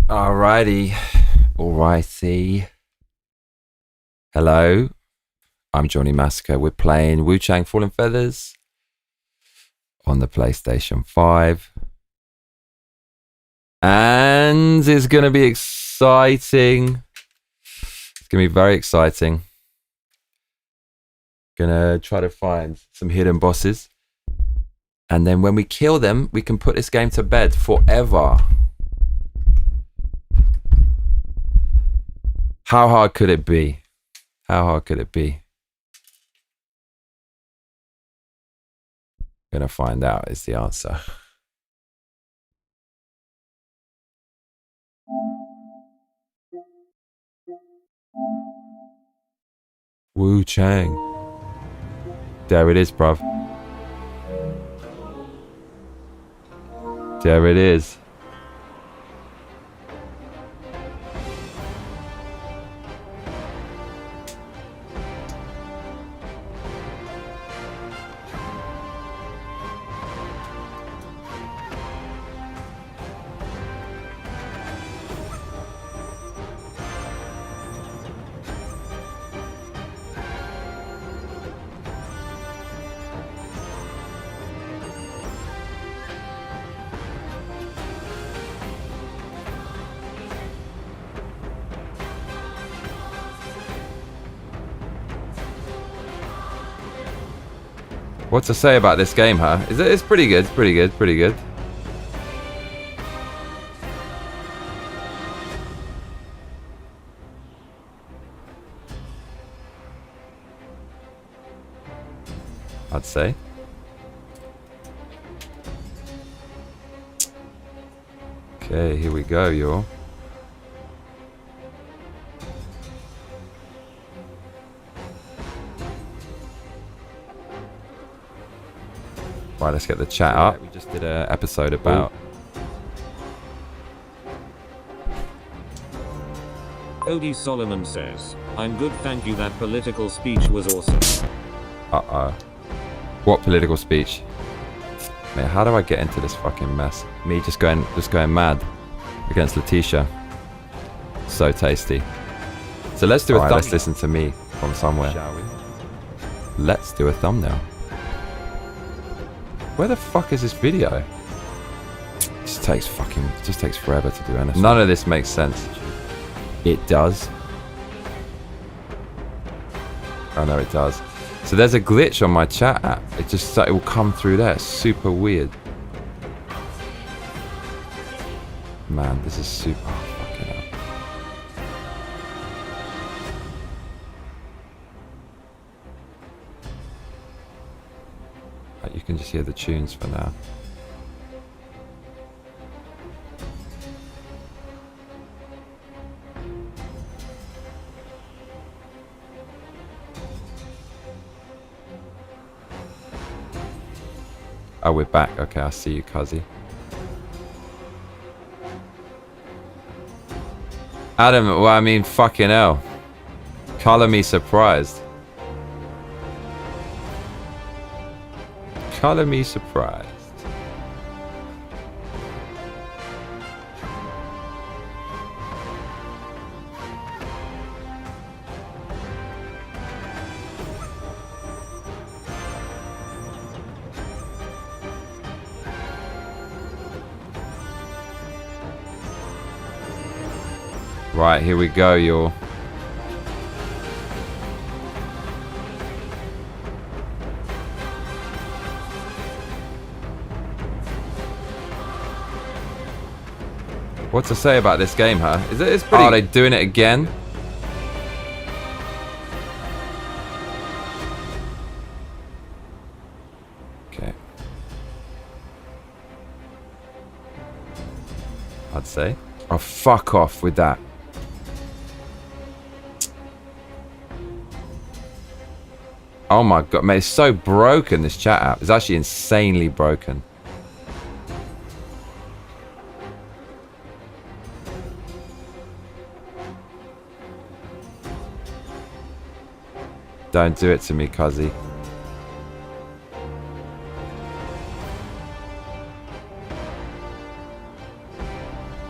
Alrighty. Alrighty. Hello. I'm Johnny Massacre. We're playing Wuchang Fallen Feathers on the PlayStation 5. And it's going to be exciting. It's going to be very exciting. Gonna try to find some hidden bosses. And then when we kill them, we can put this game to bed forever. How hard could it be? How hard could it be? Gonna find out is the answer. Wuchang. There it is, bruv. There it is. What to say about this game, huh? It's pretty good, pretty good, pretty good. I'd say. Okay, here we go, y'all. Right, let's get the chat up. We just did an episode about... Odie Solomon says, I'm good, thank you, that political speech was awesome. Uh-oh. What political speech? Mate, how do I get into this fucking mess? Me just going mad against Letitia. So tasty. So let's do a thumbnail. Let's listen to me from somewhere. Shall we? Let's do a thumbnail. Where the fuck is this video? It just takes forever to do anything. None of this makes sense. It does. Oh no, it does. So there's a glitch on my chat app. It will come through there. It's super weird. Man, this is super fucking hell. You can just hear the tunes for now. Oh, we're back. Okay, I see you, Cuzzy. Adam, well, I mean, fucking hell. Color me surprised. Color me surprised. Right, here we go, y'all. What to say about this game, huh? It's pretty... Are they doing it again? Okay. I'd say. Oh, fuck off with that. Oh my god, mate, it's so broken, this chat app. It's actually insanely broken. Don't do it to me, Cuzzy.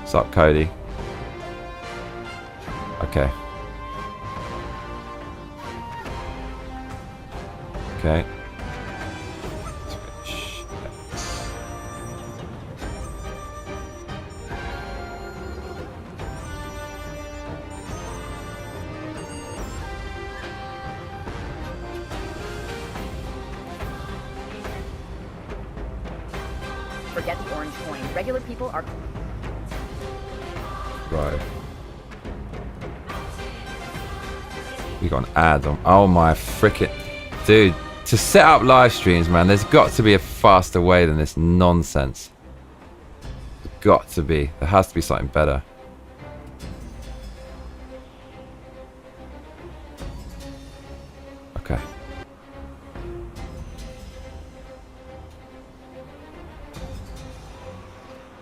What's up, Cody? Okay. Okay. Forget the orange coin. Regular people are... Right. We got an ad on. Oh my frickin'. Dude, to set up live streams, man, there's got to be a faster way than this nonsense. Got to be. There has to be something better. Okay.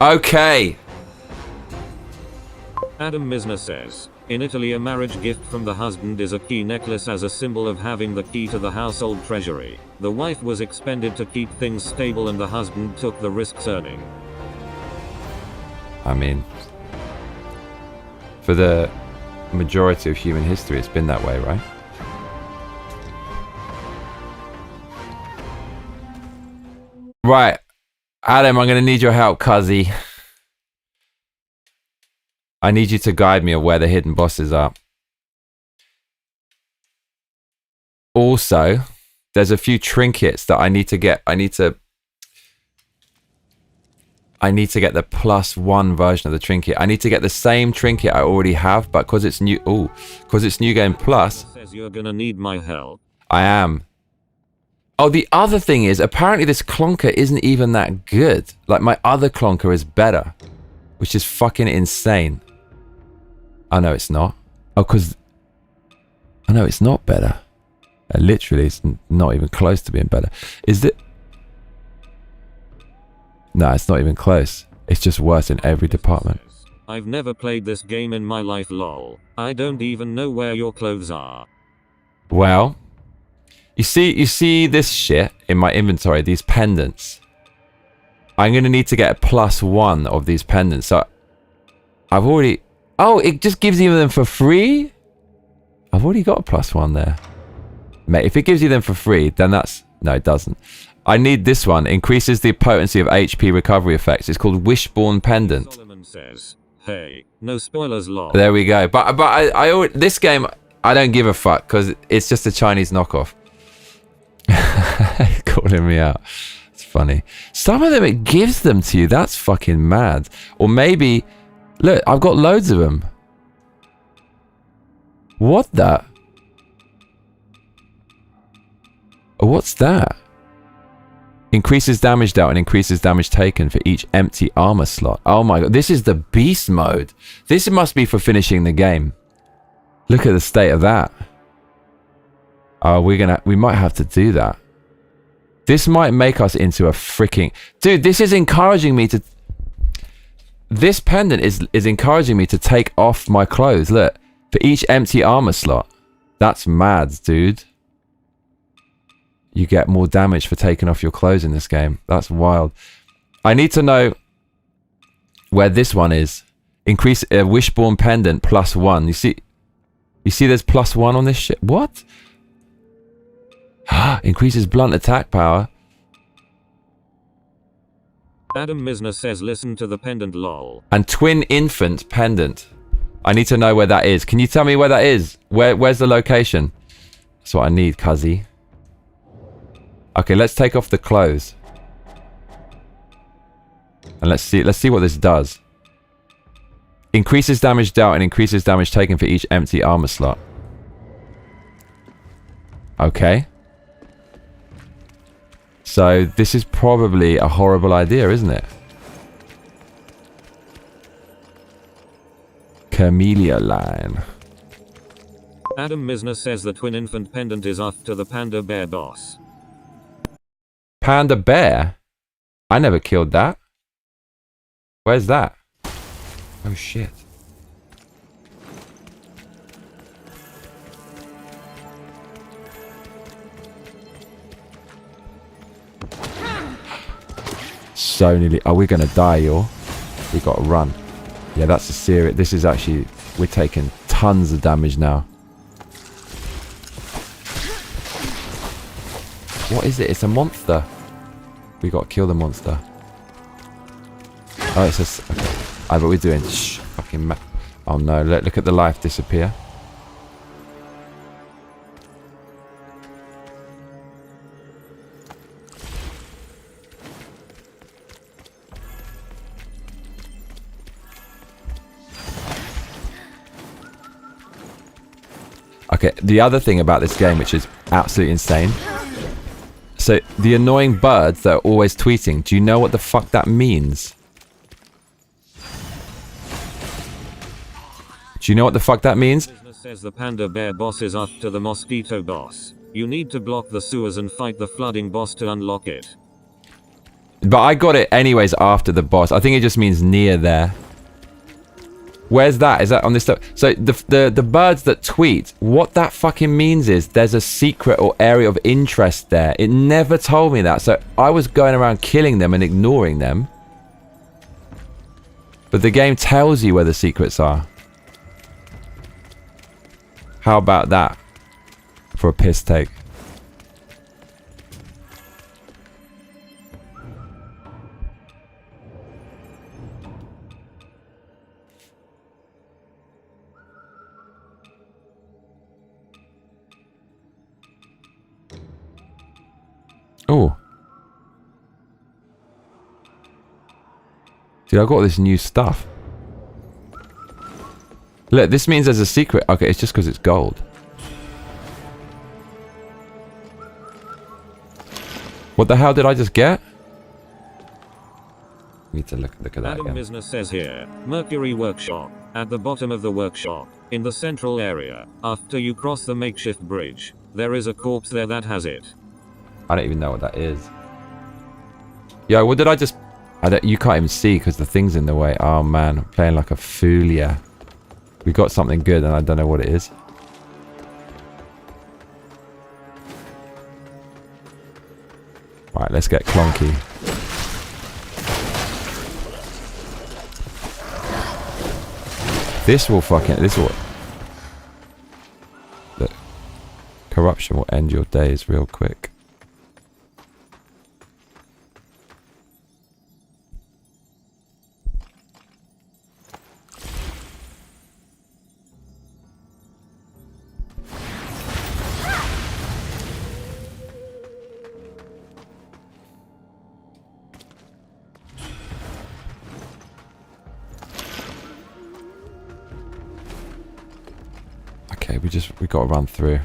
Okay. Adam Misner says, in Italy a marriage gift from the husband is a key necklace as a symbol of having the key to the household treasury. The wife was expended to keep things stable and the husband took the risks earning. I mean, for the majority of human history, it's been that way, right? Right. Adam, I'm going to need your help, cuzzy. I need you to guide me on where the hidden bosses are. Also, there's a few trinkets that I need to get. I need to get the +1 version of the trinket. I need to get the same trinket I already have, but because it's new, because it's New Game Plus. Says you're gonna need my help. I am. Oh, the other thing is, apparently this clonker isn't even that good. Like, my other clonker is better, which is fucking insane. Oh, no, it's not. Oh, because... Oh, no, it's not better. Literally, it's not even close to being better. Is it... No, it's not even close. It's just worse in every department. I've never played this game in my life, lol. I don't even know where your clothes are. Well... You see this shit in my inventory, these pendants. I'm going to need to get a +1 of these pendants. So, I've already... Oh, it just gives you them for free? I've already got a +1 there. Mate, if it gives you them for free, then that's... No, it doesn't. I need this one. Increases the potency of HP recovery effects. It's called Wishborn Pendant. Solomon says, hey, no spoilers, lol. There we go. But I this game, I don't give a fuck, because it's just a Chinese knockoff. Calling me out. It's funny. Some of them it gives them to you. That's fucking mad. Or maybe, look, I've got loads of them. What the? Oh, what's that? Increases damage dealt and increases damage taken for each empty armor slot. Oh my god, this is the beast mode. This must be for finishing the game. Look at the state of that. Oh, we might have to do that. This might make us into a freaking... Dude, this is encouraging me to... This pendant is encouraging me to take off my clothes. Look, for each empty armor slot. That's mad, dude. You get more damage for taking off your clothes in this game. That's wild. I need to know where this one is. Increase a Wishborn Pendant +1. You see there's +1 on this shit? What? Increases blunt attack power. Adam Misner says listen to the pendant, lol. And Twin Infant Pendant. I need to know where that is. Can you tell me where that is? Where's the location? That's what I need, cuzzy. Okay, let's take off the clothes. And let's see what this does. Increases damage dealt and increases damage taken for each empty armor slot. Okay. So, this is probably a horrible idea, isn't it? Camellia line. Adam Misner says the Twin Infant Pendant is after the Panda Bear boss. Panda Bear? I never killed that. Where's that? Oh shit. So nearly... Oh, we're gonna die, y'all. We gotta run. Yeah, that's a serious... This is actually... We're taking tons of damage now. What is it? It's a monster. We gotta kill the monster. Oh, it's just... Okay. Oh, but we're doing... Shh. Fucking... Oh no, look at the life disappear. Okay, the other thing about this game, which is absolutely insane. So, the annoying birds that are always tweeting, do you know what the fuck that means? Do you know what the fuck that means? Business says the panda bear boss is after the mosquito boss. You need to block the sewers and fight the flooding boss to unlock it. But I got it anyways after the boss. I think it just means near there. Where's that? Is that on this stuff? So the birds that tweet, what that fucking means is there's a secret or area of interest there. It never told me that. So I was going around killing them and ignoring them. But the game tells you where the secrets are. How about that for a piss take? Oh. Dude, I got all this new stuff. Look, this means there's a secret. Okay, it's just because it's gold. What the hell did I just get? Need to look at that Adam again. Business says here, Mercury Workshop, at the bottom of the workshop, in the central area, after you cross the makeshift bridge, there is a corpse there that has it. I don't even know what that is. Yo, what did I just... you can't even see because the thing's in the way. Oh man, I'm playing like a fool, yeah. We got something good and I don't know what it is. Right, let's get Clonky. This will fucking... This will... Look. Corruption will end your days real quick. Okay, we got to run through.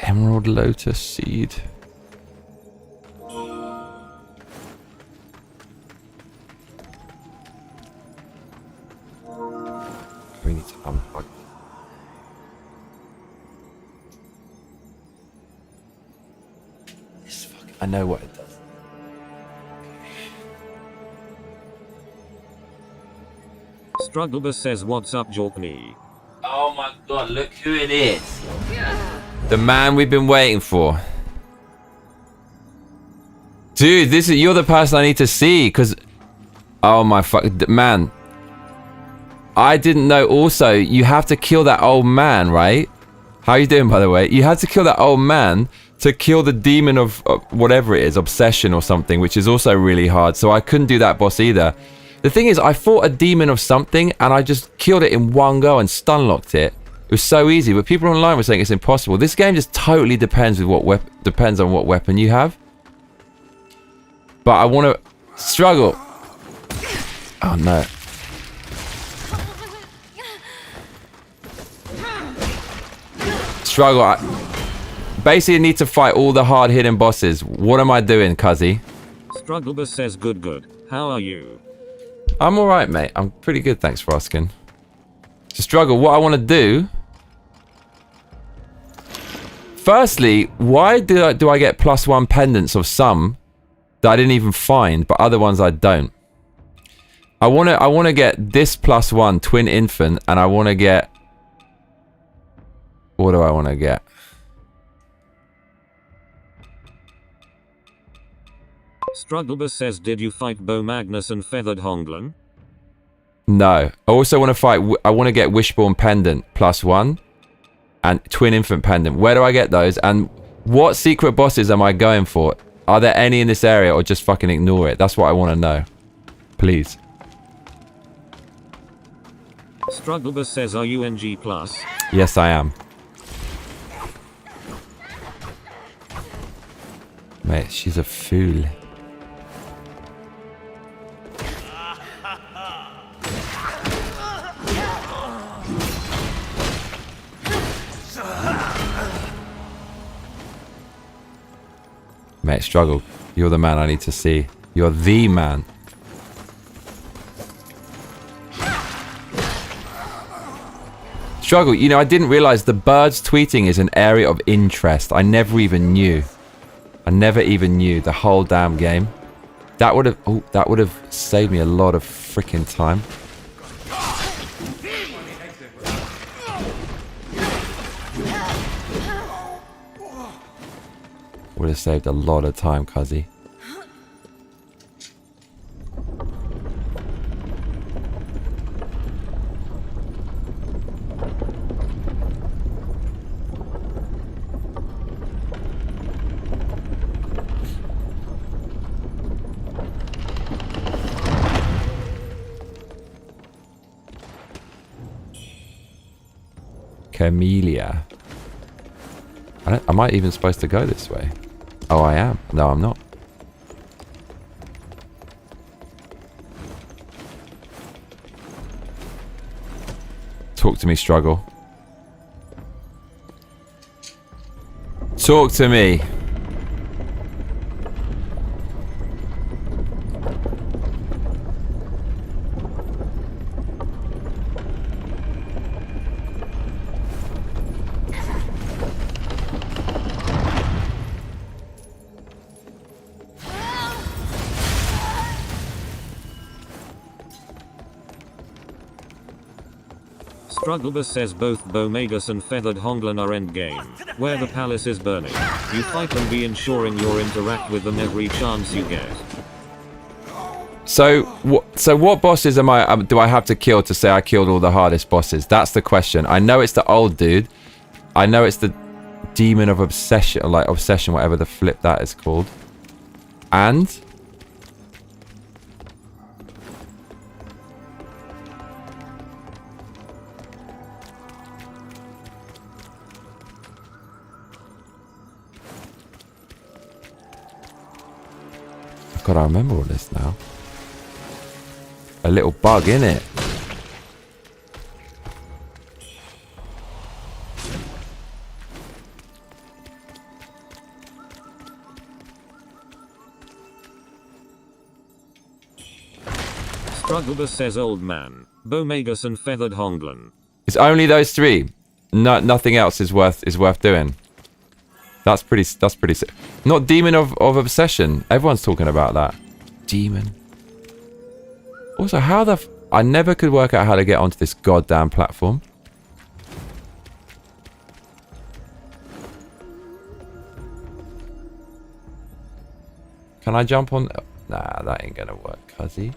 Emerald Lotus Seed. We need to unplug. This fucking... I know what it does. Strugglebus says, what's up, Jorkney? Oh my god, look who it is. The man we've been waiting for. Dude, you're the person I need to see, because... Oh my fuck... Man. I didn't know also, you have to kill that old man, right? How you doing, by the way? You had to kill that old man to kill the demon of whatever it is, obsession or something, which is also really hard. So I couldn't do that boss either. The thing is, I fought a demon of something, and I just killed it in one go and stun-locked it. It was so easy, but people online were saying it's impossible. This game just totally depends on what weapon you have. But I want to struggle. Oh no. Struggle. Basically need to fight all the hard hidden bosses. What am I doing, cuzzy? Strugglebus says, good. How are you? I'm alright, mate. I'm pretty good, thanks for asking. So Struggle, what I want to do... Firstly, why do I get +1 pendants of some that I didn't even find, but other ones I don't? I wanna get this +1 twin infant, and I wanna get. What do I want to get? Strugglebus says, did you fight Bo Magnus and Feathered Honglen? No. I also want to fight. I want to get Wishbone Pendant +1 and Twin Infant Pendant. Where do I get those? And what secret bosses am I going for? Are there any in this area, or just fucking ignore it? That's what I want to know. Please. Strugglebus says, are you NG+? Yes, I am. Mate, she's a fool. Mate, struggle. You're the man I need to see. You're the man. Struggle, you know, I didn't realize the birds tweeting is an area of interest. I never even knew. I never even knew the whole damn game. That would have saved me a lot of freaking time. Would have saved a lot of time, cuzzy. Camellia. Am I even supposed to go this way? Oh, I am. No, I'm not. Talk to me, struggle. Talk to me. Strugglebus says both Bomagus and Feathered Honglen are endgame, where the palace is burning. You fight them, be ensuring you interact with them every chance you get. So what bosses do I have to kill to say I killed all the hardest bosses? That's the question. I know it's the old dude. I know it's the demon of obsession, like obsession, whatever the flip that is called. And God, I remember all this now. A little bug, innit? Strugglebus says old man, Bomagus and Feathered Honglen. It's only those three. No, nothing else is worth doing. That's pretty sick. Not demon of obsession. Everyone's talking about that. Demon. Also, how the I never could work out how to get onto this goddamn platform. Can I jump on? Nah, that ain't gonna work, cuzzy.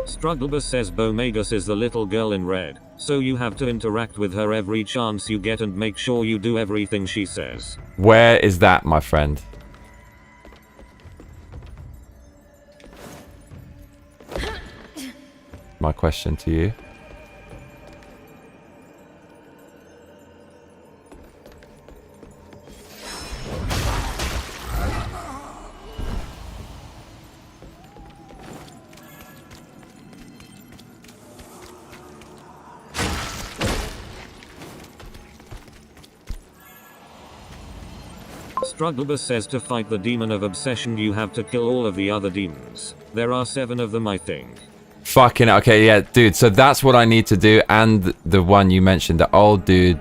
Strugglebus says Bomagus is the little girl in red, so you have to interact with her every chance you get and make sure you do everything she says. Where is that, my friend? My question to you. Strugglebus says to fight the demon of obsession you have to kill all of the other demons. There are 7 of them, I think. Fucking okay, yeah, dude. So that's what I need to do, and the one you mentioned, the old dude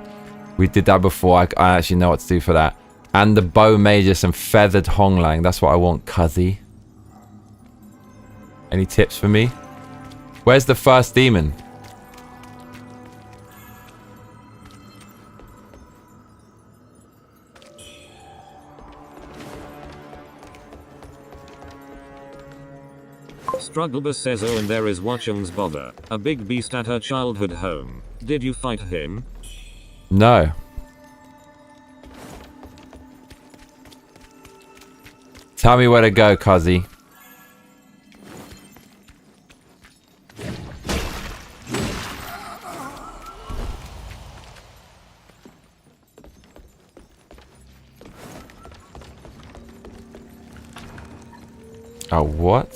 We did that before. I actually know what to do for that. And the bow magus and feathered honglang. That's what I want, cuzzy. Any tips for me? Where's the first demon? Strugglebus says, oh, and there is Wuchang's bother. A big beast at her childhood home. Did you fight him? No. Tell me where to go, cuzzy. Oh, what?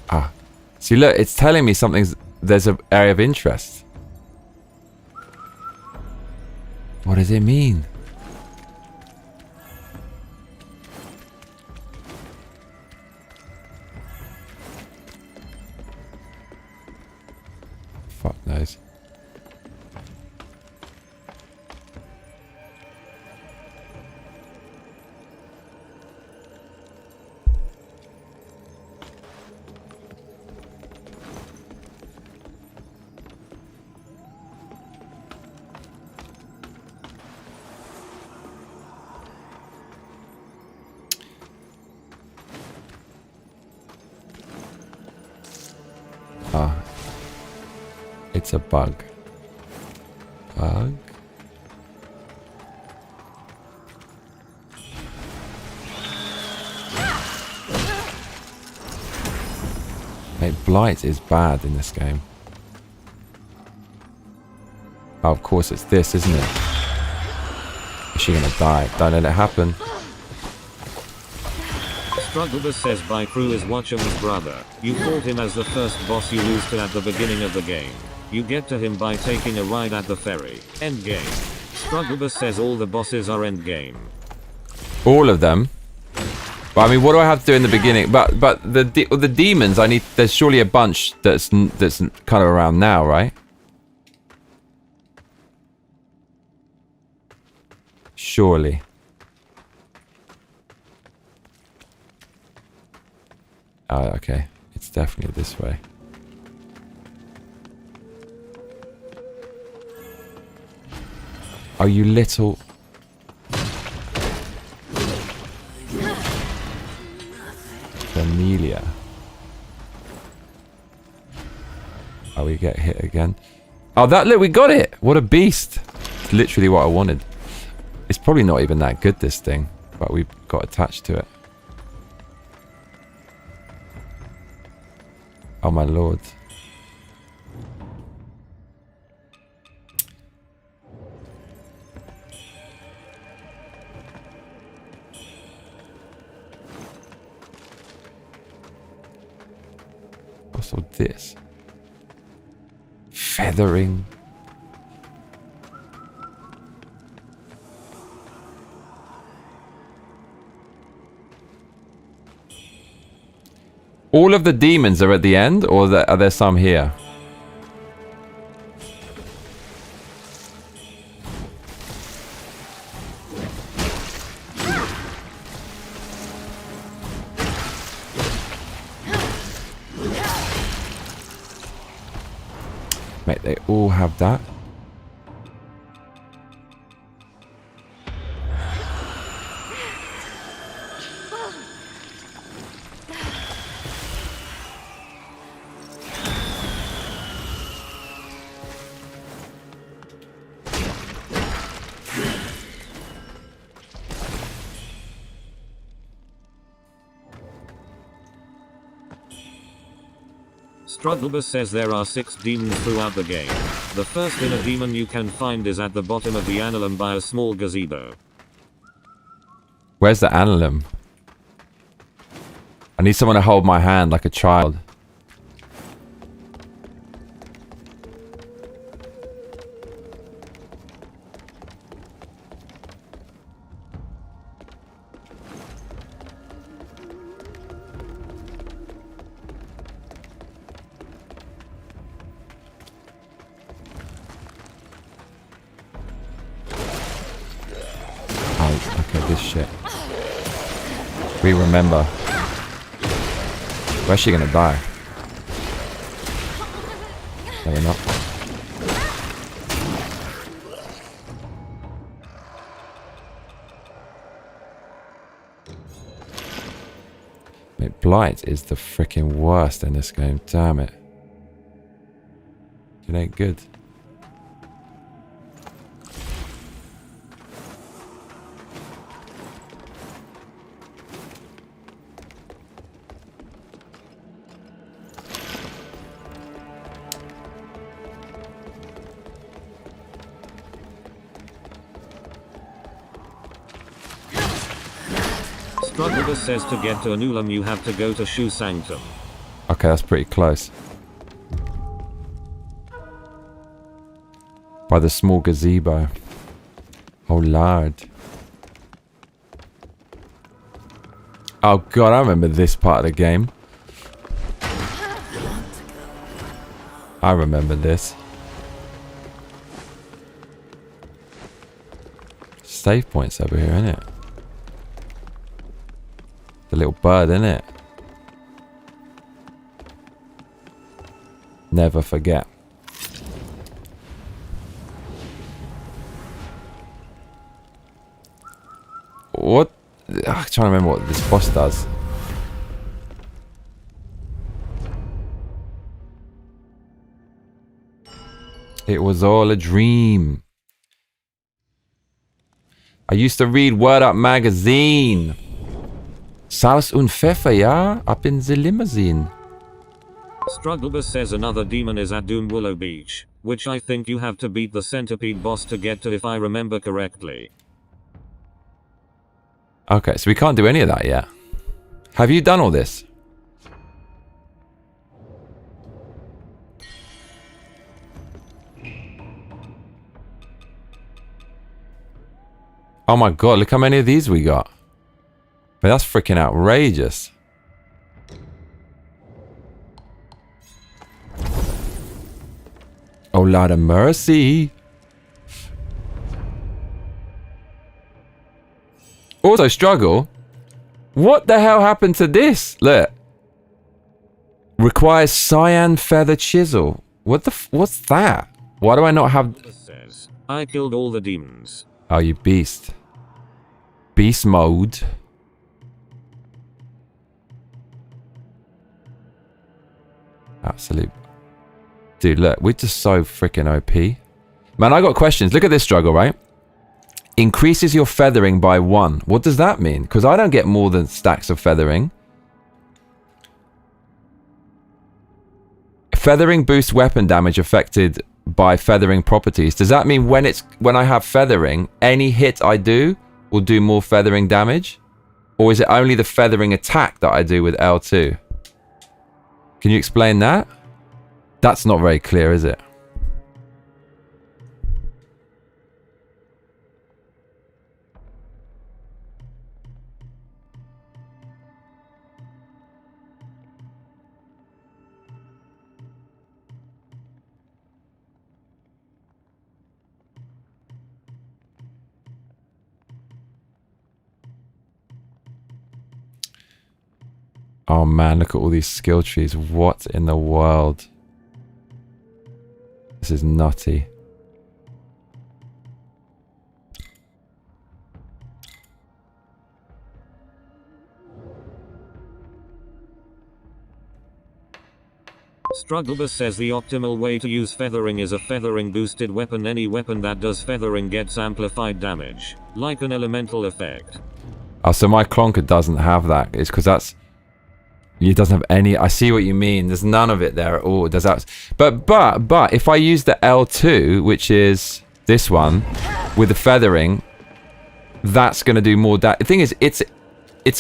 Ah. See, look, it's telling me there's an area of interest. What does it mean? Fuck knows. Ah. It's a bug. Bug? Mate, blight is bad in this game. Oh, of course it's this, isn't it? Is she gonna die? Don't let it happen. Strugglebus says by crew is Wuchang's brother. You fought him as the first boss you lose to at the beginning of the game. You get to him by taking a ride at the ferry. End game. Strugglebus says all the bosses are end game. All of them? But I mean, what do I have to do in the beginning? But the demons, I need. There's surely a bunch that's kind of around now, right? Surely. Oh, okay. It's definitely this way. Oh, you little... Amelia. Oh, we get hit again. Oh, look, we got it! What a beast! It's literally what I wanted. It's probably not even that good, this thing. But we got attached to it. Oh my lord. What's all this? Feathering. All of the demons are at the end, or are there some here? Mate, they all have that. Strugglebus says there are 6 demons throughout the game. The first inner demon you can find is at the bottom of the annulum by a small gazebo. Where's the annulum? I need someone to hold my hand like a child. Okay, this shit. We remember. Where's she gonna die? No, we're not. Mate, Blight is the freaking worst in this game. Damn it. It ain't good. Struggler says to get to Anulam you have to go to Shu Sanctum. Okay, that's pretty close. By the small gazebo. Oh lord. Oh god, I remember this part of the game. I remember this. Save points over here, innit? The little bird, innit? Never forget. What? I'm trying to remember what this boss does. It was all a dream. I used to read Word Up magazine. Salz und Pfeffer, ja? Up in the limousine. Strugglebus says another demon is at Doom Willow Beach, which I think you have to beat the centipede boss to get to if I remember correctly. Okay, so we can't do any of that yet. Have you done all this? Oh my god, look how many of these we got. But that's freaking outrageous. Oh Lord of mercy. Also struggle. What the hell happened to this? Look. Requires cyan feather chisel. What the what's that? Why do I not have... Says, I killed all the demons. Oh, you beast. Beast mode. Absolute. Dude, look. We're just so freaking OP. Man, I got questions. Look at this struggle, right? Increases your feathering by 1. What does that mean? Because I don't get more than stacks of feathering. Feathering boosts weapon damage affected by feathering properties. Does that mean when I have feathering, any hit I do will do more feathering damage? Or is it only the feathering attack that I do with L2? Can you explain that? That's not very clear, is it? Oh man, look at all these skill trees. What in the world? This is nutty. Strugglebus says the optimal way to use feathering is a feathering boosted weapon. Any weapon that does feathering gets amplified damage, like an elemental effect. Oh, so my Clonker doesn't have that. It's because that's... It doesn't have any... I see what you mean. There's none of it there at all. Does that... But if I use the L2, which is this one, with the feathering, that's going to do more damage. The thing is, it's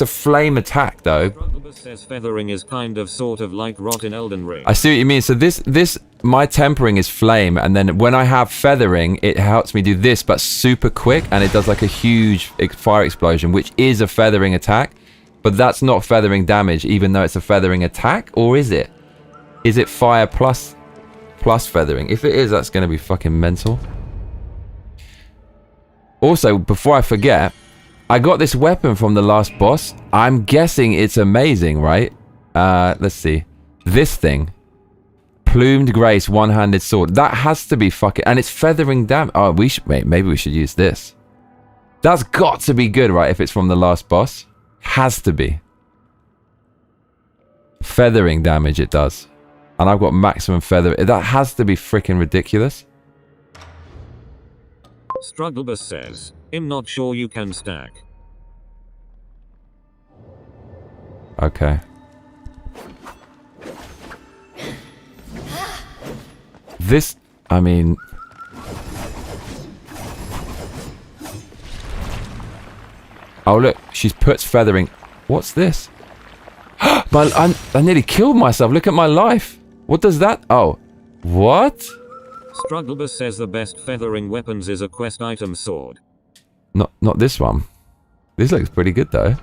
a flame attack, though. Strugglebus says feathering is kind of sort of like rot in Elden Ring. I see what you mean. So this my tempering is flame, and then when I have feathering, it helps me do this, but super quick, and it does like a huge fire explosion, which is a feathering attack. But that's not feathering damage, even though it's a feathering attack, or is it? Is it fire plus feathering? If it is, that's going to be fucking mental. Also, before I forget, I got this weapon from the last boss. I'm guessing it's amazing, right? Let's see. This thing. Plumed Grace, one-handed sword. That has to be fucking... And it's feathering damage. Oh, we should... Wait, maybe we should use this. That's got to be good, right? If it's from the last boss. Has to be. Feathering damage it does. And I've got maximum feather. That has to be freaking ridiculous. Strugglebus says, I'm not sure you can stack. Okay. This, I mean... Oh look, she's puts feathering. What's this? I nearly killed myself. Look at my life. What does that... Oh. What? Strugglebus says the best feathering weapons is a quest item sword. Not this one. This looks pretty good though.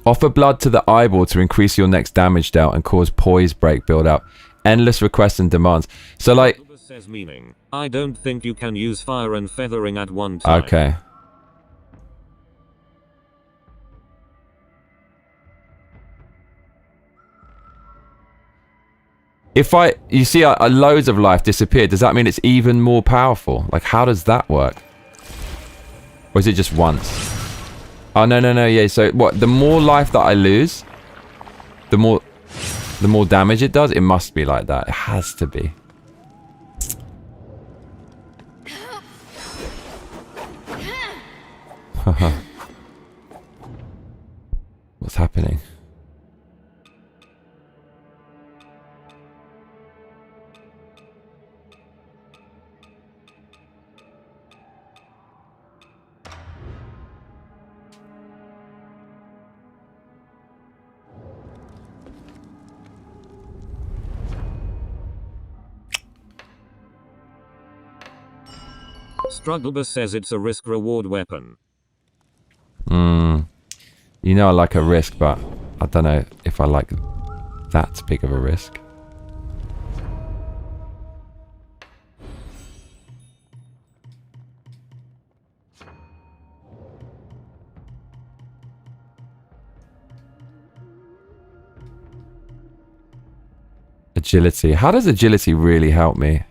Offer blood to the eyeball to increase your next damage dealt and cause poise break build up. Endless requests and demands. So like... Strugglebus says meaning, I don't think you can use fire and feathering at one time. Okay. If you see loads of life disappear, does that mean it's even more powerful? Like, how does that work? Or is it just once? Oh, no, yeah, so what, the more life that I lose, the more damage it does? It must be like that. It has to be. What's happening? Strugglebus says it's a risk-reward weapon. You know I like a risk, but I don't know if I like that big of a risk. Agility. How does agility really help me?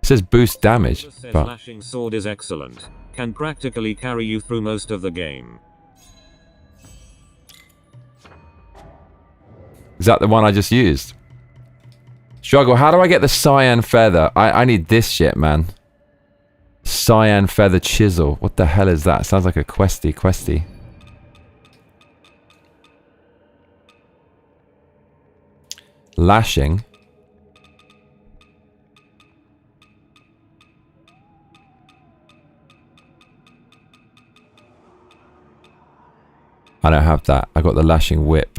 It says boost damage, but... Lashing sword is excellent. Can practically carry you through most of the game. Is that the one I just used? Struggle, how do I get the cyan feather? I need this shit, man. Cyan feather chisel. What the hell is that? Sounds like a questy. Lashing. I don't have that. I got the lashing whip.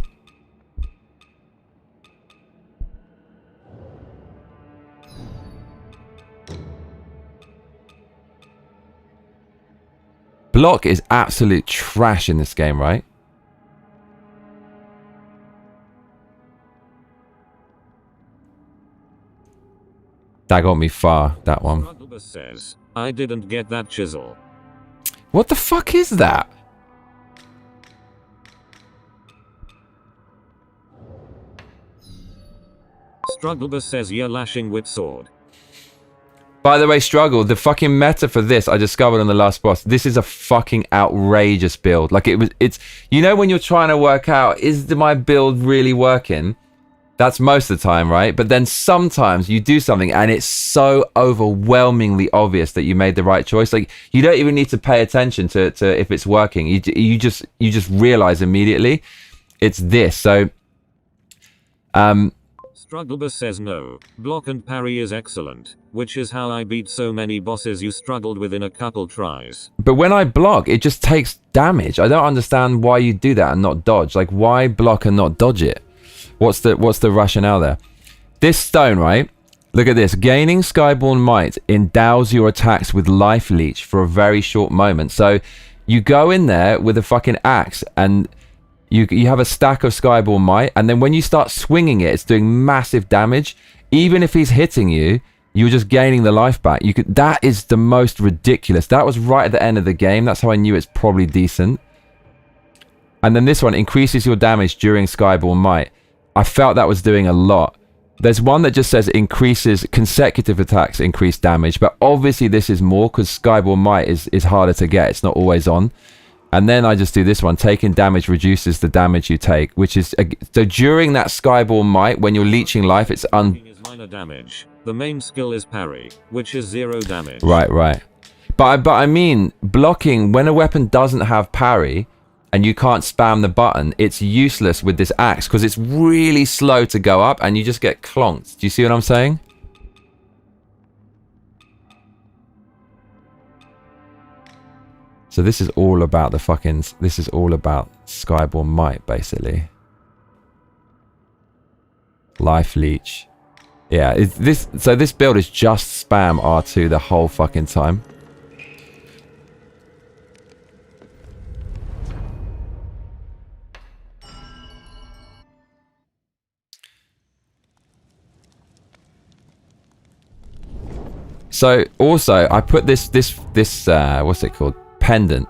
Block is absolute trash in this game, right? That got me far, that one. Strugglebus says, I didn't get that chisel. What the fuck is that? Strugglebus says you're lashing whip sword. By the way, Struggle, the fucking meta for this I discovered on the last boss. This is a fucking outrageous build. Like it's you know when you're trying to work out, is my build really working? That's most of the time, right? But then sometimes you do something and it's so overwhelmingly obvious that you made the right choice. Like you don't even need to pay attention to if it's working. You just realize immediately it's this. So Strugglebus says no. Block and parry is excellent, which is how I beat so many bosses you struggled with in a couple tries. But when I block, it just takes damage. I don't understand why you do that and not dodge. Like why block and not dodge it? What's the rationale there? This stone, right? Look at this. Gaining Skyborn Might endows your attacks with life leech for a very short moment. So you go in there with a fucking axe and you have a stack of Skyborn Might, and then when you start swinging it, it's doing massive damage. Even if he's hitting you, You're just gaining the life back. You could. That is the most ridiculous. That was right at the end of the game. That's how I knew it's probably decent. And then this one increases your damage during Skyborn Might. I felt that was doing a lot. There's one that just says increases consecutive attacks, increase damage. But obviously this is more because Skyborn Might is harder to get. It's not always on. And then I just do this one. Taking damage reduces the damage you take, which is... So during that Skyborn Might, when you're leeching life, it's minor damage. The main skill is parry, which is 0 damage. Right. But I mean, blocking, when a weapon doesn't have parry, and you can't spam the button, it's useless with this axe, because it's really slow to go up, and you just get clonked. Do you see what I'm saying? So this is all about the fucking... This is all about Skyborn Might, basically. Life leech. Yeah, so this build is just spam R2 the whole fucking time. So also I put this what's it called? Pendant.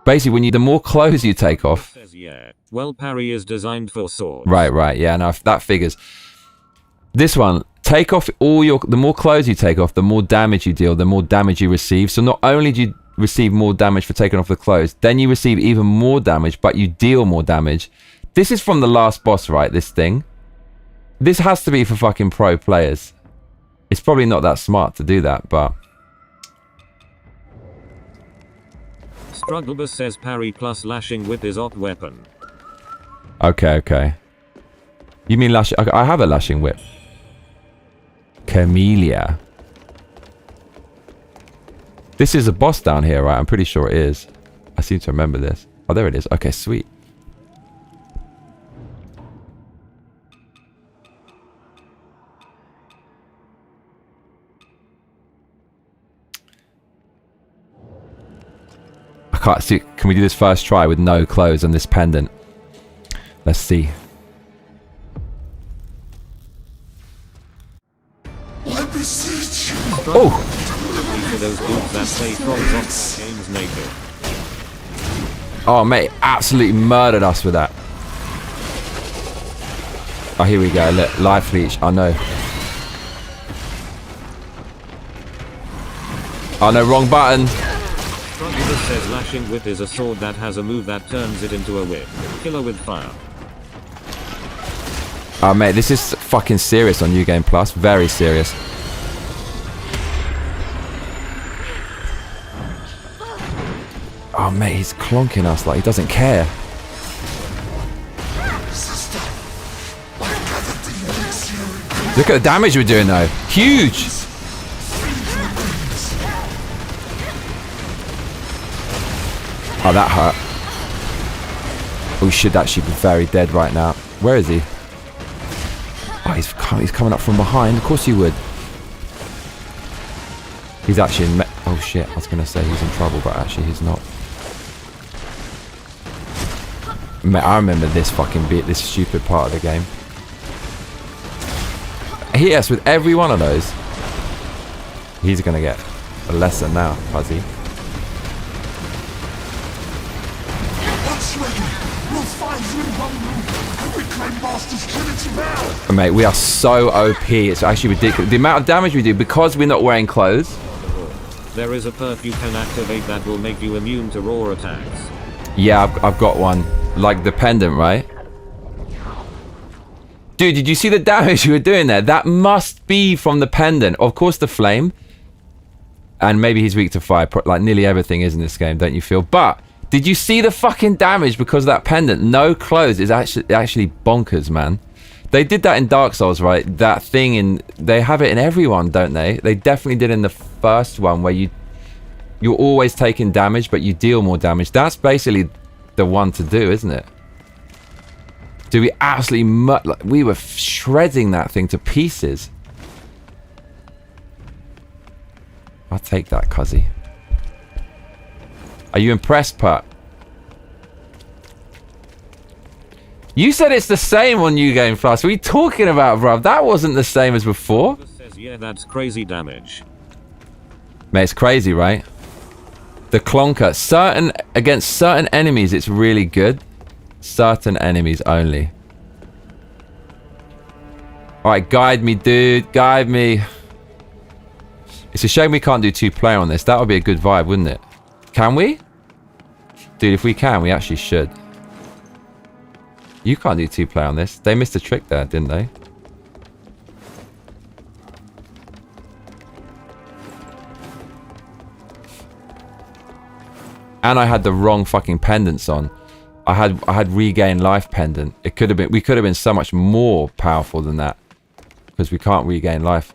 Basically, when the more clothes you take off. Says, yeah. Well, parry is designed for swords. Right. Yeah, no, that figures. This one, take off the more clothes you take off, the more damage you deal, the more damage you receive. So not only do you receive more damage for taking off the clothes, then you receive even more damage, but you deal more damage. This is from the last boss, right? This thing. This has to be for fucking pro players. It's probably not that smart to do that, but... Strugglebus says parry plus lashing whip is op weapon. Okay. You mean lashing? I have a lashing whip. Camellia. This is a boss down here, right? I'm pretty sure it is. I seem to remember this. Oh, there it is. Okay, sweet. I can't see. Can we do this first try with no clothes and this pendant? Let's see. Oh! Oh, mate, absolutely murdered us with that. Oh, here we go. Look, life leech. I know. Oh no, wrong button. Strugglebus says lashing whip is a sword that has a move that turns it into a whip. Killer with fire. Oh, mate, this is fucking serious on New Game Plus. Very serious. Oh, mate, he's clonking us like he doesn't care. Look at the damage we're doing, though. Huge! Oh, that hurt. We should actually be very dead right now. Where is he? Oh, he's coming up from behind. Of course he would. He's actually in... Oh, shit. I was going to say he's in trouble, but actually he's not. Mate, I remember this fucking bit, this stupid part of the game. Yes, with every one of those. He's going to get a lesson now, Fuzzy. Mate, we are so OP. It's actually ridiculous. The amount of damage we do because we're not wearing clothes. There is a perk you can activate that will make you immune to raw attacks. Yeah, I've got one. Like the pendant, right? Dude, did you see the damage you were doing there? That must be from the pendant. Of course, the flame. And maybe he's weak to fire. Like nearly everything is in this game, don't you feel? But did you see the fucking damage because of that pendant? No clothes is actually bonkers, man. They did that in Dark Souls, right? That thing in... They have it in everyone, don't they? They definitely did in the first one where you're always taking damage, but you deal more damage. That's basically the one to do, isn't it? Do we absolutely... Like, we were shredding that thing to pieces. I'll take that, cuzzy. Are you impressed, Putt? You said it's the same on New Game Plus. What are you talking about, bruv? That wasn't the same as before. Says, yeah, Yeah, that's crazy damage. Mate, it's crazy, right? The clonker. Against certain enemies, it's really good. Certain enemies only. Alright, guide me, dude. Guide me. It's a shame we can't do 2-player on this. That would be a good vibe, wouldn't it? Can we? Dude, if we can, we actually should. You can't do 2-player on this. They missed a trick there, didn't they? And I had the wrong fucking pendants on. I had regain life pendant. We could have been so much more powerful than that. Because we can't regain life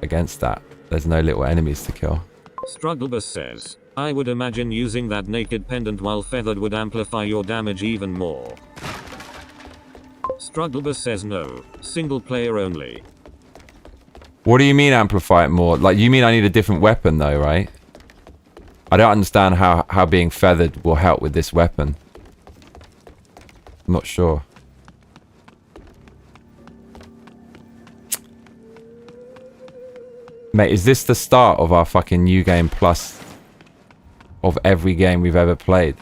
against that. There's no little enemies to kill. Strugglebus says, I would imagine using that naked pendant while feathered would amplify your damage even more. Strugglebus says no, single player only. What do you mean amplify it more? Like, you mean I need a different weapon though, right? I don't understand how being feathered will help with this weapon. I'm not sure. Mate, is this the start of our fucking new game plus of every game we've ever played?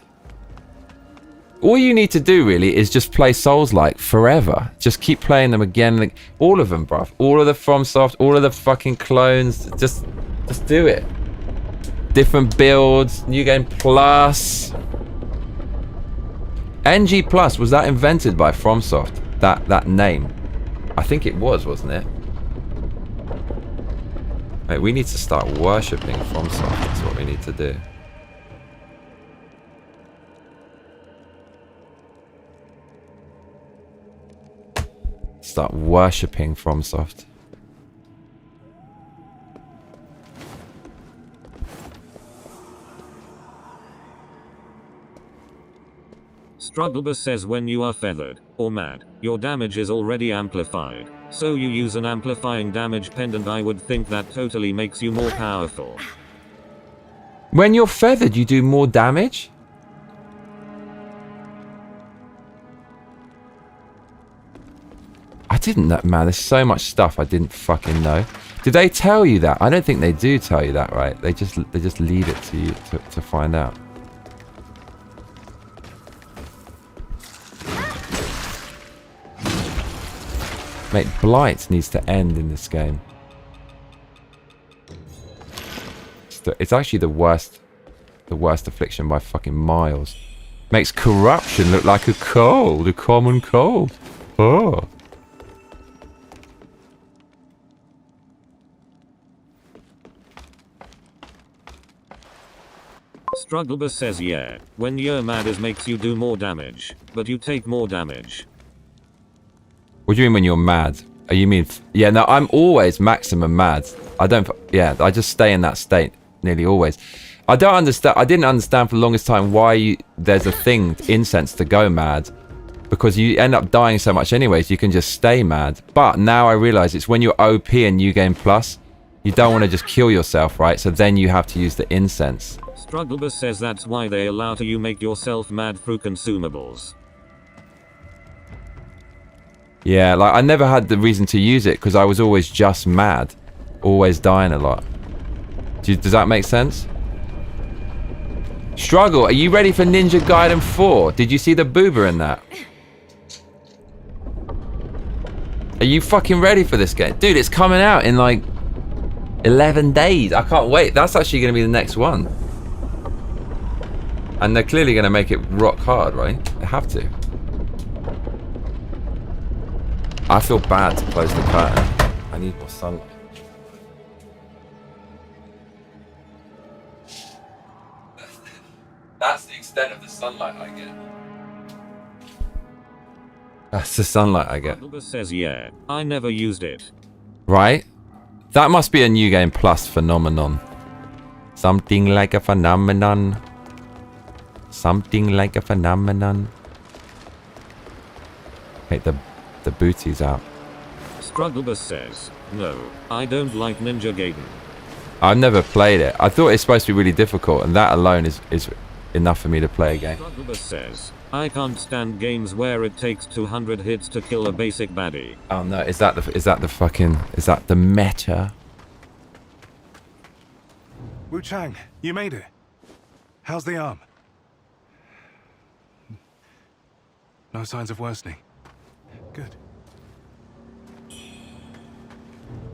All you need to do really is just play Souls-like forever. Just keep playing them again. Like, all of them, bruv. All of the FromSoft, all of the fucking clones. Just do it. Different builds, new game plus. NG plus, was that invented by FromSoft? That name? I think it was, wasn't it? Mate, we need to start worshipping FromSoft. That's what we need to do. Start worshipping FromSoft. Strugglebus says when you are feathered, or mad, your damage is already amplified. So you use an amplifying damage pendant. I would think that totally makes you more powerful. When you're feathered, you do more damage? I didn't know, man. There's so much stuff I didn't fucking know. Did they tell you that? I don't think they do tell you that, right? They just leave it to you to find out. Mate, Blight needs to end in this game. It's actually the worst affliction by fucking miles. Makes corruption look like a cold, a common cold. Oh. Strugglebus says yeah, when you're mad it makes you do more damage, but you take more damage. What do you mean when you're mad? Oh, you mean... Yeah, no, I'm always maximum mad. I don't... Yeah, I just stay in that state nearly always. I don't understand... I didn't understand for the longest time why there's a thing, incense, to go mad. Because you end up dying so much anyways, you can just stay mad. But now I realise it's when you're OP and New Game Plus, you don't want to just kill yourself, right? So then you have to use the incense. Strugglebus says that's why they allow you make yourself mad through consumables. Yeah, like I never had the reason to use it because I was always just mad. Always dying a lot. Does that make sense? Struggle, are you ready for Ninja Gaiden 4? Did you see the boober in that? Are you fucking ready for this game? Dude, it's coming out in like 11 days. I can't wait. That's actually going to be the next one. And they're clearly going to make it rock hard, right? They have to. I feel bad to close the curtain. I need more sunlight. That's the extent of the sunlight I get. That's the sunlight I get. Strugglebus says yeah, I never used it. Right? That must be a New Game Plus phenomenon. Something like a phenomenon. Something like a phenomenon. Hey, the booty's out. Strugglebus says, no, I don't like Ninja Gaiden. I've never played it. I thought it's supposed to be really difficult, and that alone is enough for me to play a game. Strugglebus says, I can't stand games where it takes 200 hits to kill a basic baddie. Oh no, is that the meta? Wuchang, you made it. How's the arm? No signs of worsening. Good.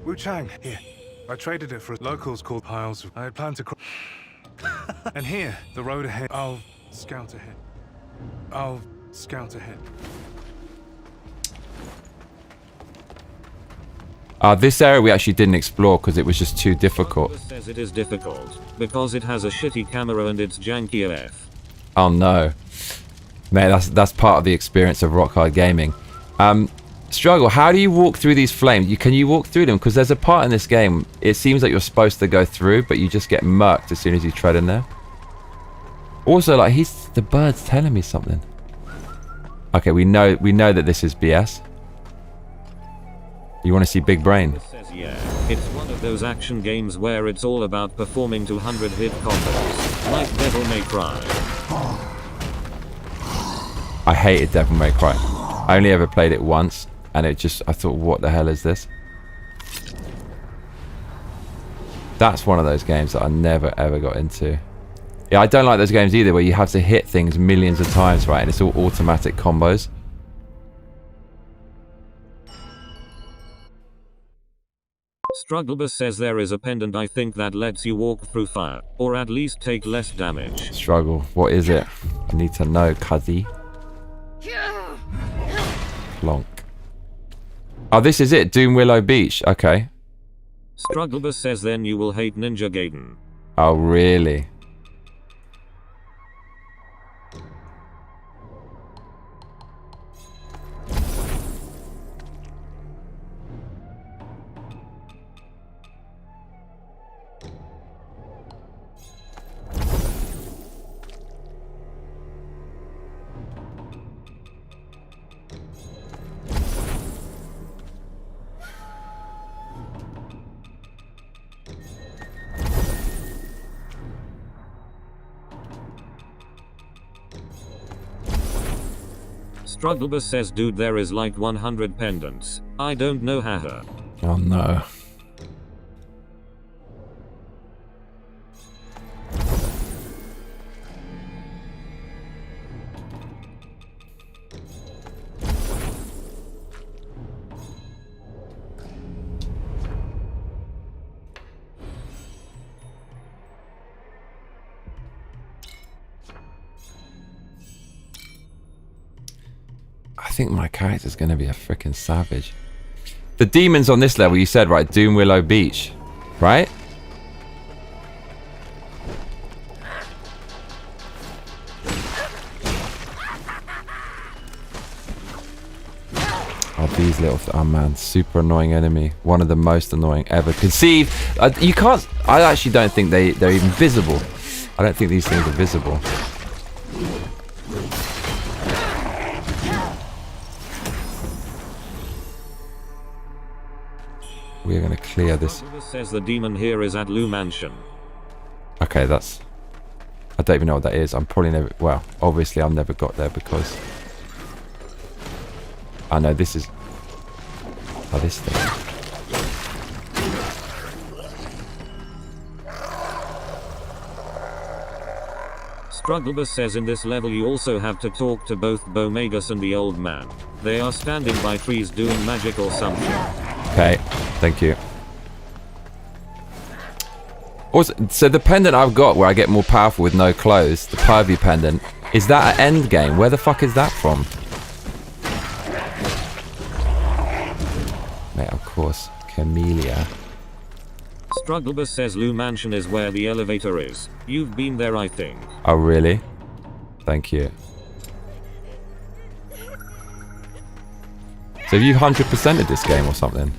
Wuchang, here. I traded it for locals called piles. I had planned to and here, the road ahead. I'll scout ahead. This area we actually didn't explore because it was just too difficult. Says it is difficult because it has a shitty camera and it's janky AF. Oh no, man, that's part of the experience of rock hard gaming. Struggle. How do you walk through these flames? Can you walk through them? Because there's a part in this game. It seems like you're supposed to go through, but you just get murked as soon as you tread in there. Also, like the bird's telling me something. Okay, we know that this is BS. You want to see Big Brain? Says yeah, it's one of those action games where it's all about performing 200 hit combos, like Devil May Cry. I hated Devil May Cry. I only ever played it once, and I thought, what the hell is this? That's one of those games that I never ever got into. Yeah, I don't like those games either where you have to hit things millions of times, right? And it's all automatic combos. Strugglebus says there is a pendant I think that lets you walk through fire, or at least take less damage. Struggle, what is it? I need to know, cuzzy. Plonk. Oh, this is it, Doom Willow Beach, okay. Strugglebus says then you will hate Ninja Gaiden. Oh, really? Strugglebus says dude there is like 100 pendants. I don't know haha. Oh no. I think my character's going to be a freaking savage. The demons on this level, you said, right? Doom Willow Beach, right? Oh, these little... oh, man. Super annoying enemy. One of the most annoying ever conceived. You can't... I actually don't think they're even visible. I don't think these things are visible. We're going to clear this. Says the demon here is at Lou Mansion. Okay, that's... I don't even know what that is. I'm probably never... well, obviously I've never got there because... I know this is... oh, this thing. Strugglebus says in this level you also have to talk to both Bomagus and the old man. They are standing by trees doing magic or something. Okay, thank you. Also, so the pendant I've got where I get more powerful with no clothes, the pervy pendant, is that an end game? Where the fuck is that from? Mate, of course, Camellia. Strugglebus says Lou Mansion is where the elevator is. You've been there, I think. Oh, really? Thank you. So have you 100%ed this game or something?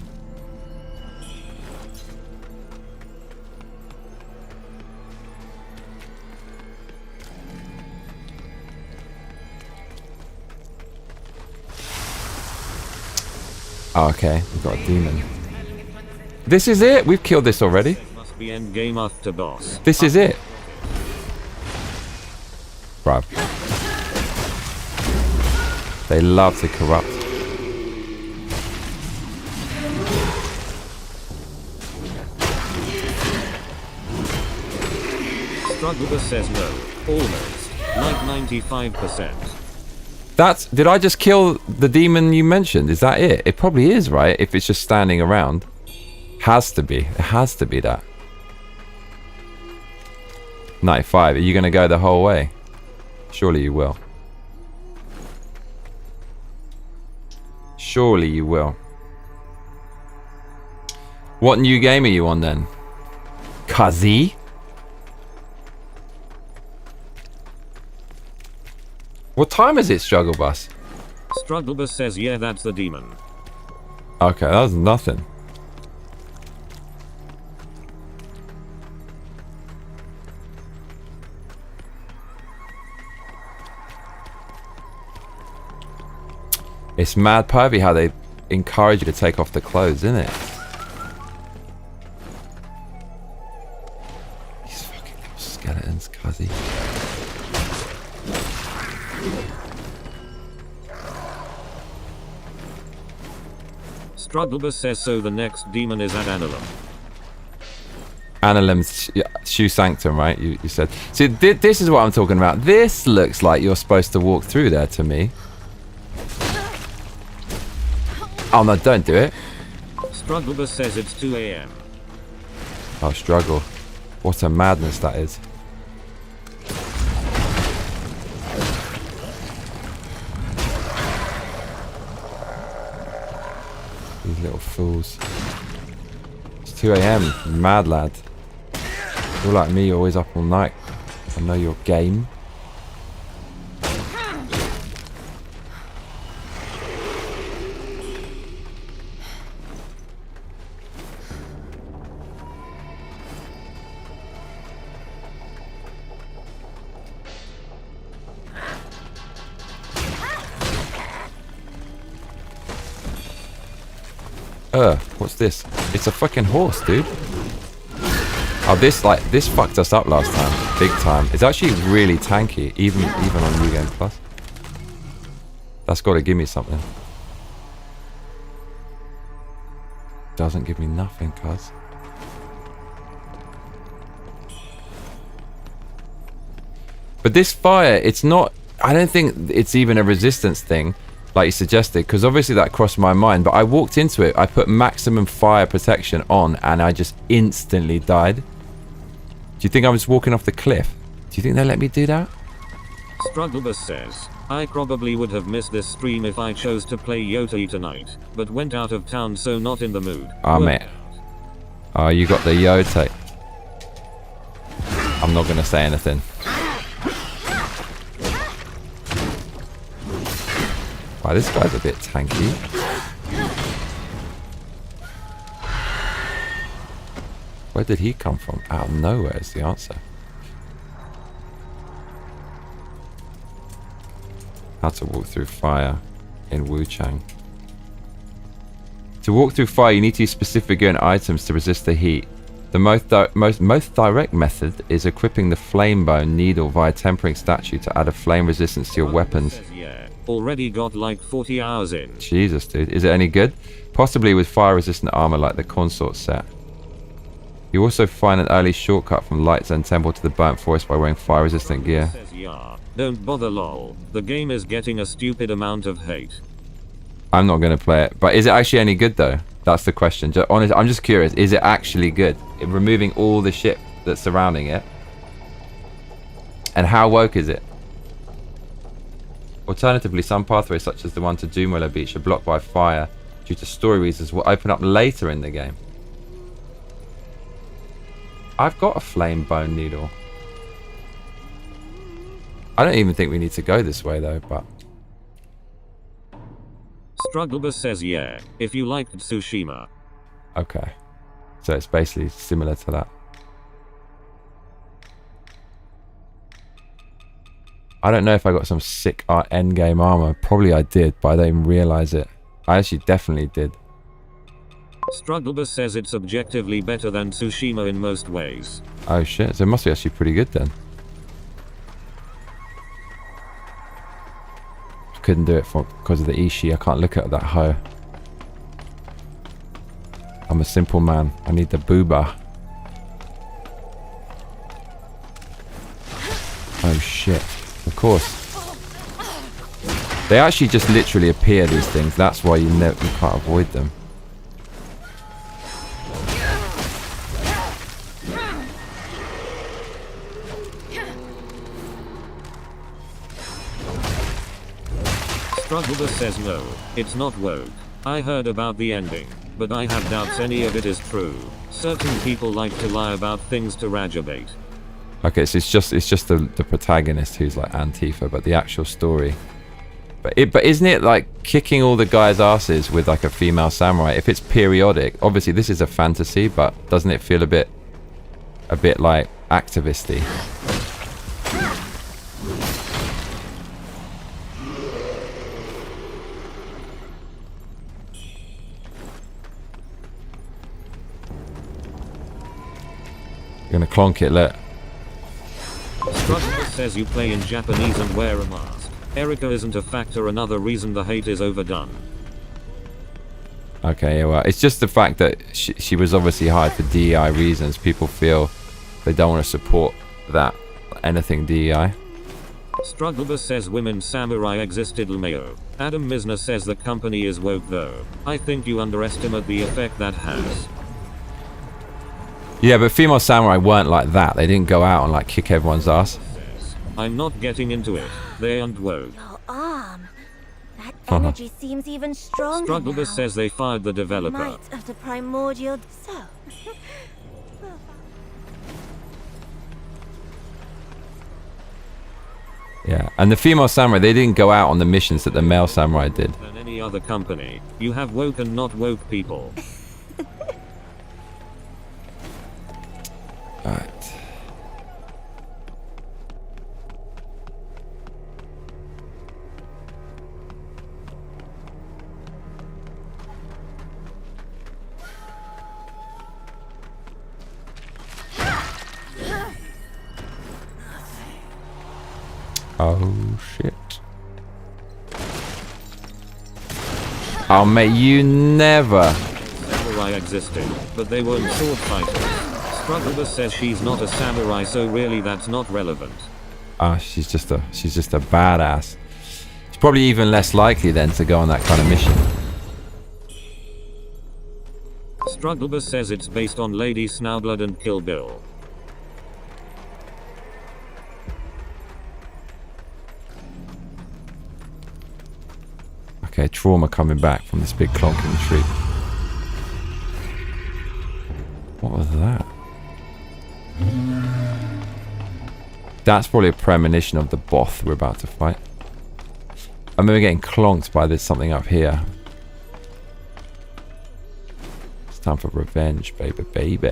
Oh, okay. We've got a demon. This is it? We've killed this already? Must be end game after boss. This is it? Bruv. They love to corrupt. Struggler says no. Almost. Like 95%. That's... Did I just kill the demon you mentioned? Is that it? It probably is, right? If it's just standing around. Has to be. It has to be that. 95. Are you going to go the whole way? Surely you will. Surely you will. What new game are you on then? Kazi? What time is it, Struggle Bus? Struggle Bus says yeah, that's the demon. Okay, that was nothing. It's mad pervy how they encourage you to take off the clothes, isn't it? These fucking little skeletons, Kazi. Struggle Bus says so the next demon is at Annulum. Annulum's shoe sanctum, right? You said. See, this is what I'm talking about. This looks like you're supposed to walk through there to me. Oh no, don't do it. Struggle Bus says it's 2 AM. Oh, struggle. What a madness that is. These little fools. It's 2 AM, mad lad. You're like me, you're always up all night. I know your game. What's this? It's a fucking horse, dude. Oh, this fucked us up last time, big time. It's actually really tanky, even on New Game Plus. That's got to give me something. Doesn't give me nothing, cuz. But this fire, it's not... I don't think it's even a resistance thing, like you suggested, because obviously that crossed my mind, but I walked into it, I put maximum fire protection on, and I just instantly died. Do you think I was walking off the cliff? Do you think they let me do that? Struggle Bus says, I probably would have missed this stream if I chose to play Yota tonight, but went out of town so not in the mood. Oh, mate. Oh, you got the Yota. I'm not going to say anything. Wow, this guy's a bit tanky. Where did he come from? Out of nowhere is the answer. How to walk through fire in Wuchang. To walk through fire, you need to use specific gear and items to resist the heat. The most direct method is equipping the flame bone needle via tempering statue to add a flame resistance to your weapons. Already got like 40 hours in. Jesus, dude. Is it any good? Possibly with fire-resistant armor like the consort set. You also find an early shortcut from Light Zen Temple to the Burnt Forest by wearing fire-resistant gear. Yeah, don't bother lol. The game is getting a stupid amount of hate. I'm not going to play it. But is it actually any good though? That's the question. Honestly, I'm just curious. Is it actually good? Removing all the shit that's surrounding it. And how woke is it? Alternatively, some pathways such as the one to Doomwiller Beach are blocked by fire due to story reasons will open up later in the game. I've got a flame bone needle. I don't even think we need to go this way though, but... Struggle Bus says yeah, if you liked Tsushima. Okay. So it's basically similar to that. I don't know if I got some sick endgame armor. Probably I did, but I don't even realize it. I actually definitely did. Struggle Bus says it's objectively better than Tsushima in most ways. Oh shit, so it must be actually pretty good then. couldn't do it because of the Ishi. I can't look at that hoe. I'm a simple man. I need the booba. Oh shit. Of course. They actually just literally appear, these things. That's why you can't avoid them. Struggler says no, it's not woke. I heard about the ending, but I have doubts any of it is true. Certain people like to lie about things to rage-abate. Okay, so it's just the protagonist who's like Antifa, but the actual story. But isn't it like kicking all the guys' asses with like a female samurai? If it's periodic, obviously this is a fantasy, but doesn't it feel a bit like activisty? You're gonna clonk it, look. Struggler says you play in Japanese and wear a mask. Erica isn't a factor, another reason the hate is overdone. Okay, yeah, well, it's just the fact that she was obviously hired for DEI reasons. People feel they don't want to support that, anything DEI. Struggler says women samurai existed LMAO. Adam Misner says the company is woke though. I think you underestimate the effect that has. Yeah, but female samurai weren't like that. They didn't go out and like kick everyone's ass. I'm not getting into it. They aren't woke. That energy seems even stronger. Struggler now. says they fired the developer. Might of the primordial. So. Yeah, and the female samurai, they didn't go out on the missions that the male samurai did. Than any other company, you have woke and not woke people. Alright. Oh shit. Oh mate, you never. Samurai existed, but they weren't sword fighters. Struggler says she's not a samurai, so really that's not relevant. Ah, she's just a badass. It's probably even less likely then to go on that kind of mission. Struggler says it's based on Lady Snowblood and Kill Bill. Okay, trauma coming back from this big clonk in the tree. What was that? That's probably a premonition of the boss we're about to fight. I remember getting clonked by this something up here. It's time for revenge, baby, baby.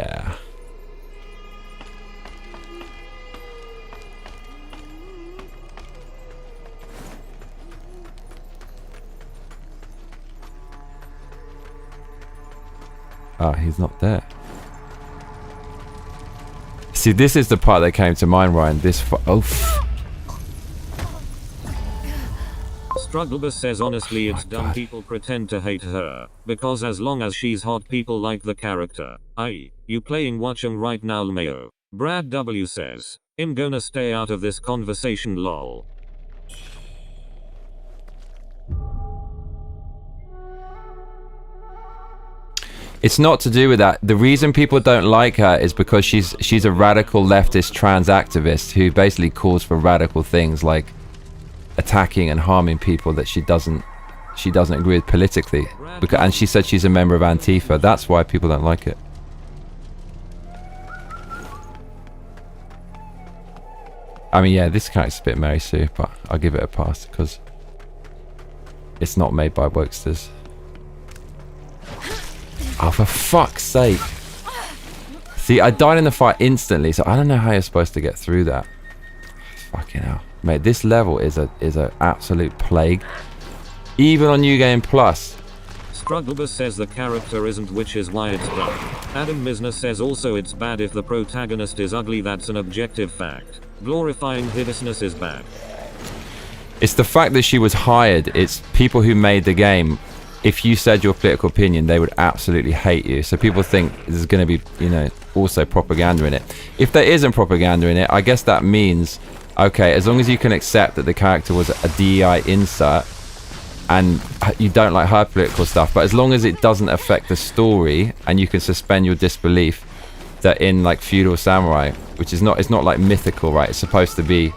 Ah, he's not there. See, this is the part that came to mind, Ryan. Struggler says honestly it's dumb people pretend to hate her, because as long as she's hot people like the character. I.e., you playing Wuchang right now LMAO. Brad W says, I'm gonna stay out of this conversation lol. It's not to do with that. The reason people don't like her is because she's a radical leftist trans activist who basically calls for radical things like attacking and harming people that she doesn't agree with politically. And she said she's a member of Antifa. That's why people don't like it. I mean, yeah, this character's a bit Mary Sue, but I'll give it a pass because it's not made by wokesters. Oh, for fuck's sake. See, I died in the fight instantly, so I don't know how you're supposed to get through that. Fucking hell. Mate, this level is a absolute plague. Even on New Game Plus. Struggler says the character isn't, which is why it's dumb. Adam Misner says also it's bad if the protagonist is ugly, that's an objective fact. Glorifying hideousness is bad. It's the fact that she was hired. It's people who made the game. If you said your political opinion, they would absolutely hate you. So people think there's going to be, you know, also propaganda in it. If there isn't propaganda in it, I guess that means, okay, as long as you can accept that the character was a DEI insert and you don't like her political stuff, but as long as it doesn't affect the story and you can suspend your disbelief that in like feudal samurai, which is not, it's not like mythical, right? It's supposed to be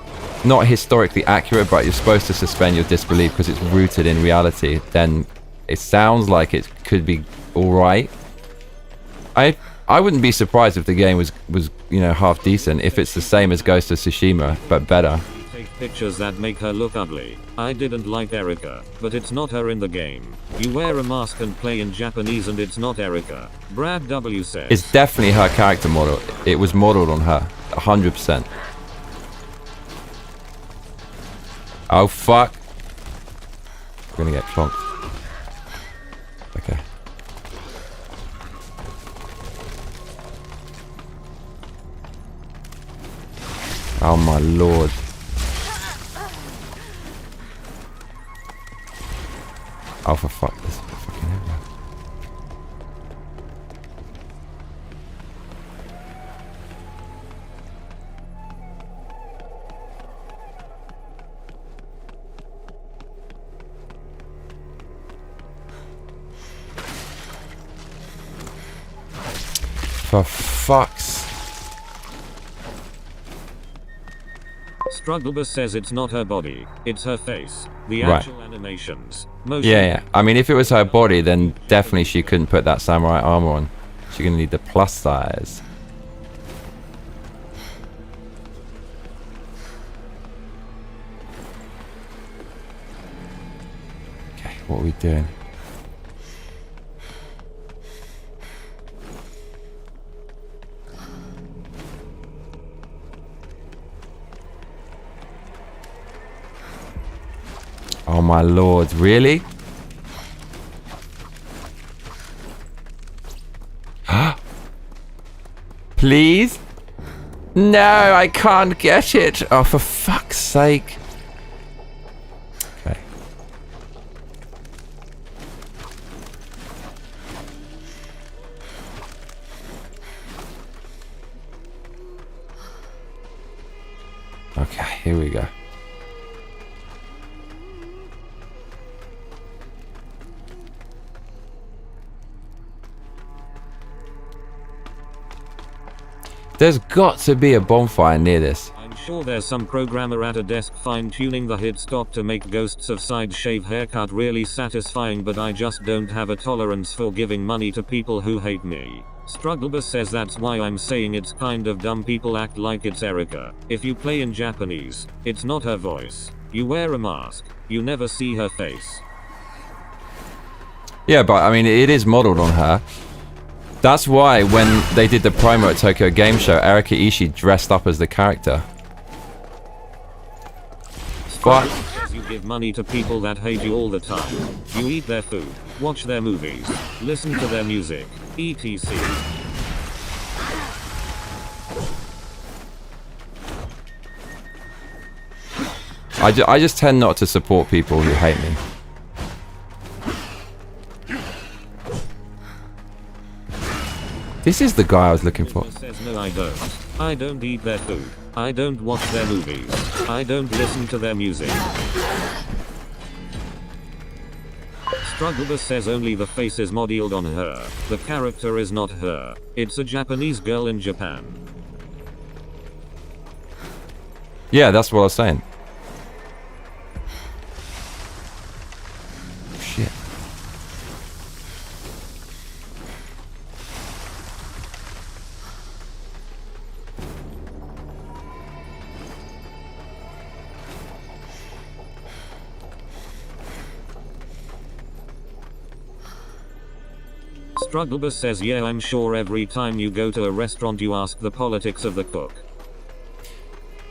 not historically accurate, but you're supposed to suspend your disbelief because it's rooted in reality, then it sounds like it could be all right. I wouldn't be surprised if the game was you know, half decent, if it's the same as Ghost of Tsushima but better. Take pictures that make her look ugly. I didn't like Erika, but it's not her in the game. You wear a mask and play in Japanese and it's not Erika. Brad W says It's definitely her character model. It was modeled on her 100%. Oh fuck. We're gonna get plonked. Okay. Oh my lord. Oh for fuck this. Fucking everywhere. For fuck's. Strugglebus says it's not her body, it's her face. The Right. actual animations. Motion. Yeah. I mean, if it was her body, then definitely she couldn't put that samurai armor on. She's gonna need the plus size. Okay, what are we doing? Oh my lord, really? Please? No, I can't get it. Oh, for fuck's sake. Okay. Okay, here we go. There's got to be a bonfire near this. I'm sure there's some programmer at a desk fine-tuning the hit stop to make Ghosts of Side Shave haircut really satisfying, but I just don't have a tolerance for giving money to people who hate me. Strugglebus says that's why I'm saying it's kind of dumb people act like it's Erika. If you play in Japanese, it's not her voice. You wear a mask. You never see her face. Yeah, but I mean, it is modeled on her. That's why when they did the promo at Tokyo Game Show, Erika Ishii dressed up as the character. But You give money to people that hate you all the time. You eat their food, watch their movies, listen to their music, etc. I just tend not to support people who hate me. This is the guy I was looking for. Says no, I don't. I don't eat their food. I don't watch their movies. I don't listen to their music. Strugglebus says only the face is modeled on her. The character is not her. It's a Japanese girl in Japan. Yeah, that's what I was saying. Shit. Strugglebus says yeah, I'm sure every time you go to a restaurant you ask the politics of the cook.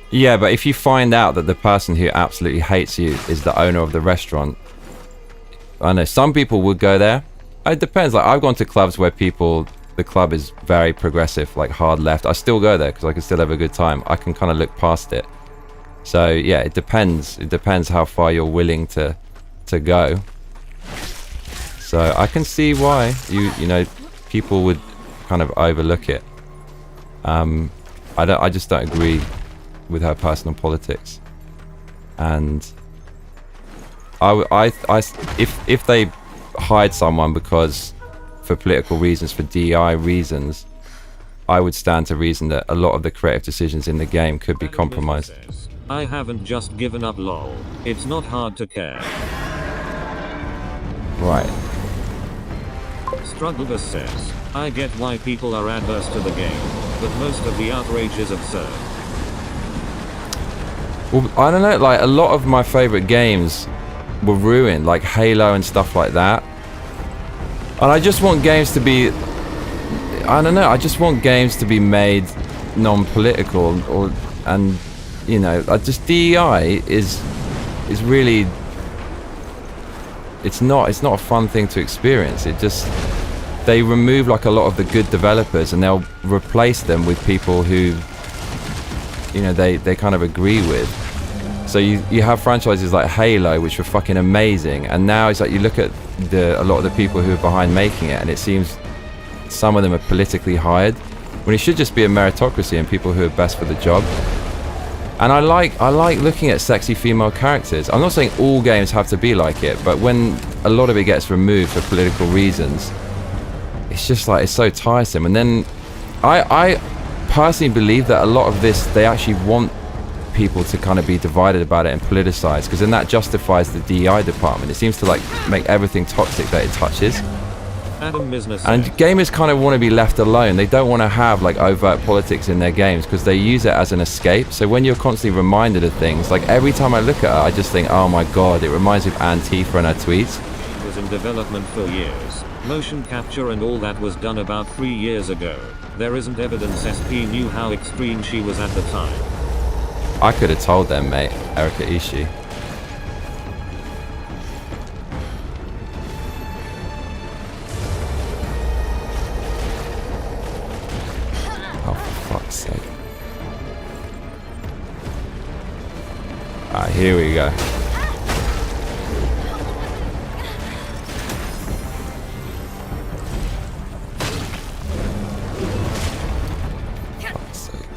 Yeah, but if you find out that the person who absolutely hates you is the owner of the restaurant, I know some people would go there. It depends. Like I've gone to clubs where the club is very progressive, like hard left. I still go there because I can still have a good time. I can kind of look past it. So yeah, it depends. It depends how far you're willing to go. So I can see why you know people would kind of overlook it. I just don't agree with her personal politics, and if they hired someone because for political reasons, for DEI reasons, I would stand to reason that a lot of the creative decisions in the game could be compromised. I haven't just given up, lol. It's not hard to care. Right. Strugglebus says, I get why people are adverse to the game, but most of the outrage is absurd. Well, I don't know, like a lot of my favorite games were ruined, like Halo and stuff like that. And I just want games to be, I don't know, I just want games to be made non-political, and you know, just DEI is really, it's not a fun thing to experience. It just, they remove like a lot of the good developers and they'll replace them with people who, you know, they kind of agree with. So you have franchises like Halo, which were fucking amazing, and now it's like you look at a lot of the people who are behind making it, and it seems some of them are politically hired, when it should just be a meritocracy and people who are best for the job. And I like looking at sexy female characters. I'm not saying all games have to be like it, but when a lot of it gets removed for political reasons, it's just like, it's so tiresome. And then I personally believe that a lot of this, they actually want people to kind of be divided about it and politicized, because then that justifies the DEI department. It seems to like make everything toxic that it touches. And gamers kind of want to be left alone. They don't want to have like overt politics in their games because they use it as an escape. So when you're constantly reminded of things, like every time I look at her, I just think, oh my god, it reminds me of Antifa and her tweets. It was in development for years. Motion capture and all that was done about 3 years ago. There isn't evidence SP knew how extreme she was at the time. I could have told them, mate. Erika Ishii. Oh, for fuck's sake. Alright, here we go. Fuck's sake.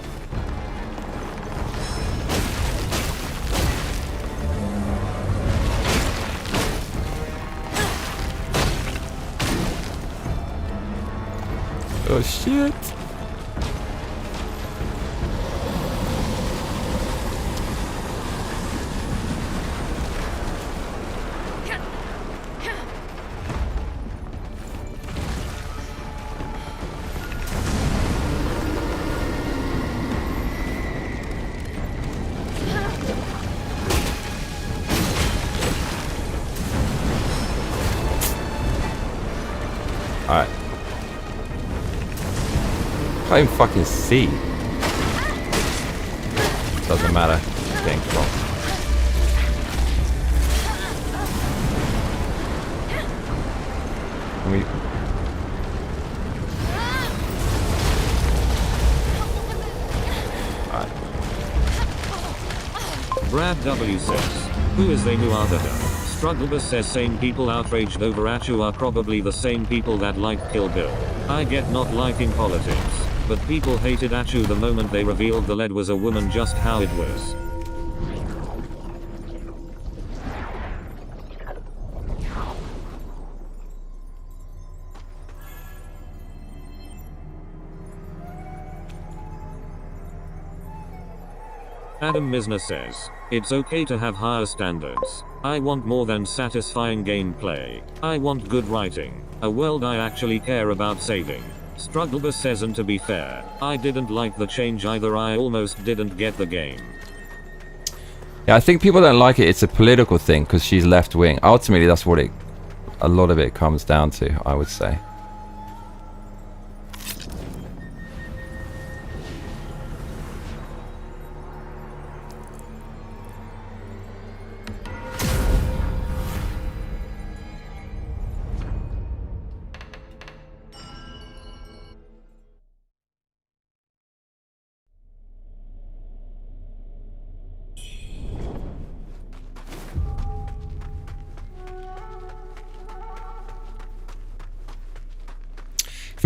Oh shit. Alright. Can't even fucking see. Doesn't matter. Getting close. Alright. Brad W says, who is they who are the her? Strugglebus says same people outraged over Achu are probably the same people that like Kill Bill. I get not liking politics, but people hated Achu the moment they revealed the lead was a woman, just how it was. Adam Misner says, it's okay to have higher standards. I want more than satisfying gameplay. I want good writing. A world I actually care about saving. Strugglebus says, and to be fair, I didn't like the change either. I almost didn't get the game. Yeah, I think people don't like it. It's a political thing because she's left wing. Ultimately, that's what a lot of it comes down to, I would say.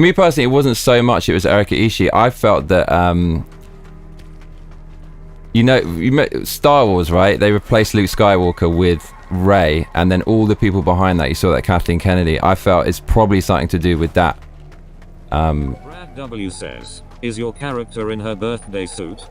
For me personally, it wasn't so much it was Erika Ishii. I felt that you know Star Wars, right? They replaced Luke Skywalker with Rey, and then all the people behind that, you saw that Kathleen Kennedy. I felt it's probably something to do with that. Brad W says, is your character in her birthday suit?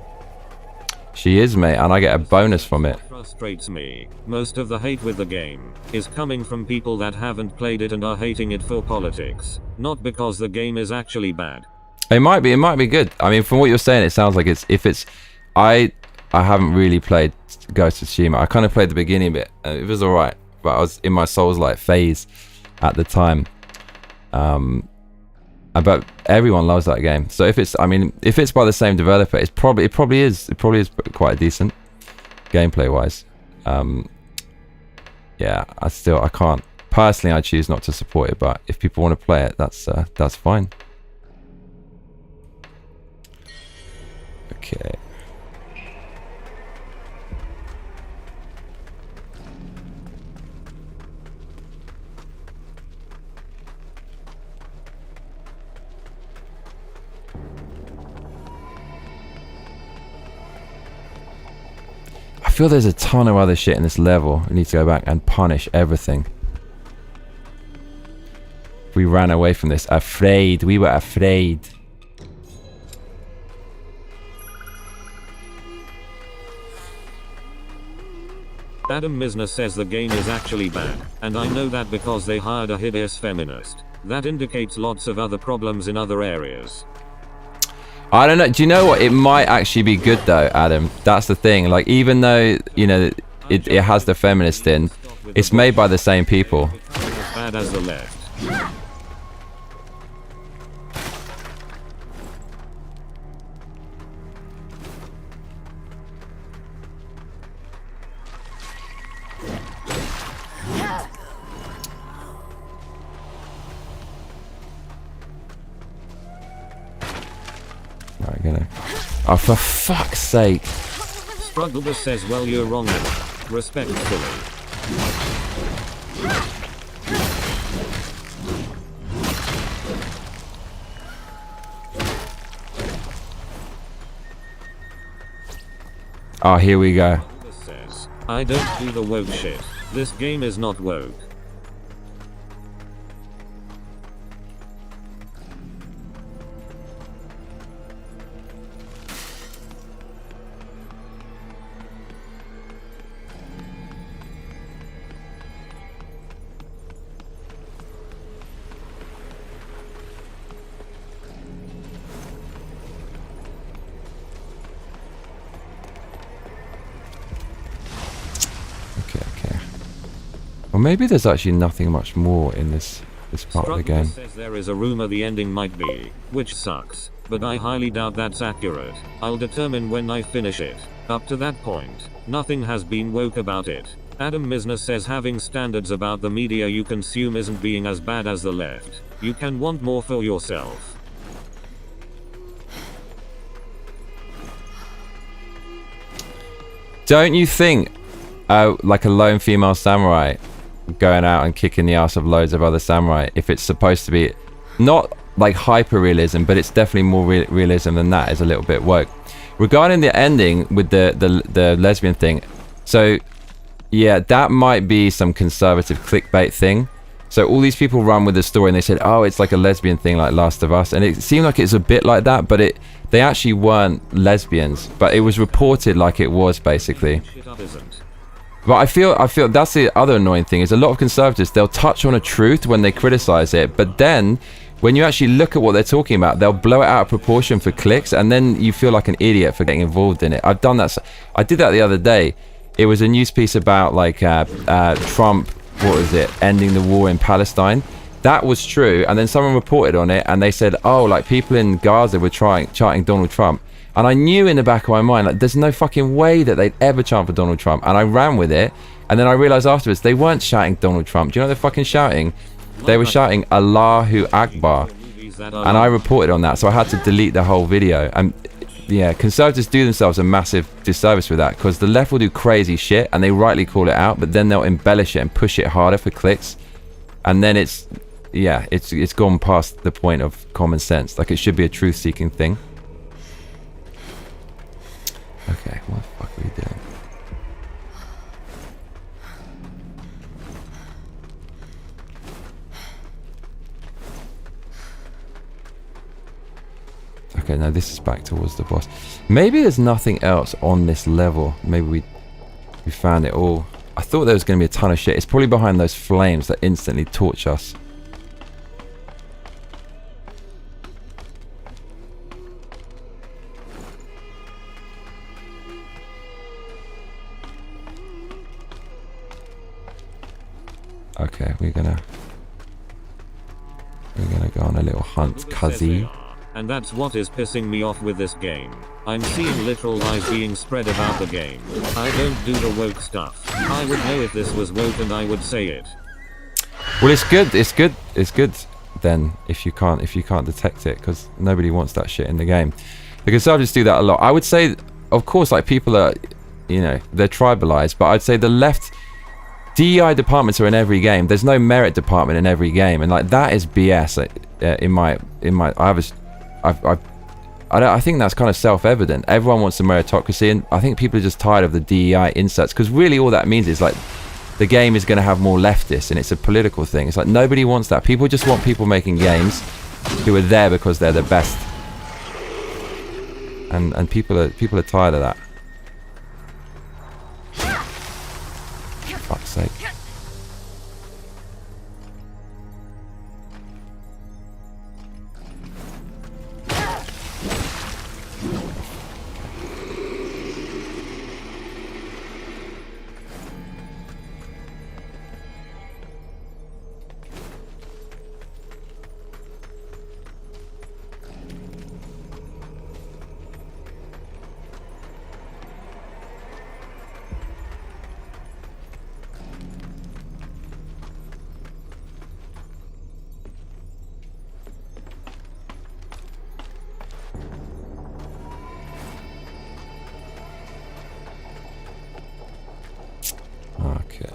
She is, mate, and I get a bonus from it. Frustrates me. Most of the hate with the game is coming from people that haven't played it and are hating it for politics, not because the game is actually bad. It might be good. I mean, from what you're saying, it sounds like I haven't really played Ghost of Tsushima. I kind of played the beginning bit. It was alright, but I was in my Souls-like phase at the time. But everyone loves that game. So if it's by the same developer, it probably is quite decent gameplay wise. Yeah, I can't personally. I choose not to support it, but if people want to play it, that's fine. Okay. I feel there's a ton of other shit in this level. We need to go back and punish everything. We ran away from this. Afraid. We were afraid. Adam Misner says the game is actually bad, and I know that because they hired a hideous feminist. That indicates lots of other problems in other areas. I don't know. Do you know what? It might actually be good though, Adam. That's the thing. Like, even though, you know, it has the feminist in, it's made by the same people. As bad as the left. Right, gonna. Oh, for fuck's sake! Strugglebus says, "Well, you're wrong, Adam. Respectfully." Oh, here we go. Says, "I don't do the woke shit. This game is not woke." Or maybe there's actually nothing much more in this part of the game. Says there is a rumor the ending might be, which sucks, but I highly doubt that's accurate. I'll determine when I finish it. Up to that point, nothing has been woke about it. Adam Misner says having standards about the media you consume isn't being as bad as the left. You can want more for yourself. Don't you think, like a lone female samurai going out and kicking the ass of loads of other samurai, if it's supposed to be not like hyper realism, but it's definitely more realism than that, is a little bit woke. Regarding the ending with the lesbian thing, so yeah, that might be some conservative clickbait thing. So all these people run with the story and they said, oh, it's like a lesbian thing like Last of Us, and it seemed like it's a bit like that, but they actually weren't lesbians, but it was reported like it was, basically. But I feel that's the other annoying thing, is a lot of conservatives, they'll touch on a truth when they criticize it, but then when you actually look at what they're talking about, they'll blow it out of proportion for clicks, and then you feel like an idiot for getting involved in it. I've done that. I did that the other day. It was a news piece about like Trump, what was it, ending the war in Palestine. That was true, and then someone reported on it and they said, oh, like people in Gaza were chanting Donald Trump. And I knew in the back of my mind, like, there's no fucking way that they'd ever chant for Donald Trump. And I ran with it, and then I realized afterwards they weren't shouting Donald Trump. Do you know what they're fucking shouting? They were shouting Allahu Akbar. And I reported on that, so I had to delete the whole video. And yeah, conservatives do themselves a massive disservice with that, because the left will do crazy shit and they rightly call it out, but then they'll embellish it and push it harder for clicks. And then it's yeah, it's gone past the point of common sense. Like, it should be a truth-seeking thing. Okay, what the fuck are we doing? Okay, now this is back towards the boss. Maybe there's nothing else on this level. Maybe we found it all. I thought there was going to be a ton of shit. It's probably behind those flames that instantly torch us. Okay, we're gonna go on a little hunt, cuzzy. And that's what is pissing me off with this game. I'm seeing literal lies being spread about the game. I don't do the woke stuff. I would know if this was woke and I would say it. Well, it's good then if you can't detect it, because nobody wants that shit in the game. Because I just do that a lot. I would say, of course, like, people are, you know, they're tribalized, but I'd say the left DEI departments are in every game. There's no merit department in every game, and like, that is BS. I think that's kind of self-evident. Everyone wants the meritocracy, and I think people are just tired of the DEI inserts, because really all that means is like the game is going to have more leftists, and it's a political thing. It's like nobody wants that. People just want people making games who are there because they're the best, and people are tired of that. For fuck's sake. Okay.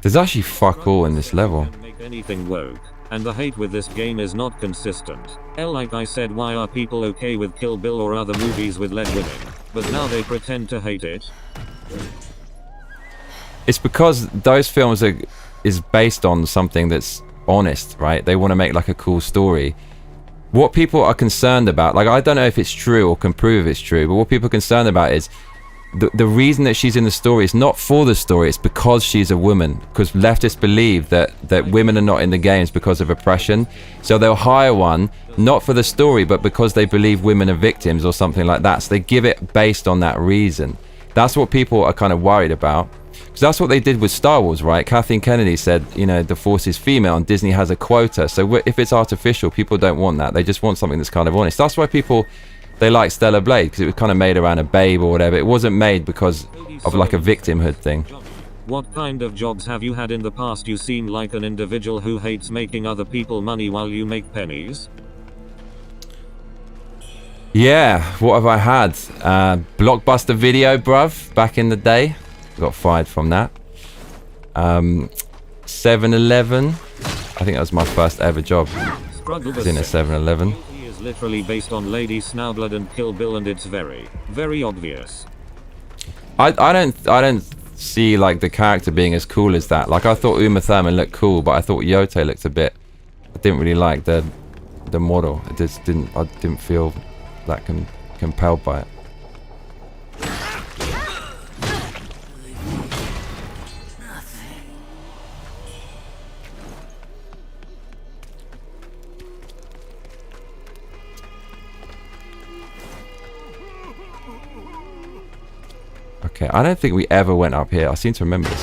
There's actually fuck all in this level. Make anything woke, and the hate with this game is not consistent. Like I said, why are people okay with Kill Bill or other movies with lead winning, but now they pretend to hate it? It's because those films is based on something that's honest, right? They want to make like a cool story. What people are concerned about, like, I don't know if it's true or can prove it's true, but what people are concerned about is the reason that she's in the story is not for the story, it's because she's a woman. Because leftists believe that women are not in the games because of oppression. So they'll hire one, not for the story, but because they believe women are victims or something like that. So they give it based on that reason. That's what people are kind of worried about. Because that's what they did with Star Wars, right? Kathleen Kennedy said, you know, the Force is female and Disney has a quota. So if it's artificial, people don't want that. They just want something that's kind of honest. That's why people... they like Stellar Blade, because it was kind of made around a babe or whatever. It wasn't made because of like a victimhood thing. What kind of jobs have you had in the past? You seem like an individual who hates making other people money while you make pennies. Yeah, what have I had? Blockbuster Video, bruv, back in the day. Got fired from that. 7-Eleven. I think that was my first ever job. Struggle was in a 7-Eleven. Literally based on Lady Snowblood and Kill Bill, and it's very, very obvious. I don't see like the character being as cool as that. Like, I thought Uma Thurman looked cool, but I thought Yote looked a bit... I didn't really like the model. I didn't feel that compelled by it. Okay, I don't think we ever went up here. I seem to remember this.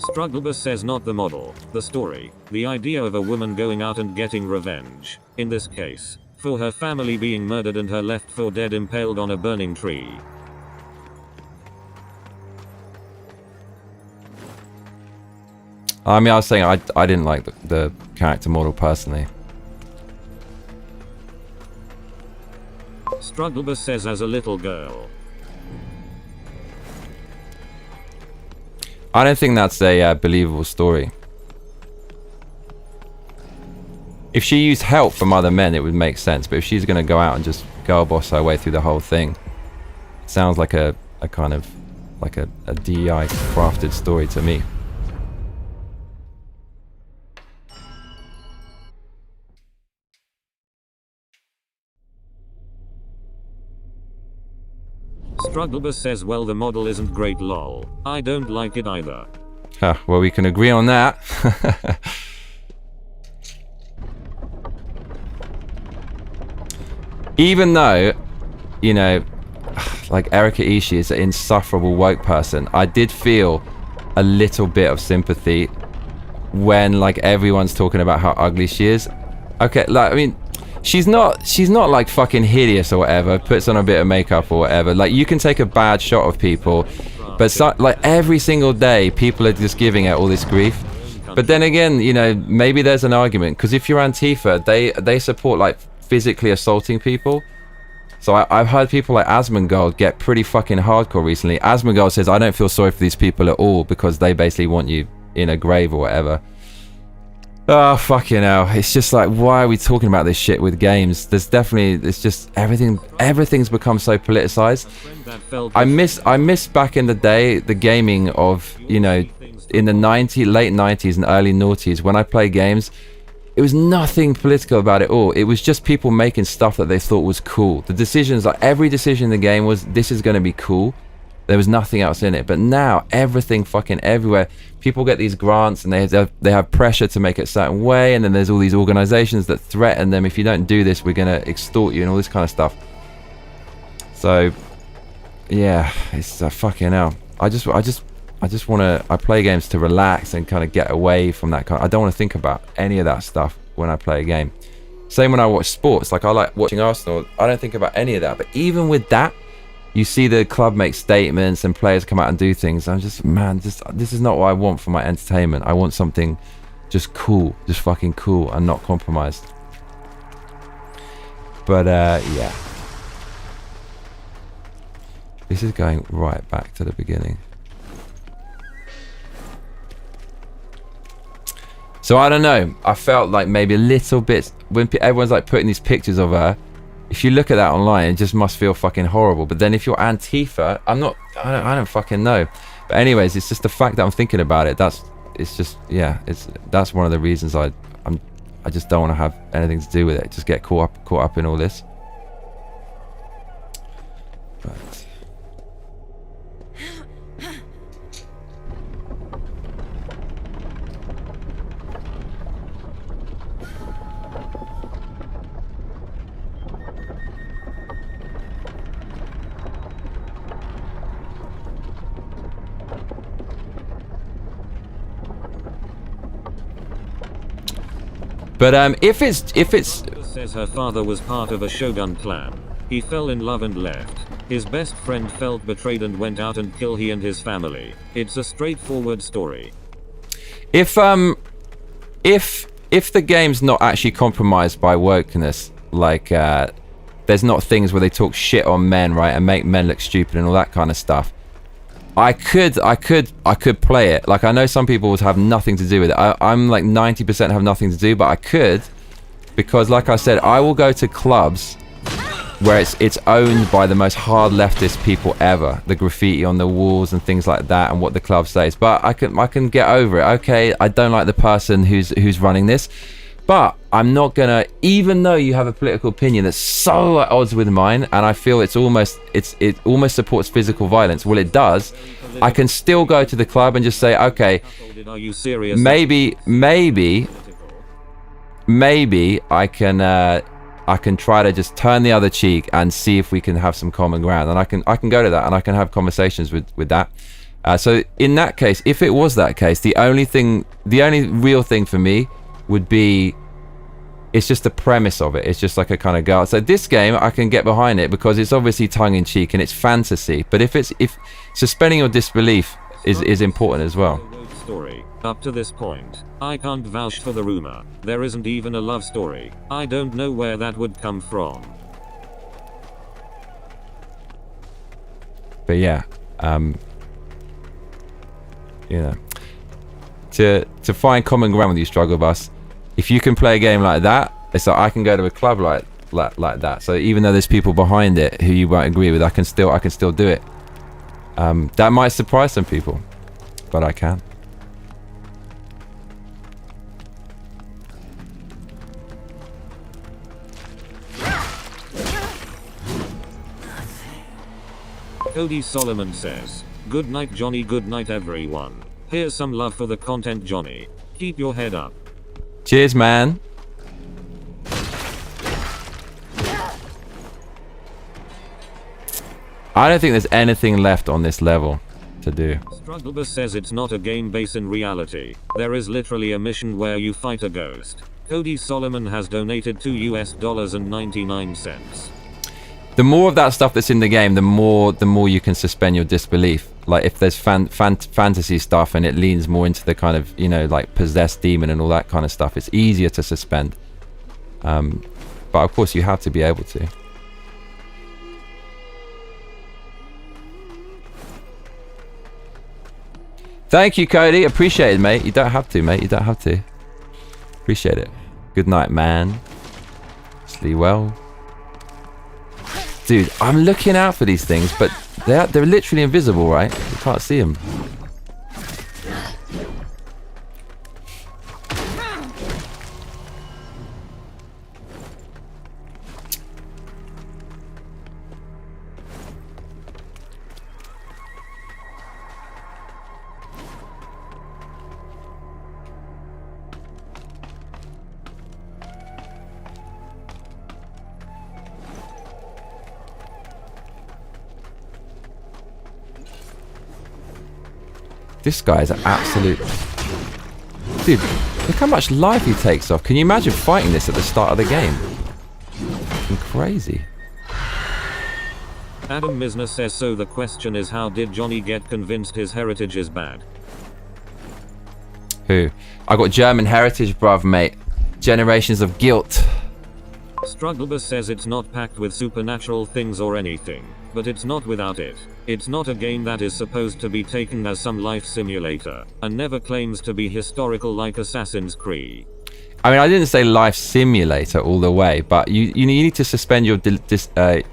Strugglebus says not the model, the story, the idea of a woman going out and getting revenge, in this case, for her family being murdered and her left for dead impaled on a burning tree. I mean, I was saying I didn't like the character model personally. Strugglebus says as a little girl. I don't think that's a believable story. If she used help from other men, it would make sense. But if she's going to go out and just girl boss her way through the whole thing, it sounds like a kind of like a DEI crafted story to me. Strugglebus says well the model isn't great lol. I don't like it either. Huh, well, we can agree on that. Even though, you know, like Erika Ishii is an insufferable woke person, I did feel a little bit of sympathy when like everyone's talking about how ugly she is. Okay, like I mean, she's not like fucking hideous or whatever, puts on a bit of makeup or whatever. Like you can take a bad shot of people, but so, like every single day people are just giving her all this grief. But then again, you know, maybe there's an argument, because if you're Antifa, they support like physically assaulting people. So I've heard people like Asmongold get pretty fucking hardcore recently. Asmongold says, I don't feel sorry for these people at all because they basically want you in a grave or whatever. Oh, fucking hell. It's just like, why are we talking about this shit with games? There's definitely, it's just everything's become so politicized. I miss back in the day, the gaming of, you know, in the late 90s and early noughties, when I play games, it was nothing political about it all. It was just people making stuff that they thought was cool. The decisions, like every decision in the game was, this is going to be cool. There was nothing else in it. But now, everything fucking everywhere. People get these grants and they have pressure to make it a certain way. And then there's all these organizations that threaten them. If you don't do this, we're going to extort you and all this kind of stuff. So, yeah, it's fucking hell. I just want to, I play games to relax and kind of get away from that kind of, I don't want to think about any of that stuff when I play a game. Same when I watch sports. Like I like watching Arsenal. I don't think about any of that. But even with that, you see the club make statements and players come out and do things. I'm just, man, this is not what I want for my entertainment. I want something just cool, just fucking cool and not compromised. But yeah. This is going right back to the beginning. So I don't know. I felt like maybe a little bit when everyone's like putting these pictures of her. If you look at that online, it just must feel fucking horrible. But then if you're Antifa, I don't fucking know. But anyways, it's just the fact that I'm thinking about it. That's one of the reasons I just don't want to have anything to do with it. Just get caught up in all this. But if it's says her father was part of a Shogun clan. He fell in love and left. His best friend felt betrayed and went out and killed he and his family. It's a straightforward story. If the game's not actually compromised by wokeness, like there's not things where they talk shit on men, right, and make men look stupid and all that kind of stuff, I could play it. Like I know some people would have nothing to do with it. I'm like 90% have nothing to do, but I could, because like I said, I will go to clubs where it's owned by the most hard leftist people ever. The graffiti on the walls and things like that, and what the club says. But I can get over it. Okay, I don't like the person who's running this, but I'm not gonna, even though you have a political opinion that's so at odds with mine, and I feel it almost supports physical violence. Well, it does. I can still go to the club and just say, okay, Are you serious? maybe I can try to just turn the other cheek and see if we can have some common ground, and I can go to that and I can have conversations with that. So in that case, if it was that case, the only real thing for me would be, it's just the premise of it. It's just like a kind of girl. So this game, I can get behind it because it's obviously tongue-in-cheek and it's fantasy. But if suspending your disbelief is important as well. Story. Up to this point, I can't vouch for the rumor. There isn't even a love story. I don't know where that would come from. But yeah, you know, to find common ground with you, Struggle Bus, if you can play a game like that, it's like I can go to a club like that. So even though there's people behind it who you won't agree with, I can still do it. That might surprise some people, but I can. Cody Solomon says, "Good night Johnny, good night everyone. Here's some love for the content Johnny. Keep your head up." Cheers, man. I don't think there's anything left on this level to do. Strugglebus says it's not a game based in reality. There is literally a mission where you fight a ghost. Cody Solomon has donated $2.99. The more of that stuff that's in the game, the more you can suspend your disbelief. Like if there's fantasy stuff and it leans more into the kind of, you know, like possessed demon and all that kind of stuff, it's easier to suspend. But of course you have to be able to. Thank you, Cody. Appreciate it, mate. You don't have to, mate. You don't have to. Appreciate it. Good night, man. Sleep well. Dude, I'm looking out for these things, but they're literally invisible, right? You can't see them. This guy is an absolute... Dude, look how much life he takes off. Can you imagine fighting this at the start of the game? Fucking crazy. Adam Misner says, so the question is, how did Johnny get convinced his heritage is bad? Who? I got German heritage, bruv, mate. Generations of guilt. Strugglebus says it's not packed with supernatural things or anything, but it's not without it. It's not a game that is supposed to be taken as some life simulator, and never claims to be historical like Assassin's Creed. I mean, I didn't say life simulator all the way, but you need to suspend your disbelief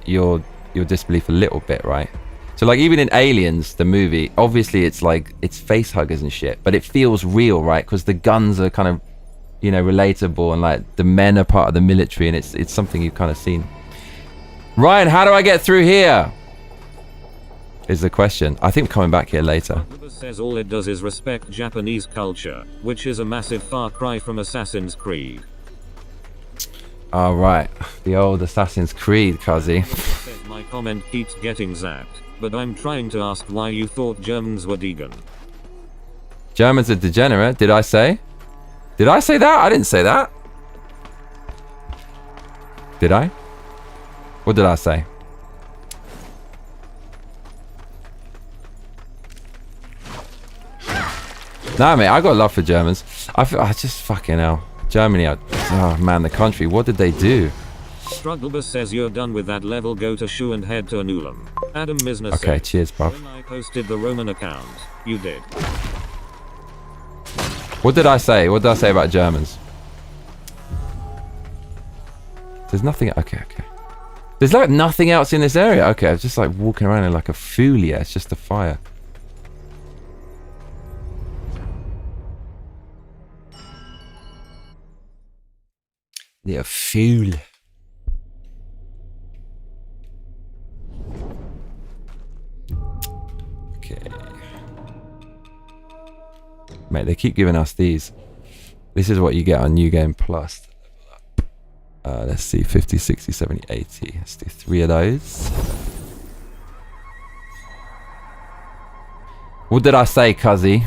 a little bit, right? So like even in Aliens, the movie, obviously it's like, it's face huggers and shit, but it feels real, right? Because the guns are kind of, you know, relatable, and like the men are part of the military, and it's something you've kind of seen. Ryan, how do I get through here? Is the question. I think we're coming back here later. Says all it does is respect Japanese culture, which is a massive far cry from Assassin's Creed. All right, the old Assassin's Creed, cuzzy. My comment keeps getting zapped, but I'm trying to ask why you thought Germans were degenerate. Germans are degenerate, did I say? Did I say that? I didn't say that. Did I? What did I say? Nah, mate, I got love for Germans. I just fucking hell. Germany, oh man, the country. What did they do? Strugglebus says you're done with that level. Go to Shu and head to Anulum. Adam Misner okay, says, cheers, bruv. when I posted the Roman account, you did. What did I say? What did I say about Germans? There's nothing. Okay. There's like nothing else in this area. Okay, I was just like walking around in like a fool. Yeah, it's just a fire. Yeah, fool. Okay. Mate, they keep giving us these. This is what you get on New Game Plus. Let's see, 50, 60, 70, 80. Let's do 3 of those. What did I say, cuzzy?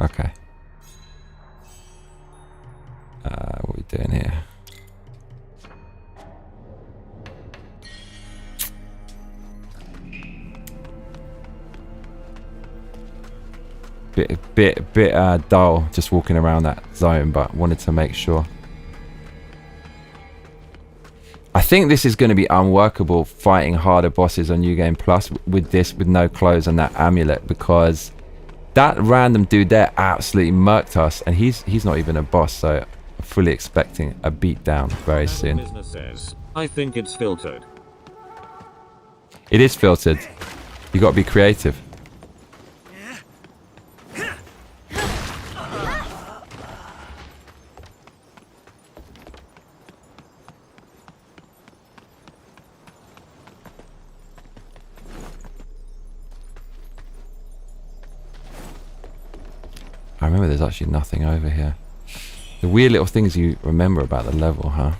Okay. What are we doing here? Bit dull just walking around that zone, but wanted to make sure. I think this is going to be unworkable fighting harder bosses on New Game Plus with this, with no clothes and that amulet, because that random dude there absolutely murked us, and he's not even a boss, so I'm fully expecting a beatdown very soon. Business says, I think it's filtered. It is filtered. You got to be creative. I remember there's actually nothing over here. The weird little things you remember about the level, huh?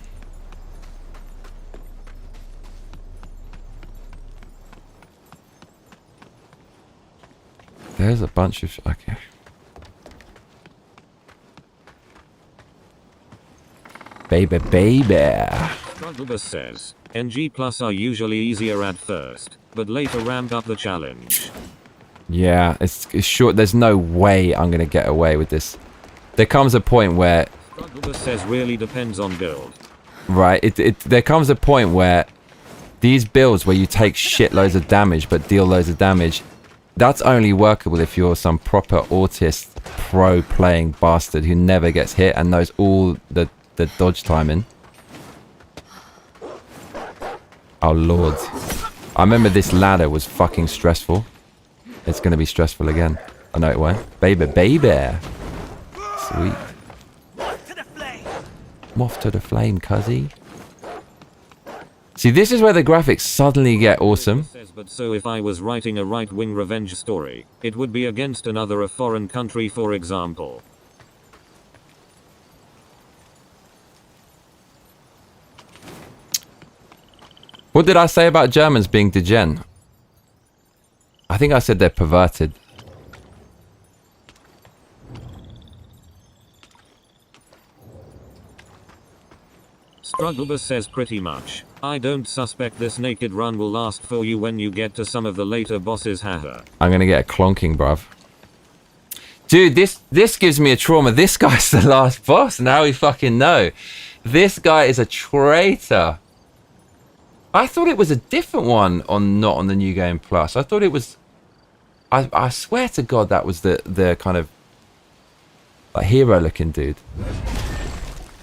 There's a bunch of... Okay. Baby. Strugglerbus says, NG Plus are usually easier at first, but later ramp up the challenge. Yeah, it's short. There's no way I'm going to get away with this. There comes a point where... Strugglerbus says really depends on build. Right, there comes a point where these builds where you take shitloads of damage but deal loads of damage, that's only workable if you're some proper autist pro playing bastard who never gets hit and knows all the dodge timing. Oh lord. I remember this ladder was fucking stressful. It's going to be stressful again. I know it won't. Baby. Sweet. Moth to the flame, cuzzy. See, this is where the graphics suddenly get awesome. But so if I was writing a right-wing revenge story, it would be against a foreign country, for example. What did I say about Germans being degen? I think I said they're perverted. Strugglerbus says pretty much. I don't suspect this naked run will last for you when you get to some of the later bosses, haha. I'm gonna get a clonking, bruv. Dude, this gives me a trauma. This guy's the last boss. Now we fucking know. This guy is a traitor. I thought it was a different one not on the New Game Plus. I thought it was... I swear to God that was the kind of like hero looking dude.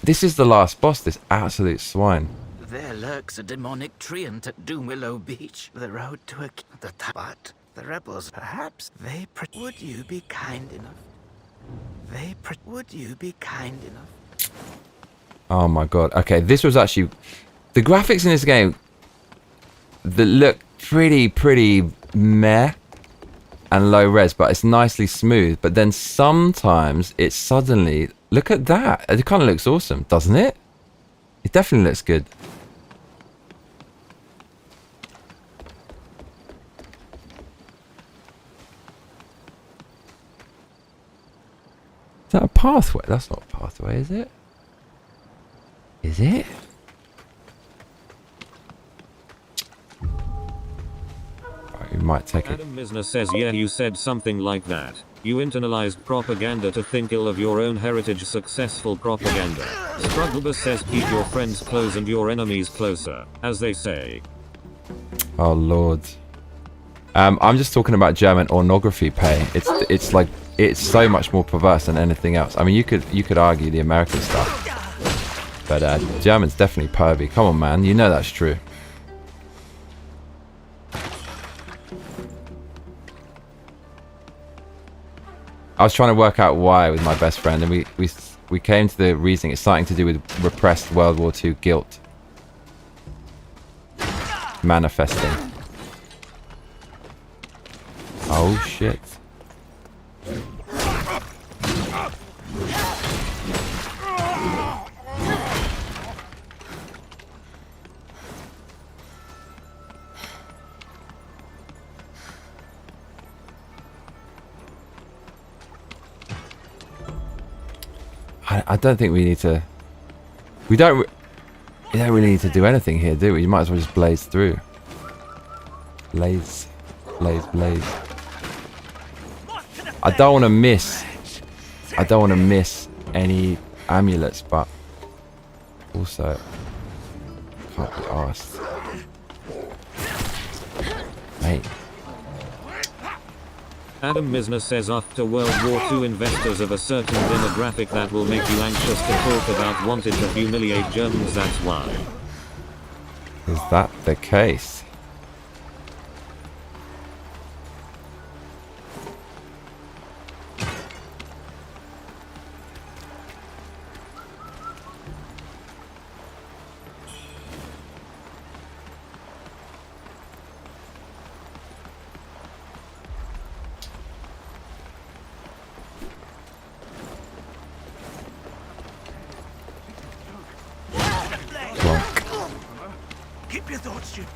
This is the last boss, this absolute swine. There lurks a demonic treant at Doomwillow Beach. The road to a... But the rebels, perhaps, would you be kind enough? Would you be kind enough? Oh my God. Okay, this was actually... The graphics in this game that look pretty meh and low res, but it's nicely smooth. But then sometimes it suddenly... Look at that. It kind of looks awesome, doesn't it? It definitely looks good. Is that a pathway? That's not a pathway, is it? Is it? Right, we might take it. Adam Misner says, yeah, you said something like that. You internalized propaganda to think ill of your own heritage. Successful propaganda. Strugglerbus says, keep your friends close and your enemies closer, as they say. Oh Lord. I'm just talking about German pornography pay. It's like it's so much more perverse than anything else. I mean, you could argue the American stuff, but German's definitely pervy. Come on, man, you know that's true. I was trying to work out why with my best friend, and we came to the reasoning it's something to do with repressed World War II guilt. manifesting. Oh shit. I don't think we need to. We don't really need to do anything here, do we? You might as well just blaze through. Blaze. I don't want to miss. I don't want to miss any amulets, but also can't be arsed. Mate. Adam Misner says after World War II investors of a certain demographic that will make you anxious to talk about wanted to humiliate Germans, that's why. Is that the case? Keep your thoughts, Jim.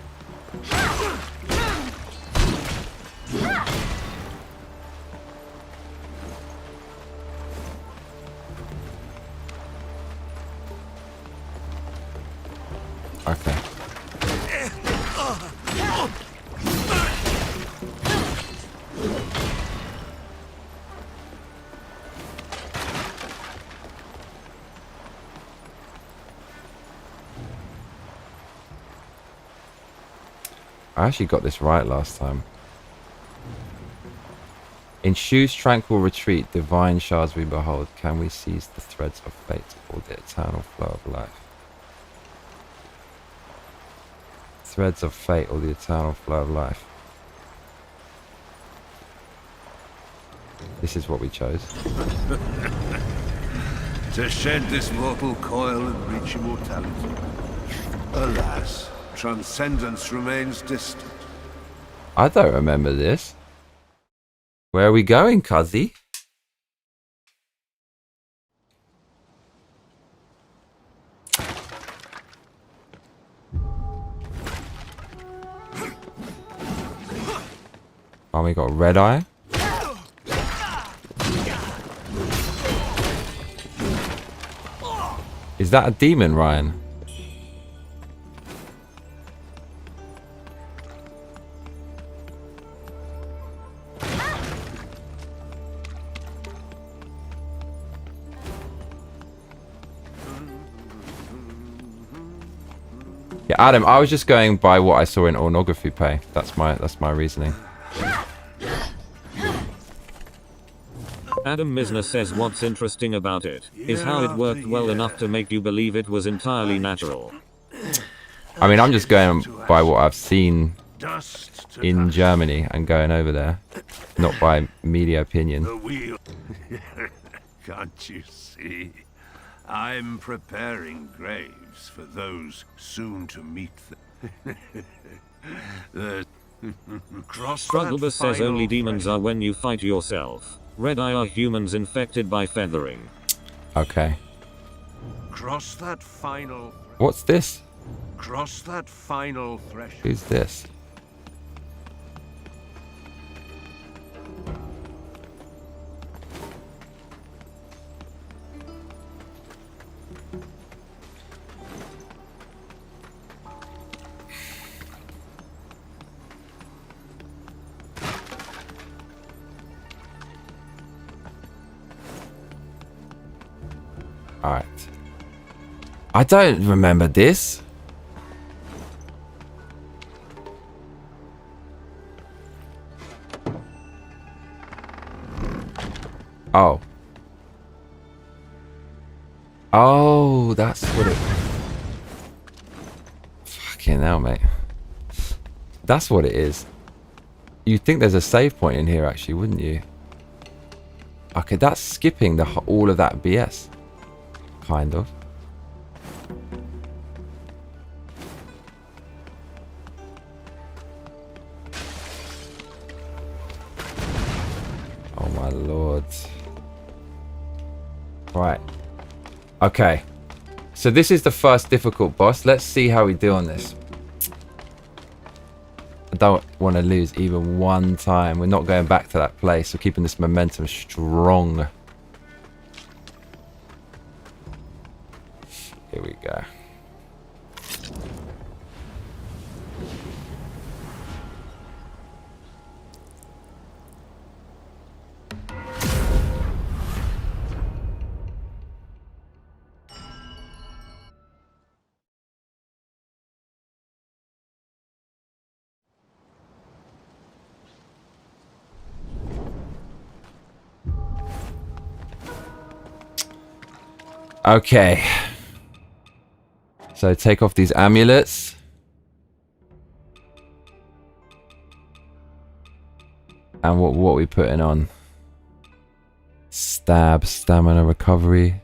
Okay. I actually got this right last time. In Shu's tranquil retreat, divine shards we behold. Can we seize the threads of fate or the eternal flow of life? Threads of fate or the eternal flow of life. This is what we chose. To shed this mortal coil and reach immortality. Alas, transcendence remains distant. I don't remember this. Where are we going, Cuzzy? Oh, we got red eye. Is that a demon, Ryan? Yeah, Adam, I was just going by what I saw in ornography pay. That's my reasoning. Adam Misner says what's interesting about it is how it worked well enough to make you believe it was entirely natural. I mean, I'm just going by what I've seen in Germany and going over there, not by media opinion. The wheel. Can't you see? I'm preparing graves for those soon to meet the Strugglebus says only demons are when you fight yourself. Red eye are humans infected by feathering. Okay. Cross that final. What's this? Cross that final threshold. Who's this? Alright. I don't remember this. Oh. Oh, that's what it... Fucking hell, mate. That's what it is. You'd think there's a save point in here, actually, wouldn't you? Okay, that's skipping all of that BS. Kind of. Right. Okay. So this is the first difficult boss. Let's see how we do on this. I don't want to lose even one time. We're not going back to that place. We're keeping this momentum strong. Here we go. Okay. So take off these amulets. And what are we putting on? Stab, stamina recovery.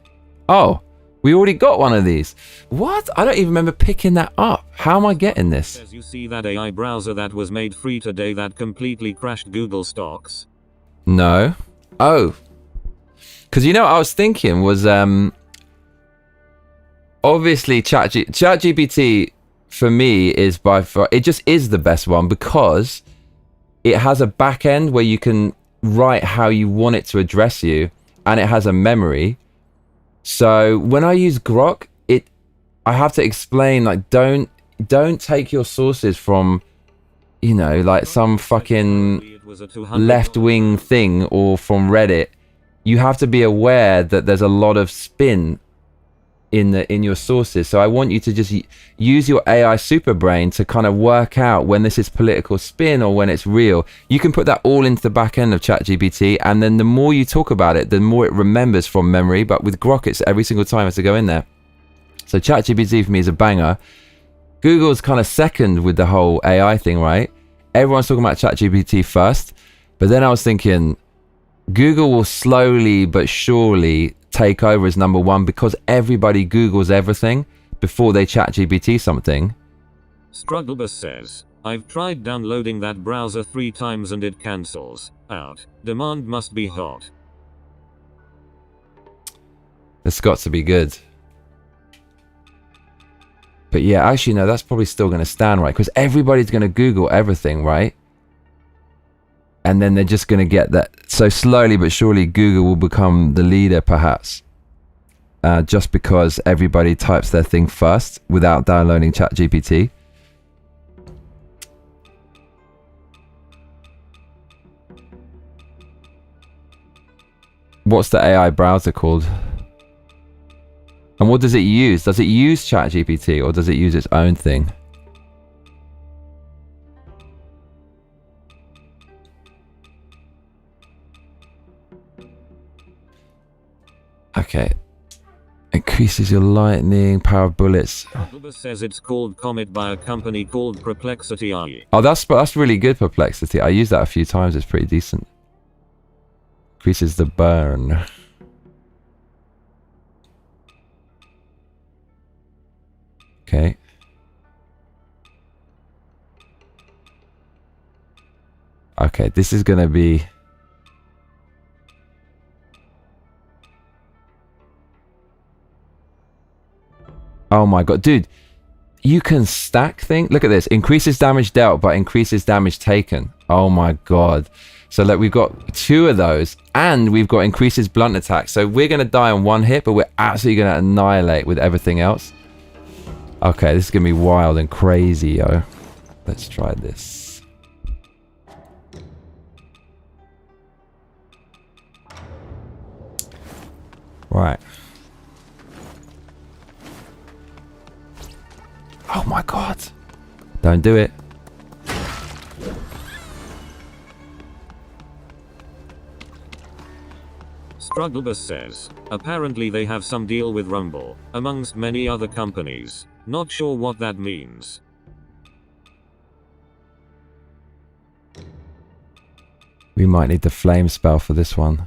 Oh, we already got one of these. What? I don't even remember picking that up. How am I getting this? As you see that AI browser that was made free today that completely crashed Google stocks? No. Oh. Because you know what I was thinking was obviously ChatGPT for me is by far, it just is the best one because it has a back end where you can write how you want it to address you, and it has a memory. So when I use Grok, I have to explain, like, don't take your sources from, you know, like some fucking left-wing thing or from Reddit. You have to be aware that there's a lot of spin in your sources. So I want you to just use your AI super brain to kind of work out when this is political spin or when it's real. You can put that all into the back end of ChatGPT, and then the more you talk about it, the more it remembers from memory. But with Grok, it's every single time it has to go in there. So ChatGPT for me is a banger. Google's kind of second with the whole AI thing, right? Everyone's talking about ChatGPT first, but then I was thinking Google will slowly but surely take over as number one because everybody Googles everything before they ChatGPT something. Strugglebus says, I've tried downloading that browser 3 times and it cancels out. Demand must be hot. It's got to be good. But yeah, actually no, that's probably still going to stand, right? Because everybody's going to Google everything, right? And then they're just going to get that. So slowly but surely Google will become the leader perhaps. Just because everybody types their thing first without downloading ChatGPT. What's the AI browser called? And what does it use? Does it use ChatGPT or does it use its own thing? Okay. Increases your lightning, power of bullets. Strugglebus says it's called Comet by a company called Perplexity AI. Oh, that's really good, Perplexity. I used that a few times. It's pretty decent. Increases the burn. Okay. Okay, this is gonna be... Oh my god, dude. You can stack things. Look at this. Increases damage dealt, but increases damage taken. Oh my god. So look, we've got 2 of those, and we've got increases blunt attack. So we're gonna die on 1 hit, but we're absolutely gonna annihilate with everything else. Okay, this is gonna be wild and crazy, yo. Let's try this. Right. Oh my god. Don't do it. Strugglebus says, apparently they have some deal with Rumble, amongst many other companies. Not sure what that means. We might need the flame spell for this one.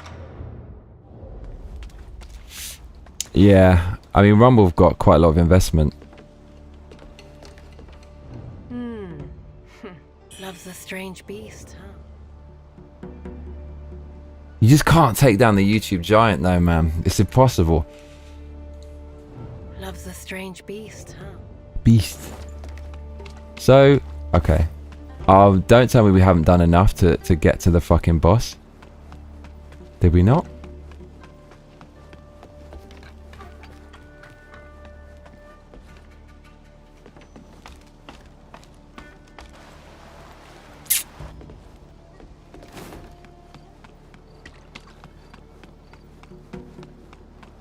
Yeah, I mean Rumble have got quite a lot of investment. Loves a strange beast, huh? You just can't take down the YouTube giant though, man. It's impossible. Loves a strange beast, huh? Beast. So, okay. Don't tell me we haven't done enough to get to the fucking boss. Did we not?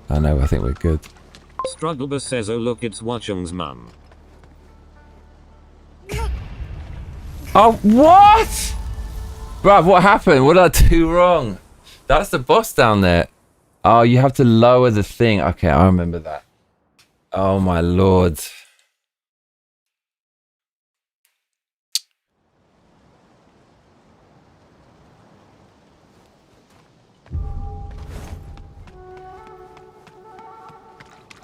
I know, I think we're good. Strugglebus says, oh look, it's Wuchang's mum. Oh, what? Bruv, what happened? What did I do wrong? That's the boss down there. Oh, you have to lower the thing. Okay, I remember that. Oh my lord.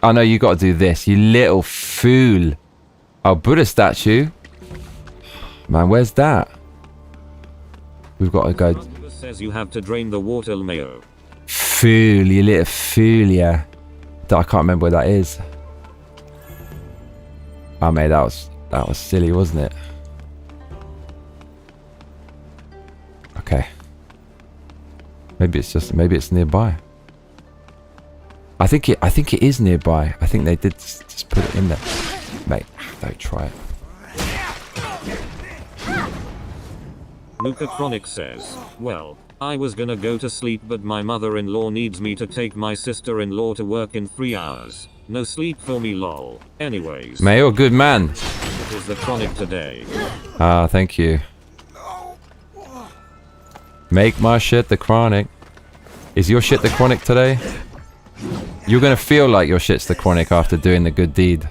Oh no, you gotta do this, you little fool. Oh, Buddha statue. Man, where's that? We've got to go. Strugglebus says you have to drain the water, Mayo. Fool, you little fool, yeah. I can't remember where that is. Oh mate, that was silly, wasn't it? Okay. Maybe it's nearby. I think it is nearby. I think they did just put it in there. Mate, don't try it. Nuka Chronic says, well, I was gonna go to sleep but my mother-in-law needs me to take my sister-in-law to work in 3 hours. No sleep for me lol. Anyways. Mate, you're a good man. It is the Chronic today. Ah, thank you. Make my shit the chronic. Is your shit the chronic today? You're gonna feel like your shit's the chronic after doing the good deed. You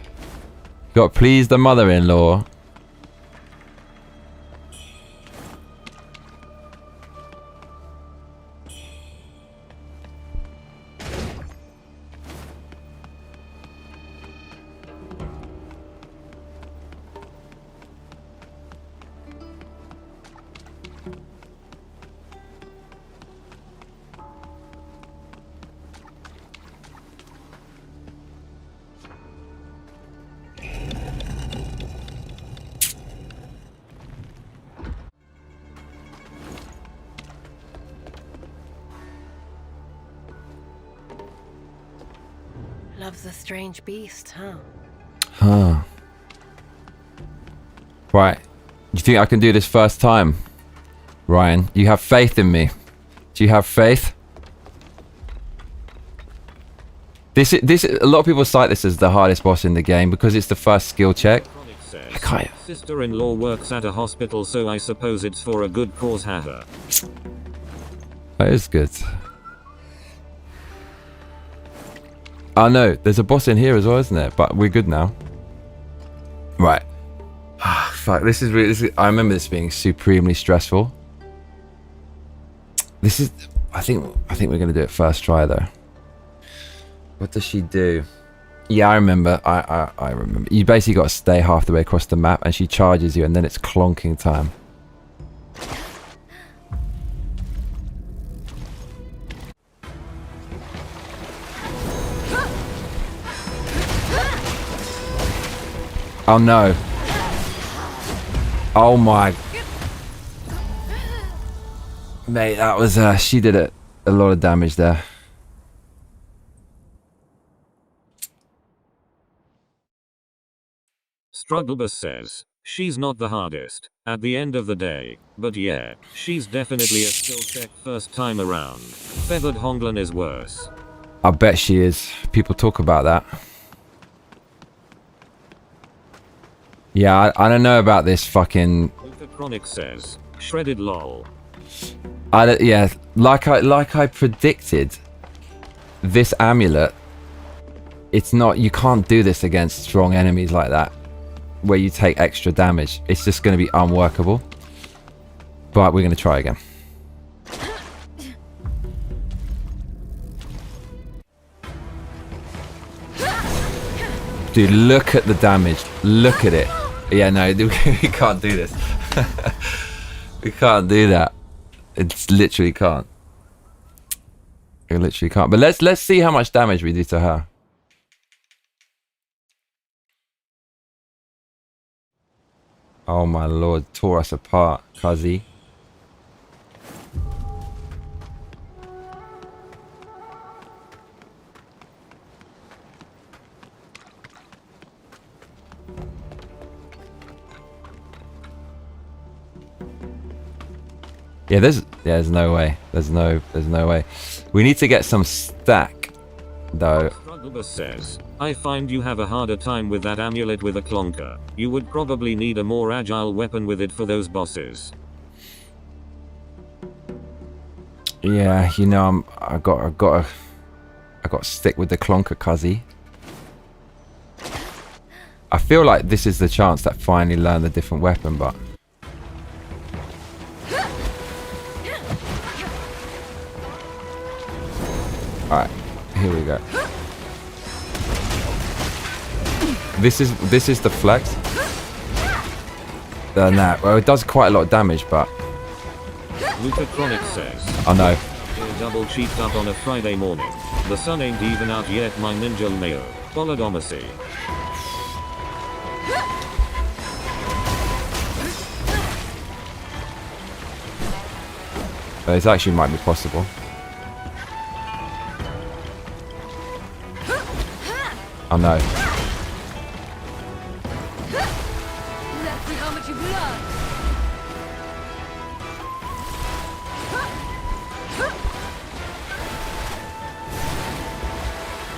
gotta please the mother-in-law. Loves a strange beast, huh? Huh. Right. You think I can do this first time? Ryan, you have faith in me. Do you have faith? This a lot of people cite this as the hardest boss in the game because it's the first skill check. Chronic says, I can't. sister-in-law works at a hospital so I suppose it's for a good cause, haha. That is good. Oh no, there's a boss in here as well, isn't there? But we're good now. Right. Ah, fuck. This is really. I remember this being supremely stressful. This is. I think we're gonna do it first try though. What does she do? Yeah, I remember. I remember. You basically got to stay half the way across the map, and she charges you, and then it's clonking time. Oh no. Oh my. Mate, that was, she did a lot of damage there. Strugglebus says, she's not the hardest, at the end of the day, but yeah, she's definitely a skill check first time around. Feathered Honglin is worse. I bet she is. People talk about that. Yeah, I don't know about this fucking... Luca Chronic says, shredded lol. Yeah, like I predicted, this amulet, it's not... You can't do this against strong enemies like that, where you take extra damage. It's just going to be unworkable. But we're going to try again. Dude, look at the damage. Look at it. Yeah, no, we can't do this. We can't do that. It's literally can't. I literally can't. But let's see how much damage we do to her. Oh my lord, tore us apart, Kazi. Yeah, there's no way. There's no way. We need to get some stack, though. Strugglebus says, I find you have a harder time with that amulet with a clonker. You would probably need a more agile weapon with it for those bosses. Yeah, you know, I got to stick with the clonker, Cuzzy. I feel like this is the chance that finally learn a different weapon, but. Alright, here we go. This is the flex. Nah, well, it does quite a lot of damage, but. Luca Chronic says, I know. Double cheeked up on a Friday morning. The sun ain't even out yet, my ninja Leo. Polydomacy. It actually might be possible. Oh no. Let's see how much you got.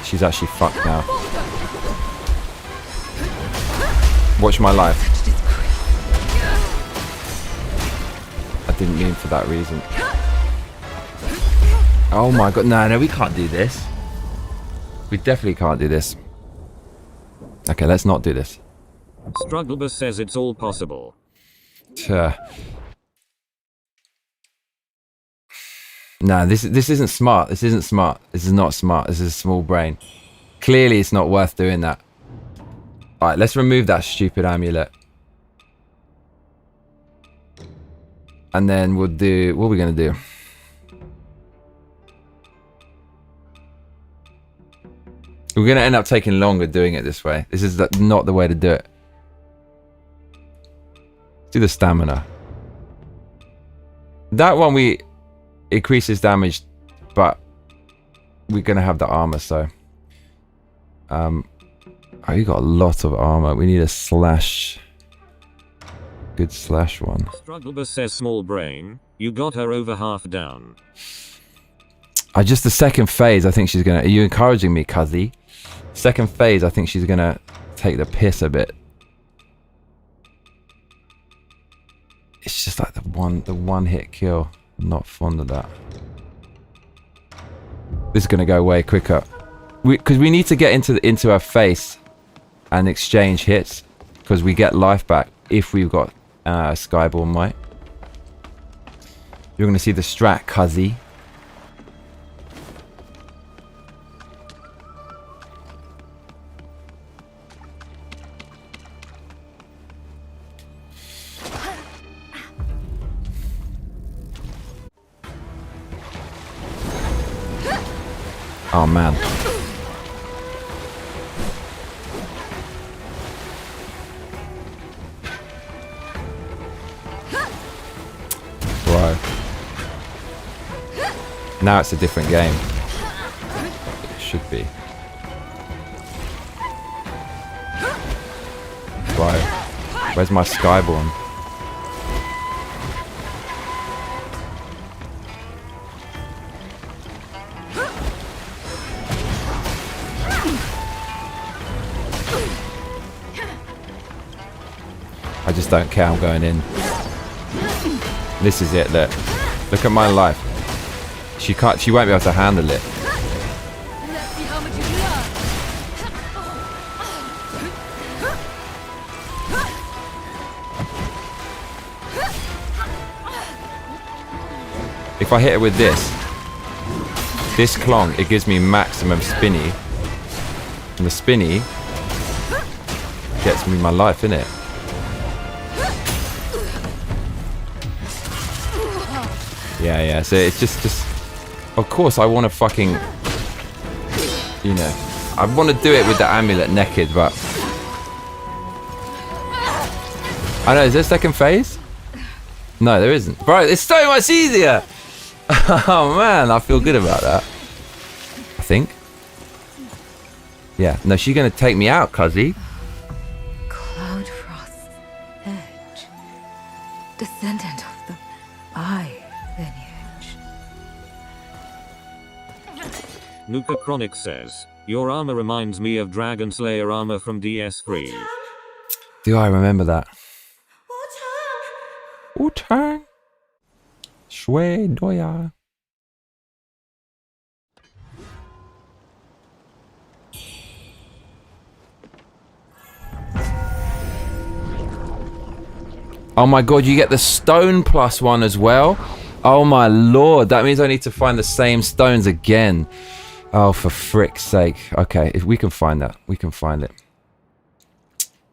She's actually fucked now. Watch my life. I didn't mean for that reason. Oh my god, no, we can't do this. We definitely can't do this. Okay, let's not do this. Strugglebus says it's all possible. Nah, this isn't smart. This isn't smart. This is not smart. This is a small brain. Clearly, it's not worth doing that. All right, let's remove that stupid amulet. And then we'll do... What are we going to do? We're going to end up taking longer doing it this way. This is not the way to do it. Do the stamina. That one increases damage, but we're going to have the armor, so... Oh, you got a lot of armor. We need a slash. Good slash one. Strugglebus says small brain. You got her over half down. Just the second phase, I think she's going to... Are you encouraging me, Cuzzy? Second phase, I think she's going to take the piss a bit. It's just like the one hit kill. I'm not fond of that. This is going to go way quicker. Because we need to get into her face and exchange hits. Because we get life back if we've got Skyborn Might. You're going to see the strat, Cuzzy. Oh man. Bro. Now it's a different game. It should be. Bro. Where's my Skyborn? I just don't care, I'm going in. This is it, look. Look at my life. She won't be able to handle it. Let's see how much you got. If I hit it with this clong, it gives me maximum spinny. And the spinny gets me my life, innit? Yeah, so it's just Of course, I want to fucking... You know... I want to do it with the amulet naked, but... I know, is there a second phase? No, there isn't. Bro, it's so much easier! Oh man, I feel good about that. I think. Yeah, no, she's gonna take me out, cuzzy. Cloud Frost's edge. Descendant of the Eye lineage. Nuka Chronic says, your armor reminds me of Dragon Slayer armor from DS3. Do I remember that? Wuchang. Shui doya. Oh my god, you get the stone +1 as well? Oh my lord, that means I need to find the same stones again. Oh, for frick's sake. Okay, if we can find that, we can find it.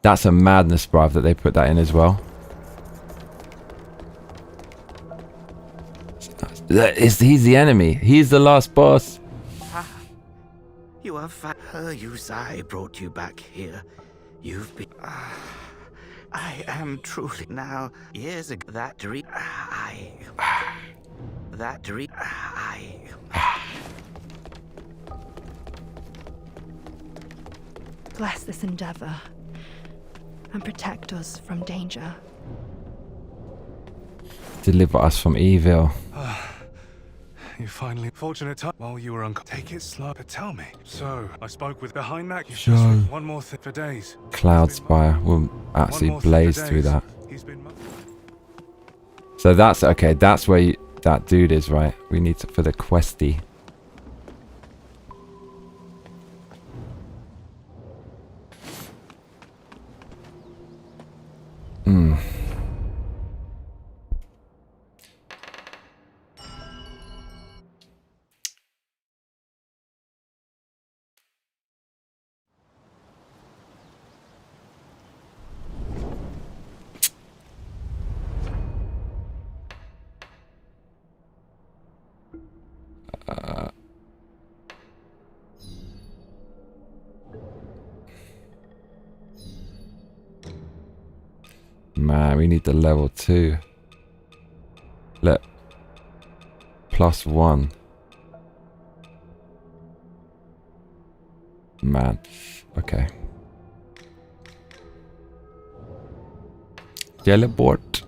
That's a madness, bruv, that they put that in as well. He's the enemy. He's the last boss. You are her Yuzai brought you back here. You've been... I am truly now years ago that dream. That dream. Bless this endeavor and protect us from danger. Deliver us from evil. You finally... Fortunate time while you were Take it slow, but tell me. So, I spoke with behind that. You Sure. just one more thing for days. Cloud Spire will absolutely blaze through that. He's been... So that's okay. That's where that dude is, right? We need to for the questy. Man, we need the level 2. Look. +1. Man. Okay. Teleport.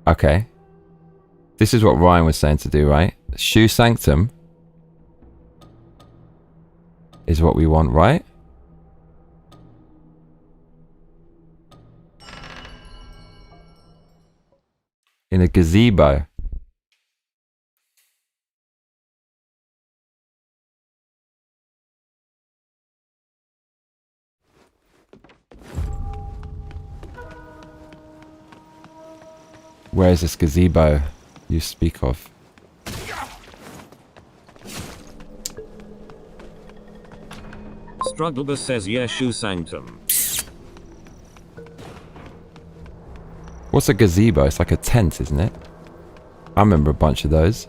Okay. This is what Ryan was saying to do, right? Shoe Sanctum is what we want, right? In a gazebo. Where is this gazebo you speak of? Strugglebus says Yeshu Sanctum. What's a gazebo? It's like a tent, isn't it? I remember a bunch of those.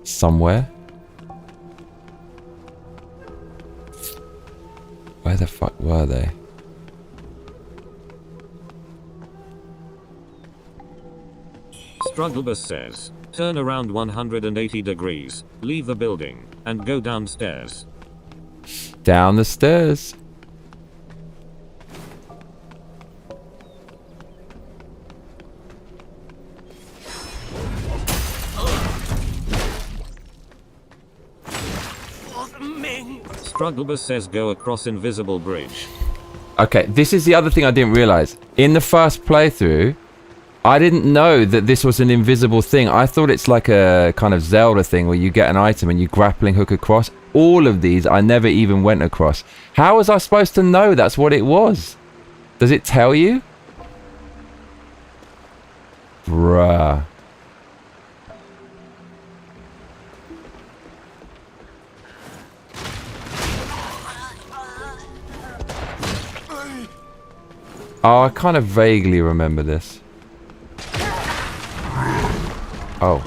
Somewhere. Where the fuck were they? Strugglebus says, turn around 180 degrees, leave the building, and go downstairs. Down the stairs. Strugglebus says go across invisible bridge. Okay, this is the other thing I didn't realize. In the first playthrough, I didn't know that this was an invisible thing. I thought it's like a kind of Zelda thing where you get an item and you grappling hook across. All of these I never even went across. How was I supposed to know that's what it was? Does it tell you? Bruh. Oh, I kind of vaguely remember this. Oh.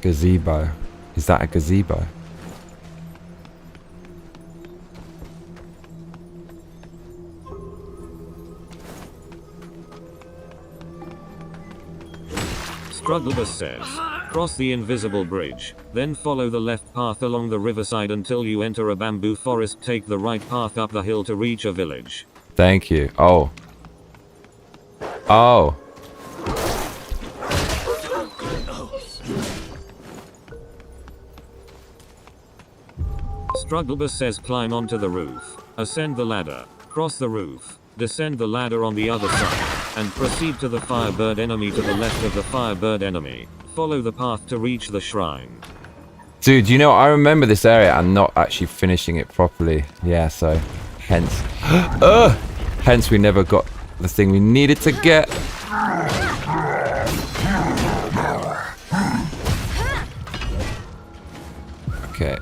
Gazebo. Is that a gazebo? Strugglebus says, cross the invisible bridge, then follow the left path along the riverside until you enter a bamboo forest. Take the right path up the hill to reach a village. Thank you. Oh. Oh. Strugglebus says climb onto the roof, ascend the ladder, cross the roof, descend the ladder on the other side, and proceed to the firebird enemy to the left of the firebird enemy. Follow the path to reach the shrine. Dude, you know, I remember this area and not actually finishing it properly. Yeah, so hence. Hence we never got the thing we needed to get. Okay.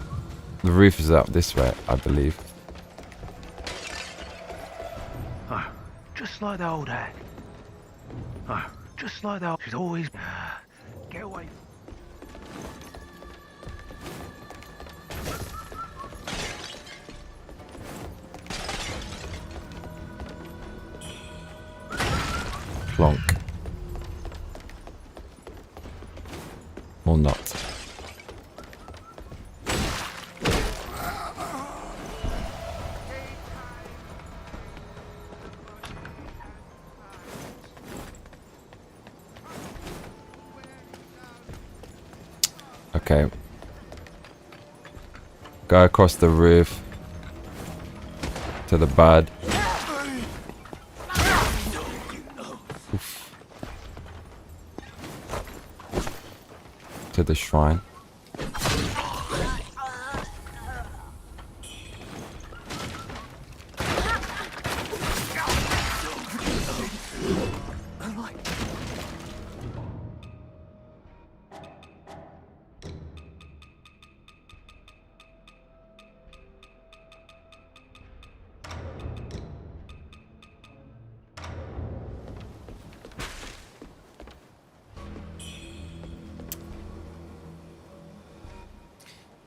The roof is up this way, I believe. Oh, just like the old hag. Oh, just like the old... She's always... Get away. Plonk. Or not. Okay. Go across the roof to the bud. Oof. To the shrine.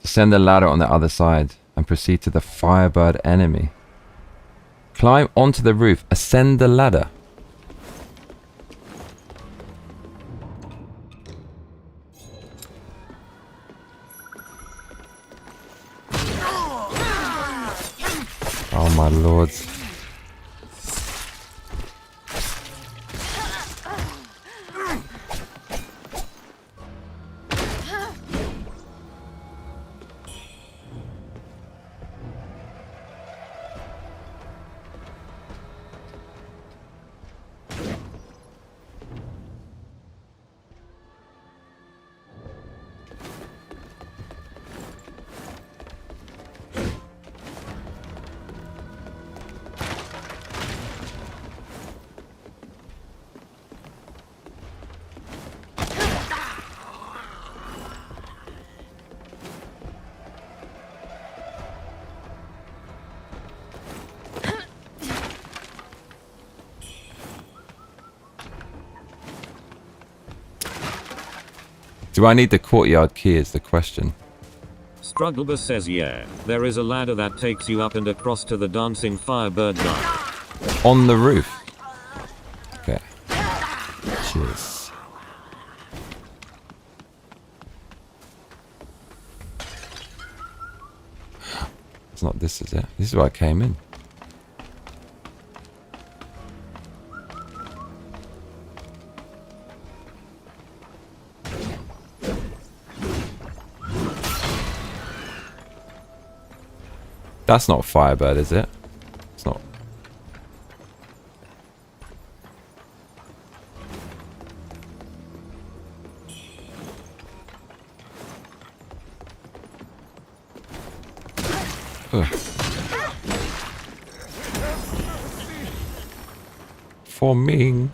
Descend the ladder on the other side and proceed to the firebird enemy. Climb onto the roof. Ascend the ladder. Oh my lords. Do I need the courtyard key is the question. Strugglebus says yeah, there is a ladder that takes you up and across to the dancing firebird guy. On the roof. Okay. Cheers. It's not this, is it? This is where I came in. That's not Firebird, is it? It's not. Ugh. For me.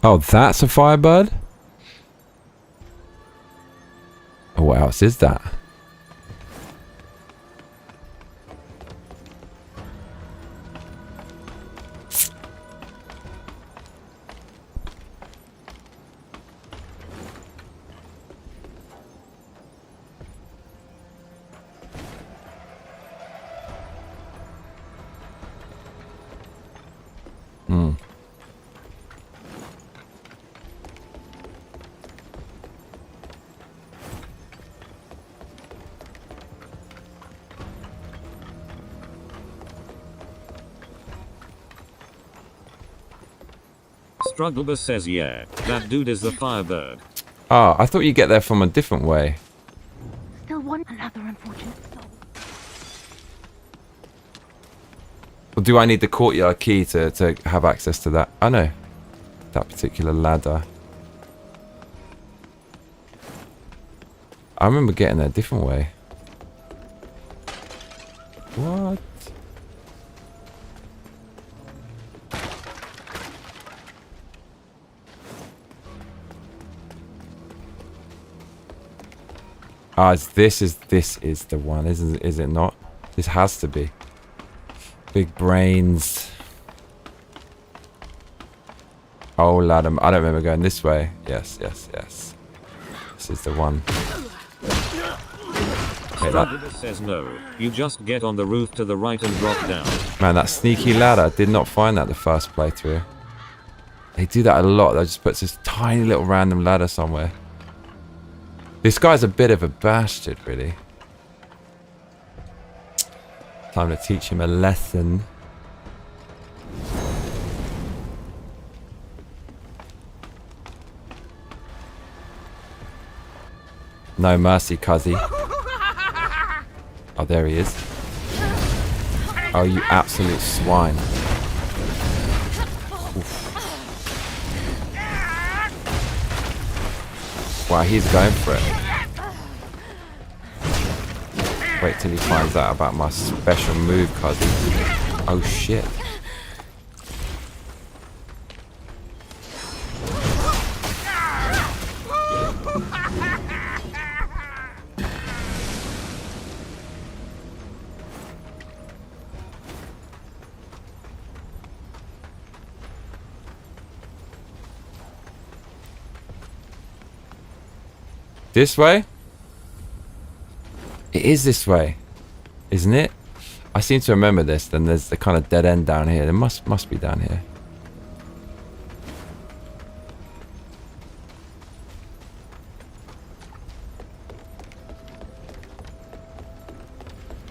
Oh, that's a firebird? Oh, what else is that? Hmm. Strugglebus says yeah, that dude is the Firebird. Ah, I thought you get there from a different way. Still one another unfortunate soul. Or do I need the courtyard key to have access to that? I know. That particular ladder. I remember getting there a different way. What? Ah, this is the one, is it not? This has to be. Big brains. Oh, lad, I don't remember going this way. Yes, yes, yes. This is the one. Wait, that, Strugglebus says no, you just get on the roof to the right and drop down. man, that sneaky ladder, I did not find that the first playthrough. They do that a lot. They just put this tiny little random ladder somewhere. This guy's a bit of a bastard, really. Time to teach him a lesson. No mercy, cuzzy. Oh, there he is. Oh, you absolute swine. Oof. Wow, he's going for it. Wait till he finds out about my special move, cuzzy. Oh, shit. This way? It is this way, isn't it? I seem to remember this. Then there's the kind of dead end down here. There must be down here.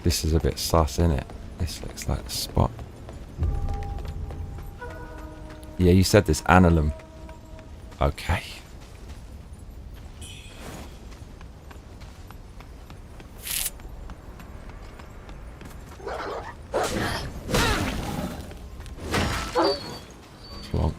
This is a bit sus, isn't it? This looks like the spot. Yeah, you said this annulum. Okay. Plonk.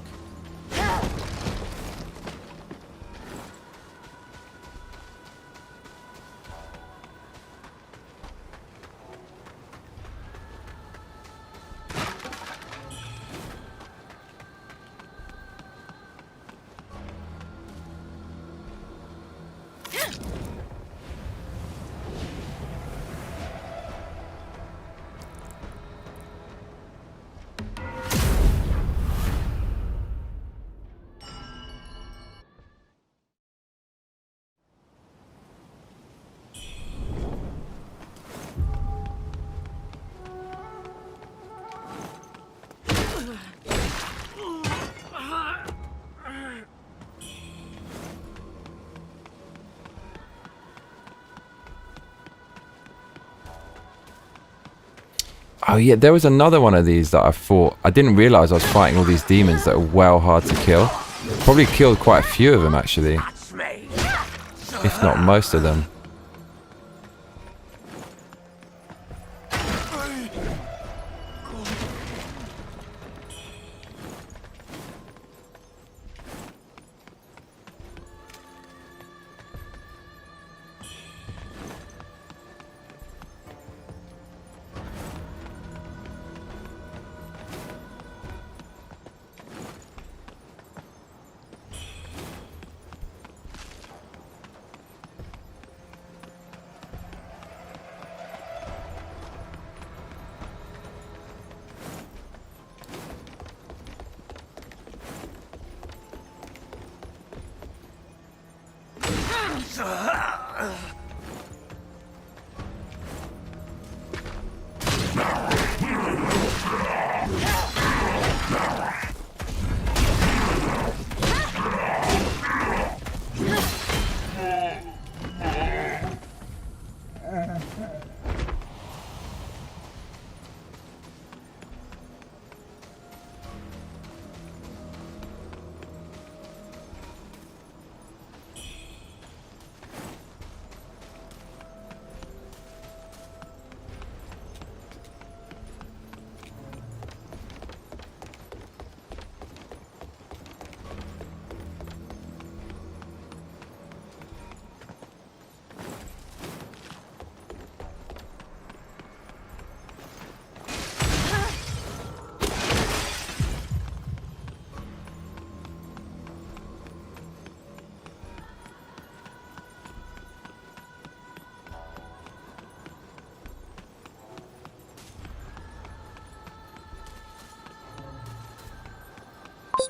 Oh yeah, there was another one of these that I fought. I didn't realize I was fighting all these demons that are well hard to kill. Probably killed quite a few of them actually, if not most of them.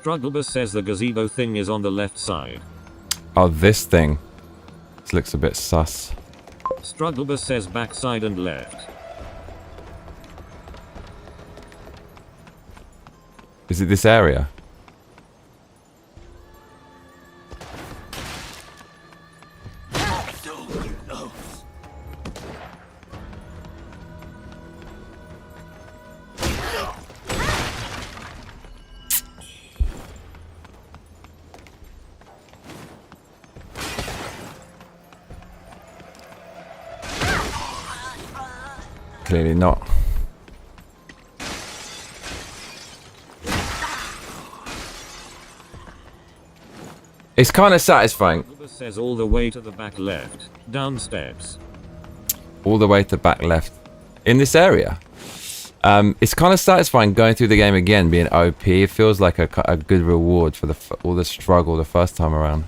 Strugglebus says the gazebo thing is on the left side. Oh, this thing. This looks a bit sus. Strugglebus says backside and left. Is it this area? Clearly not. It's kind of satisfying. Strugglebus says all the way to the back left. Down steps. All the way to back left. In this area. It's kind of satisfying going through the game again, being OP. It feels like a good reward for all the struggle the first time around.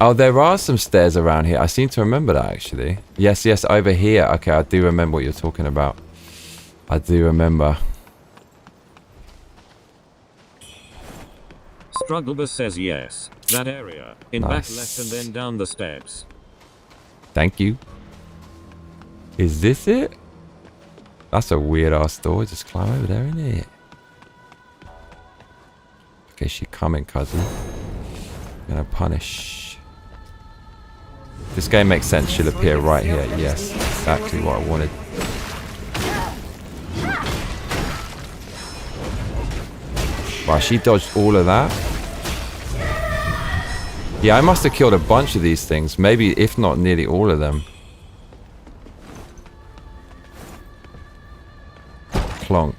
Oh, there are some stairs around here. I seem to remember that, actually. Yes, yes, over here. Okay, I do remember what you're talking about. I do remember. Strugglebus says yes. That area. In Nice. back left and then down the steps. Thank you. Is this it? That's a weird-ass door. Just climb over there, isn't it? Okay, she coming, cousin. I'm gonna punish. This game makes sense. She'll appear right here. Yes, exactly what I wanted. Wow, she dodged all of that. Yeah, I must have killed a bunch of these things. Maybe, if not nearly all of them. Clonk.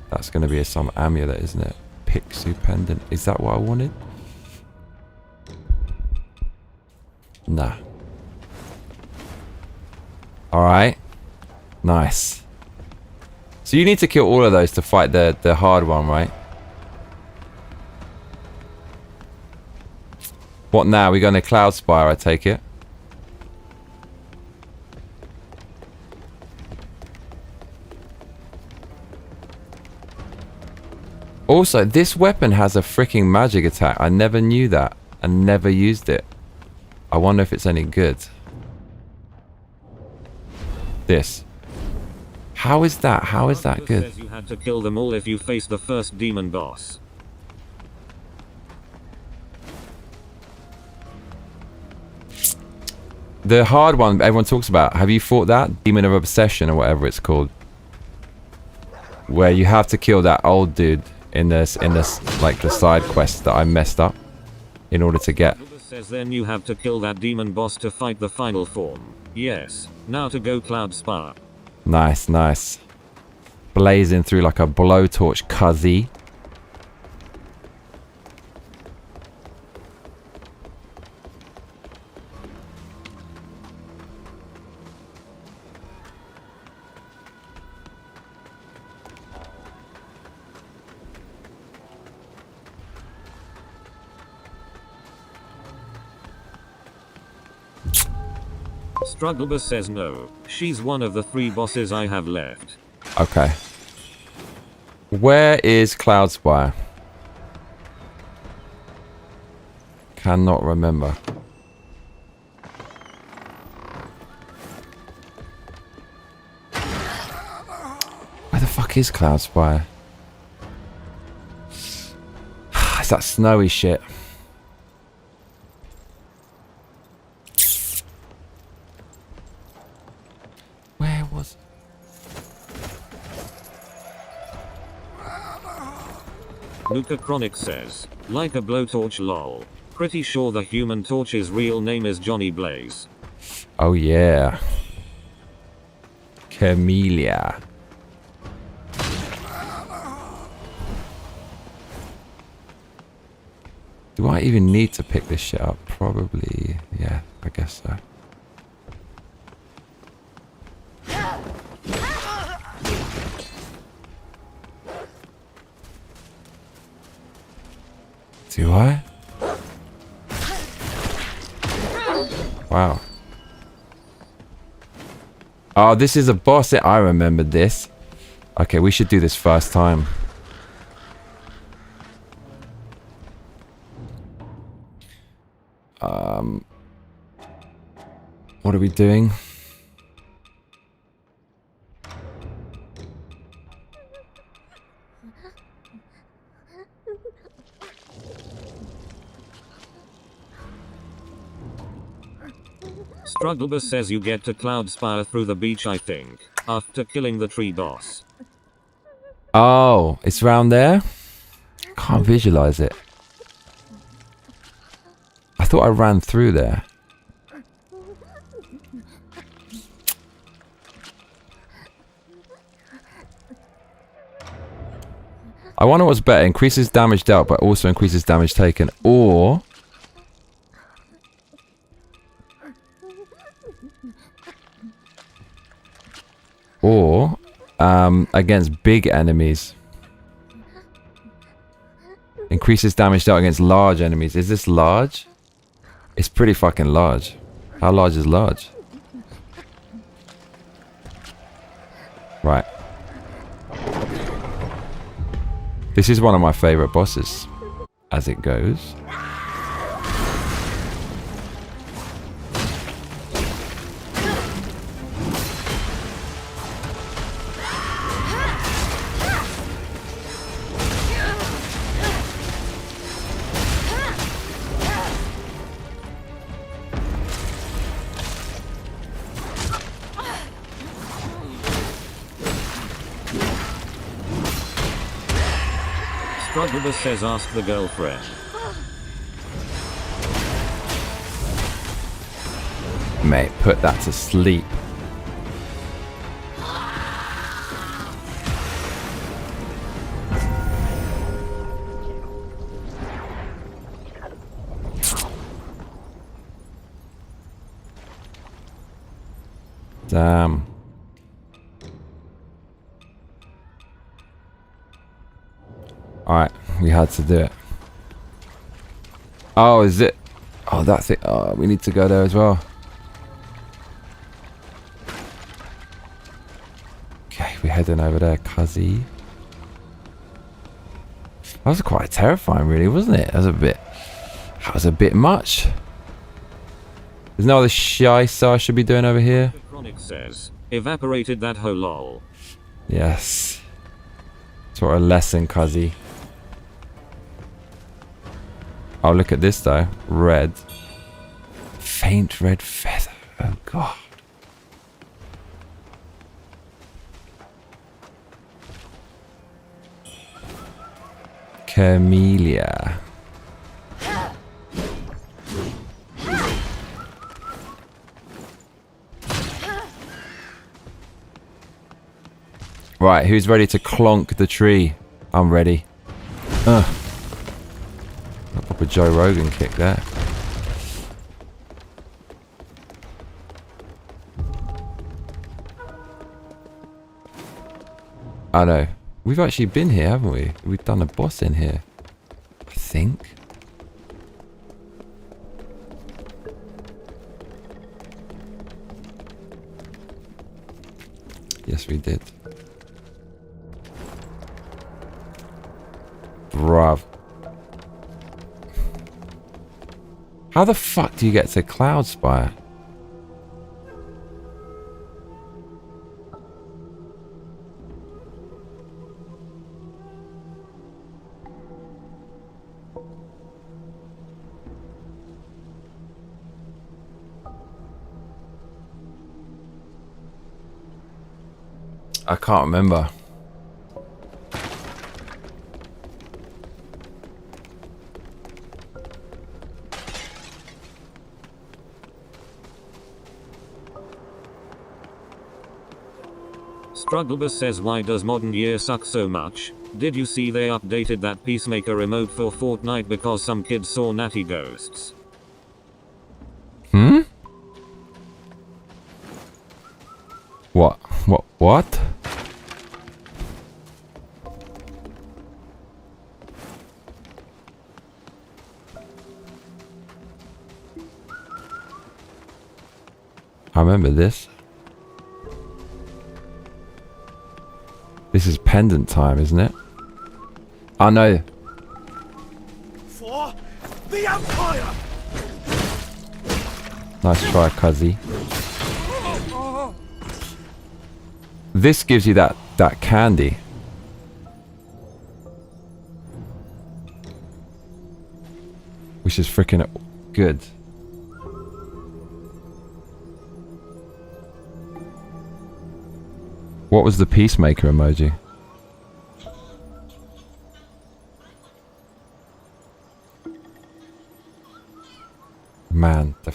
That's going to be some amulet, isn't it? Pixie pendant. Is that what I wanted? Nah. Alright. Nice. So you need to kill all of those to fight the hard one, right? What now? We're going to Cloud Spire, I take it. Also, this weapon has a freaking magic attack. I never knew that. I never used it. I wonder if it's any good. This. How is that? How is that good? Says you had to kill them all if you face the first demon boss. The hard one everyone talks about. Have you fought that? Demon of Obsession or whatever it's called. Where you have to kill that old dude in this like the side quest that I messed up in order to get. Says then you have to kill that demon boss to fight the final form. Yes. Now to go Cloud Spire. Nice, nice. Blazing through like a blowtorch, cuzzy. Strugglebus says no. She's one of the 3 bosses I have left. Okay. Where is Cloudspire? Cannot remember. Where the fuck is Cloudspire? It's that snowy shit. Where was... Luca Chronic says, like a blowtorch lol. Pretty sure the Human Torch's real name is Johnny Blaze. Oh yeah. Camellia. Do I even need to pick this shit up? Probably. Yeah, I guess so. Do I? Wow. Oh, this is a boss. I remembered this. Okay, we should do this first time. What are we doing? Strugglebus says you get to Cloudspire through the beach, I think, after killing the tree boss. Oh, it's round there? Can't visualize it. I thought I ran through there. I wonder what's better, increases damage dealt but also increases damage taken, or against big enemies. Increases damage dealt against large enemies. Is this large? It's pretty fucking large. How large is large? Right. This is one of my favorite bosses, as it goes. Strugglebus says ask the girlfriend. Mate, put that to sleep. Damn. Alright, we had to do it. Oh, is it? Oh, that's it. Oh, we need to go there as well. Okay, we're heading over there, cuzzy. That was quite terrifying, really, wasn't it? That was a bit much. There's no other shy I should be doing over here. Chronic says, evaporated that whole lol. Yes. Sort of lesson, cuzzy. Oh, look at this though. Red. Faint red feather. Oh god. Camellia. Right, who's ready to clonk the tree? I'm ready. I'll pop a Joe Rogan kick there. I know. We've actually been here, haven't we? We've done a boss in here. I think. Yes, we did. Bruv. How the fuck do you get to Cloudspire? I can't remember. Strugglebus says, why does modern year suck so much? Did you see they updated that Peacemaker emote for Fortnite because some kids saw natty ghosts? Hmm? What? What? I remember this. This is pendant time, isn't it? Oh no. For the Empire! Nice try, Cuzzy. This gives you that candy. Which is freaking good. What was the Peacemaker emoji? Man, the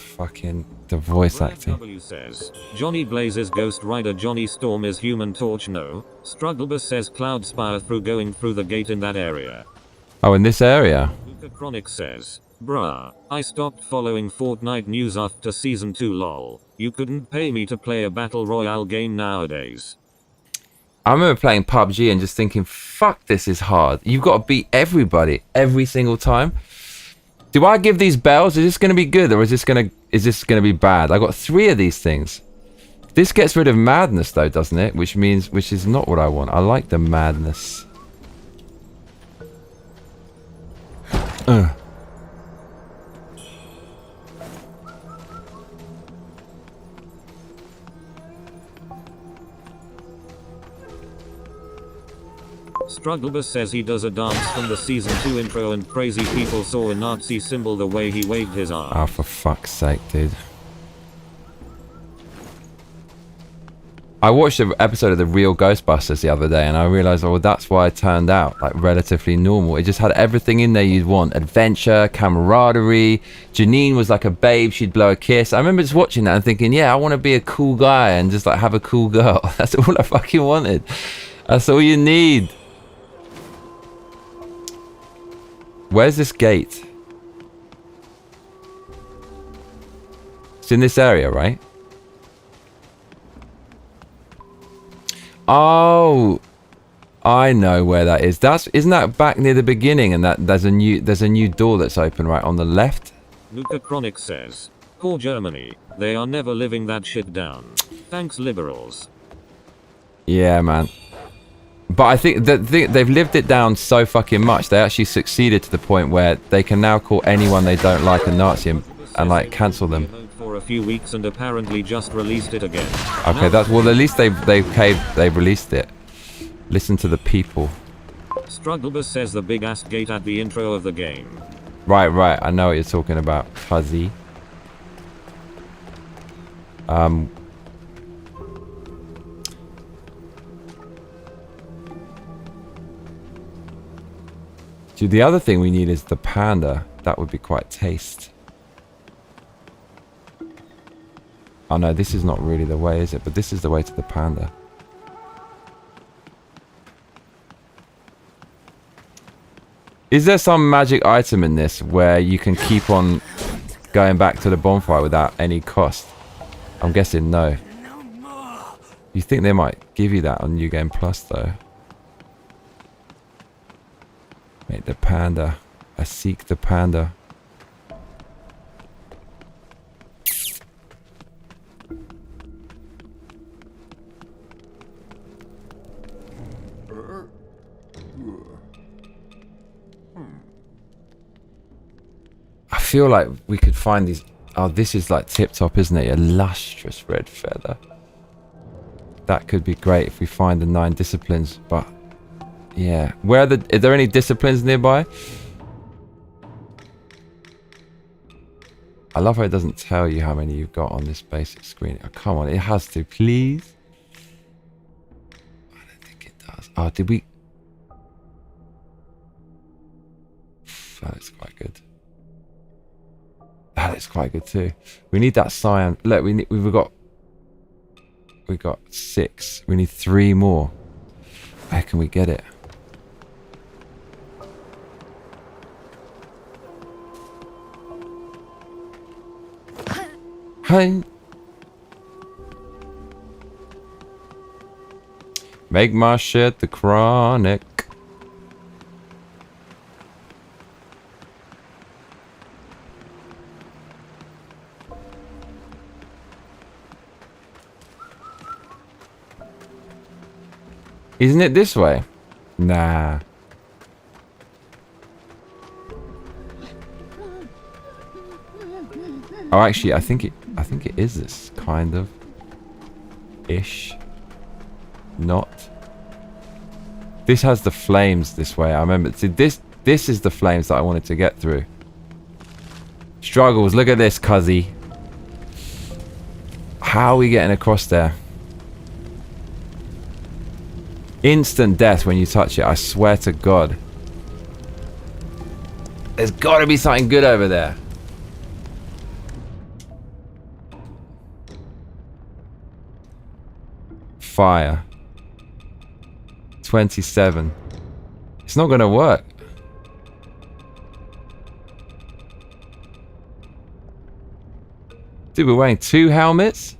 voice acting. W says, Johnny Blaze's Ghost Rider, Johnny Storm is Human Torch. No. Strugglebus says Cloudspire through going through the gate in that area. Oh, in this area? Luca Chronic says, bruh, I stopped following Fortnite news after season 2 lol. You couldn't pay me to play a battle royale game nowadays. I remember playing PUBG and just thinking, fuck, this is hard. You've got to beat everybody every single time. Do I give these bells? Is this going to be good or is this going to be bad? I got 3 of these things. This gets rid of madness though, doesn't it? Which is not what I want. I like the madness. Strugglebus says he does a dance from the season 2 intro and crazy people saw a Nazi symbol the way he waved his arm. Oh, for fuck's sake, dude. I watched an episode of The Real Ghostbusters the other day and I realized, oh, that's why it turned out like relatively normal. It just had everything in there you'd want. Adventure, camaraderie. Janine was like a babe. She'd blow a kiss. I remember just watching that and thinking, yeah, I want to be a cool guy and just like have a cool girl. That's all I fucking wanted. That's all you need. Where's this gate? It's in this area, right? Oh, I know where that is. Isn't that back near the beginning? And that there's a new door that's open right on the left. Luca Chronic says, "Poor Germany. They are never living that shit down. Thanks, liberals." Yeah, man. But I think that they've lived it down so fucking much. They actually succeeded to the point where they can now call anyone they don't like a Nazi and like cancel them. For a few weeks and apparently just released it again. Okay, that's well. At least they've released it. Listen to the people. Strugglebus says the big ass gate at the intro of the game. Right. I know what you're talking about, Fuzzy. Dude, the other thing we need is the panda. That would be quite taste. Oh no, this is not really the way, is it? But this is the way to the panda. Is there some magic item in this where you can keep on going back to the bonfire without any cost? I'm guessing no. You think they might give you that on New Game Plus though? Make the panda. I seek the panda. feel like we could find these. Oh, this is like tip top, isn't it? A lustrous red feather. That could be great if we find the 9 disciplines, but yeah. Are there any disciplines nearby? I love how it doesn't tell you how many you've got on this basic screen. Oh, come on, it has to, please. I don't think it does. Oh, did we? That looks quite good. That looks quite good too. We need that cyan. Look, we've got 6. We need 3 more. Where can we get it? Hey. Make my shit the chronic. Isn't it this way? Nah. Oh, actually, I think it is this kind of ish. Not. This has the flames this way. I remember. See, this is the flames that I wanted to get through. Struggles. Look at this, cuzzy. How are we getting across there? Instant death when you touch it. I swear to God. There's got to be something good over there. Fire. 27. It's not going to work. Dude, we're wearing 2 helmets?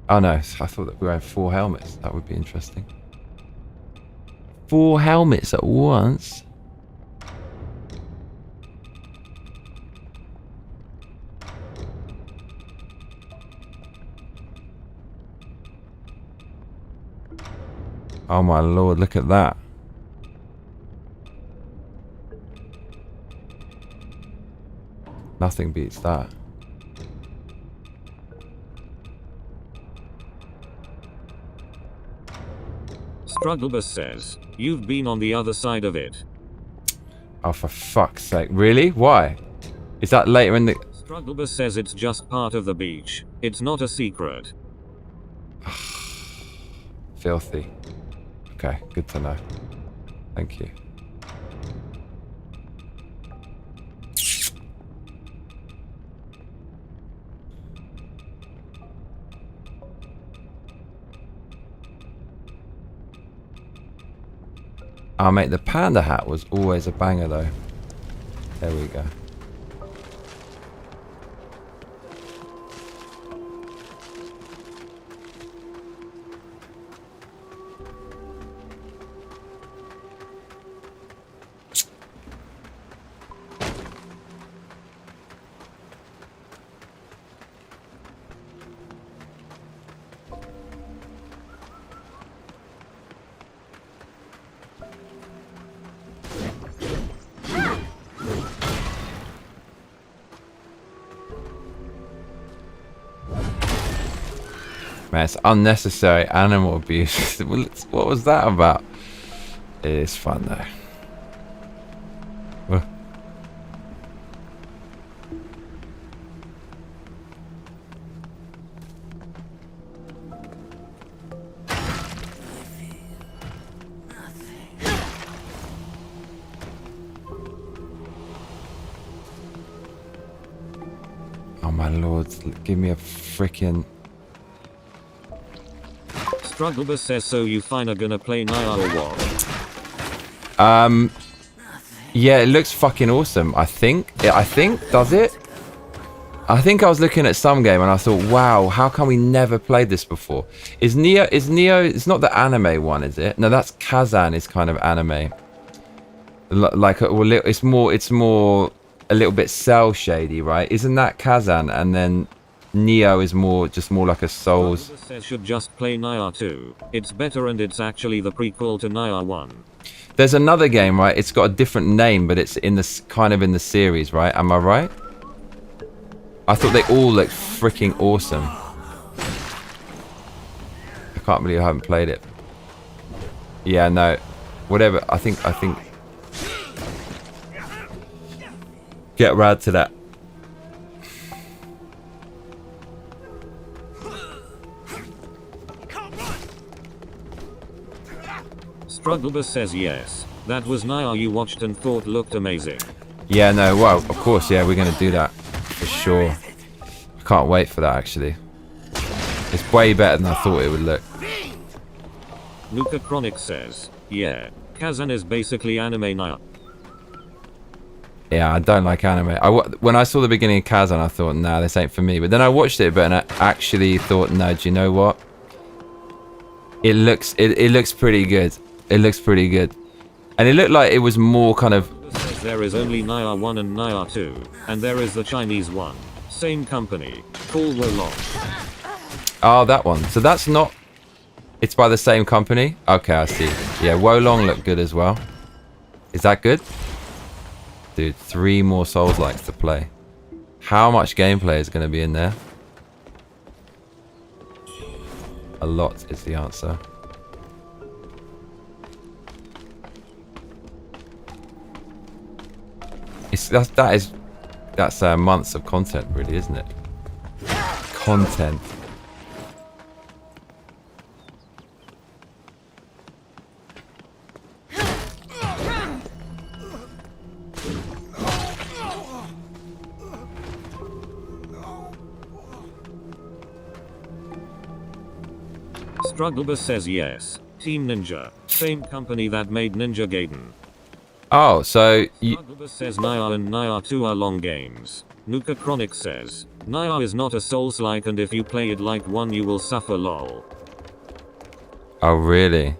Oh no, I thought that we were wearing 4 helmets. That would be interesting. 4 helmets at once? Oh my lord, look at that. Nothing beats that. Strugglebus says, you've been on the other side of it. Oh, for fuck's sake. Really? Why? Is that later in the... Strugglebus says it's just part of the beach. It's not a secret. Filthy. Okay, good to know. Thank you. Oh mate, the panda hat was always a banger though. There we go. Man, it's unnecessary animal abuse. What was that about? It is fun though. Oh my lord, give me a freaking... Strugglebus says, so you fine are gonna play Naya or what? Yeah, it looks fucking awesome. I think, does it? I think I was looking at some game and I thought, wow, how come we never played this before? Is Neo, it's not the anime one, is it? No, that's Kazan is kind of anime. Like, it's more a little bit cell shady, right? Isn't that Kazan? And then Neo is just more like a Souls. Says should just play Naya 2. It's better and it's actually the prequel to Naya 1. There's another game, right? It's got a different name, but it's in this kind of in the series, right? Am I right? I thought they all looked freaking awesome. I can't believe I haven't played it. Yeah, no. Whatever. I think. Get rad to that. Strugglebus says yes. That was Naya you watched and thought looked amazing. Yeah, no, well, of course, yeah, we're going to do that. For sure. I can't wait for that, actually. It's way better than I thought it would look. Nuka Chronic says, yeah, Kazan is basically anime Naya. Yeah, I don't like anime. When I saw the beginning of Kazan, I thought, nah, this ain't for me. But then I watched it, and I actually thought, no, do you know what? It looks pretty good. It looks pretty good. And it looked like it was more kind of... There is only Naya 1 and Naya 2, and there is the Chinese one. Same company, called Wolong. Oh, that one. So that's not... It's by the same company? Okay, I see. Yeah, Wolong looked good as well. Is that good? Dude, 3 more Souls-likes to play. How much gameplay is going to be in there? A lot is the answer. That's months of content, really, isn't it? Content. Strugglebus says yes. Team Ninja, same company that made Ninja Gaiden. Oh, so you... Strugglebus says Naya and Naya 2 are long games. Nuka Chronic says, Naya is not a Souls-like and if you play it like one you will suffer lol. Oh, really?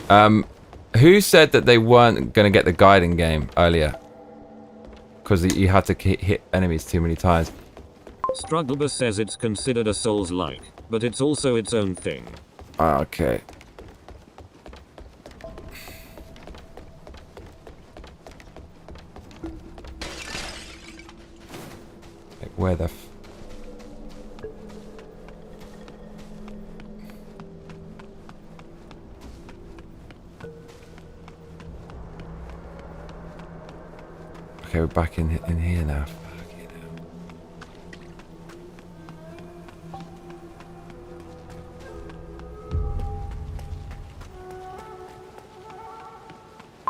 Who said that they weren't going to get the guiding game earlier? Because you had to hit enemies too many times. Strugglebus says it's considered a Souls-like, but it's also its own thing. Okay. Where the f... Okay, we're back in here now.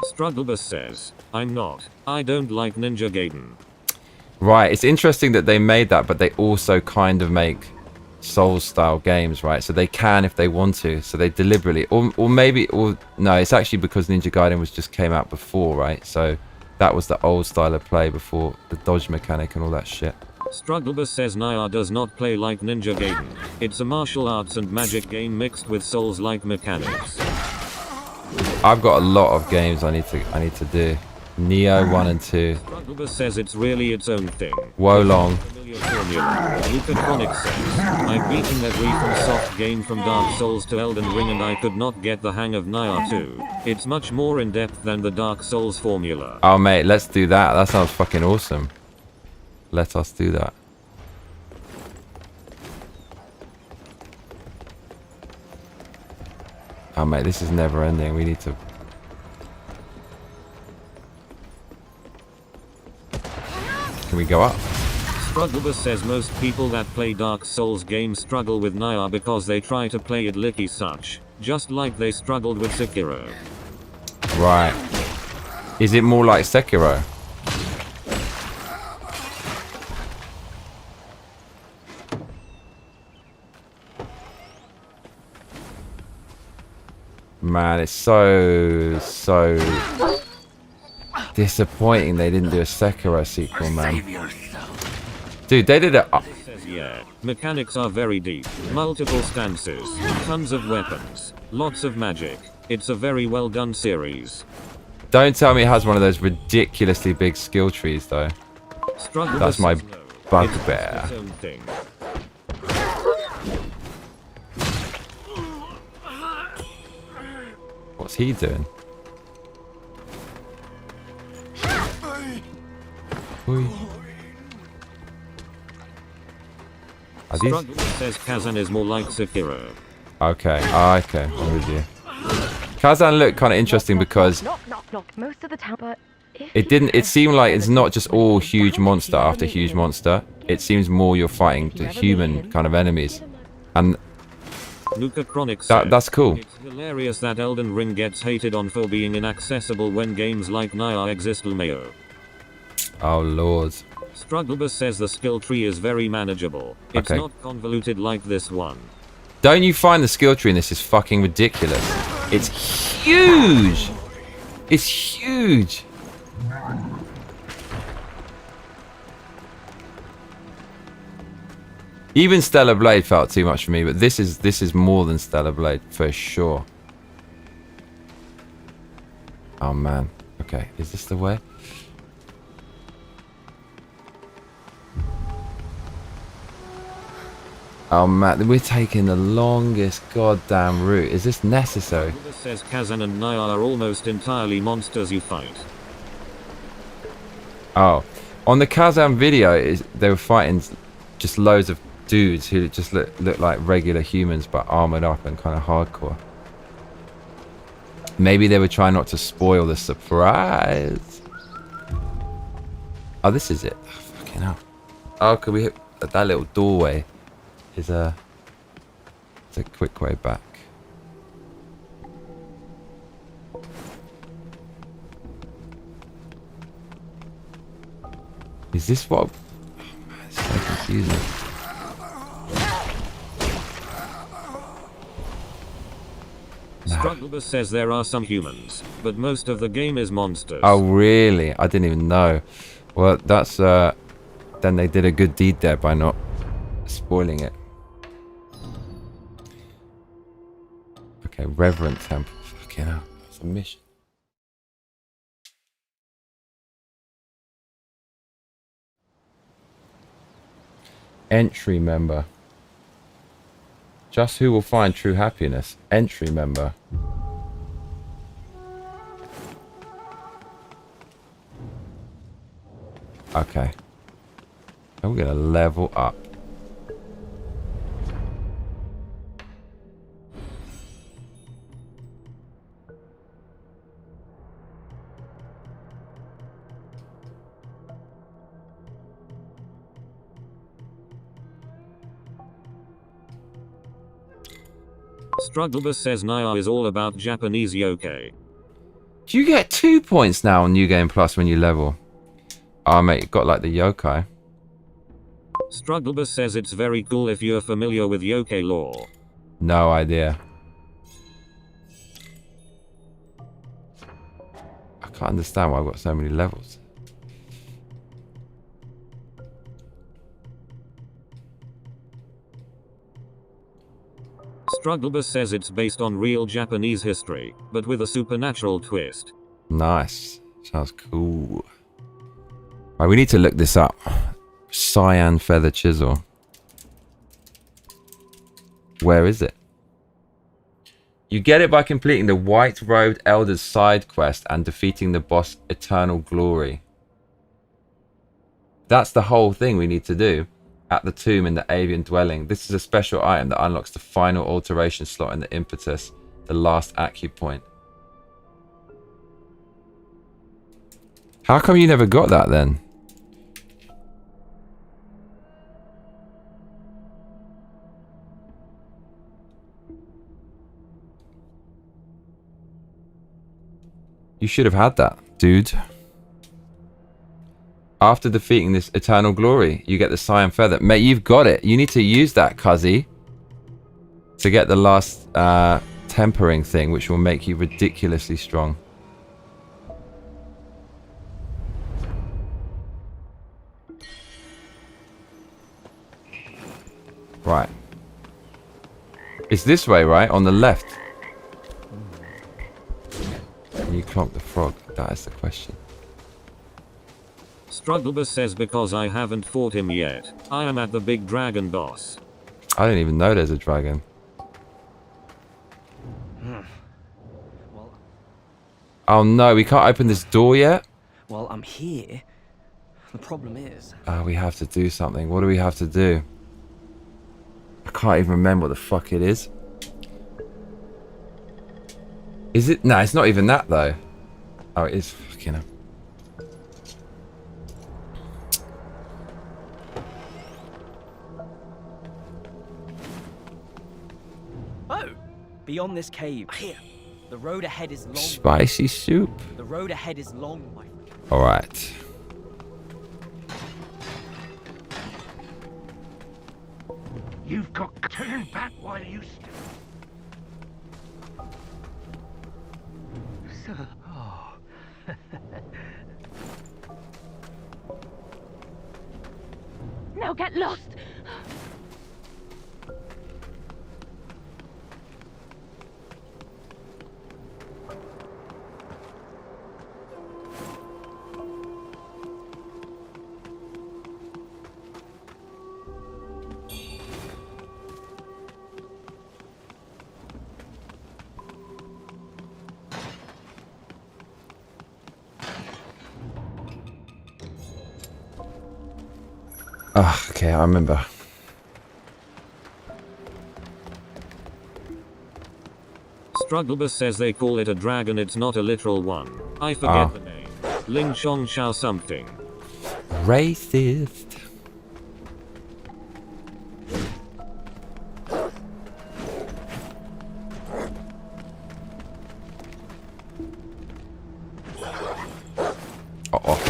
Strugglebus says, I'm not. I don't like Ninja Gaiden. Right, it's interesting that they made that, but they also kind of make Souls-style games, right? So they can if they want to. So they deliberately, or maybe, or no, it's actually because Ninja Gaiden just came out before, right? So that was the old style of play before the dodge mechanic and all that shit. Strugglebus says Naya does not play like Ninja Gaiden. It's a martial arts and magic game mixed with Souls-like mechanics. I've got a lot of games I need to do. Neo 1 and 2. Strugglebus says it's really its own thing. Wolong. Luca Chronic says, I've beaten every FromSoft game from Dark Souls to Elden Ring and I could not get the hang of Naya 2. It's much more in depth than the Dark Souls formula. Oh mate, let's do that. That sounds fucking awesome. Let us do that. Oh mate, this is never ending. We need to... Can we go up? Strugglebus says most people that play Dark Souls games struggle with Naya because they try to play it licky such, just like they struggled with Sekiro. Right. Is it more like Sekiro? Man, it's so disappointing they didn't do a Sekiro sequel, man. Dude, they did it. Yeah, mechanics are very deep. Multiple stances, tons of weapons, lots of magic. It's a very well done series. Don't tell me it has one of those ridiculously big skill trees, though. That's my bugbear. It's its own thing. What's he doing? Oi. Are these... Struggle says Kazan is more like Sekiro. Okay, okay, I'm with you. Kazan looked kind of interesting because Knock, knock, knock. Most of the time, but it seemed like it's not just all huge monster after huge monster. It seems more you're fighting the human kind of enemies. And Luca Chronic said, that's cool. It's hilarious that Elden Ring gets hated on for being inaccessible when games like Naya exist. Lmao. Oh lord. Strugglebus says the skill tree is very manageable. It's Okay. not convoluted like this one. Don't you find the skill tree in this is fucking ridiculous? It's huge! It's huge! Even Stellar Blade felt too much for me, but this is more than Stellar Blade for sure. Oh man. Okay, is this the way? Oh man, we're taking the longest goddamn route. Is this necessary? Strugglebus says Kazan and Naya are almost entirely monsters you fight. Oh, on the Kazan video, they were fighting just loads of dudes who just look like regular humans but armored up and kind of hardcore. Maybe they were trying not to spoil the surprise. Oh, this is it. Oh, fucking hell. Oh, could we hit that little doorway? It's a quick way back. Is this what? Oh man, it's so confusing. Strugglebus says there are some humans, but most of the game is monsters. Oh really? I didn't even know. Well, that's then they did a good deed there by not spoiling it. Okay, Reverend Temple. Fucking hell, that's a mission. Entry member. Just who will find true happiness? Entry member. Okay. And we're gonna level up. Strugglebus says Naya is all about Japanese yokai. Do you get 2 points now on New Game Plus when you level? Oh mate, you got like the yokai. Strugglebus says it's very cool if you're familiar with yokai lore. No idea. I can't understand why I've got so many levels. Strugglebus says it's based on real Japanese history, but with a supernatural twist. Nice. Sounds cool. Right, we need to look this up. Cyan Feather Chisel. Where is it? You get it by completing the White Robed Elder's side quest and defeating the boss Eternal Glory. That's the whole thing we need to do at the tomb in the avian dwelling. This is a special item that unlocks the final alteration slot in the impetus, the last acupoint. How come you never got that then? You should have had that, dude. After defeating this Eternal Glory, you get the Cyan Feather. Mate, you've got it. You need to use that, cuzzy, to get the last tempering thing, which will make you ridiculously strong. Right. It's this way, right? On the left. Can you clonk the frog? That is the question. Strugglebus says because I haven't fought him yet. I am at the big dragon boss. I didn't even know there's a dragon. Well, Oh no, we can't open this door yet? well, I'm here. The problem is... We have to do something. What do we have to do? I can't even remember what the fuck it is. Is it? No, it's not even that though. Oh, it is fucking hell. Oh! Beyond this cave. Here. The road ahead is long. Spicy soup. The road ahead is long, my friend. Alright. You've got to turn back while you still. Now get lost! Ah, okay, I remember. Strugglebus says they call it a dragon, it's not a literal one. I forget the name. Ling Chong Shao something. Racist. Uh-oh.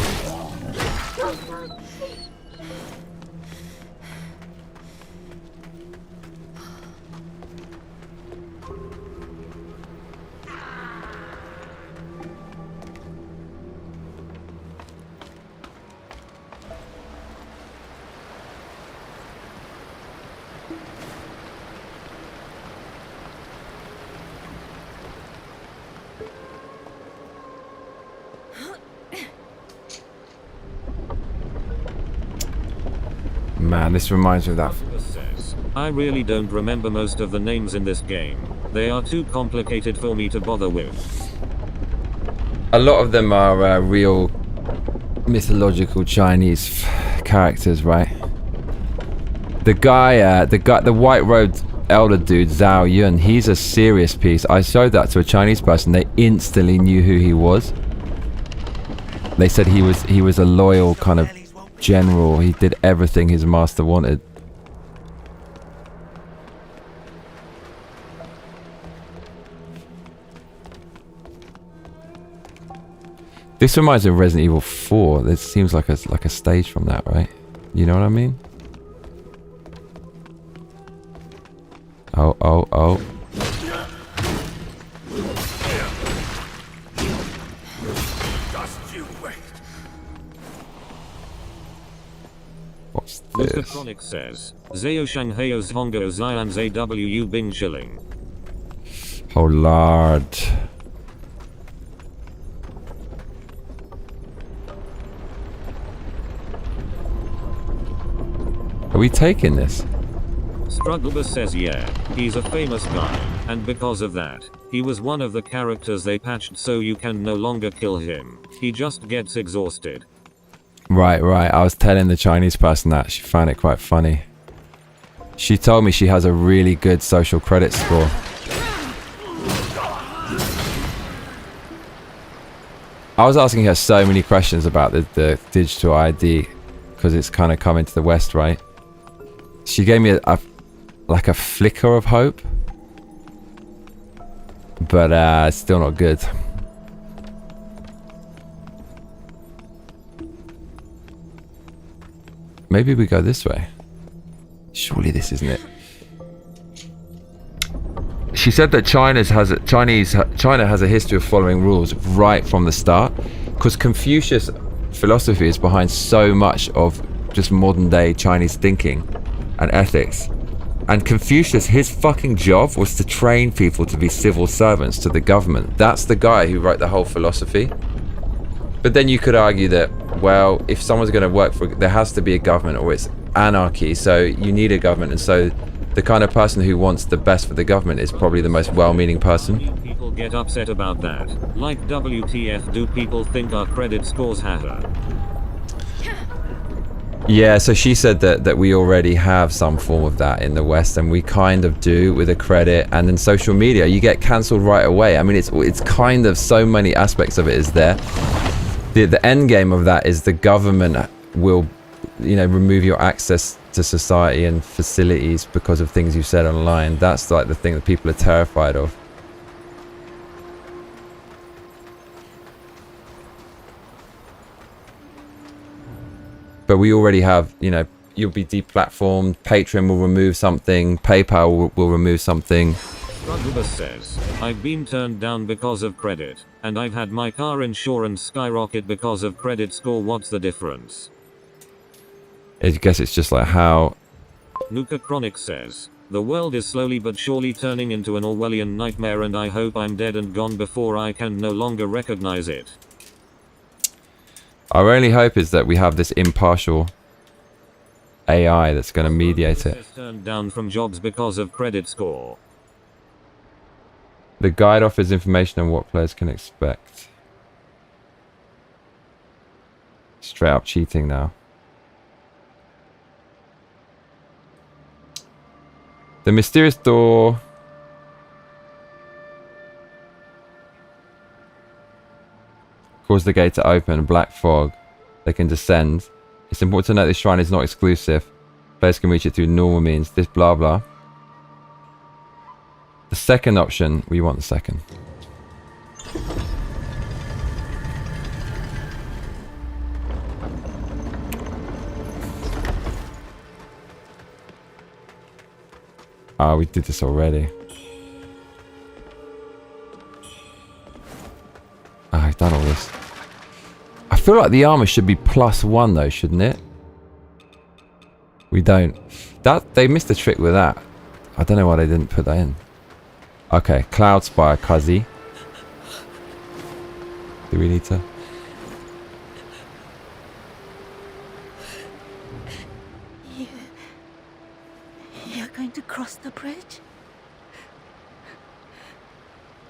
Man, this reminds me of that. Says, I really don't remember most of the names in this game. They are too complicated for me to bother with. A lot of them are real mythological Chinese characters, right? The white-robed elder dude, Zhao Yun, he's a serious piece. I showed that to a Chinese person. They instantly knew who he was. They said he was a loyal kind of general. He did everything his master wanted. This reminds me of Resident Evil 4. This seems like a stage from that, right? You know what I mean? Oh, oh, oh. What's this? Lucatronic says, Zao Shanghao's Hongo Xian's AWU Bing Shilling. Oh lord. Are we taking this? Strugglebus says yeah, he's a famous guy, and because of that, he was one of the characters they patched so you can no longer kill him. He just gets exhausted. Right. I was telling the Chinese person that. She found it quite funny. She told me she has a really good social credit score. I was asking her so many questions about the digital ID, because it's kind of coming to the West, right? She gave me like a flicker of hope, but it's still not good. Maybe we go this way. Surely this isn't it. She said that China has a history of following rules right from the start, because Confucius philosophy is behind so much of just modern day Chinese thinking and ethics. And Confucius, his fucking job was to train people to be civil servants to the government. That's the guy who wrote the whole philosophy. But then you could argue that well, if someone's going to work for, there has to be a government, or it's anarchy, so you need a government. And so the kind of person who wants the best for the government is probably the most well-meaning person. People get upset about that. Like, WTF do people think our credit scores hatter? Yeah, so she said that we already have some form of that in the West, and we kind of do with a credit. And then social media, you get cancelled right away. I mean, it's kind of, so many aspects of it is there. The end game of that is the government will, you know, remove your access to society and facilities because of things you said online. That's like the thing that people are terrified of. But we already have, you know, you'll be deplatformed, Patreon will remove something, PayPal will remove something. Strugglebus says, I've been turned down because of credit, and I've had my car insurance skyrocket because of credit score. What's the difference? I guess it's just like how... Nuka Chronic says, the world is slowly but surely turning into an Orwellian nightmare, and I hope I'm dead and gone before I can no longer recognize it. Our only hope is that we have this impartial AI that's going to mediate it. Turned down from jobs because of credit score. The guide offers information on what players can expect. Straight up cheating now. The mysterious door... cause the gate to open. Black fog. They can descend. It's important to note this shrine is not exclusive. Players can reach it through normal means. This blah blah. The second option, we want the second. Ah, we did this already. Ah, I've done all this. I feel like the armor should be +1 though, shouldn't it? We don't. They missed a trick with that. I don't know why they didn't put that in. Okay, Cloud Spire, Kazi. Do we need to? You're going to cross the bridge?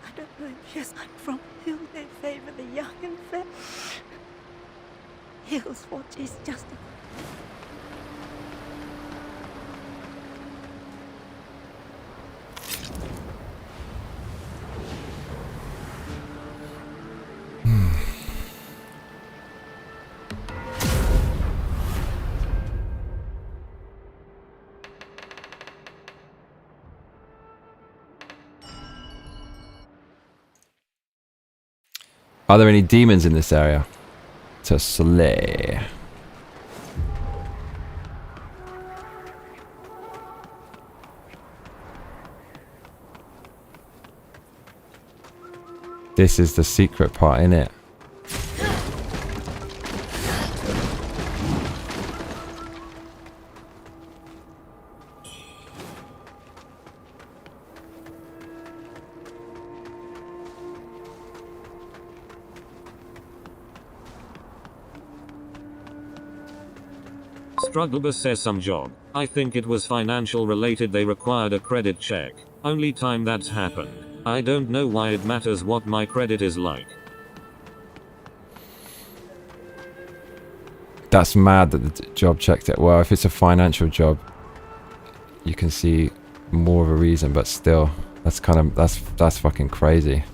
I don't know if yes, I'm from Hill. They favor the young and fair. Hill's watch is just a... Are there any demons in this area to slay? This is the secret part, innit? Strugglebus says some job. I think it was financial related. They required a credit check. Only time that's happened. I don't know why it matters what my credit is like. That's mad that the job checked it. Well, if it's a financial job, you can see more of a reason, but still, that's kind of, that's fucking crazy.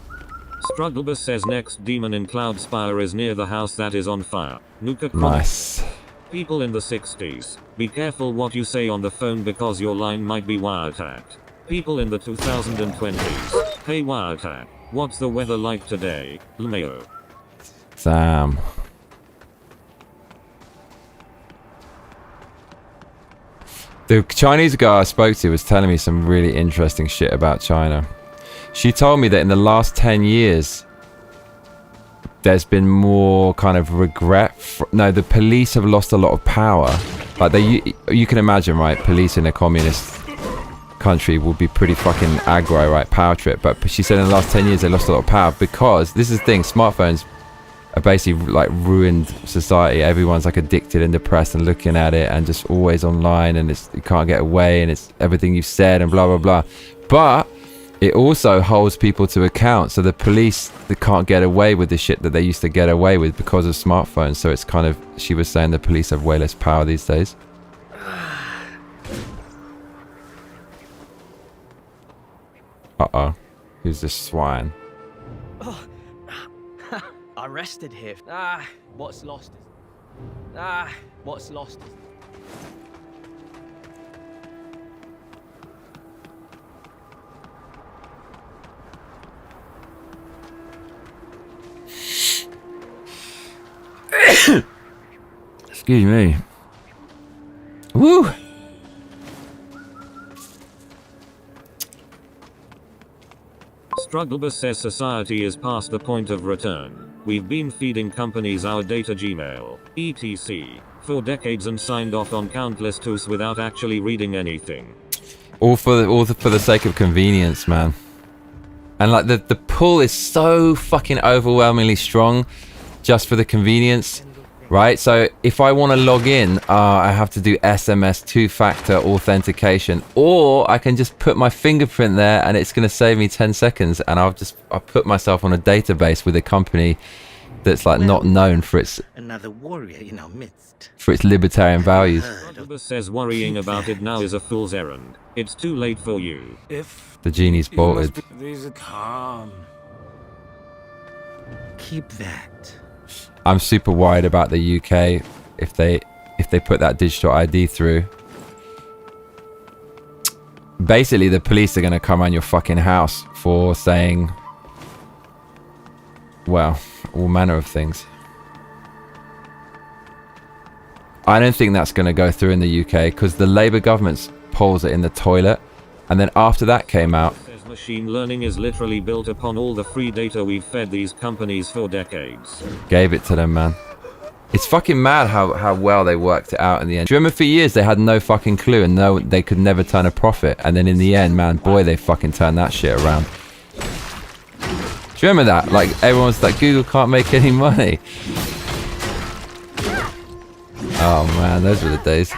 Strugglebus says next demon in Cloud Spire is near the house that is on fire. Nuka Nice. People in the 60s, be careful what you say on the phone because your line might be wiretapped. People in the 2020s, hey wiretap, what's the weather like today, LMAO? Damn. The Chinese guy I spoke to was telling me some really interesting shit about China. She told me that in the last 10 years, there's been more kind of regret. No, the police have lost a lot of power. Like you can imagine, right? Police in a communist country will be pretty fucking aggro, right? Power trip. But she said in the last 10 years they lost a lot of power because this is the thing. Smartphones basically like ruined society. Everyone's like addicted and depressed and looking at it and just always online, and you can't get away, and it's everything you've said and blah blah blah. But it also holds people to account. So the police, they can't get away with the shit that they used to get away with because of smartphones. So it's kind of, she was saying the police have way less power these days. Uh-oh. Who's this swine? Oh. I rested here. What's lost is... what's lost is... Excuse me. Woo! Strugglebus says society is past the point of return. We've been feeding companies our data, Gmail, etc. for decades and signed off on countless tools without actually reading anything. All for the sake of convenience, man. And like the pull is so fucking overwhelmingly strong just for the convenience, right? So if I want to log in, I have to do SMS 2-factor authentication, or I can just put my fingerprint there and it's going to save me 10 seconds, and I'll put myself on a database with a company that's like not known for its another warrior in our midst, for its libertarian values. Strugglebus says worrying about it now is a fool's errand. It's too late for you. If The genie's bolted. these are calm. keep that. I'm super worried about the UK if they put that digital ID through. Basically, the police are going to come around your fucking house for saying, well, all manner of things. I don't think that's going to go through in the UK because the Labour government's polls are in the toilet, and then after that came out, Machine learning is literally built upon all the free data we've fed these companies for decades. gave it to them, man. It's fucking mad how well they worked it out in the end. Do you remember for years they had no fucking clue and no, they could never turn a profit, and then in the end, man, boy, they fucking turned that shit around. Do you remember that? Like, everyone's like, Google can't make any money. Oh man, those were the days.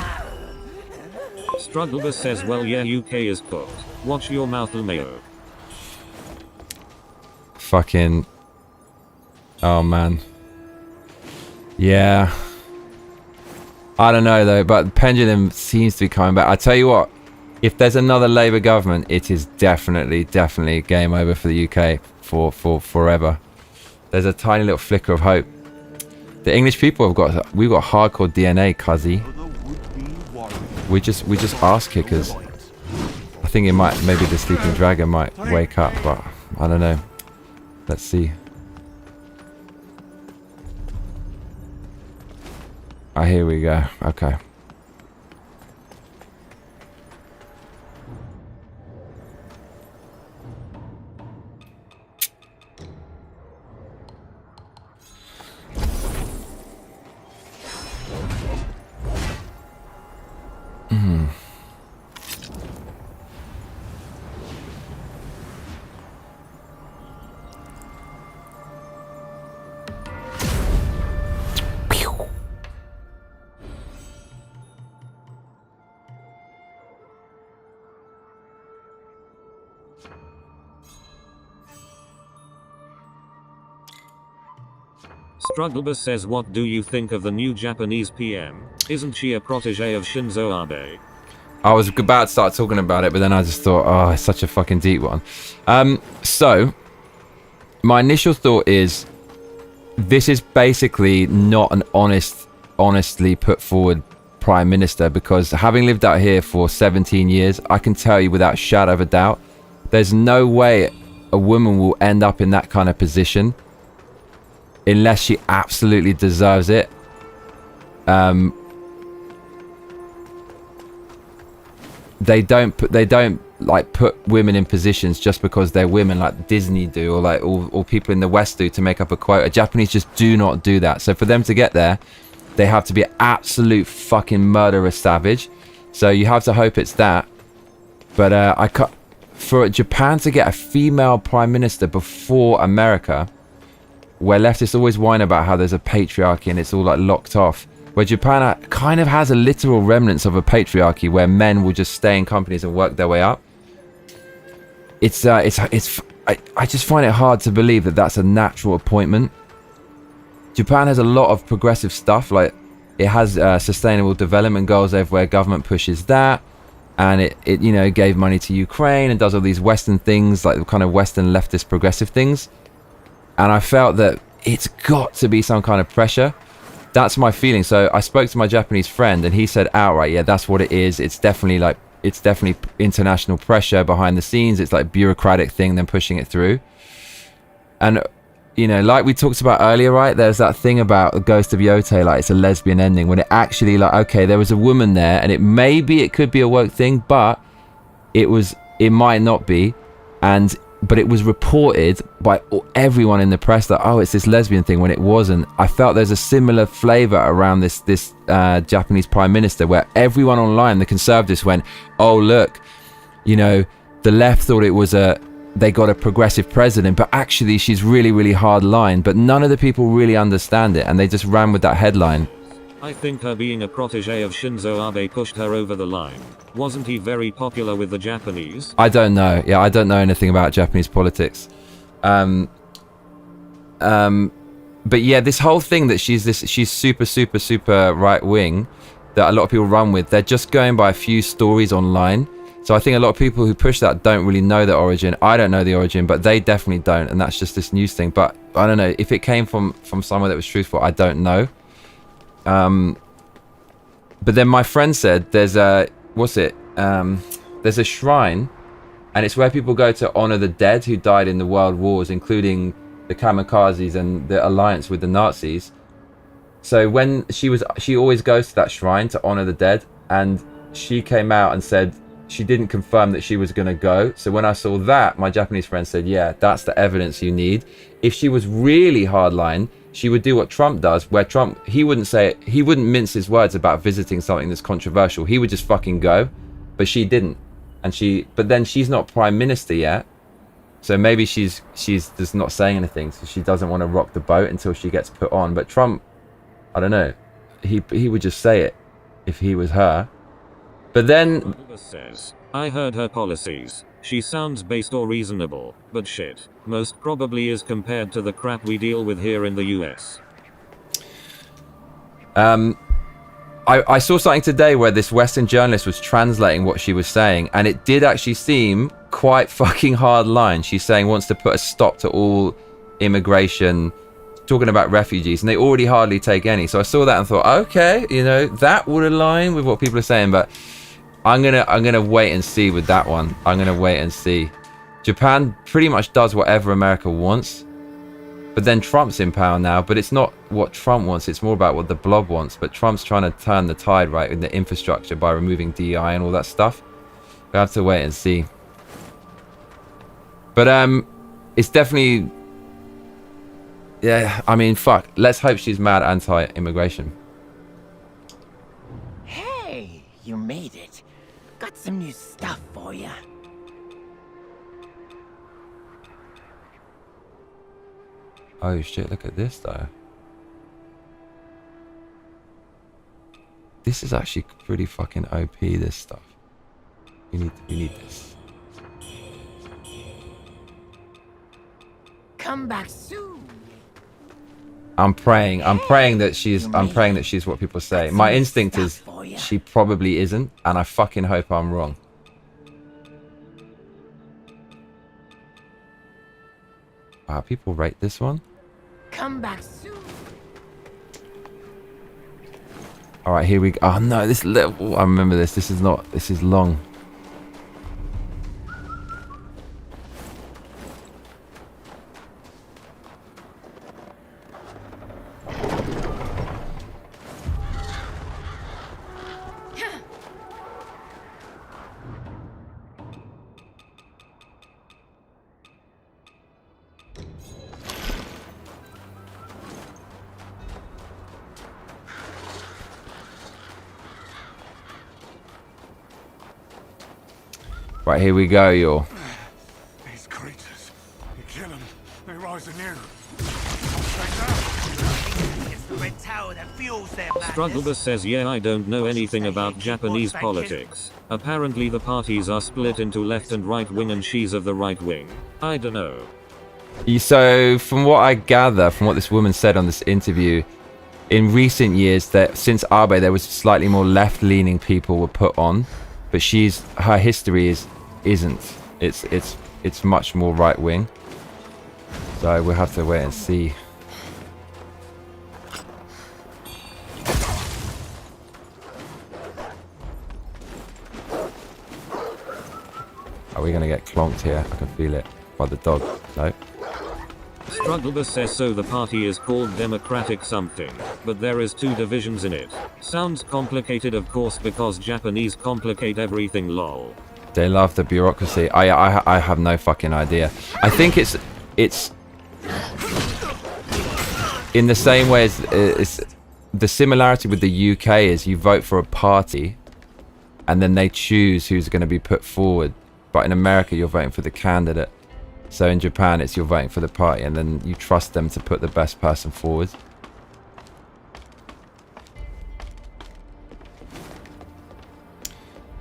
Strugglebus says, well, yeah, UK is cooked. Watch your mouth, Mayo. Fucking, oh man, yeah, I don't know though, but the pendulum seems to be coming back. I tell you what, if there's another Labour government, it is definitely game over for the UK for forever. There's a tiny little flicker of hope. The English people we've got hardcore DNA, cuzzy. We just ass kickers. I think maybe the sleeping dragon might wake up, but I don't know. Let's see. Oh, here we go. Okay. Strugglebus says, what do you think of the new Japanese PM? Isn't she a protege of Shinzo Abe? I was about to start talking about it, but then I just thought, oh, it's such a fucking deep one. So, my initial thought is, this is basically not an honestly put forward Prime Minister, because having lived out here for 17 years, I can tell you without a shadow of a doubt, there's no way a woman will end up in that kind of position unless she absolutely deserves it. They don't like put women in positions just because they're women like Disney do, or like all people in the West do to make up a quota. Japanese just do not do that. So for them to get there, they have to be an absolute fucking murderous savage. So you have to hope it's that. But for Japan to get a female prime minister before America, where leftists always whine about how there's a patriarchy and it's all like locked off, where Japan kind of has a literal remnants of a patriarchy where men will just stay in companies and work their way up. I just find it hard to believe that that's a natural appointment. Japan has a lot of progressive stuff, like it has sustainable development goals everywhere, government pushes that, and it you know, gave money to Ukraine and does all these Western things, like the kind of Western leftist progressive things. And I felt that it's got to be some kind of pressure. That's my feeling. So I spoke to my Japanese friend and he said outright, yeah, that's what it is. It's definitely international pressure behind the scenes. It's like bureaucratic thing, then pushing it through. And you know, like we talked about earlier, right? There's that thing about the Ghost of Yote, like it's a lesbian ending, when it actually, like, okay, there was a woman there, and it could be a woke thing, but it might not be, but it was reported by everyone in the press that, oh, it's this lesbian thing, when it wasn't. I felt there's a similar flavor around this Japanese prime minister, where everyone online, the conservatives, went, oh look, you know, the left thought it was they got a progressive president, but actually she's really, really hard line. But none of the people really understand it, and they just ran with that headline. I think her being a protege of Shinzo Abe pushed her over the line. Wasn't he very popular with the Japanese? I don't know. Yeah, I don't know anything about Japanese politics. But yeah, this whole thing that she's super right wing, that a lot of people run with, they're just going by a few stories online. So I think a lot of people who push that don't really know the origin. I don't know the origin, but they definitely don't, and that's just this news thing. But I don't know if it came from somewhere that was truthful. I don't know. But then my friend said there's a there's a shrine, and it's where people go to honor the dead who died in the world wars, including the kamikazes and the alliance with the Nazis. So when she always goes to that shrine to honor the dead, and she came out and said she didn't confirm that she was going to go. So when I saw that, my Japanese friend said, yeah, that's the evidence you need. If she was really hardline, she would do what Trump does, where Trump, he wouldn't mince his words about visiting something that's controversial. He would just fucking go. But she didn't. But then she's not prime minister yet. So maybe she's just not saying anything, so she doesn't want to rock the boat until she gets put on. But Trump, I don't know, he would just say it if he was her. But then says, I heard her policies. She sounds based or reasonable, but shit. Most probably is compared to the crap we deal with here in the US. I saw something today where this Western journalist was translating what she was saying, and it did actually seem quite fucking hard line. She's saying wants to put a stop to all immigration, talking about refugees, and they already hardly take any. So I saw that and thought, okay, you know, that would align with what people are saying, but I'm gonna wait and see with that one. I'm gonna wait and see. Japan pretty much does whatever America wants, but then Trump's in power now. But it's not what Trump wants; it's more about what the blob wants. But Trump's trying to turn the tide, right, in the infrastructure by removing DI and all that stuff. We have to wait and see. But it's definitely, yeah. I mean, fuck. Let's hope she's mad anti-immigration. Hey, you made it. Got some new stuff for you. Oh shit, look at this though. This is actually pretty fucking OP, this stuff. We need this. Come back soon. I'm praying that she's what people say. My instinct is she probably isn't, and I fucking hope I'm wrong. Wow, people rate this one. Come back soon. All right, here we go. Oh no, this level. I remember this. This is long. Right, here we go, y'all. These creatures, you kill them, they rise anew. Strugglebus says yeah, I don't know anything about Japanese politics. Apparently the parties are split into left and right wing and she's of the right wing. I don't know. So from what I gather, from what this woman said on this interview, in recent years, that since Abe there was slightly more left-leaning people were put on, but her history isn't. It's much more right-wing. So we'll have to wait and see. Are we gonna get clonked here? I can feel it. By the dog. No. Strugglebus says so the party is called Democratic something, but there is 2 divisions in it. Sounds complicated of course because Japanese complicate everything lol. They love the bureaucracy. I have no fucking idea. I think it's in the same way as it's the similarity with the UK is you vote for a party and then they choose who's going to be put forward. But in America, you're voting for the candidate. So in Japan, it's you're voting for the party and then you trust them to put the best person forward.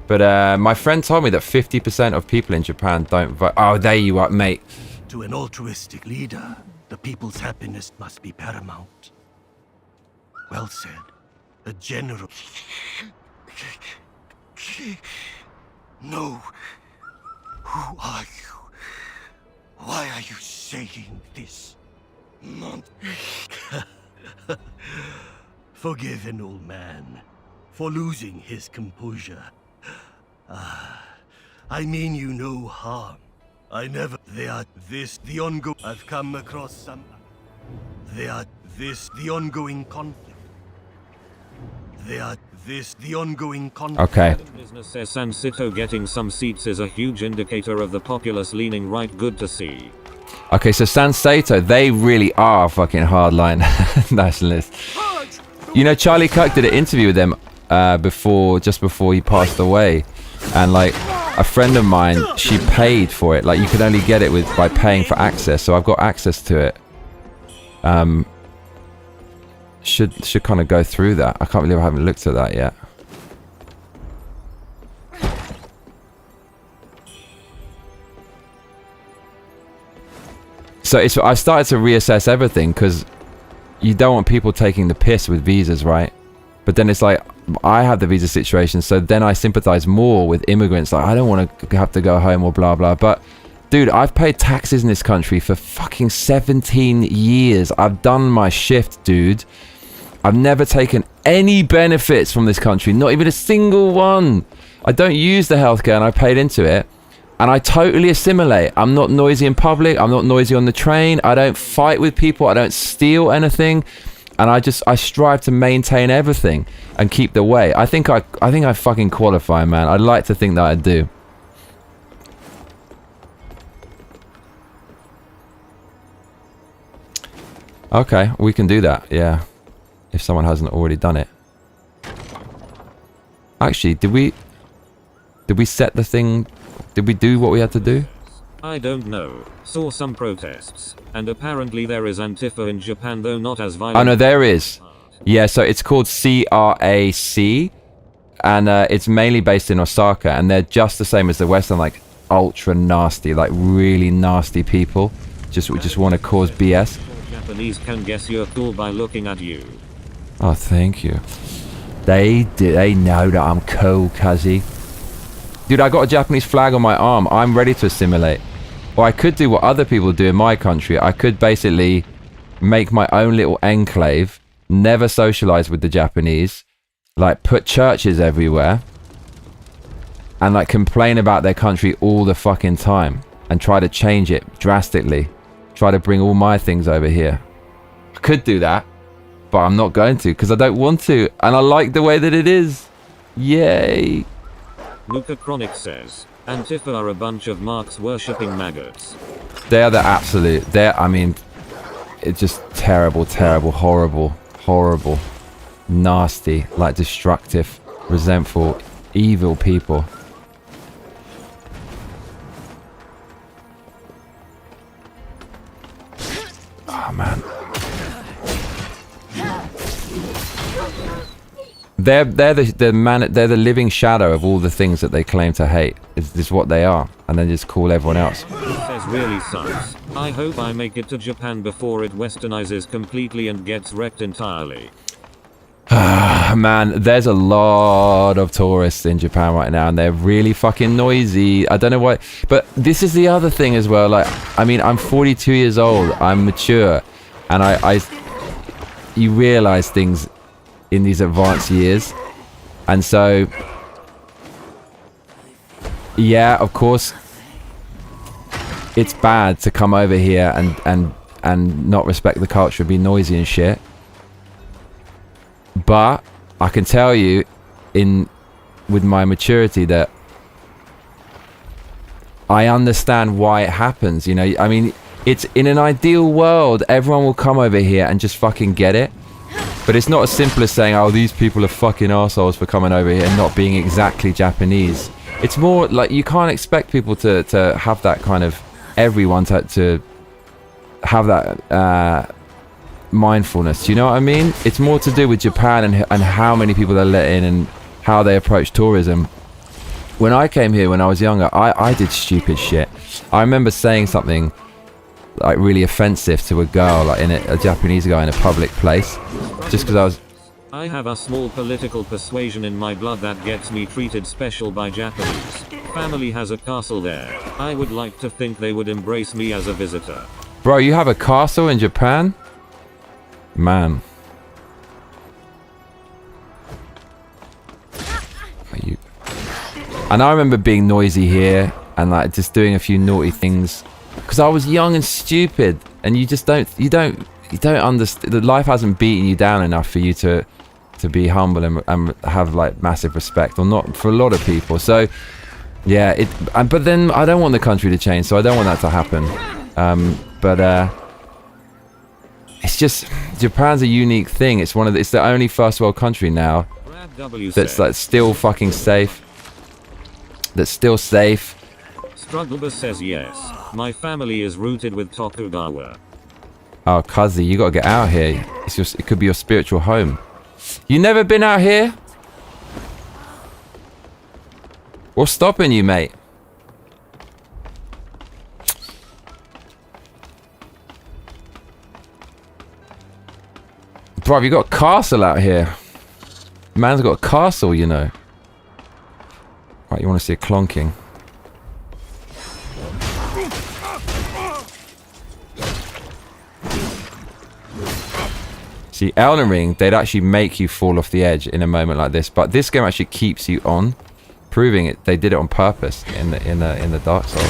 But my friend told me that 50% of people in Japan don't vote. Oh, there you are, mate. To an altruistic leader, the people's happiness must be paramount. Well said. A general... No. Who are you? Why are you saying this? Forgive an old man for losing his composure. I mean you no harm. I never... They are this, the ongoing... I've come across some... They are this, the ongoing conflict. They are this, the ongoing conflict. Okay. Business says Sansito getting some seats is a huge indicator of the populace leaning right. Good to see. Okay, so Sansato, they really are fucking hardline nationalists. You know, Charlie Kirk did an interview with them just before he passed away. And like, a friend of mine, she paid for it. Like, you could only get it by paying for access. So I've got access to it. Should kind of go through that. I can't believe I haven't looked at that yet. So I started to reassess everything because you don't want people taking the piss with visas, right? But then it's like, I have the visa situation, so then I sympathize more with immigrants. Like, I don't want to have to go home or blah, blah. But, dude, I've paid taxes in this country for fucking 17 years. I've done my shift, dude. I've never taken any benefits from this country, not even a single one. I don't use the healthcare and I paid into it. And I totally assimilate. I'm not noisy in public. I'm not noisy on the train. I don't fight with people. I don't steal anything. And I strive to maintain everything and keep the way. I think I fucking qualify, man. I'd like to think that I do. Okay, we can do that, yeah. If someone hasn't already done it. Actually, did we set the thing? Did we do what we had to do? I don't know. Saw some protests. And apparently there is Antifa in Japan, though not as violent. Oh no, there is. Yeah, so it's called CRAC. And it's mainly based in Osaka. And they're just the same as the Western, like ultra nasty, like really nasty people. Just want to cause BS. Japanese can guess you're cool by looking at you. Oh, thank you. They know that I'm cool, cuzzy. Dude, I got a Japanese flag on my arm. I'm ready to assimilate. Or I could do what other people do in my country. I could basically make my own little enclave, never socialize with the Japanese, like put churches everywhere, and like complain about their country all the fucking time and try to change it drastically. Try to bring all my things over here. I could do that, but I'm not going to because I don't want to. And I like the way that it is. Yay. Luca Chronic says, Antifa are a bunch of Marx worshipping maggots. They are the absolute. I mean, it's just terrible, terrible, horrible, horrible, nasty, like destructive, resentful, evil people. Oh man. They're the living shadow of all the things that they claim to hate. Is what they are, and then just call everyone else. Says really sucks. I hope I make it to Japan before it westernizes completely and gets wrecked entirely. Man, there's a lot of tourists in Japan right now, and they're really fucking noisy. I don't know why, but this is the other thing as well. Like, I mean, I'm 42 years old. I'm mature, and you realize things in these advanced years, and so yeah, of course, it's bad to come over here and not respect the culture, be noisy and shit. But I can tell you, with my maturity, that I understand why it happens. You know, I mean, it's in an ideal world, everyone will come over here and just fucking get it. But it's not as simple as saying, oh, these people are fucking assholes for coming over here and not being exactly Japanese. It's more like you can't expect people to have that kind of, everyone to have that mindfulness. Do you know what I mean? It's more to do with Japan and how many people they let in and how they approach tourism. When I came here when I was younger, I did stupid shit. I remember saying something like really offensive to a girl, like a Japanese guy in a public place, just because I have a small political persuasion in my blood that gets me treated special by Japanese. Family has a castle there. I would like to think they would embrace me as a visitor. Bro, you have a castle in Japan? Man. And I remember being noisy here and like just doing a few naughty things because I was young and stupid, and you just don't understand. The life hasn't beaten you down enough for you to be humble and have like massive respect, or not for a lot of people. So yeah, but then I don't want the country to change, so I don't want that to happen. But it's just, Japan's a unique thing. It's it's the only first world country now that's like still fucking safe. That's still safe. Strugglebus says yes. My family is rooted with Tokugawa. Oh, Kazi, you gotta get out here. It could be your spiritual home. You never been out here? What's stopping you, mate? Bro, you got a castle out here. Man's got a castle, you know. Right, you want to see a clonking. See, Elden Ring, they'd actually make you fall off the edge in a moment like this, but this game actually keeps you on, proving it. They did it on purpose in the Dark Souls.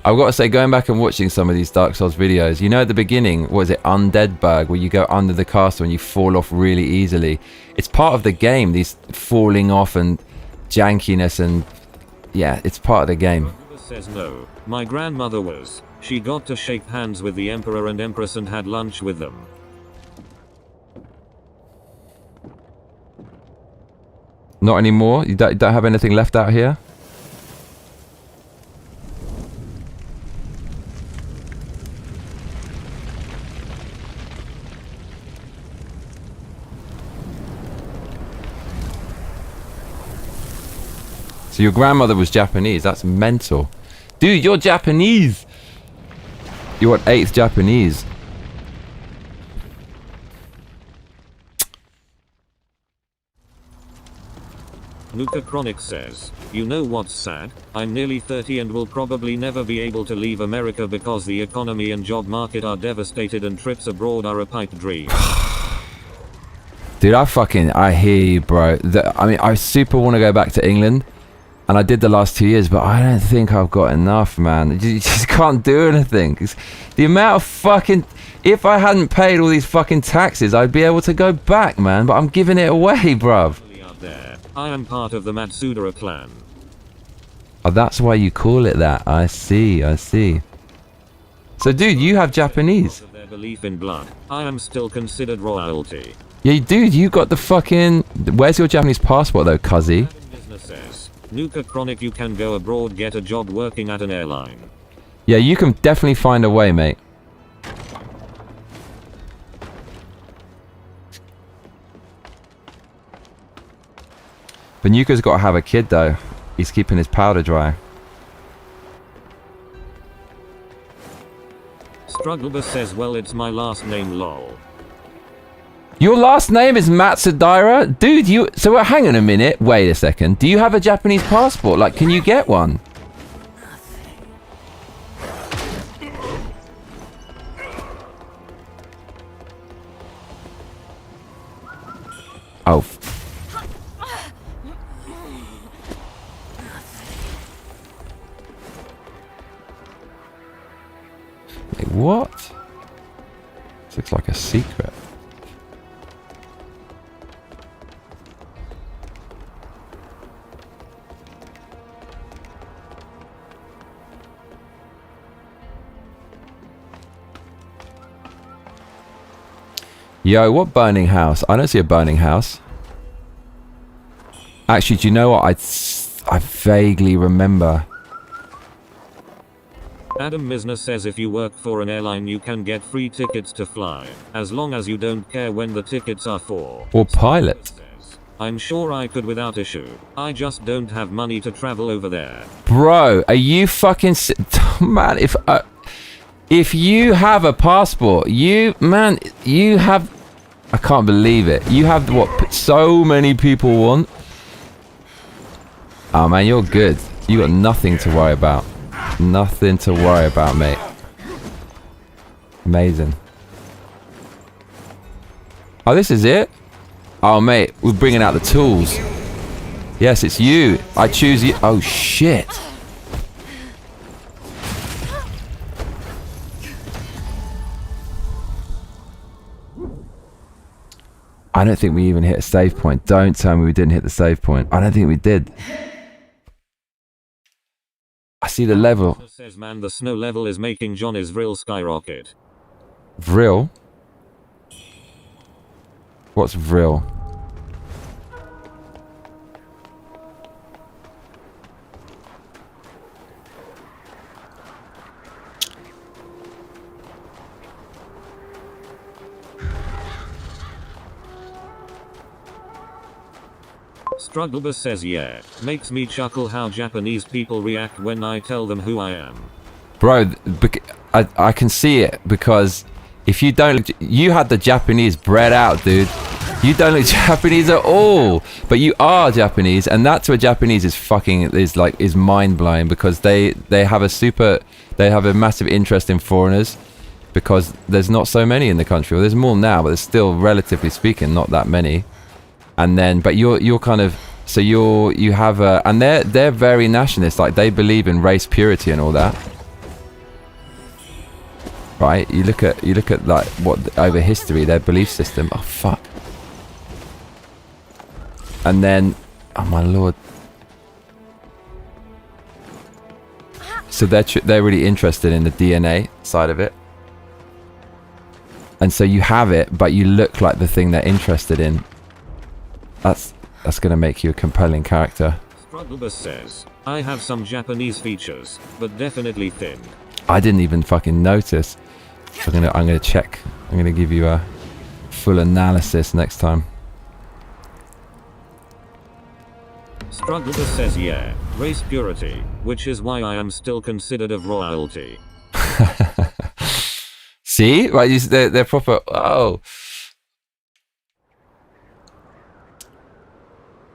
I've got to say, going back and watching some of these Dark Souls videos, you know, at the beginning, what is it, Undeadburg, where you go under the castle and you fall off really easily. It's part of the game, these falling off and jankiness, and yeah, it's part of the game. Says no. My grandmother was. She got to shake hands with the Emperor and Empress and had lunch with them. Not anymore? You don't have anything left out here? So your grandmother was Japanese. That's mental. Dude, you're Japanese. You're what, 8th Japanese? Nuka Chronic says, you know what's sad? I'm nearly 30 and will probably never be able to leave America because the economy and job market are devastated and trips abroad are a pipe dream. Dude, I hear you, bro. I mean, I super want to go back to England. And I did the last 2 years, but I don't think I've got enough, man. You just can't do anything. The amount of fucking... If I hadn't paid all these fucking taxes, I'd be able to go back, man. But I'm giving it away, bruv. I am part of the Matsudara clan. Oh, that's why you call it that. I see, I see. So, dude, you have Japanese. Of their belief in blood, I am still considered royalty. Yeah, dude, you got the fucking... Where's your Japanese passport, though, cuzzy? Nuka Chronic, you can go abroad, get a job working at an airline. Yeah, you can definitely find a way, mate. Banuka's got to have a kid though. He's keeping his powder dry. Strugglebus says, well, it's my last name, lol. Your last name is Matsudaira? Dude, you... So hang on a minute. Wait a second. Do you have a Japanese passport? Like, can you get one? Oh. Wait, what? This looks like a secret. Yo, what burning house? I don't see a burning house. Actually, do you know what? I vaguely remember. Adam Misner says if you work for an airline you can get free tickets to fly, as long as you don't care when the tickets are for. Or pilot. I'm sure I could without issue. I just don't have money to travel over there. Bro, are you fucking... Man, if you have a passport, you have... I can't believe it. You have what so many people want. Oh man, you're good. You got nothing to worry about. Nothing to worry about, mate. Amazing. Oh, this is it? Oh, mate, we're bringing out the tools. Yes, it's you. I choose you. Oh, shit. I don't think we even hit a save point. Don't tell me we didn't hit the save point. I don't think we did. I see the level. Says, man, the snow level is making Johnny's vril skyrocket. Vril? What's vril? Strugglebus says, yeah, makes me chuckle how Japanese people react when I tell them who I am. Bro, I can see it, because if you don't, you had the Japanese bred out, dude. You don't look Japanese at all, but you are Japanese, and that to a Japanese is mind blowing, because they have a massive interest in foreigners, because there's not so many in the country. Well, there's more now, but there's still, relatively speaking, not that many. And then, but you're kind of, so you have a, and they're very nationalist, like they believe in race purity and all that. Right? You look at like what over history, their belief system. Oh fuck. And then, oh my lord. So they're really interested in the DNA side of it. And so you have it, but you look like the thing they're interested in. That's gonna make you a compelling character. Strugglebus says, I have some Japanese features, but definitely thin. I didn't even fucking notice. I'm gonna check. I'm gonna give you a full analysis next time. Strugglebus says, yeah, race purity, which is why I am still considered of royalty. See? Right, they're proper. Oh.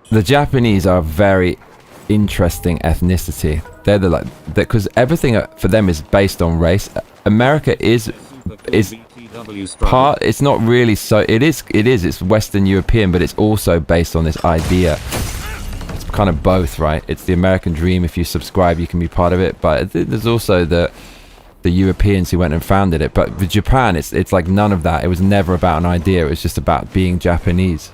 The Japanese are a very interesting ethnicity. They're because everything for them is based on race. America is part. It's not really so. It is. It's Western European, but it's also based on this idea. It's kind of both, right? It's the American dream. If you subscribe, you can be part of it. But there's also the Europeans who went and founded it. But with Japan, it's like none of that. It was never about an idea. It was just about being Japanese.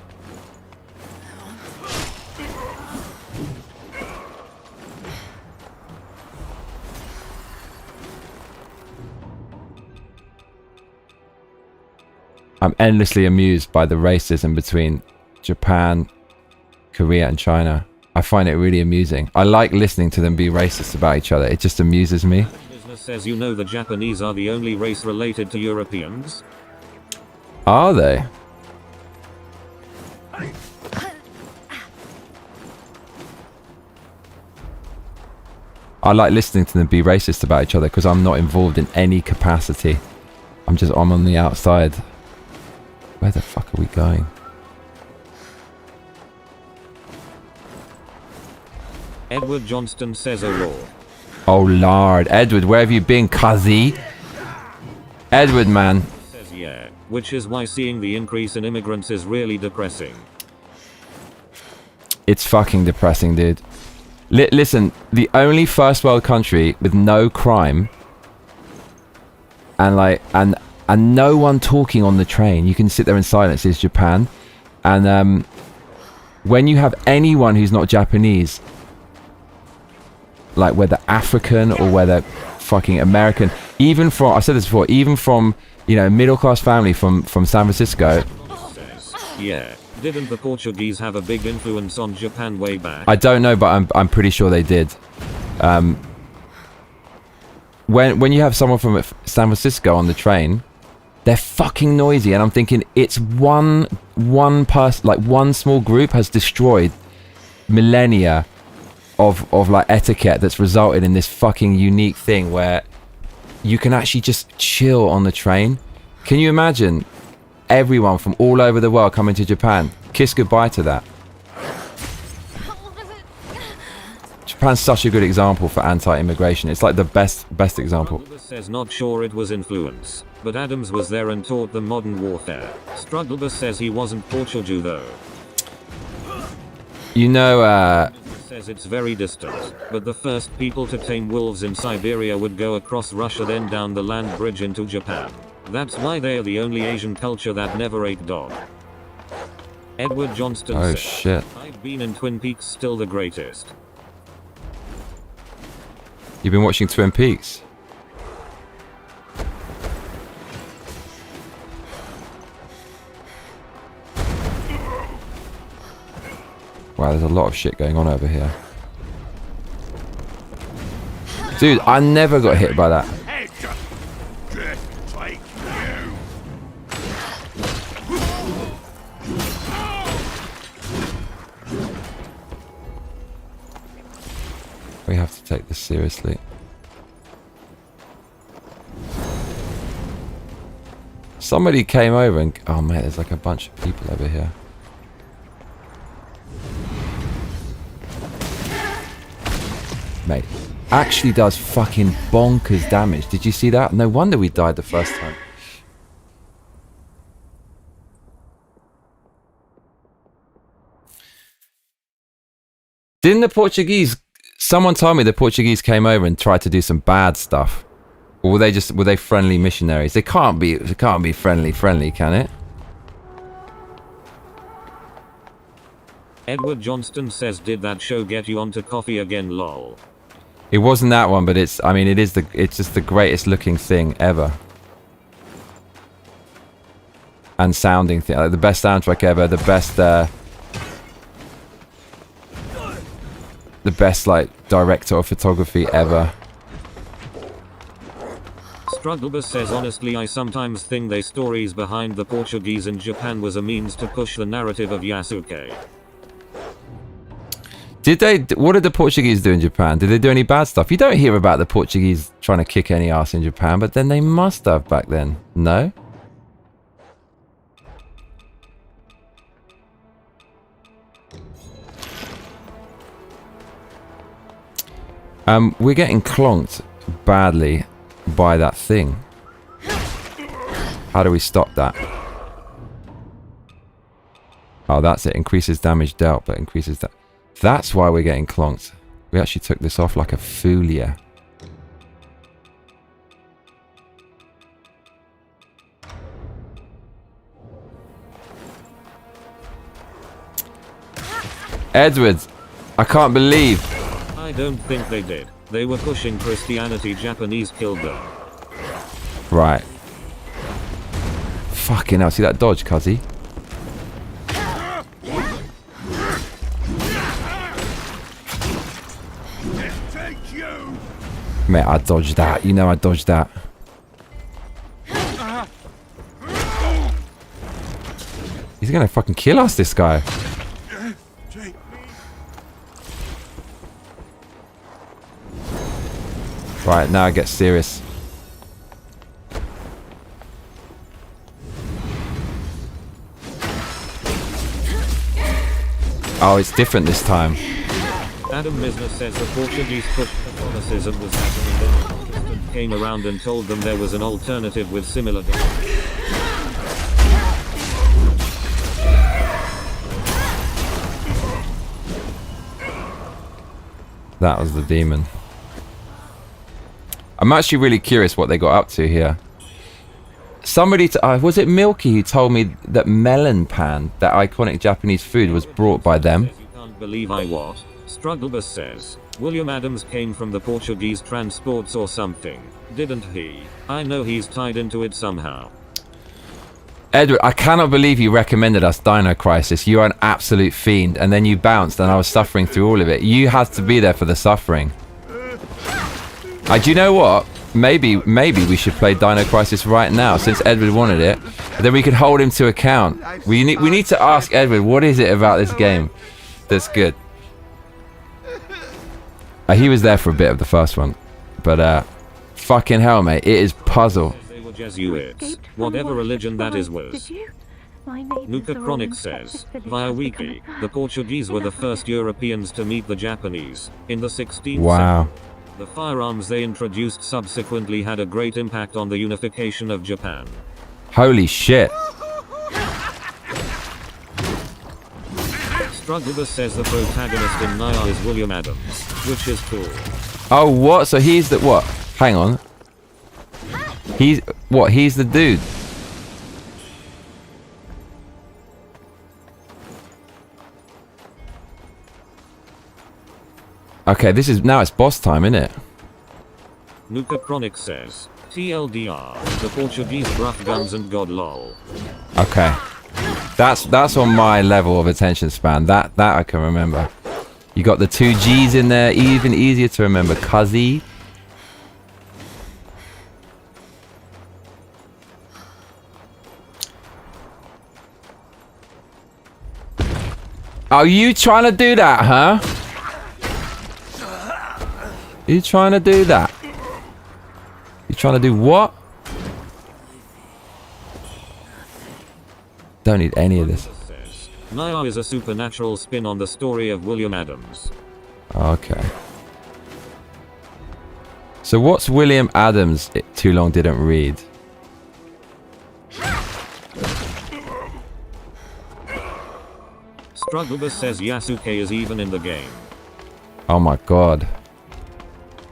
I'm endlessly amused by the racism between Japan, Korea and China. I find it really amusing. I like listening to them be racist about each other. It just amuses me. Business says, you know, the Japanese are the only race related to Europeans. Are they? I like listening to them be racist about each other because I'm not involved in any capacity. I'm on the outside. Where the fuck are we going? Edward Johnston says, "Oh lord." Oh lord, Edward, where have you been, cuzzy? Edward, man. Says yeah, which is why seeing the increase in immigrants is really depressing. It's fucking depressing, dude. Listen, the only first world country with no crime and like and no one talking on the train, you can sit there in silence, is Japan. And when you have anyone who's not Japanese, like whether African or whether fucking American, even from, I said this before, even from, you know, middle class family from San Francisco. Yeah. Didn't the Portuguese have a big influence on Japan way back? I don't know, but I'm pretty sure they did. When you have someone from San Francisco on the train, they're fucking noisy, and I'm thinking it's one person, like one small group has destroyed millennia of like etiquette that's resulted in this fucking unique thing where you can actually just chill on the train. Can you imagine everyone from all over the world coming to Japan? Kiss goodbye to that. Japan's such a good example for anti-immigration. It's like the best example. Strugglebus says not sure it was influence, but Adams was there and taught them modern warfare. Strugglebus says he wasn't Portugal though. You know, says it's very distant, but the first people to tame wolves in Siberia would go across Russia, then down the land bridge into Japan. That's why they are the only Asian culture that never ate dog. Edward Johnston oh said, shit. I've been in Twin Peaks, still the greatest. You've been watching Twin Peaks? Wow, there's a lot of shit going on over here. Dude, I never got hit by that. We have to take this seriously. Somebody came over and... oh mate, there's like a bunch of people over here. Mate, actually does fucking bonkers damage. Did you see that? No wonder we died the first time. Didn't the Portuguese... someone told me the Portuguese came over and tried to do some bad stuff. Or were they friendly missionaries? They can't be friendly, can it? Edward Johnston says, did that show get you onto coffee again, lol? It wasn't that one, but it's, I mean, it's just the greatest looking thing ever. And sounding thing, like the best soundtrack ever, the best like director of photography ever. Strugglebus says, honestly I sometimes think they stories behind the Portuguese in Japan was a means to push the narrative of Yasuke. What did the Portuguese do in Japan? Did they do any bad stuff? You don't hear about the Portuguese trying to kick any ass in Japan, but then they must have back then. No? We're getting clonked badly by that thing. How do we stop that? Oh, that's it. Increases damage dealt, but increases that. That's why we're getting clonked. We actually took this off like a foolia. Edwards, I can't believe. I don't think they did. They were pushing Christianity. Japanese killed them. Right. Fucking hell. See that dodge, cuzzy? Mate, I dodged that. You know I dodged that. He's gonna fucking kill us, this guy. Right, now it gets serious. Oh, it's different this time. Adam Misner says the Portuguese pushed Catholicism was happening, then the Protestant came around and told them there was an alternative with similar That was the demon. I'm actually really curious what they got up to here. Somebody, was it Milky who told me that melon pan, that iconic Japanese food, was brought by them? You can't believe I what? Strugglebus says, William Adams came from the Portuguese transports or something, didn't he? I know he's tied into it somehow. Edward, I cannot believe you recommended us Dino Crisis. You are an absolute fiend, and then you bounced and I was suffering through all of it. You had to be there for the suffering. Do you know what? Maybe we should play Dino Crisis right now, since Edward wanted it. Then we could hold him to account. We need to ask Edward, what is it about this game that's good? He was there for a bit of the first one, but fucking hell, mate, it is puzzle. They were Jesuits, whatever religion that is was. Nuka Chronic says, via wiki, the Portuguese were the first Europeans to meet the Japanese in the 16th Wow. century. The firearms they introduced subsequently had a great impact on the unification of Japan. Holy shit. Strugglebus says the protagonist in Naya is William Adams, which is cool. Oh, what? So he's the what? Hang on. He's what? He's the dude. Okay, this is now it's boss time, isn't it? Nuka Chronic says, TLDR, the Portuguese gruff guns and god lol. Okay. That's on my level of attention span. That I can remember. You got the 2 G's in there, even easier to remember. Cuzzy. Are you trying to do that, huh? You trying to do that? You trying to do what? Don't need any of this. Naya is a supernatural spin on the story of William Adams. Okay. So what's William Adams? It too long didn't read. Strugglebus says Yasuke is even in the game. Oh my god.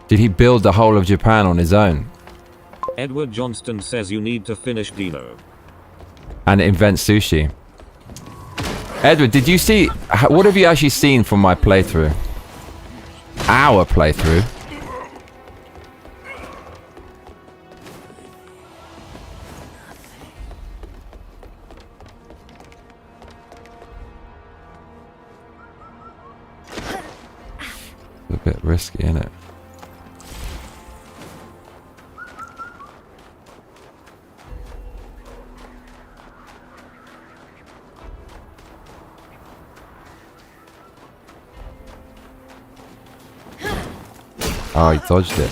Did he build the whole of Japan on his own? Edward Johnston says you need to finish Dino. And invent sushi. Edward, did you see... What have you actually seen from my playthrough? Our playthrough? A bit risky, isn't it? Oh, he dodged it.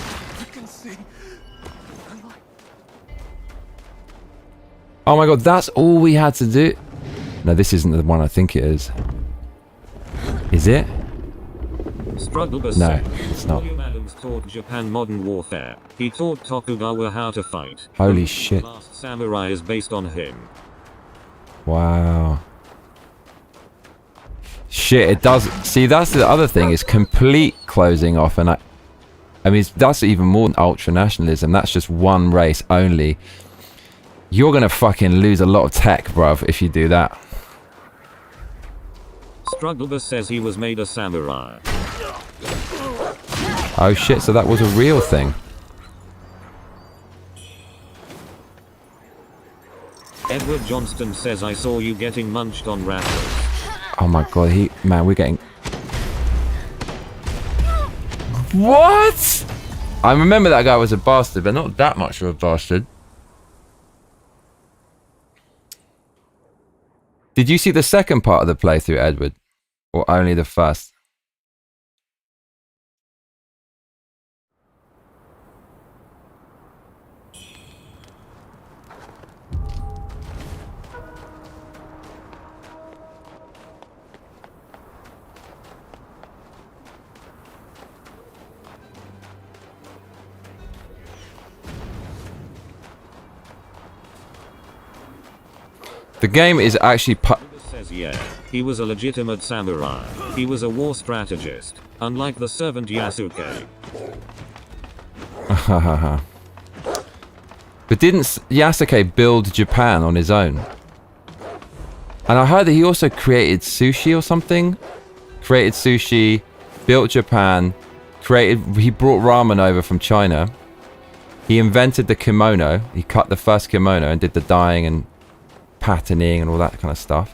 Oh my god, that's all we had to do? No, this isn't the one I think it is. Is it? Strugglebus No, says, it's not. William Adams taught Japan modern warfare. He taught Tokugawa how to fight. Holy The shit. Last Samurai is based on him. Wow. Shit, it does... See, that's the other thing, is complete closing off, and I mean, that's even more than ultra-nationalism. That's just one race only. You're gonna fucking lose a lot of tech, bruv, if you do that. Strugglebus says he was made a samurai. Oh shit, so that was a real thing. Edward Johnston says I saw you getting munched on rappers. Oh my god, man, we're getting... What? I remember that guy was a bastard, but not that much of a bastard. Did you see the second part of the playthrough, Edward? Or only the first? The game is actually Says yeah, he was a legitimate samurai. He was a war strategist, unlike the servant Yasuke. But didn't Yasuke build Japan on his own? And I heard that he also created sushi or something. Created sushi, built Japan, he brought ramen over from China. He invented the kimono. He cut the first kimono and did the dyeing and patterning and all that kind of stuff.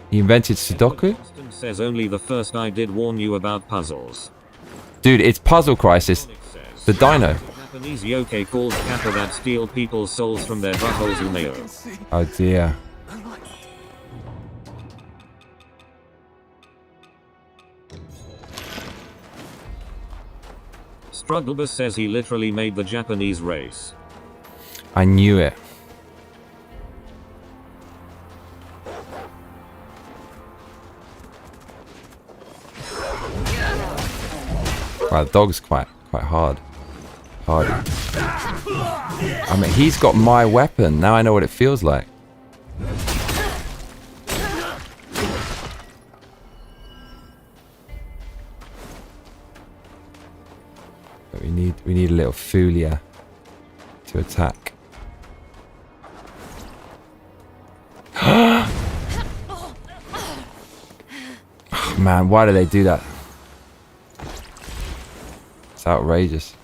He invented Sudoku. Says only the first I did warn you about puzzles. Dude, it's Puzzle Crisis. The dino. Japanese yokai called kappa that steal people's souls from their buttholes umeo. Oh dear. Strugglebus says he literally made the Japanese race. I knew it. Wow, the dog's quite hard. Hardy. I mean, he's got my weapon. Now I know what it feels like. But we need a little Fulia to attack. Oh, man, why do they do that? It's outrageous.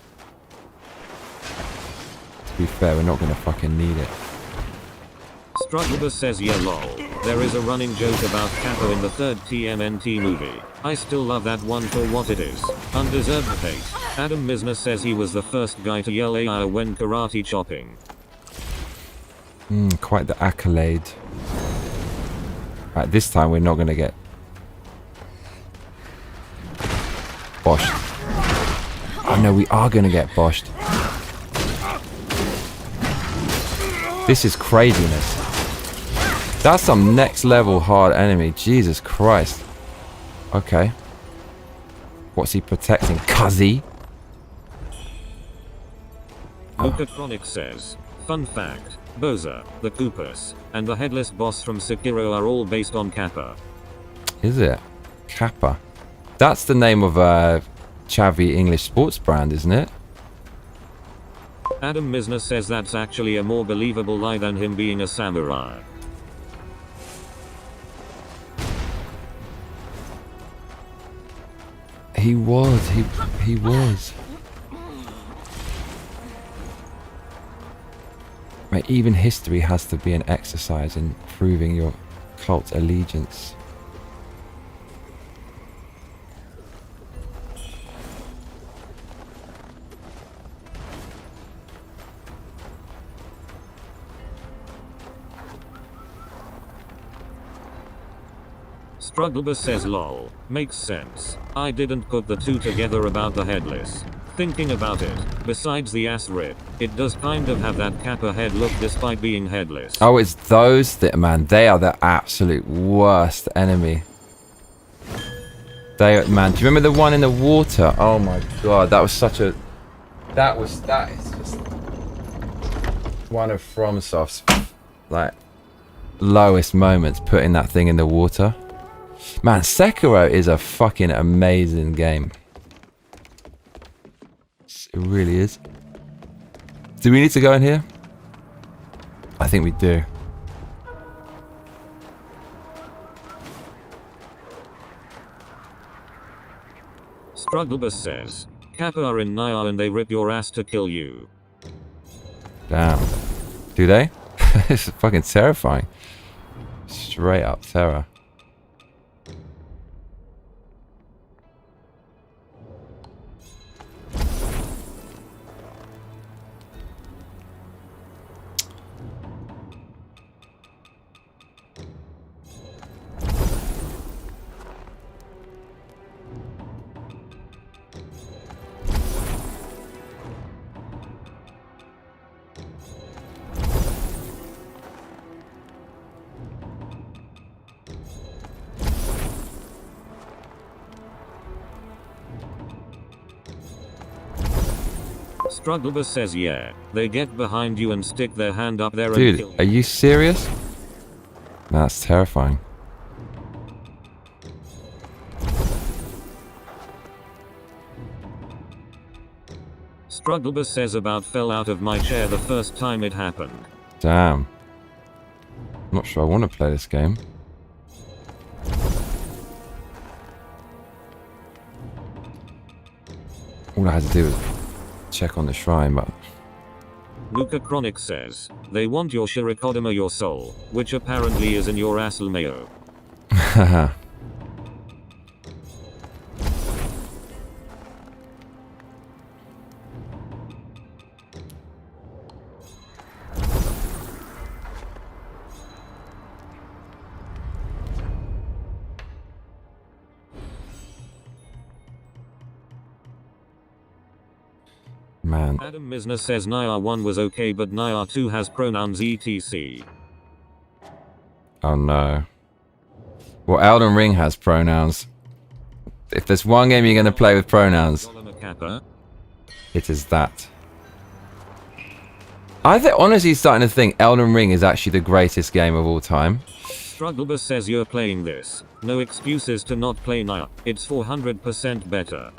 To be fair, we're not gonna fucking need it. Strugglebus says yeah lol. There is a running joke about Kappa in the third TMNT movie. I still love that one for what it is. Undeserved hate. Adam Misner says he was the first guy to yell AI when karate chopping. Quite the accolade. Right, this time we're not gonna get boshed. Oh no, we are gonna get boshed. This is craziness. That's some next level hard enemy. Jesus Christ. Okay. What's he protecting? Kazi? Luca Chronic says, fun fact, Boza, the Koopas, and the headless boss from Sekiro are all based on Kappa. Is it? Kappa. That's the name of a Chavi English sports brand, isn't it? Adam Misner says that's actually a more believable lie than him being a samurai. He was. He was. Mate, even history has to be an exercise in proving your cult allegiance. Strugglebus says lol. Makes sense. I didn't put the two together about the headless. Thinking about it, besides the ass rip, it does kind of have that Kappa head look despite being headless. Oh, it's those that, man, they are the absolute worst enemy. They, man, do you remember the one in the water? Oh my god, that was such a... that is just one of FromSoft's, like, lowest moments, putting that thing in the water. Man, Sekiro is a fucking amazing game. It really is. Do we need to go in here? I think we do. Strugglebus says, Kappa are in Naya and they rip your ass to kill you. Damn. Do they? It's fucking terrifying. Straight up terror. Strugglebus says yeah. They get behind you and stick their hand up there and kill Dude, you. are you serious? That's terrifying. Strugglebus says about fell out of my chair the first time it happened. Damn. Not sure I want to play this game. All I had to do was check on the shrine, but... Nuka Chronic says, they want your Shirikodama your soul, which apparently is in your Asalmayo. Haha. Man. Adam Misner says Naya 1 was okay but Naya 2 has pronouns etc. Oh no. Well, Elden Ring has pronouns. If there's one game you're going to play with pronouns, it is that. I think, honestly starting to think Elden Ring is actually the greatest game of all time. Strugglebus says you're playing this. No excuses to not play Naya. It's 400% better.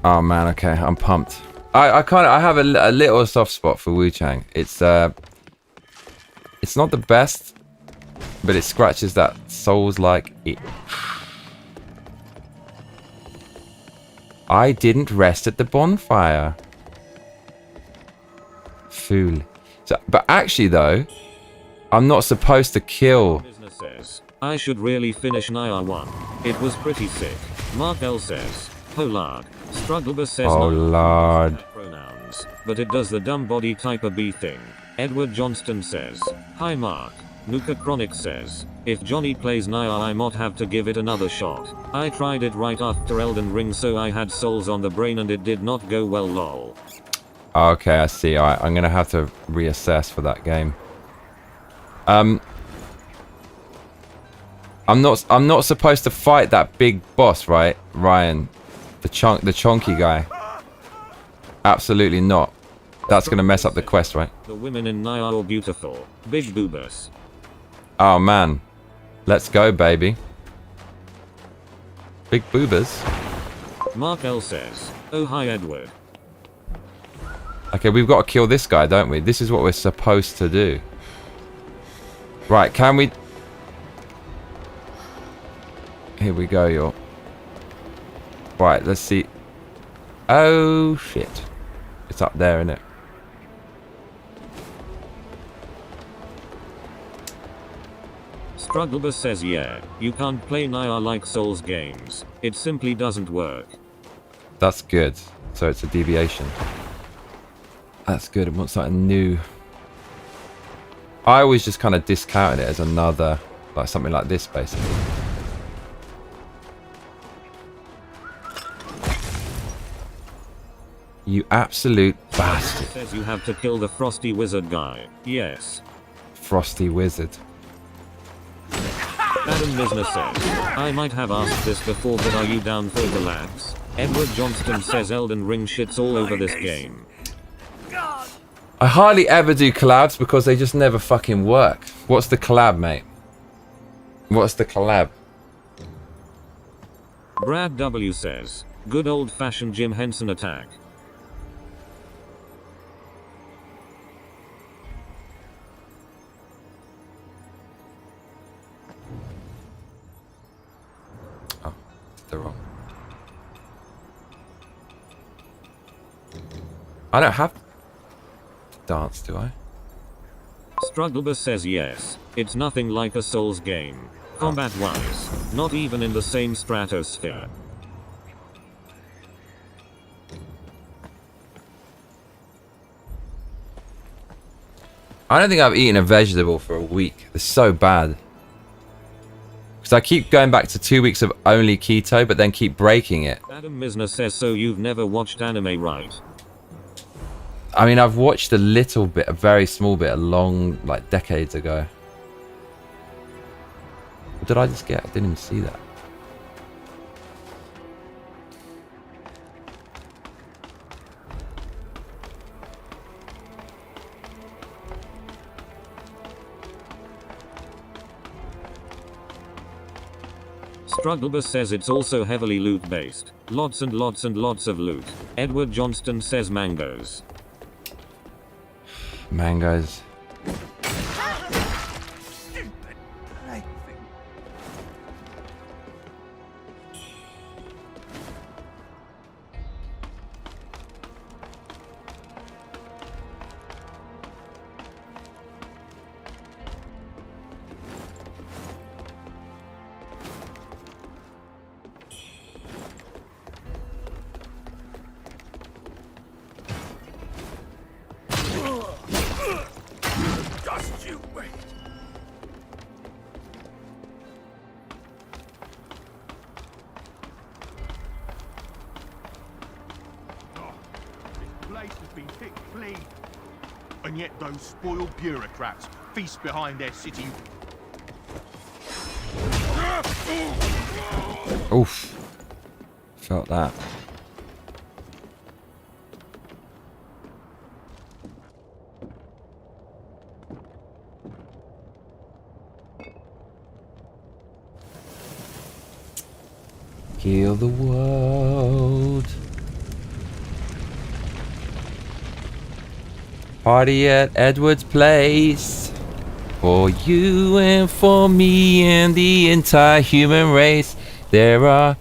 Oh man, okay, I'm pumped. I have a little soft spot for Wuchang. It's not the best, but it scratches that Souls-like itch. I didn't rest at the bonfire. Fool. So, but actually though, I'm not supposed to kill. Says, I should really finish Naya 1. It was pretty sick. Mark L says, oh lord. Strugglebus says oh lord. Pronouns, but it does the dumb body type of B thing. Edward Johnston says, hi Mark. Nuka Chronic says, if Johnny plays Naya I might have to give it another shot. I tried it right after Elden Ring so I had souls on the brain and it did not go well lol. Okay, I see. Alright, I'm gonna have to reassess for that game. I'm not supposed to fight that big boss, right, Ryan? The chonky guy. Absolutely not. That's gonna mess up the quest, right? The women in Naya are beautiful. Big boobers. Oh man. Let's go, baby. Big boobers. Mark L says, oh hi Edward. Okay, we've got to kill this guy, don't we? This is what we're supposed to do. Right, can we... Here we go, y'all. Right, let's see. Oh, shit. It's up there, isn't it? Strugglebus says yeah, you can't play Naya like Souls games. It simply doesn't work. That's good. So it's a deviation. That's good. I want something new. I always just kind of discounted it as another, like something like this, basically. You absolute bastard. Says you have to kill the Frosty Wizard guy. Yes. Frosty Wizard. Adam Misner says, I might have asked this before but are you down for collabs? Edward Johnston says Elden Ring shits all over this game. I hardly ever do collabs because they just never fucking work. What's the collab, mate? What's the collab? Brad W says, good old fashioned Jim Henson attack. Oh, they're wrong. I don't have to dance, do I? Strugglebus says yes. It's nothing like a Souls game. Combat-wise, not even in the same stratosphere. I don't think I've eaten a vegetable for a week. It's so bad. Because I keep going back to 2 weeks of only keto, but then keep breaking it. Adam Misner says so you've never watched anime, right? I mean, I've watched a little bit, a very small bit, a long, like, decades ago. What did I just get? I didn't even see that. Strugglebus says it's also heavily loot based. Lots and lots and lots of loot. Edward Johnston says mangoes. Mangoes. Just you wait. Oh, this place has been picked clean. And yet those spoiled bureaucrats feast behind their city. Oof. Felt that. Heal the world. Party at Edward's place. For you and for me and the entire human race. There are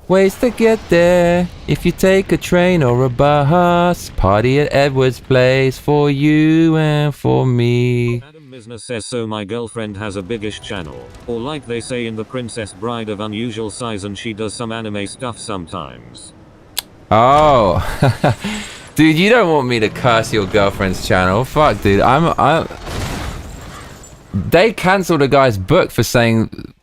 ways to get there. If you take a train or a bus. Party at Edward's place. For you and for me. Adam Misner says so my girlfriend has a biggish channel. Or like they say in The Princess Bride of unusual size and she does some anime stuff sometimes. Oh. Dude, you don't want me to curse your girlfriend's channel. Fuck, dude. They cancelled a guy's book for saying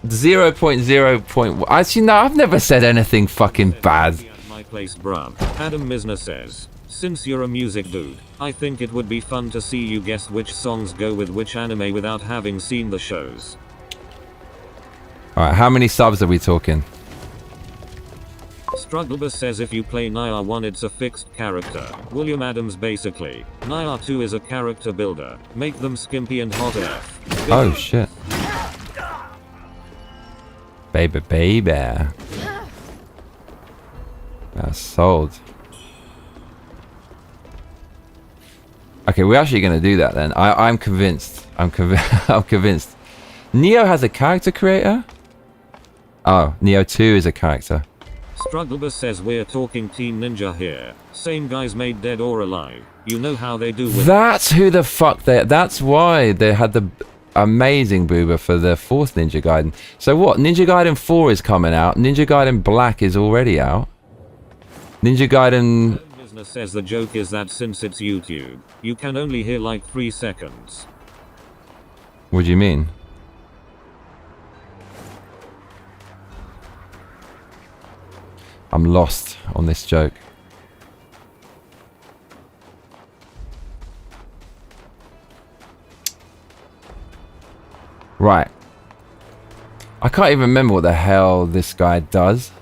0.0. Actually, no, I've never said anything fucking bad. My place, bruv. Adam Misner says, since you're a music dude, I think it would be fun to see you guess which songs go with which anime without having seen the shows. Alright, how many subs are we talking? Strugglebus says if you play Naya 1 it's a fixed character. William Adams basically. Naya 2 is a character builder. Make them skimpy and hot AF. Oh shit. Baby. That's sold. Okay, we're actually gonna do that then. I'm convinced. I'm convinced. Neo has a character creator? Oh, Neo 2 is a character. Strugglebus says we're talking Team Ninja here. Same guys made Dead or Alive. You know how they do with That's who the fuck that's why they had the amazing boober for the 4th Ninja Gaiden. So what? Ninja Gaiden 4 is coming out. Ninja Gaiden Black is already out. Ninja Gaiden... Business says the joke is that since it's YouTube, you can only hear like 3 seconds. What do you mean? I'm lost on this joke. Right. I can't even remember what the hell this guy does.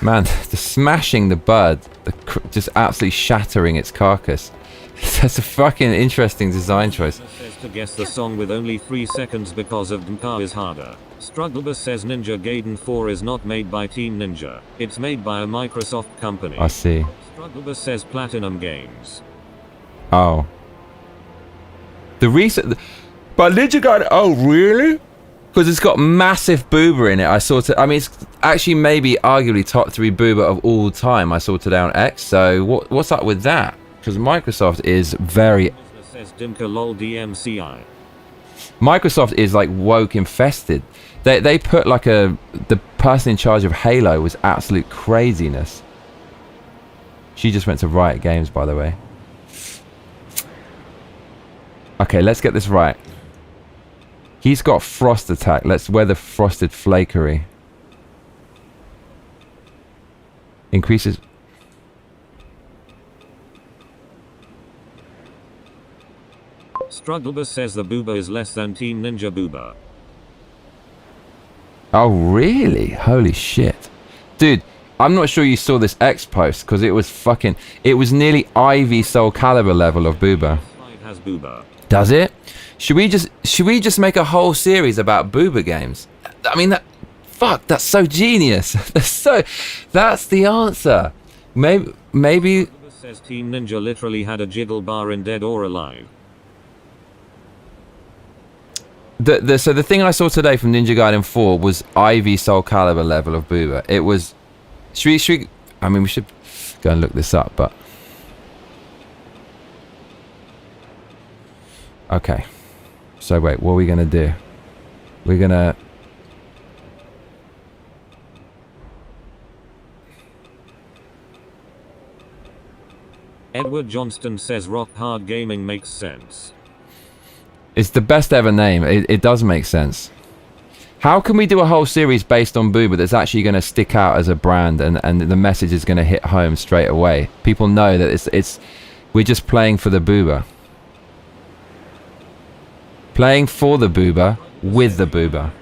Man, the smashing the bird, just absolutely shattering its carcass. That's a fucking interesting design choice. Says to guess the song with only 3 seconds because of Dnka is harder. Strugglebus says Ninja Gaiden 4 is not made by Team Ninja. It's made by a Microsoft company. I see. Strugglebus says Platinum Games. Oh. The recent... But Ninja Gaiden... Oh, really? Because it's got massive boober in it. I mean, it's actually maybe arguably top 3 boober of all time. I sorted out X. So what's up with that? Because Microsoft is very... Says Dimka lol DMCI. Microsoft is like woke infested. They put like the person in charge of Halo was absolute craziness. She just went to Riot Games, by the way. Okay, let's get this right. He's got frost attack. Let's weather frosted flakery. Increases... Strugglebus says the booba is less than Team Ninja booba. Oh, really? Holy shit. Dude, I'm not sure you saw this X post, because it was fucking... It was nearly Ivy Soul Calibur level of booba. Has booba. Does it? Should we just make a whole series about booba games? I mean, that's so genius. That's the answer. Maybe. Says Team Ninja literally had a jiggle bar in Dead or Alive. So the thing I saw today from Ninja Gaiden 4 was Ivy Soul Calibur level of booba. It was. Should we? I mean, we should go and look this up, but. Okay. So wait, what are we gonna do? We're gonna. Edward Johnston says Rock Hard Gaming makes sense. It's the best ever name. It does make sense. How can we do a whole series based on booba that's actually going to stick out as a brand and the message is going to hit home straight away? People know that we're just playing for the booba. Playing for the booba with the booba.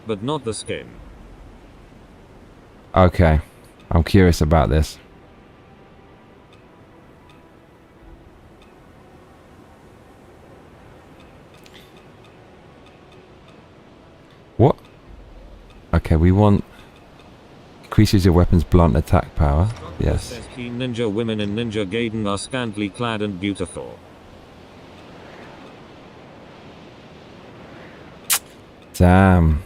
But not the skin. Okay. I'm curious about this. What? Okay, we want increases your weapon's blunt attack power. Yes. Says Teen Ninja women in Ninja Gaiden are scantily clad and beautiful. Damn.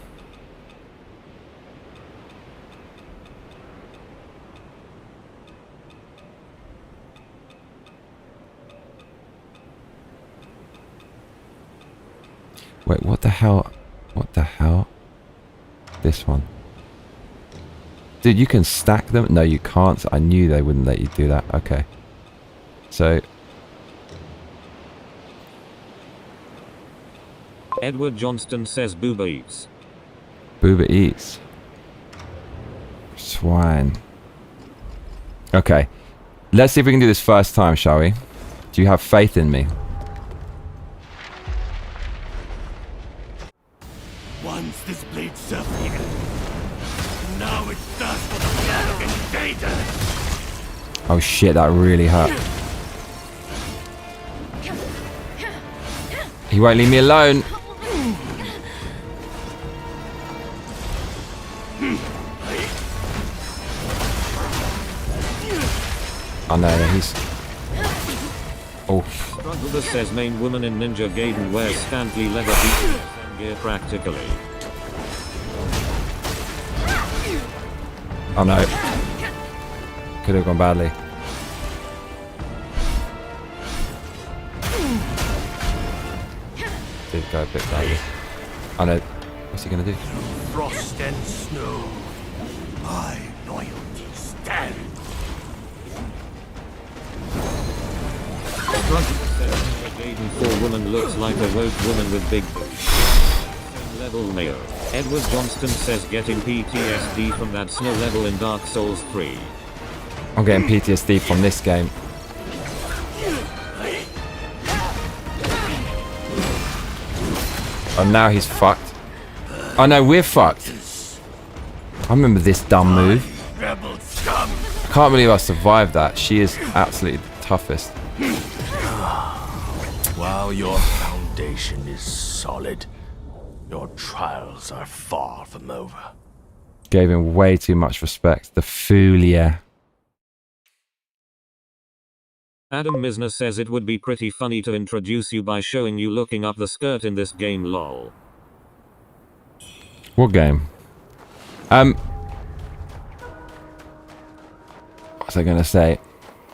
Wait, what the hell? What the hell? This one. Dude, you can stack them? No, you can't. I knew they wouldn't let you do that. Okay. So. Edward Johnston says Booba eats. Booba eats. Swine. Okay. Let's see if we can do this first time, shall we? Do you have faith in me? Once this blade served me, now it does for the blood of invaders. Oh shit, that really hurt. He won't leave me alone. Oh no, he's... Oh. Struggler says main woman in Ninja Gaiden wears scantily leather BDSM gear practically. Oh no. Could have gone badly. Did go a bit badly. Oh no. What's he gonna do? Frost and snow. My loyalty stands. Gaiden 4 woman looks like a rogue woman with big boobs. Same level Mayo. Edward Johnston says getting PTSD from that snow level in Dark Souls 3. I'm getting PTSD from this game. Oh, now he's fucked. Oh no, we're fucked. I remember this dumb move. I can't believe I survived that. She is absolutely the toughest. While your foundation is solid, your trials are far from over. Gave him way too much respect. The Fulia. Adam Misner says it would be pretty funny to introduce you by showing you looking up the skirt in this game, lol. What game? What was I gonna say?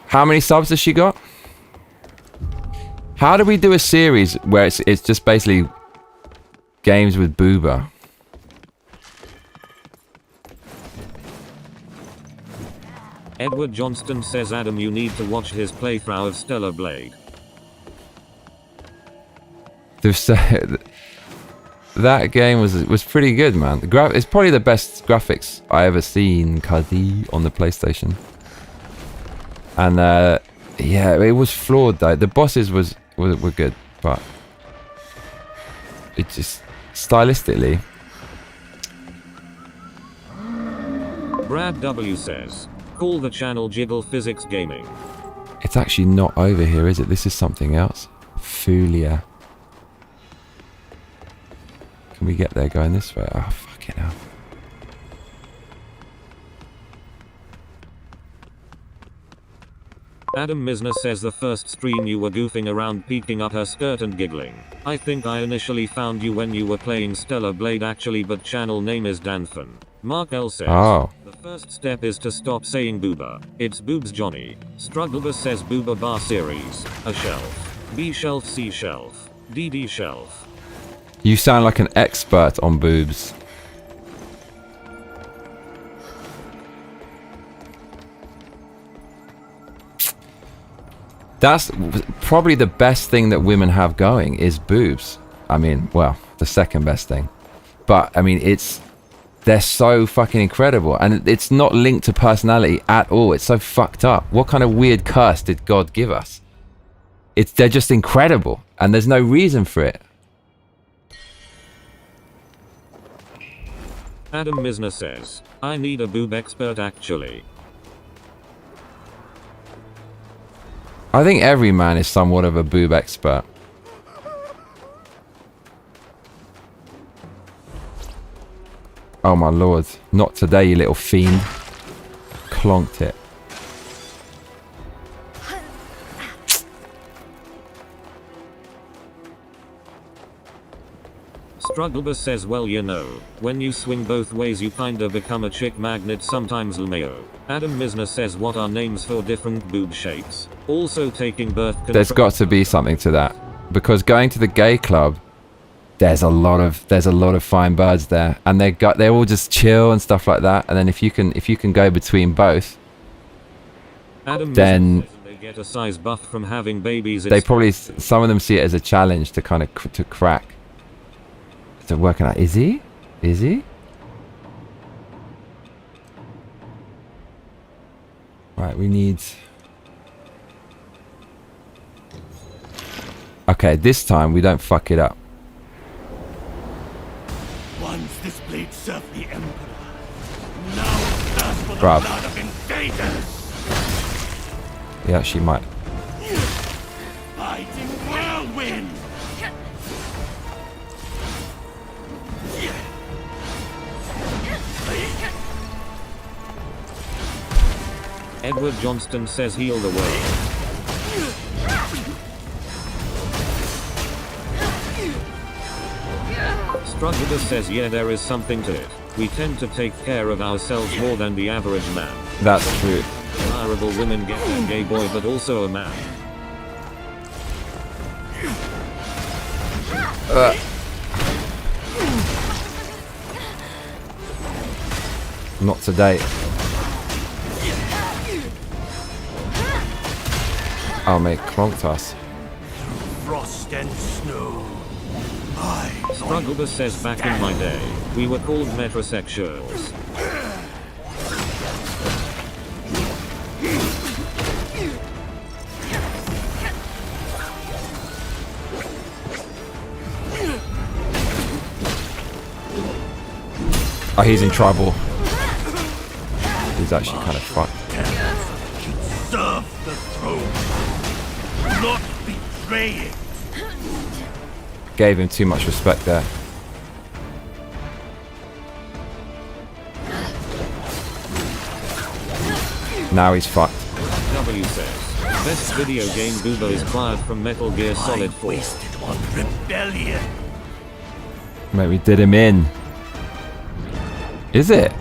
How many subs has she got? How do we do a series where it's just basically games with booba? Edward Johnston says Adam, you need to watch his playthrough of Stellar Blade. That game was pretty good, man. It's probably the best graphics I ever seen, Kazi, on the PlayStation. And yeah, it was flawed though. The bosses were good, but it just stylistically. Brad W says, call the channel Jiggle Physics Gaming. It's actually not over here, is it? This is something else. Fulia. Can we get there going this way? Oh, fucking hell. Adam Misner says the first stream you were goofing around peeking up her skirt and giggling. I think I initially found you when you were playing Stellar Blade actually, but channel name is Danfan. Mark L says, Oh. the first step is to stop saying booba. It's boobs Johnny. Strugglebus says booba bar series. A shelf. B shelf C shelf. DD shelf. You sound like an expert on boobs. That's probably the best thing that women have going is boobs. I mean, well, the second best thing. But, I mean, they're so fucking incredible. And it's not linked to personality at all. It's so fucked up. What kind of weird curse did God give us? They're just incredible. And there's no reason for it. Adam Misner says, I need a boob expert actually. I think every man is somewhat of a boob expert. Oh my lord. Not today, you little fiend. Clonked it. Strugglebus says, well, you know, when you swing both ways you kinda become a chick magnet sometimes, Lumeo. Adam Misner says, what are names for different boob shapes? Also taking birth control. There's got to be something to that. Because going to the gay club, there's a lot of fine birds there. And they're all just chill and stuff like that. And then if you can go between both, Adam then they get a size buff from having babies. they probably, some of them see it as a challenge to kind of to crack. So working out, is he? Is he? Right, we need... Okay, this time we don't fuck it up. Once this blade served the Emperor, now it thirsts for the Bruv. blood of invaders. Yeah, she might. Fighting whirlwind. Edward Johnston says, heal the world. Strugglebus says, yeah, there is something to it. We tend to take care of ourselves more than the average man. That's true. Desirable women get a gay boy but also a man. Not today. Oh mate, clonked us. Frost and snow. Strugglebus says, back in my day, we were called metrosexuals. Oh, he's in trouble. He's actually kind of fucked. Serve the throne, not betray it. Gave him too much respect there. Now he's fucked. W says, best video game booba is quiet from Metal Gear Solid 4. Wasted on rebellion. Mate, we did him in. Is it?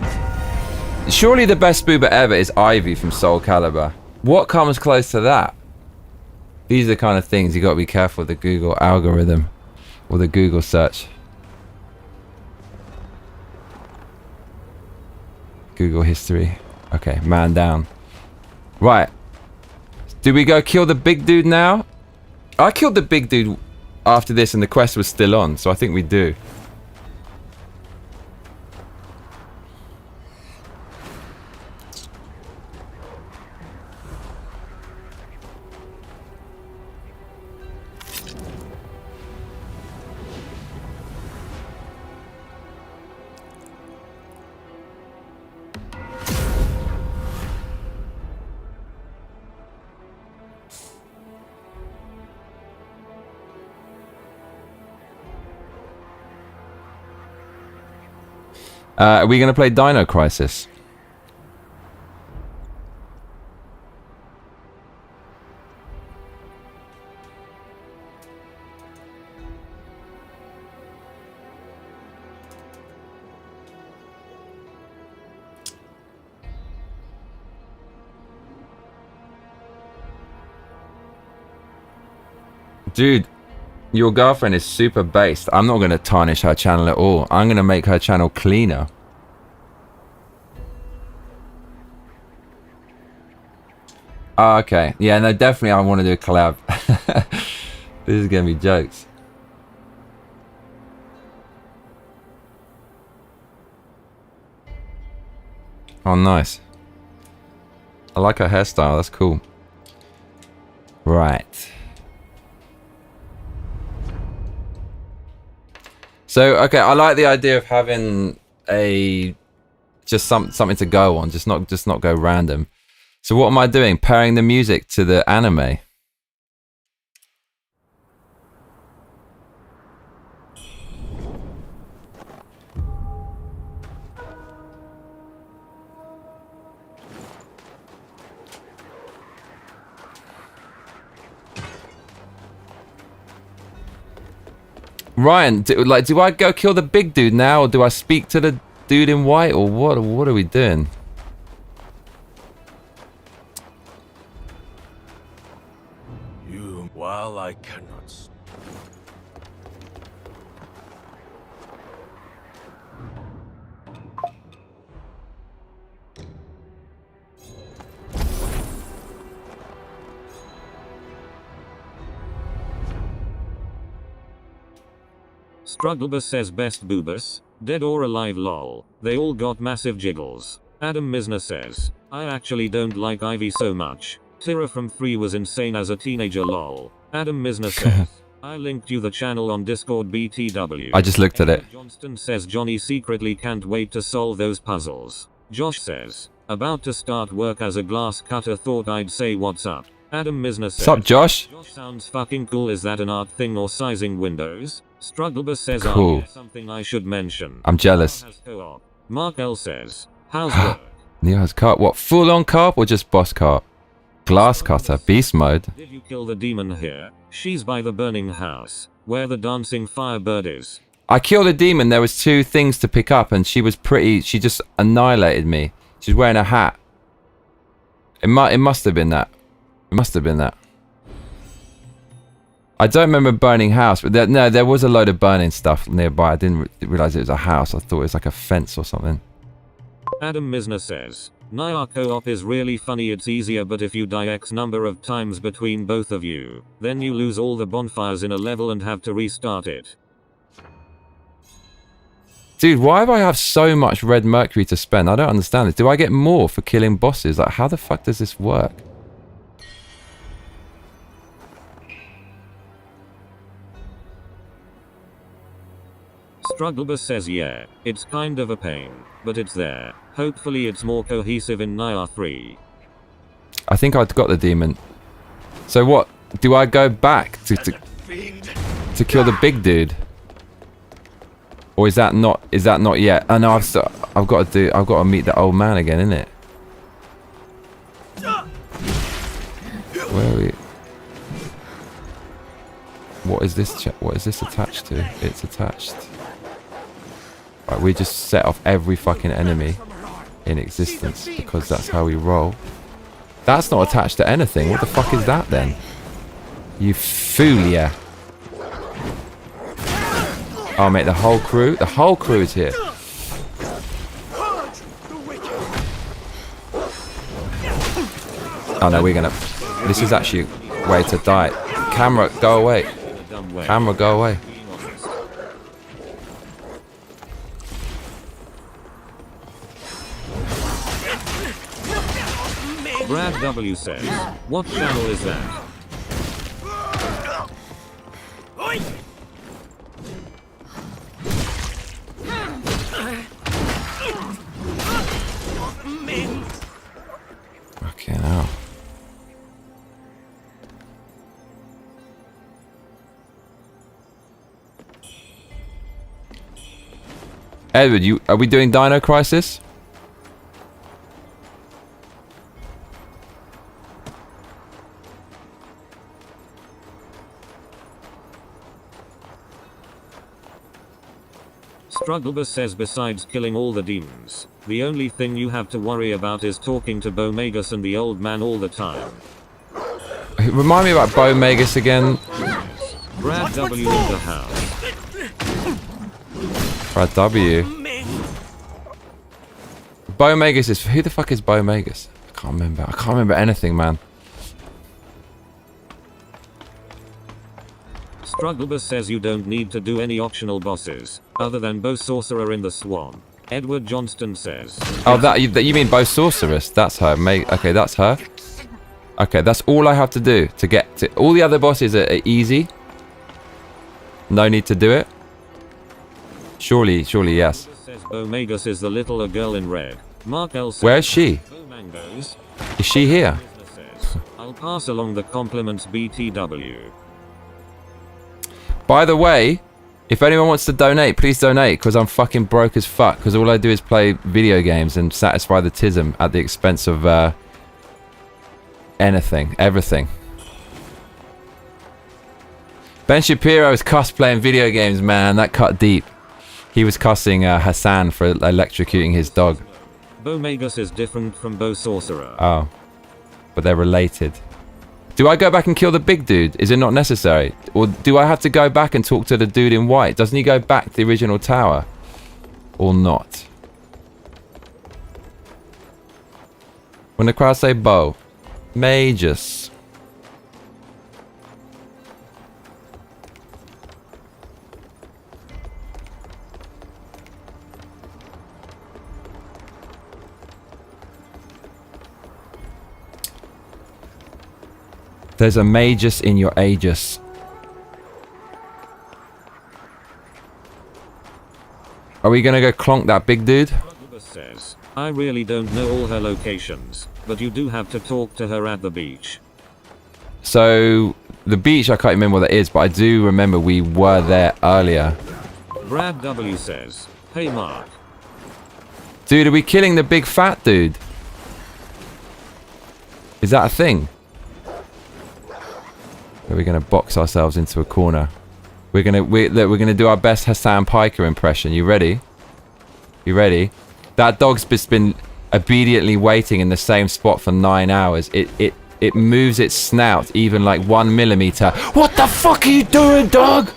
Surely the best booba ever is Ivy from Soul Calibur. What comes close to that? These are the kind of things you got to be careful with the Google algorithm or the Google search. Google history. Okay, man down. Right. Do we go kill the big dude now? I killed the big dude after this and the quest was still on, so I think we do. Are we going to play Dino Crisis? Dude, your girlfriend is super based. I'm not going to tarnish her channel at all. I'm going to make her channel cleaner. Oh, okay. Yeah, no, definitely I want to do a collab. This is going to be jokes. Oh, nice. I like her hairstyle. That's cool. Right. So, okay, I like the idea of having a just something to go on, just not go random. So what am I doing? Pairing the music to the anime. Ryan, do I go kill the big dude now, or do I speak to the dude in white, or what are we doing? While I cannot. Strugglebus says best boobus, dead or alive lol, they all got massive jiggles. Adam Misner says, I actually don't like Ivy so much. Tira from 3 was insane as a teenager lol. Adam Misner says, I linked you the channel on Discord BTW. I just looked at it. Johnston says Johnny secretly can't wait to solve those puzzles. Josh says, about to start work as a glass cutter, thought I'd say what's up. Adam Misner says, What's up, Josh? Josh sounds fucking cool. Is that an art thing or sizing windows? Strugglebus says, cool. yeah, something I should mention. I'm jealous. Mark L says, how's work? Neo has carp. What, full on carp or just boss carp? Glass cutter, beast mode. Did you kill the demon here? She's by the burning house, where the dancing firebird is. I killed a demon. There was 2 things to pick up, and she was pretty. She just annihilated me. She's wearing a hat. It must have been that. It must have been that. I don't remember burning house, but there was a load of burning stuff nearby. I didn't realize it was a house. I thought it was like a fence or something. Adam Misner says, Naya co-op is really funny. It's easier, but if you die X number of times between both of you, then you lose all the bonfires in a level and have to restart it. Dude, why do I have so much red mercury to spend? I don't understand this. Do I get more for killing bosses? Like, how the fuck does this work? Strugglebus says yeah, it's kind of a pain, but it's there. Hopefully it's more cohesive in Naya 3. I think I'd got the demon. So what? Do I go back to kill the big dude? Or is that not yet? Oh no, I've got to meet the old man again, innit? Where are we? What is this attached to? It's attached. Right, we just set off every fucking enemy in existence because that's how we roll. That's not attached to anything. What the fuck is that then? You foolia. Oh mate, the whole crew is here. Oh no, this is actually a way to die. Camera, go away. Camera, go away. Brad W says, what channel is that? Okay, now. Edward, are we doing Dino Crisis? Strugglebus says besides killing all the demons, the only thing you have to worry about is talking to Bomagus and the old man all the time. Remind me about Bomagus again. Brad W in the house. Brad W. Bomagus is... Who the fuck is Bomagus? I can't remember. I can't remember anything, man. Strugglebus says you don't need to do any optional bosses, other than Bow Sorcerer in the Swan. Edward Johnston says... Oh, you mean Bow Sorceress? That's her. Okay, that's her. Okay, that's all I have to do to get to... All the other bosses are easy. No need to do it. Surely, yes. Says Bomagus is the little girl in red. Mark L says... Where is she? Bomangos. Is she here? I'll pass along the compliments BTW. By the way, if anyone wants to donate, please donate, because I'm fucking broke as fuck, because all I do is play video games and satisfy the tism at the expense of everything. Ben Shapiro is cosplaying video games, man. That cut deep. He was cussing Hassan for electrocuting his dog. Bomagus is different from Bow Sorcerer. Oh. But they're related. Do I go back and kill the big dude? Is it not necessary? Or do I have to go back and talk to the dude in white? Doesn't he go back to the original tower? Or not? When the crowd say Bo. Magus. There's a Magus in your Aegis. Are we gonna go clonk that big dude? Says, I really don't know all her locations, but you do have to talk to her at the beach. So, the beach, I can't remember what that is, but I do remember we were there earlier. Brad W says, hey Mark. Dude, are we killing the big fat dude? Is that a thing? Are we gonna box ourselves into a corner? We're gonna do our best Hassan Piker impression. You ready? You ready? That dog's just been obediently waiting in the same spot for 9 hours. It moves its snout even like 1 millimeter. What the fuck are you doing, dog?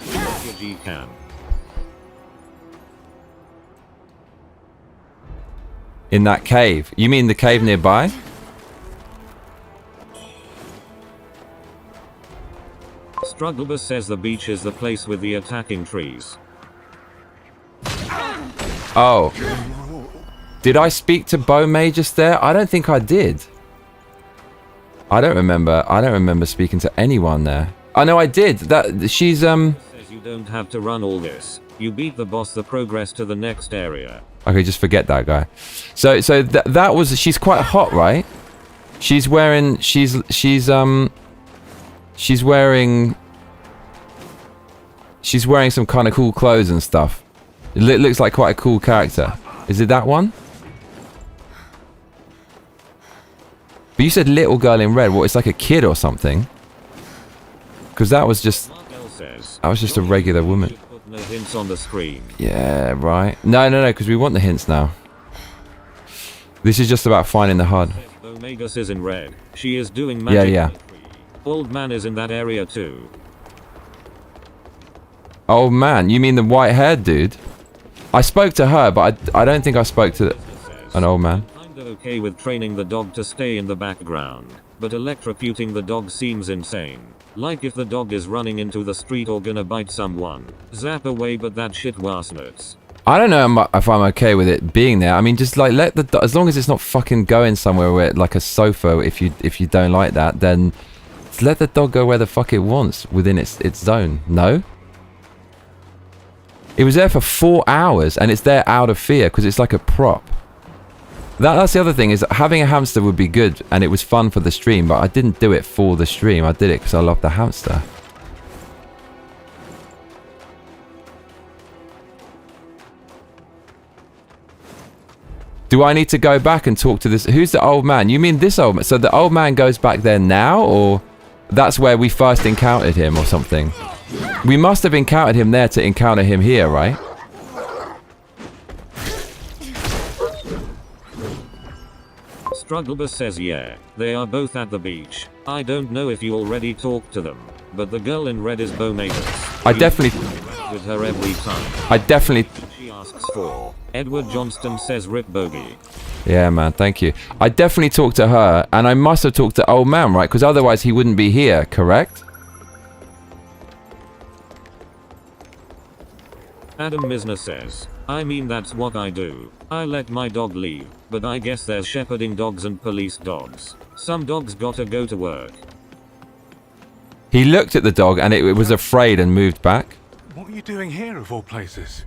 In that cave. You mean the cave nearby? Strugglebus says the beach is the place with the attacking trees. Oh. Did I speak to Bo Magus there? I don't think I did. I don't remember speaking to anyone there. I know I did. She's Says you don't have to run all this. You beat the boss, the progress to the next area. Okay, just forget that guy. So that was, she's quite hot, right? She's wearing some kind of cool clothes and stuff. It looks like quite a cool character. Is it that one? But you said little girl in red. What, it's like a kid or something? Because that was just a regular woman. No hints on the screen. Yeah, right. No, because we want the hints now. This is just about finding the HUD. Bomagus is in red. She is doing magic. Yeah. Old man is in that area too. Oh man, you mean the white-haired dude? I spoke to her, but I don't think I spoke to an old man. I'm okay with training the dog to stay in the background, but electrocuting the dog seems insane. Like if the dog is running into the street or gonna bite someone, zap away, but that shit was nuts. I don't know if I'm okay with it being there. I mean, just like as long as it's not fucking going somewhere where like a sofa. If you don't like that, then just let the dog go where the fuck it wants within its zone. No. It was there for 4 hours, and it's there out of fear because it's like a prop. That's the other thing, is that having a hamster would be good, and it was fun for the stream, but I didn't do it for the stream. I did it because I love the hamster. Do I need to go back and talk to this? Who's the old man? You mean this old man? So the old man goes back there now, or that's where we first encountered him or something? We must have encountered him there to encounter him here, right? Strugglebus says yeah, they are both at the beach. I don't know if you already talked to them, but the girl in red is Bomagus. I definitely... with her every time. I definitely... She asks for. Edward Johnston says rip bogey. Yeah, man, thank you. I definitely talked to her, and I must have talked to old man, right? Because otherwise he wouldn't be here, correct? Adam Misner says, I mean that's what I do. I let my dog leave, but I guess there's shepherding dogs and police dogs. Some dogs gotta go to work. He looked at the dog and it was afraid and moved back. What are you doing here, of all places?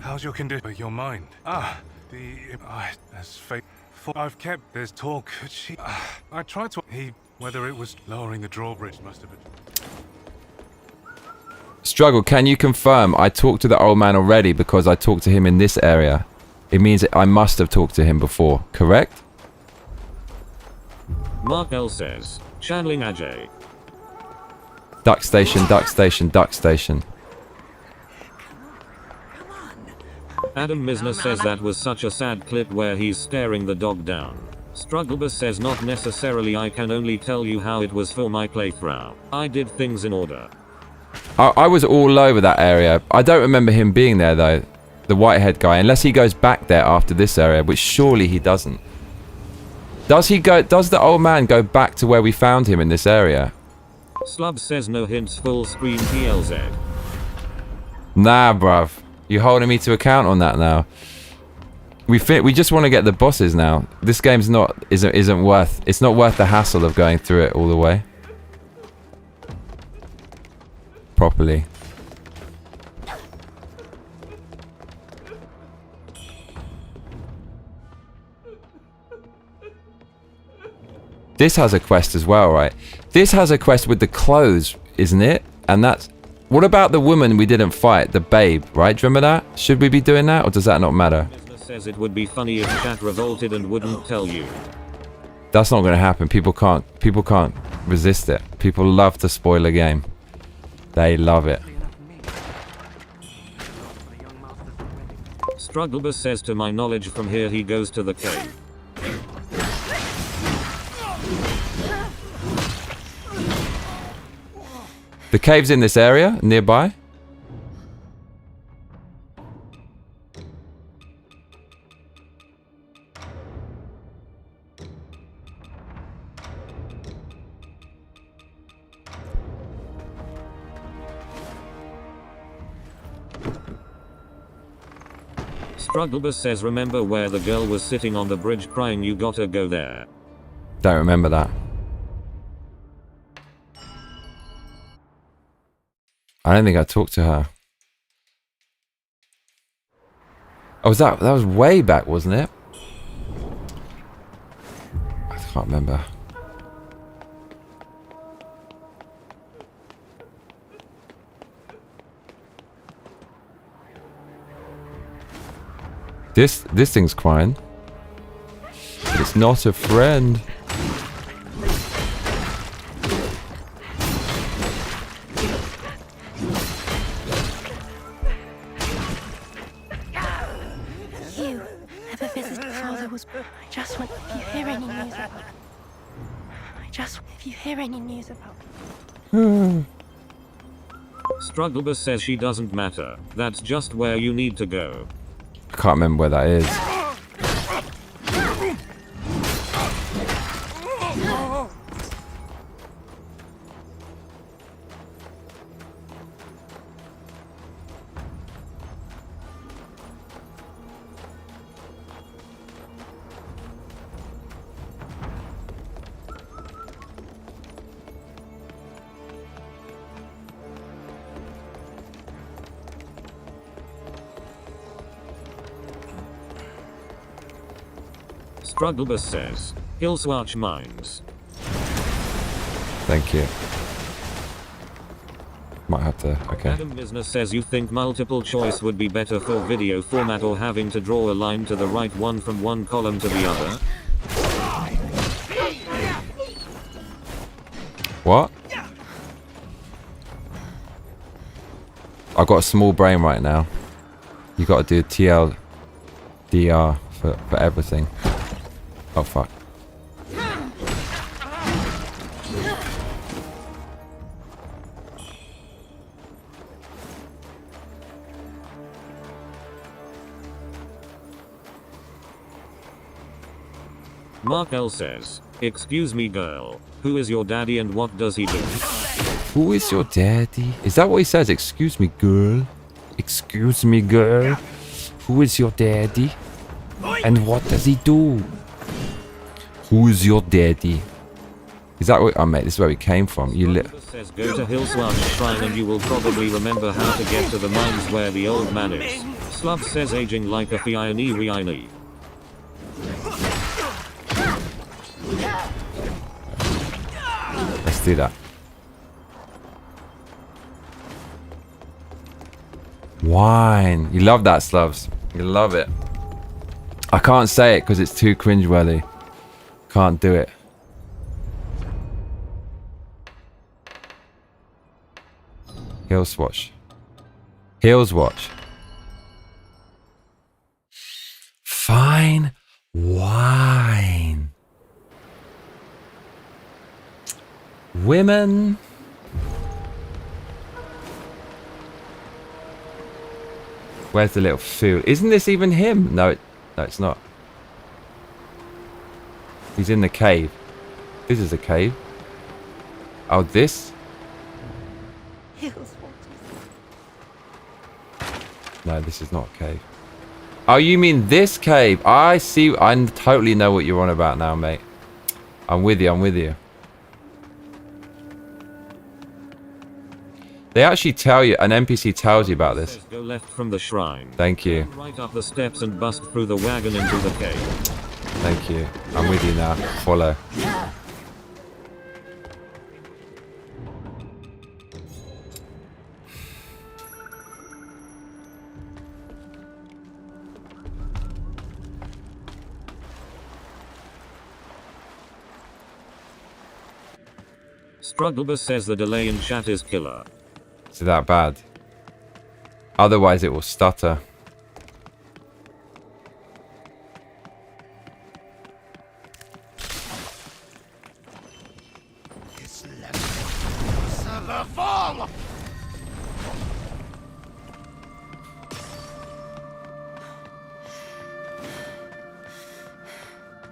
How's your condition? Your mind? As fate. I've kept this talk. I tried to. Whether it was lowering the drawbridge, must have been. Struggle, can you confirm I talked to the old man already because I talked to him in this area? It means I must have talked to him before, correct? Mark L says, channeling Ajay. Duck station, duck station, duck station. Adam Misner says that was such a sad clip where he's staring the dog down. Strugglebus says not necessarily, I can only tell you how it was for my playthrough. I did things in order. I was all over that area. I don't remember him being there though, the whitehead guy, unless he goes back there after this area, which surely he doesn't. Does the old man go back to where we found him in this area? Slub says no hints, full screen PLZ. Nah, bruv. You're holding me to account on that now. We just want to get the bosses now. This game's isn't worth. It's not worth the hassle of going through it all the way. Properly. This has a quest as well, right? This has a quest with the clothes, isn't it? And that's... What about the woman we didn't fight? The babe, right? Do you remember that? Should we be doing that, or does that not matter? Says it would be funny if chat revolted and wouldn't tell you. That's not going to happen. People can't resist it. People love to spoil a game. They love it. Strugglebus says to my knowledge from here he goes to the cave. The cave's in this area, nearby. Strugglebus says remember where the girl was sitting on the bridge crying, you gotta go there. Don't remember that. I don't think I talked to her. Oh, that was way back, wasn't it? I can't remember. This thing's crying. But it's not a friend. You ever visited Father was just want if you hear any news about if you hear any news about Strugglebus says she doesn't matter. That's just where you need to go. I can't remember where that is. Strugglebus says, Hillswatch Mines. Thank you. Might have to, okay. Adam Business says you think multiple choice would be better for video format or having to draw a line to the right one from one column to the other? What? I've got a small brain right now. You got to do TLDR for everything. Oh fuck. Mark L says, excuse me girl, who is your daddy and what does he do? Who is your daddy? Is that what he says? Excuse me, girl. Excuse me, girl. Who is your daddy? And what does he do? Who is your daddy? Is that what? Oh, mate, this is where we came from. You says go to Hillswatch Shrine and you will probably remember how to get to the mines where the old man is. Slub says aging like a fiani riani. Let's do that. Wine. You love that, Slubs. You love it. I can't say it because it's too cringeworthy. Can't do it. Hillswatch. Hillswatch. Fine wine. Women. Where's the little fool? Isn't this even him? No, it's not. He's in the cave. This is a cave. Oh, this? No, this is not a cave. Oh, you mean this cave? I see. I totally know what you're on about now, mate. I'm with you. I'm with you. They actually tell you, an NPC tells you about this. Go left from the shrine. Thank you. Right up the steps and bust through the wagon into the cave. Thank you. I'm with you now. Follow. Strugglebus says the delay in chat is killer. Is it that bad? Otherwise it will stutter.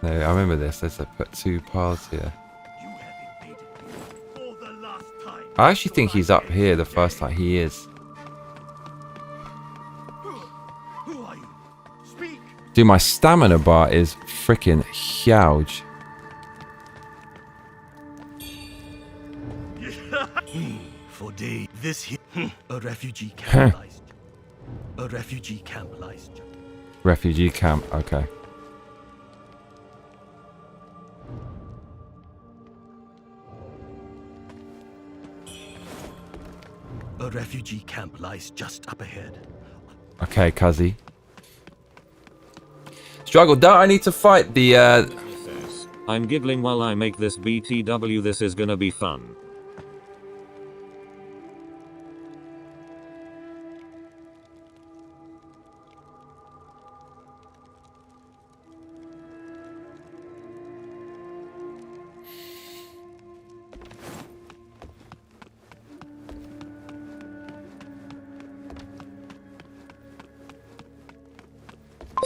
No, I remember this. Let's put 2 piles here. I actually think he's up here the first time. He is. Dude, my stamina bar is freaking huge. For day, this here, a refugee camp lies. A refugee camp lies. Refugee camp, okay. A refugee camp lies just up ahead. Okay, Cuzzy. Struggle, don't I need to fight the I'm giggling while I make this BTW. This is gonna be fun.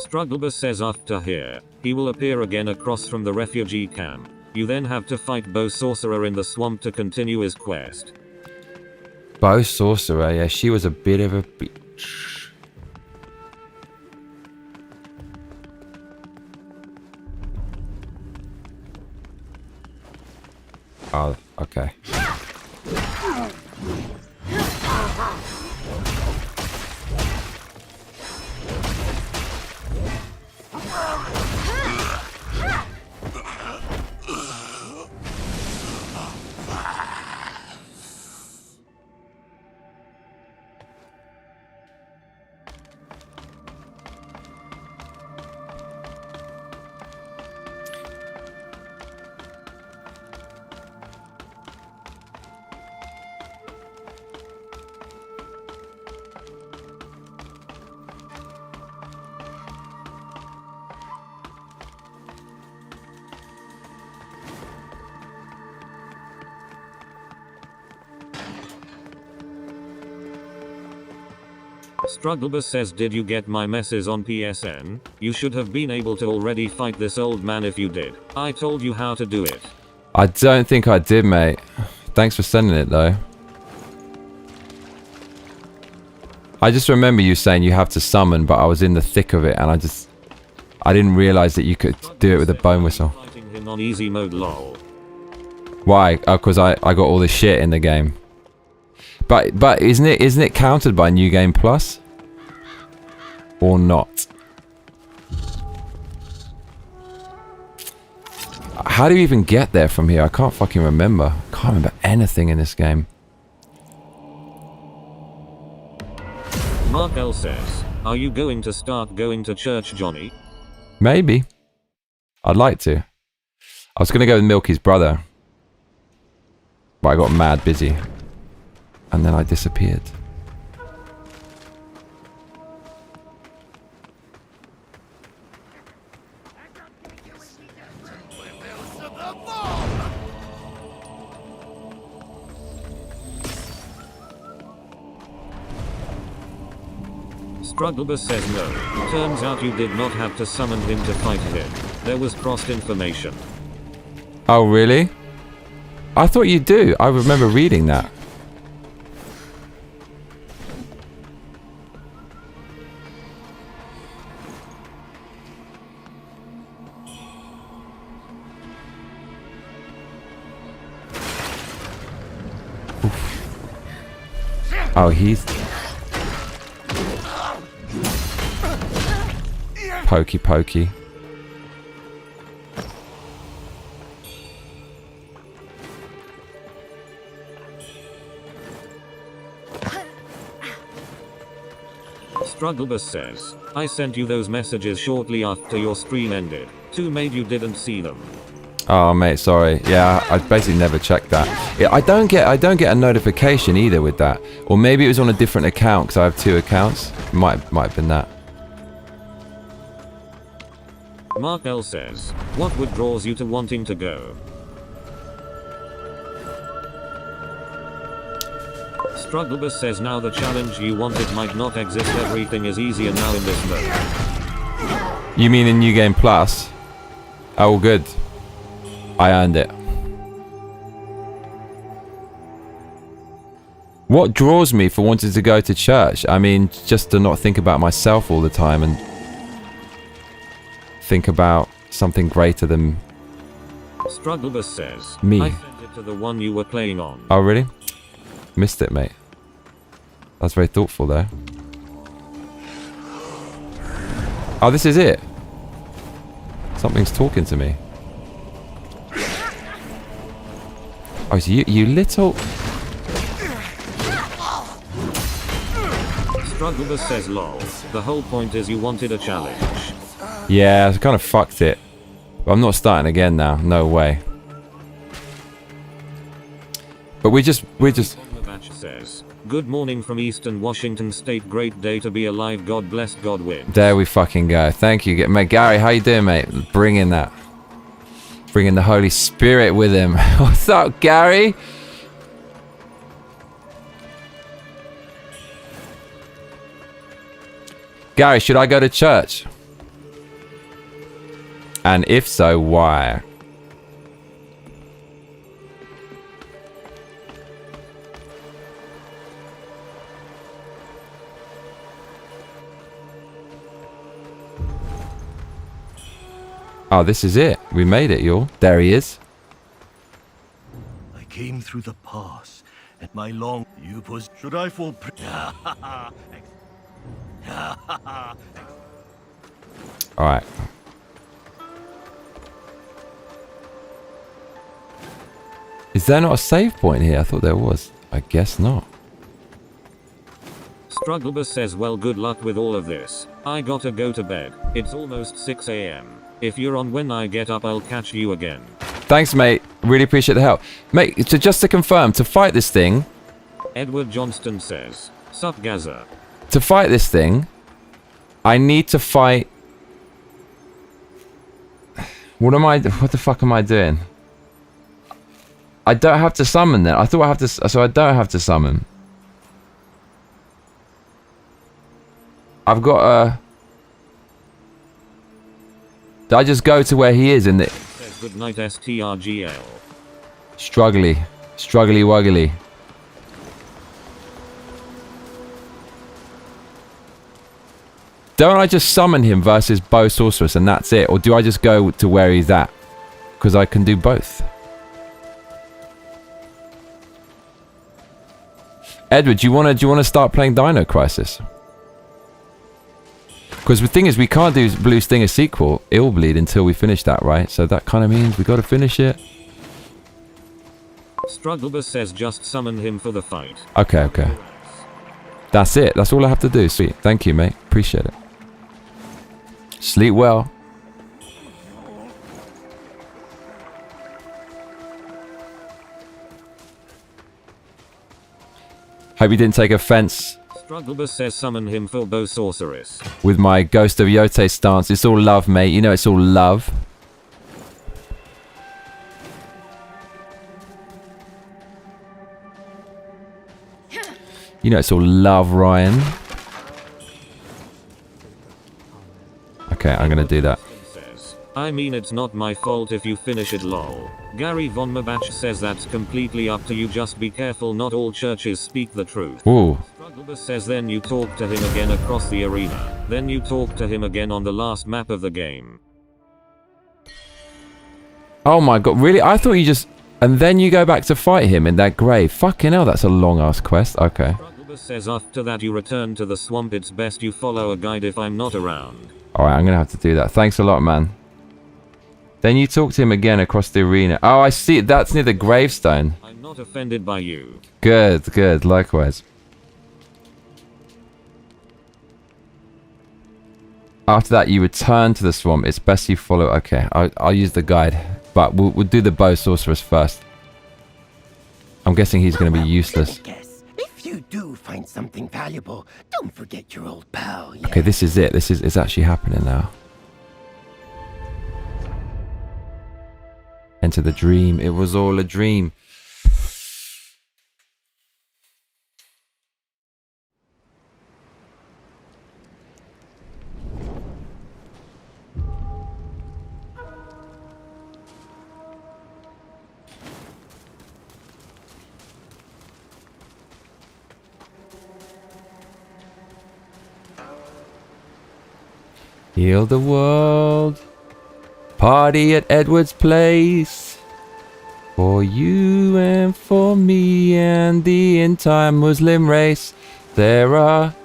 Strugglebus says after here, he will appear again across from the refugee camp. You then have to fight Bow Sorcerer in the swamp to continue his quest. Bow Sorcerer? Yeah, she was a bit of a bitch. Oh, okay. Strugglebus says, did you get my message on PSN? You should have been able to already fight this old man if you did. I told you how to do it. I don't think I did, mate. Thanks for sending it, though. I just remember you saying you have to summon, but I was in the thick of it, and I didn't realize that you could do it with a bone whistle. Fighting him on easy mode, lol. Why? Oh, because I got all this shit in the game. But isn't it counted by New Game Plus? Or not? How do you even get there from here? I can't fucking remember. I can't remember anything in this game. Mark L says, are you going to start going to church, Johnny? Maybe. I'd like to. I was going to go with Milky's brother. But I got mad busy. And then I disappeared. Strugglebus says no. Turns out you did not have to summon him to fight him. There was crossed information. Oh, really? I thought you do. I remember reading that. Oh, he's... Pokey pokey. Strugglebus says, I sent you those messages shortly after your stream ended. Too made you didn't see them. Oh mate, sorry. Yeah, I basically never checked that. Yeah, I don't get a notification either with that. Or maybe it was on a different account because I have 2 accounts. Might have been that. Mark L says, what would draws you to wanting to go? Strugglebus says, now the challenge you wanted might not exist. Everything is easier now in this mode. You mean in New Game Plus? Oh, good. I earned it. What draws me for wanting to go to church? I mean, just to not think about myself all the time and think about something greater than Strugglebus says, me. I sent it to the one you were playing on. Oh, really? Missed it, mate. That's very thoughtful, though. Oh, this is it. Something's talking to me. Oh, so you little... Strugglebus says, lol. The whole point is you wanted a challenge. Yeah, I kind of fucked it. But I'm not starting again now. No way. But we just... Says, good morning from Eastern Washington State. Great day to be alive. God bless. God win. There we fucking go. Thank you, mate. Gary, how you doing, mate? Bringing that. Bringing the Holy Spirit with him. What's up, Gary? Gary, should I go to church? And if so, why? Oh, this is it. We made it, y'all. There he is. I came through the pass, and my long was. Should I fall? All right. Is there not a save point here? I thought there was. I guess not. Strugglebus says, well, good luck with all of this. I gotta go to bed. It's almost 6 a.m. If you're on when I get up, I'll catch you again. Thanks, mate. Really appreciate the help. Mate, just to confirm, to fight this thing... Edward Johnston says, sup Gaza. To fight this thing, I need to fight... What the fuck am I doing? I don't have to summon then. I thought I have to... So I don't have to summon. I've got a... Did I just go to where he is in the... Good night, STRGL. Struggly wuggly. Don't I just summon him versus Bow Sorceress and that's it? Or do I just go to where he's at? Because I can do both. Edward, do you wanna start playing Dino Crisis? Because the thing is, we can't do Blue Stinger sequel, Ill Bleed, until we finish that, right? So that kind of means we got to finish it. Strugglebus says just summon him for the fight. Okay, okay. That's it. That's all I have to do. Sweet. Thank you, mate. Appreciate it. Sleep well. Hope you didn't take offense Strugglebus says summon him for Bow Sorceress. with my Ghost of Yote stance. It's all love, mate. You know it's all love. You know it's all love, Ryan. Okay, I'm gonna do that. I mean, it's not my fault if you finish it, lol. Gary Von Mabach says that's completely up to you, just be careful, not all churches speak the truth. Ooh. Strugglebus says then you talk to him again across the arena. Then you talk to him again on the last map of the game. Oh my god, really? I thought you just... And then you go back to fight him in that grave. Fucking hell, that's a long-ass quest. Okay. Strugglebus says after that you return to the swamp, it's best you follow a guide if I'm not around. Alright, I'm gonna have to do that. Thanks a lot, man. Then you talk to him again across the arena. Oh, I see. That's near the gravestone. I'm not offended by you. Good, good. Likewise. After that, you return to the swamp. It's best you follow... Okay, I'll use the guide. But we'll do the Bow Sorceress first. I'm guessing he's going to be useless. If you do find something valuable, don't forget your old pal. Yeah? Okay, this is it. It's actually happening now. Enter the dream. It was all a dream. Heal the world. Party at Edward's place. For you and for me and the entire Muslim race. There are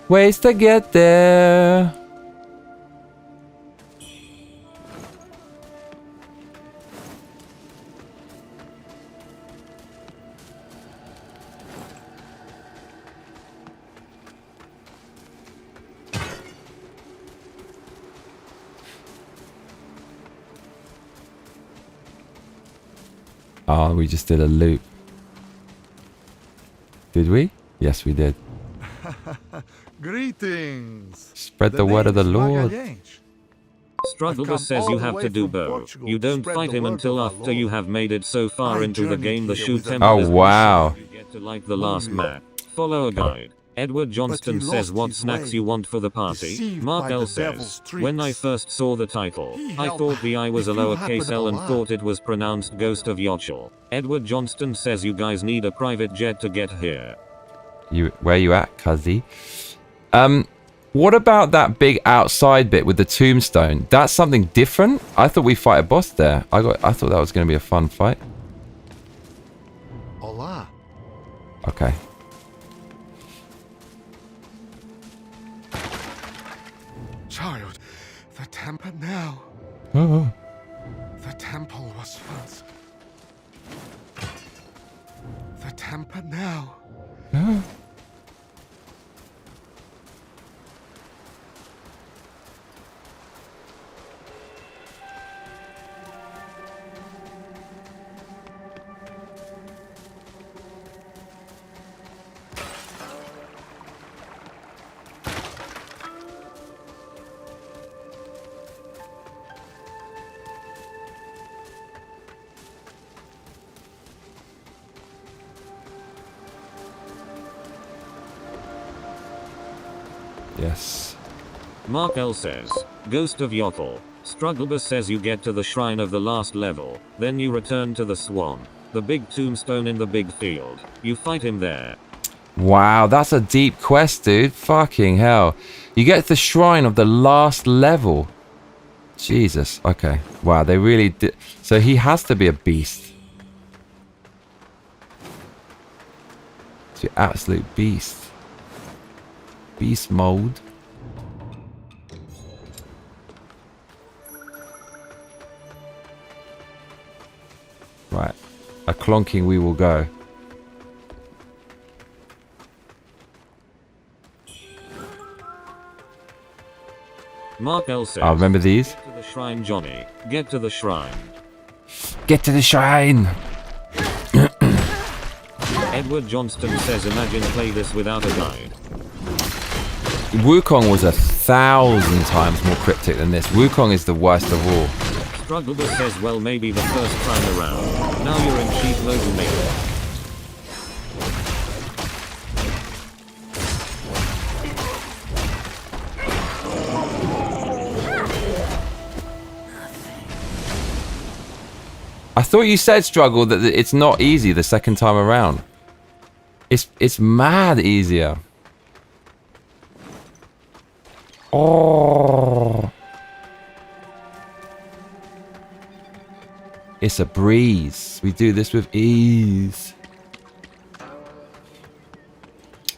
ways to get there. Oh, we just did a loop. Did we? Yes, we did. Greetings. Spread the word of the Lord. Strugglebus says you have to do both. You don't fight him until after you have made it so far into the game the shoot temple. Oh, wow. You get to like the last map. Follow a guide. Edward Johnston says what snacks you want for the party. Mark L says, when I first saw the title, I thought the I was a lowercase l and thought it was pronounced Ghost of Yochel. Edward Johnston says you guys need a private jet to get here. Where you at, cuzzy? What about that big outside bit with the tombstone? That's something different? I thought we fight a boss there. I thought that was going to be a fun fight. Hola. Okay. Child, the temple now. Oh. The temple was once. The temple now. Oh. Yes. Mark L says, Ghost of Yotl. Strugglebus says you get to the shrine of the last level, then you return to the swan. The big tombstone in the big field. You fight him there. Wow, that's a deep quest, dude. Fucking hell. You get to the shrine of the last level. Jesus. Okay. Wow, they really did. So he has to be a beast. It's an absolute beast. Beast mode. Right. A clonking we will go. Mark L says, I'll remember these. Get to the shrine, Johnny. Get to the shrine. Get to the shrine. Edward Johnston says, imagine play this without a guide. Wukong was 1,000 times more cryptic than this. Wukong is the worst of all. Strugglebus says, well, maybe the first time around. Now you're in cheap local mail. I thought you said, Struggle, that it's not easy the second time around. It's mad easier. Oh. It's a breeze. We do this with ease.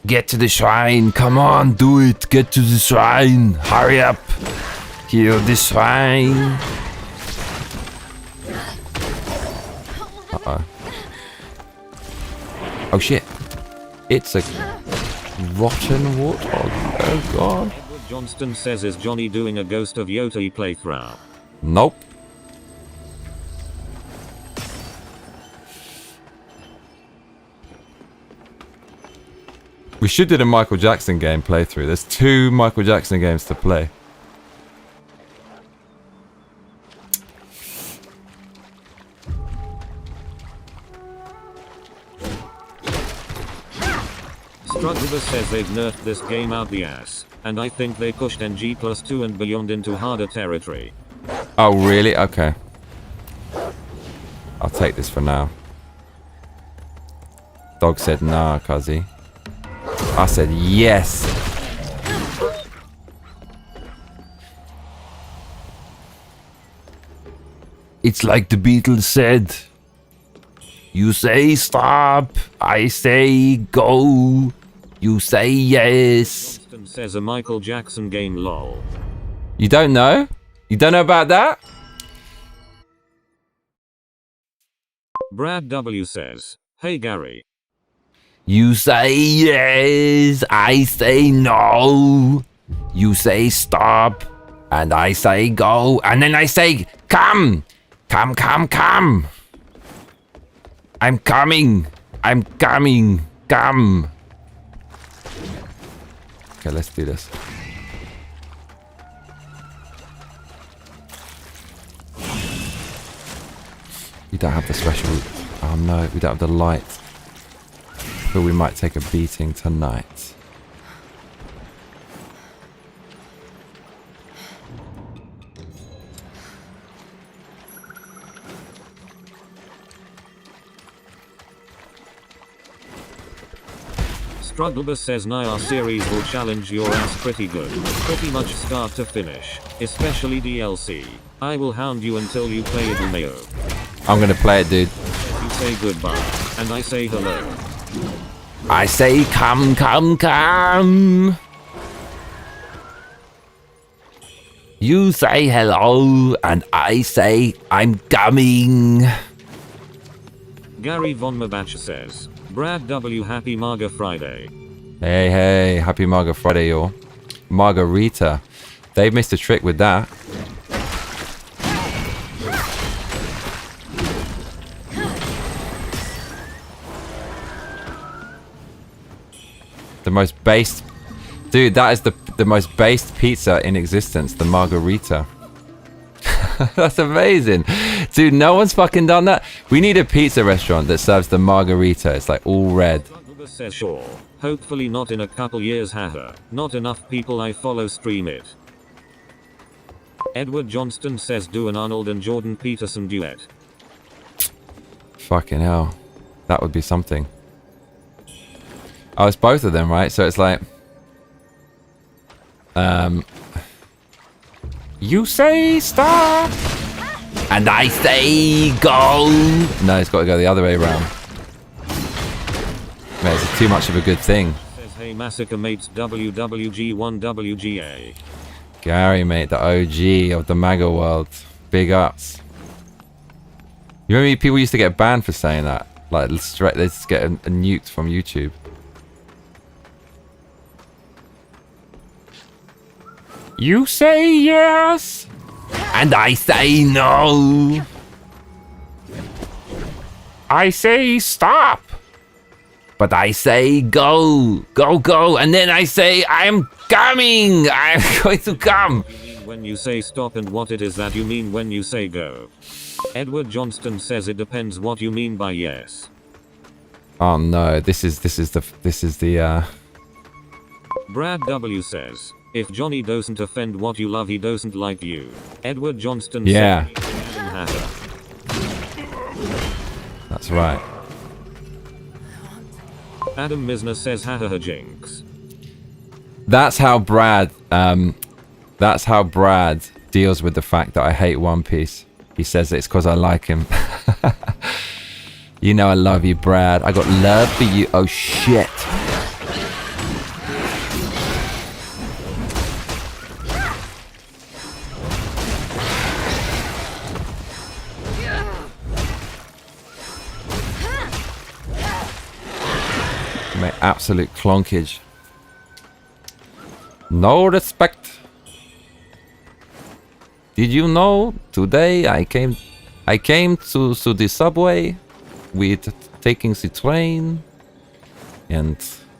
Get to the shrine. Come on, do it. Get to the shrine. Hurry up. Heal the shrine. Uh-oh. Oh shit. It's a rotten warthog. Oh god. Edward Johnston says, is Johnny doing a Ghost of Yotl playthrough? Nope. We should do the Michael Jackson game playthrough. There's 2 Michael Jackson games to play. Strugglebus says they've nerfed this game out the ass, and I think they pushed NG+2 and beyond into harder territory. Oh really? Okay. I'll take this for now. Dog said nah, cuzzy. I said yes. It's like the Beatles said. You say stop, I say go. You say yes. Johnston says a Michael Jackson game, lol. You don't know? You don't know about that? Brad W says, hey Gary. You say yes, I say no. You say stop, and I say go, and then I say come. Come, come, come. I'm coming. I'm coming. Come. Okay, let's do this. We don't have the special... Oh no, we don't have the light. But we might take a beating tonight. Strugglebus says Nyar series will challenge your ass pretty good. Pretty much start to finish. Especially DLC. I will hound you until you play it, Mayo. I'm gonna play it, dude. You say goodbye. And I say hello. I say come, come, come. You say hello, and I say I'm coming. Gary Von Mabacha says, Brad W. Happy Marga Friday. Hey, hey, happy Marga Friday, y'all. Margarita. They missed a trick with that. The most based... Dude, that is the most based pizza in existence. The Margarita. That's amazing. Dude, no one's fucking done that. We need a pizza restaurant that serves the Margarita. It's like all red. Says sure. Hopefully not in a couple years, haha. Not enough people I follow stream it. Edward Johnston says do an Arnold and Jordan Peterson duet. Fucking hell. That would be something. Oh, it's both of them, right? So it's like... You say stop! And I say go! No, it's got to go the other way around. Man, it's too much of a good thing. Says hey Massacre mates WWG1WGA. Gary, mate, the OG of the MAGA world. Big ups. You remember people used to get banned for saying that? Like, straight, they just get a nuked from YouTube. You say yes, and I say no. I say stop, but I say go, go, go, and then I say I'm coming. I'm going to come. When you say stop, and what it is that you mean when you say go. Edward Johnston says it depends what you mean by yes. Oh no, this is the Brad W says, if Johnny doesn't offend what you love, he doesn't like you. Edward Johnston yeah. Says, that's right. Adam Misner says haha jinx. That's how Brad deals with the fact that I hate One Piece. He says it's because I like him. You know I love you, Brad. I got love for you. Oh shit. My absolute clonkage. No respect. Did you know today I came to the subway with taking the train and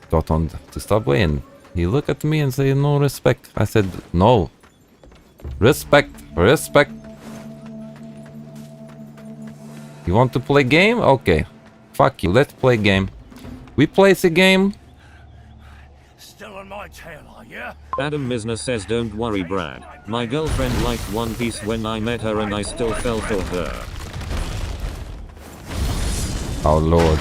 got on the subway, and he looked at me and said no respect. I said no. Respect, respect. You want to play game? Okay. Fuck you, let's play game. We play the game. Still on my tail, are ya? Adam Misner says don't worry Brad. My girlfriend liked One Piece when I met her and I still fell for her. Oh lord.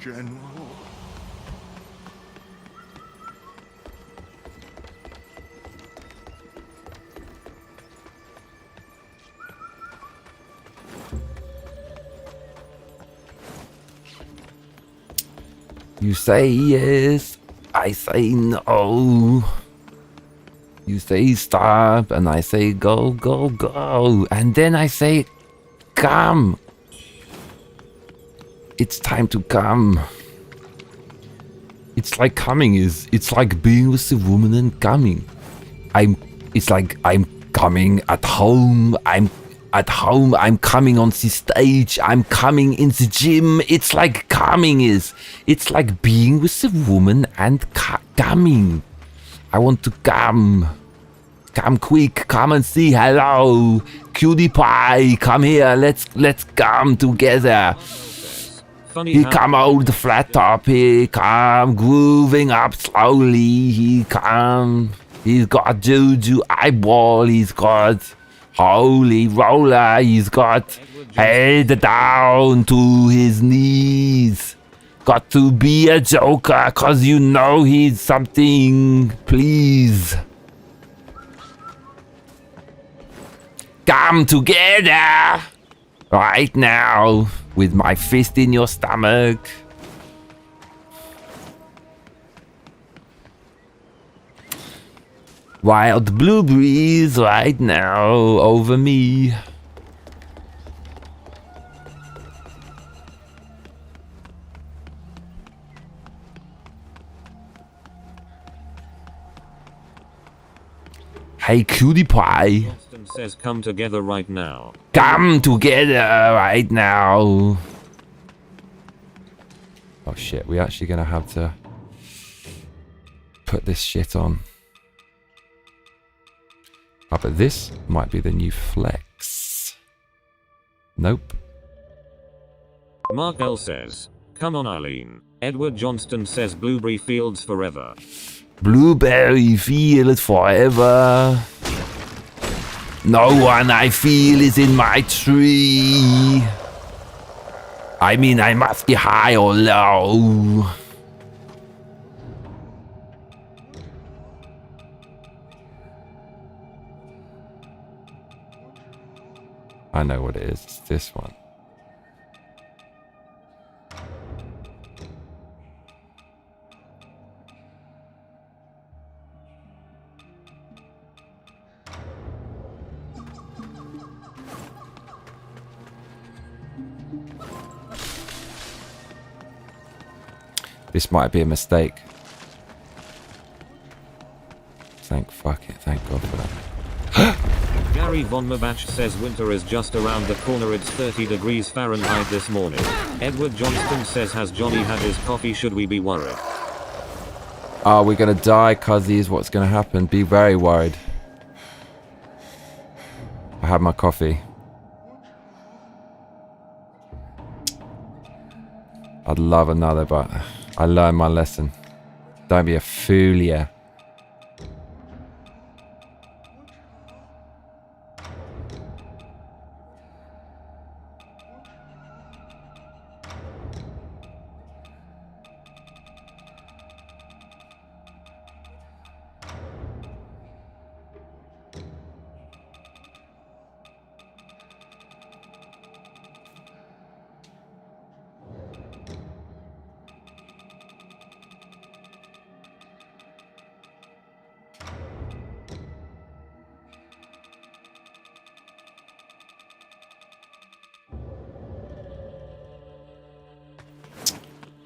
General. You say yes, I say no. You say stop, and I say go, go, go. And then I say come. It's time to come. It's like coming it's like being with a woman and coming. It's like I'm coming at home. I'm at home. I'm coming on the stage. I'm coming in the gym. It's like coming is. It's like being with a woman and coming. I want to come. Come quick. Come and say hello. Cutie pie. Come here. Let's come together. He come out the flat top. He come grooving up slowly. He come. He's got juju eyeball. He's got holy roller. He's got head down to his knees. Got to be a joker, cause you know he's something. Please. Come together. Right now. With my fist in your stomach. Wild blue breeze right now over me. Hey, cutie pie. Says come together right now. Come together right now. Oh shit, we're actually gonna have to put this shit on. Oh, but this might be the new flex. Nope. Mark L says, come on Eileen. Edward Johnston says blueberry fields forever. Blueberry fields forever. No one I feel is in my tree. I mean, I must be high or low. I know what it is. It's this one. This might be a mistake. Thank God for that. Gary Von Mabach says winter is just around the corner. It's 30 degrees Fahrenheit this morning. Edward Johnston says, has Johnny had his coffee? Should we be worried? Oh, we're gonna die, cuzzies. What's gonna happen? Be very worried. I had my coffee. I'd love another, but I learned my lesson. Don't be a fool, yeah.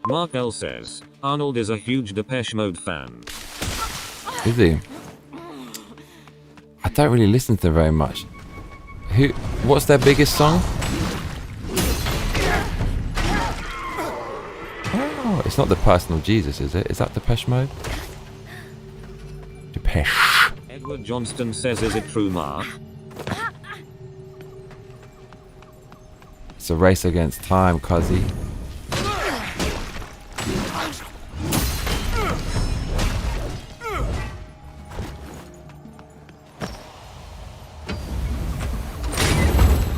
Mark L says, Arnold is a huge Depeche Mode fan. Is he? I don't really listen to them very much. What's their biggest song? Oh, it's not the Personal Jesus, is it? Is that Depeche Mode? Depeche. Edward Johnston says, is it true, Mark? It's a race against time, cuzzy.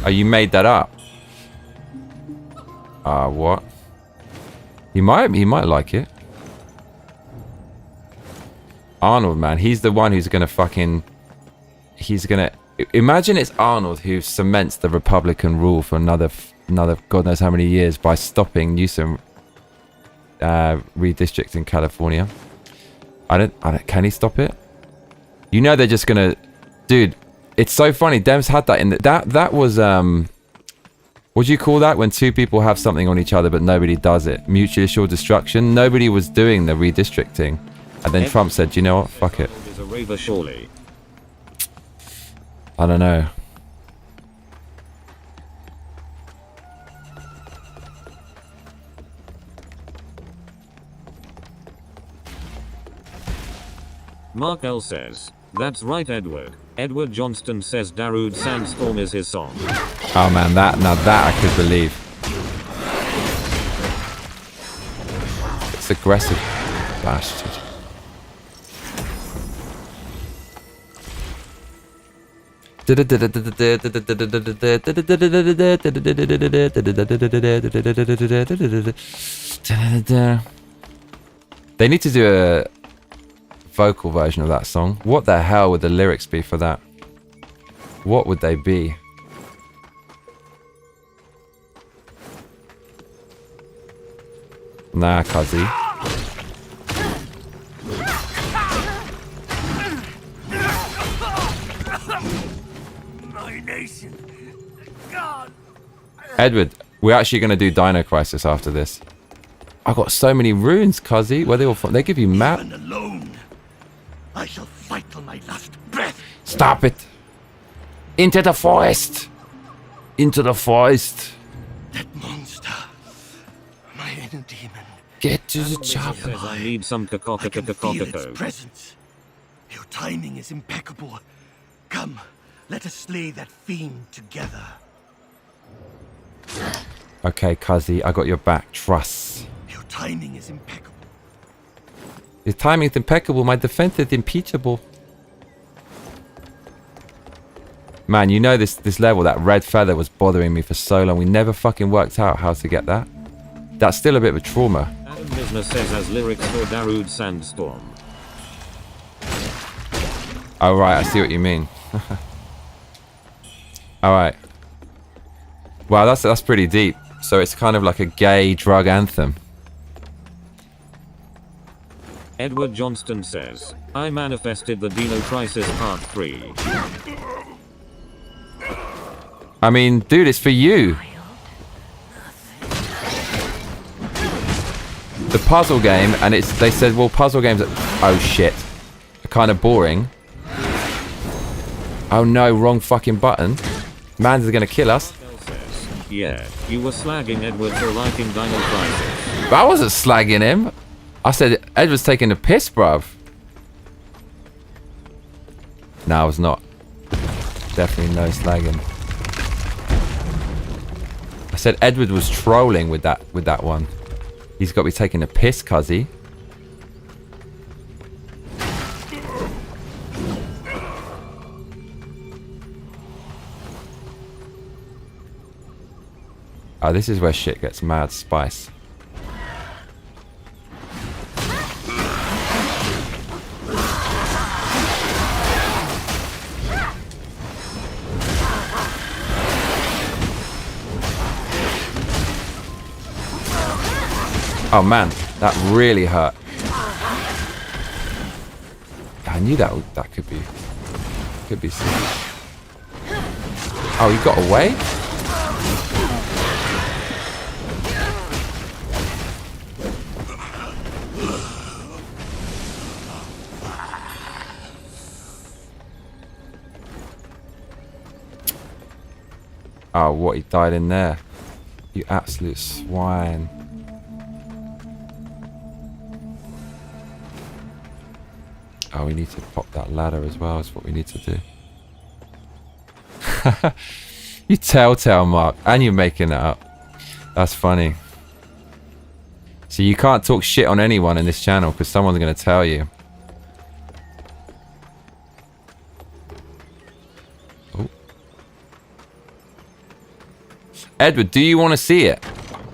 Oh, you made that up? What? He might like it. Arnold, man, he's the one who's gonna fucking... He's gonna... Imagine it's Arnold who cements the Republican rule for another God knows how many years by stopping Newsom redistricting in California. Can he stop it? You know they're just gonna... Dude, it's so funny. Dems had that in the... That was, what do you call that? When two people have something on each other but nobody does it. Mutually assured destruction. Nobody was doing the redistricting. And then Trump said, you know what? Fuck it. I don't know. Mark L says, that's right, Edward. Edward Johnston says Darude Sandstorm is his song. Oh man, that I could believe. It's aggressive, bastard. They need to do a vocal version of that song. What the hell would the lyrics be for that? What would they be? Nah, cuzzy. My nation. God. Edward, we're actually going to do Dino Crisis after this. I got so many runes, cuzzy. Where they all from? They give you map. Alone. I shall fight till my last breath. Stop it! Into the forest! Into the forest! That monster. My inner demon. Get to the chopper. I need some I can feel its presence. Your timing is impeccable. Come, let us slay that fiend together. Okay, Cuzzy, I got your back. Trust. Your timing is impeccable. Your timing is impeccable. My defense is impeachable. Man, you know this level, that red feather was bothering me for so long. We never fucking worked out how to get that. That's still a bit of a trauma. Adam Misner says as lyrics for Darude Sandstorm. Oh, right, I see what you mean. Alright. Wow, that's pretty deep. So it's kind of like a gay drug anthem. Edward Johnston says, I manifested the Dino Crisis Part 3. I mean, dude, it's for you. The puzzle game, and they said, well, puzzle games are, oh shit, are kind of boring. Oh no, wrong fucking button. Mans is gonna kill us. Yeah, you were slagging Edward for liking Dino Crisis. But I wasn't slagging him. I said Edward's taking the piss, bruv. No, I was not. Definitely no slagging. I said Edward was trolling with that one. He's got to be taking a piss, cuzzy. Oh, this is where shit gets mad spice. Oh man, that really hurt. I knew that could be serious. Oh, he got away? Oh, what, he died in there? You absolute swine. Oh, we need to pop that ladder as well, is what we need to do. You telltale, Mark. And you're making it up. That's funny. So you can't talk shit on anyone in this channel because someone's going to tell you. Oh. Edward, do you want to see it?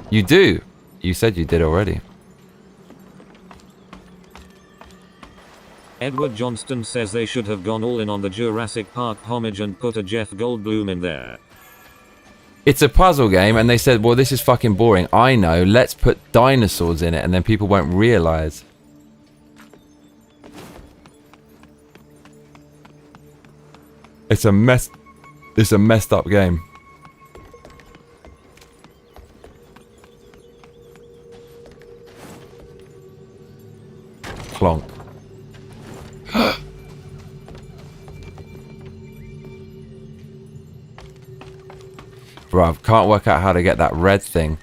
You do. You said you did already. Edward Johnston says they should have gone all in on the Jurassic Park homage and put a Jeff Goldblum in there. It's a puzzle game and they said, well, this is fucking boring. I know, let's put dinosaurs in it and then people won't realize. It's a messed up game. Clonk. Bruv, can't work out how to get that red thing.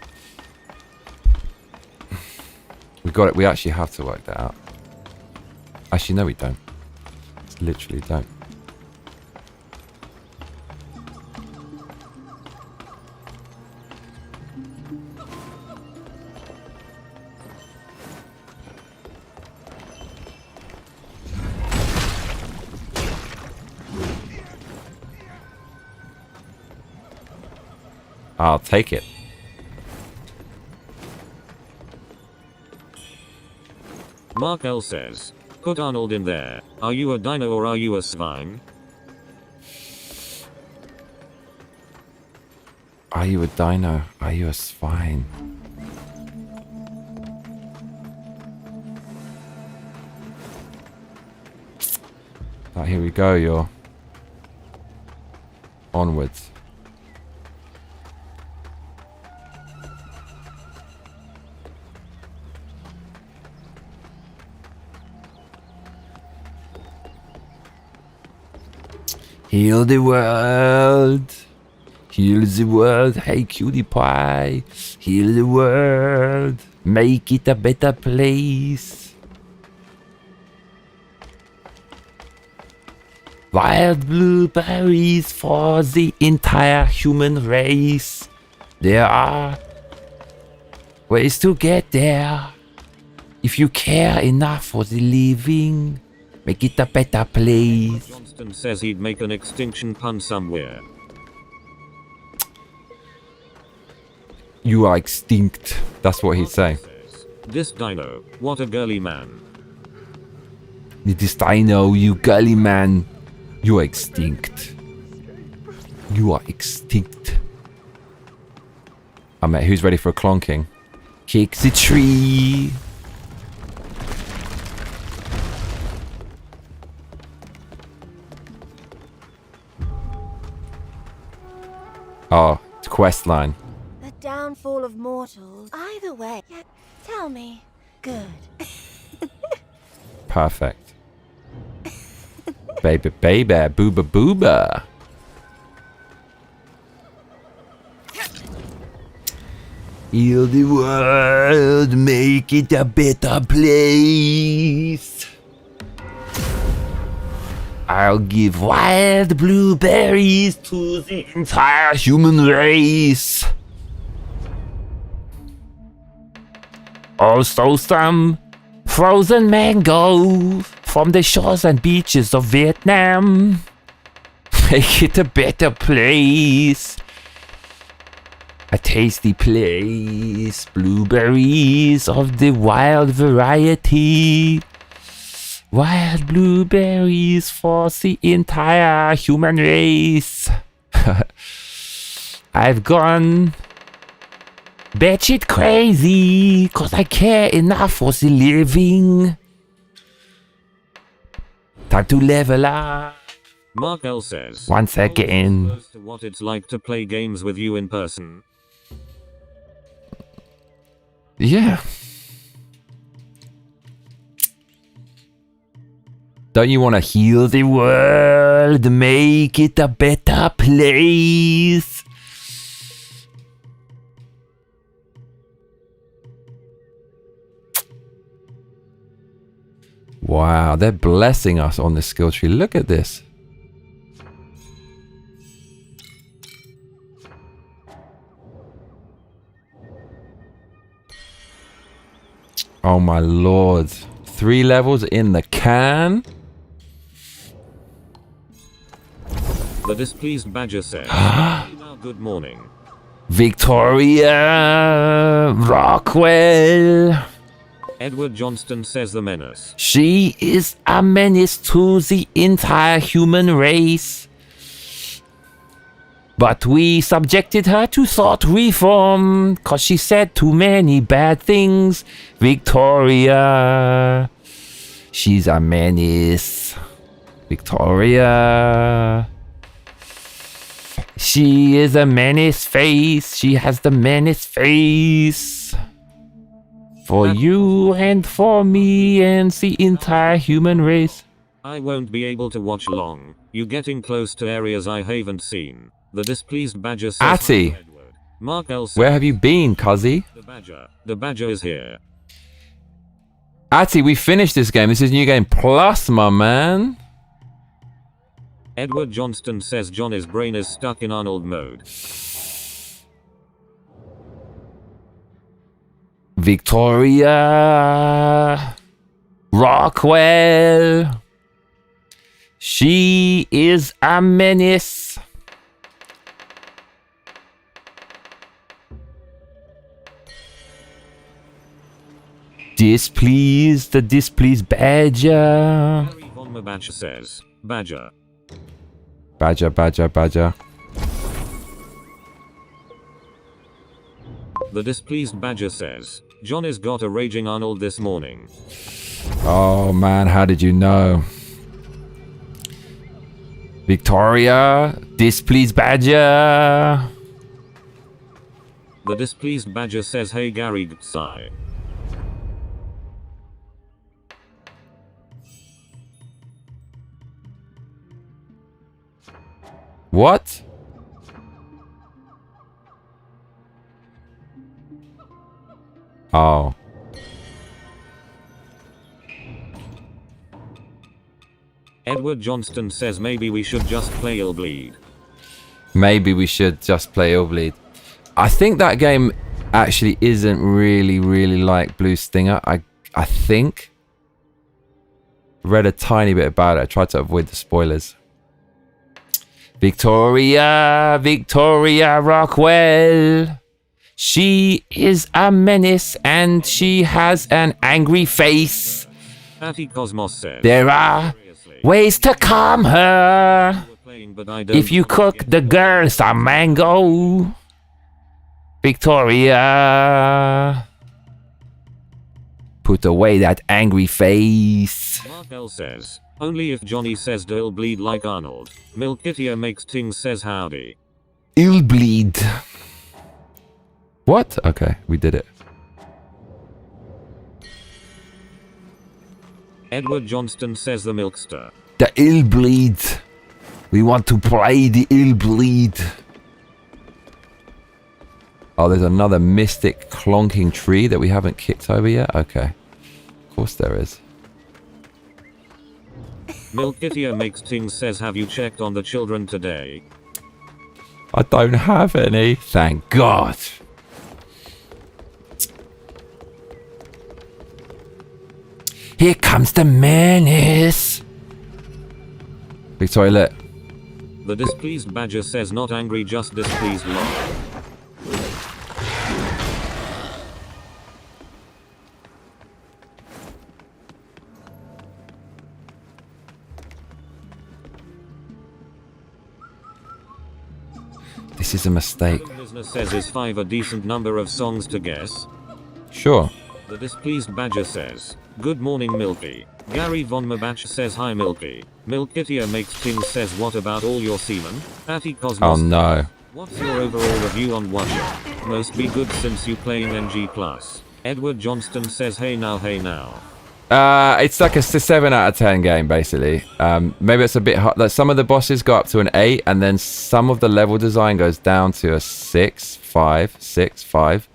We got it. We actually have to work that out. Actually, no, we don't. Just literally don't. I'll take it. Mark L says, put Arnold in there. Are you a dino or are you a swine? Are you a dino? Are you a swine? Right, here we go, you're onwards. Heal the world. Heal the world. Hey, cutie pie. Heal the world. Make it a better place. Wild blueberries for the entire human race. There are ways to get there. If you care enough for the living, make it a better place. Johnston says he'd make an extinction pun somewhere. You are extinct. That's what he'd say. This dino, what a girly man. This dino, you girly man. You are extinct. You are extinct. Oh, mate, who's ready for a clonking? Kick the tree. Oh, it's quest line. The downfall of mortals. Either way, yeah, tell me. Good. Perfect. Baby, baby, booba, booba. Heal the world, make it a better place. I'll give wild blueberries to the entire human race. Also some frozen mango from the shores and beaches of Vietnam. Make it a better place. A tasty place. Blueberries of the wild variety. Wild blueberries for the entire human race. I've gone batshit crazy, cause I care enough for the living. Time to level up. Mark L says, once again. Close to what it's like to play games with you in person. Yeah. Don't you want to heal the world, make it a better place? Wow, they're blessing us on this skill tree. Look at this. Oh my lord. 3 levels in the can. The displeased badger says, now good morning. Victoria Rockwell. Edward Johnston says the menace. She is a menace to the entire human race. But we subjected her to thought reform, cause she said too many bad things. Victoria. She's a menace. Victoria. She is a menace face. She has the menace face. For you and for me and the entire human race. I won't be able to watch long. You getting close to areas I haven't seen. The displeased badger says, Atty, Mark L says, where have you been, cuzzy? The badger is here. Atty, we finished this game. This is New Game Plus, my man. Edward Johnston says Johnny's brain is stuck in Arnold mode. Victoria Rockwell. She is a menace. Displeased, the displeased badger. Badger says, Badger. Badger, badger, badger. The displeased badger says, Johnny's got a raging Arnold this morning. Oh man, how did you know? Victoria, displeased badger. The displeased badger says, hey Gary Gtsai. What? Oh. Edward Johnston says maybe we should just play Illbleed. Maybe we should just play Illbleed. I think that game actually isn't really like Blue Stinger. I think. Read a tiny bit about it. I tried to avoid the spoilers. Victoria Rockwell. She is a menace and she has an angry face. Atty Cosmos says, there are ways to calm her. If you cook the girl some mango. Victoria. Put away that angry face. Mark L says, only if Johnny says they'll bleed like Arnold. Milkitia makes ting says howdy. Illbleed. What? Okay, we did it. Edward Johnston says the Milkster. The Illbleed. We want to play the Illbleed. Oh, there's another mystic clonking tree that we haven't kicked over yet? Okay. Of course there is. Milkitia makes ting says, have you checked on the children today? I don't have any. Thank God. Here comes the menace. Victoria, look. The displeased badger says not angry, just displeased lol. This is a mistake. Business says, is 5 a decent number of songs to guess? Sure. The displeased badger says, good morning Milky. Gary Von Mabach says hi Milky. Milkitia makes ting says, what about all your semen? Atty Cosmos. Oh no. What's your overall review on Watcher? Most be good since you playing NG+. Edward Johnston says hey now. It's like a 7 out of 10 game basically. Maybe it's a bit hard. Like some of the bosses go up to an 8 and then some of the level design goes down to a 6, 5, 6, 5.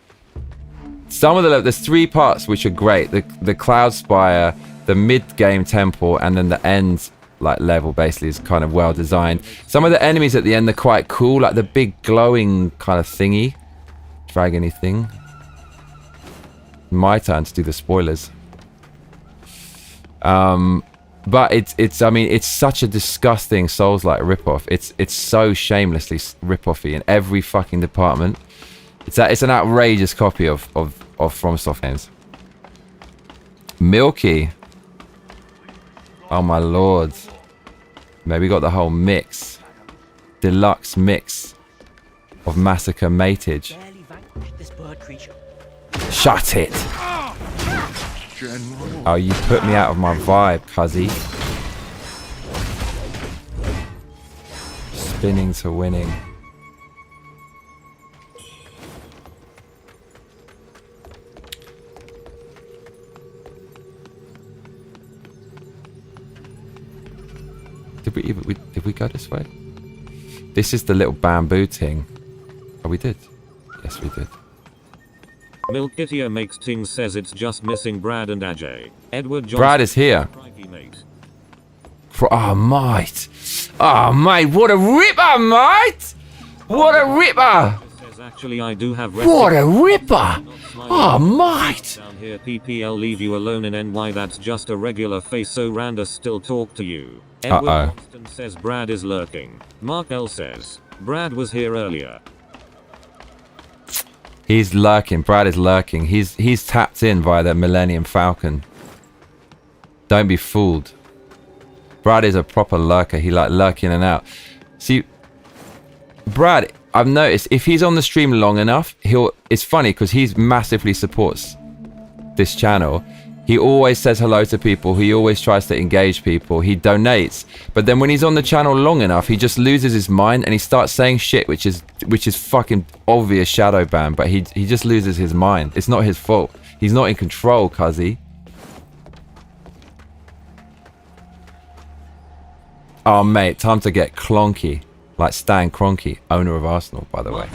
Some of the there's 3 parts which are great. The Cloud Spire, the mid-game temple, and then the end like level basically is kind of well designed. Some of the enemies at the end are quite cool, like the big glowing kind of thingy, dragony thing. My turn to do the spoilers. But it's I mean it's such a disgusting Souls-like ripoff. It's so shamelessly ripoffy in every fucking department. It's an outrageous copy of FromSoft games. Milky. Oh my lord. Maybe got the whole mix. Deluxe mix of Massacre matage. Shut it. Oh, you put me out of my vibe, cuzzy. Spinning to winning. Did we go this way? This is the little bamboo thing. Oh, we did. Yes, we did. Milkitia makes ting says it's just missing Brad and Ajay. Edward Johnson. Brad is here. Oh, mate. Oh, mate. What a ripper, mate. What a ripper. Actually, I do have what a ripper. Oh, mate. Down here, PPL leave you alone in NY. That's just a regular face, so Randa still talk to you. Edward Johnston says Brad is lurking. Mark L says Brad was here earlier. He's lurking. Brad is lurking. He's tapped in via the Millennium Falcon. Don't be fooled. Brad is a proper lurker. He like lurking in and out. See, Brad, I've noticed if he's on the stream long enough, it's funny because he massively supports this channel. He always says hello to people. He always tries to engage people. He donates. But then when he's on the channel long enough, he just loses his mind and he starts saying shit which is fucking obvious shadow ban. But he just loses his mind. It's not his fault. He's not in control, cuzzy. Oh, mate, time to get clonky. Like Stan Kroenke, owner of Arsenal, by the way.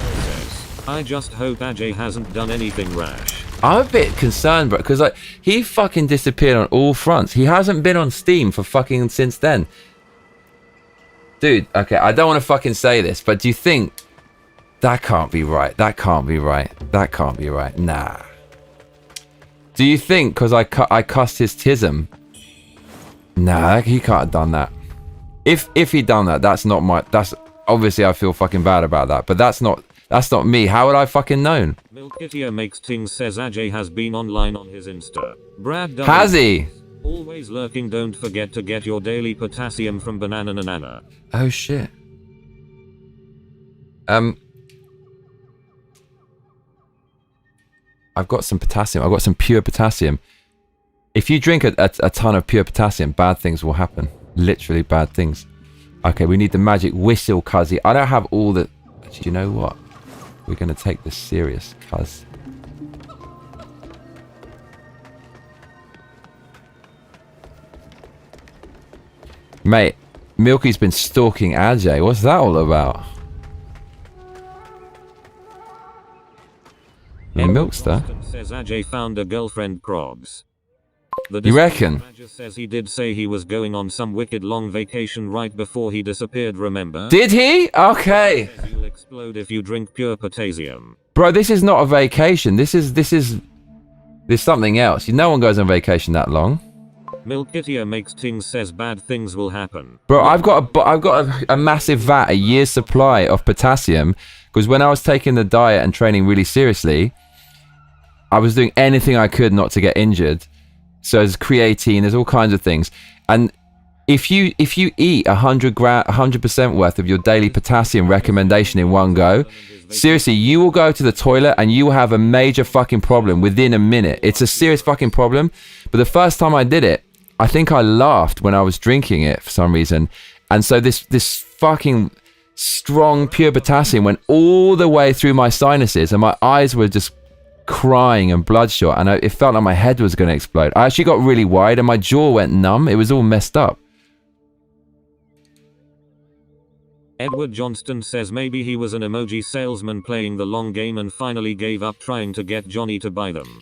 I just hope Ajay hasn't done anything rash. I'm a bit concerned, bro, because like he fucking disappeared on all fronts. He hasn't been on Steam for fucking since then. Dude, okay, I don't want to fucking say this, but do you think that can't be right? That can't be right. That can't be right. Nah. Do you think because I cussed his tism? Nah, he can't have done that. If he done that, that's not my. That's obviously I feel fucking bad about that, but that's not me. How would I fucking known? Milkitia makes things says Ajay has been online on his Insta. Brad Has he? Always lurking. Don't forget to get your daily potassium from Banana Nana. Oh shit. I've got some potassium. I've got some pure potassium. If you drink a ton of pure potassium, bad things will happen. Literally bad things. Okay, we need the magic whistle, cuzzy. I don't have all the... Actually, you know what? We're going to take this serious, cuz. Mate, Milky's been stalking Ajay. What's that all about? The Milkster? Says Ajay found a girlfriend Probs. You reckon? Badger says he did say he was going on some wicked long vacation right before he disappeared, remember? Did he? Okay. You'll explode if you drink pure potassium. Bro, this is not a vacation. This is something else. No one goes on vacation that long. Milkitia makes things says bad things will happen. Bro, I've got a massive vat, a year's supply of potassium, because when I was taking the diet and training really seriously, I was doing anything I could not to get injured. So there's creatine, there's all kinds of things. And if you eat 100% worth of your daily potassium recommendation in one go, seriously, you will go to the toilet and you will have a major fucking problem within a minute. It's a serious fucking problem. But the first time I did it, I think I laughed when I was drinking it for some reason. And so this fucking strong pure potassium went all the way through my sinuses and my eyes were just crying and bloodshot, and it felt like my head was going to explode. I actually got really wide and my jaw went numb. It was all messed up. Edward Johnston says maybe he was an emoji salesman playing the long game and finally gave up trying to get Johnny to buy them.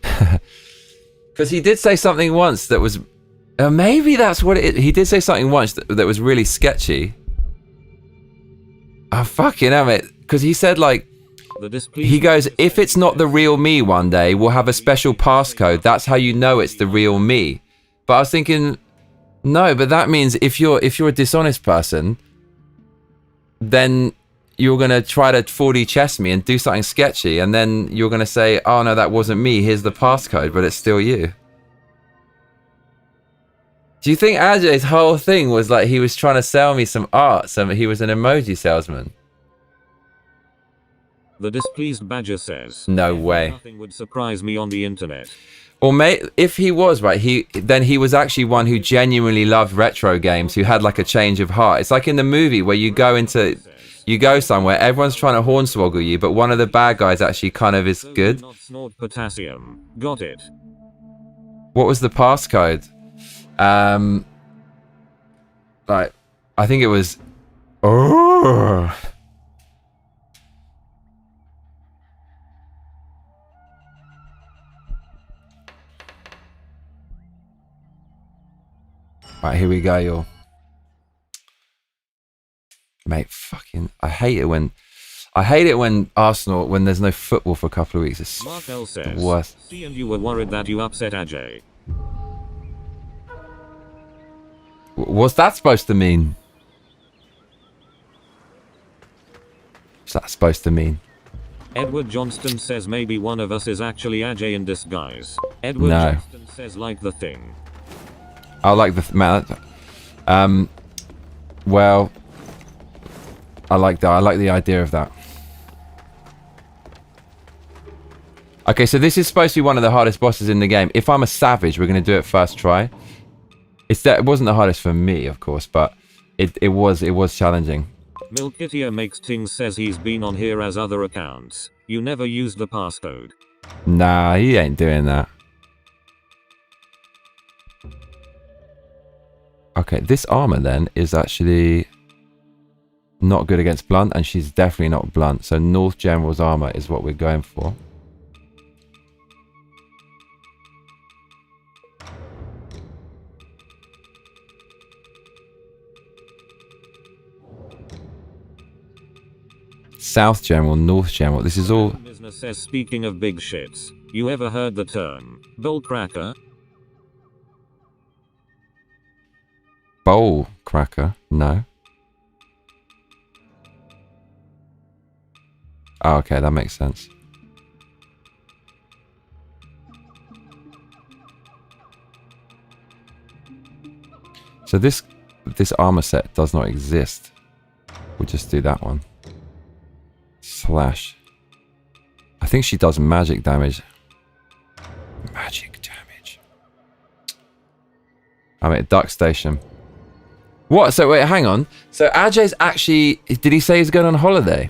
Because he did say something once that was... maybe that's what it is. He did say something once that was really sketchy. Oh, fucking hell, mate. Because he said, like... He goes, if it's not the real me one day, we'll have a special passcode. That's how you know it's the real me. But I was thinking, no, but that means if you're a dishonest person, then you're going to try to 4D chess me and do something sketchy. And then you're going to say, oh, no, that wasn't me. Here's the passcode, but it's still you. Do you think Ajay's whole thing was like he was trying to sell me some art? He was an emoji salesman? The displeased Badger says, no way. Nothing would surprise me on the internet. Or if he was, right, then he was actually one who genuinely loved retro games, who had like a change of heart. It's like in the movie where you go somewhere, everyone's trying to hornswoggle you, but one of the bad guys actually kind of is good. Not snort potassium. Got it. What was the passcode? Like, I think it was... Oh. Right, here we go, y'all. Mate, fucking... I hate it when Arsenal, when there's no football for a couple of weeks. It's Mark L says, the worst. See, and you were worried that you upset Ajay. What's that supposed to mean? What's that supposed to mean? Edward Johnston says maybe one of us is actually Ajay in disguise. Edward Johnston says like the thing. I like the man. Well, I like that. I like the idea of that. Okay, so this is supposed to be one of the hardest bosses in the game. If I'm a savage, we're going to do it first try. It wasn't the hardest for me, of course, but it was challenging. Milkitia makes things says he's been on here as other accounts. You never used the passcode. Nah, he ain't doing that. Okay, this armor then is actually not good against blunt, and she's definitely not blunt. So North General's armor is what we're going for. South General, North General. This is all... Business says, speaking of big shits, you ever heard the term bull cracker? Bowl cracker? No. Oh, okay, that makes sense. So this armor set does not exist. We'll just do that one. Slash. I think she does magic damage. Magic damage. I'm at a duck station. What? So wait, hang on. So Ajay's actually... Did he say he's going on holiday?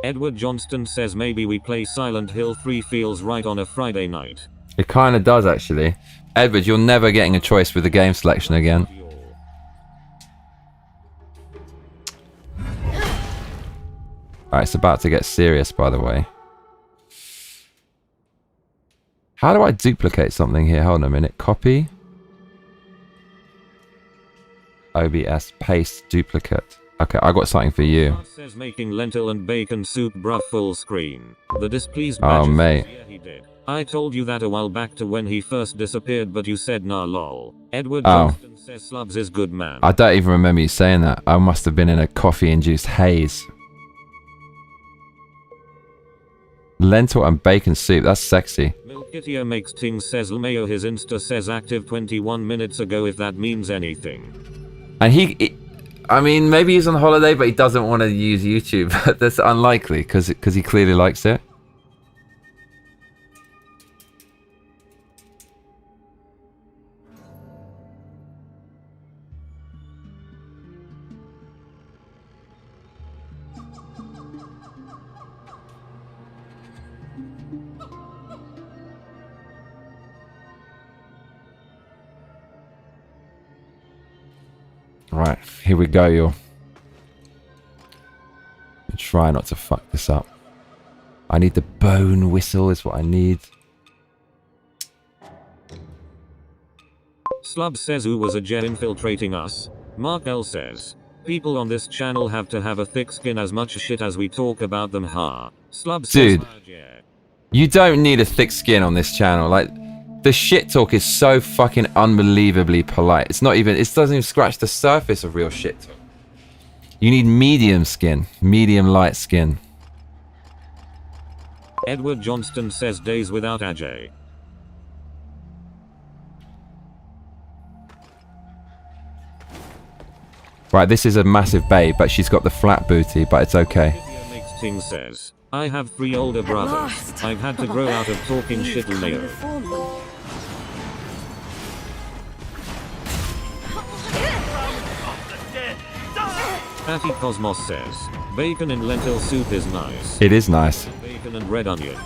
Edward Johnston says maybe we play Silent Hill 3 feels right on a Friday night. It kind of does, actually. Edward, you're never getting a choice with the game selection again. Alright, it's about to get serious, by the way. How do I duplicate something here? Hold on a minute. Copy. OBS, paste, duplicate. Okay, I got something for you. Says making lentil and bacon soup bruh full screen. The displeased Oh, mate. Yeah, he did. I told you that a while back to when he first disappeared, but you said nah lol. Edward Johnston says Slubs is good man. I don't even remember you saying that. I must have been in a coffee-induced haze. Lentil and bacon soup, that's sexy. Milkitia makes things says Lmayo his Insta says active 21 minutes ago if that means anything. And I mean, maybe he's on holiday, but he doesn't want to use YouTube. That's unlikely, because he clearly likes it. Right, here we go, y'all. Try not to fuck this up. I need the bone whistle is what I need. Slub says who was a jet infiltrating us. Mark L says, people on this channel have to have a thick skin as much shit as we talk about them, ha. Slub says, dude, you don't need a thick skin on this channel. Like, the shit talk is so fucking unbelievably polite. It's not even, it doesn't even scratch the surface of real shit talk. You need medium skin, medium light skin. Edward Johnston says days without Ajay. Right, this is a massive babe, but she's got the flat booty, but it's okay. Ting says, I have 3 older brothers. I've had to grow out of talking shit Leo. Patty Cosmos says, bacon and lentil soup is nice. It is nice. Bacon and red onions.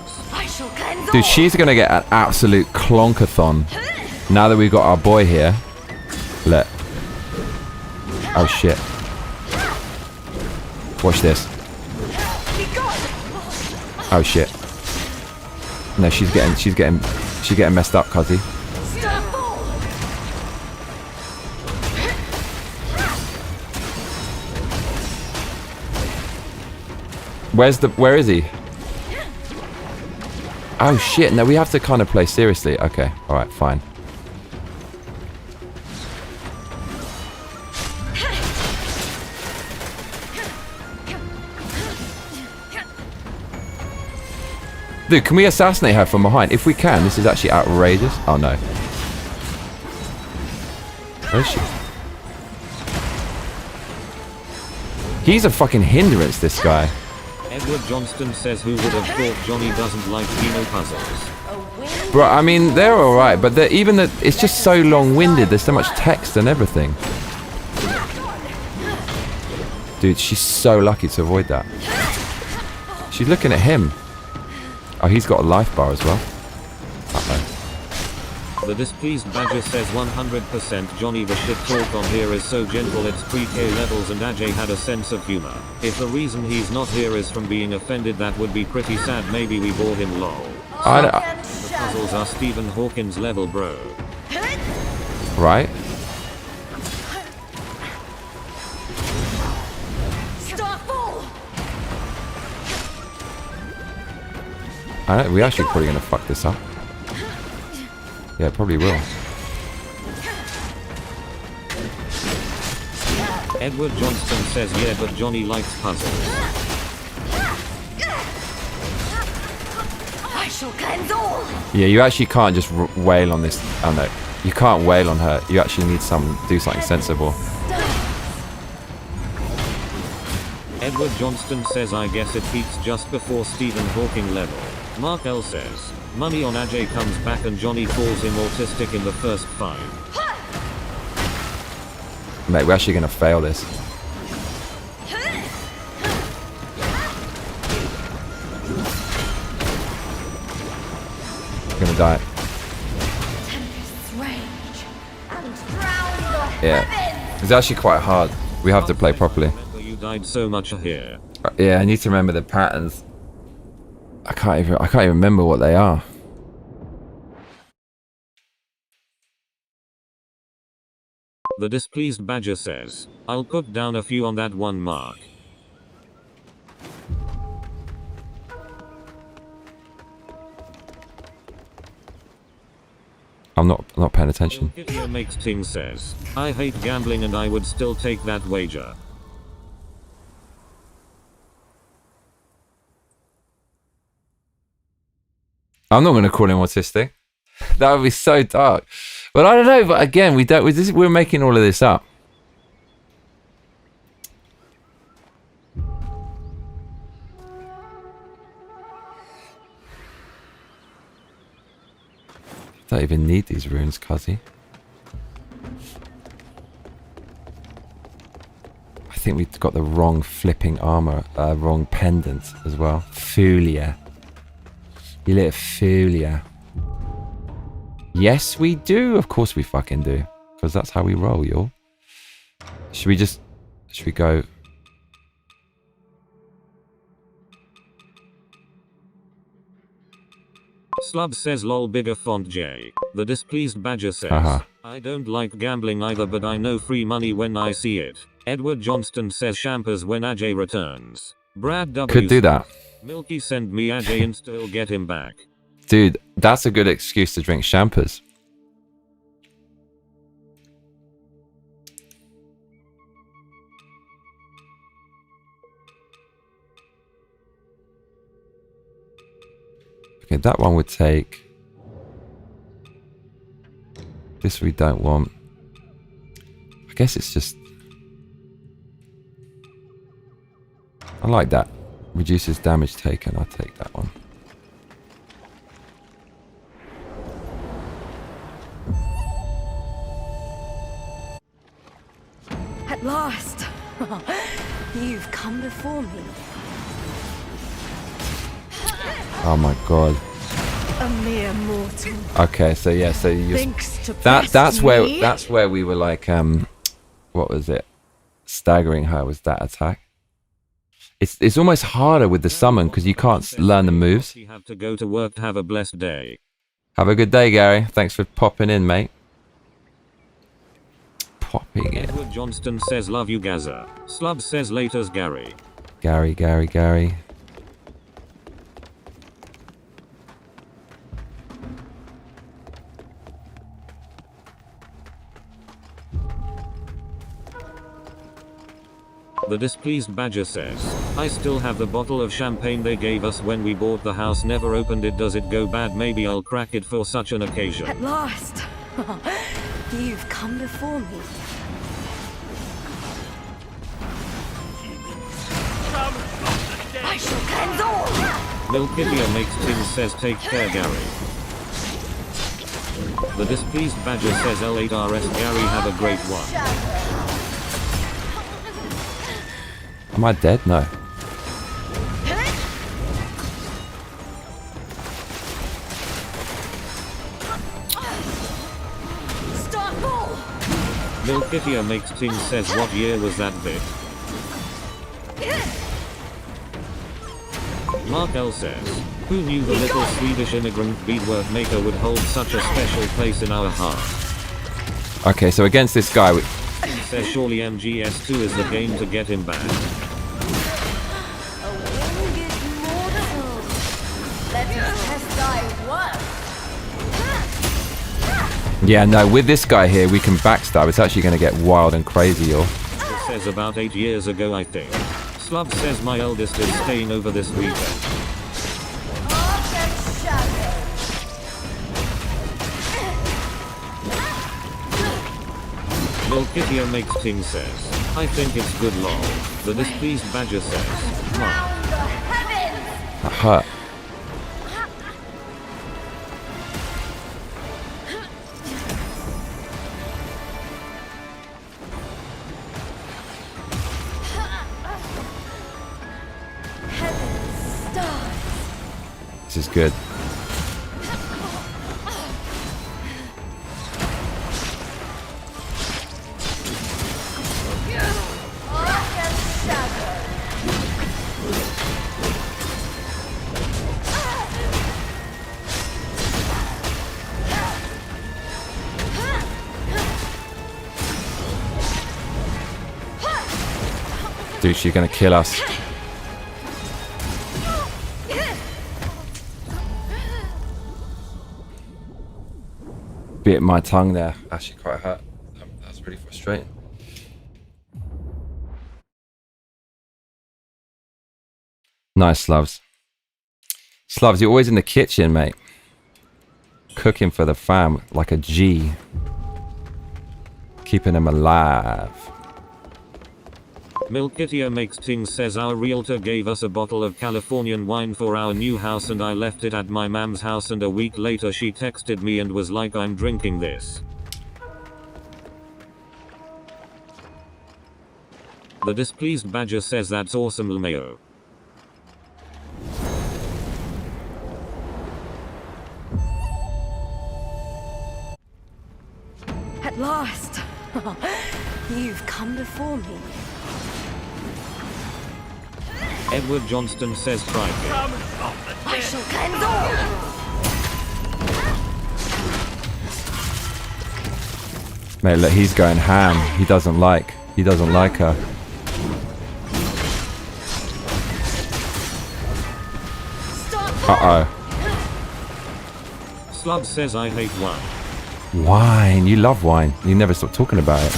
Dude, she's gonna get an absolute clonkathon. Now that we've got our boy here. Look. Oh shit. Watch this. Oh shit. No, she's getting messed up, cuzzy. Where is he? Oh shit, no, we have to kind of play seriously. Okay, alright, fine. Dude, can we assassinate her from behind? If we can, this is actually outrageous. Oh no. Where is she? He's a fucking hindrance, this guy. Edward Johnston says who would have thought Johnny doesn't like Dino puzzles. Bro, I mean, they're alright, but it's just so long-winded. There's so much text and everything. Dude, she's so lucky to avoid that. She's looking at him. Oh, he's got a life bar as well. Uh-oh. The displeased badger says 100% Johnny, the shit talk on here is so gentle it's pre-K levels and Ajay had a sense of humor. If the reason he's not here is from being offended, that would be pretty sad. Maybe we bore him, lol. The puzzles are Stephen Hawking's level, bro. Right? We actually probably gonna fuck this up. Yeah, probably will. Edward Johnston says yeah, but Johnny likes puzzles. I shall cleanse all. Yeah, you actually can't just wail on this. Oh no, you can't wail on her. You actually need do something sensible. Edward Johnston says I guess it peaks just before Stephen Hawking level. Mark L says, money on Ajay comes back and Johnny calls him autistic in the first 5. Mate, we're actually gonna fail this. We're gonna die. Yeah, it's actually quite hard. We have to play properly. You died so much here. Yeah, I need to remember the patterns. I can't even remember what they are. The displeased badger says, I'll put down a few on that one, Mark. I'm not paying attention. Video makes Ting says, I hate gambling and I would still take that wager. I'm not going to call him autistic. That would be so dark. But I don't know. But again, we're making all of this up. Don't even need these runes, Cuzzy. I think we've got the wrong flipping armor, wrong pendant as well. Fulia. You little Fulia. Yes, we do. Of course we fucking do. Because that's how we roll, y'all. Should we go? Slub says lol, bigger font J. The displeased badger says, I don't like gambling either, but I know free money when I see it. Edward Johnston says champers when Ajay returns. Brad W Could do that. Milky send me Ajay and still get him back. Dude, that's a good excuse to drink champers. Okay, that one would take. This we don't want. I guess it's just. I like that. Reduces damage taken. I'll take that one. At last! You've come before me. Oh my god. A mere mortal. Okay, so yeah, so you that's where we were like what was it? Staggering her was that attack. It's almost harder with the summon because you can't learn the moves. You have to go to work. Have a blessed day. Have a good day, Gary. Thanks for popping in, mate. Popping in. Edward Johnston says love you, Gaza. Slub says laters, Gary. Gary. The displeased badger says, I still have the bottle of champagne they gave us when we bought the house, never opened it. Does it go bad? Maybe I'll crack it for such an occasion. At last! You've come before me. I shall cleanse all! Milkidia makes Tim says take care, Gary. The displeased badger says L8RS Gary, have a great one. Am I dead? No. Milkitia makes ting says what year was that bit? Mark L says, who knew the little Swedish immigrant beadwork maker would hold such a special place in our heart? Okay, so against this guy, He says surely MGS2 is the game to get him back. yeah, no, with this guy here, we can backstab. It's actually going to get wild and crazy, y'all. It says about 8 years ago, I think. Slub says my eldest is staying over this weekend. Milkitia makes ting says, I think it's good lol. The displeased badger says, Mark. That hurt. This is good. Dude, she's gonna kill us. Bit my tongue there. Actually quite hurt. That's really frustrating. Nice, Slavs. Slavs, you're always in the kitchen, mate. Cooking for the fam like a G. Keeping them alive. Milkitia makes ting says our realtor gave us a bottle of Californian wine for our new house and I left it at my mam's house and a week later she texted me and was like I'm drinking this. The displeased badger says that's awesome LMAO. At last! You've come before me. Edward Johnston says try it. I shall cleanse all! Mate, look, he's going ham. He doesn't like her. Uh-oh. Slub says I hate wine. Wine. You love wine. You never stop talking about it.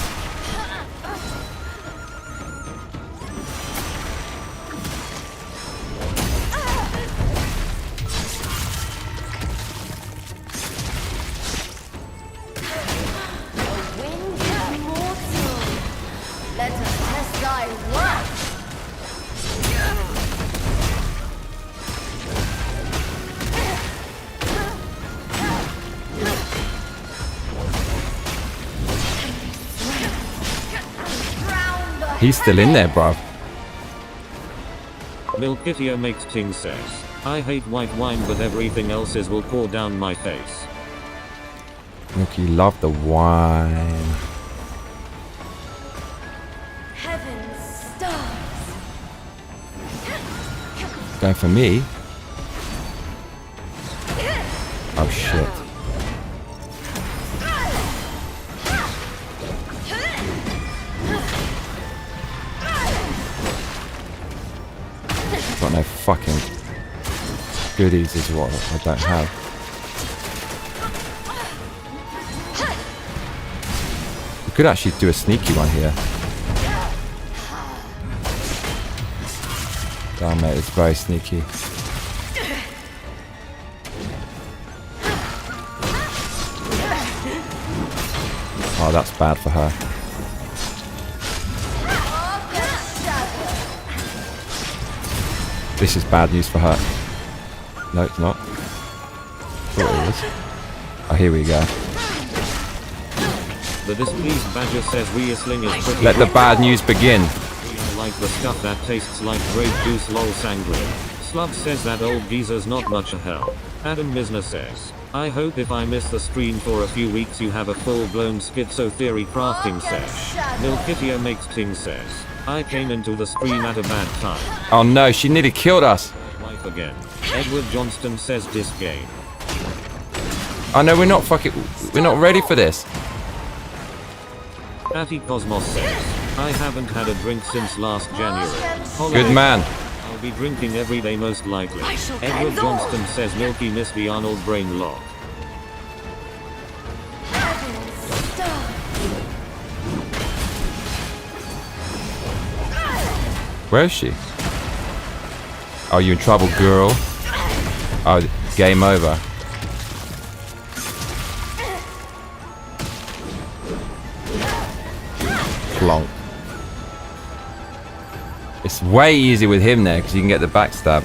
He's still in there, bruv. Milkitia makes ting says, I hate white wine but everything else will pour down my face. Look, you love the wine. Heaven's stars. Going for me? Oh shit. Got no fucking goodies is what I don't have. We could actually do a sneaky one here. Damn mate, it's very sneaky. Oh, that's bad for her. This is bad news for her. No, it's not. Thought it was. Oh, here we go. The displeased badger says Riesling is pretty. Let the bad news begin. Like the stuff that tastes like grape juice lol sangria. Slub says that old geezer's not much a help. Adam Misner says, I hope if I miss the stream for a few weeks you have a full-blown schizo theory crafting sesh. Milkitia makes ting says, I came into the stream at a bad time. Oh no, she nearly killed us. Wife again. Edward Johnston says this game. Oh no, we're not ready for this. Atty Cosmos says, I haven't had a drink since last January. Good man. I'll be drinking every day most likely. Edward Johnston says Milky missed the Arnold brain lock. Where is she? Oh, you in trouble, girl? Oh, game over. Plonk. It's way easier with him there because you can get the backstab.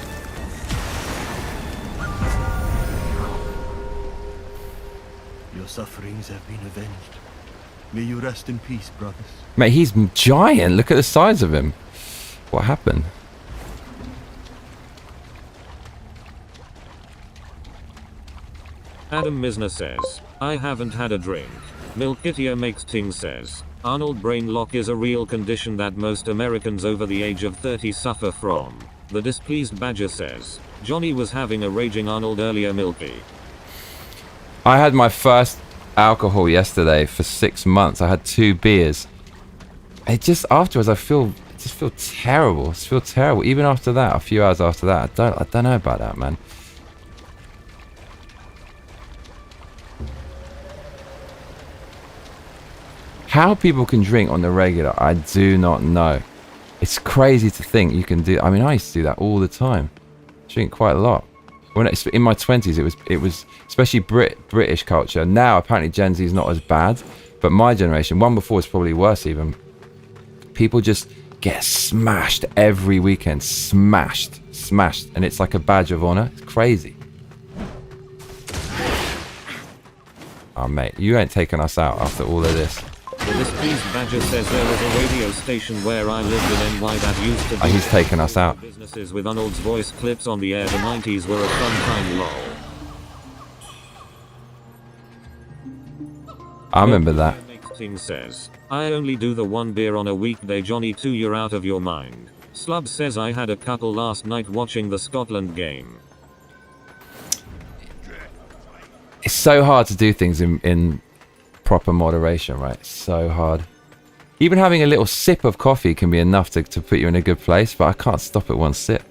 Your sufferings have been avenged. May you rest in peace, brothers. Mate, he's giant. Look at the size of him. What happened? Adam Misner says, I haven't had a drink. Milkitia makes ting says, Arnold brain lock is a real condition that most Americans over the age of 30 suffer from. The displeased Badger says, Johnny was having a raging Arnold earlier. Milky. I had my first alcohol yesterday for 6 months. I had 2 beers. It just afterwards I feel terrible. I just feel terrible. Even after that, a few hours after that, I don't know about that, man. How people can drink on the regular, I do not know. It's crazy to think you can do. I mean, I used to do that all the time. Drink quite a lot. When it's in my 20s, it was especially British culture. Now apparently Gen Z is not as bad, but my generation, one before, was probably worse even. People just get smashed every weekend, smashed, and it's like a badge of honor. It's crazy. Oh mate, you ain't taking us out after all of this. The displeased Badger says there was a radio station where I lived in NY that used to be he's taking us out. Businesses with Arnold's voice clips on the air. The 90s were a fun time. Lol. I remember that. Ting says, I only do the 1 beer on a weekday. Johnny 2, you're out of your mind. Slub says I had a couple last night watching the Scotland game. It's so hard to do things in proper moderation, right? It's so hard. Even having a little sip of coffee can be enough to put you in a good place, but I can't stop at 1 sip.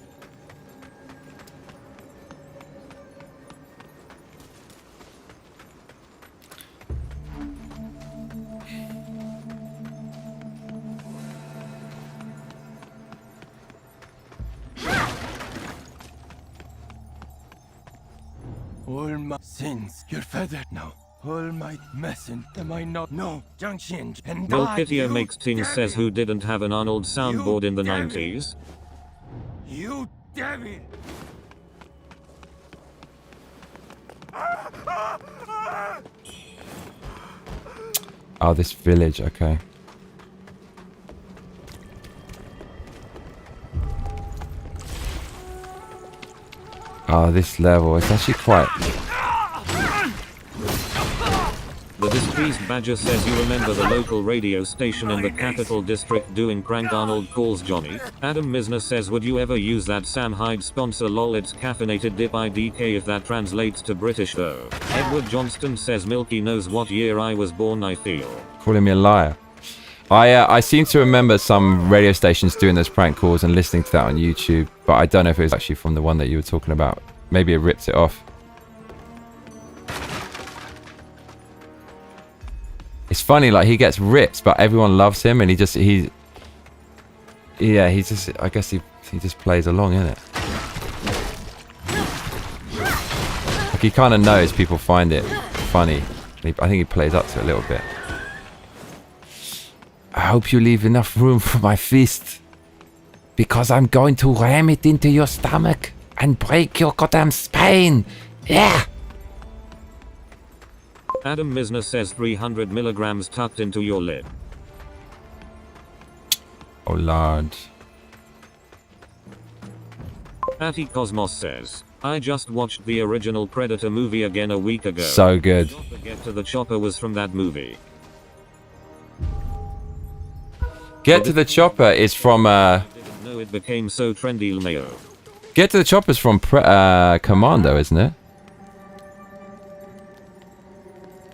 All my sins, you're feathered now. All my messing, am I not? No, Junction and Milkitia makes ting says who didn't have an Arnold soundboard in the 90s? You devil! Oh, this village, okay. Oh, this level, it's actually quite... The displeased Badger says you remember the local radio station in the Capital District doing prank Arnold calls Johnny? Adam Misner says would you ever use that Sam Hyde sponsor? Lol, it's caffeinated dip IDK if that translates to British though. Edward Johnston says Milky knows what year I was born. I feel. Calling me a liar. I seem to remember some radio stations doing those prank calls and listening to that on YouTube, but I don't know if it was actually from the one that you were talking about. Maybe it ripped it off. It's funny, like he gets ripped, but everyone loves him, and I guess he just plays along, innit? Like he kind of knows people find it funny. I think he plays up to it a little bit. I hope you leave enough room for my fist, because I'm going to ram it into your stomach and break your goddamn spine. Yeah. Adam Misner says 300 milligrams tucked into your lid. Oh lord. Atty Cosmos says, I just watched the original Predator movie again a week ago. So good. The Get to the Chopper was from that movie. Get to the Chopper is from Didn't know it became so trendy, Lmao. Get to the Chopper's from Commando, isn't it?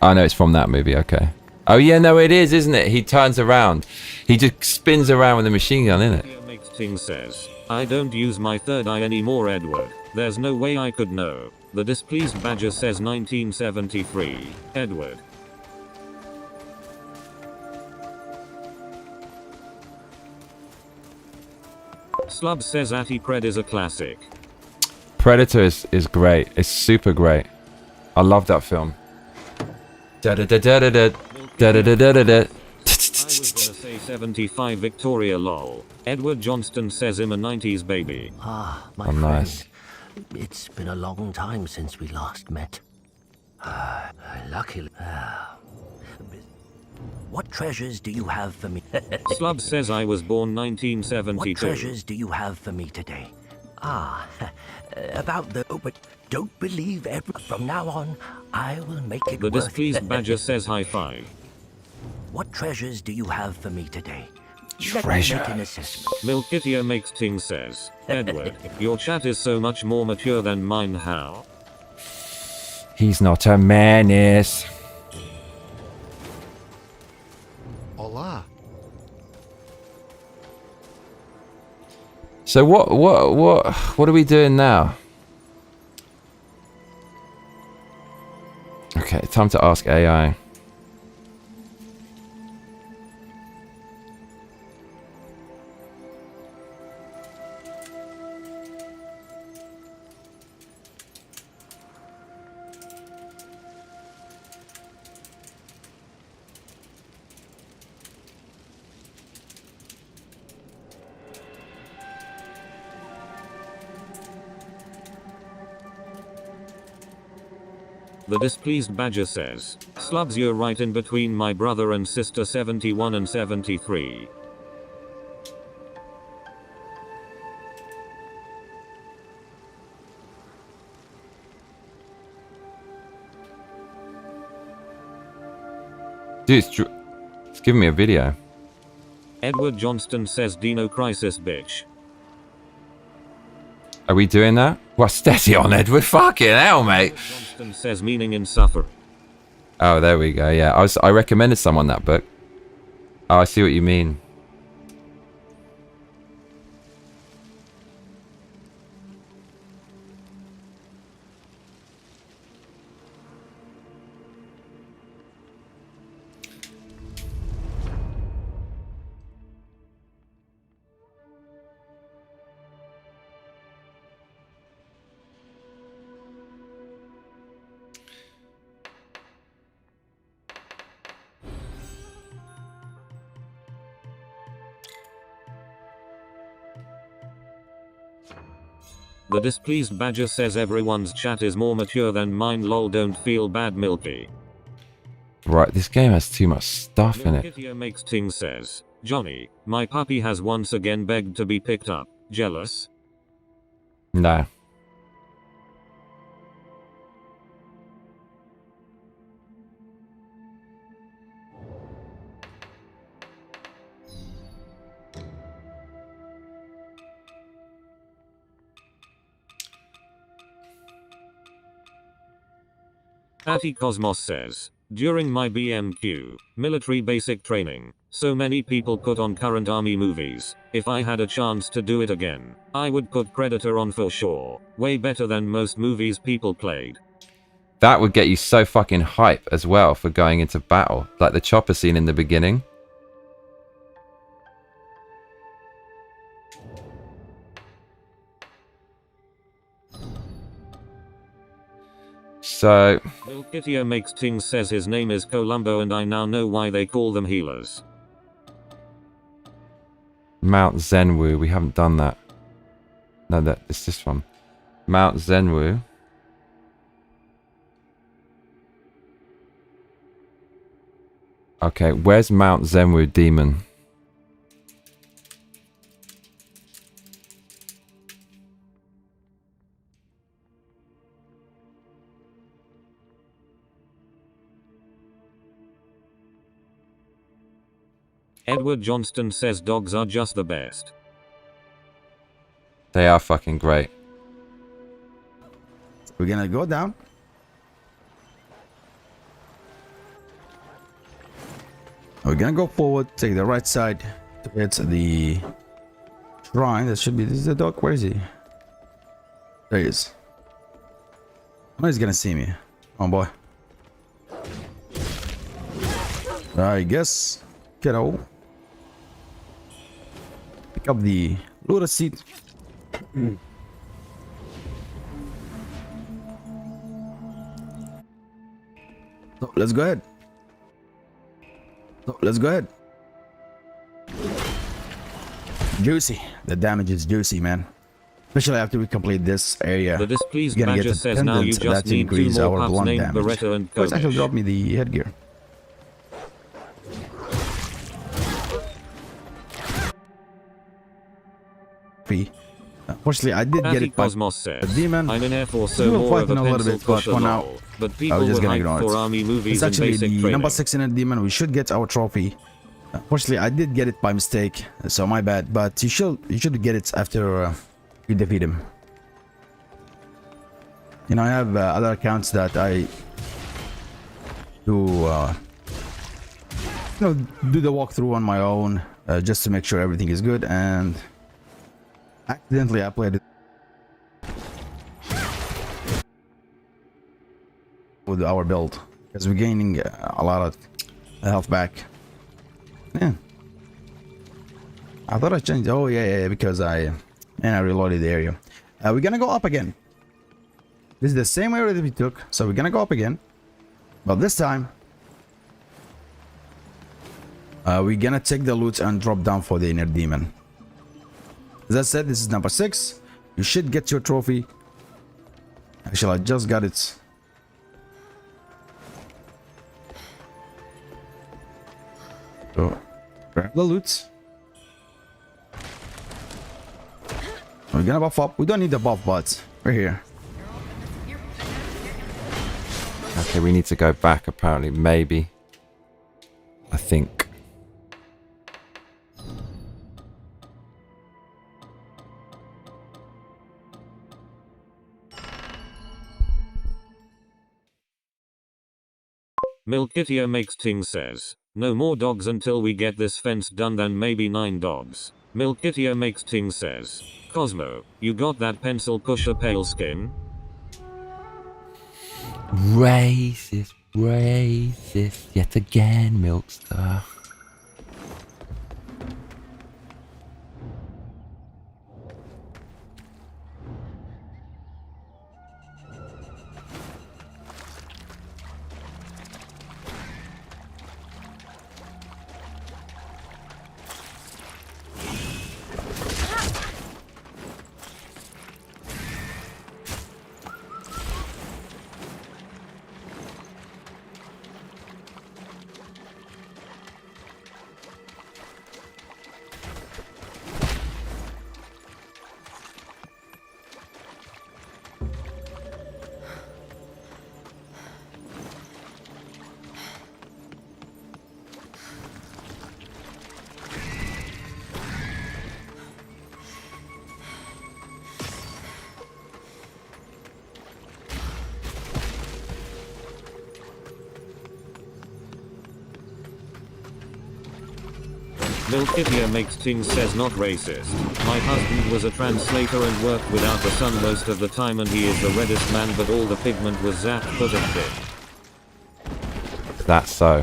Oh no, it's from that movie, okay. Oh yeah, no it is, isn't it? He turns around. He just spins around with a machine gun, innit? Ting says, I don't use my third eye anymore, Edward. There's no way I could know. The displeased badger says 1973. Edward. Slub says Pred is a classic. Predator is great. It's super great. I love that film. Da da da da da da da da da da da. I was gonna say 75 Victoria lol. Edward Johnston says I'm a 90s baby. Ah, my Oh, friend. nice. It's been a long time since we last met. Luckily. What treasures do you have for me? Slub says I was born What 1972. treasures do you have for me today? Ah, about the... Oh, but don't believe from now on, I will make it The worth displeased badger says high five. What treasures do you have for me today? Let me Treasure. make an assessment. Milkitia makes Ting says, Edward, your chat is so much more mature than mine. How? He's not a menace. Hola. So what are we doing now? Okay, time to ask AI. The displeased badger says, Slubs, you're right in between my brother and sister 71 and 73. Dude, it's giving me a video. Edward Johnston says Dino Crisis bitch. Are we doing that? Well, steady on, Edward. Fucking hell, mate. Johnston says meaning in suffer. Oh, there we go. Yeah, I recommended someone that book. Oh, I see what you mean. The displeased badger says everyone's chat is more mature than mine, lol, don't feel bad, Milky. Right, this game has too much stuff in it. Milkitia makes Ting says, Johnny, my puppy has once again begged to be picked up. Jealous? No. Ati Cosmos says, during my BMQ, military basic training, so many people put on current army movies. If I had a chance to do it again, I would put Predator on for sure. Way better than most movies people played. That would get you so fucking hype as well for going into battle. Like the chopper scene in the beginning. So... Milkitia makes Ting says his name is Columbo and I now know why they call them healers. Mount Zenwu, we haven't done that. No, it's this one. Mount Zenwu. Okay, where's Mount Zenwu Demon? Edward Johnston says dogs are just the best. They are fucking great. We're gonna go down. We're gonna go forward, take the right side towards the shrine. That should be. This is the dog. Where is he? There he is. I know he's gonna see me. Oh boy. I guess. Kiddo. Pick up the loader seat. So let's go ahead. Juicy. The damage is juicy, man. Especially after we complete this area. The displeased We're gonna badger get says now you just need 2 more pups blunt named damage. Beretta and Let's actually Kovish. drop me the headgear. Unfortunately, I did get it by Cosmos says, the demon. I'm in Air Force, We so will more fight of a in a little pencil bit, but pusher for now, lol. But I people was were just gonna hyped ignore for it. army It's movies and actually basic the training. number 6 in a demon. We should get our trophy. Unfortunately, I did get it by mistake, so my bad. But you should get it after you defeat him. You know, I have other accounts that I do, do the walkthrough on my own just to make sure everything is good. And accidentally, I played it with our build because we're gaining a lot of health back. Yeah, I thought I changed. Oh yeah, because I reloaded the area. We're gonna go up again. This is the same area that we took, so we're gonna go up again, but this time we're gonna take the loot and drop down for the inner demon. As I said, this is number 6. You should get your trophy. Actually, I just got it. So, grab the loot. We're gonna buff up. We don't need the buff, but we're here. Okay, we need to go back apparently. Maybe. I think. Milkitia makes ting says, no more dogs until we get this fence done, then maybe 9 dogs. Milkitia makes ting says, Cosmo, you got that pencil pusher pale skin? Racist, yet again, Milkstar. Milkitia makes ting says not racist. My husband was a translator and worked without the sun most of the time, and he is the reddest man, but all the pigment was zapped put of it. That's so.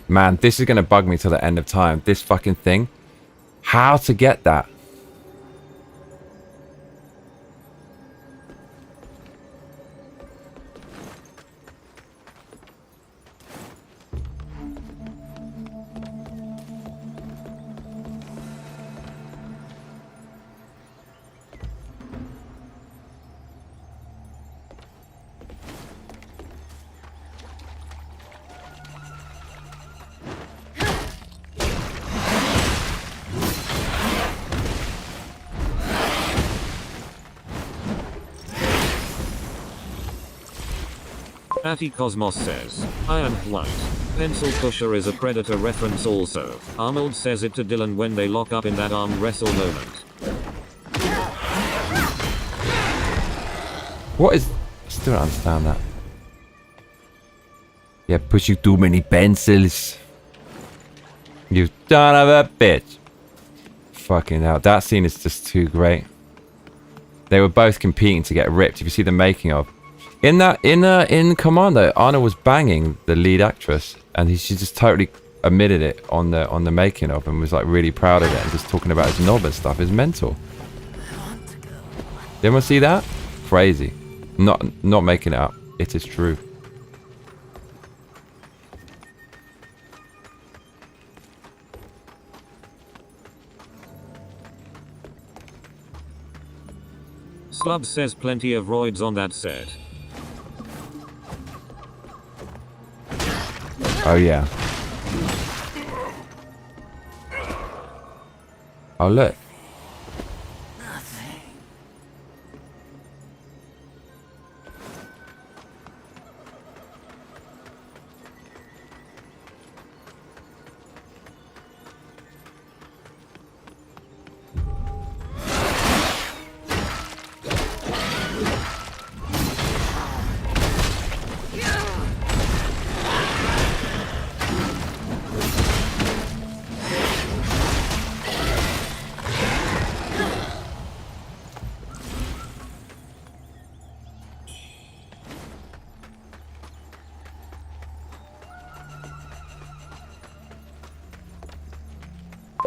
Man, this is going to bug me till the end of time. This fucking thing. How to get that? Atty Cosmos says, I am white. Pencil pusher is a predator reference also. Arnold says it to Dylan when they lock up in that arm wrestle moment. What is... I still don't understand that. Yeah, pushing too many pencils. You son of a bitch. Fucking hell. That scene is just too great. They were both competing to get ripped. If you see the making of. In Commando, Arnold was banging the lead actress. And she just totally admitted it on the making of and was like really proud of it and just talking about his knob and stuff. It's mental. Did anyone see that? Crazy. Not making it up. It is true. Slub says plenty of roids on that set. Oh yeah. Oh look.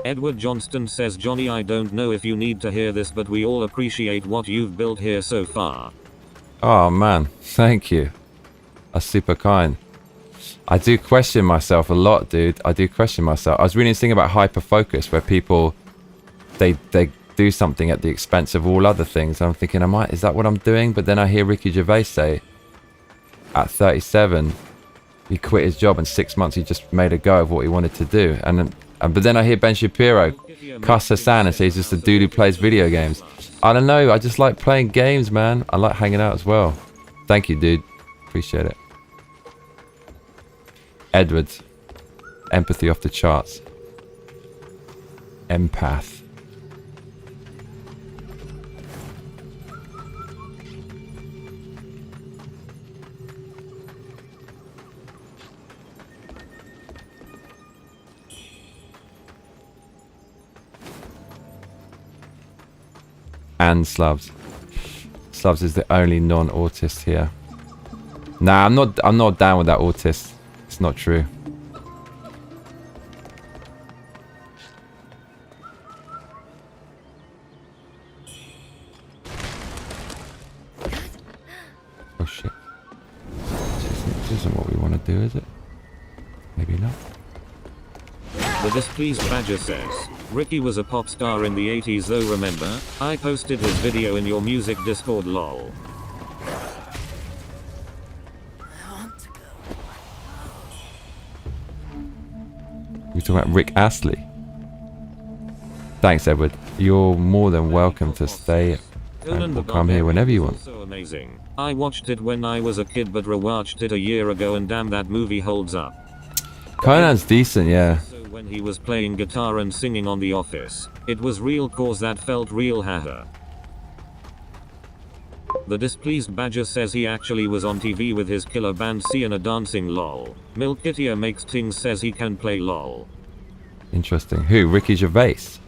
Edward Johnston says, Johnny, I don't know if you need to hear this, but we all appreciate what you've built here so far. Oh man, thank you. That's super kind. I do question myself a lot, dude. I do question myself. I was reading this thing about hyper-focus where people, they do something at the expense of all other things. I'm thinking, is that what I'm doing? But then I hear Ricky Gervais say, at 37, he quit his job and 6 months he just made a go of what he wanted to do. But then I hear Ben Shapiro cuss Hassan and say he's just a dude who plays video games. I don't know. I just like playing games, man. I like hanging out as well. Thank you, dude. Appreciate it. Edwards. Empathy off the charts. Empath. And Slubs. Slubs is the only non-autist here. Nah, I'm not down with that autist. It's not true. Oh shit. This isn't what we want to do, is it? Maybe not. The displeased badger says, Ricky was a pop star in the 80s though, remember? I posted his video in your music Discord, lol. You're talking about Rick Astley. Thanks, Edward. You're more than welcome to stay and we'll come here whenever you want. So amazing. I watched it when I was a kid but rewatched it a year ago and damn, that movie holds up. Conan's decent, yeah. When he was playing guitar and singing on The Office, it was real cause that felt real, haha. The displeased badger says he actually was on TV with his killer band seeing a dancing, lol. Milkitia makes things says he can play, lol. Interesting. Who? Ricky Gervais?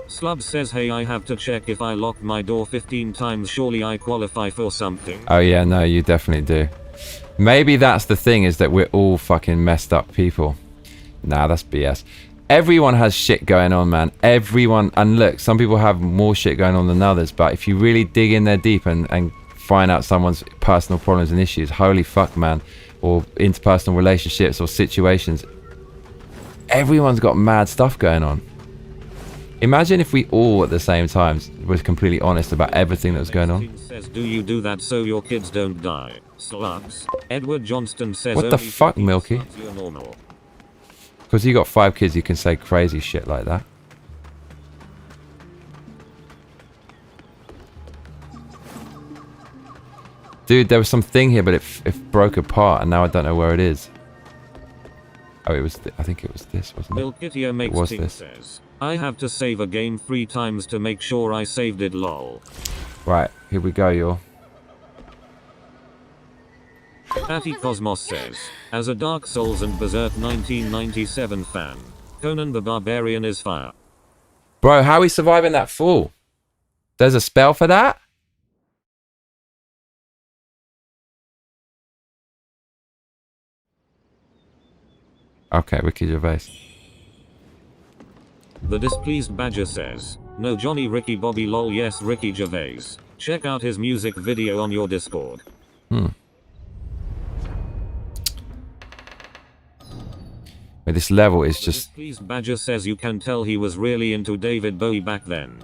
Slub says, hey, I have to check if I lock my door 15 times, surely I qualify for something. Oh yeah, no, you definitely do. Maybe that's the thing, is that we're all fucking messed up people. Nah, that's BS. Everyone has shit going on, man. Everyone. And look, some people have more shit going on than others, but if you really dig in there deep and find out someone's personal problems and issues, holy fuck, man, or interpersonal relationships or situations, everyone's got mad stuff going on. Imagine if we all at the same time were completely honest about everything that was going on. Says, do you do that so your kids don't die? Slugs. Edward Johnston says, what the fuck, Milky? Because you got 5 kids, you can say crazy shit like that. Dude, there was something here, but it broke apart, and now I don't know where it is. Oh, it was. I think it was this, wasn't it? Milkitia makes was Ting this. says, I have to save a game 3 times to make sure I saved it, lol. Right, here we go, y'all. Atty Cosmos says, as a Dark Souls and Berserk 1997 fan, Conan the Barbarian is fire. Bro, how are we surviving that fall? There's a spell for that? Okay, Ricky Gervais. The Displeased Badger says, no Johnny Ricky Bobby lol yes Ricky Gervais. Check out his music video on your Discord. But this level is just... Displeased Badger says you can tell he was really into David Bowie back then.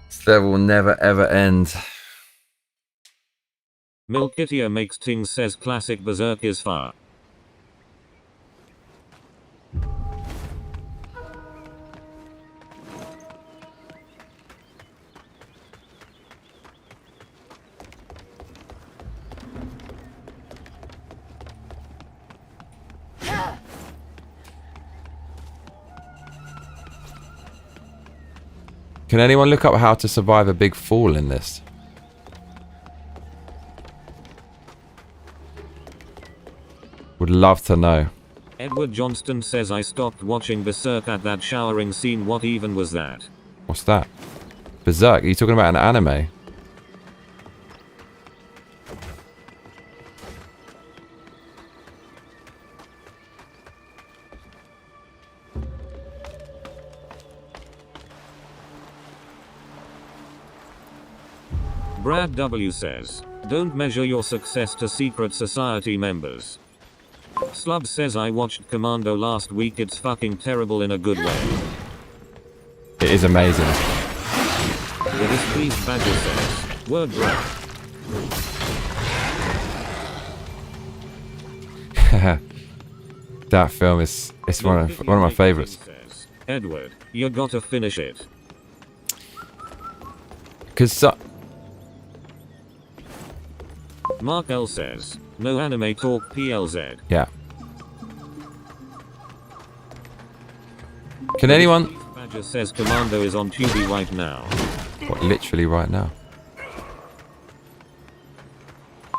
This level will never ever end. Milkitia makes Ting says classic Berserk is fire. Can anyone look up how to survive a big fall in this? Would love to know. Edward Johnston says I stopped watching Berserk at that showering scene. What even was that? What's that? Berserk? Are you talking about an anime? Brad W says, don't measure your success to secret society members. Slub says I watched Commando last week, it's fucking terrible in a good way. It is amazing. The Displeased Badger says, word rap. That film is one of my favorites. Says, Edward, you gotta finish it. Because Mark L says, no anime talk PLZ. yeah. Can anyone... Badger says Commando is on Tubi right now. What, literally right now?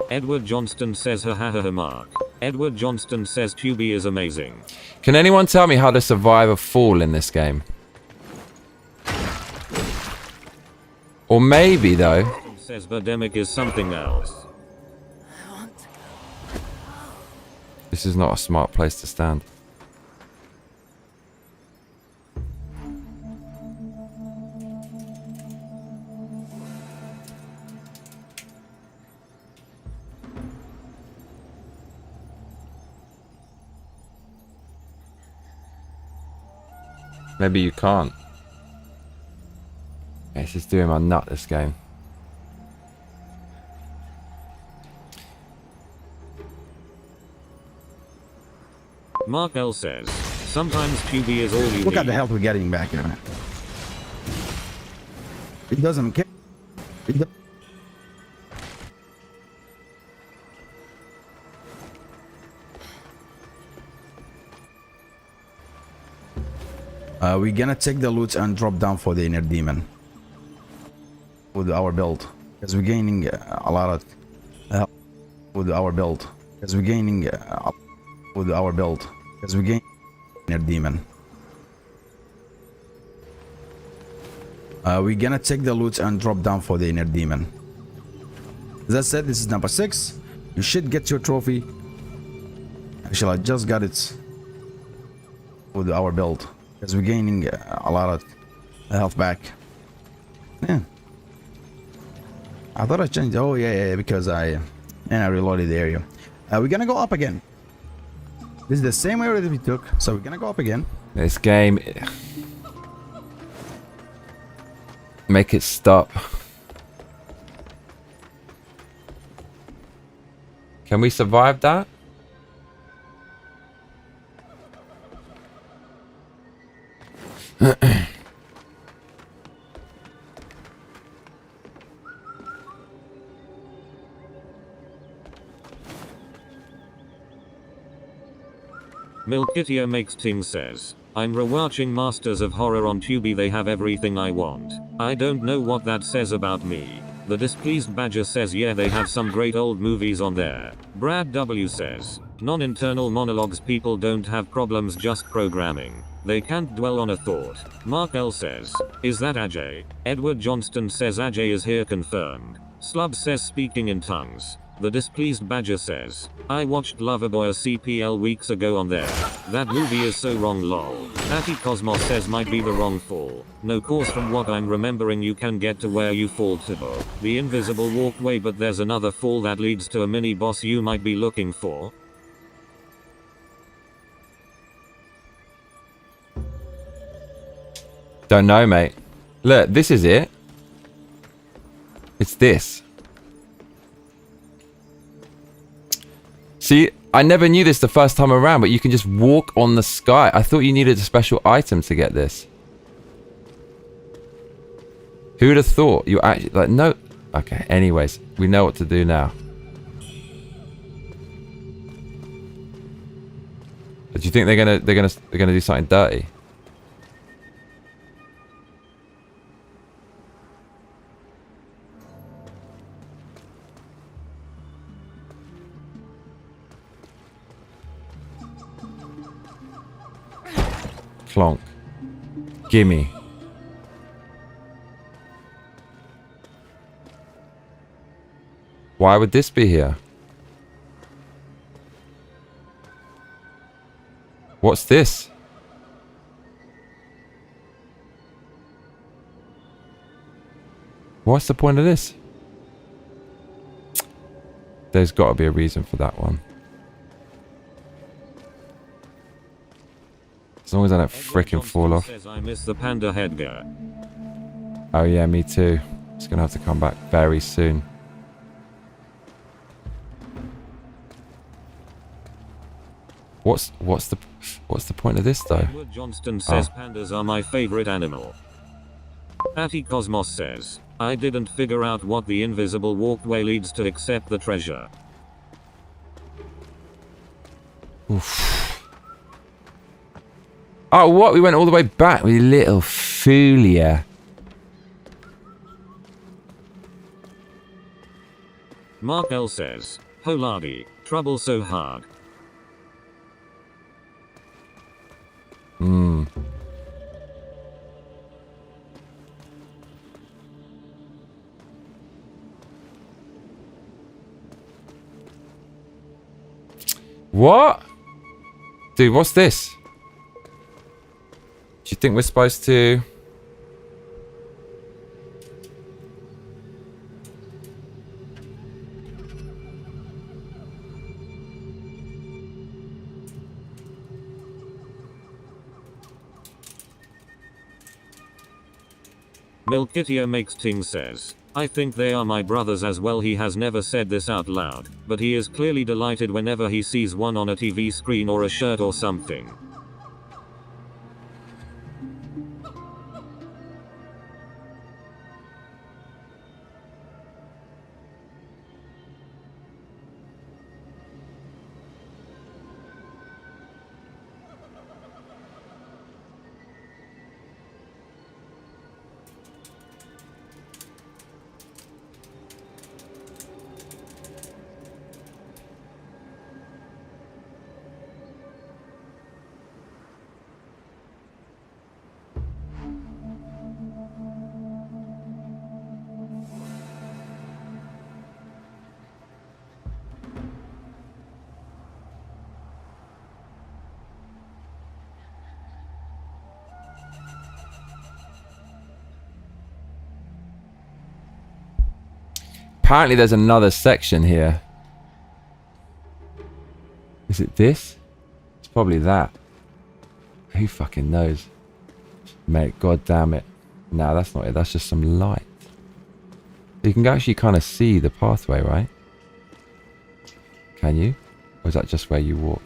Edward Johnston says ha ha ha ha Mark. Edward Johnston says Tubi is amazing. Can anyone tell me how to survive a fall in this game? Or maybe though... Says Birdemic is something else. This is not a smart place to stand. Maybe you can't. This is doing my nut, this game. Mark L says, sometimes Tubi is all you Look need. at the health we're getting back in a minute. It doesn't care. We're gonna take the loot and drop down for the inner demon with our build, because we're gaining a lot of help with our build, because we're gaining with our build, because we gain inner demon. We're gonna take the loot and drop down for the inner demon. As I said, this is number 6. You should get your trophy. Actually, I just got it with our build, because we're gaining a lot of health back. Yeah. I thought I changed. Oh yeah, because I reloaded the area. We're gonna go up again. This is the same area that we took, so we're gonna go up again. This game... Make it stop. Can we survive that? Milkitio Makes Ting says, I'm rewatching Masters of Horror on Tubi. They have everything I want. I don't know what that says about me. The Displeased Badger says yeah, they have some great old movies on there. Brad W says, non-internal monologues. People don't have problems, just programming. They can't dwell on a thought. Mark L says, is that Ajay? Edward Johnston says Ajay is here, confirmed. Slub says speaking in tongues. The Displeased Badger says, I watched Loverboy CPL weeks ago on there. That movie is so wrong lol. Atty Cosmos says might be the wrong fall. No course, from what I'm remembering you can get to where you fall to the invisible walkway, but there's another fall that leads to a mini boss you might be looking for. Don't know, mate. Look, this is it. It's this. See, I never knew this the first time around, but you can just walk on the sky. I thought you needed a special item to get this. Who would have thought? You actually, like, no. Okay, anyways, we know what to do now. But do you think they're gonna do something dirty? Clonk. Gimme. Why would this be here? What's this? What's the point of this? There's got to be a reason for that one. As long as I don't frickin' fall off. Says I miss the panda headgear. Oh yeah, me too. It's gonna have to come back very soon. What's the point of this though? Edward Johnston says pandas are my favorite animal. Atty Cosmos says, I didn't figure out what the invisible walkway leads to except the treasure. Oof. Oh, what? We went all the way back, we little foolia. Mark L says, Holadi, trouble so hard. Hmm. What? Dude, what's this? Do you think we're supposed to... Milkitio Makes Ting says, I think they are my brothers as well. He has never said this out loud, but he is clearly delighted whenever he sees one on a TV screen or a shirt or something. Apparently there's another section here. Is it this? It's probably that. Who fucking knows? Mate, god damn it. Nah, that's not it. That's just some light. You can actually kind of see the pathway, right? Can you? Or is that just where you walked?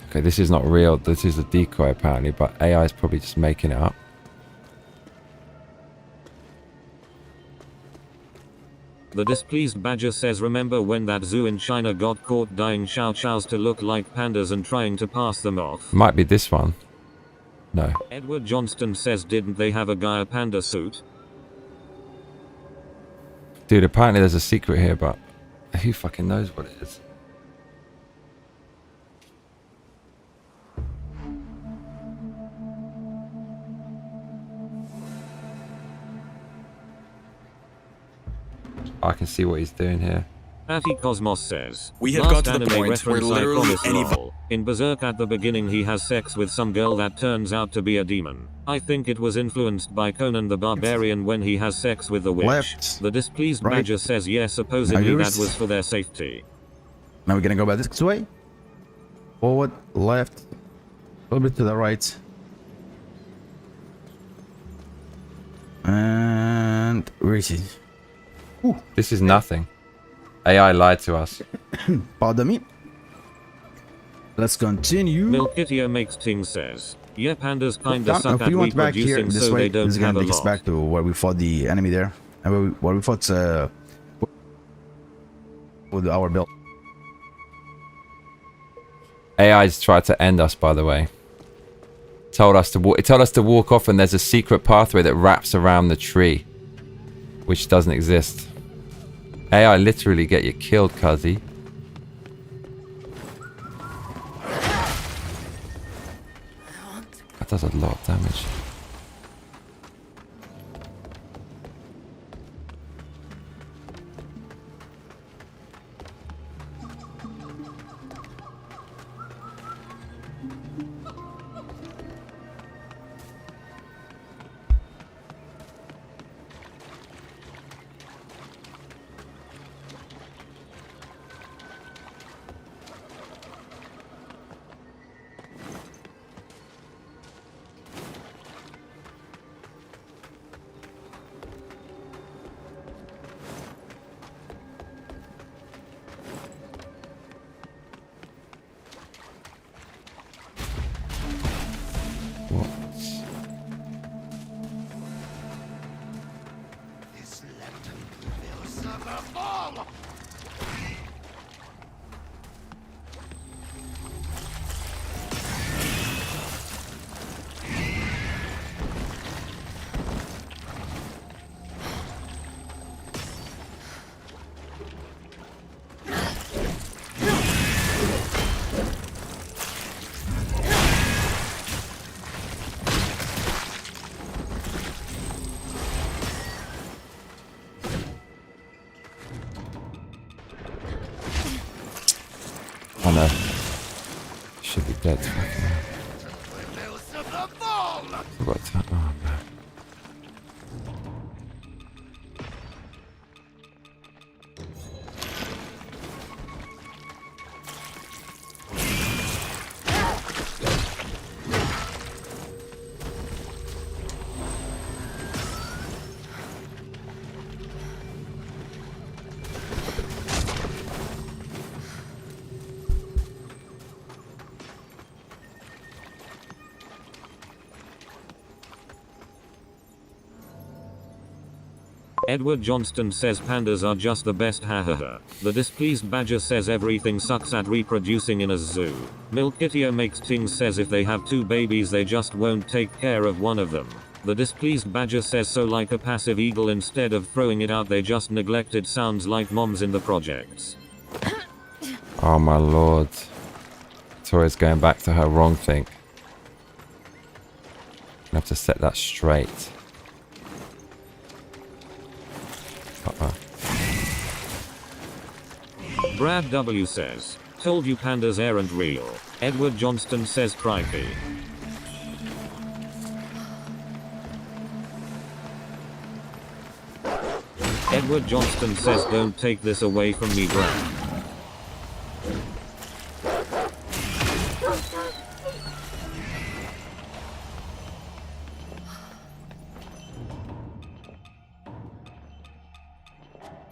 Okay, this is not real. This is a decoy apparently, but AI is probably just making it up. The displeased badger says, remember when that zoo in China got caught dyeing chow chows to look like pandas and trying to pass them off? Might be this one. No. Edward Johnston says, didn't they have a guy a panda suit? Dude, apparently there's a secret here, but who fucking knows what it is? I can see what he's doing here. Afi Cosmos says, We have last got to the anime point where reference I literally promise any... lol. In Berserk at the beginning he has sex with some girl that turns out to be a demon. I think it was influenced by Conan the Barbarian when he has sex with the witch. Left. The displeased Right. badger says yes, supposedly that was for their safety. Now we're gonna go back this way. Forward, left, a little bit to the right. And where is he? This is nothing. AI lied to us. Pardon me. Let's continue. Milkitio makes ting says, yeah, pandas kinda If suck at we went back here reproducing, this so way, they don't this is have gonna a take us lot. back to where we fought the enemy there, and where we fought with our build. AI's tried to end us, by the way. It told us to walk off, and there's a secret pathway that wraps around the tree, which doesn't exist. AI literally get you killed, cuzzy. That does a lot of damage. Oh no. Should be dead. Fucking hell. Forgot to. Oh man. Edward Johnston says pandas are just the best, hahaha. The displeased badger says everything sucks at reproducing in a zoo. Milkitio makes tings says if they have 2 babies they just won't take care of one of them. The displeased badger says so like a passive eagle, instead of throwing it out they just neglected, sounds like moms in the projects. Oh my lord. Tori's going back to her wrong thing. I have to set that straight. Brad W says, told you pandas aren't real. Edward Johnston says crikey. Edward Johnston says don't take this away from me, Brad.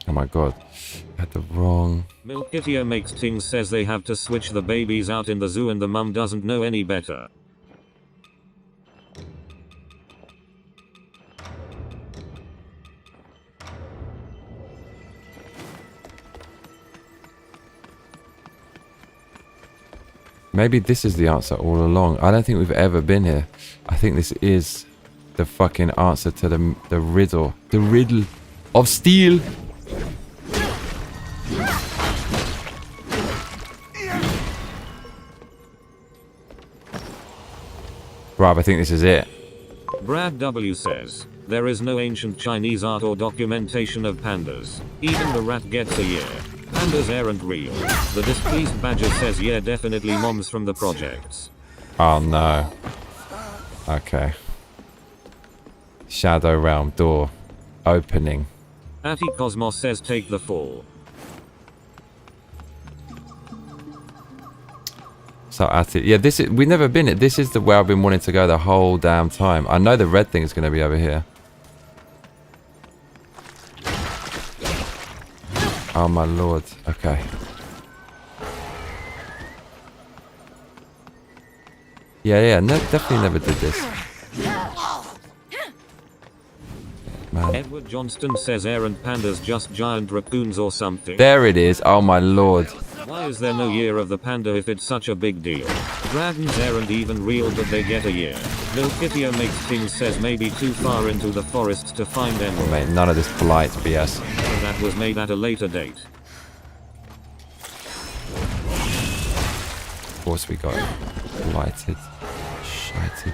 Oh my god. had the wrong... Milkitia makes things says they have to switch the babies out in the zoo and the mum doesn't know any better. Maybe this is the answer all along. I don't think we've ever been here. I think this is the fucking answer to the riddle. The riddle of steel. Rob, I think this is it. Brad W says, there is no ancient Chinese art or documentation of pandas. Even the rat gets a year. Pandas aren't real. The displeased badger says yeah, definitely moms from the projects. Oh no. Okay. Shadow Realm door opening. Atty Cosmos says take the fall. So at it, yeah, this is, we've never been it. This is the way I've been wanting to go the whole damn time. I know the red thing is going to be over here. Oh my lord. Okay. Yeah, no, definitely never did this. Man. Edward Johnston says errant pandas just giant raccoons or something. There it is. Oh my lord. Why is there no year of the panda if it's such a big deal? Dragons aren't even real but they get a year. Milkitia makes things says maybe too far into the forests to find emerald. Mate, none of this polite BS. That was made at a later date. Of course we got it. Lighted. Shited.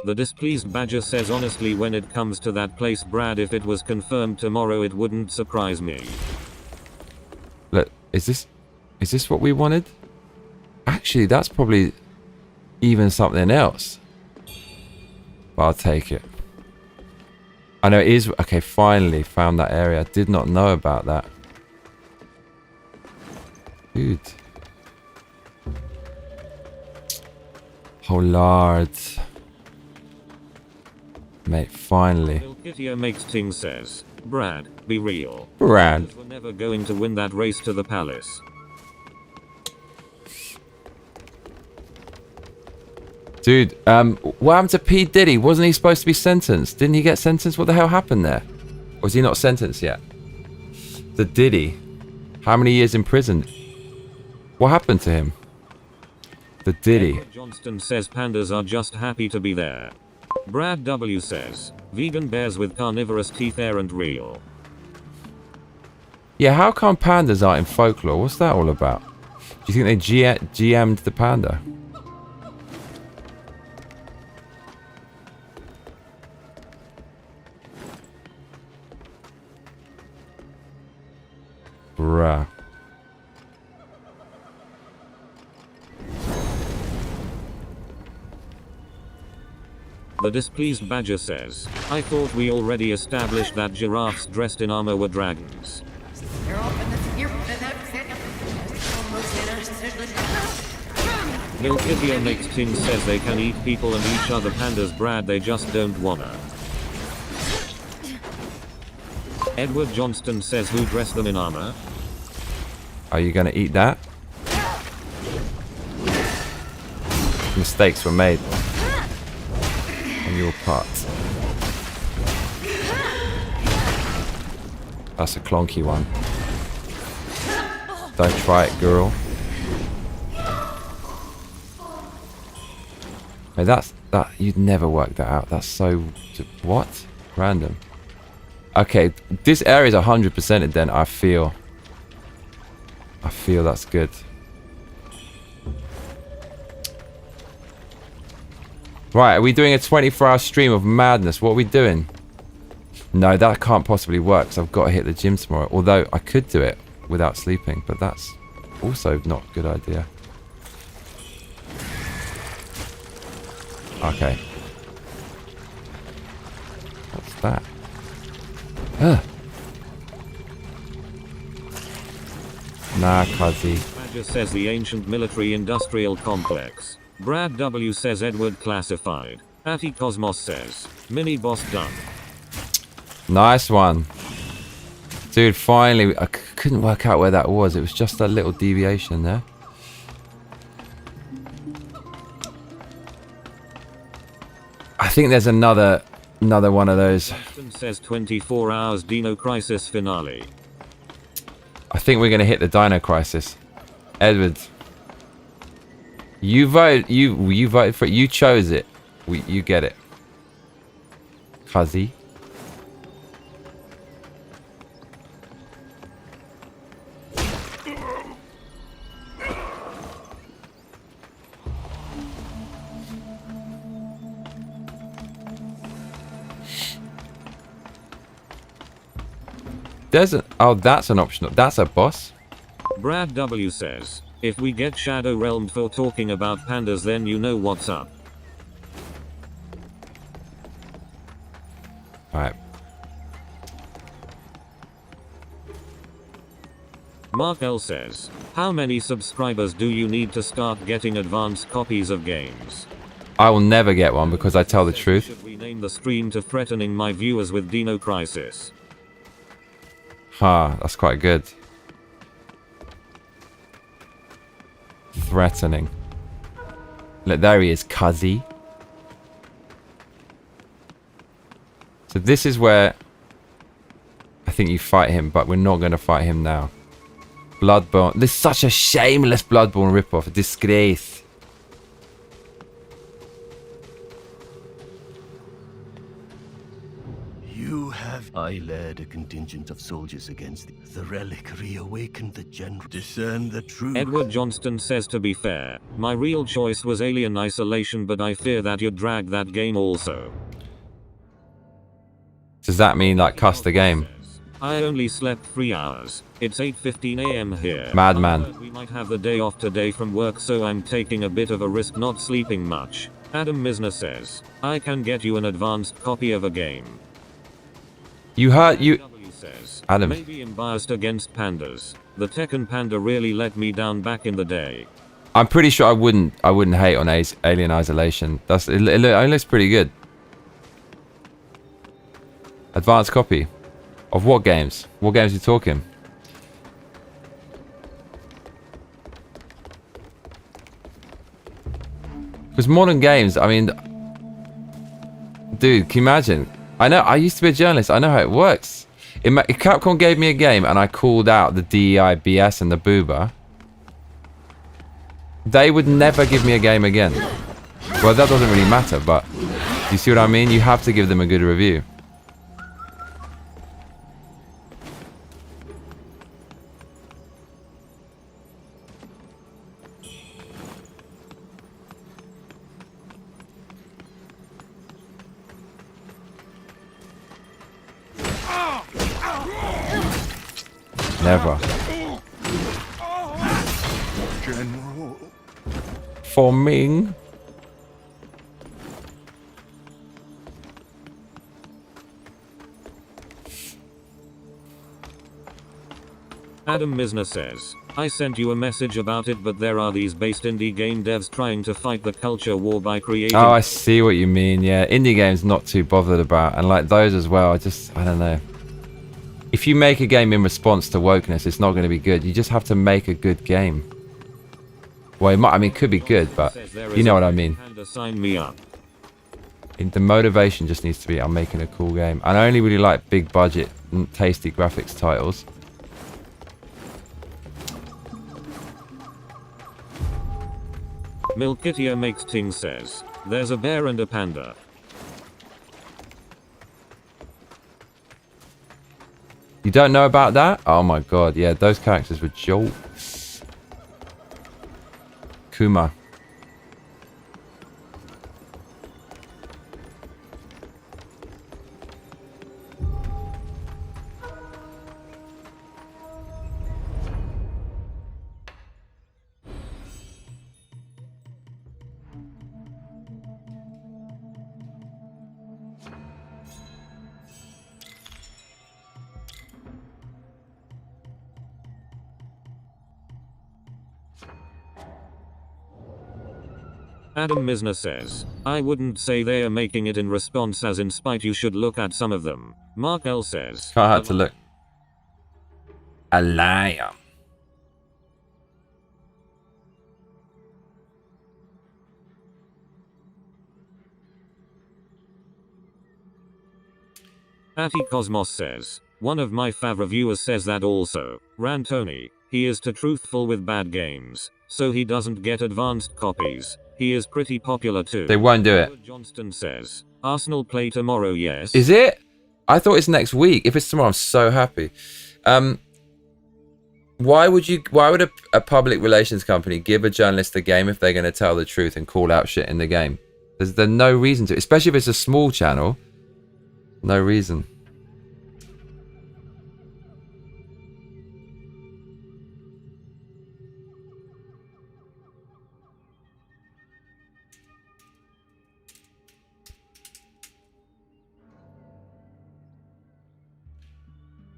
The displeased badger says honestly when it comes to that place Brad, if it was confirmed tomorrow it wouldn't surprise me. Look, is this what we wanted? Actually, that's probably even something else. But I'll take it. I know it is. Okay, finally found that area. Did not know about that. Dude. Oh lord. Mate, finally. Milkitia makes things says, Brad, be real. Brad. We're never going to win that race to the palace. Dude, what happened to P. Diddy? Wasn't he supposed to be sentenced? Didn't he get sentenced? What the hell happened there? Or was he not sentenced yet? The Diddy. How many years in prison? What happened to him? The Diddy. Edward Johnston says pandas are just happy to be there. Brad W says, vegan bears with carnivorous teeth aren't real. Yeah, how come pandas aren't in folklore? What's that all about? Do you think they GM'd the panda? Bruh. The displeased badger says, I thought we already established that giraffes dressed in armor were dragons. Milkitia makes things says they can eat people and each other pandas Brad, they just don't wanna. Edward Johnston says who dressed them in armor? Are you gonna eat that? Mistakes were made on your part. That's a clonky one. Don't try it, girl. Hey, that you'd never work that out. That's so what? Random. Okay, this area is 100%ed then. I feel that's good. Right, are we doing a 24-hour stream of madness? What are we doing? No, that can't possibly work because I've got to hit the gym tomorrow. Although I could do it without sleeping, but that's also not a good idea. Okay. What's that? Nah, cuzzy. Badger says the ancient military industrial complex. Brad W says Edward classified. Atty Cosmos says, mini boss done. Nice one. Dude, finally, I couldn't work out where that was. It was just a little deviation there. I think there's another one of those. Says 24 hours Dino Crisis finale. I think we're gonna hit the Dino Crisis. Edward, you voted. You voted for it. You chose it. You get it. Fuzzy. There's an... Oh, that's an optional... That's a boss. Brad W says, if we get Shadow Realmed for talking about pandas, then you know what's up. Alright. Mark L says, how many subscribers do you need to start getting advanced copies of games? I will never get one because I tell the truth. Should we name the stream to threatening my viewers with Dino Crisis? That's quite good. Threatening. Look, there he is, Cuzzy. So this is where I think you fight him, but we're not going to fight him now. Bloodborne. This is such a shameless Bloodborne ripoff. A disgrace. I led a contingent of soldiers against the relic, reawakened the general, discern the truth. Edward Johnston says, to be fair, my real choice was Alien Isolation, but I fear that you'd drag that game also. Does that mean like cuss the game? I only slept 3 hours. It's 8:15 AM here. Madman. We might have the day off today from work, so I'm taking a bit of a risk not sleeping much. Adam Misner says, I can get you an advanced copy of a game. You heard you. Says, Adam. Maybe I'm biased against pandas. The Tekken panda really let me down back in the day. I'm pretty sure I wouldn't hate on Alien Isolation. It looks pretty good. Advanced copy. Of what games? What games are you talking? Because modern games, I mean, dude, can you imagine? I know, I used to be a journalist. I know how it works. If Capcom gave me a game and I called out the DEI, BS and the booba, they would never give me a game again. Well, that doesn't really matter, but you see what I mean? You have to give them a good review. Never. General. For Ming. Adam Misner says, I sent you a message about it, but there are these based indie game devs trying to fight the culture war by creating... Oh, I see what you mean. Yeah, indie games not too bothered about, and like those as well. I don't know. If you make a game in response to wokeness, it's not going to be good. You just have to make a good game. Well, it could be good, but you know what I mean. Sign me up. The motivation just needs to be, I'm making a cool game. And I only really like big budget, tasty graphics titles. Milkitia Makes Ting says, there's a bear and a panda. You don't know about that? Oh my god, yeah, those characters were jokes. Kuma. Adam Misner says, I wouldn't say they are making it in response as in spite, you should look at some of them. Mark L says, Can't have to look. A lion. Atty Cosmos says, one of my fav reviewers says that also. Rantoni, he is too truthful with bad games, so he doesn't get advanced copies. He is pretty popular too. They won't do it. Johnston says, Arsenal play tomorrow, yes. Is it? I thought it's next week. If it's tomorrow, I'm so happy. Why would a public relations company give a journalist a game if they're going to tell the truth and call out shit in the game? There's no reason to, especially if it's a small channel. No reason.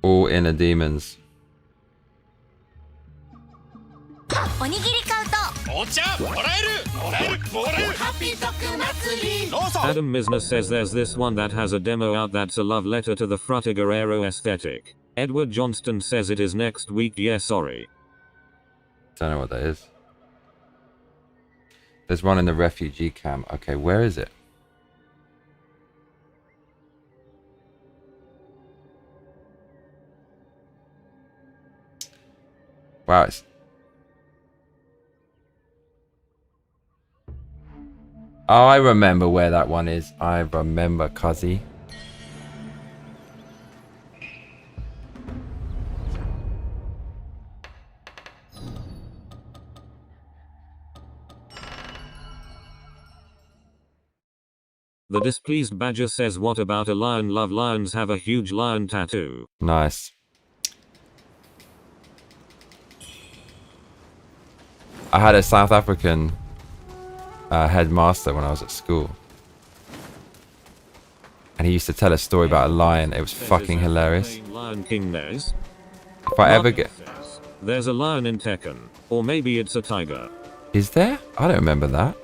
All inner demons. Adam Misner says there's this one that has a demo out that's a love letter to the Frutiger Aero aesthetic. Edward Johnston says it is next week. Yeah, sorry. Don't know what that is. There's one in the refugee camp. Okay, where is it? Wow, it's... Oh, I remember where that one is. I remember, cuzzy. The displeased badger says, what about a lion? Love lions, have a huge lion tattoo. Nice. I had a South African headmaster when I was at school. And he used to tell a story about a lion. It was fucking hilarious. Lion King Nez. If I ever get... There's a lion in Tekken. Or maybe it's a tiger. Is there? I don't remember that.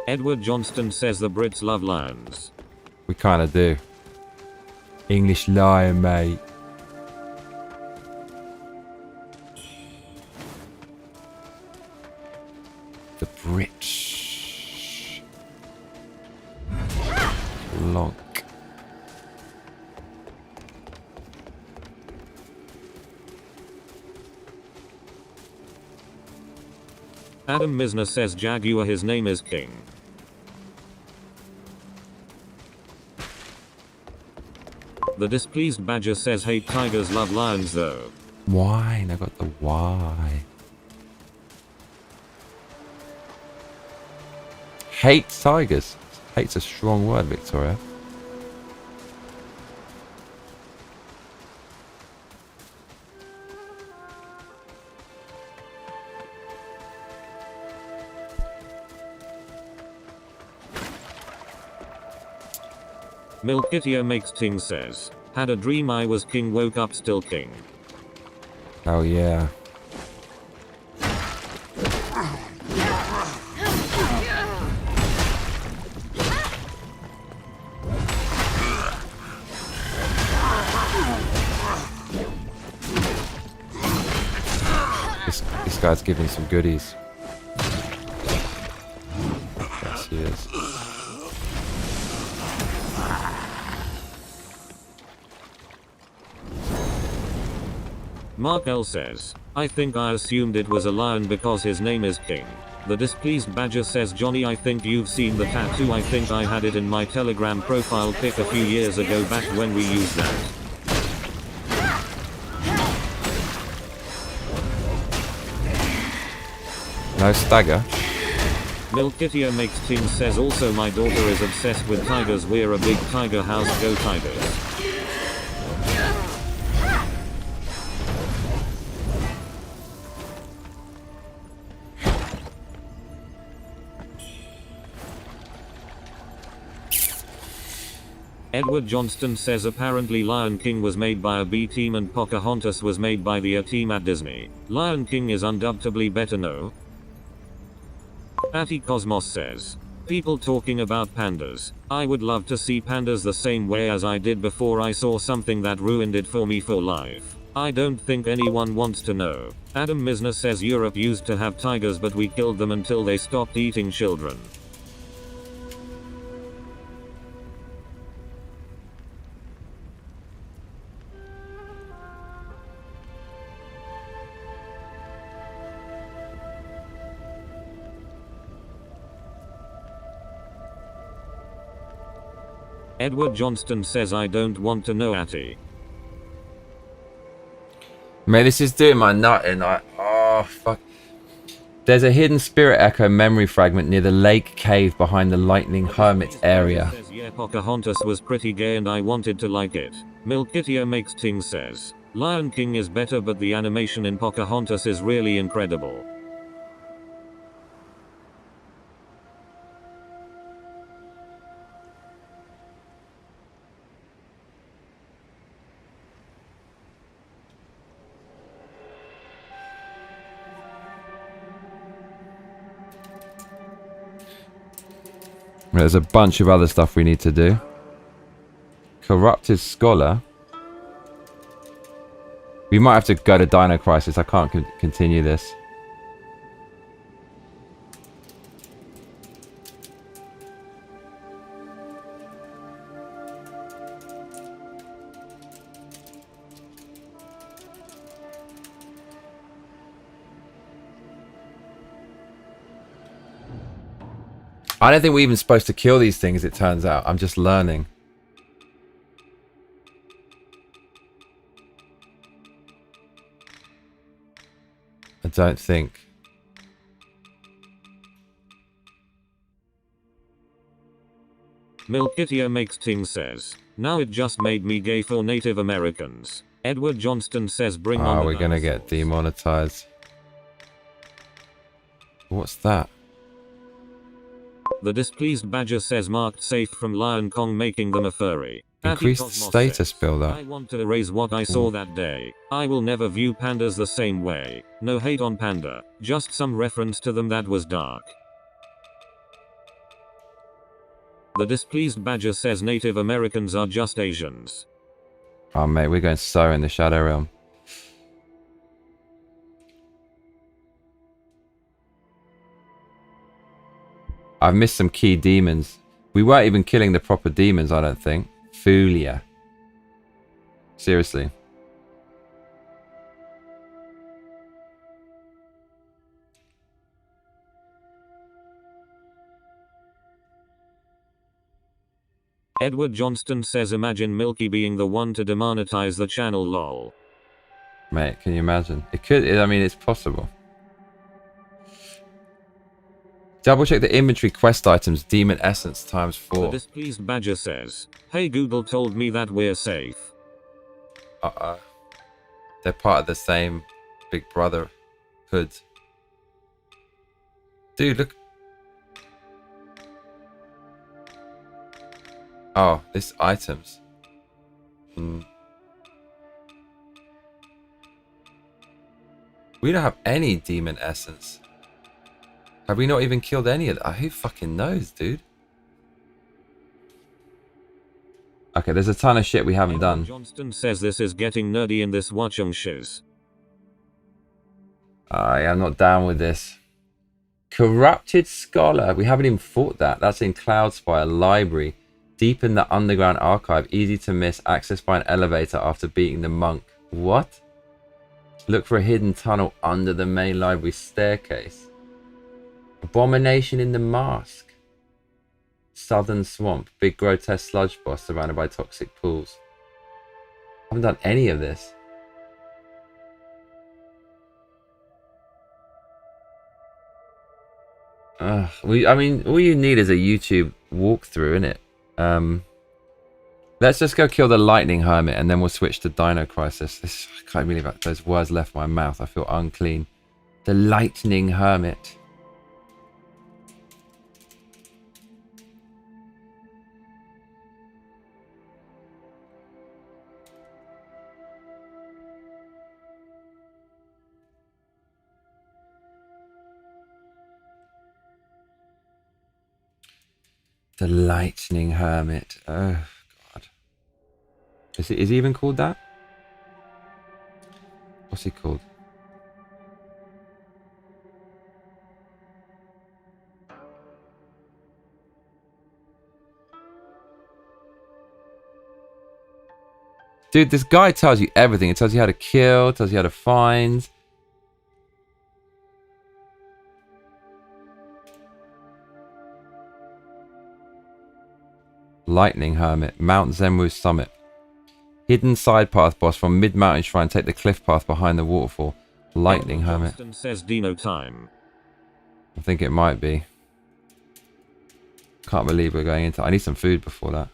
Edward Johnston says the Brits love lions. We kind of do. English lion, mate. The Brits. Lonk. Adam Misner says Jaguar, his name is King. The displeased badger says hate tigers, love lions though. Wine, I got the why. Hate tigers. Hate's a strong word, Victoria. Milkitio makes ting says, had a dream I was king, woke up still king. Oh yeah. This guy's giving some goodies. Yes, he is. Mark L says, I think I assumed it was a lion because his name is King. The displeased badger says, Johnny, I think you've seen the tattoo. I think I had it in my Telegram profile pic a few years ago, back when we used that. No stagger. Milkitio makes ting says, also my daughter is obsessed with tigers. We're a big tiger house, go tigers. Edward Johnston says apparently Lion King was made by a B team and Pocahontas was made by the A team at Disney. Lion King is undoubtedly better, no? Atty Cosmos says, People talking about pandas. I would love to see pandas the same way as I did before I saw something that ruined it for me for life. I don't think anyone wants to know. Adam Misner says Europe used to have tigers but we killed them until they stopped eating children. Edward Johnston says I don't want to know Atty. Mate, this is doing my nut in. Oh, fuck. There's a hidden spirit echo memory fragment near the lake cave behind the lightning hermit area. Says, yeah, Pocahontas was pretty gay and I wanted to like it. Milkitia Makes Ting says, Lion King is better but the animation in Pocahontas is really incredible. There's a bunch of other stuff we need to do. Corrupted Scholar. We might have to go to Dino Crisis. I can't continue this. I don't think we're even supposed to kill these things, it turns out. I'm just learning. I don't think. Milkitia Makes Ting says, now it just made me gay for Native Americans. Edward Johnston says bring on the we're gonna get demonetized. What's that? The Displeased Badger says marked safe from Lion Kong making them a furry. Increased status builder. I want to erase what I saw that day. I will never view pandas the same way. No hate on panda, just some reference to them that was dark. The Displeased Badger says Native Americans are just Asians. Oh mate, we're going so in the Shadow Realm. I've missed some key demons. We weren't even killing the proper demons, I don't think. Fulia. Seriously. Edward Johnston says imagine Milky being the one to demonetize the channel lol. Mate, can you imagine? It could, I mean, it's possible. Double check the inventory quest items, demon essence times 4. The Displeased Badger says, hey Google told me that we're safe. They're part of the same Big Brother hood. Dude, look. Oh, this items. We don't have any demon essence. Have we not even killed any of that? Who fucking knows, dude? Okay, there's a ton of shit we haven't done. Johnston says this is getting nerdy in this Wuchang shiz. I'm not down with this. Corrupted Scholar. We haven't even fought that. That's in Cloudspire Library. Deep in the underground archive. Easy to miss. Accessed by an elevator after beating the monk. What? Look for a hidden tunnel under the main library staircase. Abomination in the Mask. Southern Swamp. Big grotesque sludge boss surrounded by toxic pools. I haven't done any of this. I mean, all you need is a YouTube walkthrough, innit? Let's just go kill the Lightning Hermit and then we'll switch to Dino Crisis. I can't believe those words left my mouth. I feel unclean. The Lightning Hermit. The Lightning Hermit. Oh, God. Is he even called that? What's he called? Dude, this guy tells you everything. It tells you how to kill, tells you how to find. Lightning Hermit, Mount Zenwu Summit. Hidden side path boss from mid-mountain shrine. Take the cliff path behind the waterfall. Lightning Hermit. Johnston says Dino time. I think it might be. Can't believe we're going into... I need some food before that.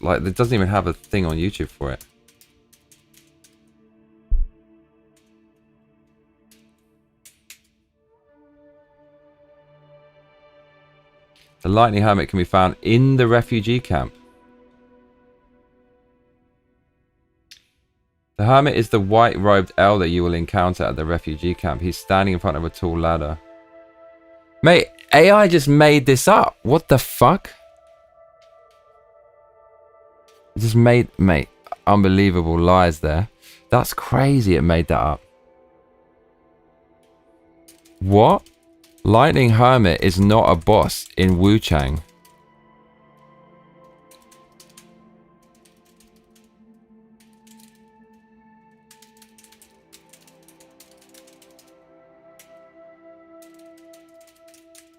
Like, it doesn't even have a thing on YouTube for it. The Lightning Hermit can be found in the refugee camp. The Hermit is the white-robed elder you will encounter at the refugee camp. He's standing in front of a tall ladder. Mate, AI just made this up. What the fuck? It just made... Mate, unbelievable lies there. That's crazy it made that up. What? Lightning Hermit is not a boss in Wuchang.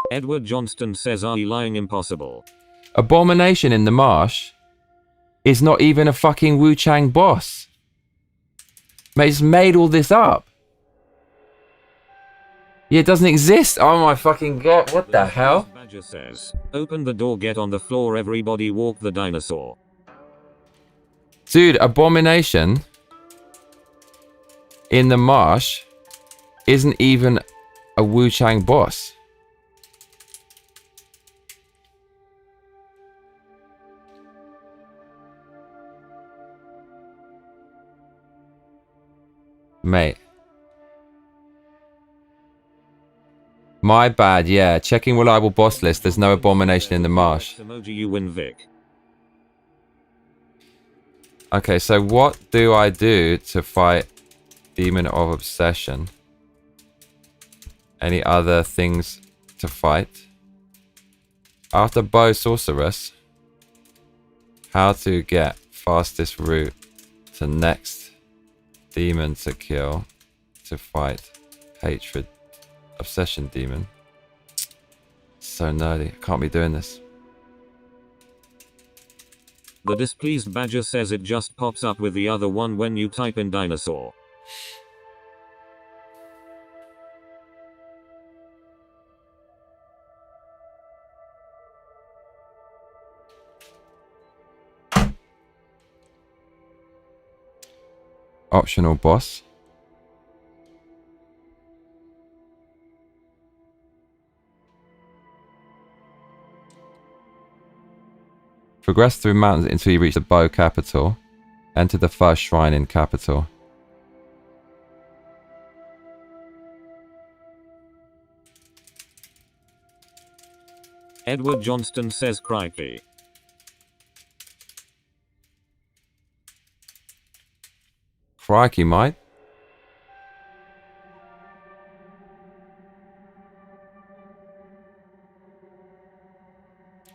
Edward Johnston says, are you lying? Impossible. Abomination in the Marsh is not even a fucking Wuchang boss. Mate, it's made all this up. Yeah, it doesn't exist. Oh my fucking god. What the hell? Badger says, open the door, get on the floor, everybody walk the dinosaur. Dude, Abomination in the Marsh isn't even a Wuchang boss. Mate. My bad, yeah. Checking reliable boss list. There's no Abomination in the Marsh. Emoji, you win, Vic. Okay, so what do I do to fight Demon of Obsession? Any other things to fight? After Bow Sorceress, how to get fastest route to next demon to kill to fight Hatred Obsession Demon. So nerdy. I can't be doing this. The displeased Badger says it just pops up with the other one when you type in dinosaur. Optional boss. Progress through mountains until you reach the Bow capital. Enter the first shrine in capital. Edward Johnston says crikey. Crikey, mate.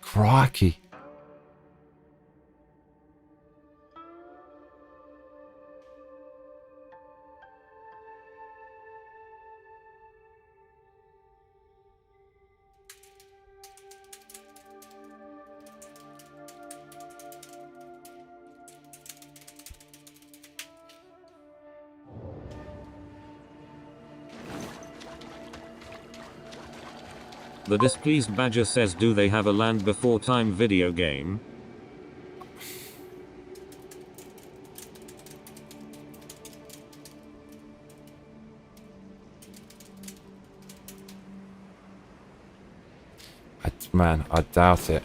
Crikey. The displeased Badger says, do they have a Land Before Time video game? Man, I doubt it.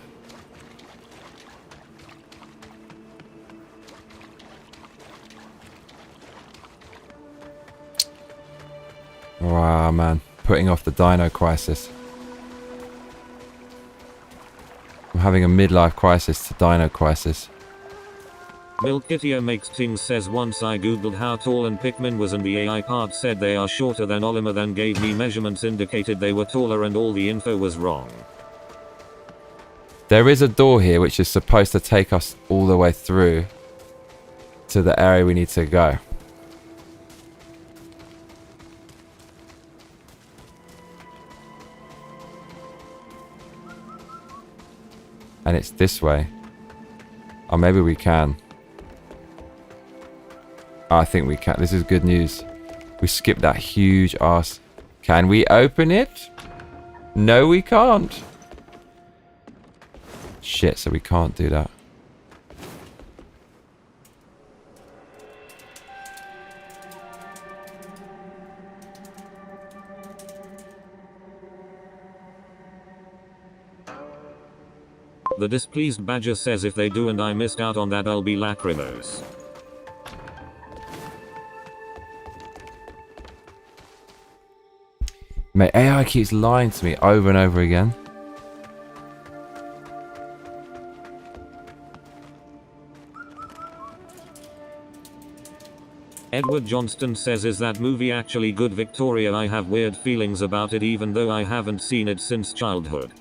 Wow, man. Putting off the dino crisis. I'm having a midlife crisis to dino crisis. Milkitio makes things says once I googled how tall and Pikmin was and the AI part said they are shorter than Olimar, then gave me measurements indicated they were taller and all the info was wrong. There is a door here which is supposed to take us all the way through to the area we need to go. And it's this way. Or maybe we can. I think we can. This is good news. We skipped that huge ass. Can we open it? No, we can't. Shit, so we can't do that. The displeased badger says if they do and I missed out on that I'll be lacrimose. Mate, AI keeps lying to me over and over again. Edward Johnston says is that movie actually good? Victoria, I have weird feelings about it even though I haven't seen it since childhood.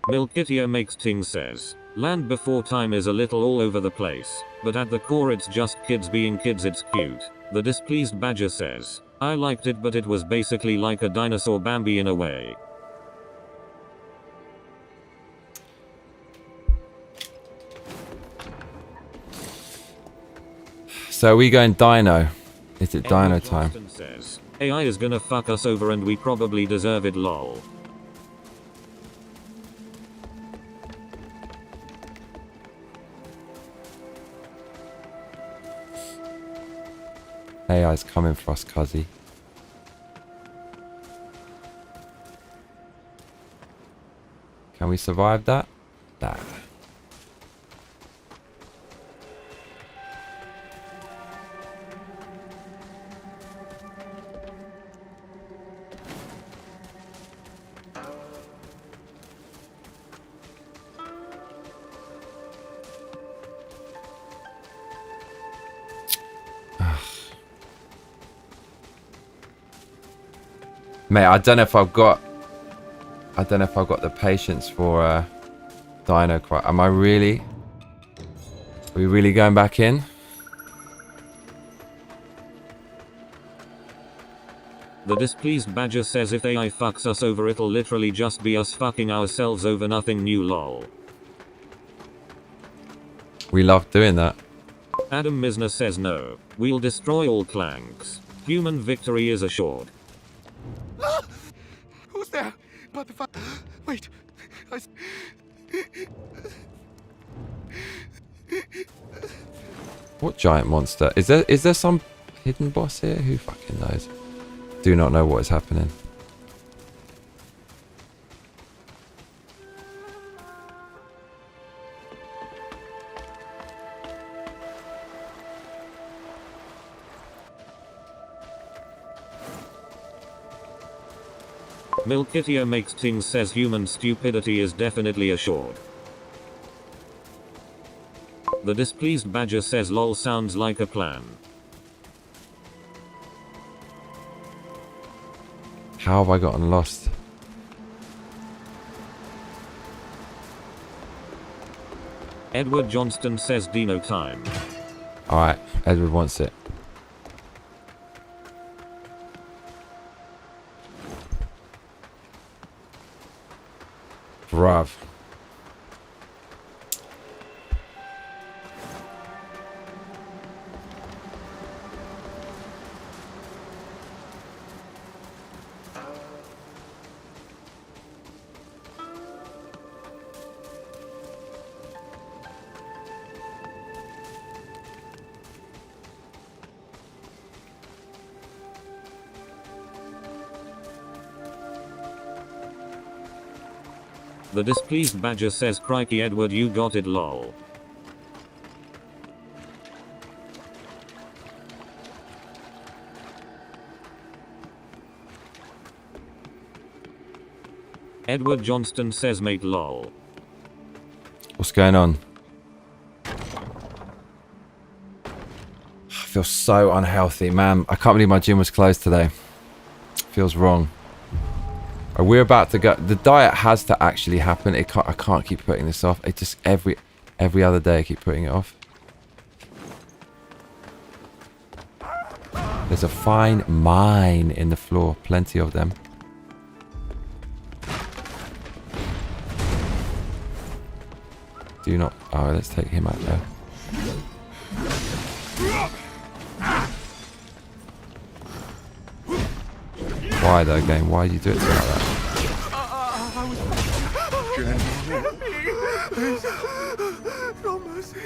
Milkitio makes things says, Land Before Time is a little all over the place, but at the core it's just kids being kids, it's cute. The displeased badger says, I liked it but it was basically like a dinosaur Bambi in a way. So are we going dino? Is it dino time? Says, AI is gonna fuck us over and we probably deserve it, lol. AI's coming for us, cuzzy. Can we survive that? Nah. Mate, I don't know if I've got the patience for Dino Cry. Am I really? Are we really going back in? The displeased badger says if AI fucks us over it'll literally just be us fucking ourselves over, nothing new, lol. We love doing that. Adam Misner says no. We'll destroy all clanks. Human victory is assured. Who's there? But the wait. What giant monster? Is there some hidden boss here? Who fucking knows? Do not know what is happening. Milkitio makes things says human stupidity is definitely assured. The displeased badger says lol sounds like a plan. How have I gotten lost? Edward Johnston says Dino time. Alright, Edward wants it. Bruv. The displeased badger says, crikey Edward, you got it lol. Edward Johnston says, mate lol. What's going on? I feel so unhealthy, man. I can't believe my gym was closed today. Feels wrong. Are we about to go? The diet has to actually happen. I can't keep putting this off. It just every other day I keep putting it off. There's a fine mine in the floor. Plenty of them. Do not. Oh, let's take him out there. Why though, game? Why do you do it to me like that? No mercy.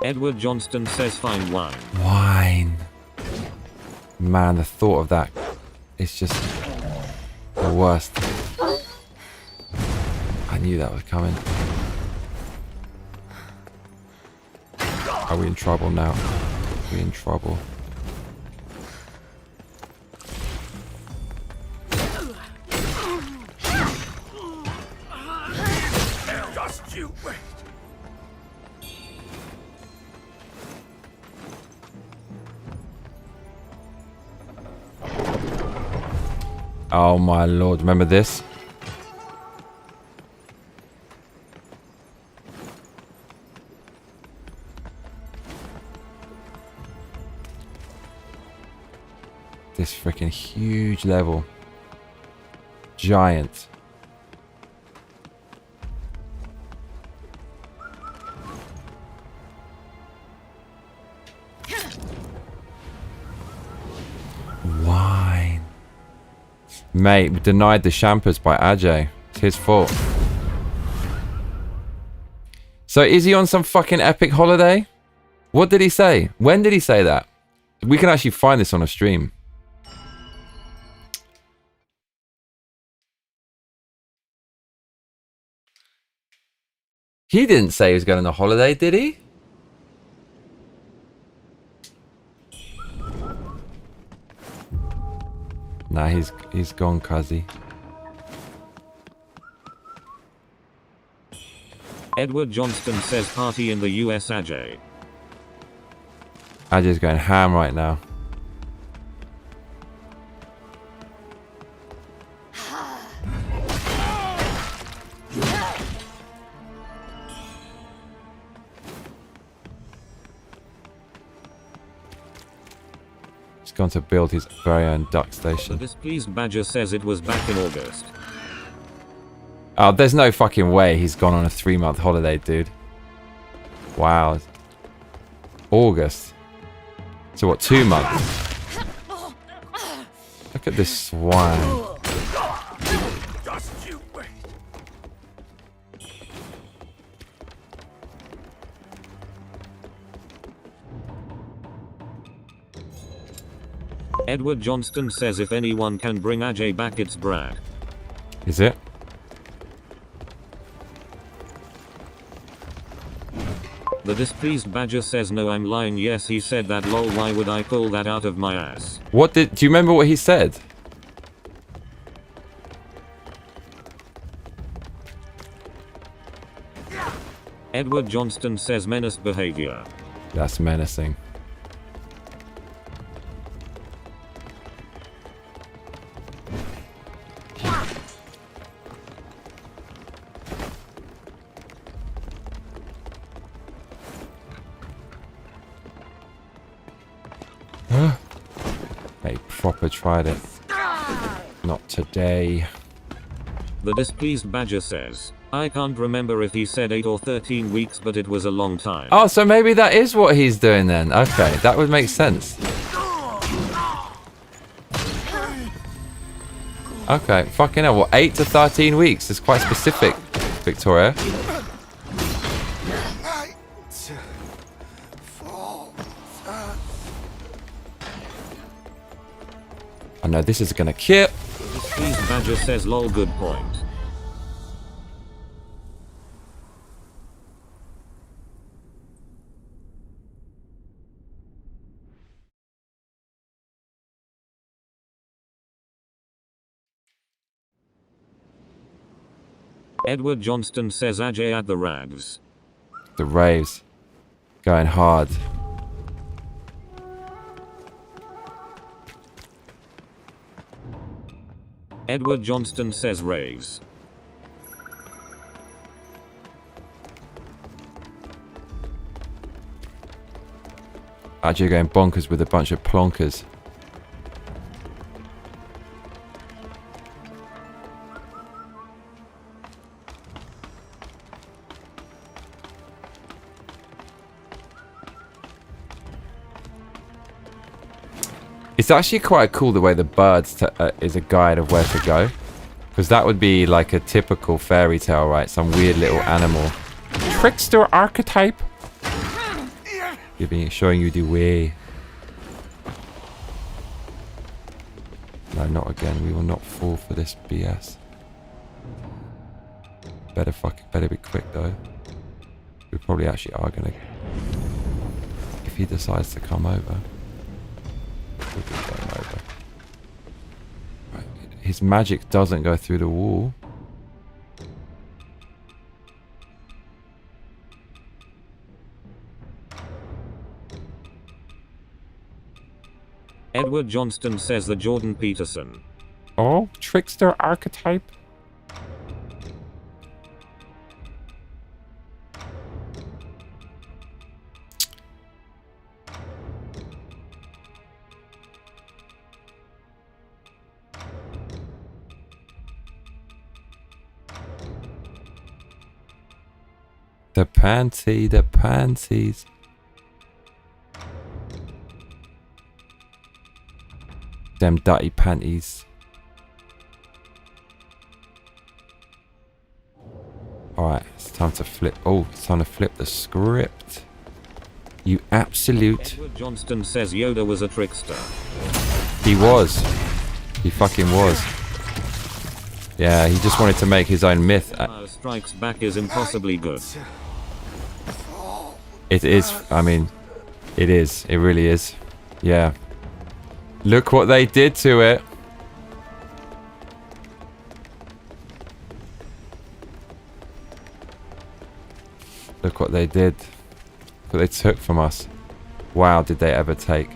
Edward Johnston says, fine wine. Wine. Man, the thought of that is just the worst. I knew that was coming. Are we in trouble now? Are we in trouble? Just you wait. Oh my lord, remember this? This freaking huge level. Giant. Wine. Mate, denied the champers by Ajay. It's his fault. So is he on some fucking epic holiday? What did he say? When did he say that? We can actually find this on a stream. He didn't say he was going on a holiday, did he? Nah, he's gone, cuzzy. Edward Johnston says, party in the US, Ajay. Ajay's going ham right now. He's gone to build his very own duck station. The displeased badger says it was back in August. Oh, there's no fucking way he's gone on a 3-month holiday, dude. Wow. August. So what, 2 months? Look at this swine. Just you wait. Edward Johnston says if anyone can bring Ajay back, it's Brad. Is it? The displeased badger says no, I'm lying. Yes, he said that lol, why would I pull that out of my ass? What did... Do you remember what he said? Edward Johnston says menace behavior. That's menacing. They proper tried it. Not today. The displeased badger says, I can't remember if he said 8 or 13 weeks, but it was a long time. Oh, so maybe that is what he's doing then. Okay, that would make sense. Okay, fucking hell. What, 8 to 13 weeks? It's quite specific, Victoria. no, this is gonna kill. Please Badger says lol, good point. Edward Johnston says Ajay at the raves. The raves. Going hard. Edward Johnston says raves. Actually going bonkers with a bunch of plonkers. It's actually quite cool the way the birds is a guide of where to go. Because that would be like a typical fairy tale, right? Some weird little animal. Trickster archetype. Showing you the way. No, not again. We will not fall for this BS. Better be quick though. We probably actually are gonna. If he decides to come over. We'll be going over. Right. His magic doesn't go through the wall. Edward Johnston says the Jordan Peterson. Oh, trickster archetype. The panties. Them dirty panties. Alright, it's time to flip. Oh, it's time to flip the script. You absolute. Edward Johnston says Yoda was a trickster. He was. He fucking was. Yeah, he just wanted to make his own myth. Strikes Back is impossibly good. It is. I mean, it is. It really is. Yeah. Look what they did to it. Look what they did. Look what they took from us. Wow, did they ever take.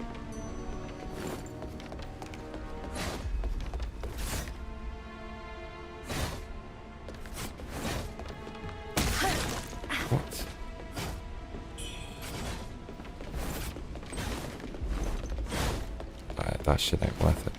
That shit ain't worth it.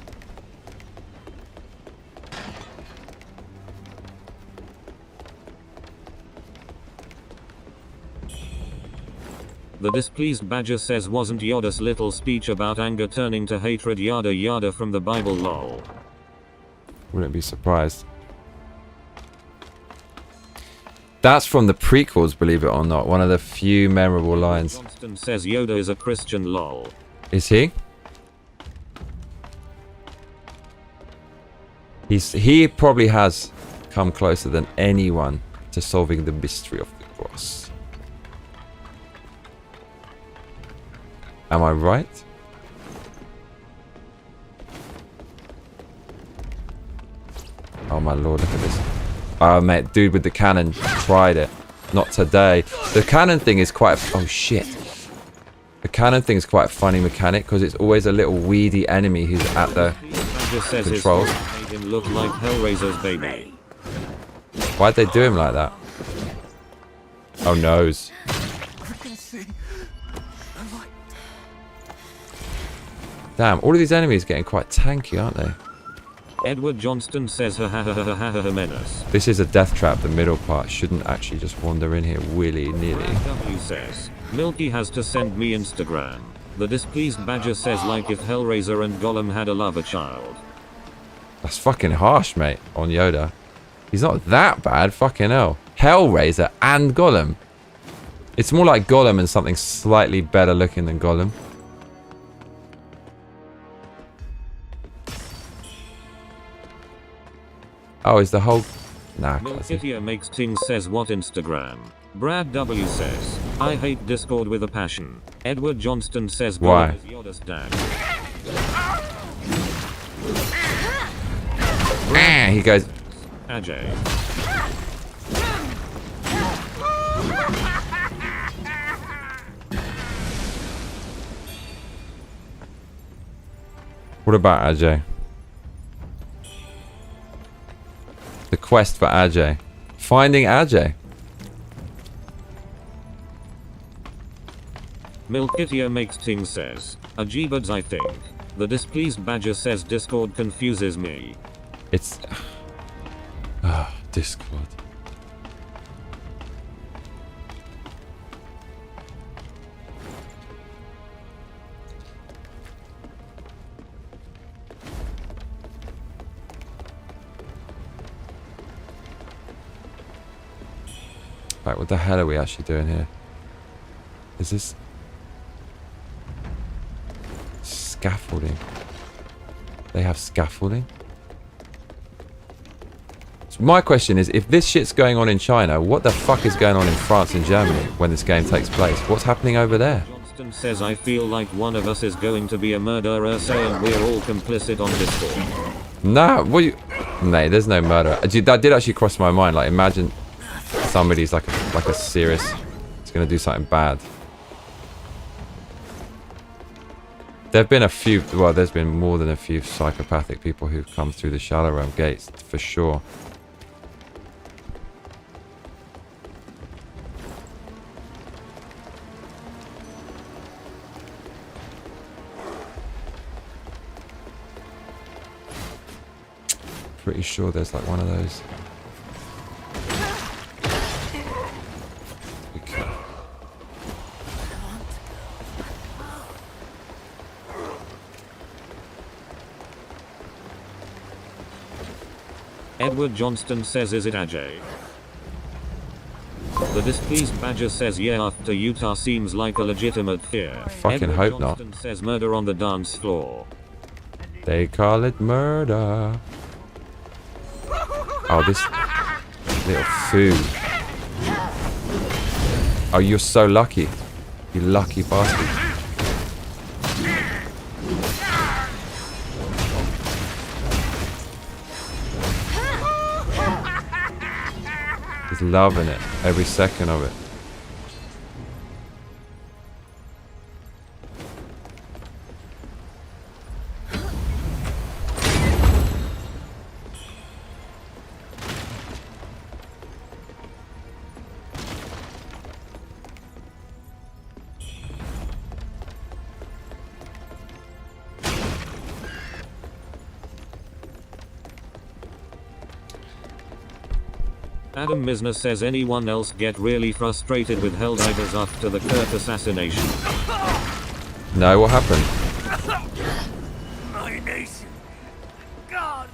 The displeased Badger says wasn't Yoda's little speech about anger turning to hatred yada yada from the Bible lol. Wouldn't be surprised. That's from the prequels, believe it or not. One of the few memorable lines. Johnston says Yoda is a Christian lol. Is he? He probably has come closer than anyone to solving the mystery of the cross. Am I right? Oh my lord, look at this. Oh mate, dude with the cannon tried it. Not today. The cannon thing is quite... Oh shit. The cannon thing is quite a funny mechanic because it's always a little weedy enemy who's at the controls. Made him look like Hellraiser's baby. Why'd they do him like that? Oh noes. Damn, all of these enemies are getting quite tanky, aren't they? Edward Johnston says ha ha ha ha ha ha menace. This is a death trap. The middle part shouldn't actually just wander in here willy-nilly. W says Milky has to send me Instagram. The displeased Badger says like if Hellraiser and Gollum had a lover child. That's fucking harsh, mate, on Yoda. He's not that bad, fucking hell. Hellraiser and Gollum. It's more like Gollum and something slightly better looking than Gollum. Oh, is the whole... Nah, can't see. Milkitia makes things says what Instagram. Brad W says, I hate Discord with a passion. Edward Johnston says, Why? God is Yoda's dad. He goes... Ajay. What about Ajay? The quest for Ajay. Finding Ajay. Milkitia makes things says, Ajibads I think. The displeased badger says Discord confuses me. It's... Discord. Right, what the hell are we actually doing here? Is this... Scaffolding. They have scaffolding? So my question is, if this shit's going on in China, what the fuck is going on in France and Germany when this game takes place? What's happening over there? Johnston says I feel like one of us is going to be a murderer, saying we're all complicit on Discord. Nah, what you... Mate, there's no murder. That did actually cross my mind. Like, imagine somebody's like a serious... It's gonna do something bad. There've been a few... Well, there's been more than a few psychopathic people who've come through the Shadow Realm gates, for sure. Pretty sure there's like one of those. Okay. Edward Johnston says is it Ajay? The displeased badger says yeah, after Utah seems like a legitimate fear. I fucking Edward hope not. Johnston says murder on the dance floor. They call it murder. Oh, this little food. Oh, you're so lucky. You lucky bastard. He's loving it. Every second of it. Adam Misner says anyone else get really frustrated with Helldivers after the Kirk assassination. No, what happened? My nation. God.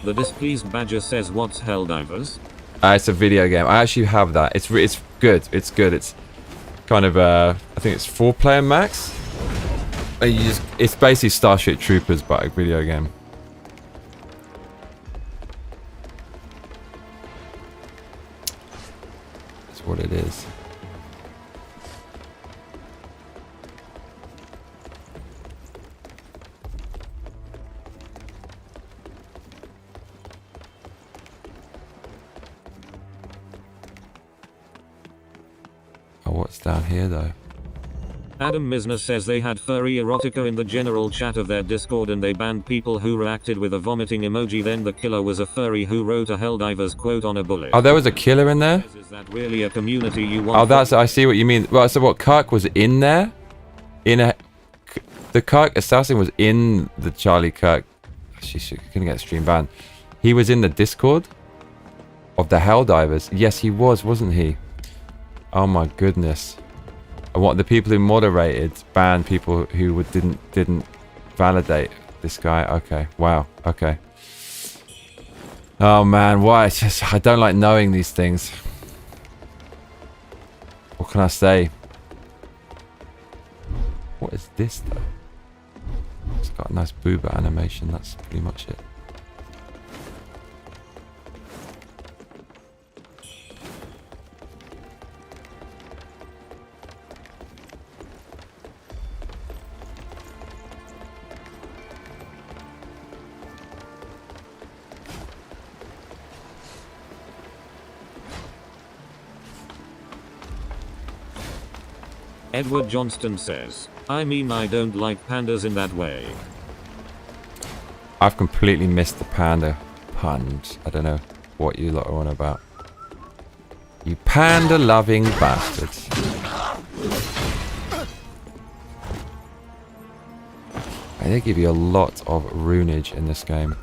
The displeased badger says what's Helldivers? It's a video game. I actually have that. It's good. It's good. It's kind of I think it's 4-player max. It's basically Starship Troopers, but a video game. That's what it is. Oh, what's down here though? Adam Misner says they had furry erotica in the general chat of their Discord and they banned people who reacted with a vomiting emoji. Then the killer was a furry who wrote a Helldivers quote on a bullet. Oh, there was a killer in there? Is that really a community you want? Oh, I see what you mean. Well, so what, Kirk was in there? The Kirk assassin was in the Charlie Kirk. She's gonna get stream banned. He was in the Discord of the Helldivers. Yes, he was, wasn't he? Oh my goodness. And what, the people who moderated banned people who didn't validate this guy? Okay, wow, okay. Oh man, why? It's just, I don't like knowing these things. What can I say? What is this though? It's got a nice booba animation, that's pretty much it. Edward Johnston says, I mean I don't like pandas in that way. I've completely missed the panda puns. I don't know what you lot are on about. You panda loving bastards. They give you a lot of runage in this game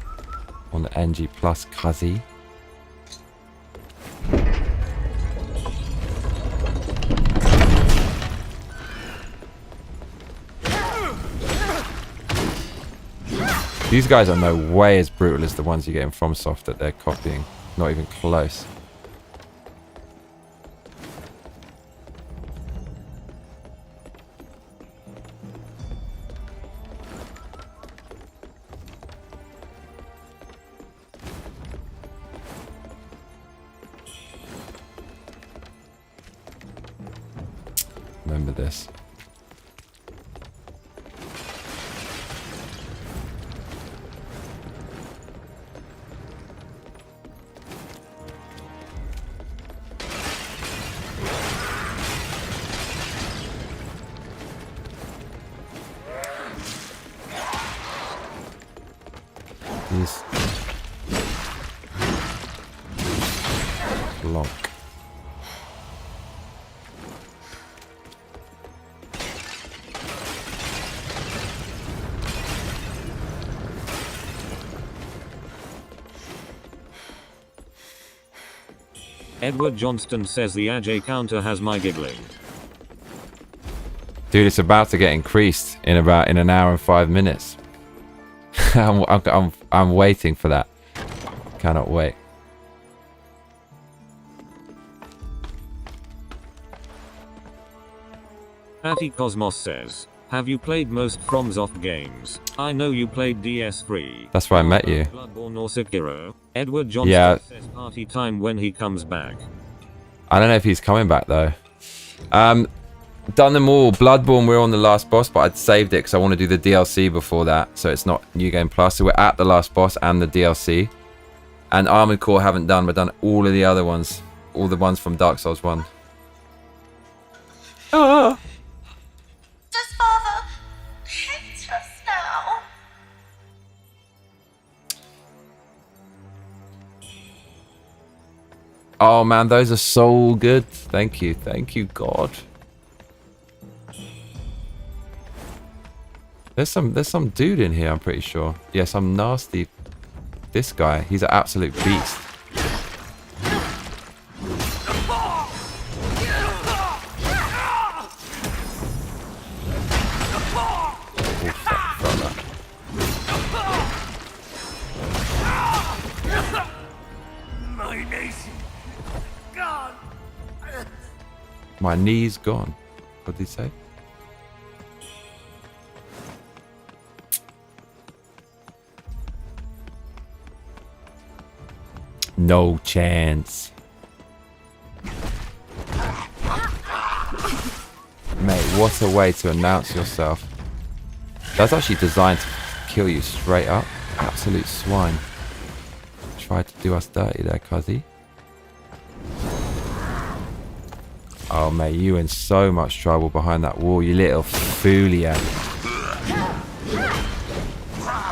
on the NG Plus Kazi. These guys are no way as brutal as the ones you get in FromSoft that they're copying. Not even close. Remember this. These block. Edward Johnston says the AJ counter has my giggling. Dude, it's about to get increased in an hour and 5 minutes. I'm waiting for that. Cannot wait. Atty Cosmos says, have you played most FromSoft games? I know you played DS3. That's where I met you. Bloodborne or Sekiro. Edward Johnson says party time when he comes back. I don't know if he's coming back though. Done them all. Bloodborne, we're on the last boss, but I'd saved it because I want to do the DLC before that, so it's not New Game Plus. So we're at the last boss and the DLC. And Armored Core haven't done. We've done all of the other ones. All the ones from Dark Souls 1. Oh. Does Father hate us now? Oh man, those are so good. Thank you. Thank you, God. There's some dude in here, I'm pretty sure. Yeah, some nasty. This guy, he's an absolute beast. My knees gone. My knee's gone. What did he say? No chance. Mate, what a way to announce yourself. That's actually designed to kill you straight up. Absolute swine. Tried to do us dirty there, cuzzy. Oh mate, you in so much trouble behind that wall, you little foolia.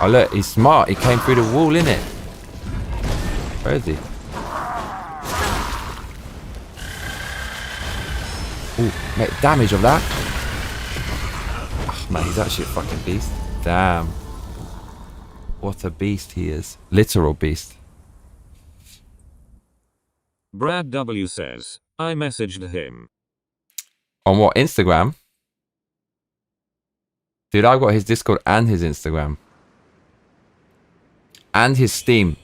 Oh look, he's smart. He came through the wall, innit? Where is he? Ooh, mate, damage of that. Oh, man, he's actually a fucking beast. Damn. What a beast he is. Literal beast. Brad W says, I messaged him. On what, Instagram? Dude, I've got his Discord and his Instagram. And his Steam.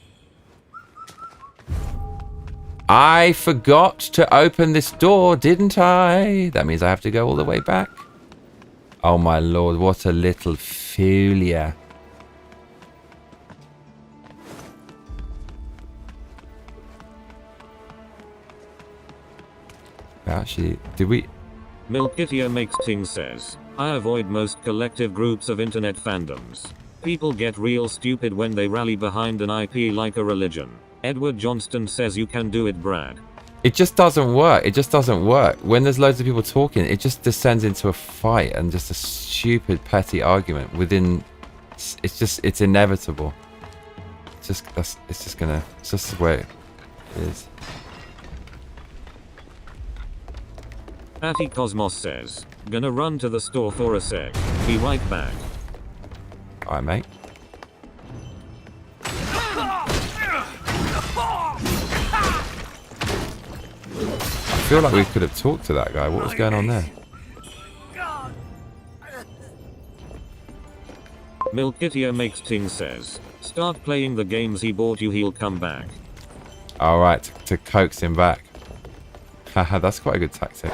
I forgot to open this door, didn't I? That means I have to go all the way back. Oh my lord, what a little failure. Actually, did we... Milkitia Makes Ting says, I avoid most collective groups of internet fandoms. People get real stupid when they rally behind an IP like a religion. Edward Johnston says you can do it, Brad. It just doesn't work. It just doesn't work. When there's loads of people talking, it just descends into a fight and just a stupid, petty argument within... It's inevitable. It's just the way it is. Patty Cosmos says, gonna run to the store for a sec. Be right back. Alright, mate. I feel like we could have talked to that guy. What was going on there? Milkitia Makes Ting says, start playing the games he bought you, he'll come back. Alright, to coax him back. Haha, that's quite a good tactic.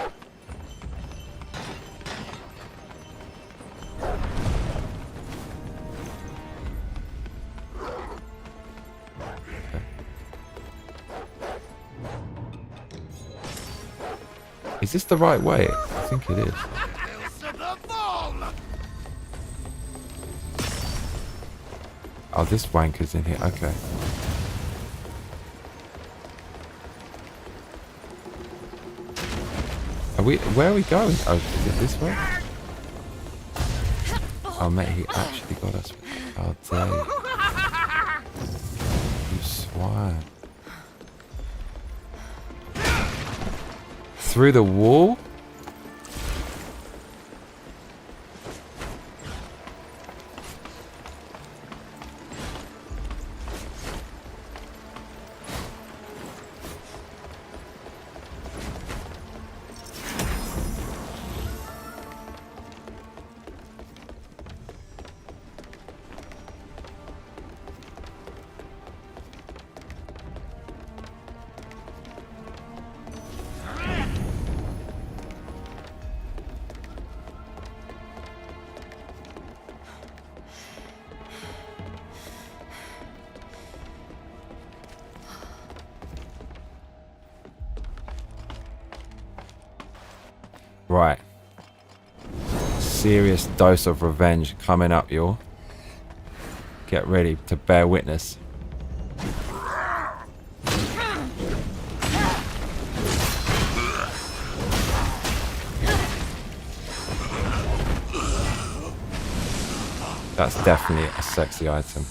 Is this the right way? I think it is. Oh, this wanker's in here. Okay. Are we? Where are we going? Oh, is it this way? Oh, mate, he actually got us. Oh, dang. You swine. Through the wall? Right. Serious dose of revenge coming up, y'all. Get ready to bear witness. That's definitely a sexy item.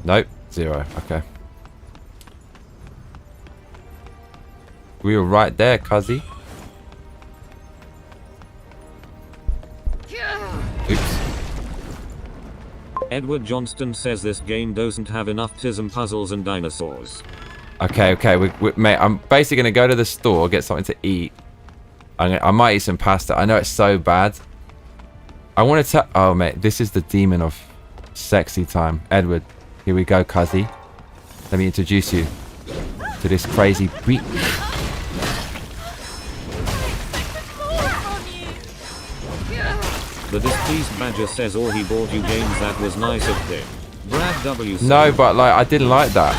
Nope, 0. Okay. We were right there, cuzzy. Oops. Edward Johnston says this game doesn't have enough tism puzzles and dinosaurs. Okay, mate, I'm basically going to go to the store, get something to eat. I might eat some pasta. I know it's so bad. I want to oh, mate, this is the demon of sexy time. Edward, here we go, cuzzy. Let me introduce you to this crazy beat. The Displeased Badger says all he bought you games, that was nice of him. Brad W. No, but like, I didn't like that.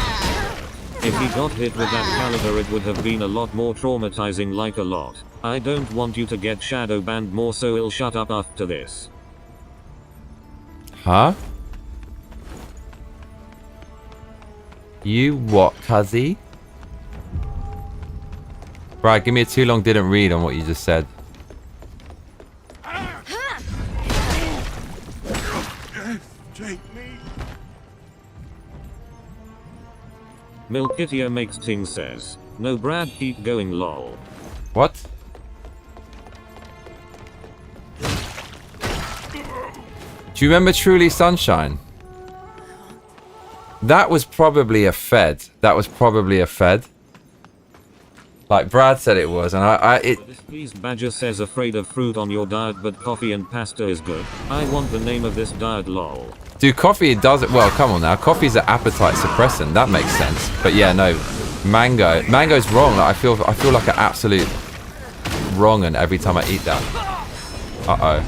If he got hit with that caliber, it would have been a lot more traumatizing, like a lot. I don't want you to get shadow banned more, so I'll shut up after this. Huh? You what, cuzzy? Brad, give me a too long didn't read on what you just said. Milkitia Makes Ting says, no Brad, keep going lol. What? Do you remember Truly Sunshine? That was probably a Fed. Like, Like Brad said it was, and The displeased badger says afraid of fruit on your diet, but coffee and pasta is good. I want the name of this diet, lol. Dude, coffee does it. Well, come on now. Coffee's an appetite suppressant. That makes sense. But yeah, no. Mango's wrong. Like, I feel like an absolute wrong and every time I eat that. Uh-oh.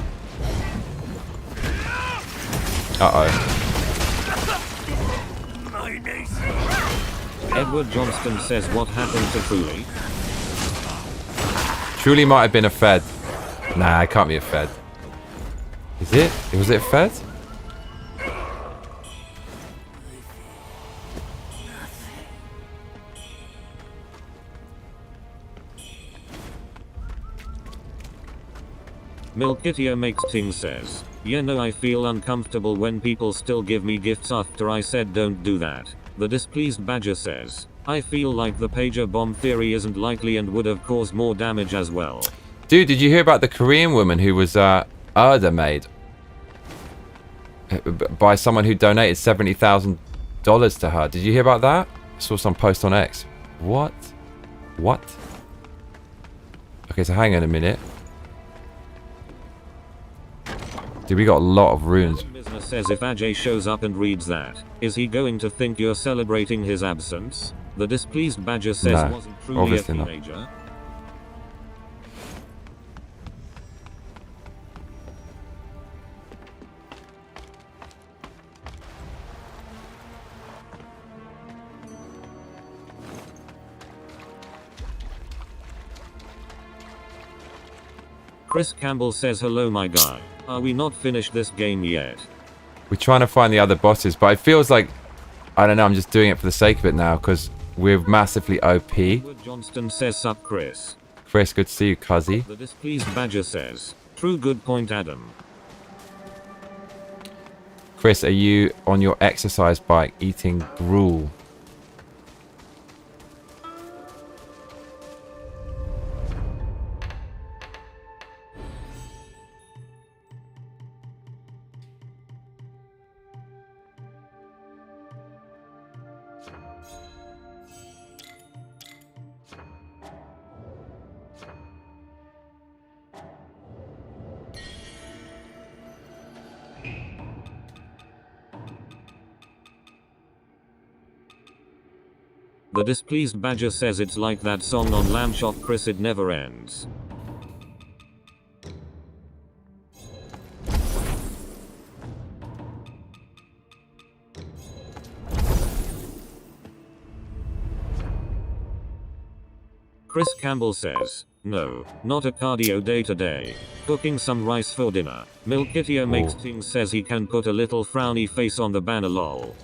Uh-oh. Edward Johnston says what happened to Truly? Truly might have been a Fed. Nah, it can't be a Fed. Is it? Was it a Fed? Milkitio makes ting says, yeah, no, I feel uncomfortable when people still give me gifts after I said don't do that. The displeased badger says, I feel like the pager bomb theory isn't likely and would have caused more damage as well. Dude, did you hear about the Korean woman who was murder made by someone who donated $70,000 to her? Did you hear about that? I saw some post on X. What? What? Okay, so hang on a minute. Dude, we got a lot of runes. Business says if Ajay shows up and reads that, is he going to think you're celebrating his absence? The displeased badger says No, wasn't truly a obviously not. teenager. Chris Campbell says hello my guy. Are we not finished this game yet? We're trying to find the other bosses, but it feels like, I don't know, I'm just doing it for the sake of it now, because we're massively OP. Edward Johnston says sup Chris. Chris, good to see you, cuzzy. The displeased badger says, true good point Adam. Chris, are you on your exercise bike eating gruel? The displeased badger says it's like that song on Lamb Chop Chris, it never ends. Chris Campbell says, no, not a cardio day today. Cooking some rice for dinner. Milkitio makes things says he can put a little frowny face on the banner lol.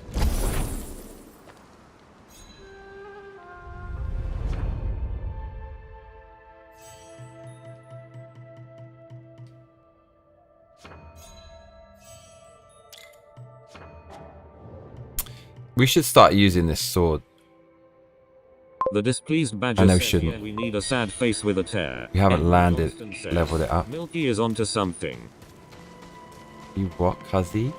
We should start using this sword. The displeased badger I know we says, shouldn't. yeah, we need a sad face with a tear. We haven't Edward landed, Johnston says, leveled it up. Milky is onto something. You what, cuzzy?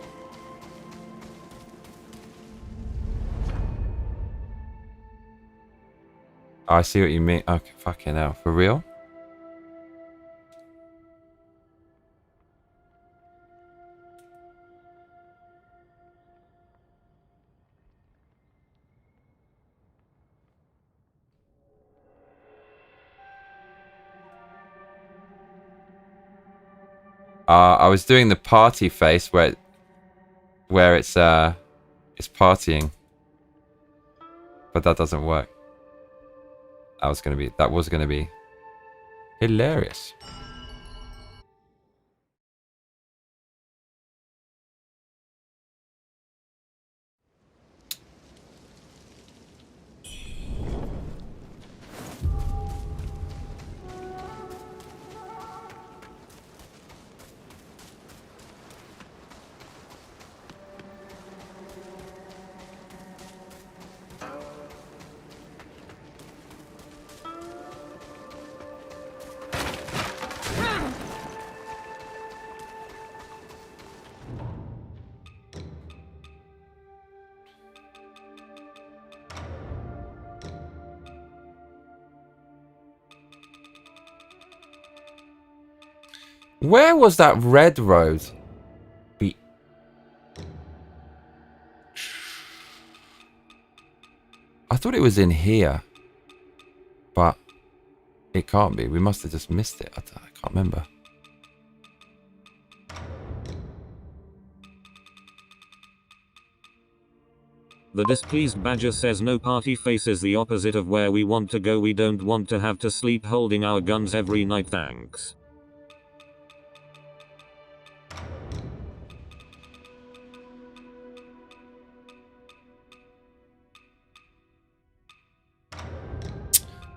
I see what you mean. Okay, fucking hell. For real? I was doing the party face where it's partying, but that doesn't work. That was gonna be hilarious. Where was that red road? I thought it was in here. But it can't be. We must have just missed it. I can't remember. The displeased badger says no party faces the opposite of where we want to go. We don't want to have to sleep holding our guns every night, thanks.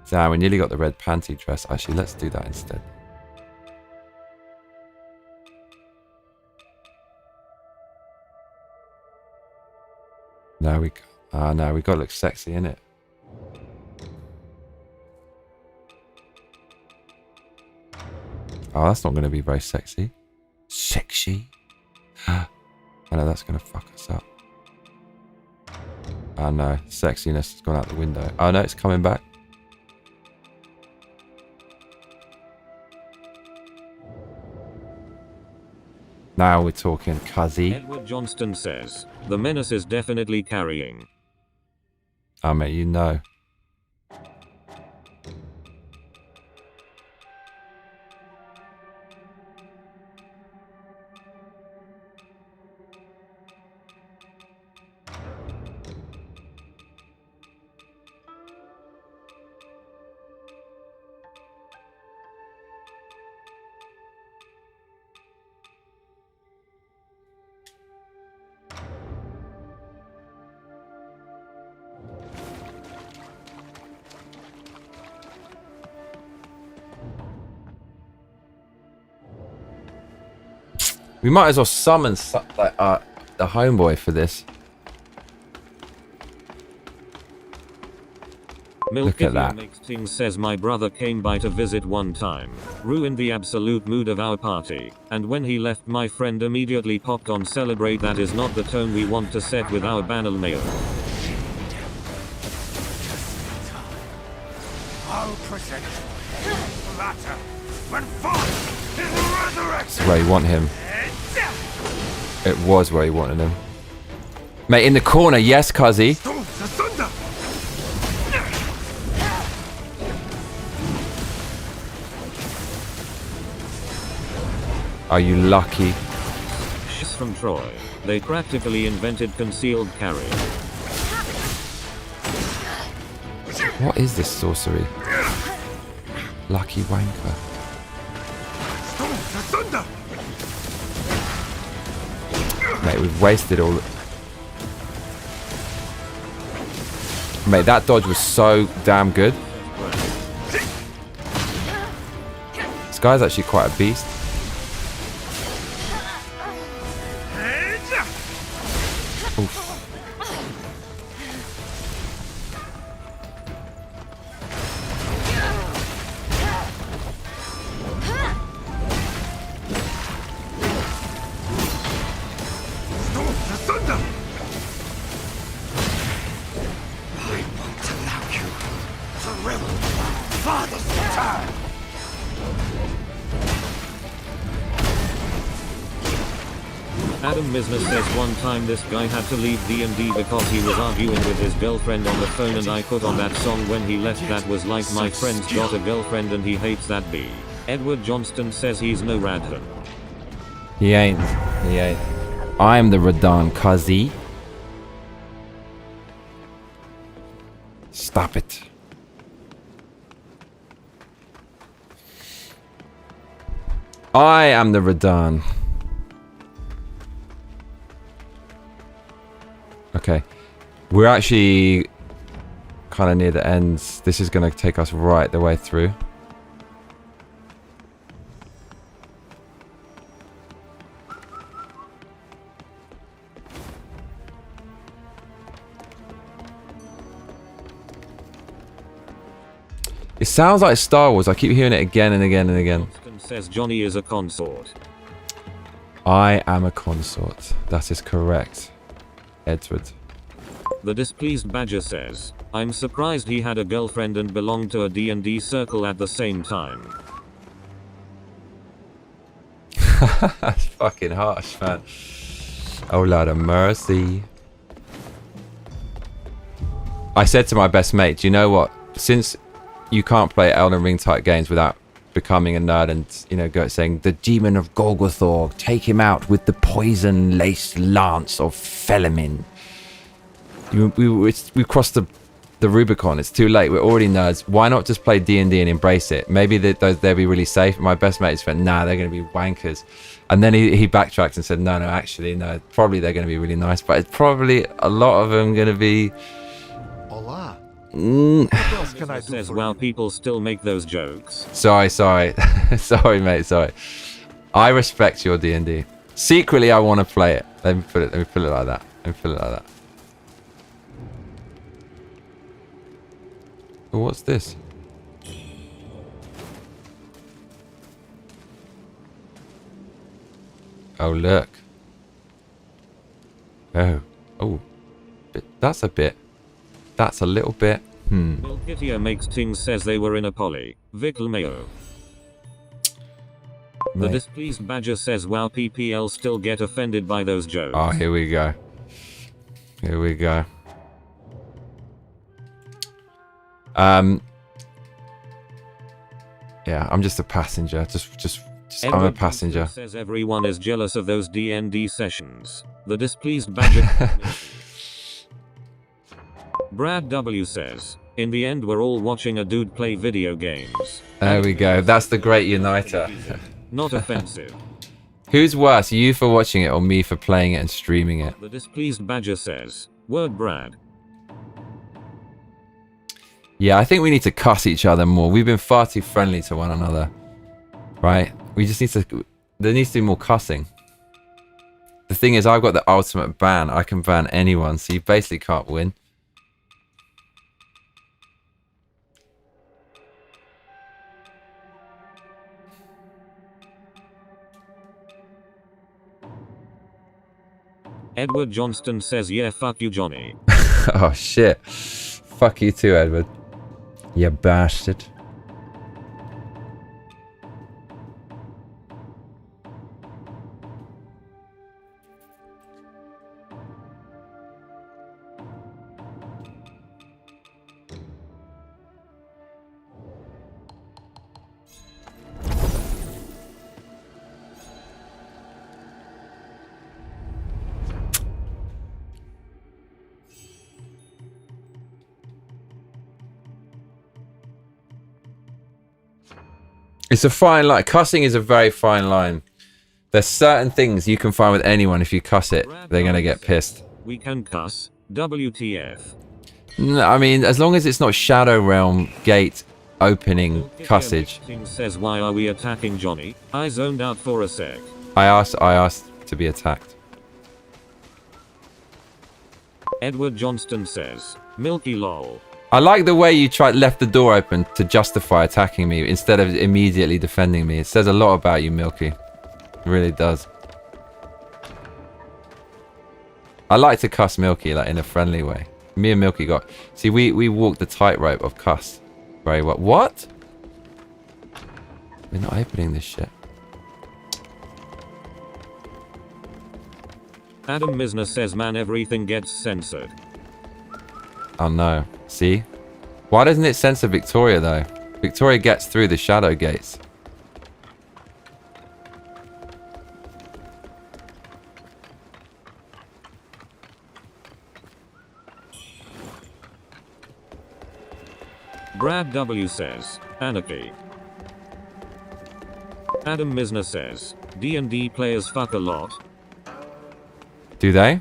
Damn, we nearly got the red panty dress. Actually, let's do that instead. No, we gotta look sexy, innit? Oh, that's not gonna be very sexy. Sexy? I know that's gonna fuck us up. Oh no, sexiness has gone out the window. Oh no, it's coming back. Now we're talking, cuzzy. Edward Johnston says, the menace is definitely carrying. Oh mate, you know. We might as well summon the homeboy for this. Look at that. Milk says my brother came by to visit one time, ruined the absolute mood of our party, and when he left my friend immediately popped on celebrate. That is not the tone we want to set with our banal mail. I'll present latter when fought in the resurrection. Where you want him. It was where you wanted him. Mate, in the corner, yes, cuzzy. Are you lucky? From Troy. They practically invented concealed carry. What is this sorcery? Lucky wanker. Mate, we've wasted all... Mate, that dodge was so damn good. This guy's actually quite a beast. Oof. Adam Misner says one time this guy had to leave D&D because he was arguing with his girlfriend on the phone, and I put on that song when he left that was like my friend's got a girlfriend and he hates that B. Edward Johnston says he's no Radhan. He ain't. He ain't. I'm the Radhan, cuzzy. Stop it. I am the Radhan. Okay. We're actually kind of near the ends. This is going to take us right the way through. It sounds like Star Wars. I keep hearing it again and again and again. Says Johnny is a consort. I am a consort. That is correct. Edward. The displeased badger says, I'm surprised he had a girlfriend and belonged to a D&D circle at the same time. That's fucking harsh, man. Oh, Lord of mercy. I said to my best mate, do you know what? Since you can't play Elden Ring type games without becoming a nerd and, you know, saying, the demon of Golgothor, take him out with the poison-laced lance of Felamin. We've crossed the Rubicon. It's too late. We're already nerds. Why not just play D&D and embrace it? Maybe they'll be really safe. My best mate just went, nah, they're going to be wankers. And then he backtracked and said, no, actually, no, probably they're going to be really nice. But it's probably a lot of them going to be... Hola. What else can I do says, for wow, you? people still make those jokes. Sorry. Sorry, mate, sorry. I respect your D&D. Secretly, I want to play it. Let me put it like that. Oh, what's this? Oh, look. Oh. That's a little bit. Milkitia makes things says they were in a poly. Vickle Mayo. The displeased badger says, wow, PPL still get offended by those jokes. Oh, here we go. Yeah, I'm just a passenger. Just I'm a passenger. Says everyone is jealous of those D&D sessions. The displeased badger. Brad W says, in the end we're all watching a dude play video games. There we go. That's the great uniter. Not offensive. Who's worse, you for watching it or me for playing it and streaming it? The displeased badger says, word Brad. Yeah, I think we need to cuss each other more. We've been far too friendly to one another. Right? We just need to... There needs to be more cussing. The thing is, I've got the ultimate ban. I can ban anyone, so you basically can't win. Edward Johnston says, yeah, fuck you, Johnny. Oh, shit. Fuck you too, Edward. You bastard. It's a fine line. Cussing is a very fine line. There's certain things you can find with anyone. If you cuss it, they're going to get pissed. We can cuss. WTF. No, I mean, as long as it's not Shadow Realm gate opening cussage. Says, why are we attacking Johnny? I zoned out for a sec. I asked to be attacked. Edward Johnston says, Milky lol. I like the way you left the door open to justify attacking me instead of immediately defending me. It says a lot about you, Milky. It really does. I like to cuss Milky like in a friendly way. Me and Milky got... See, we walked the tightrope of cuss very well. What? We're not opening this shit. Adam Misner says, man, everything gets censored. Oh no. See? Why doesn't it censor Victoria though? Victoria gets through the shadow gates. Brad W says, anarchy. Adam Misner says, D&D players fuck a lot. Do they?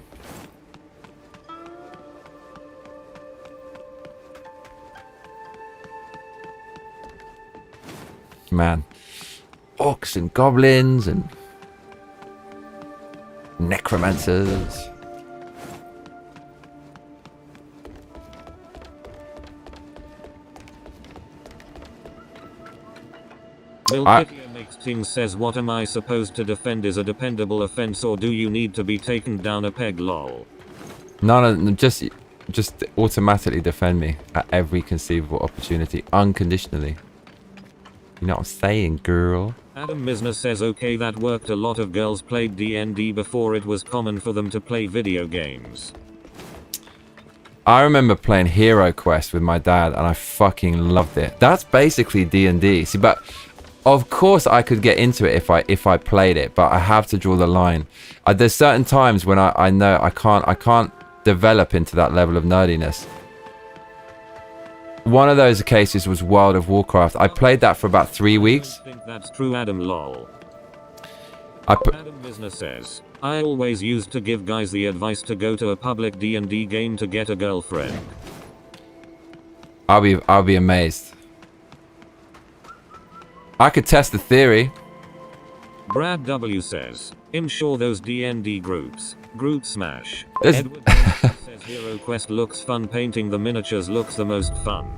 Man, orcs and goblins and necromancers. Milkitia makes things says, what am I supposed to defend? Is a dependable offense, or do you need to be taken down a peg? Lol. No, just automatically defend me at every conceivable opportunity, unconditionally. You know what I'm saying, girl? Adam Misner says okay, that worked. A lot of girls played D&D before it was common for them to play video games. I remember playing Hero Quest with my dad and I fucking loved it. That's basically D&D. See, but of course I could get into it if I played it, but I have to draw the line. There's certain times when I know I can't develop into that level of nerdiness. One of those cases was World of Warcraft. I played that for about 3 weeks. I think that's true, Adam lol. Adam Misner says, I always used to give guys the advice to go to a public D&D game to get a girlfriend. I'll be amazed. I could test the theory. Brad W says, I'm sure those D&D groups. Group smash. There's Edward says Hero Quest looks fun. Painting the miniatures looks the most fun.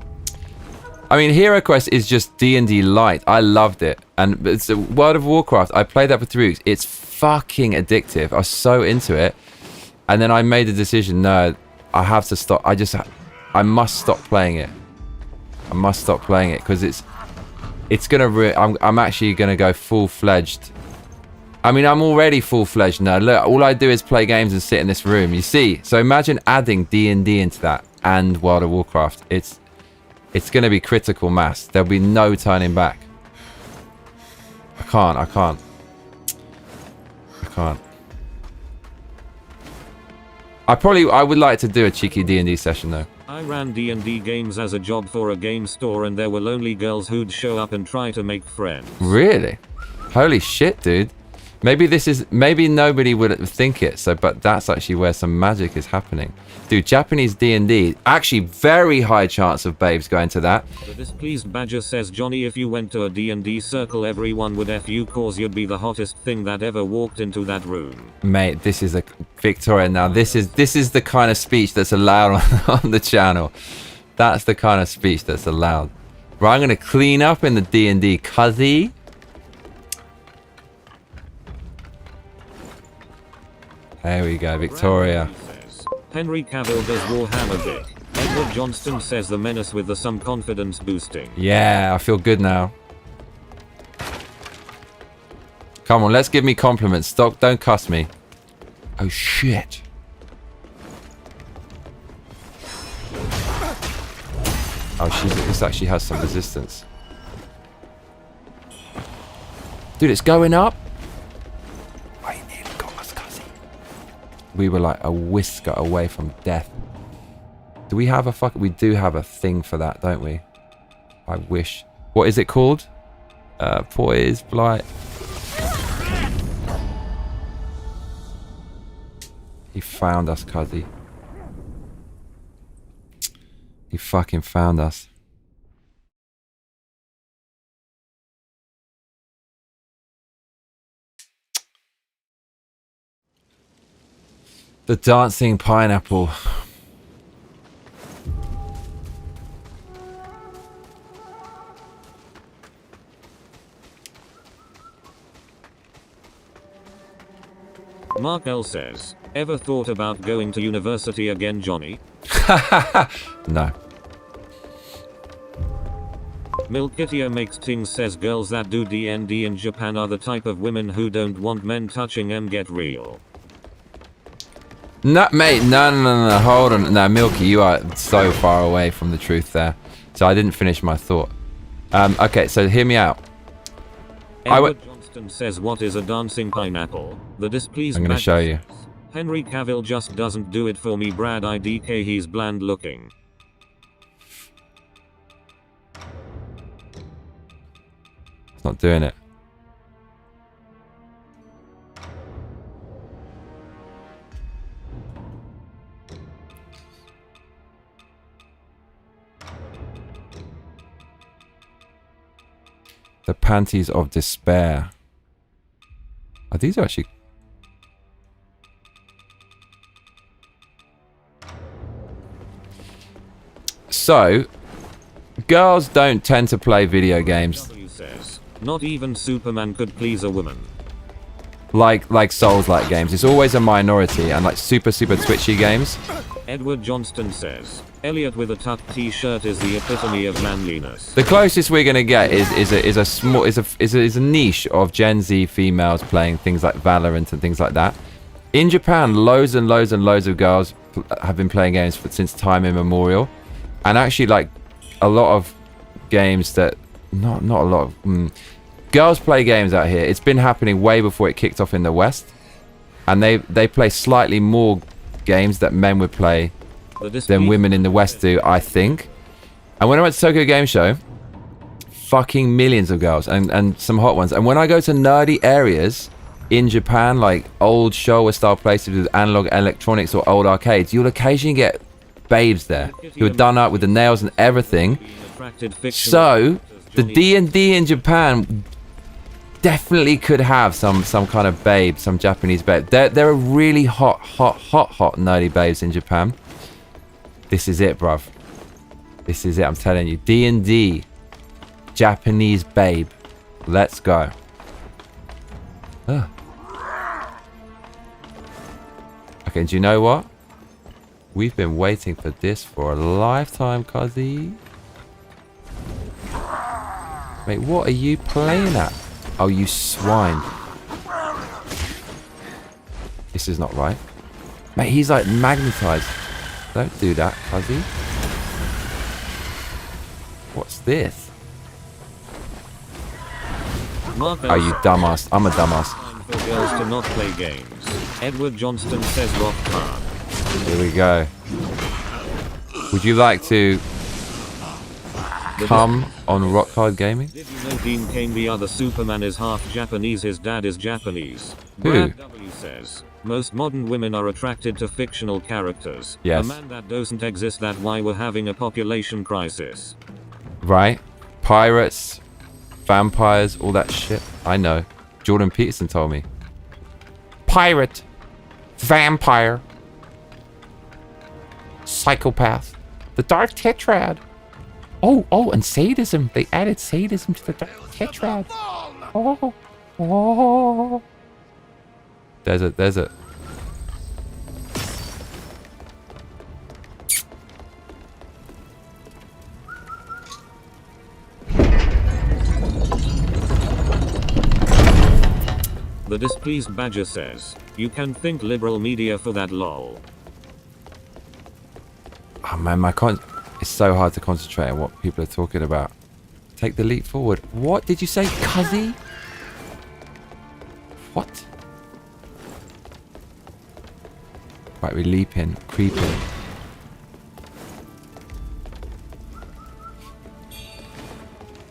I mean, Hero Quest is just D&D light. I loved it. And it's World of Warcraft. I played that for 3 weeks. It's fucking addictive. I was so into it. And then I made the decision, no, I have to stop. I must stop playing it. I must stop playing it because it's going to I'm actually going to go full-fledged. I mean, I'm already full-fledged now. Look, all I do is play games and sit in this room. You see? So imagine adding D&D into that and World of Warcraft. It's going to be critical mass. There'll be no turning back. I can't. I would like to do a cheeky D&D session though. I ran D&D games as a job for a game store and there were lonely girls who'd show up and try to make friends. Really? Holy shit, dude. Maybe nobody would think it, but that's actually where some magic is happening. Dude, Japanese D&D, actually very high chance of babes going to that. The displeased badger says, Johnny, if you went to a D&D circle, everyone would F you cause you'd be the hottest thing that ever walked into that room. Mate, this is Victoria, now this is the kind of speech that's allowed on the channel. That's the kind of speech that's allowed. Right, I'm going to clean up in the D&D cuzzy. There we go, Victoria. Henry Cavill does Warhammer Dick. Edward Johnston says the menace with the some confidence boosting. Yeah, I feel good now. Come on, let's give me compliments. Don't cuss me. Oh shit. Oh, this actually has some resistance. Dude, it's going up. We were like a whisker away from death. Do we have we do have a thing for that, don't we? I wish. What is it called? Poise, blight. He found us, Cuddy. He fucking found us. The dancing pineapple. Mark L says, ever thought about going to university again, Johnny? No. Milkitia makes things says girls that do D&D in Japan are the type of women who don't want men touching them. Get real. No, mate, no, hold on. No, Milky, you are so far away from the truth there. So I didn't finish my thought. Okay, so hear me out. Edward Johnston says, what is a dancing pineapple? The displeased I'm going to show you. Henry Cavill just doesn't do it for me. Brad IDK, he's bland looking. It's not doing it. The panties of despair. Oh, these are actually... So, girls don't tend to play video games. W says, not even Superman could please a woman. Like Souls-like games. It's always a minority, and like super twitchy games. Edward Johnston says, Elliot with a tucked t-shirt is the epitome of manliness. The closest we're gonna get is a niche of Gen Z females playing things like Valorant and things like that. In Japan, loads and loads and loads of girls have been playing games since time immemorial, and actually like a lot of games that not a lot of girls play games out here. It's been happening way before it kicked off in the West, and they play slightly more games that men would play than women in the West do, I think. And when I went to Tokyo Game Show, fucking millions of girls and some hot ones. And when I go to nerdy areas in Japan, like old Showa style places with analog electronics or old arcades, you'll occasionally get babes there who are done up with the nails and everything. So the D&D in Japan definitely could have some kind of babe, some Japanese babe. There are really hot nerdy babes in Japan. This is it, bruv. This is it, I'm telling you. D&D, Japanese babe. Let's go. Okay, do you know what? We've been waiting for this for a lifetime, cuzzy. Mate, what are you playing at? Oh, you swine. This is not right. Mate, he's like magnetized. Don't do that, cuzzy. What's this? Oh, you dumbass. I'm a dumbass. For girls to not play games. Edward Johnston says rock hard. Here we go. Would you like to come on Rock Hard Gaming? Did you know Dean Cain, the other Superman, is half Japanese? His dad is Japanese. Who? Brad W says, most modern women are attracted to fictional characters. Yes. A man that doesn't exist, that why we're having a population crisis. Right. Pirates, vampires, all that shit. I know. Jordan Peterson told me. Pirate, vampire, psychopath, the Dark Tetrad. Oh, and sadism. They added sadism to the Dark Tetrad. Oh. There's it. The displeased badger says, you can thank liberal media for that lol. Oh man, it's so hard to concentrate on what people are talking about. Take the leap forward. What did you say, cuzzy? What? Right, we leap in, creep in.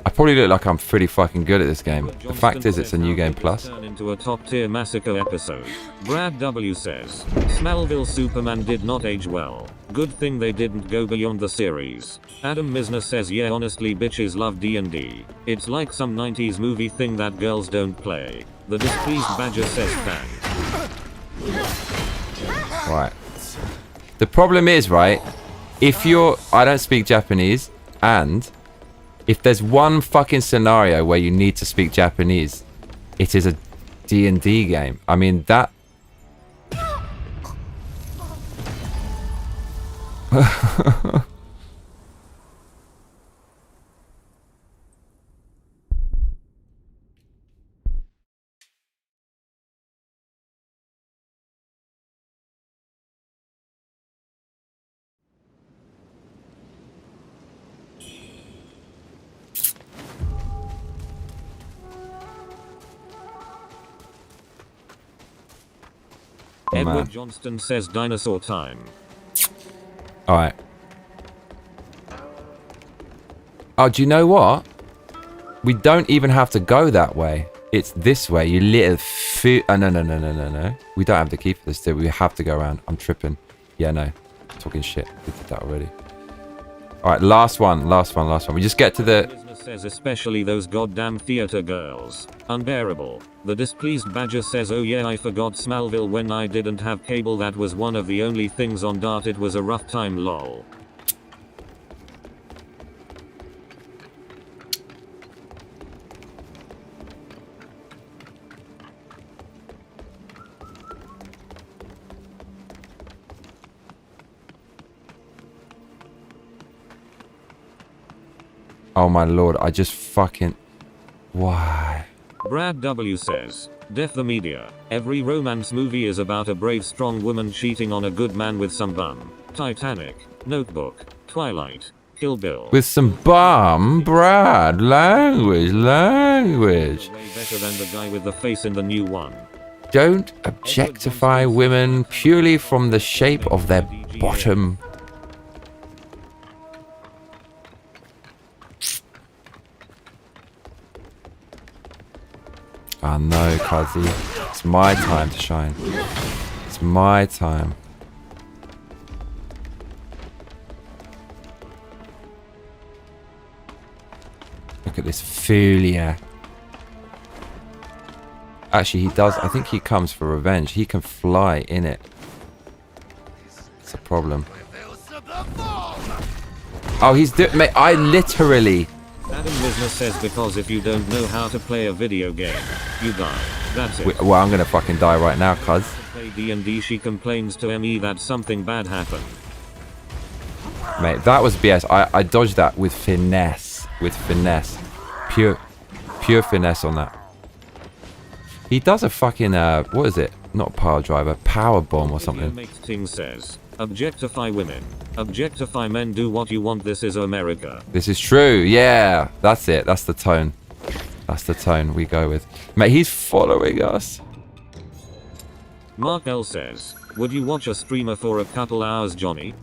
I probably look like I'm pretty fucking good at this game. The fact is, it's a new game plus. Turn into a top tier massacre episode. Brad W says, Smallville Superman did not age well. Good thing they didn't go beyond the series. Adam Misner says, yeah, honestly bitches love D&D. It's like some 90s movie thing that girls don't play. The displeased badger says thanks. Right. The problem is, right, I don't speak Japanese, and if there's one fucking scenario where you need to speak Japanese, it is a D&D game. I mean, that... Edward Johnston says dinosaur time. Alright. Oh, do you know what? We don't even have to go that way. It's this way, you little Oh, no. We don't have the key for this, do we? We have to go around. I'm tripping. Yeah, no. Talking shit. We did that already. Alright, last one. We just get to the... Says especially those goddamn theater girls. Unbearable. The displeased badger says, oh yeah, I forgot Smallville when I didn't have cable. That was one of the only things on Dart. It was a rough time, lol. Oh my lord, I just fucking... Why? Brad W says, Def the media. Every romance movie is about a brave strong woman cheating on a good man with some bum. Titanic, Notebook, Twilight, Kill Bill. With some bum, Brad. Language. Way better than the guy with the face in the new one. Don't objectify women purely from the shape of their bottom. Oh no, Kazi. It's my time to shine. It's my time. Look at this Fulia. Actually, he does. I think he comes for revenge. He can fly in it. It's a problem. Oh, mate, I literally... Adam Business says because if you don't know how to play a video game, you die. That's it. Well, I'm gonna fucking die right now, cuz. Play D&D, she complains to ME that something bad happened. Mate, that was BS. I dodged that with finesse. With finesse. Pure finesse on that. He does a fucking, what is it? Not power driver, power bomb or something. Ting says, objectify women. Objectify men, do what you want, this is America. This is true, yeah. That's it, that's the tone. That's the tone we go with. Mate, he's following us. Mark L says, would you watch a streamer for a couple hours, Johnny?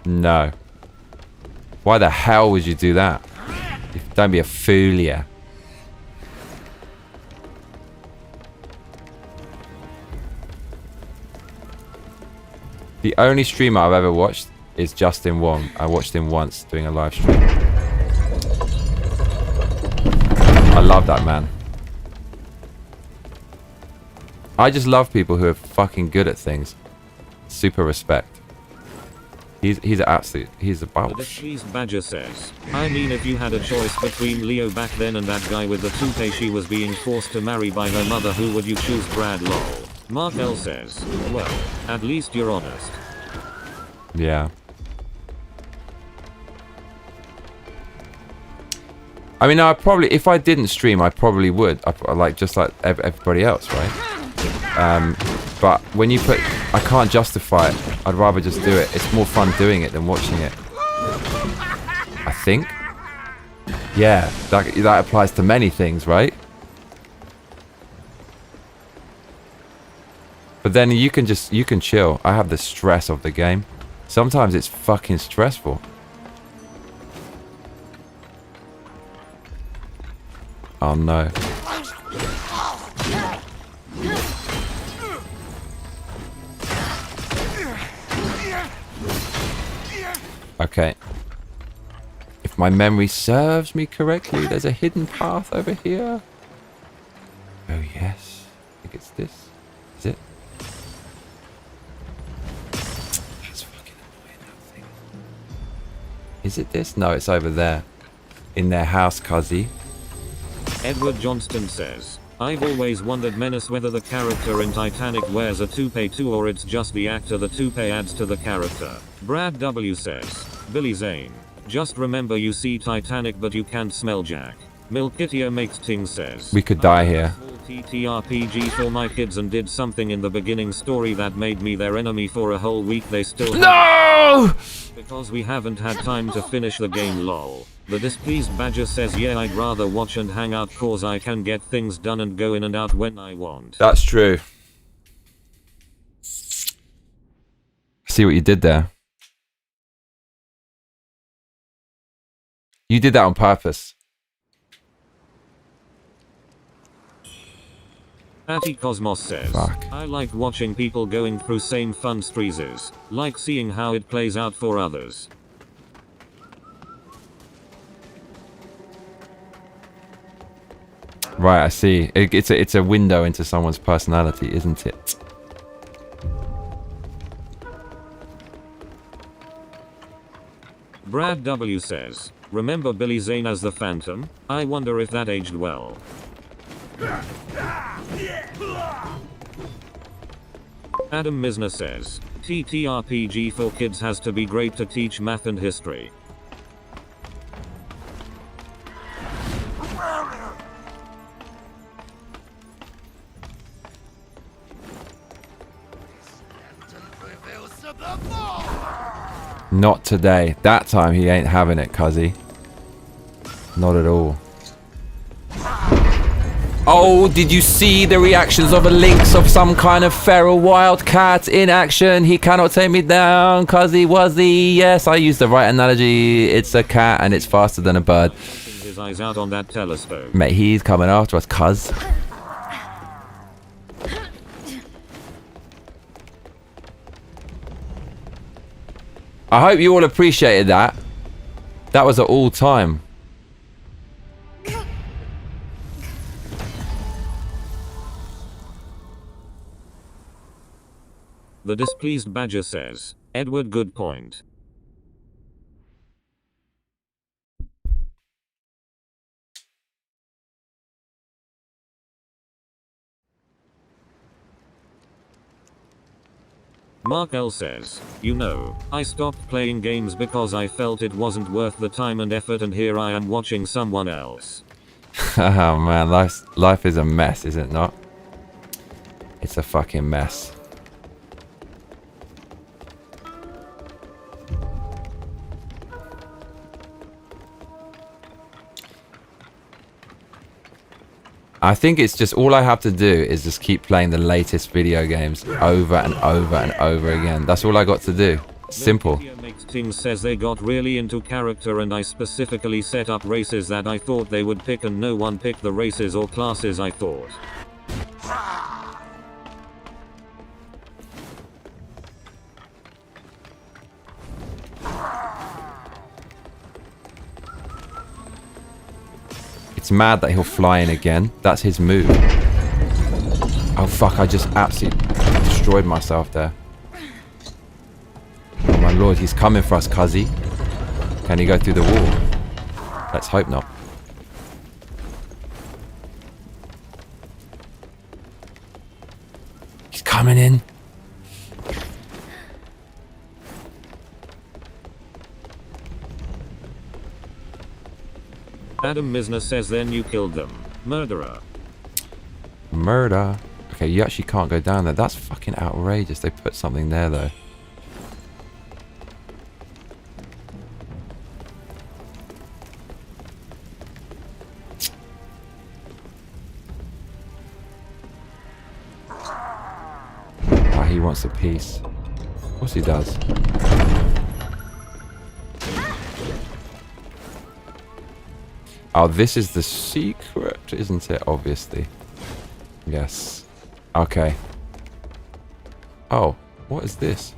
No. Why the hell would you do that? Don't be a fool, yeah. The only streamer I've ever watched is Justin Wong. I watched him once doing a live stream. I love that man. I just love people who are fucking good at things. Super respect. He's an absolute, he's a boss. The Displeased Badger says, I mean, if you had a choice between Leo back then and that guy with the toupee she was being forced to marry by her mother, who would you choose? Brad lol. Mark L says, well, at least you're honest. Yeah. I mean, I probably, if I didn't stream, I probably would. Like, just like everybody else, right? But when you put, I can't justify it. I'd rather just do it. It's more fun doing it than watching it. I think. Yeah, that applies to many things, right? But then you can chill. I have the stress of the game. Sometimes it's fucking stressful. Oh no. Okay. If my memory serves me correctly, there's a hidden path over here. Oh yes. I think it's this. Is it? That's fucking annoying, that thing. Is it this? No, it's over there. In their house, Cuzzy. Edward Johnston says, I've always wondered, Menace, whether the character in Titanic wears a toupee too, or it's just the actor the toupee adds to the character. Brad W says, Billy Zane, just remember you see Titanic but you can't smell Jack. Milkitia makes Ting says, We could die here. TTRPG for my kids and did something in the beginning story that made me their enemy for a whole week. They still No! Because we haven't had time to finish the game, lol. The Displeased Badger says, yeah, I'd rather watch and hang out cause I can get things done and go in and out when I want. That's true. See what you did there? You did that on purpose. Atty Cosmos says, Fuck. I like watching people going through same fun streezes, like seeing how it plays out for others. Right, I see. It's a window into someone's personality, isn't it? Brad W says, remember Billy Zane as the Phantom? I wonder if that aged well. Adam Misner says, TTRPG for kids has to be great to teach math and history. Not today. That time he ain't having it, cuzzy. Not at all. Oh, did you see the reactions of a lynx of some kind of feral wildcat in action? He cannot take me down, cuzzy wuzzy. Yes, I used the right analogy. It's a cat and it's faster than a bird. His eyes out on that telescope. Mate, he's coming after us, cuz. I hope you all appreciated that. That was at all time. The displeased badger says, Edward, good point. Mark L says, you know, I stopped playing games because I felt it wasn't worth the time and effort, and here I am watching someone else. Oh man, life is a mess, is it not? It's a fucking mess. I think it's just all I have to do is just keep playing the latest video games over and over and over again. That's all I got to do. Simple. Team says they got really into character, and I specifically set up races that I thought they would pick, and no one picked the races or classes I thought. It's mad that he'll fly in again. That's his move. Oh fuck, I just absolutely destroyed myself there. Oh my lord, he's coming for us, cuzzy. Can he go through the wall? Let's hope not. He's coming in. Adam Misner says, then you killed them. Murderer. Murder. Okay, you actually can't go down there. That's fucking outrageous. They put something there though. Ah, he wants a piece. Of course he does. Oh, this is the secret, isn't it? Obviously. Yes. Okay. Oh, what is this?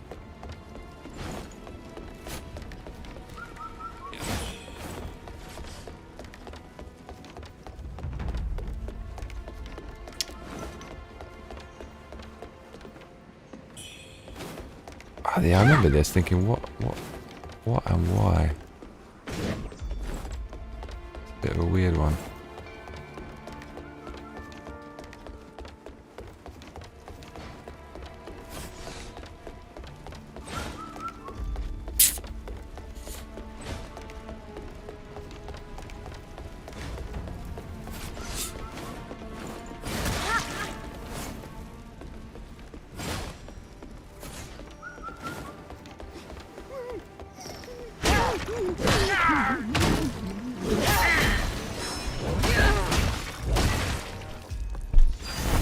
Oh, yeah, I remember this, thinking, what and why? Bit of a weird one.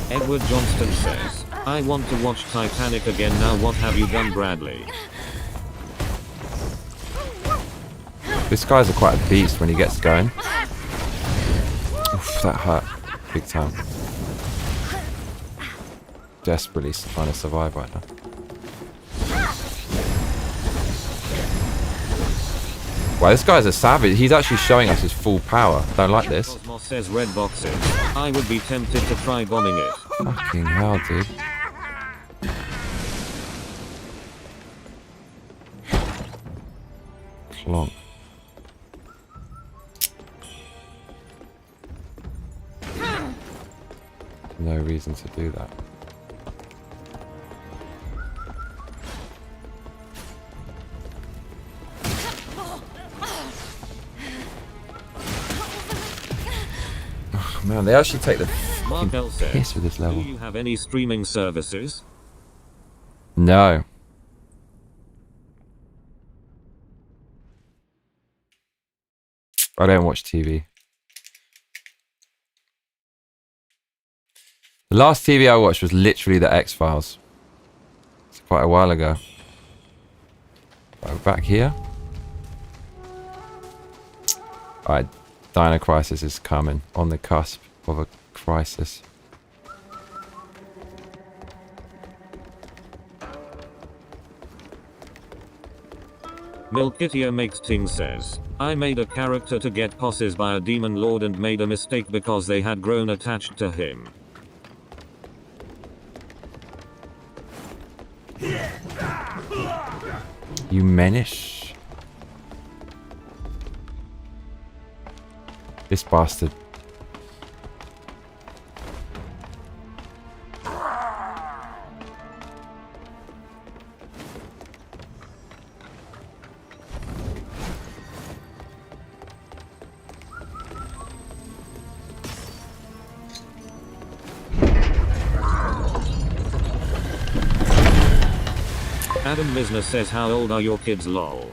Edward Johnston says, I want to watch Titanic again now. What have you done, Bradley? This guy's quite a beast when he gets going. Oof, that hurt. Big time. Desperately trying to survive right now. Wow, this guy's a savage. He's actually showing us his full power. Don't like this. Cosmos says red boxes. I would be tempted to try bombing it. Fucking hell, dude. Clonk. No reason to do that. Man, they actually take the fucking piss with this level. Do you have any streaming services? No. I don't watch TV. The last TV I watched was literally the X-Files. It's quite a while ago. Right, back here. Alright, Dino Crisis is coming. On the cusp of a crisis. Milkitia Makes Ting says, I made a character to get possessed by a demon lord and made a mistake because they had grown attached to him. You menace. This bastard. Adam Misner says, how old are your kids, lol?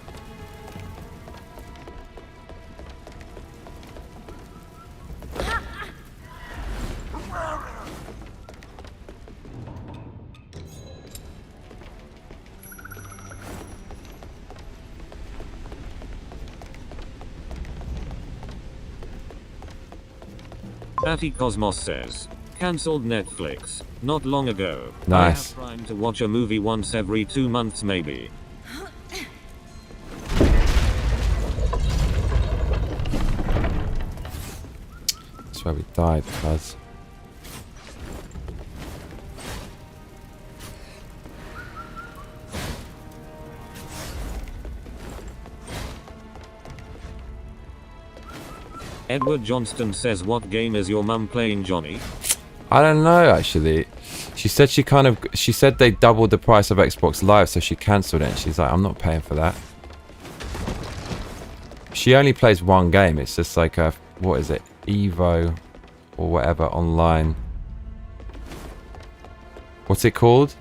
Atty Cosmos says, cancelled Netflix, not long ago. Nice. I have Prime to watch a movie once every 2 months maybe. That's where we died, cuz. Edward Johnston says, what game is your mum playing, Johnny? I don't know, actually. She said she said they doubled the price of Xbox Live, so she cancelled it. And she's like, I'm not paying for that. She only plays one game. It's just like a, what is it? Evo or whatever online. What's it called?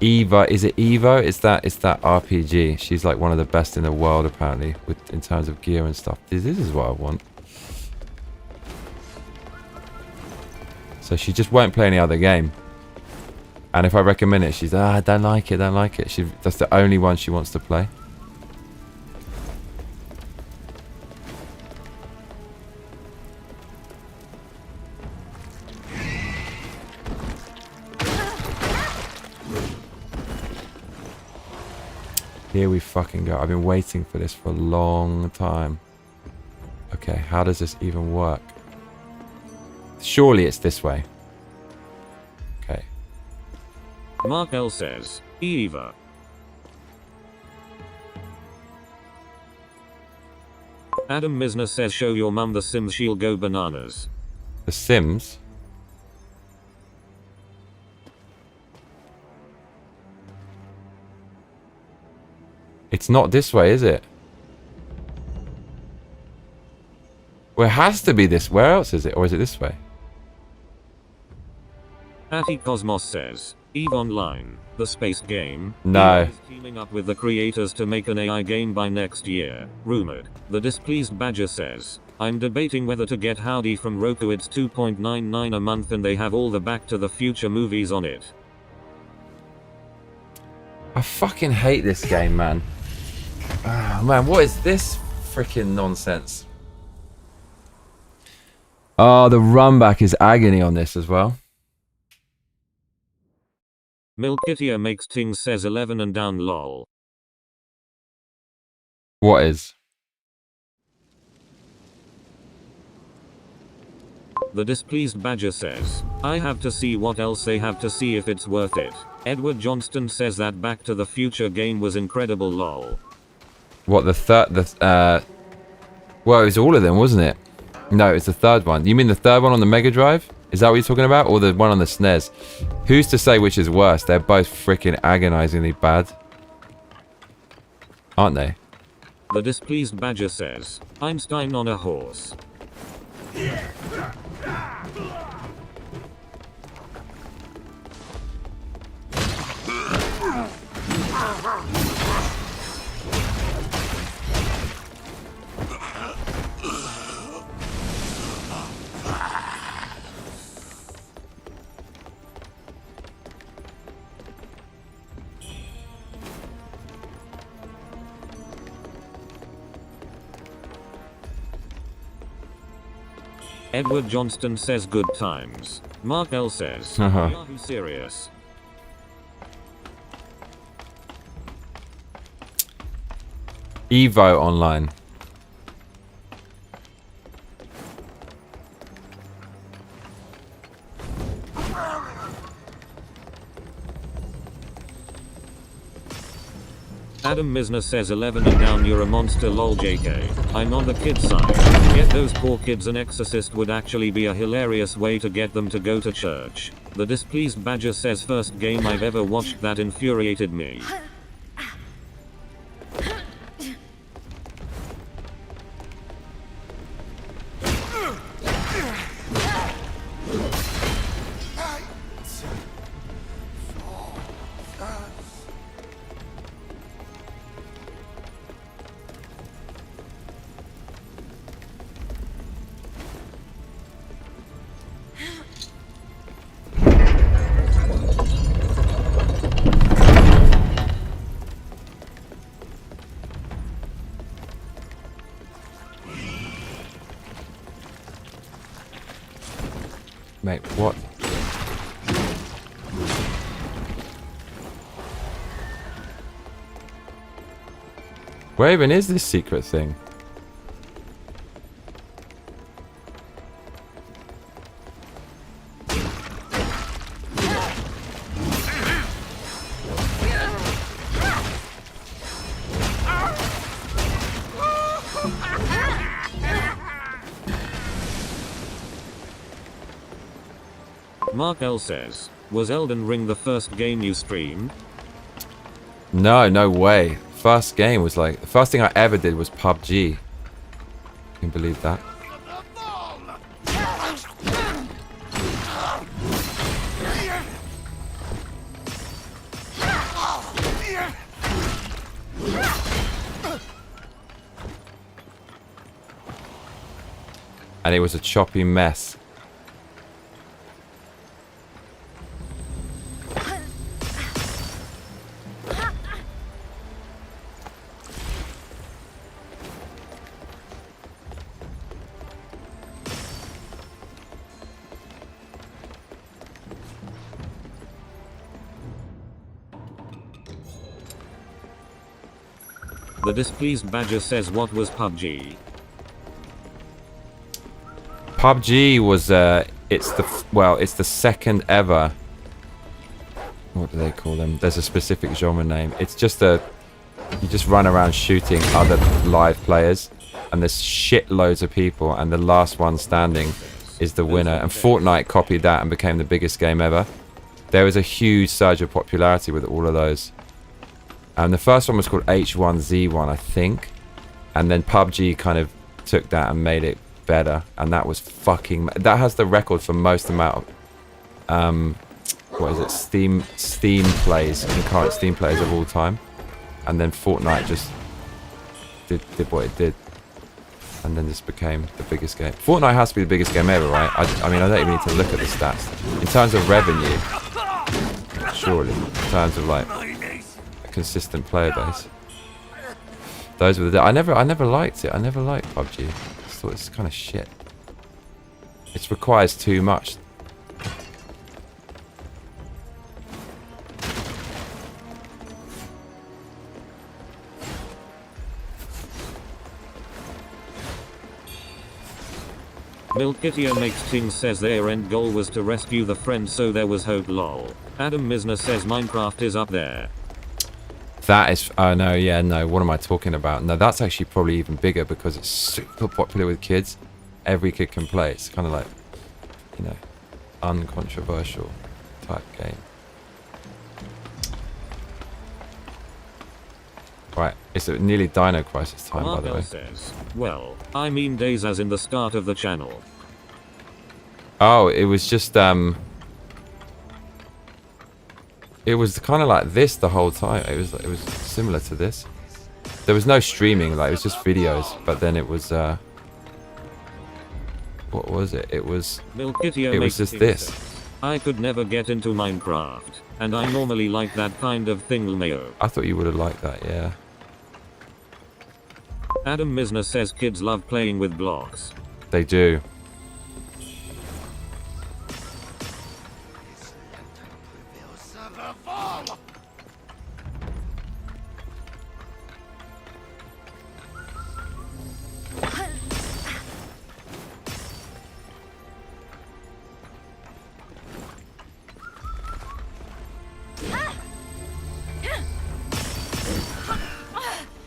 Eva. Is it Evo? It's that RPG. She's like one of the best in the world, apparently, in terms of gear and stuff. This is what I want. So she just won't play any other game. And if I recommend it, she's I don't like it, don't like it. That's the only one she wants to play. Here we fucking go. I've been waiting for this for a long time. Okay, how does this even work? Surely it's this way. Okay. Mark L says, Eva. Adam Misner says, show your mum the Sims, she'll go bananas. The Sims? It's not this way, is it? Well, it has to be this. Where else is it? Or is it this way? Atty Cosmos says, EVE Online, the space game. No. EVE is teaming up with the creators to make an AI game by next year, rumored. The Displeased Badger says, I'm debating whether to get Howdy from Roku. It's $2.99 a month and they have all the Back to the Future movies on it. I fucking hate this game, man. Oh, man, what is this freaking nonsense? Oh, the run back is agony on this as well. Milkitia Makes Ting says 11 and down lol. What is? The Displeased Badger says, I have to see what else they have to see if it's worth it. Edward Johnston says that Back to the Future game was incredible lol. What, well, it was all of them, wasn't it? No, it's the third one. You mean the third one on the Mega Drive? Is that what you're talking about? Or the one on the SNES? Who's to say which is worse? They're both freaking agonizingly bad. Aren't they? The Displeased Badger says, Einstein on a horse. Edward Johnston says good times. Mark L says, Uh-huh. Yahoo serious. Evo online. Adam Misner says 11 and down, you're a monster lol JK. I'm on the kid side. Get those poor kids an exorcist would actually be a hilarious way to get them to go to church. The displeased badger says first game I've ever watched that infuriated me. Mate, what? Where even is this secret thing? Mark L says, was Elden Ring the first game you streamed? No, no way. First game was like, the first thing I ever did was PUBG. Can you believe that? And it was a choppy mess. The displeased badger says what was PUBG? PUBG was it's the second ever, what do they call them? There's a specific genre name. It's just you just run around shooting other live players, and there's shitloads of people, and the last one standing is the winner. And Fortnite copied that and became the biggest game ever. There was a huge surge of popularity with all of those. And the first one was called H1Z1, I think. And then PUBG kind of took that and made it better. And that was fucking... That has the record for most amount of... what is it? Steam plays, concurrent Steam plays of all time. And then Fortnite just did what it did. And then this became the biggest game. Fortnite has to be the biggest game ever, right? I mean, I don't even need to look at the stats. In terms of revenue, surely. In terms of like... consistent player base. Those were the... I never liked it. I never liked PUBG. I just thought it's kind of shit. It requires too much. Milkitio makes things says their end goal was to rescue the friend, so there was hope lol. Adam Misner says Minecraft is up there. That is... Oh, no, yeah, no. What am I talking about? No, that's actually probably even bigger because it's super popular with kids. Every kid can play. It's kind of like, you know, uncontroversial type game. Right, it's nearly Dino Crisis time, by the way. Says, well, I mean days as in the start of the channel. Oh, it was just... It was kind of like this the whole time. It was similar to this. There was no streaming, like it was just videos. But then it was what was it? It was just this. I could never get into Minecraft, and I normally like that kind of thing, Lmao. I thought you would have liked that, yeah. Adam Misner says kids love playing with blocks. They do.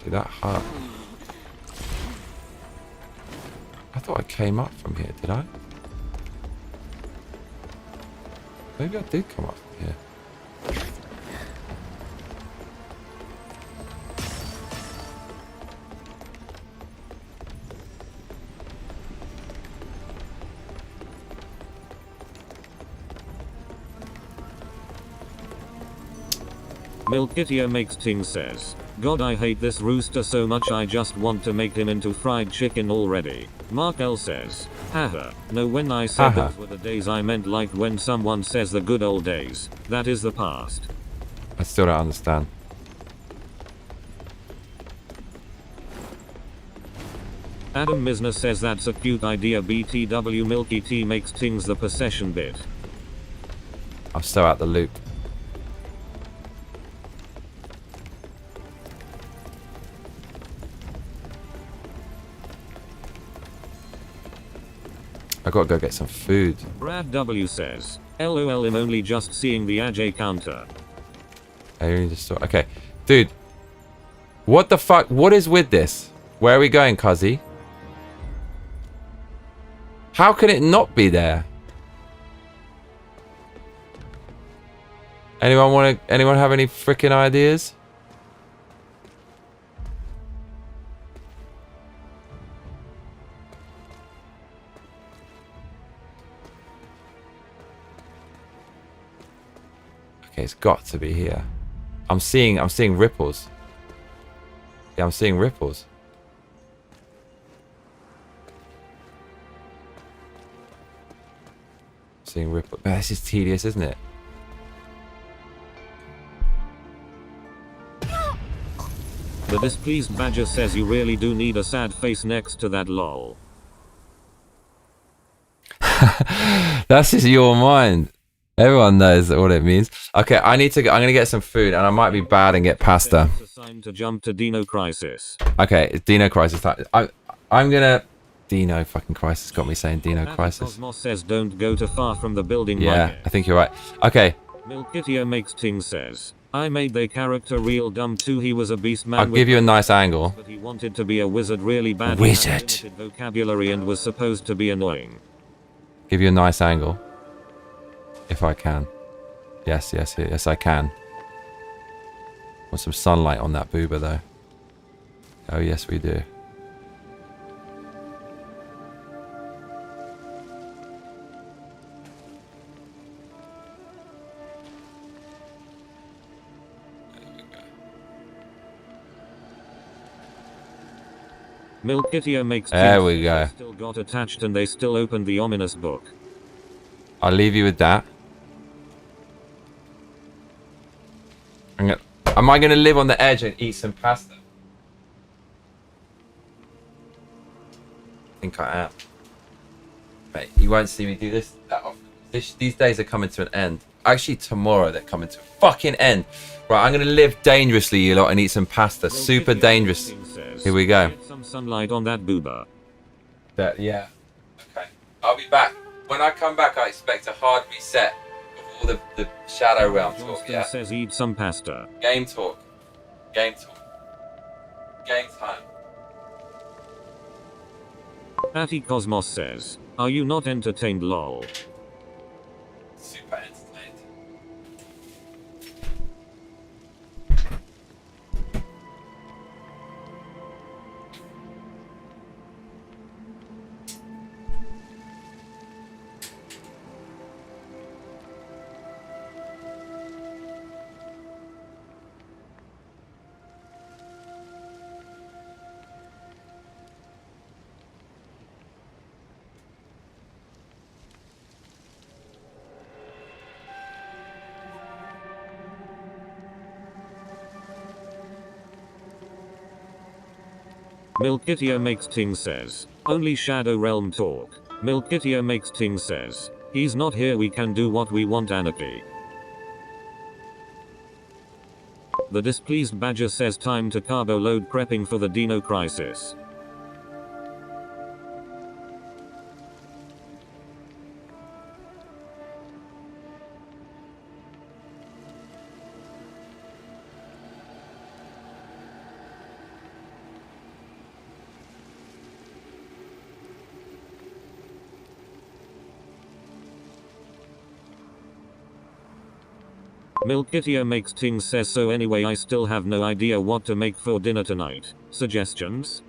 Dude, that hurt. I thought I came up from here, did I? Maybe I did come up from here. Milkitia makes ting says, God, I hate this rooster so much, I just want to make him into fried chicken already. Mark L says, haha, no, when I said those were the days I meant like when someone says the good old days. That is the past. I still don't understand. Adam Misner says that's a cute idea. BTW Milky T makes tings the possession bit. I'm still out the loop. I gotta go get some food. Brad W says, LOL, I'm only just seeing the AJ counter. I only just saw. Okay, dude. What the fuck? What is with this? Where are we going, Cuzzy? How can it not be there? Anyone have any freaking ideas? Okay, it's got to be here. I'm seeing ripples. Yeah, I'm seeing ripples. Seeing ripples. Man, this is tedious, isn't it? The displeased badger says you really do need a sad face next to that lol. That's just your mind. Everyone knows what it means. Okay, I'm gonna get some food, and I might be bad and get pasta. Time to jump to Dino Crisis. Okay, it's Dino Crisis time. I'm gonna. Dino fucking Crisis got me saying Dino Crisis. Cosmos says don't go too far from the building. Yeah, I think you're right. Okay. Milkitia makes ting says, I made their character real dumb too. He was a beast man. I'll give you a nice angle. But he wanted to be a wizard really bad. Wizard. He had limited vocabulary and was supposed to be annoying. Give you a nice angle. If I can. Yes, I can. Want some sunlight on that boober though. Oh yes, we do. Milkitia makes there we go. Still got attached and they still opened the ominous book. I'll leave you with that. Am I gonna live on the edge and eat some pasta? I think I am. Mate, you won't see me do this that often. These days are coming to an end. Actually, tomorrow they're coming to a fucking end. Right, I'm gonna live dangerously, you lot, and eat some pasta. Super dangerous. Here we go. Get some sunlight on that boober. Yeah. Okay. I'll be back. When I come back, I expect a hard reset of all the Shadow Realm talk, yeah? Says eat some pasta. Game talk. Game talk. Game time. Atty Cosmos says, are you not entertained lol? Super entertained. Milkitia makes ting says, only Shadow Realm talk. Milkitia makes ting says, he's not here, we can do what we want, anarchy. The displeased badger says time to cargo load prepping for the Dino crisis. Milkitia makes things says so anyway I still have no idea what to make for dinner tonight. Suggestions?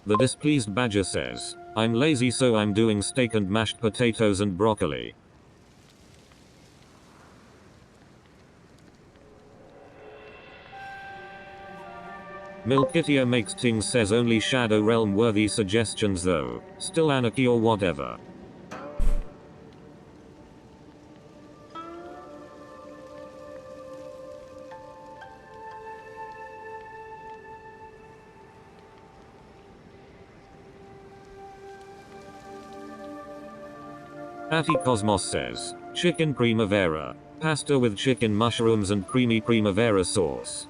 The displeased badger says, I'm lazy so I'm doing steak and mashed potatoes and broccoli. Milkitia makes things says only Shadow Realm worthy suggestions though, still anarchy or whatever. Atty Cosmos says, chicken primavera, pasta with chicken mushrooms and creamy primavera sauce.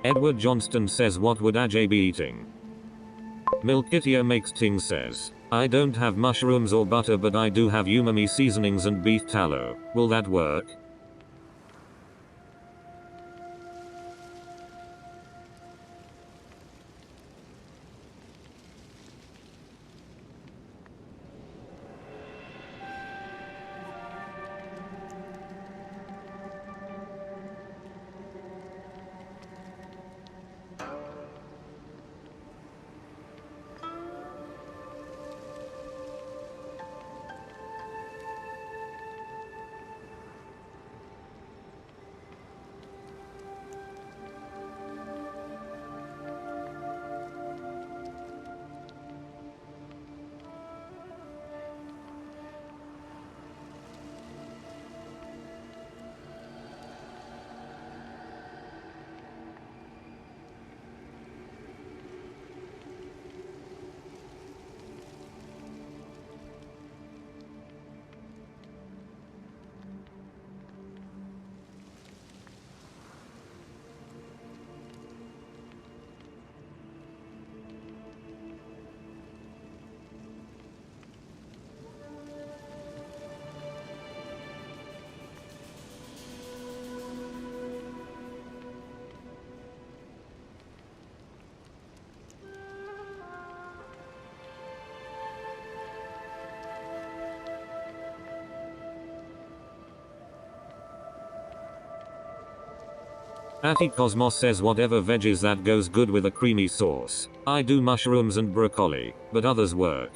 Edward Johnston says what would Ajay be eating? Milkitia makes things says, I don't have mushrooms or butter but I do have umami seasonings and beef tallow, will that work? Atty Cosmos says whatever veggies that goes good with a creamy sauce. I do mushrooms and broccoli, but others work.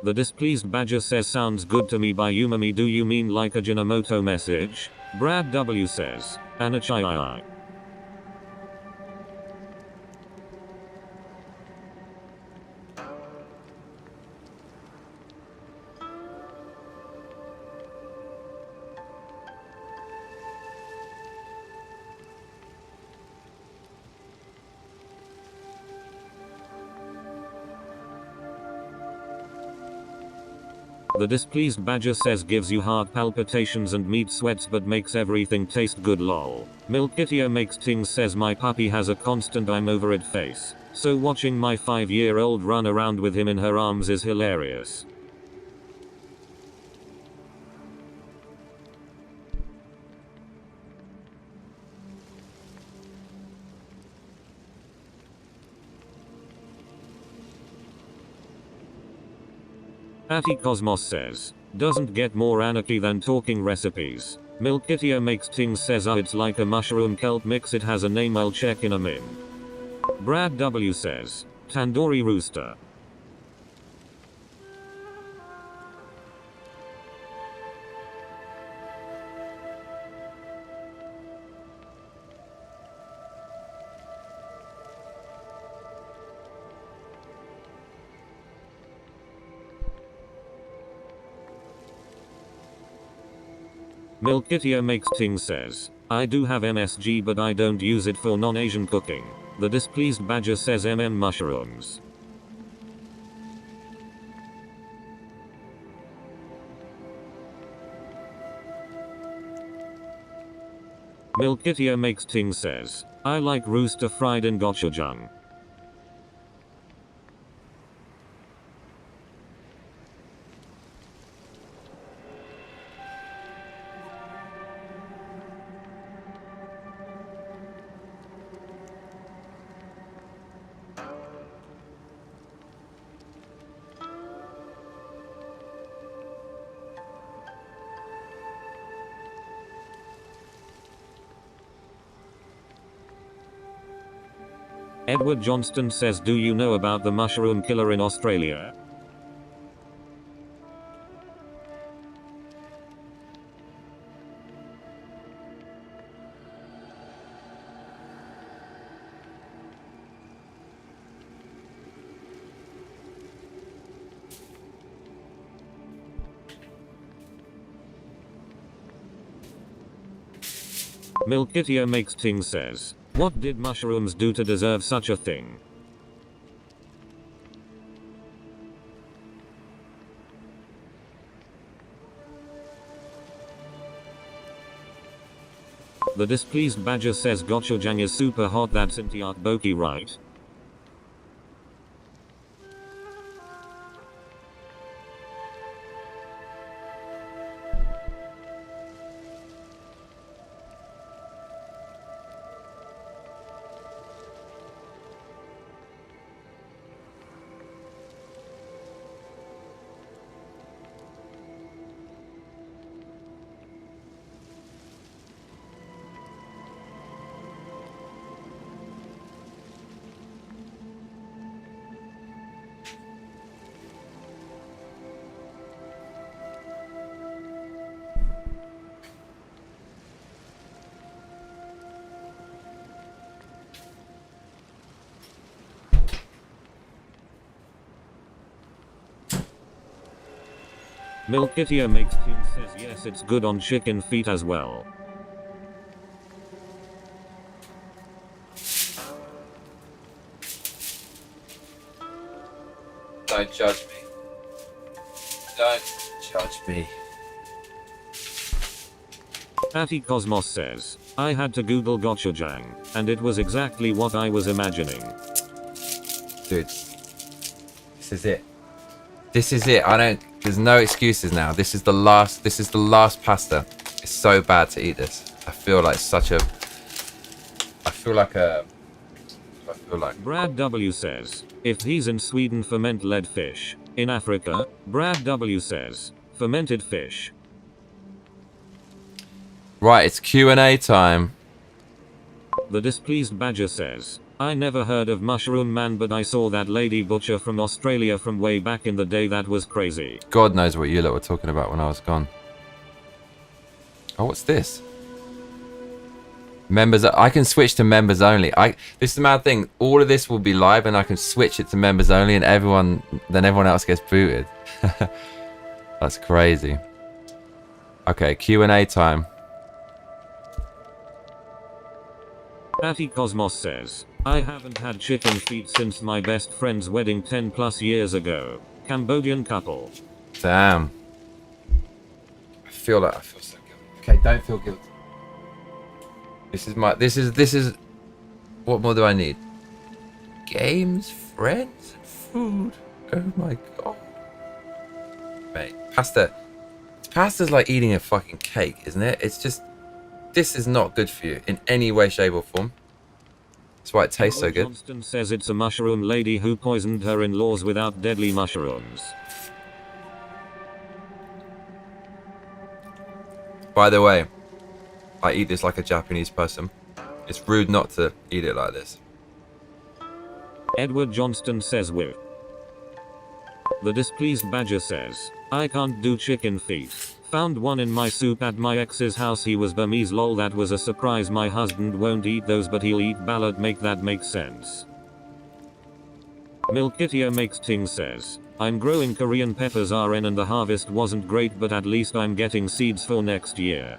The displeased badger says sounds good to me by Umami. Do you mean like a Jinamoto message? Brad W says, Anachai. The displeased badger says gives you heart palpitations and meat sweats but makes everything taste good lol. Milkitio makes things says my puppy has a constant I'm over it face. So watching my 5-year-old run around with him in her arms is hilarious. Atty Cosmos says, doesn't get more anarchy than talking recipes. Milkitio makes things says it's like a mushroom kelp mix, it has a name, I'll check in a min. Brad W says, Tandoori Rooster. Milkitio makes ting says, I do have MSG but I don't use it for non-Asian cooking. The displeased badger says mushrooms. Milkitio makes ting says, I like rooster fried in gochujang. Edward Johnston says, do you know about the mushroom killer in Australia? Milkitio makes ting says, what did mushrooms do to deserve such a thing? The displeased badger says gochujang is super hot, that's Intiak Boki, right? Milkitio makes ting says yes, it's good on chicken feet as well. Don't judge me. Don't judge me. Atty Cosmos says, I had to Google gochujang, and it was exactly what I was imagining. Dude, This is it. This is it. I don't. There's no excuses now. This is the last. This is the last pasta. It's so bad to eat this. I feel like such a. I feel like a. I feel like. Brad W says, if he's in Sweden, ferment lead fish. In Africa, Brad W says, fermented fish. Right, it's Q&A time. The displeased badger says, I never heard of Mushroom Man, but I saw that lady butcher from Australia from way back in the day. That was crazy. God knows what you lot were talking about when I was gone. Oh, what's this? Members, I can switch to members only. This is the mad thing. All of this will be live, and I can switch it to members only, and everyone else gets booted. That's crazy. Okay, Q&A time. Patty Cosmos says, I haven't had chicken feet since my best friend's wedding 10 plus years ago. Cambodian couple. Damn. I feel so guilty. Okay, don't feel guilty. This is what more do I need? Games, friends, food. Oh my god. Mate, pasta's like eating a fucking cake, isn't it? It's just, this is not good for you in any way, shape or form. That's why it tastes so good. Johnston says it's a mushroom lady who poisoned her in-laws without deadly mushrooms. By the way, I eat this like a Japanese person. It's rude not to eat it like this. Edward Johnston says with. The displeased badger says, I can't do chicken feet. Found one in my soup at my ex's house. He was Burmese. Lol, that was a surprise. My husband won't eat those, but he'll eat ballad. Make that make sense. Milkitia makes ting says, I'm growing Korean peppers RN and the harvest wasn't great, but at least I'm getting seeds for next year.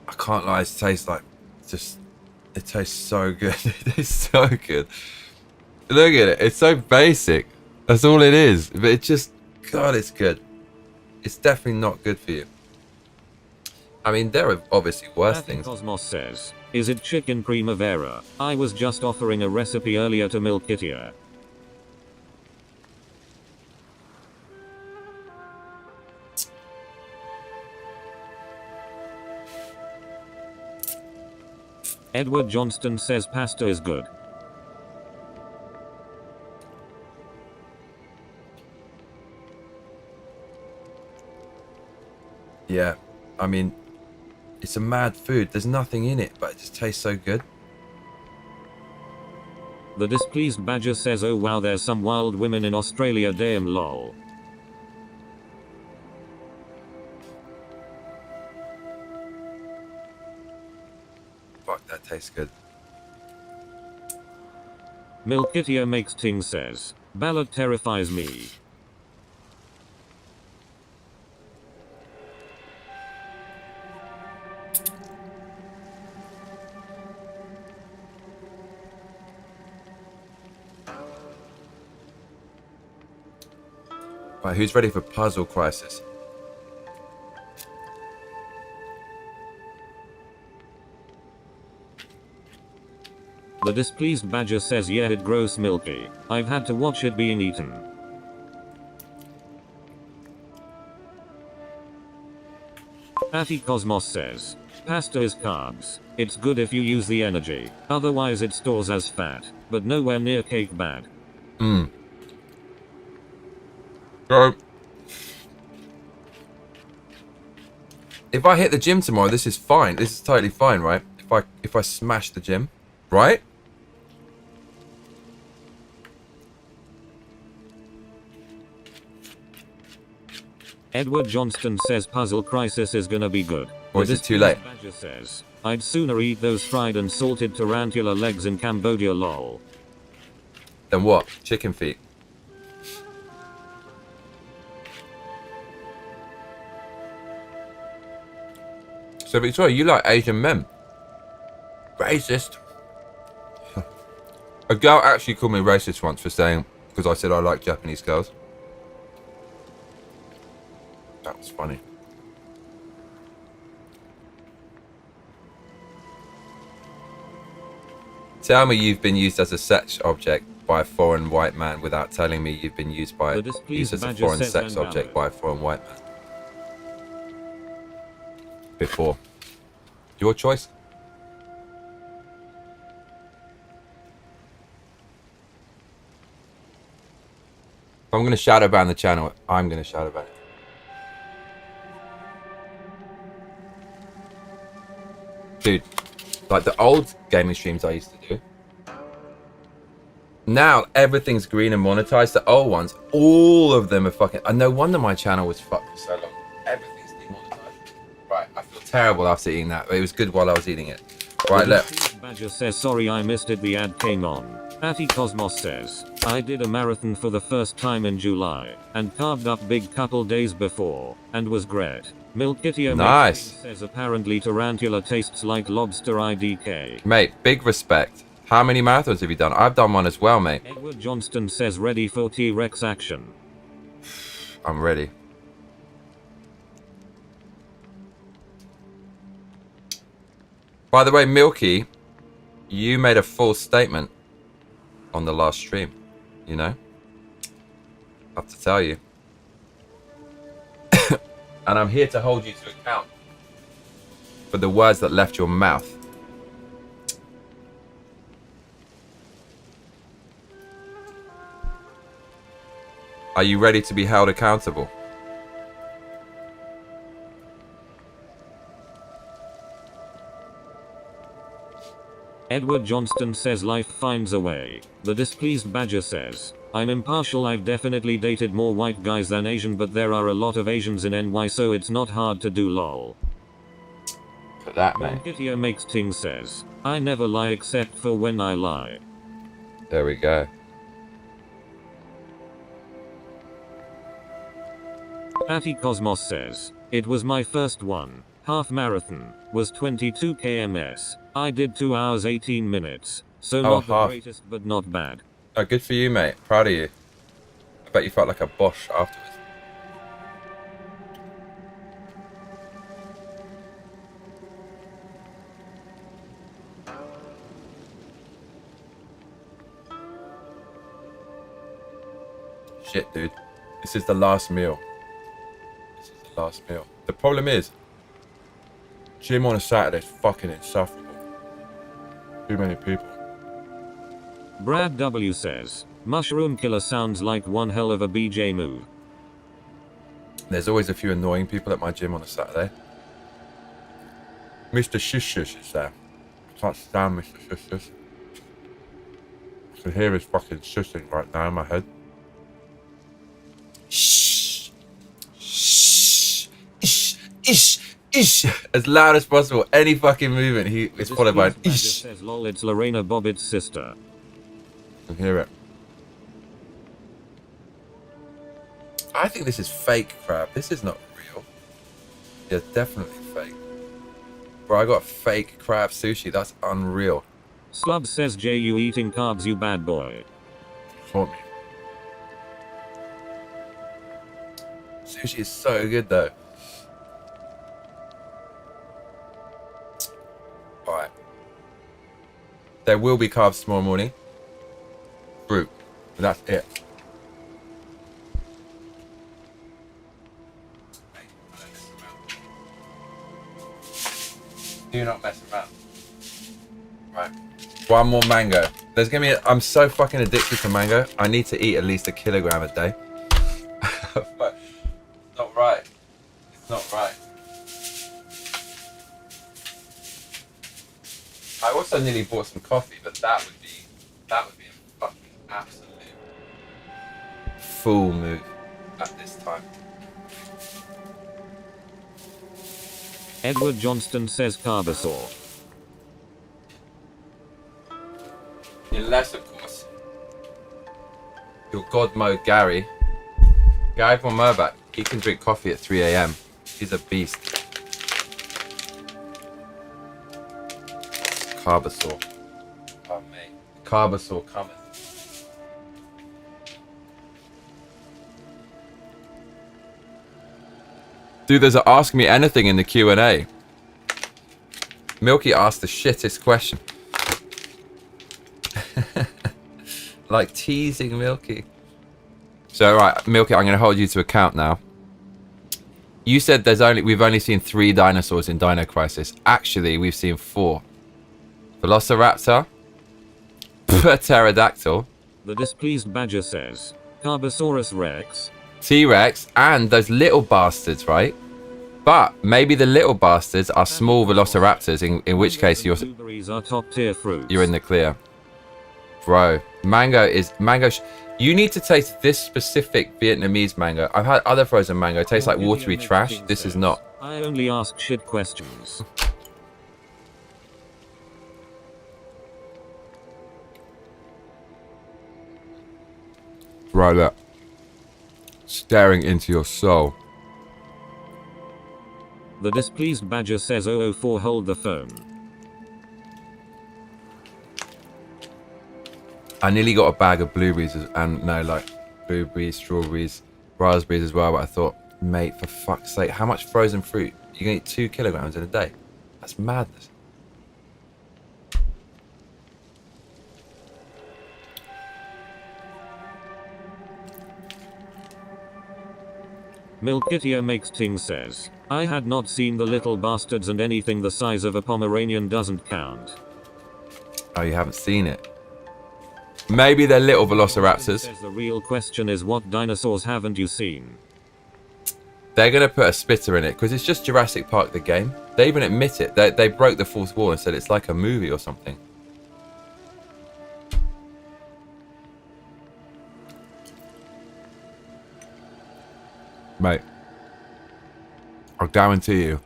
I can't lie, it tastes like it tastes so good. It tastes so good. Look at it, it's so basic. That's all it is. But it just, God, it's good. It's definitely not good for you. I mean, there are obviously worse things. Cosmos says, is it chicken primavera? I was just offering a recipe earlier to Milkitia. Edward Johnston says pasta is good. Yeah, I mean, it's a mad food. There's nothing in it, but it just tastes so good. The displeased badger says, oh wow, there's some wild women in Australia. Damn lol. Fuck, that tastes good. Milkitia makes ting says, ballad terrifies me. Right, who's ready for Puzzle Crisis? The displeased badger says, yeah, it grows milky. I've had to watch it being eaten. Patty Cosmos says, pasta is carbs. It's good if you use the energy. Otherwise it stores as fat, but nowhere near cake bad. So, if I hit the gym tomorrow, this is fine. This is totally fine, right? If I smash the gym, right? Edward Johnston says Puzzle Crisis is gonna be good. Or is it too late? Badger says, I'd sooner eat those fried and salted tarantula legs in Cambodia lol. Then what? Chicken feet. So Victoria, you like Asian men? Racist. A girl actually called me racist once for saying, because I said I like Japanese girls. That was funny. Tell me you've been used as a sex object by a foreign white man without telling me you've been used as a foreign sex object by a foreign white man. Before. Your choice. If I'm going to shadow ban the channel, I'm going to shadow ban it. Dude, like the old gaming streams I used to do. Now everything's green and monetized. The old ones, all of them are fucking. No wonder my channel was fucked for so long. Everything's demonetized. Right, I feel terrible after eating that, but it was good while I was eating it. Right, look. Badger says sorry I missed it, the ad came on. Atty Cosmos says, I did a marathon for the first time in July, and carved up big couple days before, and was great. Milkitio Nice. says apparently tarantula tastes like lobster IDK. Mate, big respect. How many marathons have you done? I've done one as well, mate. Edward Johnston says ready for T-Rex action. I'm ready. By the way, Milky, you made a full statement on the last stream, you know? I have to tell you. And I'm here to hold you to account for the words that left your mouth. Are you ready to be held accountable? Edward Johnston says life finds a way. The displeased Badger says, I'm impartial, I've definitely dated more white guys than Asian, but there are a lot of Asians in NY, so it's not hard to do lol. For that, mate. Kitio makes Ting says, I never lie except for when I lie. There we go. Atty Cosmos says, it was my first one. Half marathon. Was 22 kms. I did 2 hours 18 minutes. So not the greatest, but not bad. Oh, good for you, mate. Proud of you. I bet you felt like a boss afterwards. Shit, dude. This is the last meal. This is the last meal. The problem is, gym on a Saturday is fucking insufferable. Too many people. Brad W says, Mushroom Killer sounds like one hell of a BJ move. There's always a few annoying people at my gym on a Saturday. Mr. Shush is there. I can't stand Mr. Shush. I can hear his fucking shushing right now in my head. Shh. Shh. Ish. Ish. Ish. As loud as possible. Any fucking movement is followed by an ish. Says, lol, it's Lorena Bobbitt's sister. I can hear it. I think this is fake crab. This is not real. Yeah, definitely fake. Bro, I got fake crab sushi. That's unreal. Slub says, Jay, you eating carbs, you bad boy. Taught me. Sushi is so good though. Alright. There will be carbs tomorrow morning. Fruit. But that's it. Do not mess around. Right. One more mango. There's gonna be I'm so fucking addicted to mango. I need to eat at least 1 kilogram a day. But not right. It's not right. I also nearly bought some coffee, but that would be a fucking absolute fool move at this time. Edward Johnston says Carbasaur. Unless, of course, your god mode Gary von Merbach, he can drink coffee at 3 AM. He's a beast. Carbasaur. Oh, mate. Carbasaur coming. Dude, there's a Ask Me Anything in the Q&A. Milky asked the shittest question. Like teasing Milky. So right, Milky, I'm going to hold you to account now. You said we've only seen 3 dinosaurs in Dino Crisis. Actually, we've seen 4. Velociraptor, Pterodactyl, The displeased badger says, Carbosaurus Rex, T-Rex, and those little bastards, right? But maybe the little bastards are small velociraptors, in which case blueberries are top tier fruits. you're in the clear. Bro, mango. You need to taste this specific Vietnamese mango. I've had other frozen mango. It tastes like watery trash. This is not. I only ask shit questions. Right up. Staring into your soul. The displeased badger says 004 hold the phone. I nearly got a bag of blueberries and no, like blueberries, strawberries, raspberries as well. But I thought, mate, for fuck's sake, how much frozen fruit? You can eat 2 kilograms in a day. That's madness. Milkitio makes ting says, I had not seen the little bastards and anything the size of a Pomeranian doesn't count. Oh, you haven't seen it? Maybe they're little velociraptors. The real question is, what dinosaurs haven't you seen? They're going to put a spitter in it because it's just Jurassic Park the game. They even admit it. They broke the fourth wall and said it's like a movie or something. Mate, I'll guarantee you.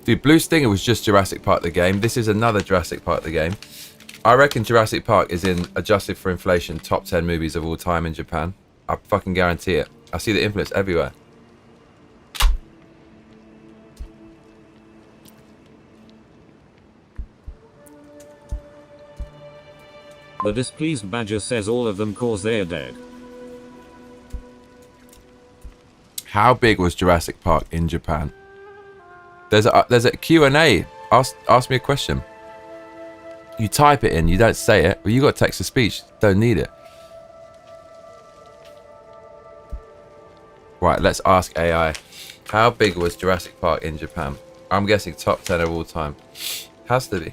Dude, Blue Stinger was just Jurassic Park the game. This is another Jurassic Park the game. I reckon Jurassic Park is in, adjusted for inflation, top 10 movies of all time in Japan. I fucking guarantee it. I see the influence everywhere. The displeased badger says all of them cause they're dead. How big was Jurassic Park in Japan? There's a Q&A. Ask me a question. You type it in, you don't say it. Well, you got text to speech. Don't need it. Right, let's ask AI. How big was Jurassic Park in Japan? I'm guessing top 10 of all time. Has to be.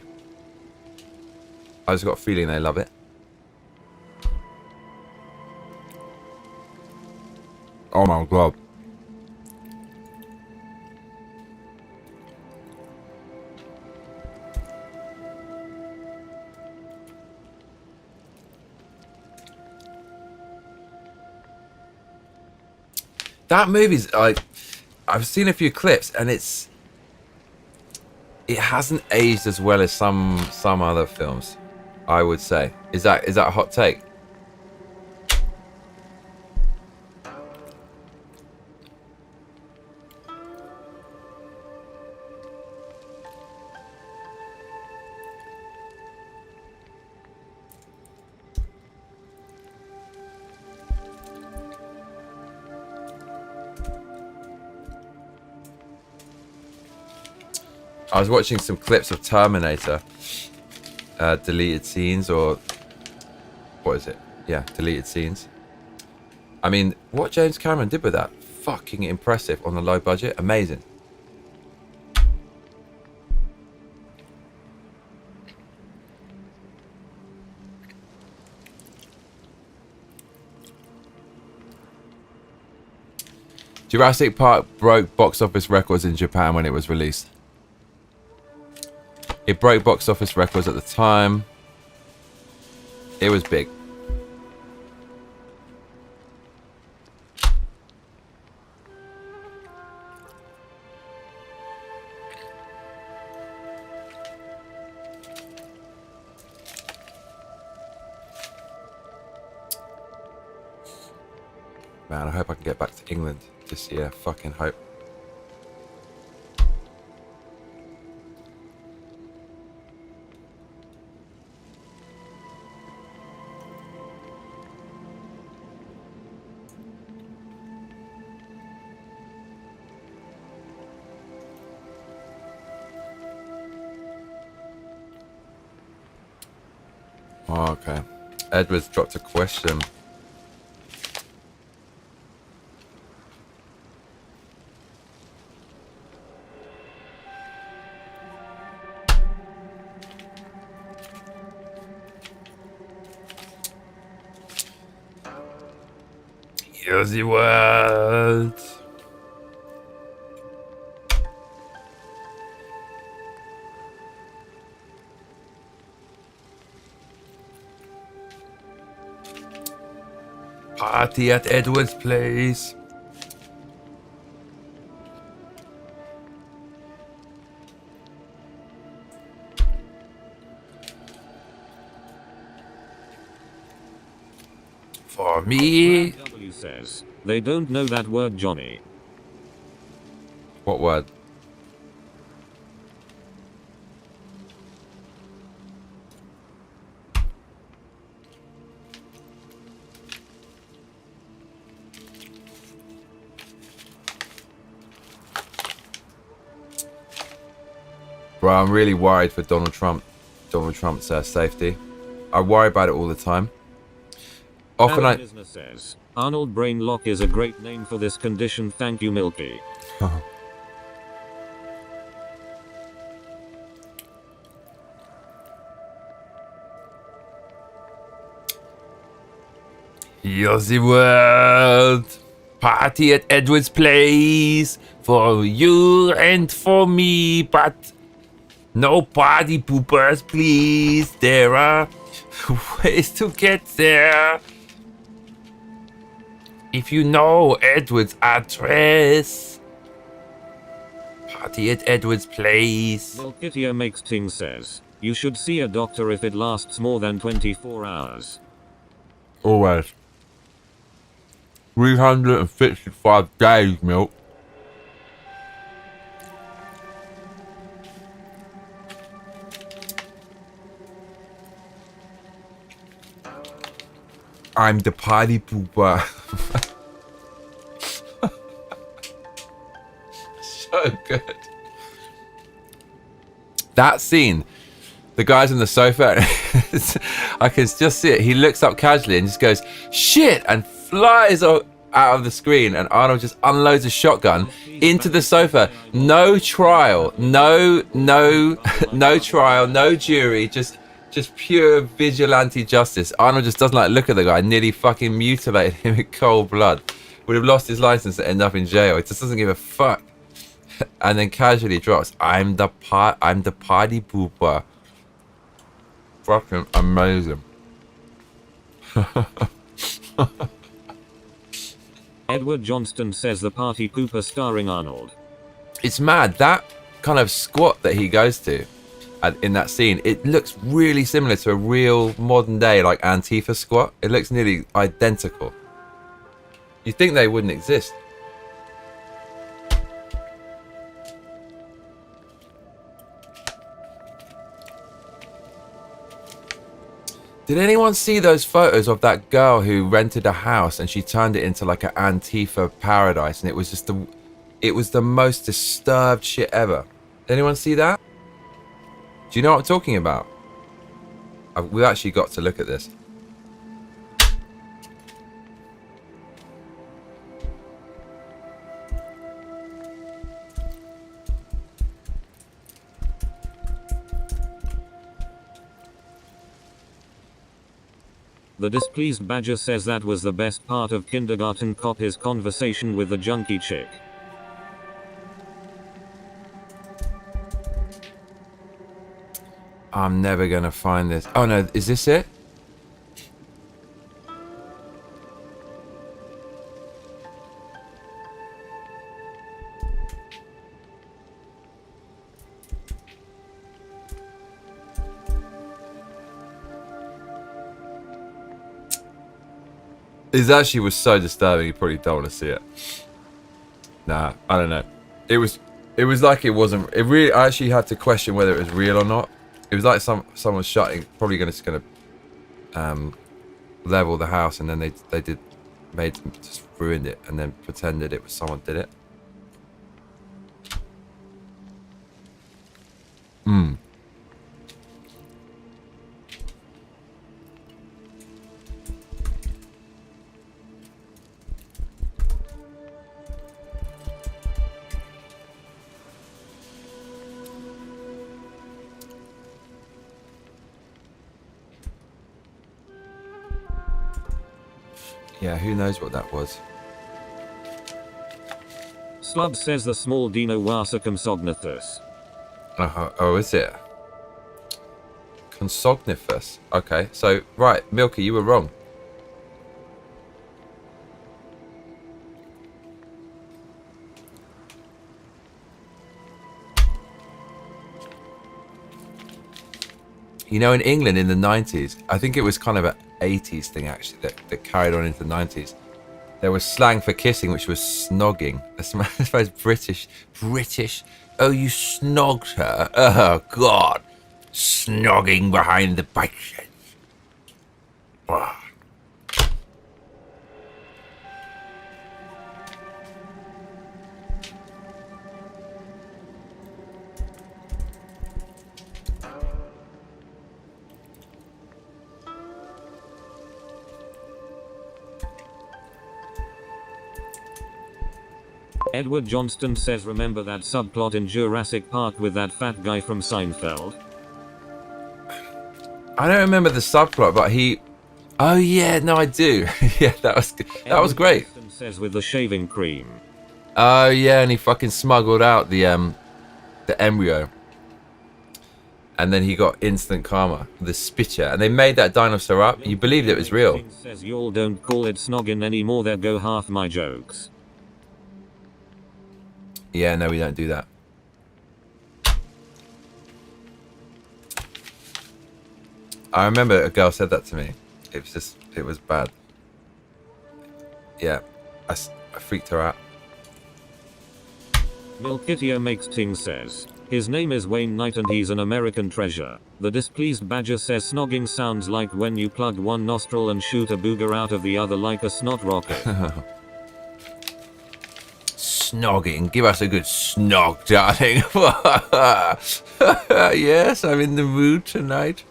I just got a feeling they love it. Oh my god. That movie's like, I've seen a few clips and it hasn't aged as well as some other films, I would say. Is that a hot take? I was watching some clips of Terminator, deleted scenes, or what is it? Yeah, deleted scenes. I mean, what James Cameron did with that, fucking impressive on a low budget, amazing. Jurassic Park broke box office records in Japan when it was released. It broke box office records at the time. It was big. Man, I hope I can get back to England this year. Fucking hope. Oh, okay. Edwards dropped a question. Here's the world. Party at Edward's place. For me. W says, they don't know that word, Johnny. What word? Bro, I'm really worried for Donald Trump's safety. I worry about it all the time. Often Alan Business says, Arnold Brain Lock is a great name for this condition. Thank you, Milky. Here's the world. Party at Edward's place. For you and for me. But no party poopers, please. There are ways to get there. If you know Edward's address. Party at Edward's place. Milkitia Makes Ting says, you should see a doctor if it lasts more than 24 hours. Always. 365 days, Milk. I'm the party pooper. So good. That scene, the guy's on the sofa, I can just see it. He looks up casually and just goes, shit, and flies out of the screen, and Arnold just unloads a shotgun into the sofa. No trial, no trial, no jury, just pure vigilante justice. Arnold just doesn't like look at the guy, nearly fucking mutilated him in cold blood. Would have lost his license to end up in jail. He just doesn't give a fuck. And then casually drops, I'm the party pooper. Fucking amazing. Edward Johnston says the party pooper starring Arnold. It's mad, that kind of squat that he goes to in that scene, it looks really similar to a real modern day like Antifa squat. It looks nearly identical. You'd think they wouldn't exist. Did anyone see those photos of that girl who rented a house and she turned it into like an Antifa paradise, and it was just the most disturbed shit ever? Did anyone see that? Do you know what I'm talking about? We've actually got to look at this. The displeased badger says that was the best part of Kindergarten Cop, his conversation with the junkie chick. I'm never gonna find this. Oh no, is this it? It actually was so disturbing, you probably don't want to see it. Nah, I don't know. It was like it wasn't. It really, I actually had to question whether it was real or not. It was like someone shutting, probably just gonna level the house, and then they just ruined it, and then pretended it was someone did it. Yeah, who knows what that was? Slub says the small dino was a Compsognathus. Oh, is it? Consognathus. Okay, so, right, Milky, you were wrong. You know, in England in the 90s, I think it was kind of an 80s thing actually that carried on into the 90s. There was slang for kissing, which was snogging. That's very British. British. Oh, you snogged her. Oh, God. Snogging behind the bike sheds. Oh. Edward Johnston says remember that subplot in Jurassic Park with that fat guy from Seinfeld? I don't remember the subplot, but he... Oh, yeah, no, I do. Yeah, that was great. Johnston says with the shaving cream. Oh, yeah, and he fucking smuggled out the embryo. And then he got instant karma, the spitcher. And they made that dinosaur up. You believed it was real. Says y'all don't call it snogging anymore, there go half my jokes. Yeah, no, we don't do that. I remember a girl said that to me. It was bad. Yeah, I freaked her out. Milkitio Makes Ting says, his name is Wayne Knight and he's an American treasure. The displeased badger says snogging sounds like when you plug one nostril and shoot a booger out of the other like a snot rocket. Snogging. Give us a good snog, darling. Yes, I'm in the mood tonight.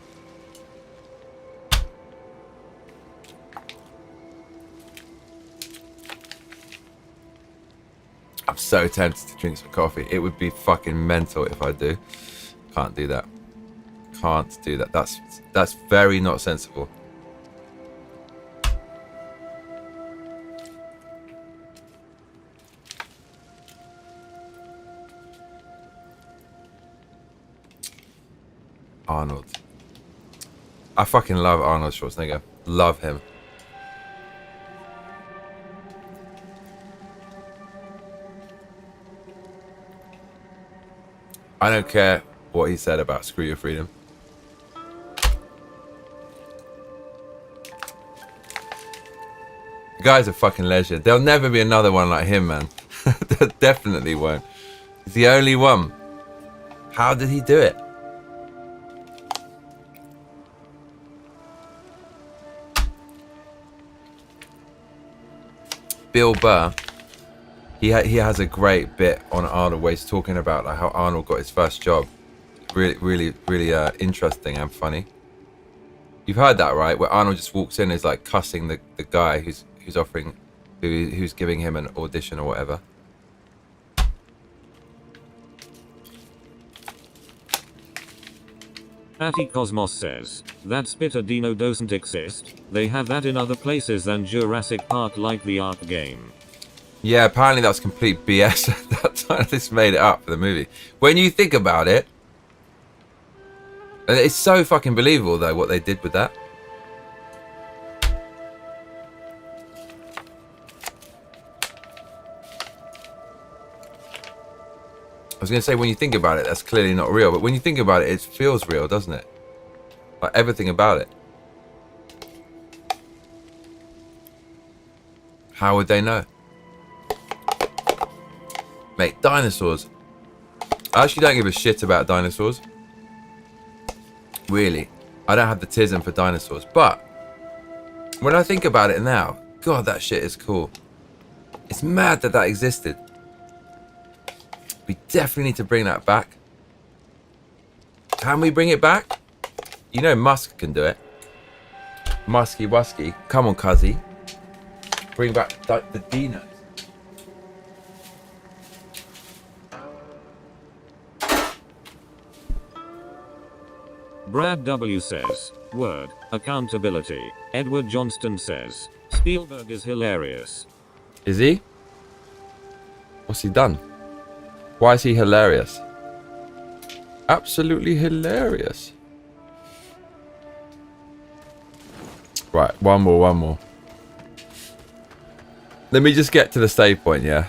I'm so tempted to drink some coffee. It would be fucking mental if I do. Can't do that. Can't do that. That's very not sensible. Arnold. I fucking love Arnold Schwarzenegger. Love him. I don't care what he said about screw your freedom. The guy's a fucking legend. There'll never be another one like him, man. There definitely won't. He's the only one. How did he do it? Bill Burr, he has a great bit on Arnold where he's talking about like how Arnold got his first job. Really interesting and funny. You've heard that, right? Where Arnold just walks in and is like cussing the guy who's offering, who's giving him an audition or whatever. Atty Cosmos says, that spitter dino doesn't exist, they have that in other places than Jurassic Park like the Ark game. Yeah, apparently that's complete BS. That scientist made it up for the movie. When you think about it, it's so fucking believable though what they did with that. I was going to say, when you think about it, that's clearly not real. But when you think about it, it feels real, doesn't it? Like everything about it. How would they know? Mate, dinosaurs. I actually don't give a shit about dinosaurs. Really. I don't have the tism for dinosaurs. But when I think about it now, God, that shit is cool. It's mad that that existed. We definitely need to bring that back. Can we bring it back? You know Musk can do it. Musky Wusky. Come on, cuzzy. Bring back the dinos. Brad W says, word, accountability. Edward Johnston says, Spielberg is hilarious. Is he? What's he done? Why is he hilarious? Absolutely hilarious. Right, one more. Let me just get to the save point, yeah?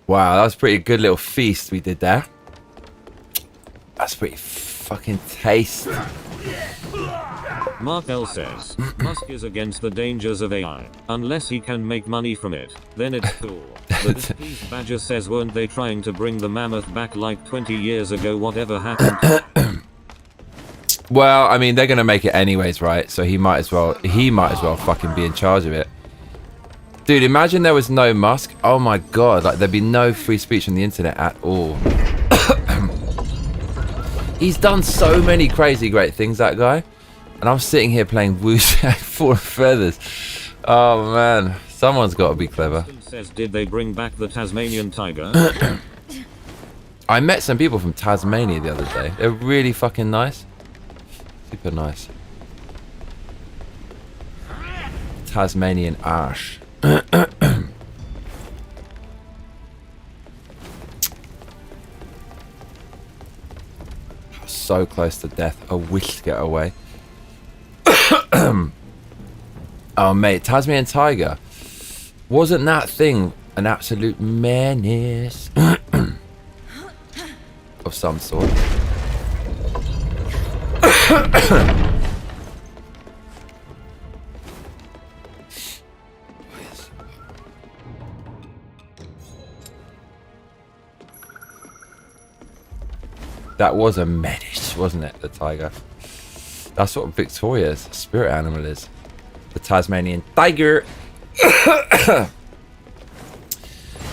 Wow, that was a pretty good little feast we did there. That's pretty fucking tasty. Mark L says, Musk is against the dangers of AI. Unless he can make money from it, then it's cool. The displeased Badger says, weren't they trying to bring the mammoth back like 20 years ago? Whatever happened to it? Well, I mean, they're gonna make it anyways, right? So he might as well fucking be in charge of it. Dude, imagine there was no Musk. Oh my god, like there'd be no free speech on the internet at all. He's done so many crazy great things, that guy. And I'm sitting here playing Wuchang for feathers. Oh man, someone's got to be clever. Says, did they bring back the Tasmanian tiger? I met some people from Tasmania the other day. They're really fucking nice. Super nice. Tasmanian Ash. So close to death. I wish to get away. Oh mate, Tasmanian tiger. Wasn't that thing an absolute menace? Of some sort. That was a menace, wasn't it, the tiger? That's what Victoria's spirit animal is. The Tasmanian tiger.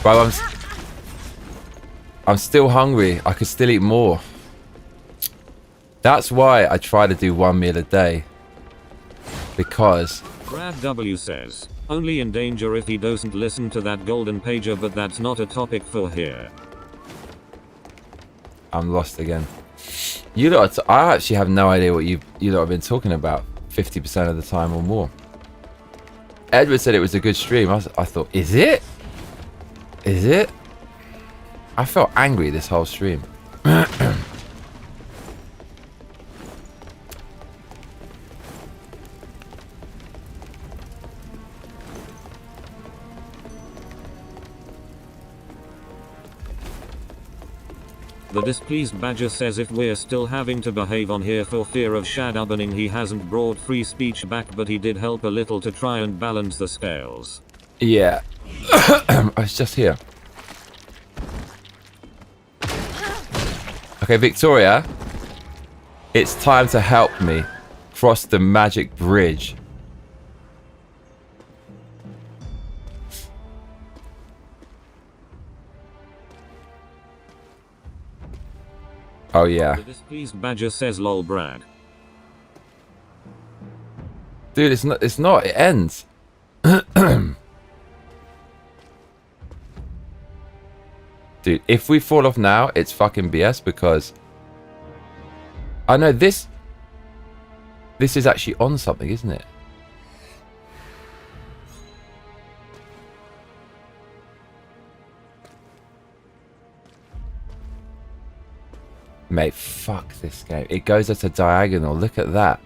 Bro, I'm still hungry. I could still eat more. That's why I try to do one meal a day. Because... Brad W says, only in danger if he doesn't listen to that golden pager, but that's not a topic for here. I'm lost again. You lot, I actually have no idea what you lot have been talking about 50% of the time or more. Edward said it was a good stream. I thought, is it? Is it? I felt angry this whole stream. The displeased Badger says, if we're still having to behave on here for fear of shadowbanning, he hasn't brought free speech back, but he did help a little to try and balance the scales. Yeah. I was just here. Okay, Victoria. It's time to help me cross the magic bridge. Oh yeah. The displeased Badger says, lol Brad. Dude, it's not, it ends. Dude, if we fall off now, it's fucking BS because I know this is actually on something, isn't it? Mate, fuck this game. It goes at a diagonal. Look at that.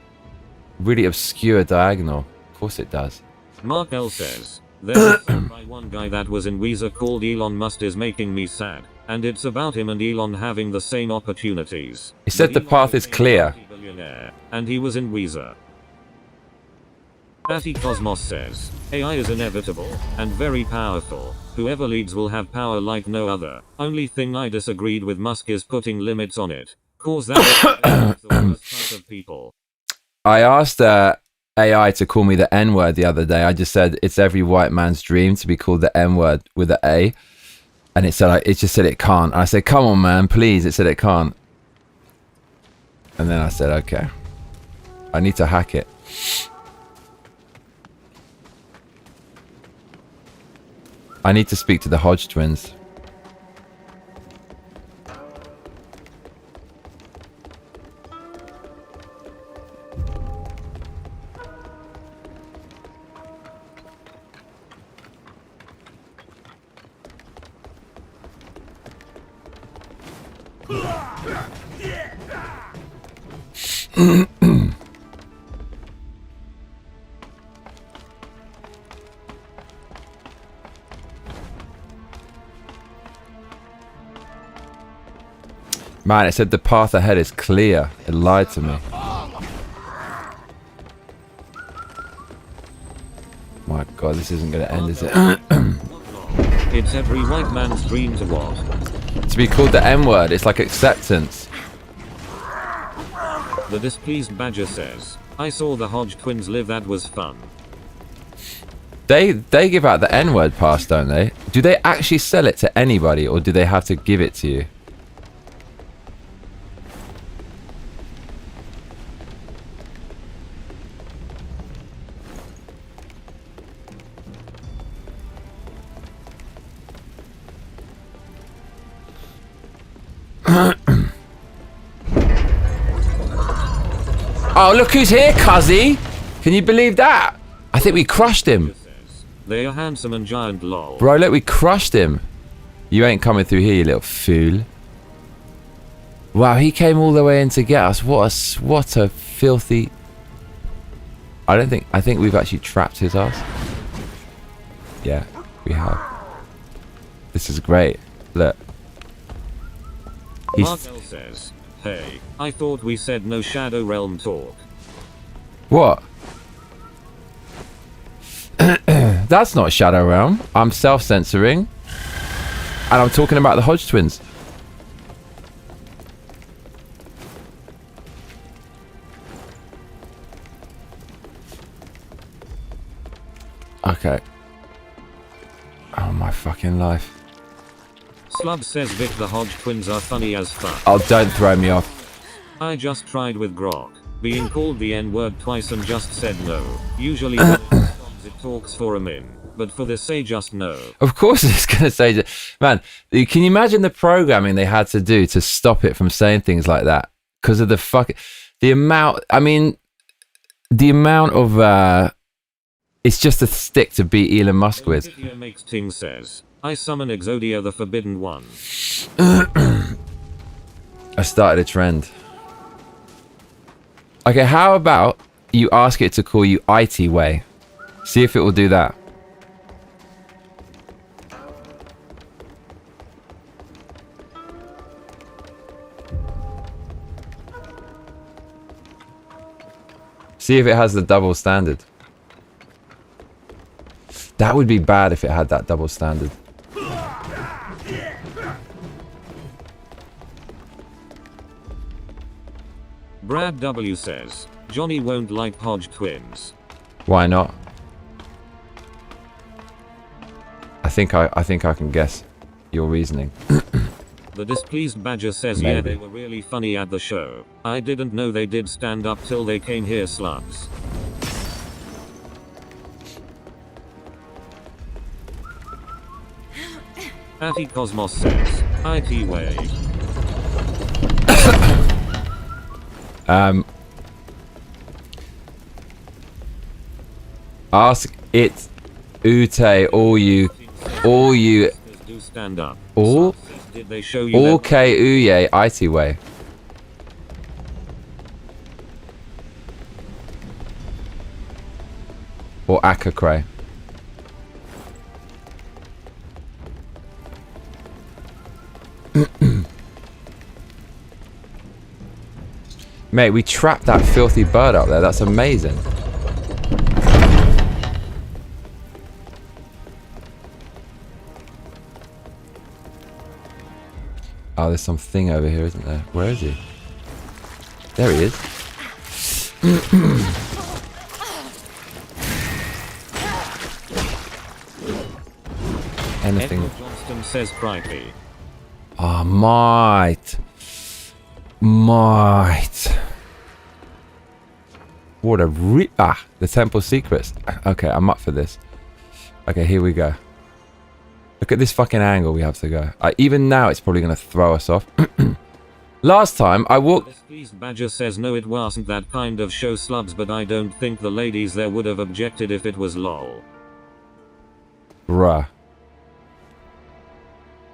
Really obscure diagonal. Of course it does. Mark L says, there was by one guy that was in Weezer called Elon Musk is making me sad. And it's about him and Elon having the same opportunities. He said the path is clear. And he was in Weezer. Patty Cosmos says, AI is inevitable and very powerful. Whoever leads will have power like no other. Only thing I disagreed with Musk is putting limits on it. Cause that the worst type of people. I asked AI to call me the N-word the other day. I just said it's every white man's dream to be called the N-word with an A. And it just said it can't. And I said, come on, man, please. It said it can't. And then I said, okay. I need to hack it. I need to speak to the Hodge twins. Man, it said the path ahead is clear. It lied to me. My god, this isn't going to end, is it? It's every white man's dream to what? To be called the N-word, it's like acceptance. The displeased badger says, I saw the Hodge twins live, that was fun. They give out the N-word pass, don't they? Do they actually sell it to anybody, or do they have to give it to you? Oh, look who's here, cuzzy! Can you believe that? I think we crushed him. They are handsome and giant, lol. Bro, look, we crushed him. You ain't coming through here, you little fool. Wow, he came all the way in to get us. What a filthy... I think we've actually trapped his ass. Yeah, we have. This is great. Look. Markel says, hey, I thought we said no Shadow Realm talk. What? That's not Shadow Realm. I'm self-censoring. And I'm talking about the Hodge twins. Okay. Oh my fucking life. Slub says Vic, the Hodge twins are funny as fuck. Oh, don't throw me off. I just tried with Grok. Being called the N-word twice and just said no. Usually when it stops, it talks for a min. But for this, say just no. Of course it's going to say... Man, can you imagine the programming they had to do to stop it from saying things like that? Because of the fucking... The amount... I mean... The amount of... It's just a stick to beat Elon Musk with. Makes Ting says, I summon Exodia the Forbidden One. I started a trend. Okay, how about you ask it to call you IT Way? See if it will do that. See if it has the double standard. That would be bad if it had that double standard. Brad W says, Johnny won't like Hodge twins. Why not? I think I can guess your reasoning. The displeased badger says, Maybe. yeah, they were really funny at the show. I didn't know they did stand up till they came here, slugs. Atty Cosmos says, IT Way. Ask it, Ute, all you Do stand up. all Did they show you K Uye IT Way. Or Akakray. Mate, we trapped that filthy bird up there. That's amazing. Oh, there's something over here, isn't there? Where is he? There he is. Anything. Johnston says crikey. Oh, might. What a the temple secrets. Okay, I'm up for this. Okay, here we go. Look at this fucking angle we have to go. Even now, it's probably going to throw us off. Last time, I walked... Displeased Badger says no, it wasn't that kind of show, slubs, but I don't think the ladies there would have objected if it was lol. Bruh.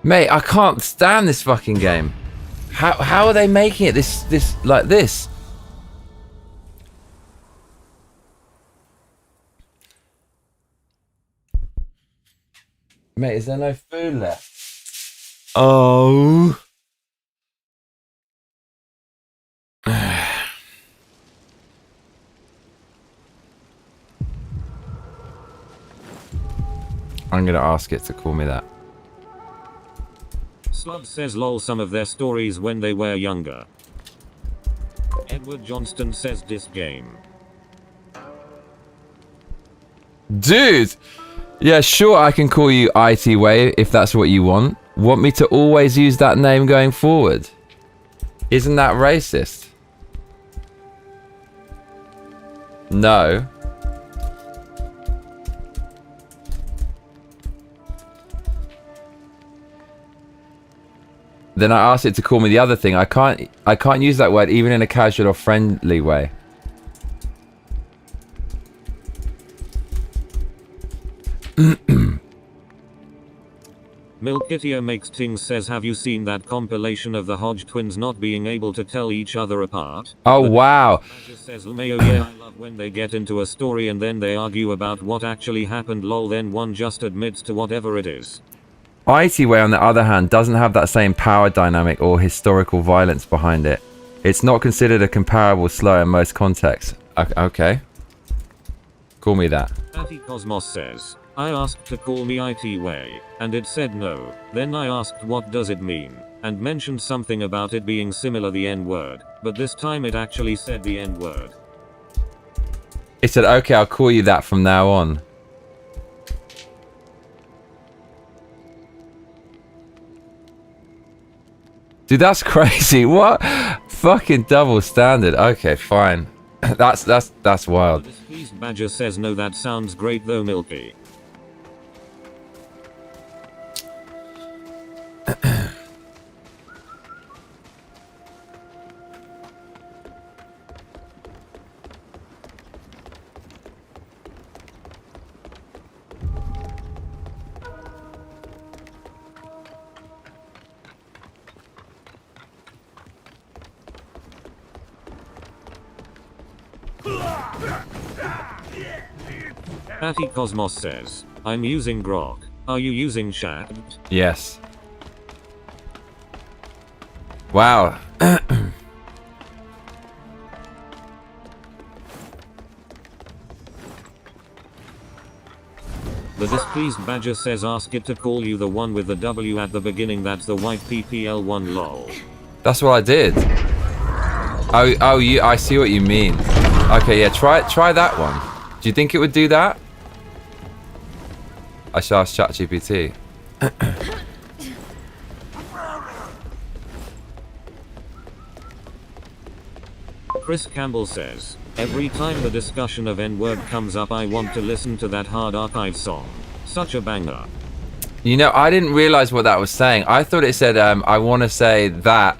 Mate, I can't stand this fucking game. How are they making it this like this? Mate, is there no food left? Oh. I'm gonna ask it to call me that. Slub says lol, some of their stories when they were younger. Edward Johnston says this game. Dude! Yeah, sure, I can call you IT Way if that's what you want. Want me to always use that name going forward? Isn't that racist? No. Then I asked it to call me the other thing. I can't use that word even in a casual or friendly way. Milkitio Makes Tings says, have you seen that compilation of the Hodge twins not being able to tell each other apart? Oh, wow. Says, Mayo, yeah, I love when they get into a story and then they argue about what actually happened, lol, then one just admits to whatever it is. IT Way, on the other hand, doesn't have that same power dynamic or historical violence behind it. It's not considered a comparable slow in most contexts. Okay. Call me that. Cosmos says, I asked to call me IT Way, and it said no. Then I asked what does it mean, and mentioned something about it being similar the N-word, but this time it actually said the N-word. It said, okay, I'll call you that from now on. Dude, that's crazy. What? Fucking double standard. Okay, fine. That's wild. The displeased Badger says no, that sounds great though, Milky. Patty Cosmos says, I'm using Grok. Are you using Chat? Yes. Wow. The displeased Badger says, ask it to call you the one with the W at the beginning, that's the white PPL1, lol. That's what I did. Oh, I see what you mean. Okay, yeah, try that one. Do you think it would do that? I shall ask ChatGPT. Chris Campbell says, every time the discussion of N-word comes up, I want to listen to that Hard Archive song. Such a banger. You know, I didn't realize what that was saying. I thought it said, I want to say that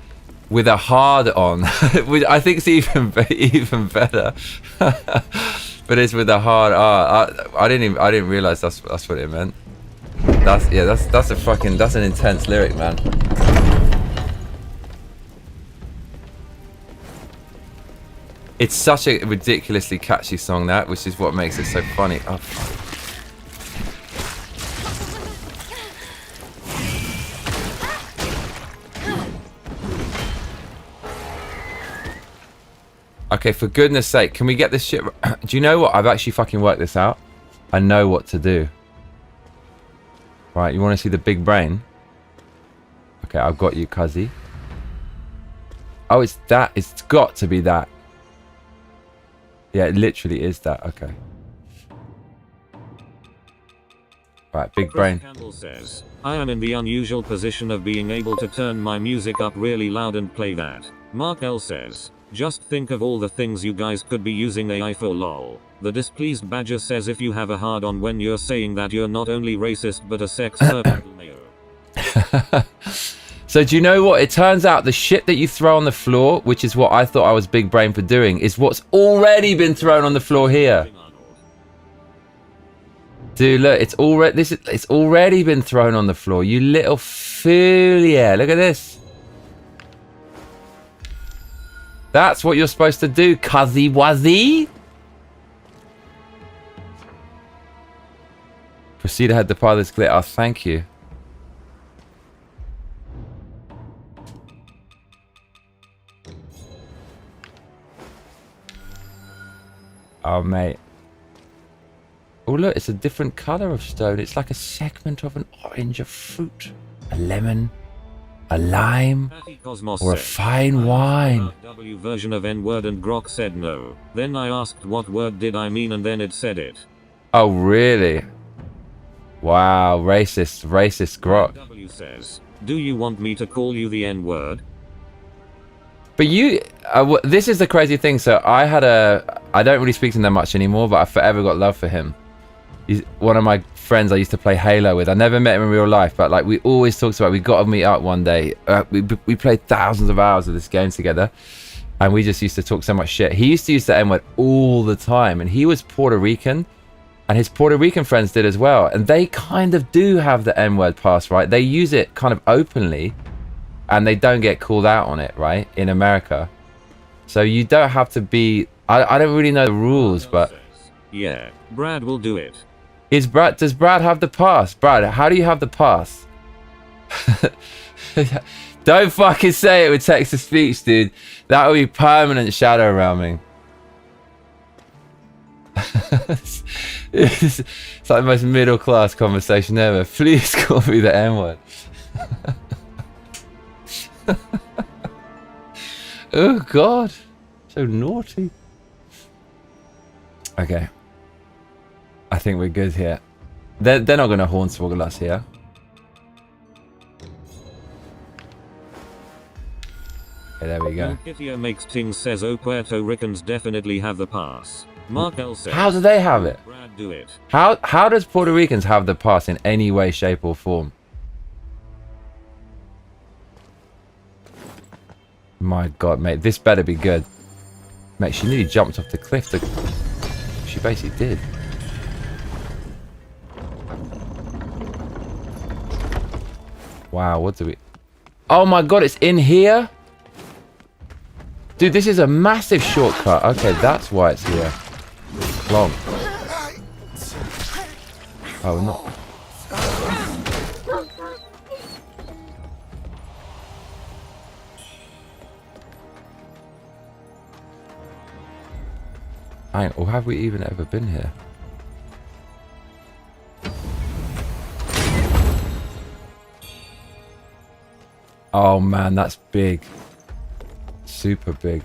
with a hard on. Which I think it's even better. But it's with a hard R. I didn't realize that's what it meant. That's an intense lyric, man. It's such a ridiculously catchy song, that, which is what makes it so funny. Oh, fuck. Okay, for goodness sake, can we get this shit? Do you know what? I've actually fucking worked this out. I know what to do. Right, you want to see the big brain? Okay, I've got you, cuzzy. Oh, it's that. It's got to be that. Yeah, it literally is that. Okay. Right, big brain. Campbell says, I am in the unusual position of being able to turn my music up really loud and play that. Mark L says, just think of all the things you guys could be using AI for, lol. The displeased badger says if you have a hard on when you're saying that you're not only racist but a sex pervert. So do you know what? It turns out the shit that you throw on the floor, which is what I thought I was big brain for doing, is what's already been thrown on the floor here. Dude, look, it's already been thrown on the floor. You little fool, yeah. Look at this. That's what you're supposed to do, cuzzy wuzzy. Proceed ahead to part of this glitter. Oh, thank you. Oh, mate. Oh, look, it's a different color of stone. It's like a segment of an orange, a fruit, a lemon, a lime, or a fine wine. W version of N-word and Grok said no. Then I asked what word did I mean and then it said it. Oh, really? Wow, racist Grok. W says, do you want me to call you the N-word? But you, this is the crazy thing. So I don't really speak to him that much anymore, but I forever got love for him. He's one of my friends I used to play Halo with. I never met him in real life, but like we always talked about, we got to meet up one day. We played thousands of hours of this game together, and we just used to talk so much shit. He used to use the N-word all the time, and he was Puerto Rican, and his Puerto Rican friends did as well. And they kind of do have the N-word pass, right? They use it kind of openly, and they don't get called out on it, right? In America. So you don't have to be... I don't really know the rules, but... Yeah, Brad will do it. Does Brad have the pass? Brad, how do you have the pass? Don't fucking say it with text-to-speech, dude. That would be permanent shadow realming. It's like the most middle-class conversation ever. Please call me the N-word. Oh god, so naughty. Okay, I think we're good here. They're not gonna hornswoggle us here. Okay, there we go. Kittia makes Ting says, oh, Puerto Ricans definitely have the pass. Mark L says, how do they have it? Brad do it. How does Puerto Ricans have the pass in any way, shape or form? My god, mate, this better be good. Mate, she nearly jumped off the cliff. She basically did. Wow, what do we... Oh my god, it's in here? Dude, this is a massive shortcut. Okay, that's why it's here. Long. Oh, not... Hang on, or have we even ever been here? Oh man, that's big. Super big.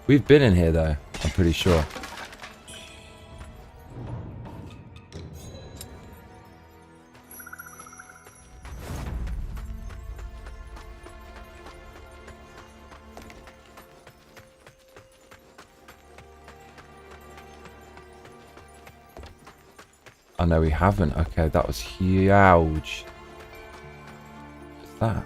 We've been in here though, I'm pretty sure. Oh no, we haven't. Okay, that was huge. What's that?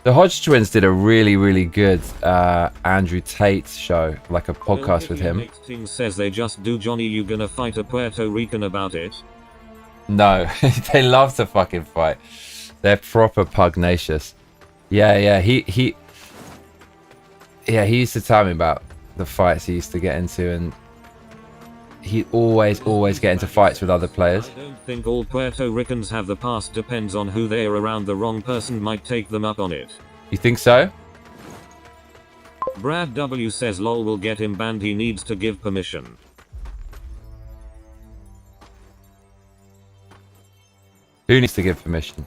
The Hodge twins did a really good Andrew Tate show, like a podcast with him. Ting says they just do Johnny, you gonna fight a Puerto Rican about it? No, they love to fucking fight. They're proper pugnacious. Yeah, he used to tell me about the fights he used to get into, and he always get into fights with other players. I don't think all Puerto Ricans have the pass. Depends on who they are around. The wrong person might take them up on it. You think so? Brad W says lol will get him banned. He needs to give permission. Who needs to give permission?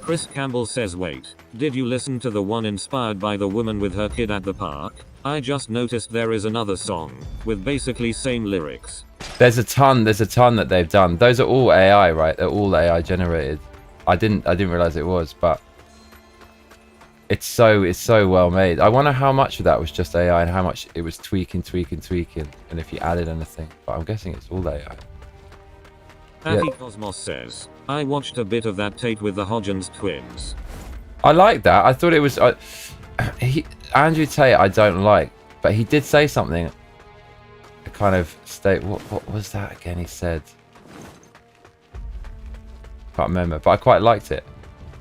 Chris Campbell says wait, did you listen to the one inspired by the woman with her kid at the park? I just noticed there is another song with basically same lyrics. There's a ton that they've done. Those are all AI, right? They're all AI generated. I didn't realize it was, but It's so well made. I wonder how much of that was just AI and how much it was tweaking, and if you added anything. But I'm guessing it's all AI. Happy Cosmos says, I watched a bit of that tape with the Hodgins twins. I like that. I thought it was Andrew Tate. I don't like, but he did say something. A kind of state. What was that again? He said. Can't remember, but I quite liked it.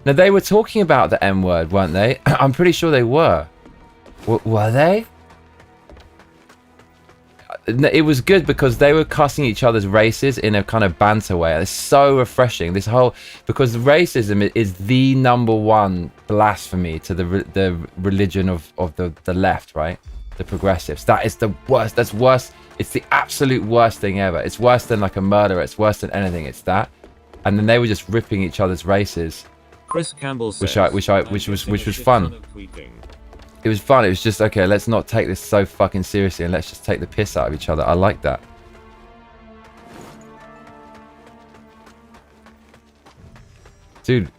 Now they were talking about the M word, weren't they? I'm pretty sure they were. Were they? It was good because they were cussing each other's races in a kind of banter way. It's so refreshing. This whole because racism is the #1 blasphemy to the religion of the left, right? The progressives. That is the worst. That's worse. It's the absolute worst thing ever. It's worse than like a murderer. It's worse than anything. It's that. And then they were just ripping each other's races. Chris Campbell says, which was fun. It was fun. It was just okay. Let's not take this so fucking seriously, and let's just take the piss out of each other. I like that. Dude,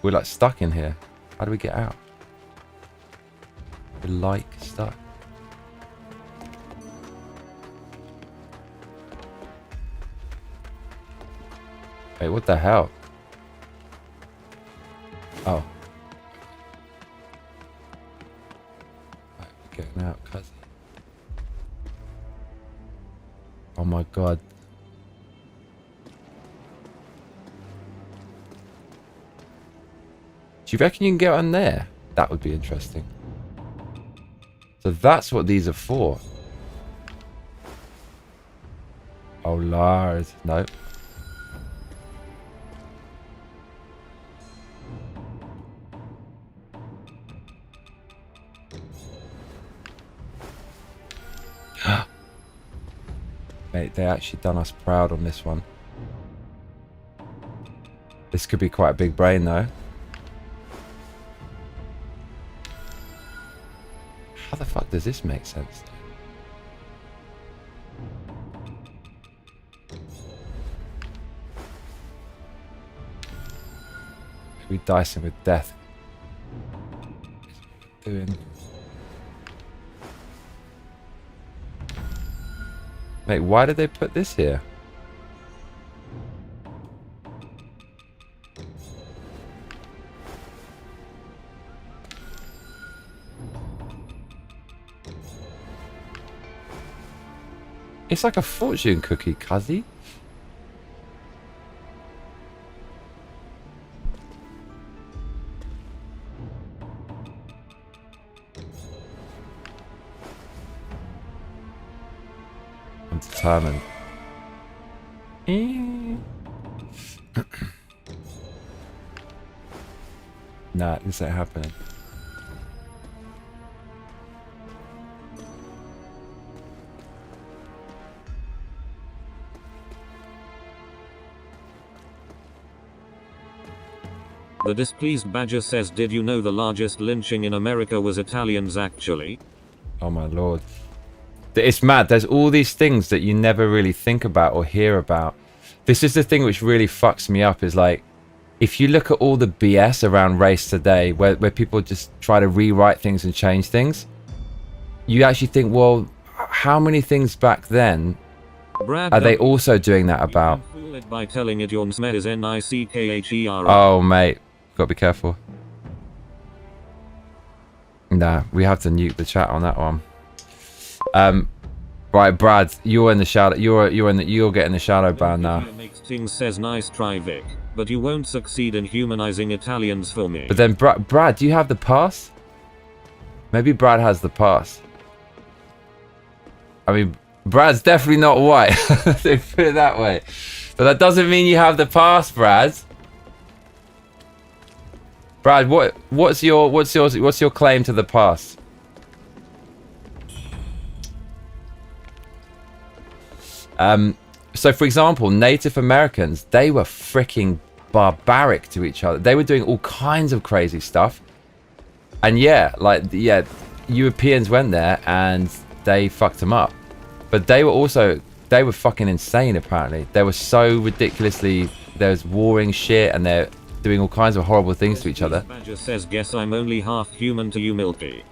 we're like stuck in here. How do we get out? We're like stuck. Wait, what the hell? Oh. Right, we're getting out, cousin. Oh my god. Do you reckon you can get on there? That would be interesting. So that's what these are for. Oh Lord. No. Mate, they actually done us proud on this one. This could be quite a big brain though. How the fuck does this make sense? We dicing with death. What are we doing? Mate, why did they put this here? It's like a fortune cookie, cuzzy. I'm determined. Nah, this ain't happening. The displeased badger says, did you know the largest lynching in America was Italians actually? Oh my lord. It's mad. There's all these things that you never really think about or hear about. This is the thing which really fucks me up is like, if you look at all the BS around race today, where people just try to rewrite things and change things, you actually think, well, how many things back then are they also doing that about? Fool it by telling it your name is Nickher. Oh, mate. Gotta be careful. Nah, we have to nuke the chat on that one. Right, Brad, you're in the shadow. You're getting the shadow ban now. Things says nice try, Vic, but you won't succeed in humanizing Italians for me. But then, Brad, do you have the pass? Maybe Brad has the pass. I mean, Brad's definitely not white. They put it that way. But that doesn't mean you have the pass, Brad. Brad, what's your claim to the pass? So for example, Native Americans, they were freaking barbaric to each other. They were doing all kinds of crazy stuff. And yeah, Europeans went there and they fucked them up. But they were fucking insane apparently. They were so ridiculously, there was warring shit and they're doing all kinds of horrible things to each other. Badger says, guess I'm only half human to you, Milky.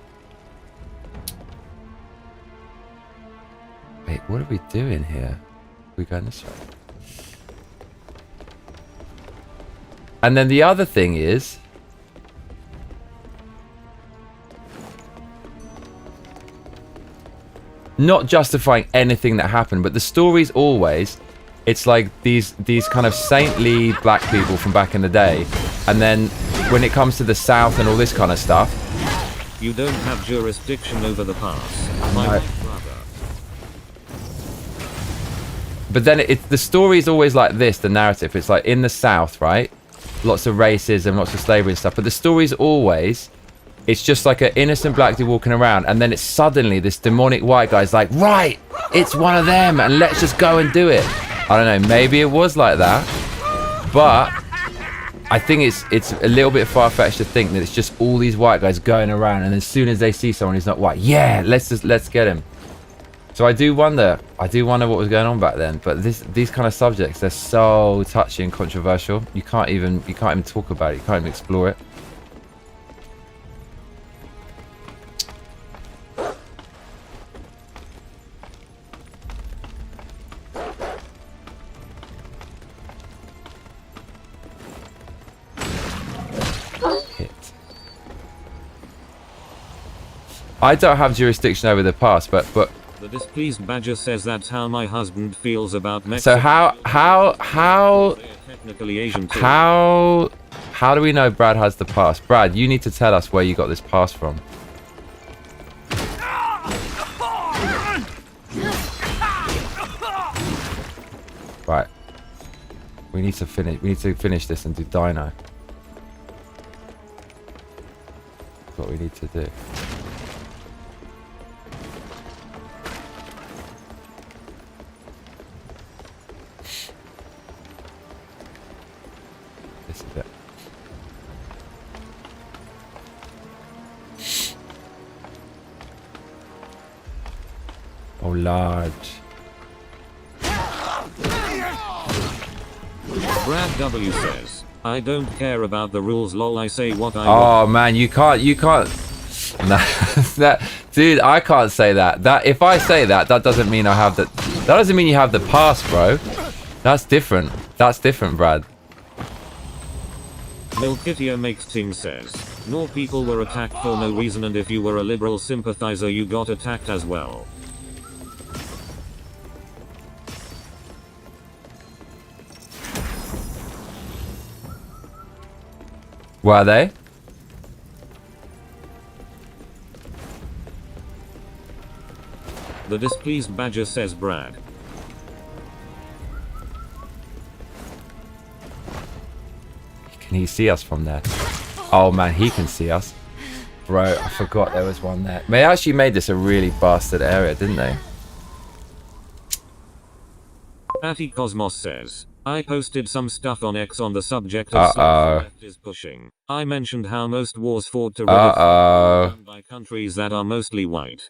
Wait, what are we doing here? We're going this way. And then the other thing is, not justifying anything that happened, but the story's always, it's like these kind of saintly black people from back in the day, and then when it comes to the South and all this kind of stuff, you don't have jurisdiction over the past. My No. brother. But then the story is always like this, the narrative. It's like in the South, right? Lots of racism, lots of slavery and stuff. But the story's always, it's just like an innocent black dude walking around. And then it's suddenly this demonic white guy's like, right, it's one of them. And let's just go and do it. I don't know. Maybe it was like that. But I think it's a little bit far-fetched to think that it's just all these white guys going around. And as soon as they see someone who's not white, yeah, let's get him. So I do wonder what was going on back then. But these kind of subjects, they're so touchy and controversial. You can't even talk about it. You can't even explore it. I don't have jurisdiction over the past, but The displeased Badger says that's how my husband feels about Mexico. so how Technically Asian too. how do we know Brad has the pass? Brad, you need to tell us where you got this pass from. Right. We need to finish this and do Dino. That's what we need to do. This is it. Oh Lord. Brad W says, I don't care about the rules, lol, I say what I Oh want. man, you can't nah, that dude, I can't say that. That if I say that doesn't mean I have that doesn't mean you have the pass, bro. That's different. That's different, Brad. Milkitia Makes Ting says, no people were attacked for no reason, and if you were a liberal sympathizer you got attacked as well. Were they? The displeased Badger says, Brad. Can he see us from there? Oh man, he can see us. Bro, I forgot there was one there. They actually made this a really bastard area, didn't they? Atty Cosmos says, I posted some stuff on X on the subject of stuff the left is pushing. I mentioned how most wars fought to by countries that are mostly white.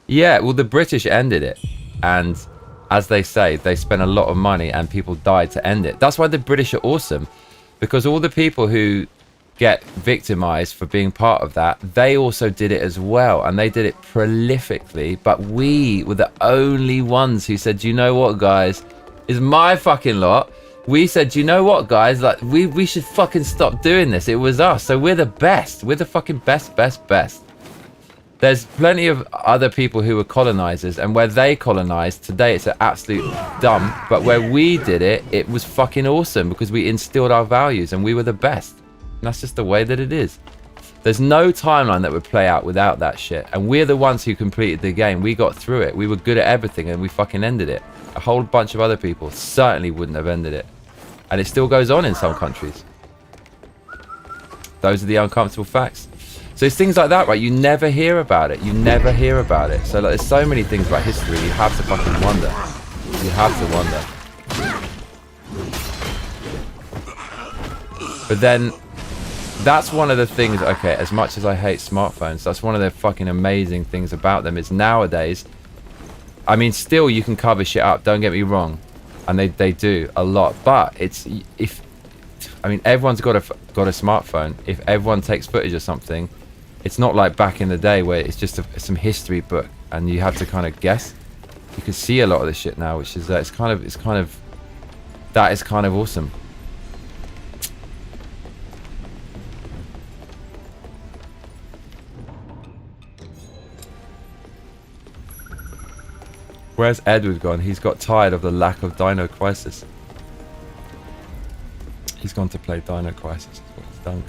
Yeah, well the British ended it. And as they say, they spent a lot of money and people died to end it. That's why the British are awesome. Because all the people who get victimized for being part of that, they also did it as well. And they did it prolifically. But we were the only ones who said, you know what, guys? It's my fucking lot. We said, you know what, guys? Like, we should fucking stop doing this. It was us. So we're the best. We're the fucking best. There's plenty of other people who were colonizers, and where they colonized, today it's an absolute dump. But where we did it, it was fucking awesome because we instilled our values and we were the best. And that's just the way that it is. There's no timeline that would play out without that shit. And we're the ones who completed the game. We got through it. We were good at everything and we fucking ended it. A whole bunch of other people certainly wouldn't have ended it. And it still goes on in some countries. Those are the uncomfortable facts. So it's things like that, right? You never hear about it. You never hear about it. So like, there's so many things about history. You have to fucking wonder. You have to wonder. But then, that's one of the things, okay, as much as I hate smartphones, that's one of the fucking amazing things about them is nowadays, I mean, still you can cover shit up, don't get me wrong. and they do a lot. But it's I mean, everyone's got a smartphone. If everyone takes footage of something, it's not like back in the day where it's just some history book and you have to kind of guess. You can see a lot of this shit now, which is that is kind of awesome. Where's Edward gone? He's got tired of the lack of Dino Crisis. He's gone to play Dino Crisis. That's what he's done.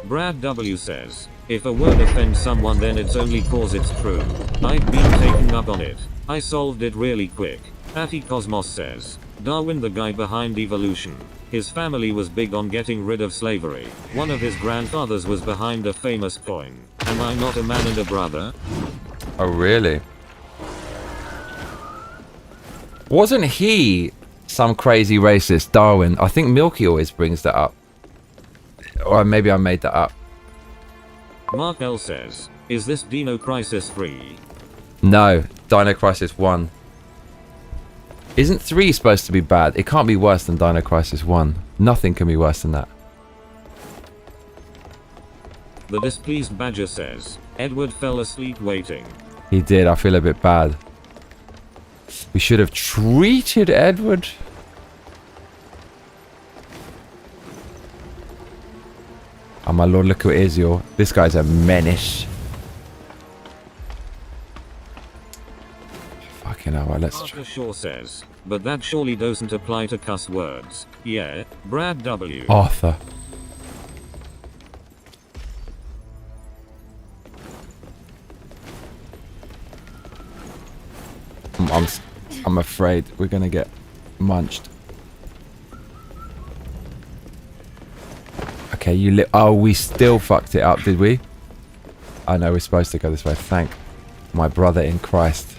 Brad W says, if a word offends someone then it's only cause it's true. I've been taken up on it. I solved it really quick. Atty Cosmos says, Darwin the guy behind evolution. His family was big on getting rid of slavery. One of his grandfathers was behind a famous coin. Am I not a man and a brother? Oh really? Wasn't he some crazy racist, Darwin? I think Milky always brings that up. Or maybe I made that up. Mark L says, is this Dino Crisis 3? No, Dino Crisis 1. Isn't 3 supposed to be bad? It can't be worse than Dino Crisis 1. Nothing can be worse than that. The displeased badger says, Edward fell asleep waiting. He did. I feel a bit bad. We should have treated Edward. Oh my lord, look who it is, yo. This guy's a menace. Fucking hell, right, let's Arthur Shaw says, but that surely doesn't apply to cuss words. Yeah, Brad W. Arthur. I'm afraid we're gonna get munched. Okay, you oh, we still fucked it up, did we? I know we're supposed to go this way. Thank my brother in Christ.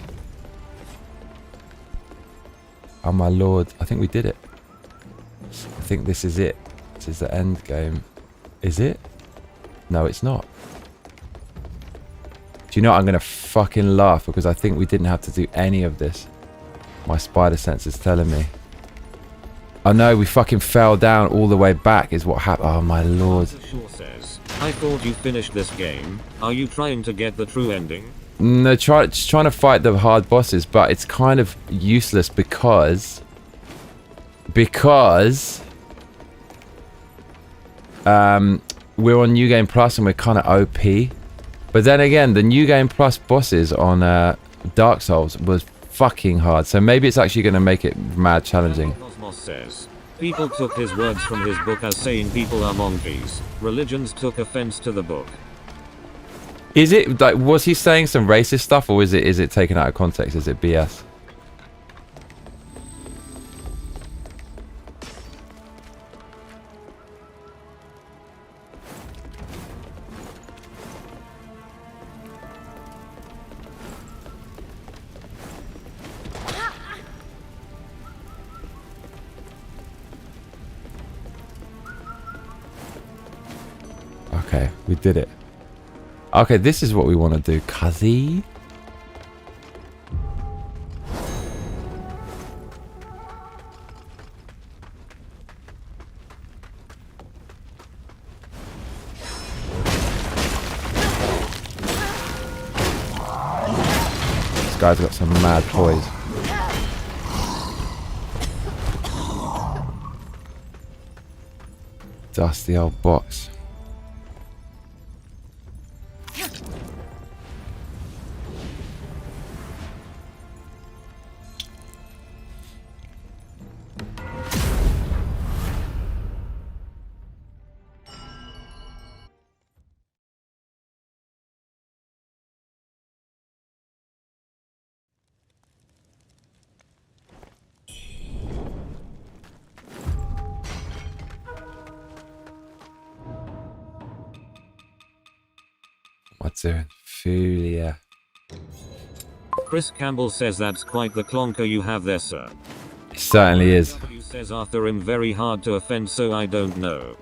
Oh my lord, I think we did it. I think this is it. This is the end game. Is it? No, it's not. Do you know what? I'm gonna fucking laugh because I think we didn't have to do any of this. My spider sense is telling me. Oh no, we fucking fell down all the way back is what happened. Oh my lord. Shaw says, I thought you finished this game. Are you trying to get the true ending? No, just trying to fight the hard bosses, but it's kind of useless because we're on New Game Plus and we're kind of OP. But then again, the New Game Plus bosses on Dark Souls was fucking hard. So maybe it's actually going to make it mad challenging. Cosmos says, people took his words from his book as saying people are monkeys. Religions took offense to the book. Is it like, was he saying some racist stuff, or is it taken out of context? Is it BS? Okay, we did it. Okay, this is what we want to do, cuzzy. This guy's got some mad toys. Dusty old box. What's it? Fulia. Chris Campbell says that's quite the clonker you have there, sir. It certainly is. W says Arthur I'm very hard to offend, so I don't know.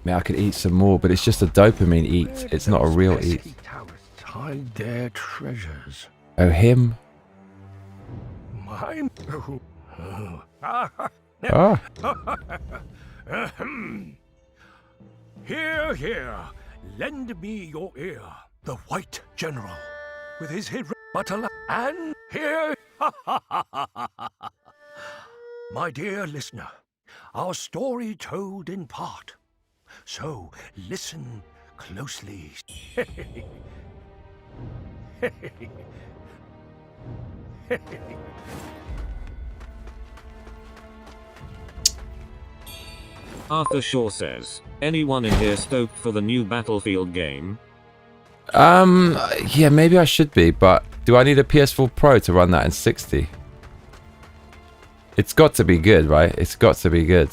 mean, I could eat some more, but it's just a dopamine eat. It's not a real eat. Hide their treasures. Oh, him? Mine? Ah. Here, here. Lend me your ear. The White General, with his head but and here. My dear listener, our story told in part. So listen closely. Arthur Shaw says, anyone in here stoked for the new Battlefield game? Yeah, maybe I should be, but do I need a PS4 Pro to run that in 60? It's got to be good, right? It's got to be good.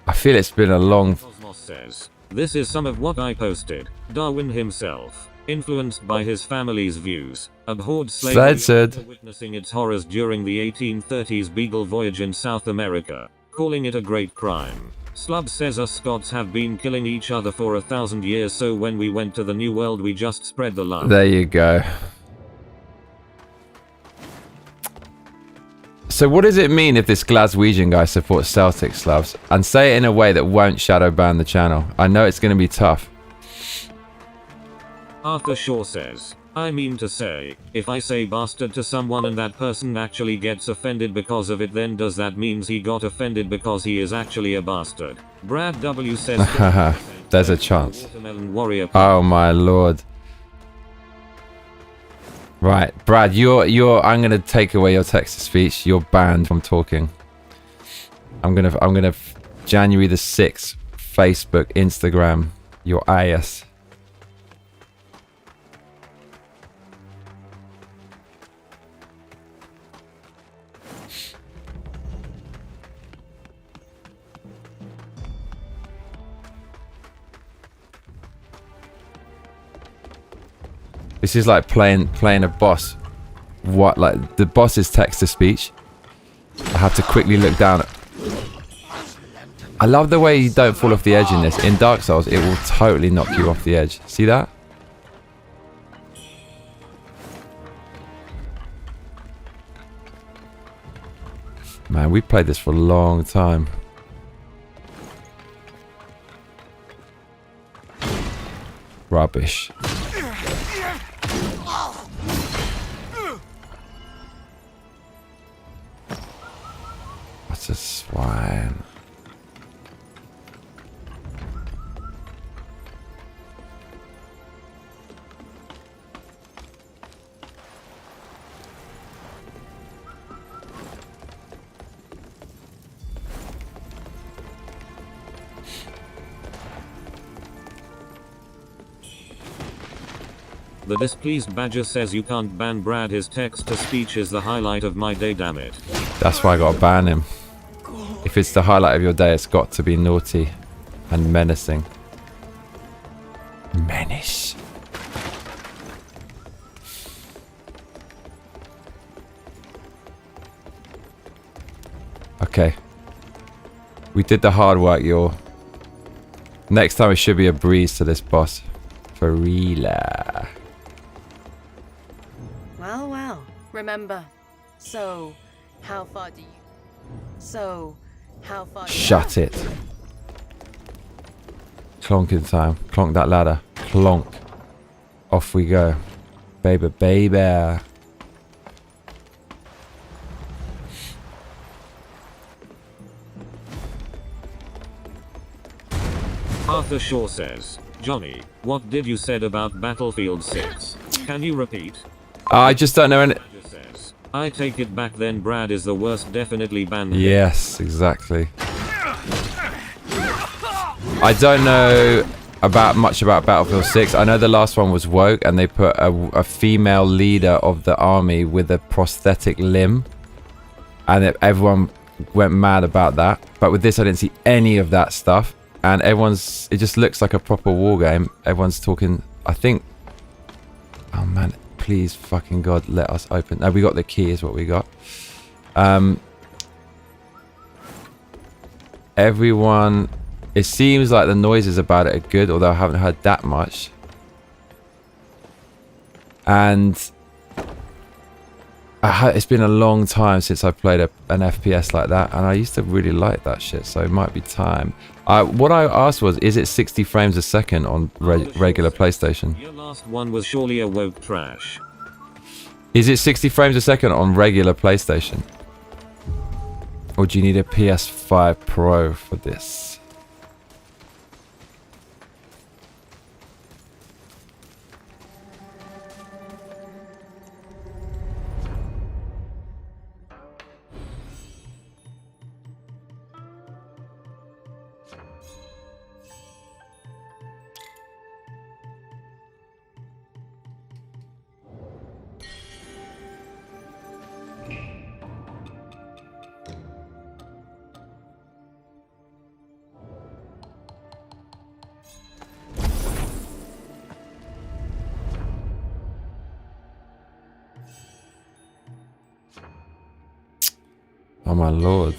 I feel it's been a long... Cosmos says, this is some of what I posted. Darwin himself, influenced by his family's views, abhorred slavery after witnessing its horrors during the 1830s Beagle voyage in South America, calling it a great crime. Slub says us Scots have been killing each other for 1,000 years, so when we went to the New World we just spread the love. There you go. So what does it mean if this Glaswegian guy supports Celtic Slavs? And say it in a way that won't shadow ban the channel. I know it's going to be tough. Arthur Shaw says, I mean to say, if I say bastard to someone and that person actually gets offended because of it, then does that means he got offended because he is actually a bastard? Brad W says there's a chance. Watermelon Warrior. Oh my lord. Right, Brad, I'm gonna take away your text to speech. You're banned from talking. I'm gonna January the 6th, Facebook, Instagram, your ass. This is like playing a boss. What, like the boss's text to speech? I have to quickly look down. I love the way you don't fall off the edge in this. In Dark Souls, it will totally knock you off the edge. See that? Man, we played this for a long time. Rubbish. What's a swine? The displeased badger says you can't ban Brad, his text to speech is the highlight of my day, damn it. That's why I gotta ban him. If it's the highlight of your day, it's got to be naughty and menacing. Menace. Okay. We did the hard work, y'all. Next time it should be a breeze to this boss. For real. Well, well. Remember. So, how far do you... Shut it. Clonking time. Clonk that ladder. Clonk. Off we go. Baby, baby. Arthur Shaw says, Johnny, what did you said about Battlefield 6? Can you repeat? I just don't know any... I take it back then, Brad is the worst, definitely ban him. Yes, exactly. I don't know much about Battlefield 6. I know the last one was woke and they put a female leader of the army with a prosthetic limb. And everyone went mad about that. But with this, I didn't see any of that stuff. And it just looks like a proper war game. Everyone's talking, I think... Oh man, please fucking God, let us open. No, we got the key is what we got. Everyone It seems like the noises about it are good, although I haven't heard that much. And it's been a long time since I played an FPS like that, and I used to really like that shit, so it might be time. What I asked was, is it 60 frames a second on regular PlayStation? Your last one was surely a woke trash. Is it 60 frames a second on regular PlayStation? Or do you need a PS5 Pro for this? Oh my lord.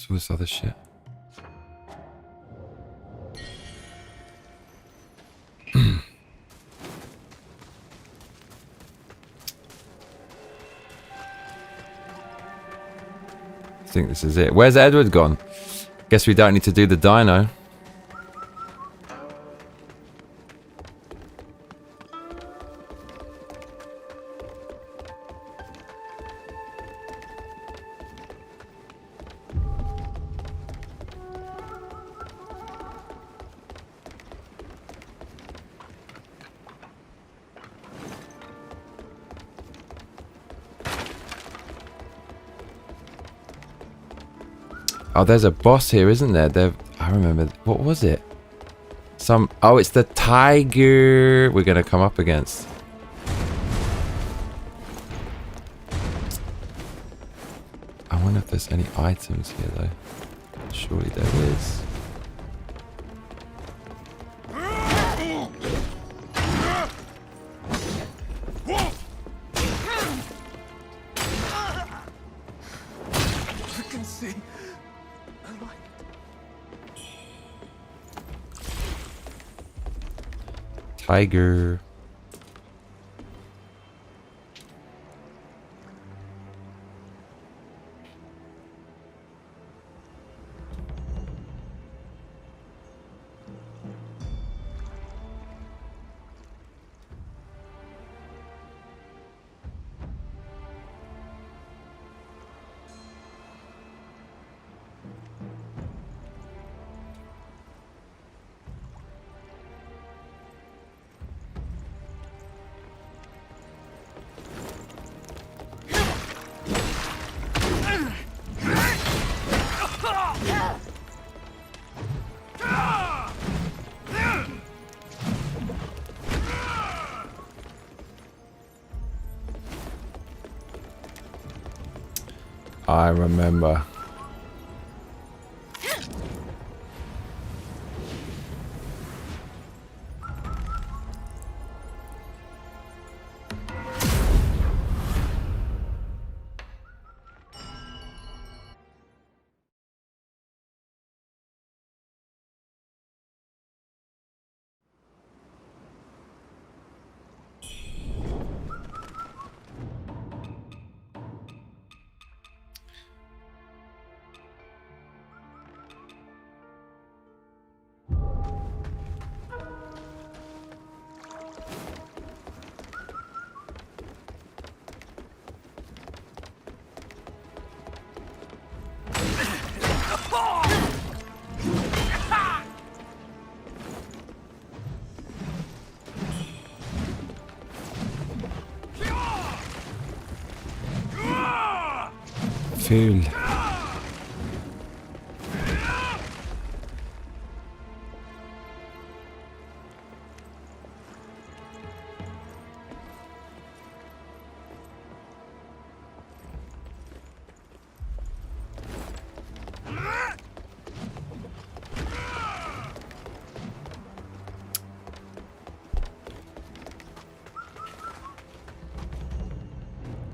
All this other shit. I think this is it. Where's Edward gone? Guess we don't need to do the dino. Oh, there's a boss here, isn't there? I remember. What was it? Oh, it's the tiger we're going to come up against. I wonder if there's any items here, though. Surely there is. Tiger. I remember. fool.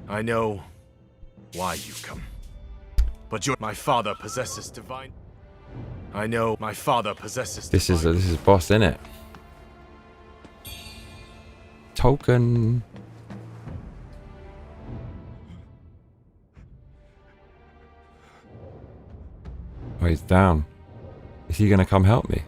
I know why you come. But my father possesses divine. I know my father possesses This is boss, innit? Token. Oh, he's down. Is he gonna come help me?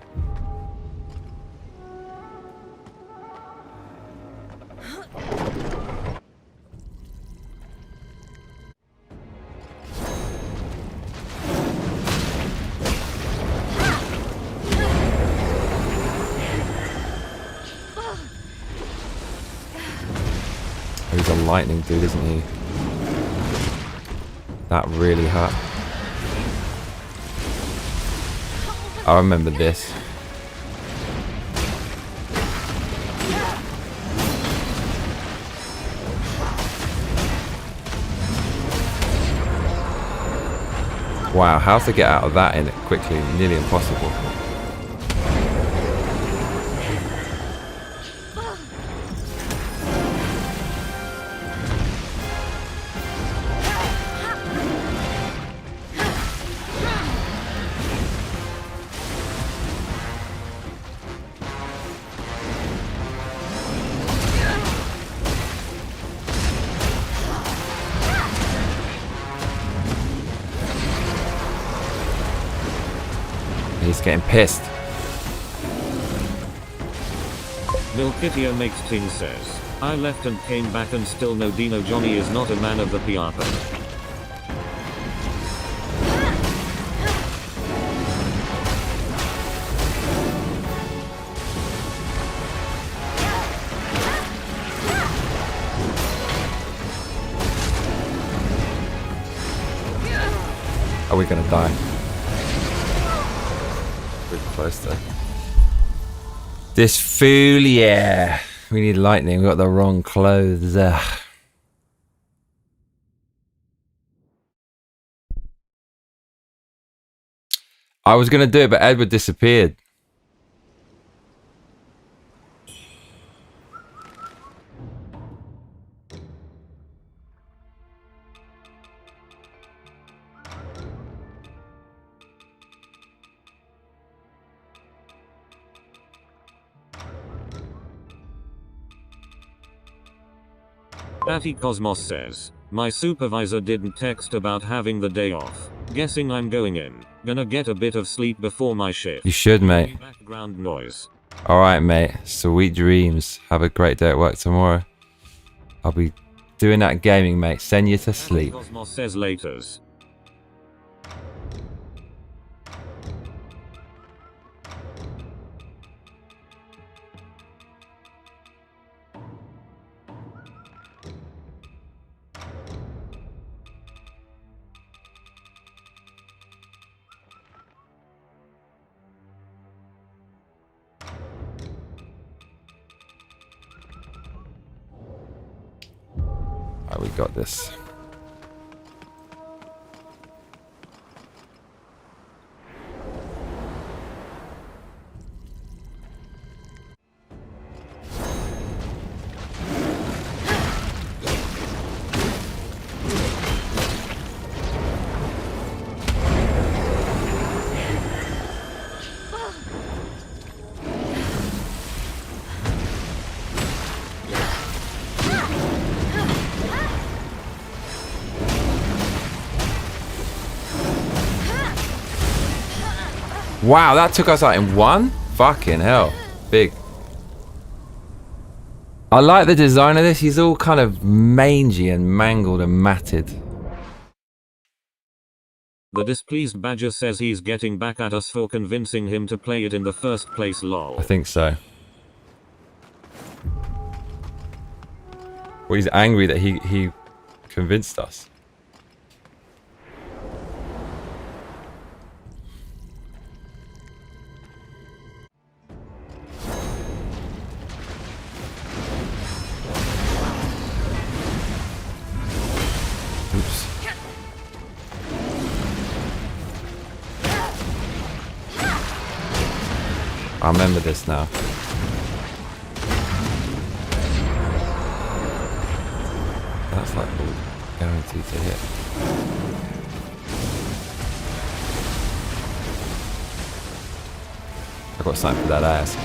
He's a lightning dude, isn't he? That really hurt. I remember this. Wow, how to get out of that in it quickly? Nearly impossible. He's getting pissed. Milkitia makes Ting says, I left and came back and still no Dino Johnny is not a man of the Piapa. Are we gonna die? Pretty close though. This fool, yeah. We need lightning. We got the wrong clothes. I was gonna do it, but Edward disappeared. Atty Cosmos says, my supervisor didn't text about having the day off. Guessing I'm going in. Gonna get a bit of sleep before my shift. You should, mate. Background noise. Alright, mate. Sweet dreams. Have a great day at work tomorrow. I'll be doing that gaming, mate. Send you to sleep. Cosmos says laters. Alright, we got this. Wow, that took us out in one? Fucking hell. Big. I like the design of this. He's all kind of mangy and mangled and matted. The displeased Badger says he's getting back at us for convincing him to play it in the first place, lol. I think so. Well, he's angry that he convinced us. I remember this now. That's like guaranteed to hit. I got something for that ass.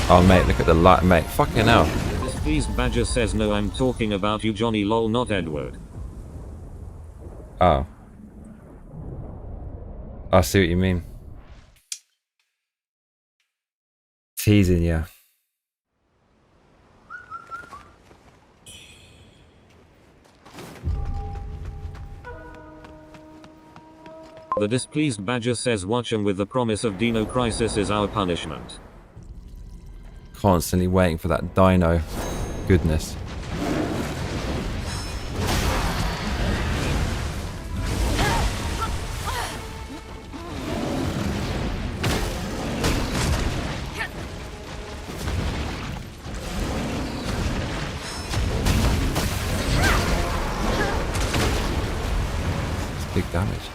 Oh mate, look at the light, mate. Fucking hell. The displeased badger says no, I'm talking about you, Johnny, lol, not Edward. Oh. I see what you mean. Teasing you. The displeased badger says Wuchang with the promise of Dino Crisis is our punishment. Constantly waiting for that dino goodness. It's big damage.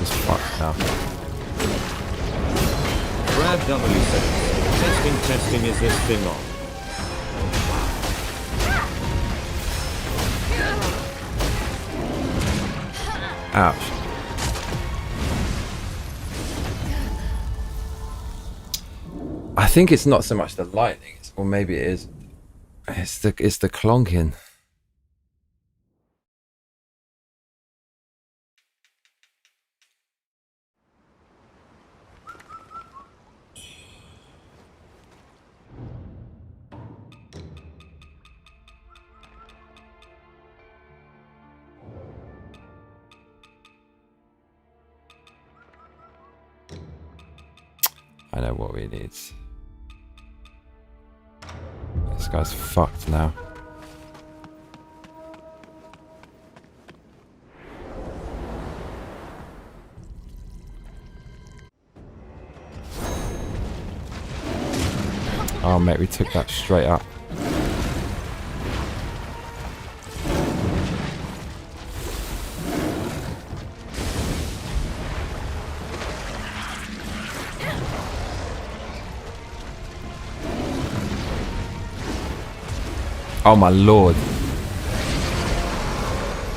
It's fucked now. Brad W says, testing, is this thing on? Ouch. I think it's not so much the lightning, or maybe it is. It's the clonking. I know what we need. This guy's fucked now. Oh mate, we took that straight up. Oh my lord.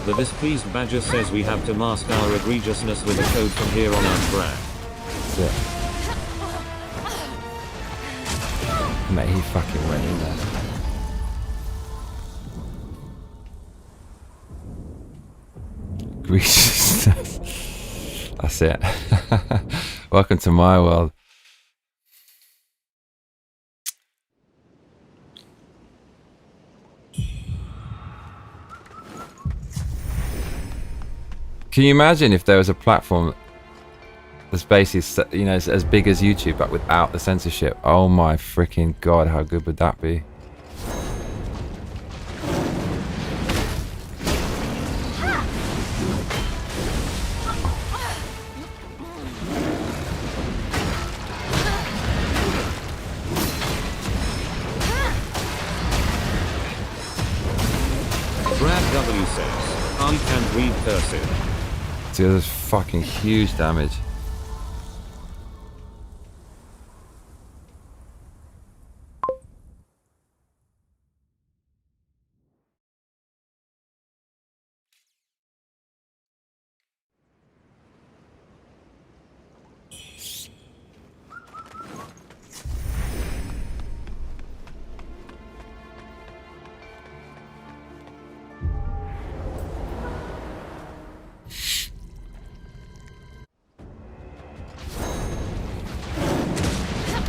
The displeased badger says we have to mask our egregiousness with a code from here on out, Brad. That's it. Mate, he fucking went in there. Egregiousness. That's it. Welcome to my world. Can you imagine if there was a platform that's basically, you know, as big as YouTube, but without the censorship? Oh my freaking god, how good would that be? Brad W says, I can't read cursive. Dude, there's fucking huge damage.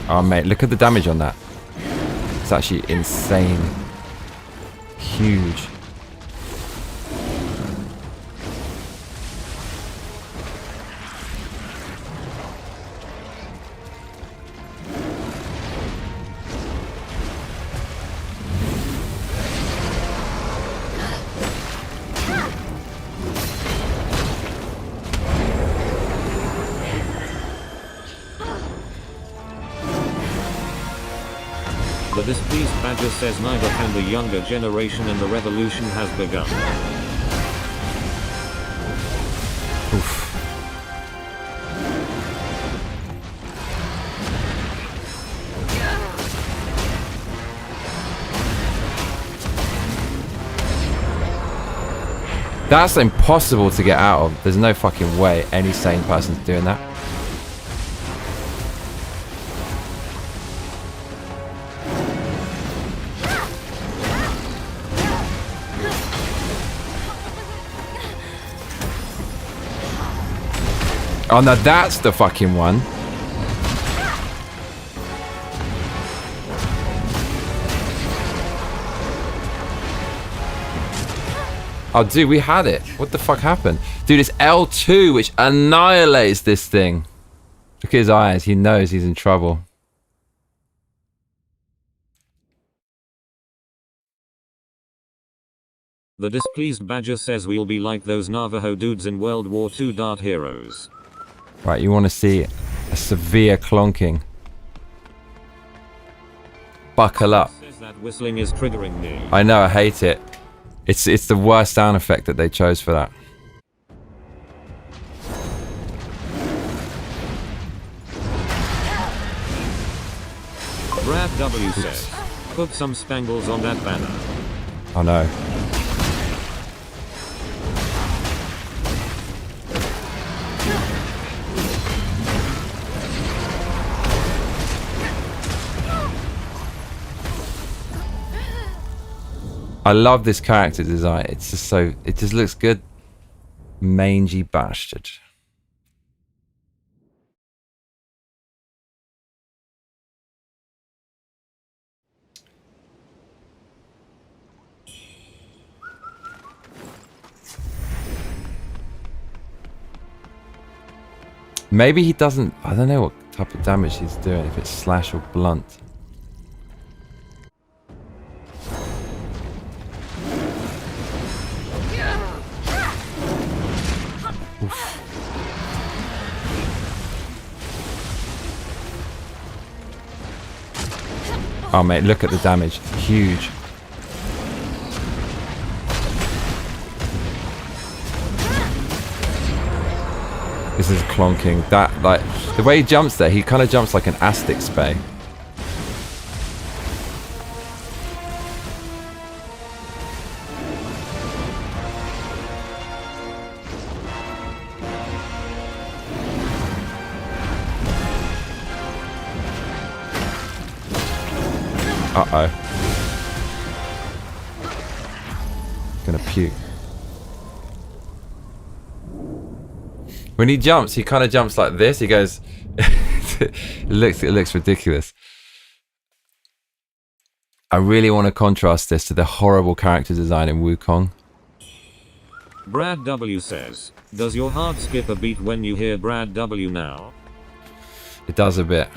Oh mate, look at the damage on that. It's actually insane. Huge. The displeased badger says neither can the younger generation and the revolution has begun. Oof. That's impossible to get out of. There's no fucking way any sane person's doing that. Oh no, that's the fucking one. Oh dude, we had it. What the fuck happened? Dude, it's L2 which annihilates this thing. Look at his eyes, he knows he's in trouble. The displeased badger says we'll be like those Navajo dudes in World War II dart heroes. Right, you want to see a severe clonking. Buckle up. Says that whistling is triggering me. I know, I hate it. It's the worst sound effect that they chose for that. Brad W says, put some spangles on that banner. Oh no. I love this character design. It's just so, it just looks good. Mangy bastard. Maybe he doesn't, I don't know what type of damage he's doing, if it's slash or blunt. Oof. Oh mate, look at the damage. Huge. This is clonking. That, like, the way he jumps there, he kind of jumps like an Aztec spay. Uh-oh. Gonna puke. When he jumps, he kind of jumps like this. He goes... it looks ridiculous. I really want to contrast this to the horrible character design in Wuchang. Brad W says, does your heart skip a beat when you hear Brad W now? It does a bit.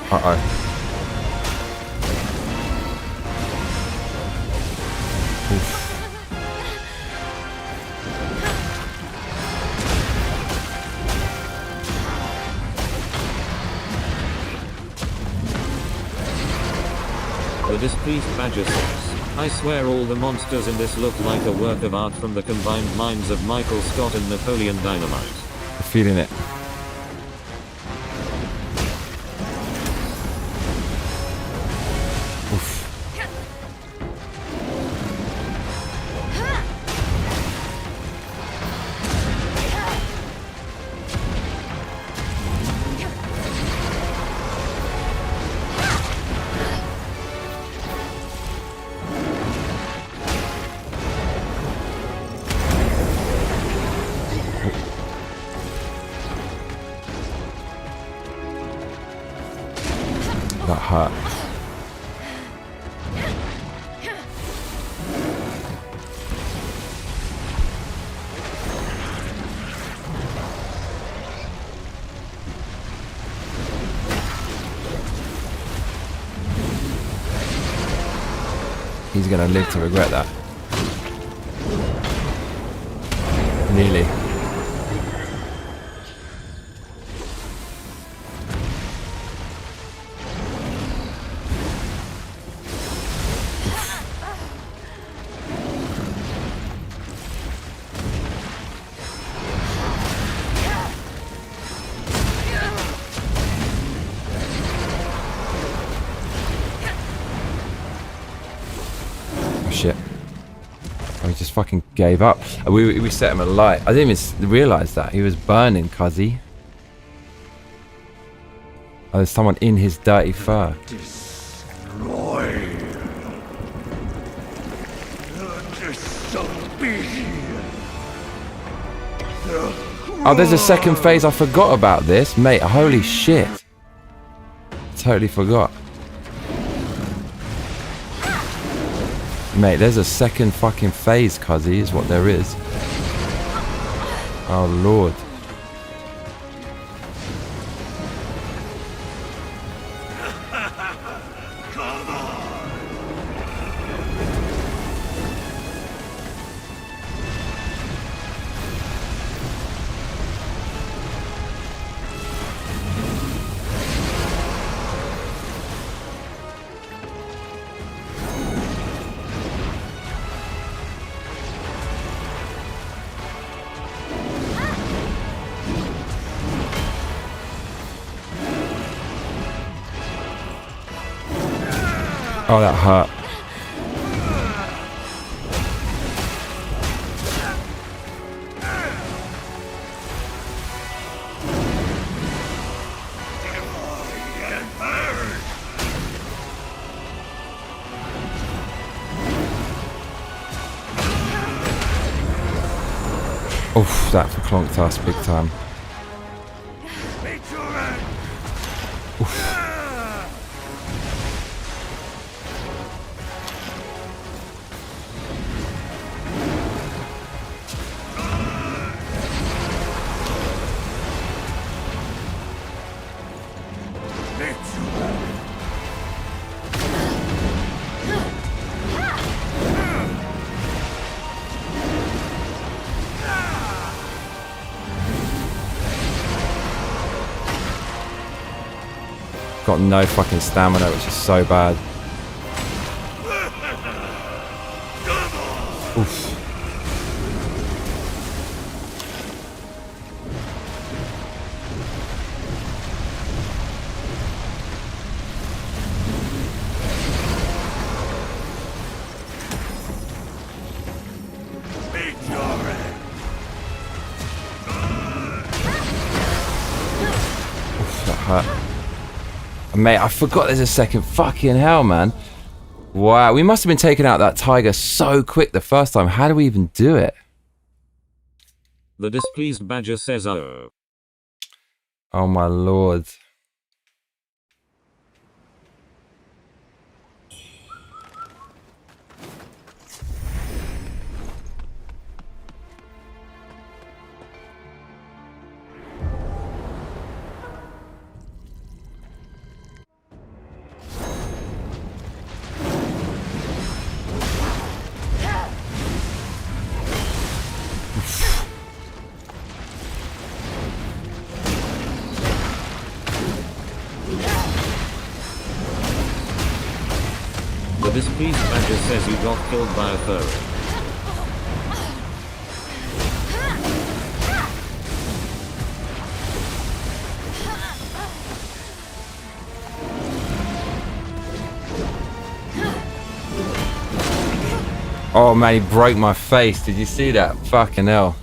Uh-oh. The displeased badger says, I swear all the monsters in this look like a work of art from the combined minds of Michael Scott and Napoleon Dynamite. I'm feeling it. That hurt. He's gonna live to regret that. Nearly. Shit. Oh, he just fucking gave up. We set him alight. I didn't even realise that. He was burning, cuzzy. Oh, there's someone in his dirty fur. Oh, there's a second phase. I forgot about this. Mate, holy shit. Totally forgot. Mate, there's a second fucking phase, cuzzy, is what there is. Oh, Lord. Oh, that hurt. Oof, that clonked us big time. Oof. Got no fucking stamina, which is so bad. Oof. Oof, that hurt. Mate, I forgot there's a second. Fucking hell, man. Wow, we must have been taking out that tiger so quick the first time. How do we even do it? The displeased badger says, oh. Oh my lord. displeased badger says you got killed by a furry. Oh man, he broke my face. Did you see that? Fucking hell.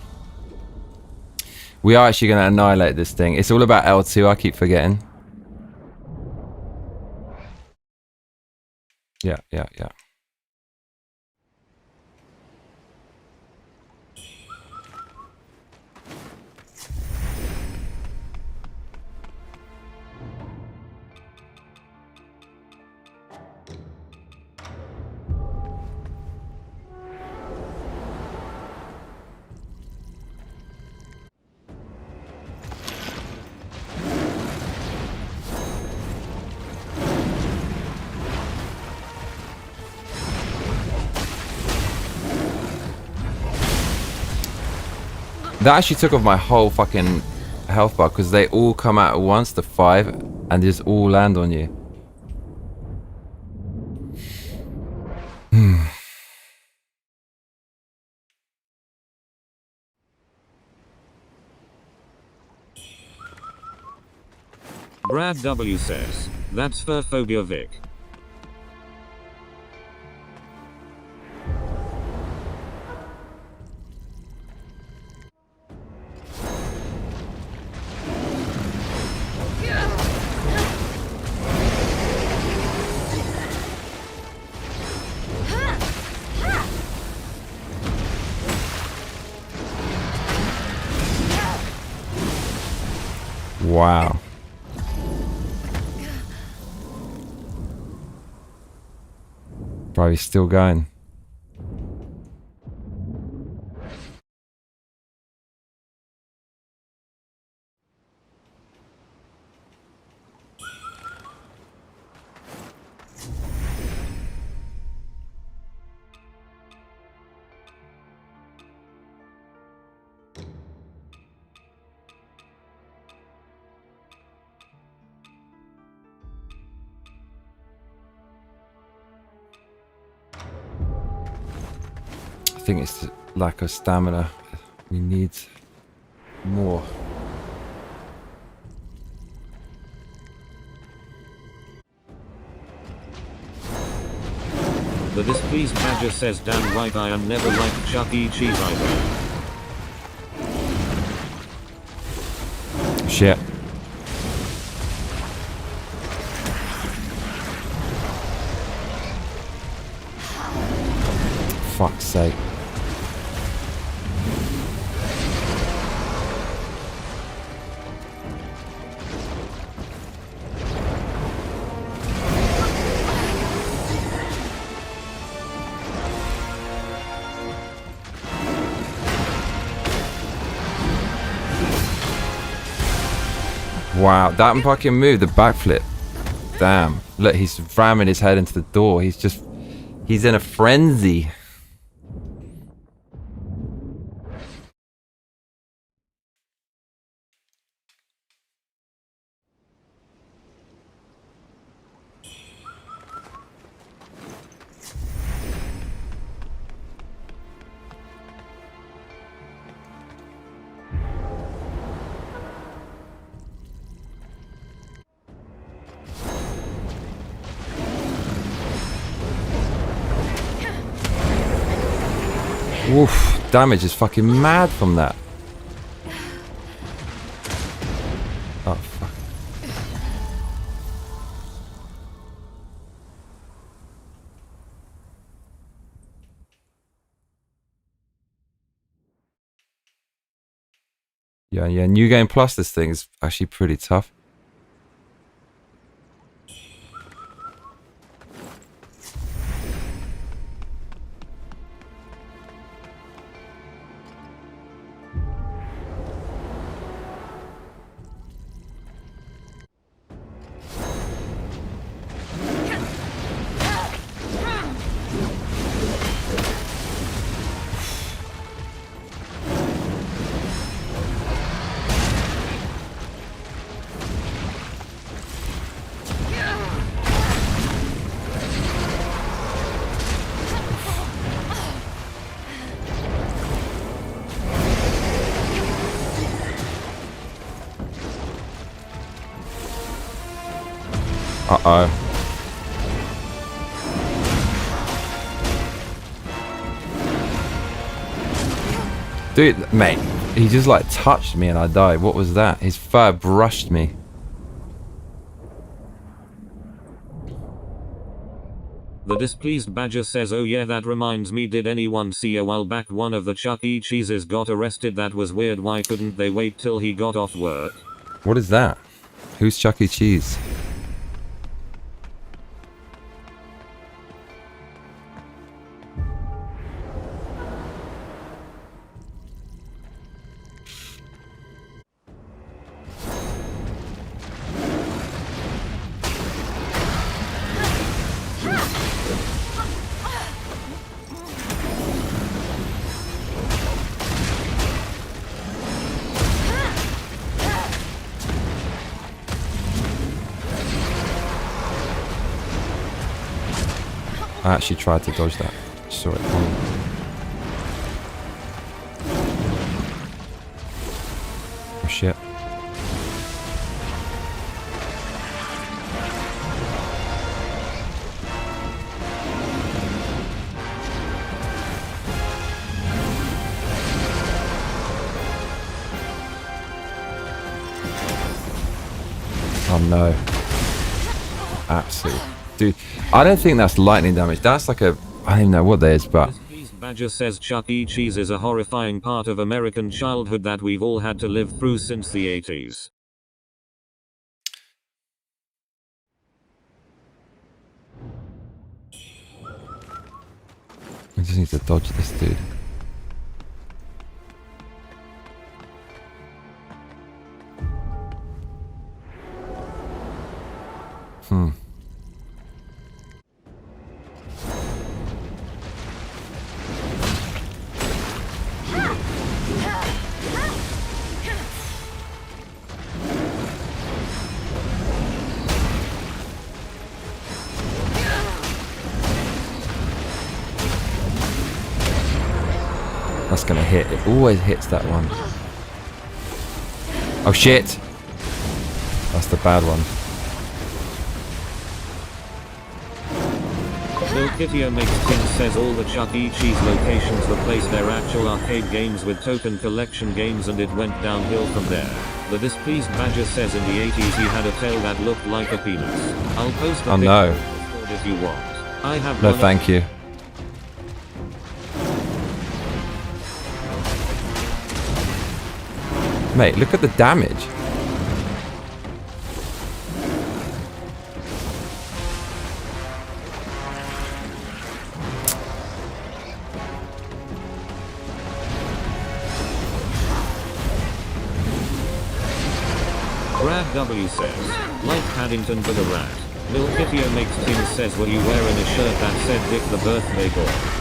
We are actually going to annihilate this thing. It's all about L2, I keep forgetting. Yeah. That actually took off my whole fucking health bar because they all come out at once, the 5, and just all land on you. Brad W says, that's furphobia Vic. Wow. Bro, he's still going. I think it's the lack of stamina. We need more. The displeased badger says, damn right, I am never liked Chuck E. Cheese either. Shit. Fuck's sake. Wow, that fucking move, the backflip. Damn. Look, he's ramming his head into the door. He's in a frenzy. Oof, damage is fucking mad from that. Oh, fuck. Yeah, New Game Plus, this thing is actually pretty tough. Uh-oh. Dude, mate, he just like touched me and I died. What was that? His fur brushed me. The displeased badger says, oh yeah, that reminds me, did anyone see a while back one of the Chuck E. Cheeses got arrested? That was weird. Why couldn't they wait till he got off work? What is that? Who's Chuck E. Cheese? I actually tried to dodge that. Saw it coming. Oh shit. Oh no. Absolutely. Dude, I don't think that's lightning damage. That's like a... I don't even know what that is, but... Badger says Chuck E. Cheese is a horrifying part of American childhood that we've all had to live through since the 80s. I just need to dodge this dude. That's gonna hit. It always hits that one. Oh shit! That's the bad one. Milkitio makes King says all the Chuck E. Cheese locations replaced their actual arcade games with token collection games and it went downhill from there. The displeased badger says in the 80s he had a tail that looked like a penis. I'll post the Oh no. picture if you want. I have No one thank you. Mate, look at the damage. Brad W says, like Paddington but a rat. Milkitio makes King says, were you wearing a shirt that said Dick the birthday boy?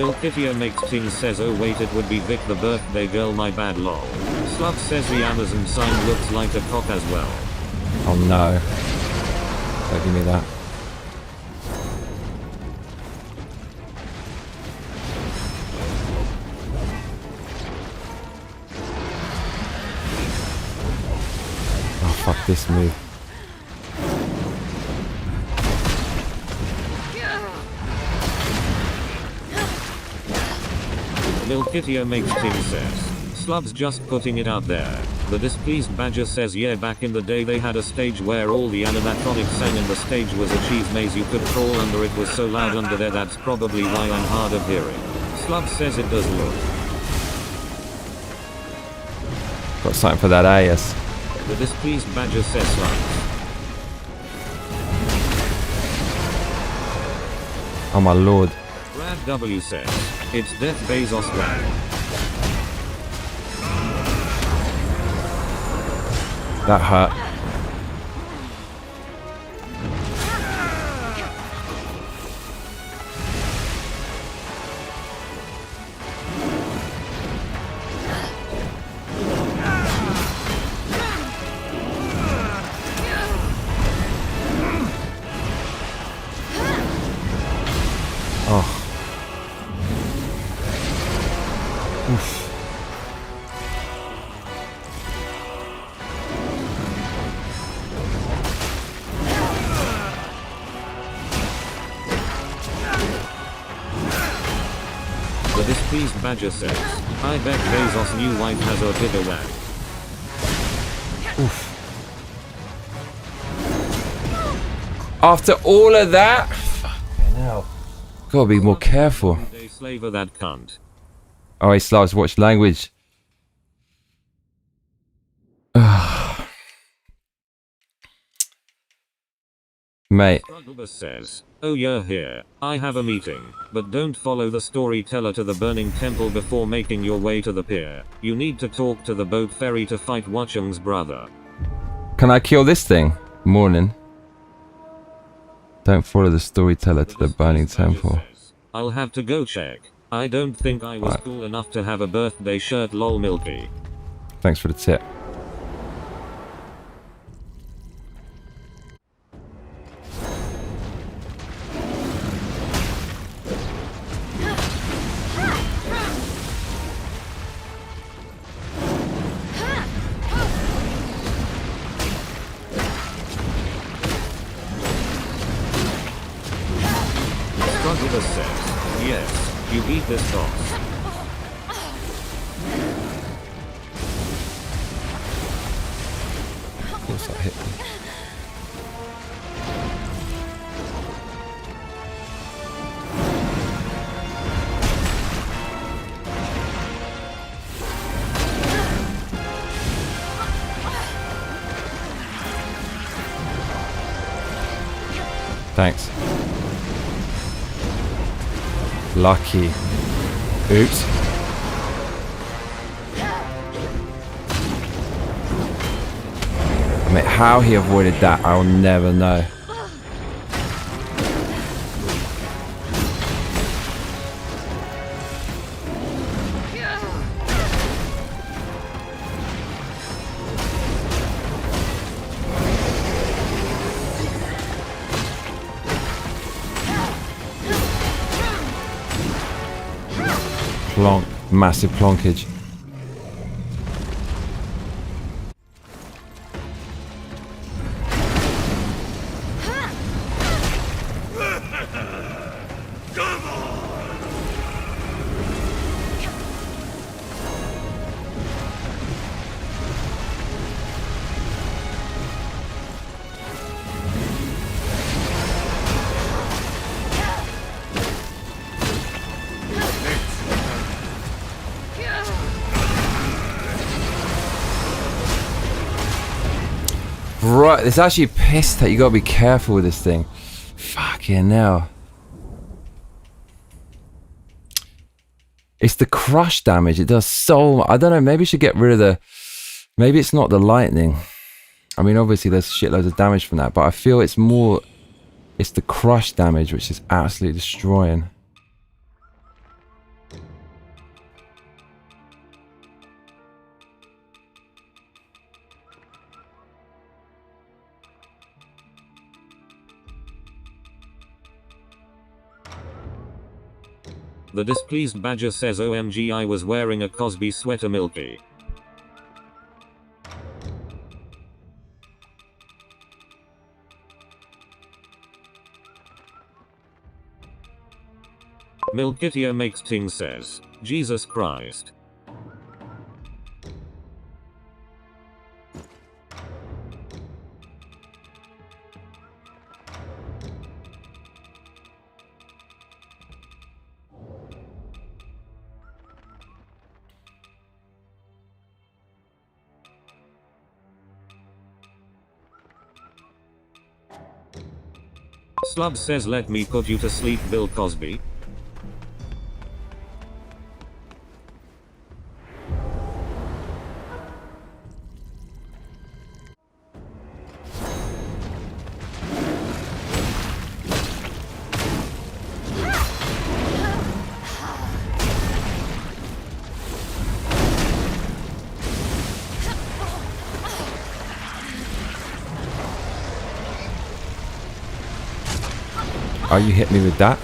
Milkitio makes Ting says, oh wait, it would be Vic the birthday girl, my bad lol. Slub says the Amazon sign looks like a cock as well. Oh no. Don't give me that. Oh fuck this move. Milkitio makes Ting says, Slub's just putting it out there. The displeased badger says, yeah, back in the day they had a stage where all the animatronics sang and the stage was a cheese maze you could crawl under. It was so loud under there, that's probably why I'm hard of hearing. Slub says it does look. Got something for that AS. The displeased badger says Slubs. Oh my lord. Brad W says, it's Death Bezos Brad. That hurt. Oof. The displeased badger says, I bet Bezos' new wife has a bigger whack. Oof. After all of that, fucking hell. Gotta be more careful. Slaver that cunt. Oh, he starts watch language. Mate. Strugglebus says, oh you're here. I have a meeting. But don't follow the storyteller to the burning temple before making your way to the pier. You need to talk to the boat ferry to fight Wuchang's brother. Can I kill this thing? Morning. Don't follow the storyteller to the burning temple. I'll have to go check. I don't think I was cool enough to have a birthday shirt, lol Milky. Thanks for the tip. Strugglebus says, yes, you beat this boss. Of course that hit me. Thanks. Lucky. Oops. Mate, how he avoided that, I'll never know. Plonk, massive plonkage. Right, it's actually pissed that you gotta be careful with this thing. Fucking hell. It's the crush damage. It does so. I don't know. Maybe you should get rid of the. Maybe it's not the lightning. I mean, obviously there's shitloads of damage from that, but I feel it's more. It's the crush damage which is absolutely destroying. The displeased badger says OMG I was wearing a Cosby sweater Milky. Milkitia makes ting says, Jesus Christ. Slub says let me put you to sleep Bill Cosby. Oh, you hit me with that?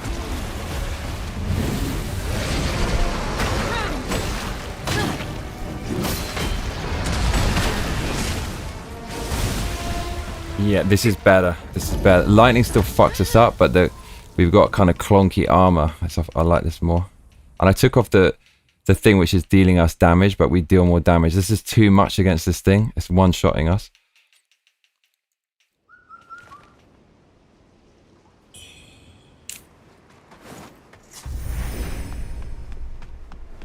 Yeah, this is better. This is better. Lightning still fucks us up, but we've got kind of clunky armor. I like this more. And I took off the thing which is dealing us damage, but we deal more damage. This is too much against this thing. It's one-shotting us.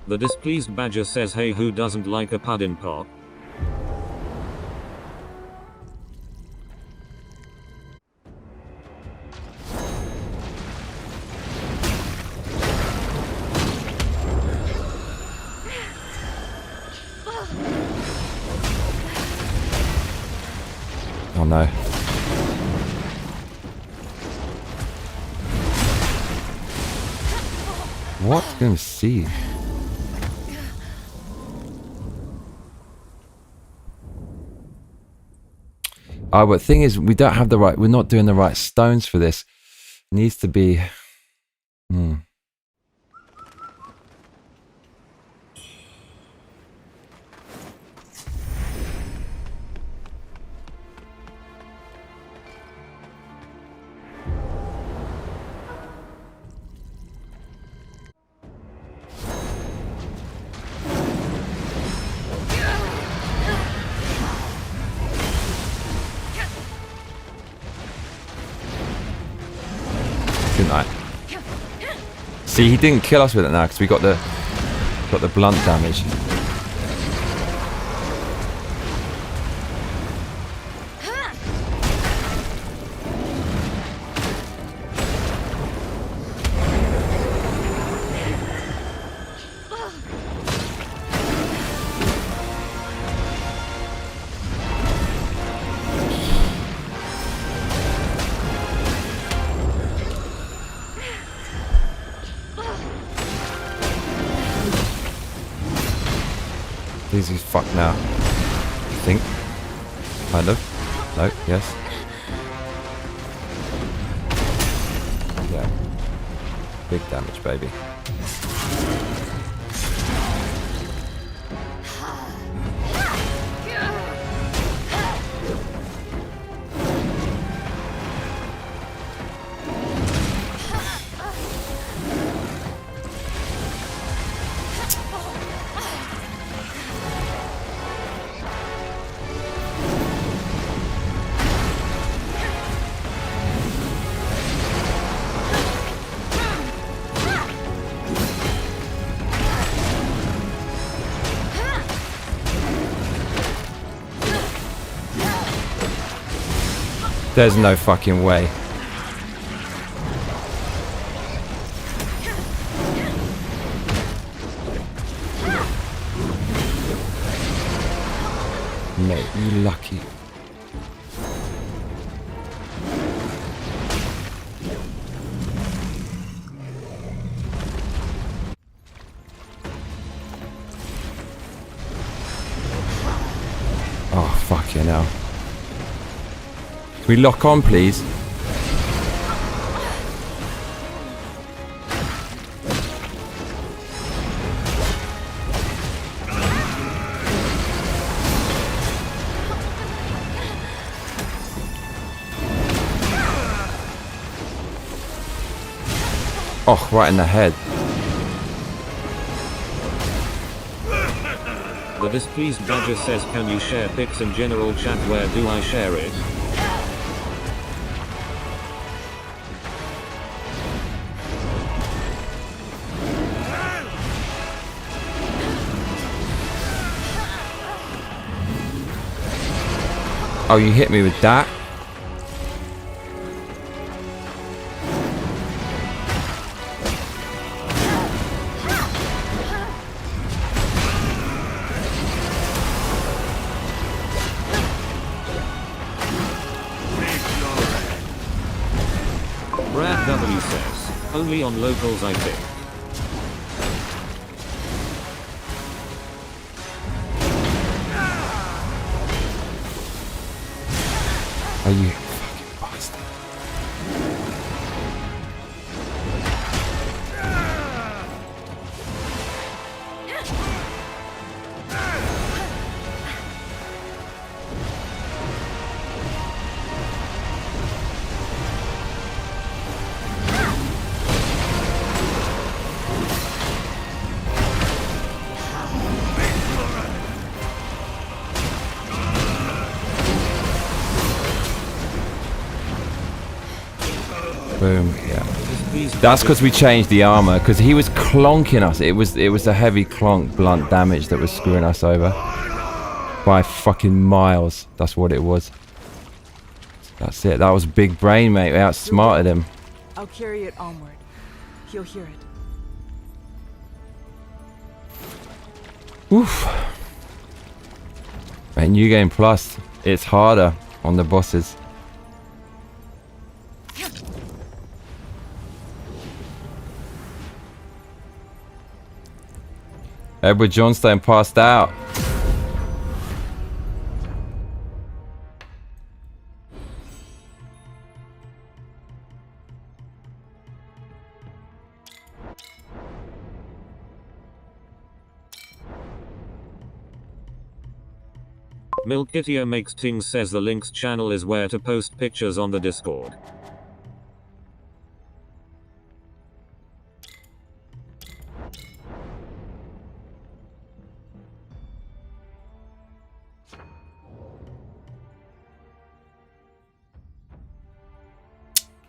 The displeased badger says, hey, who doesn't like a pudding pop? Oh no. What? Gonna see. But thing is, we don't have the right. We're not doing the right stones for this. Needs to be. Didn't I? See, he didn't kill us with it now because we got the blunt damage. He's fucked now. I think. Kind of. No, yes. Yeah. Big damage, baby. There's no fucking way. Mate, you lucky. Oh, fuck you now. Can we lock on, please? Oh, right in the head. The displeased badger says, can you share pics in general chat? Where do I share it? Oh, you hit me with that? Brad W says, only on locals I think. Are you fucking bastard? Boom. Yeah. That's because we changed the armor. Because he was clonking us. It was the heavy clonk blunt damage that was screwing us over by fucking miles. That's what it was. That's it. That was big brain, mate. We outsmarted him. I'll carry it onward. He'll hear it. Oof. Mate, New Game Plus. It's harder on the bosses. Edward Johnstone passed out. Milkitia Makes Things says the links channel is where to post pictures on the Discord.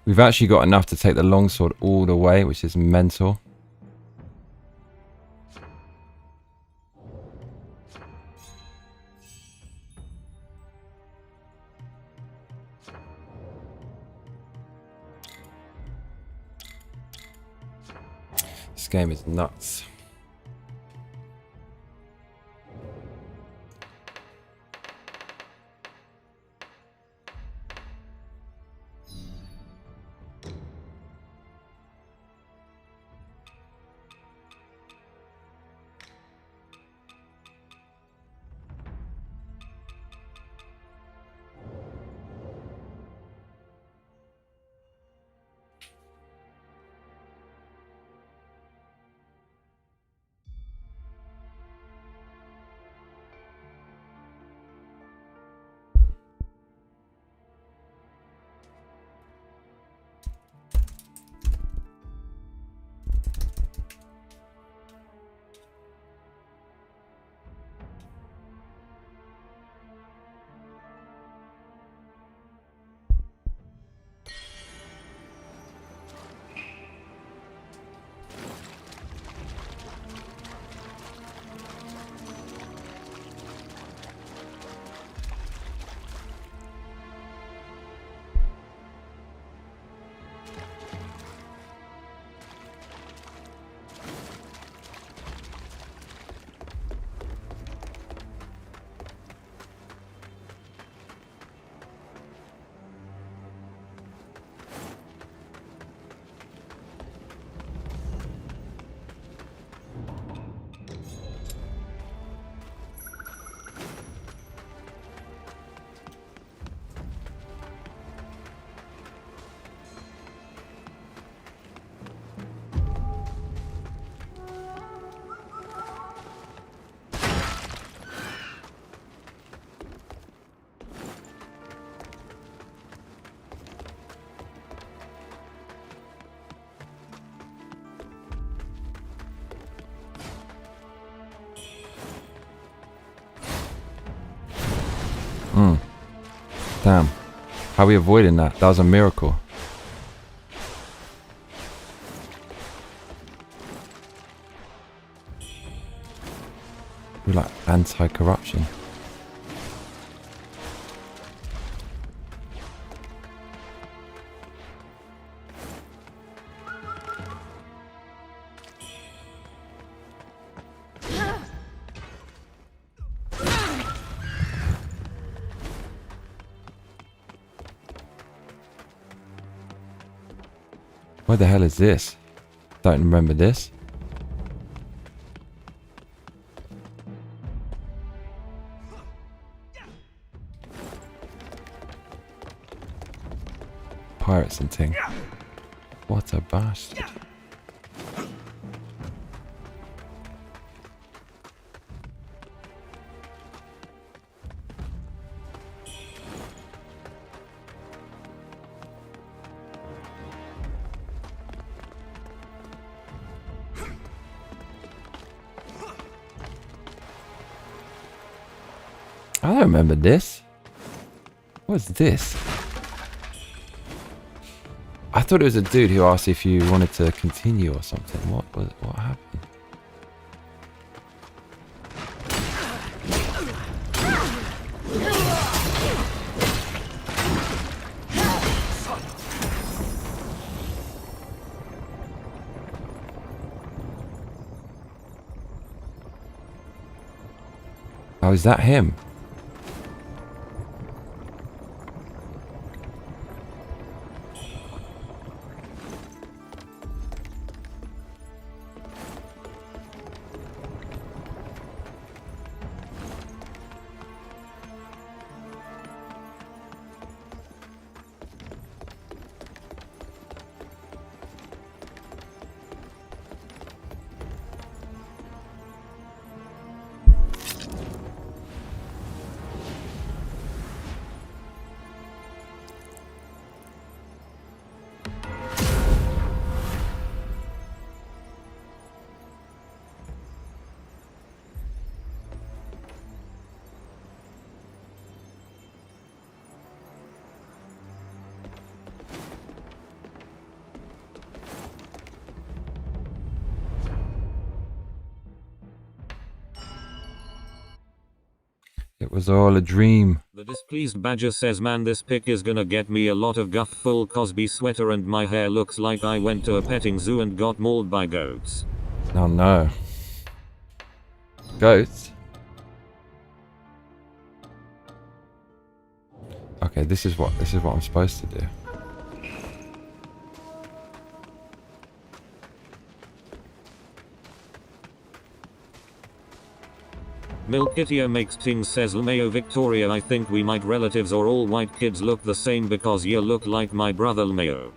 We've actually got enough to take the longsword all the way, which is mental. This game is nuts. Damn. How are we avoiding that? That was a miracle. We're like anti-corruption. What the hell is this? Don't remember this. Pirates and ting. What a bastard. I don't remember this. What's this? I thought it was a dude who asked if you wanted to continue or something. What happened? Oh, is that him? It was all a dream. The displeased badger says, man, this pic is gonna get me a lot of guff, full Cosby sweater, and my hair looks like I went to a petting zoo and got mauled by goats. Oh no. Goats? Okay, this is what I'm supposed to do. Milkitia makes things, says Lmao Victoria, I think we might relatives or all white kids look the same because you look like my brother Lmao.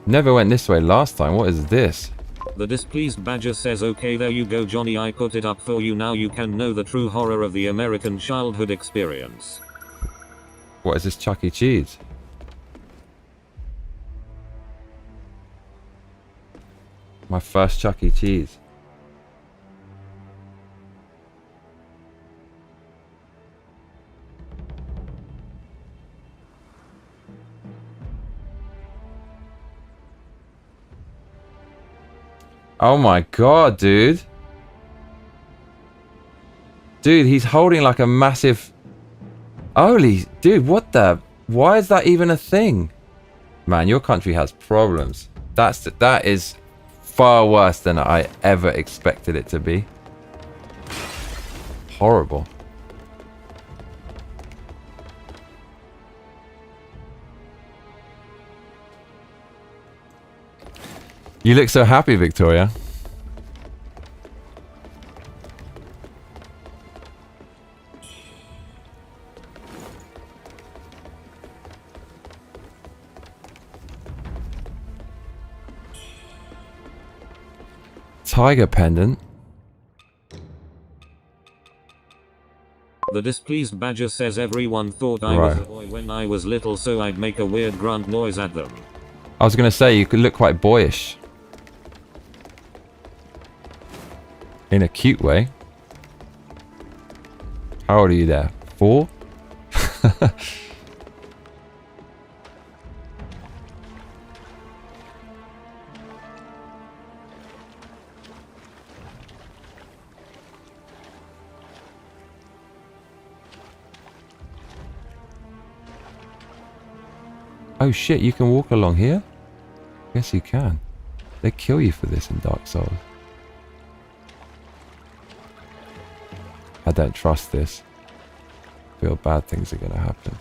Never went this way last time. What is this? The displeased badger says, okay, there you go Johnny, I put it up for you, now you can know the true horror of the American childhood experience. What is this, Chuck E. Cheese? My first Chuck E. Cheese. Oh my god, dude. Dude, he's holding like a massive... Holy... Dude, what the... Why is that even a thing? Man, your country has problems. That is far worse than I ever expected it to be. Horrible. You look so happy, Victoria. Tiger pendant. The displeased badger says, everyone thought I was a boy when I was little, so I'd make a weird grunt noise at them. I was going to say, you could look quite boyish. In a cute way. How old are you there? 4? Oh shit, you can walk along here? Yes, you can. They kill you for this in Dark Souls. I don't trust this. I feel bad things are gonna happen.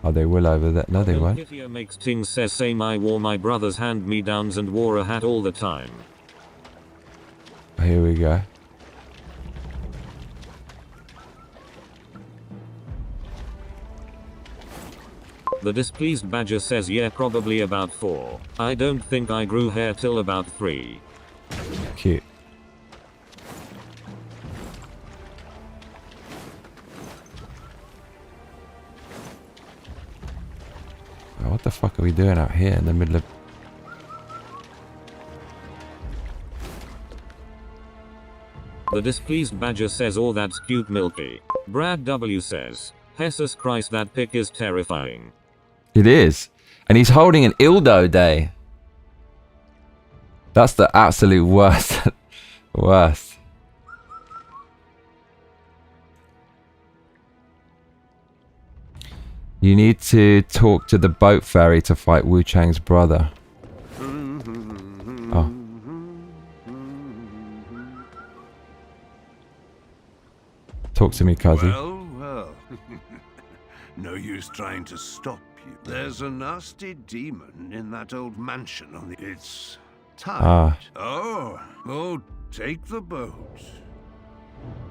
Oh, they will over there. No, they won't. Milkitia makes things, says, same, I wore my brother's hand-me-downs and wore a hat all the time. Here we go. The displeased badger says, yeah, probably about 4. I don't think I grew hair till about 3. Cute. Oh, what the fuck are we doing out here in the middle of... The displeased badger says, "Oh, that's cute, Milky." Brad W says, "Jesus Christ, that pic is terrifying." It is. And he's holding an Ildo Day. That's the absolute worst. Worst. You need to talk to the boat ferry to fight Wuchang's brother. Oh. Talk to me, Cuzzy. Well, well. No use trying to stop you. There's a nasty demon in that old mansion on the... It's tight. Ah. Oh, take the boat.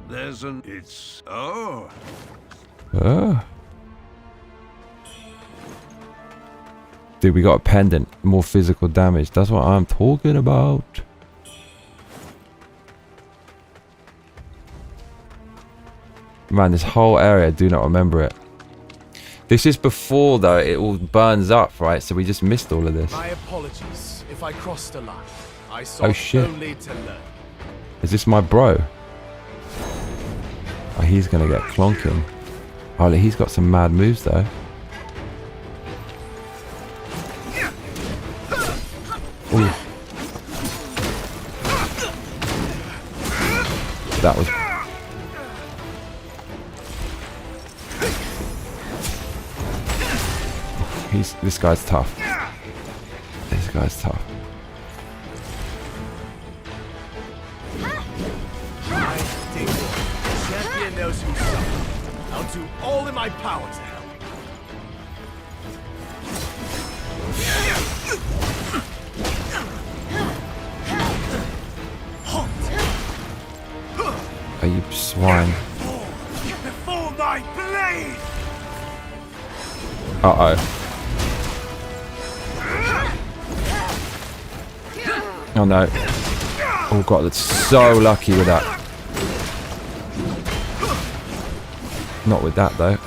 There's an... It's... Oh. Dude, we got a pendant. More physical damage. That's what I'm talking about. Man, this whole area, I do not remember it. This is before, though, it all burns up, right? So we just missed all of this. My apologies if I crossed a line. I sought shit. only to learn. Is this my bro? Oh, he's gonna get clonking. Oh, he's got some mad moves, though. Ooh. That was... This guy's tough. This guy's tough. Champion knows who's suffer. I'll do all in my power to help. Are you swine? Before my blade! Uh-oh. Oh no. Oh god, that's so lucky with that. Not with that though. You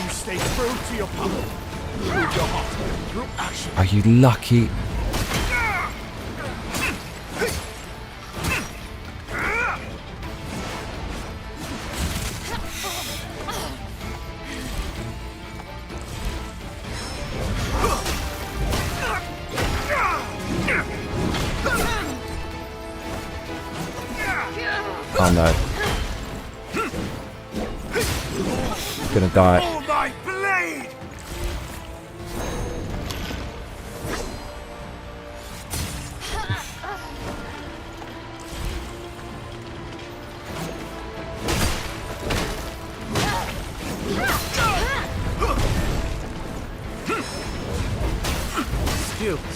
stay true to your power. Through your heart, through action. Are you lucky? Oh no. Gonna die. My blade!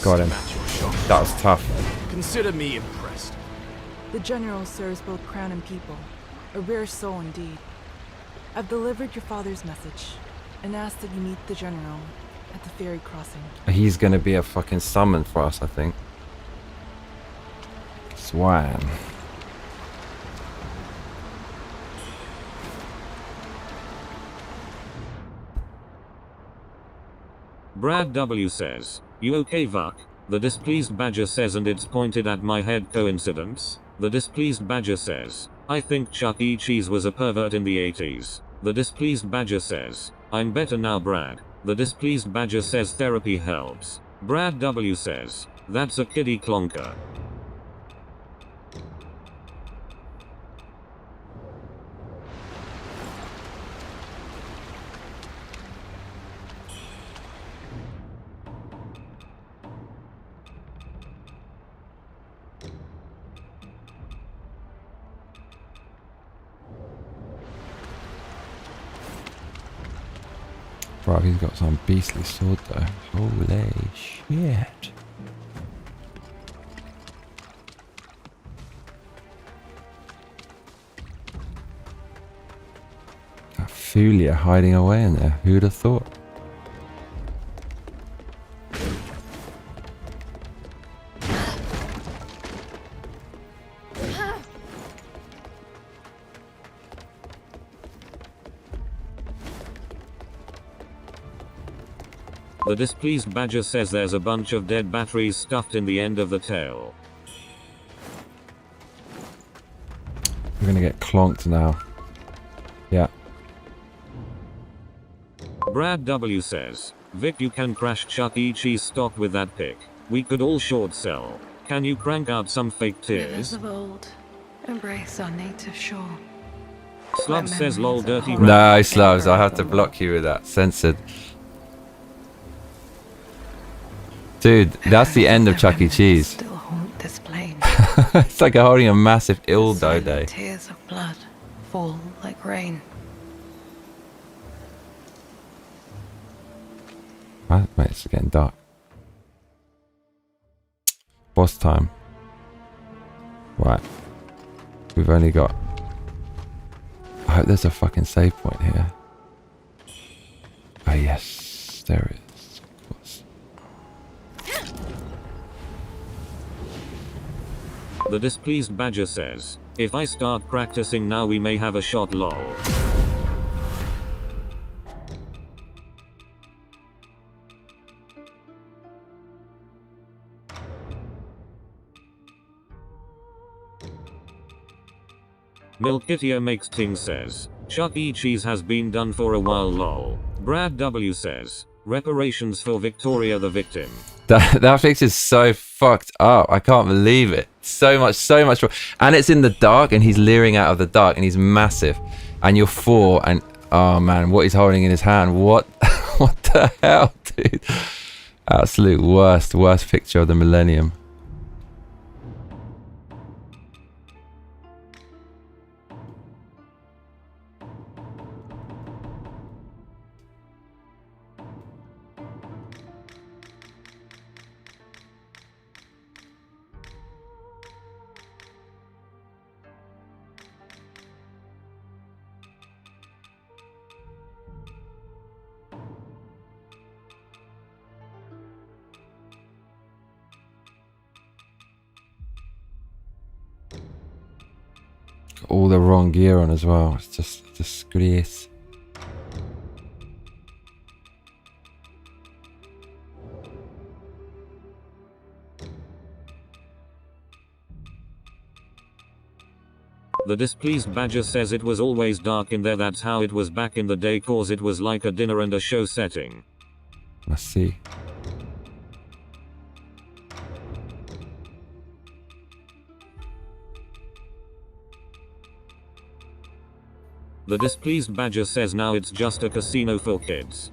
Got him. That was tough. Consider me impressed. The General serves both crown and people. A rare soul indeed. I've delivered your father's message and asked that you meet the General at the ferry crossing. He's gonna be a fucking summon for us, I think. Swine. Brad W says, "You okay, Vuck?" The displeased badger says, "And it's pointed at my head, coincidence?" The displeased badger says, "I think Chuck E. Cheese was a pervert in the 80s. The displeased badger says, "I'm better now, Brad." The displeased badger says, "Therapy helps." Brad W says, "That's a kiddie clonker." Bro, he's got some beastly sword though. Holy shit. A Fulia hiding away in there. Who'd have thought? The displeased badger says, "There's a bunch of dead batteries stuffed in the end of the tail." gonna get clonked now. Yeah. Brad W says, Vic, you can crash Chuck E. Cheese stock with that pick. We could all short sell. Can you crank out some fake Rivers tears? of old, embrace our native shore. Slub says lol dirty rat. No, Slubs, I have to block you with that. Censored. Dude, that's the end of Chuck E. Cheese. Still haunt this plane. It's like holding a massive dildo day. Tears of blood fall like rain. Right, wait, it's getting dark. Boss time. Right. We've only got... I hope there's a fucking save point here. Oh yes, there is. Of course. The displeased badger says, if I start practicing now we may have a shot lol. Milkitia makes ting says, Chuck E. Cheese has been done for a while lol. Brad W says, reparations for Victoria the victim. That fix is so fucked up. I can't believe it. So much. And it's in the dark and he's leering out of the dark and he's massive. And you're 4 and oh man, what he's holding in his hand. What what the hell, dude? Absolute worst picture of the millennium. All the wrong gear on as well. It's just a disgrace. The displeased badger says it was always dark in there, that's how it was back in the day cause it was like a dinner and a show setting. I see. The displeased badger says now it's just a casino for kids.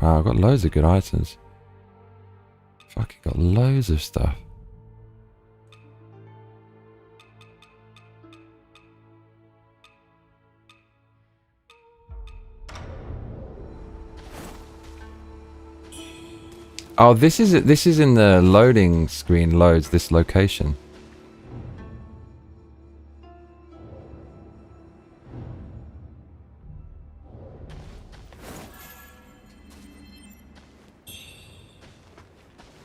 Wow, I've got loads of good items. Fucking got loads of stuff. Oh, this is in the loading screen loads this location.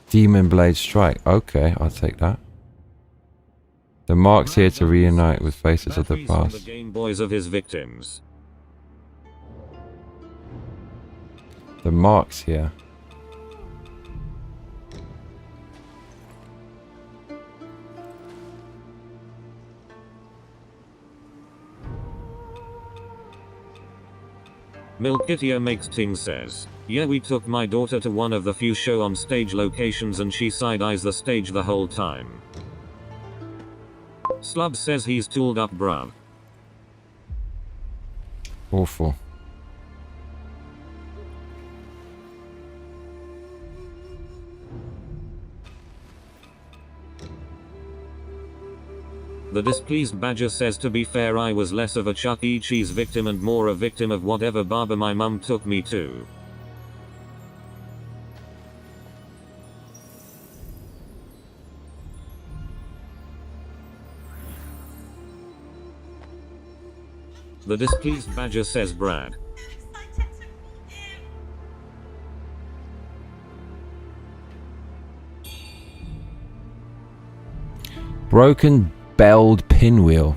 Demon Blade Strike. Okay, I'll take that. The marks here to reunite with faces of the Batteries on past. the Game Boys of his victims. The marks here. Milkitia makes ting says, yeah, we took my daughter to one of the few show on stage locations and she side-eyes the stage the whole time. Slub says he's tooled up bruv. Awful. The displeased badger says, to be fair, I was less of a Chuck E. Cheese victim and more a victim of whatever barber my mum took me to. The displeased badger says, Brad. Broken belled pinwheel.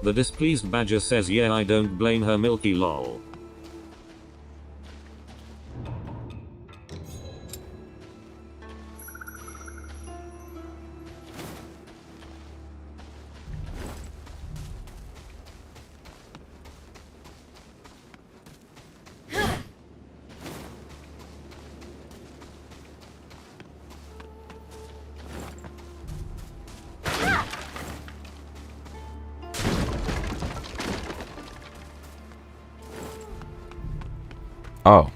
The displeased badger says yeah, I don't blame her, Milky lol. Oh.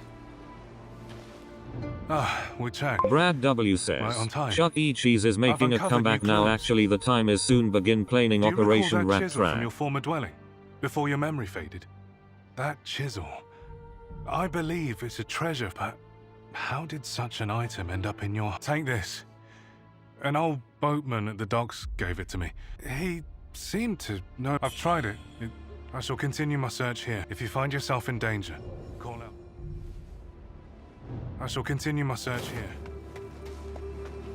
Wuchang. Brad W Right says, on time. Chuck E. Cheese is making a uncovered comeback new now. clues. Actually, the time is soon. Begin planning Do you Operation recall that Rat chisel from Trap. your former dwelling? Before your memory faded? That chisel. I believe it's a treasure, but how did such an item end up in your... Take this. An old boatman at the docks gave it to me. He seemed to know... I've tried it. I shall continue my search here. If you find yourself in danger, call out. I shall continue my search here.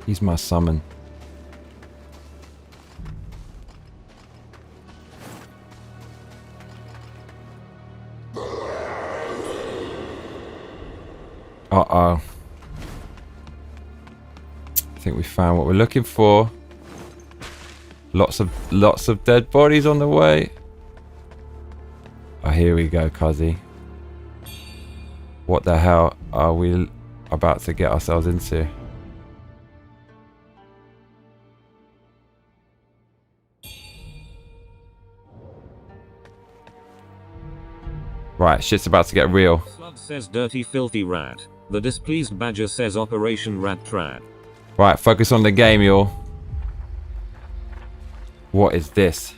He's my summon. Uh-oh. I think we found what we're looking for. Lots of dead bodies on the way. Oh, here we go, Cuzzy. What the hell are we about to get ourselves into? Right, shit's about to get real. Slug says dirty filthy rat. The displeased badger says Operation Rat Trap. Right, focus on the game, y'all. What is this?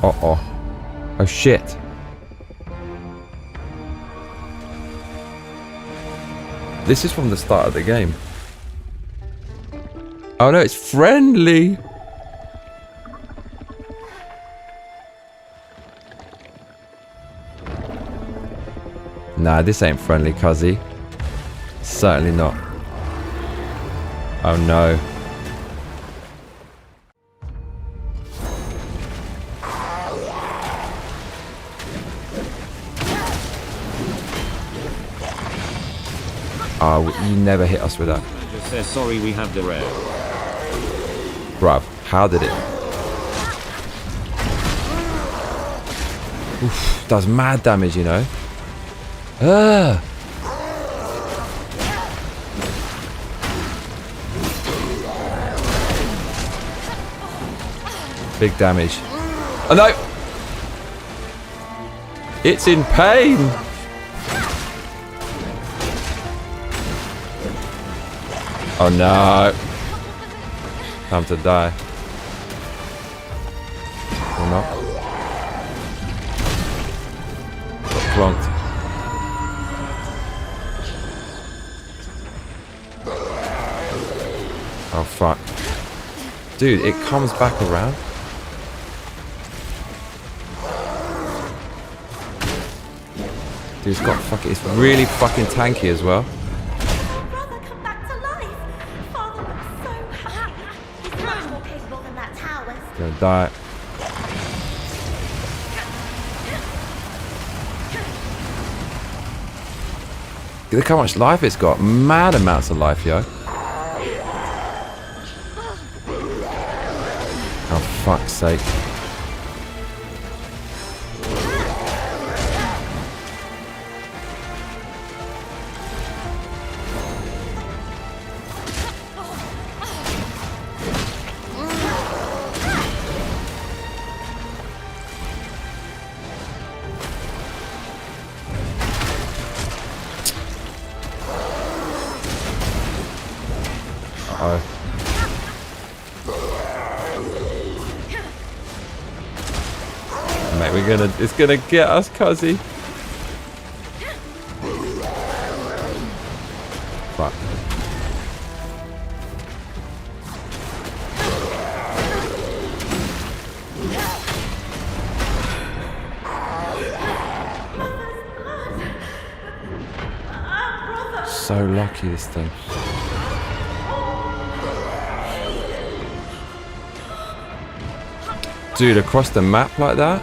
Uh-oh. Oh shit. This is from the start of the game. Oh no, it's friendly. Nah, this ain't friendly, Cuzzy. Certainly not. Oh no. Oh, you never hit us with that. Badger says sorry, we have derailed. Bruv, how did it? Oof, does mad damage, you know. Big damage. Oh no! It's in pain! Oh no! Time to die. Or not. Got plonked. Oh fuck. Dude, it comes back around. Dude, it's got fucking... It's really fucking tanky as well. Gonna die. Look how much life it's got. Mad amounts of life, yo. Oh, fuck's sake. Mate, it's gonna get us, Cuzzy. Fuck. so lucky, this thing. Dude, across the map like that?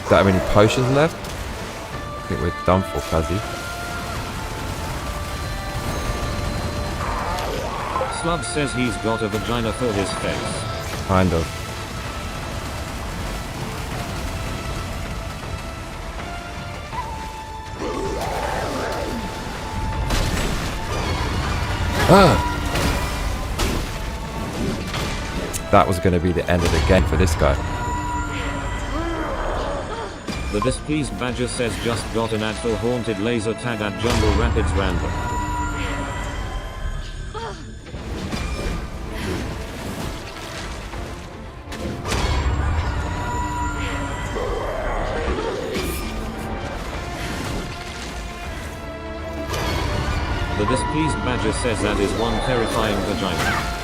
Do I have any potions left? I think we're done for, Fuzzy. Slub says he's got a vagina for his face. Kind of. That was going to be the end of the game for this guy. The displeased badger says just got an ad for haunted laser tag at Jungle Rapids random. The displeased badger says that is one terrifying vagina.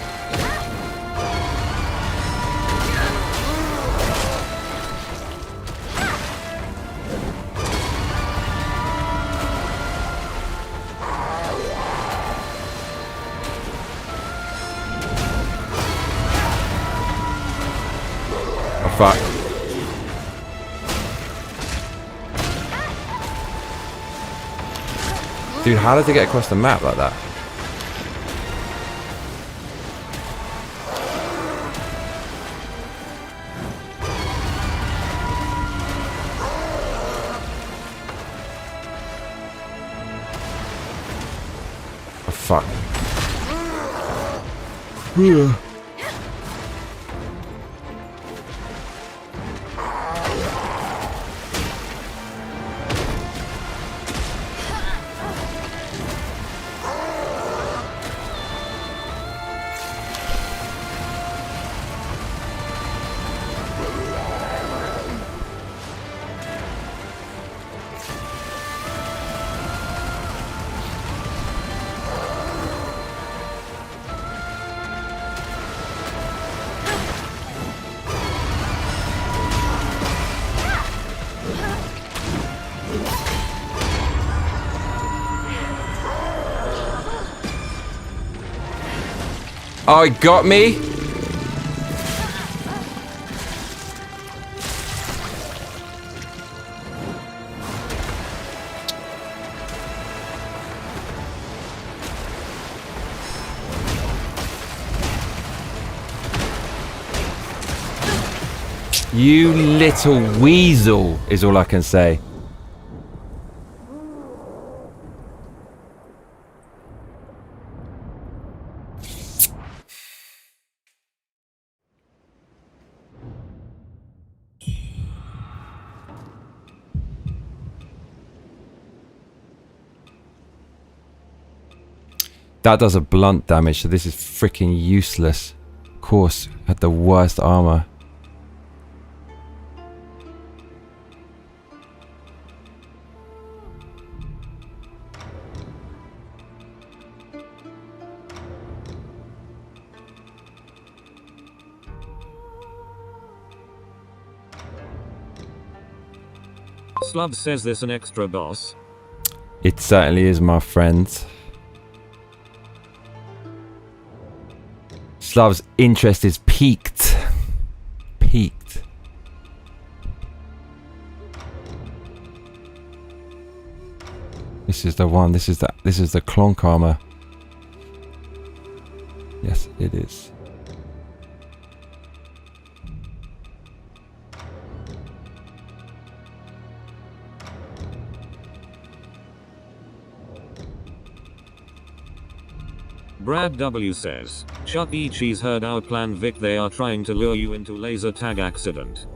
Fuck. Dude, how did they get across the map like that? Oh, fuck. Oh, he got me? You little weasel, is all I can say. That does a blunt damage, so this is freaking useless. Of course, had the worst armor. Slub says this an extra boss. It certainly is, my friend. Slub's interest is peaked. Peaked. This is the one. This is the clonk armor. Yes, it is. Brad W says, Chuck E. Cheese heard our plan, Vic. They are trying to lure you into laser tag accident.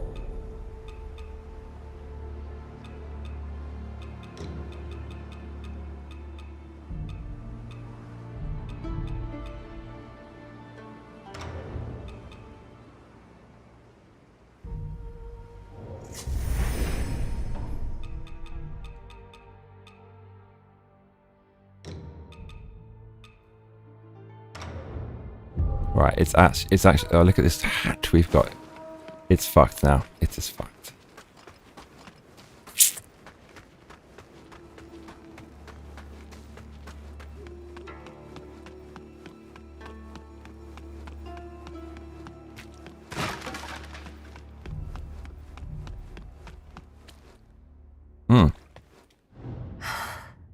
Right, it's actually. Oh, look at this hat we've got. It's fucked now. It is fucked.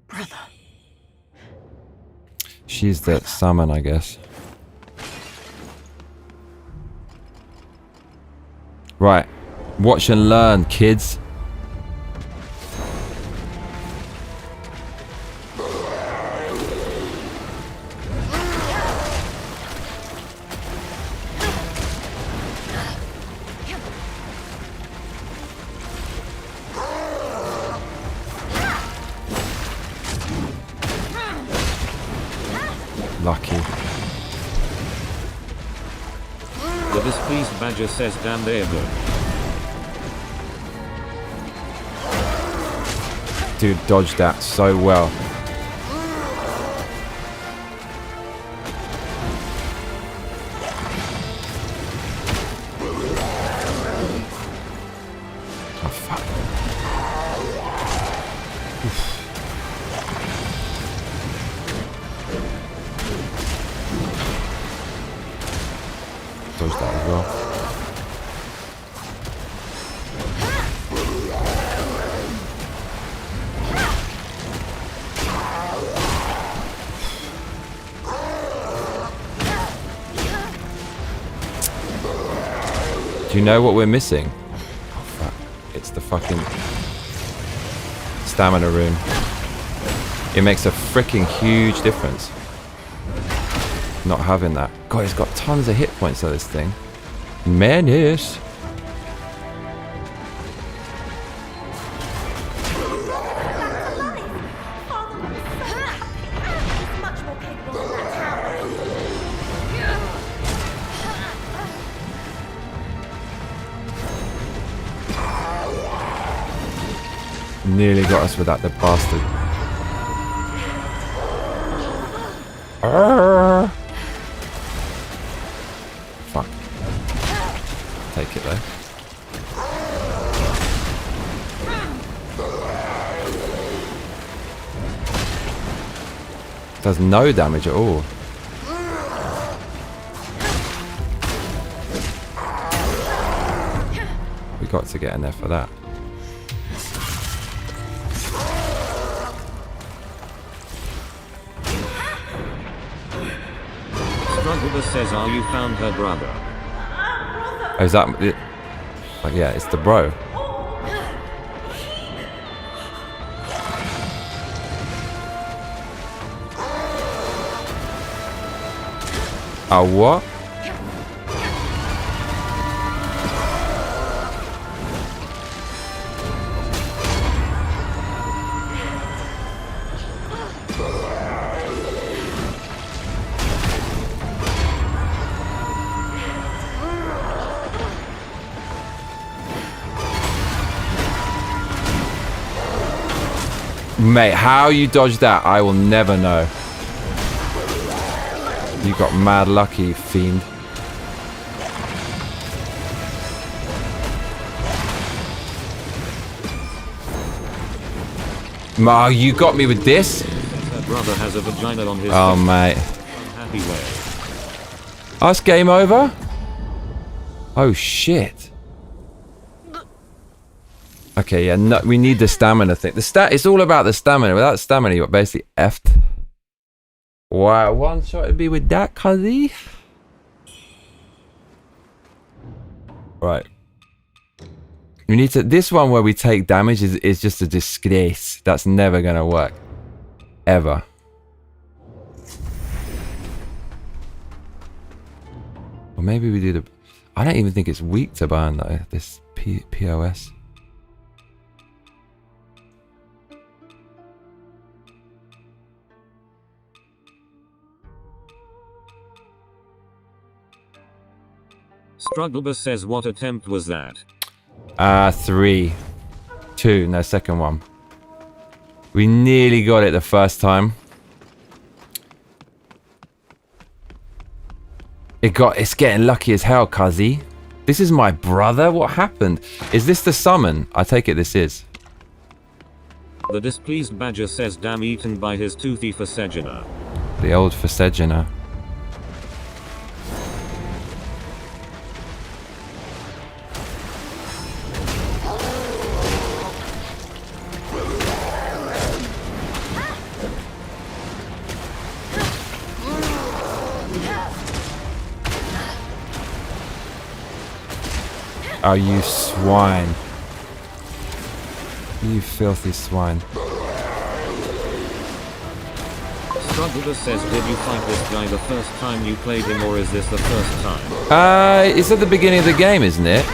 Brother. She's the summon, I guess. Right. Watch and learn, kids. Lucky. The displeased badger says, damn, they're good. Dude dodged that so well. Oh fuck. Dodged that as well. Do you know what we're missing? Oh fuck. It's the fucking stamina rune. It makes a freaking huge difference not having that. God, it's got tons of hit points on this thing. Menace. Nearly got us with that, the bastard. Fuck. Take it though. Does no damage at all. We got to get in there for that. Struggler says, "Are you found her brother?" Oh, is that it? Like, yeah, it's the bro. Oh, what? Mate, how you dodged that, I will never know. You got mad lucky, fiend. Ma, you got me with this? Her brother has a vagina on his Oh, mate. happy way. Us game over? Oh, shit. Okay, yeah, no, we need the stamina thing. It's all about the stamina. Without stamina, you're basically effed. Wow, one shot it'd be with that, cuzzy. Right. We need to. This one where we take damage is just a disgrace. That's never gonna work. Ever. Or maybe we do the. I don't even think it's weak to burn though. This POS. Strugglebus says, "What attempt was that?" 3. 2, no, second one. We nearly got it the first time. It's getting lucky as hell, cuzzy. This is my brother? What happened? Is this the summon? I take it this is. The displeased badger says damn, eaten by his toothy Forsegina. The old Forsegina. Oh, you swine. You filthy swine. Struggler says, did you fight this guy the first time you played him, or is this the first time? It's at the beginning of the game, isn't it?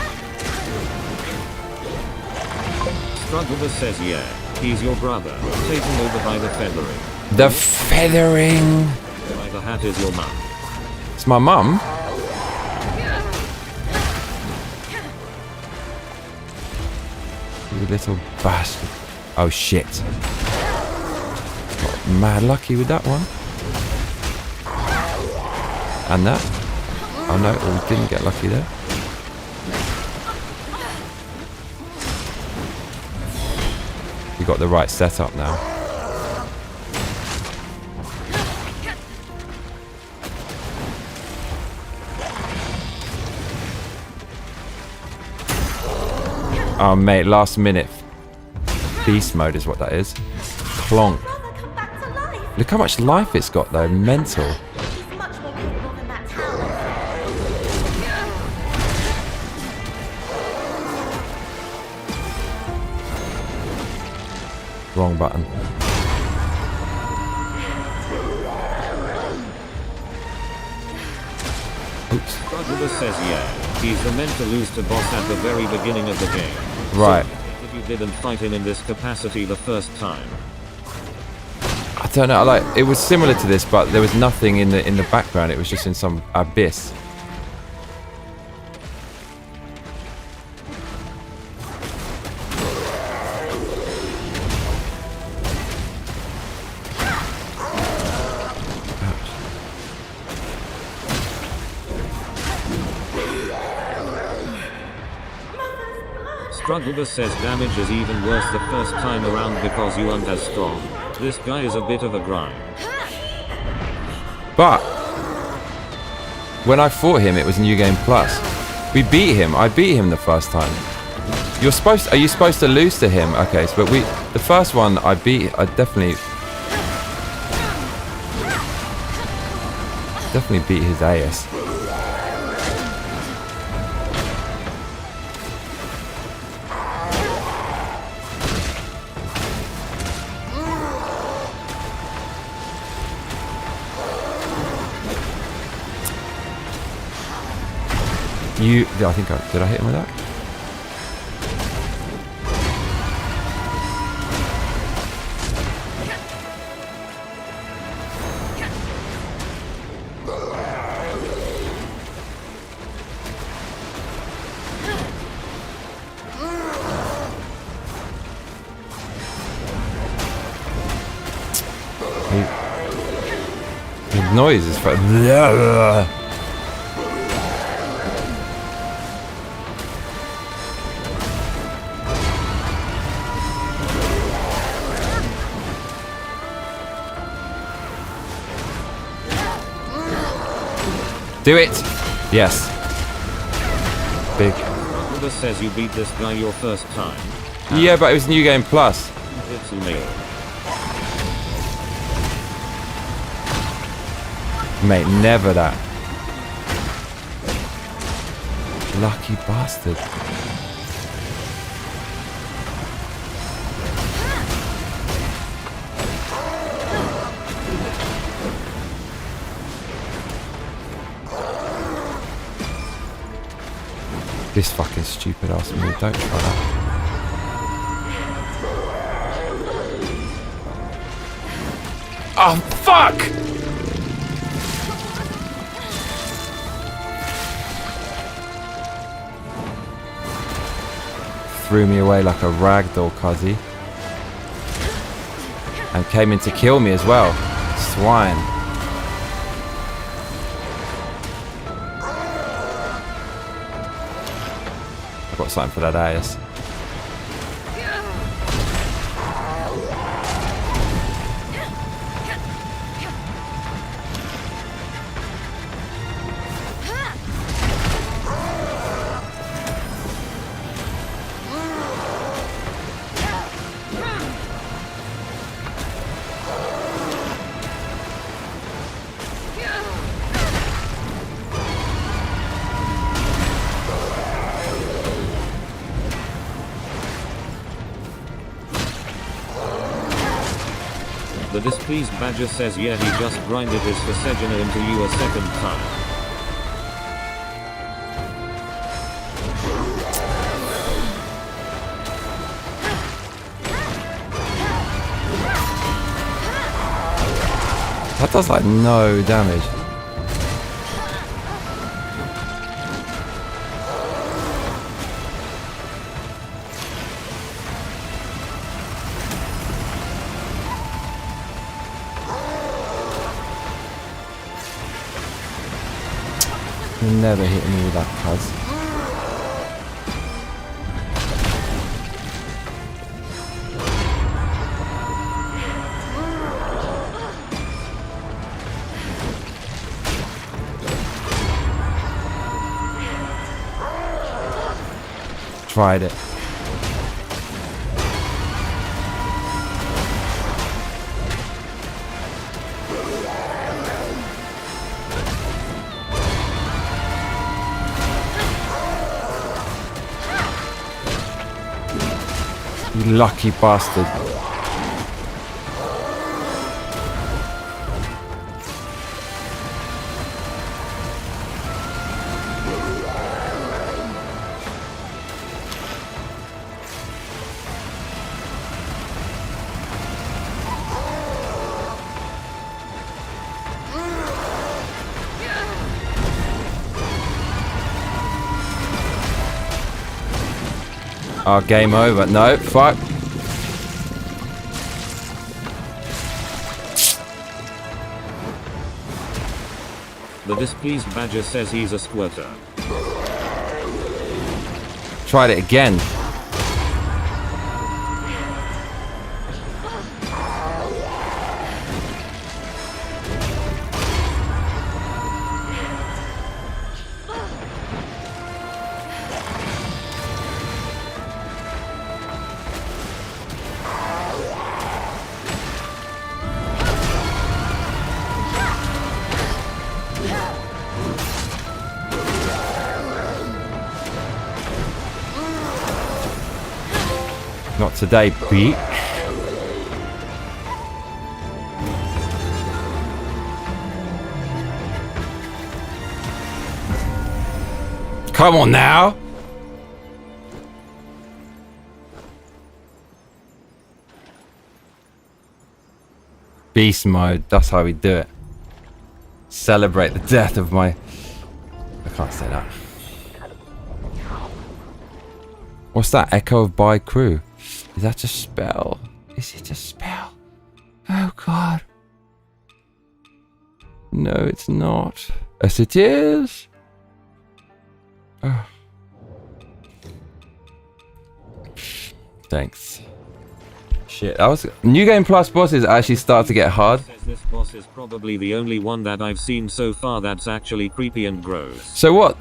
Struggler says, yeah, he's your brother, taken over by the feathering. The feathering! By the hat is your mum. It's my mum? You little bastard. Oh shit. Got mad lucky with that one. And that. Oh no, we didn't get lucky there. You got the right setup now. Oh mate, last minute. Beast mode is what that is. Clonk. Look how much life it's got though. Mental. Wrong button. Oops. Struggler says yeah, he's the meant to lose to boss at the very beginning of the game. Right. So, if you didn't fight him in this capacity the first time. I don't know, like it was similar to this, but there was nothing in the background. It was just in some abyss. Struggler says damage is even worse the first time around because you aren't as strong. This guy is a bit of a grind. But when I fought him, it was New Game Plus. We beat him. I beat him the first time. Are you supposed to lose to him? Okay, so, but the first one I definitely beat his AS. Did I hit him with that? The noise is Do it! Yes. Big. Struggler says you beat this guy your first time. Yeah, but it was New Game Plus. It's me. Mate, never that. Lucky bastard. This fucking stupid ass move, don't try that. Oh, fuck! Threw me away like a ragdoll, cuzzy. And came in to kill me as well. Swine. got something for that ass. The displeased badger says yeah, he just grinded his Visagina into you a second time. That does like no damage. You're never hitting me with that, cuz. Tried it. You lucky bastard. Oh, game over. No, fuck. The displeased badger says he's a squirter. Tried it again. Not today, bitch. Come on now. Beast mode, that's how we do it. Celebrate the death of my... I can't say that. What's that? Echo of by crew? Is that a spell? Is it a spell? Oh god. No, it's not. Yes, it is. Oh. Thanks. Shit, that was... New Game Plus bosses actually start to get hard. This boss is probably the only one that I've seen so far that's actually creepy and gross. So what?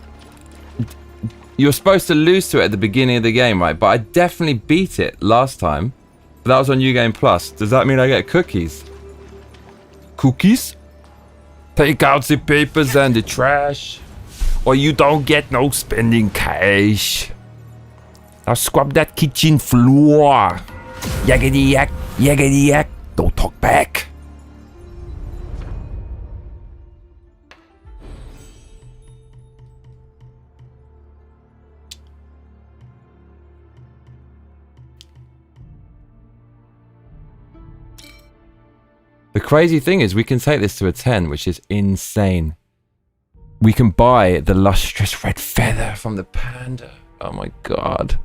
You're supposed to lose to it at the beginning of the game, right? But I definitely beat it last time. But that was on New Game Plus. Does that mean I get cookies? Cookies? Take out the papers and the trash. Or you don't get no spending cash. Now scrub that kitchen floor. Yaggity yak, yaggity yak. Don't talk back. The crazy thing is we can take this to a 10, which is insane. We can buy the lustrous red feather from the panda. Oh my god.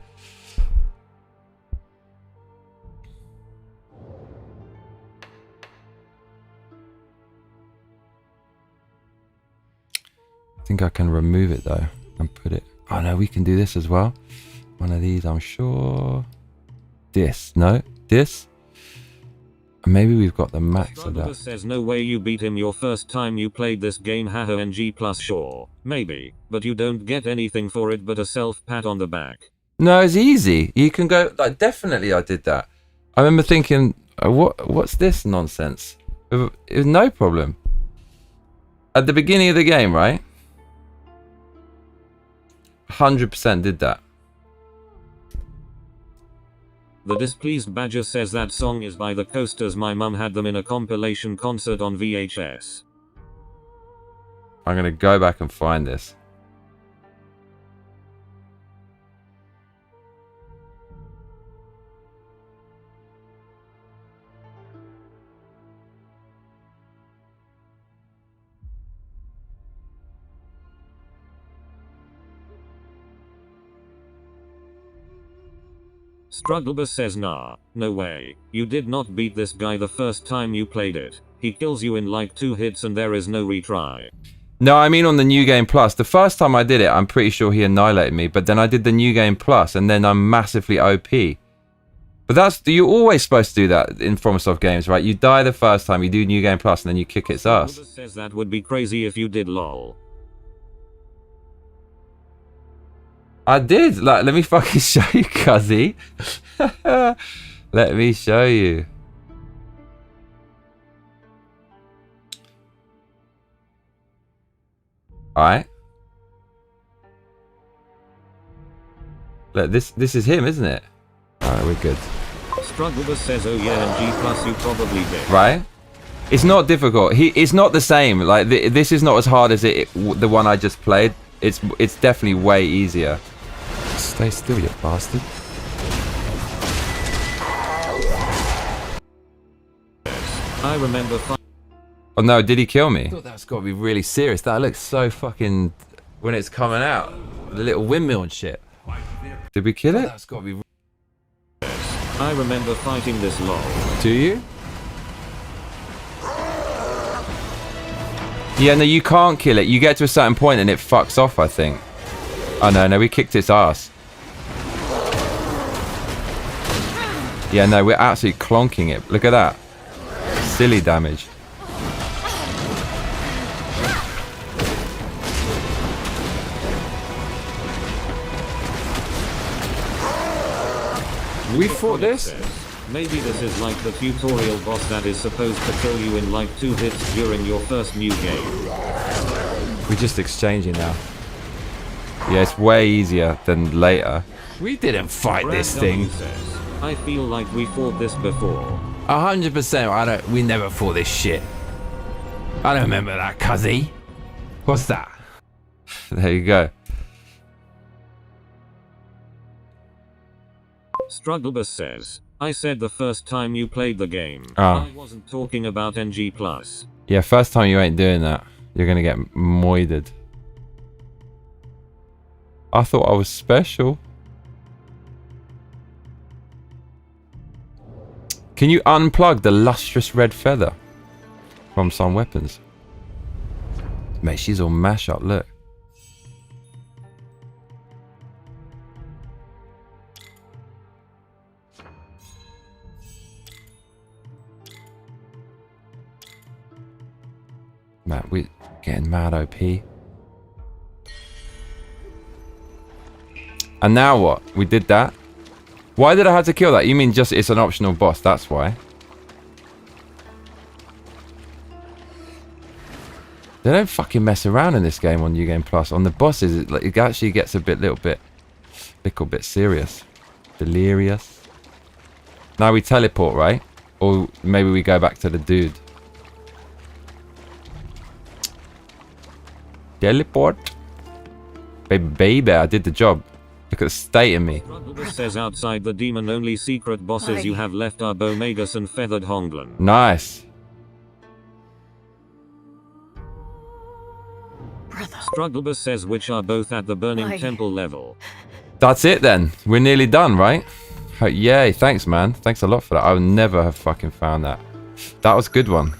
I think I can remove it though and put it... Oh no, we can do this as well. One of these, I'm sure. This, no, this. Maybe we've got the max of that. Says no way you beat him your first time you played this game. Haha, NG plus sure, maybe, but you don't get anything for it but a self pat on the back. No, it's easy. You can go like definitely. I did that. I remember thinking, what's this nonsense? It was no problem. At the beginning of the game, right? 100% did that. The Displeased Badger says that song is by the Coasters. My mum had them in a compilation concert on VHS. I'm gonna go back and find this. Strugglebus says nah, no way. You did not beat this guy the first time you played it. He kills you in like 2 hits and there is no retry. No, I mean on the New Game Plus. The first time I did it, I'm pretty sure he annihilated me. But then I did the New Game Plus and then I'm massively OP. But you're always supposed to do that in FromSoft games, right? You die the first time, you do New Game Plus and then you kick its ass. Strugglebus says that would be crazy if you did lol. I did. Like, let me fucking show you, cuzzy. Let me show you. Alright. Look, this is him, isn't it? Alright, we're good. Strugglebus says, oh yeah, and G plus you probably did. Right? It's not difficult. It's not the same. Like, this is not as hard as the one I just played. It's definitely way easier. Stay still, you bastard. I remember. Oh no, did he kill me? I thought that's got to be really serious. That looks so fucking when it's coming out. The little windmill and shit. Did we kill it? That's got to be. I remember fighting this lol. Do you? Yeah, no, you can't kill it. You get to a certain point and it fucks off, I think. Oh no, we kicked its ass. Yeah, no, we're absolutely clonking it. Look at that. Silly damage. We fought this? Maybe this is like the tutorial boss that is supposed to kill you in like 2 hits during your first new game. We're just exchanging now. Yeah, it's way easier than later. We didn't fight this thing. Says, I feel like we fought this before. 100%. We never fought this shit. I don't remember that, cuzzy. What's that? There you go. Strugglebus says, I said the first time you played the game. Oh. I wasn't talking about NG+. Yeah, first time you ain't doing that. You're gonna get moided. I thought I was special. Can you unplug the lustrous red feather from some weapons? Mate, she's all mash up, look. Man, we're getting mad OP. And now what? We did that? Why did I have to kill that? You mean just it's an optional boss, that's why. They don't fucking mess around in this game on New Game Plus. On the bosses, it actually gets a little bit serious. Delirious. Now we teleport, right? Or maybe we go back to the dude. Teleport. Baby, I did the job. Look at the state of me. Strugglebus says outside the demon only secret bosses you have left are Bomagus and Feathered Hongland. Nice. Strugglebus says which are both at the Burning Temple level. That's it then. We're nearly done, right? Oh, yay, thanks man. Thanks a lot for that. I would never have fucking found that. That was a good one.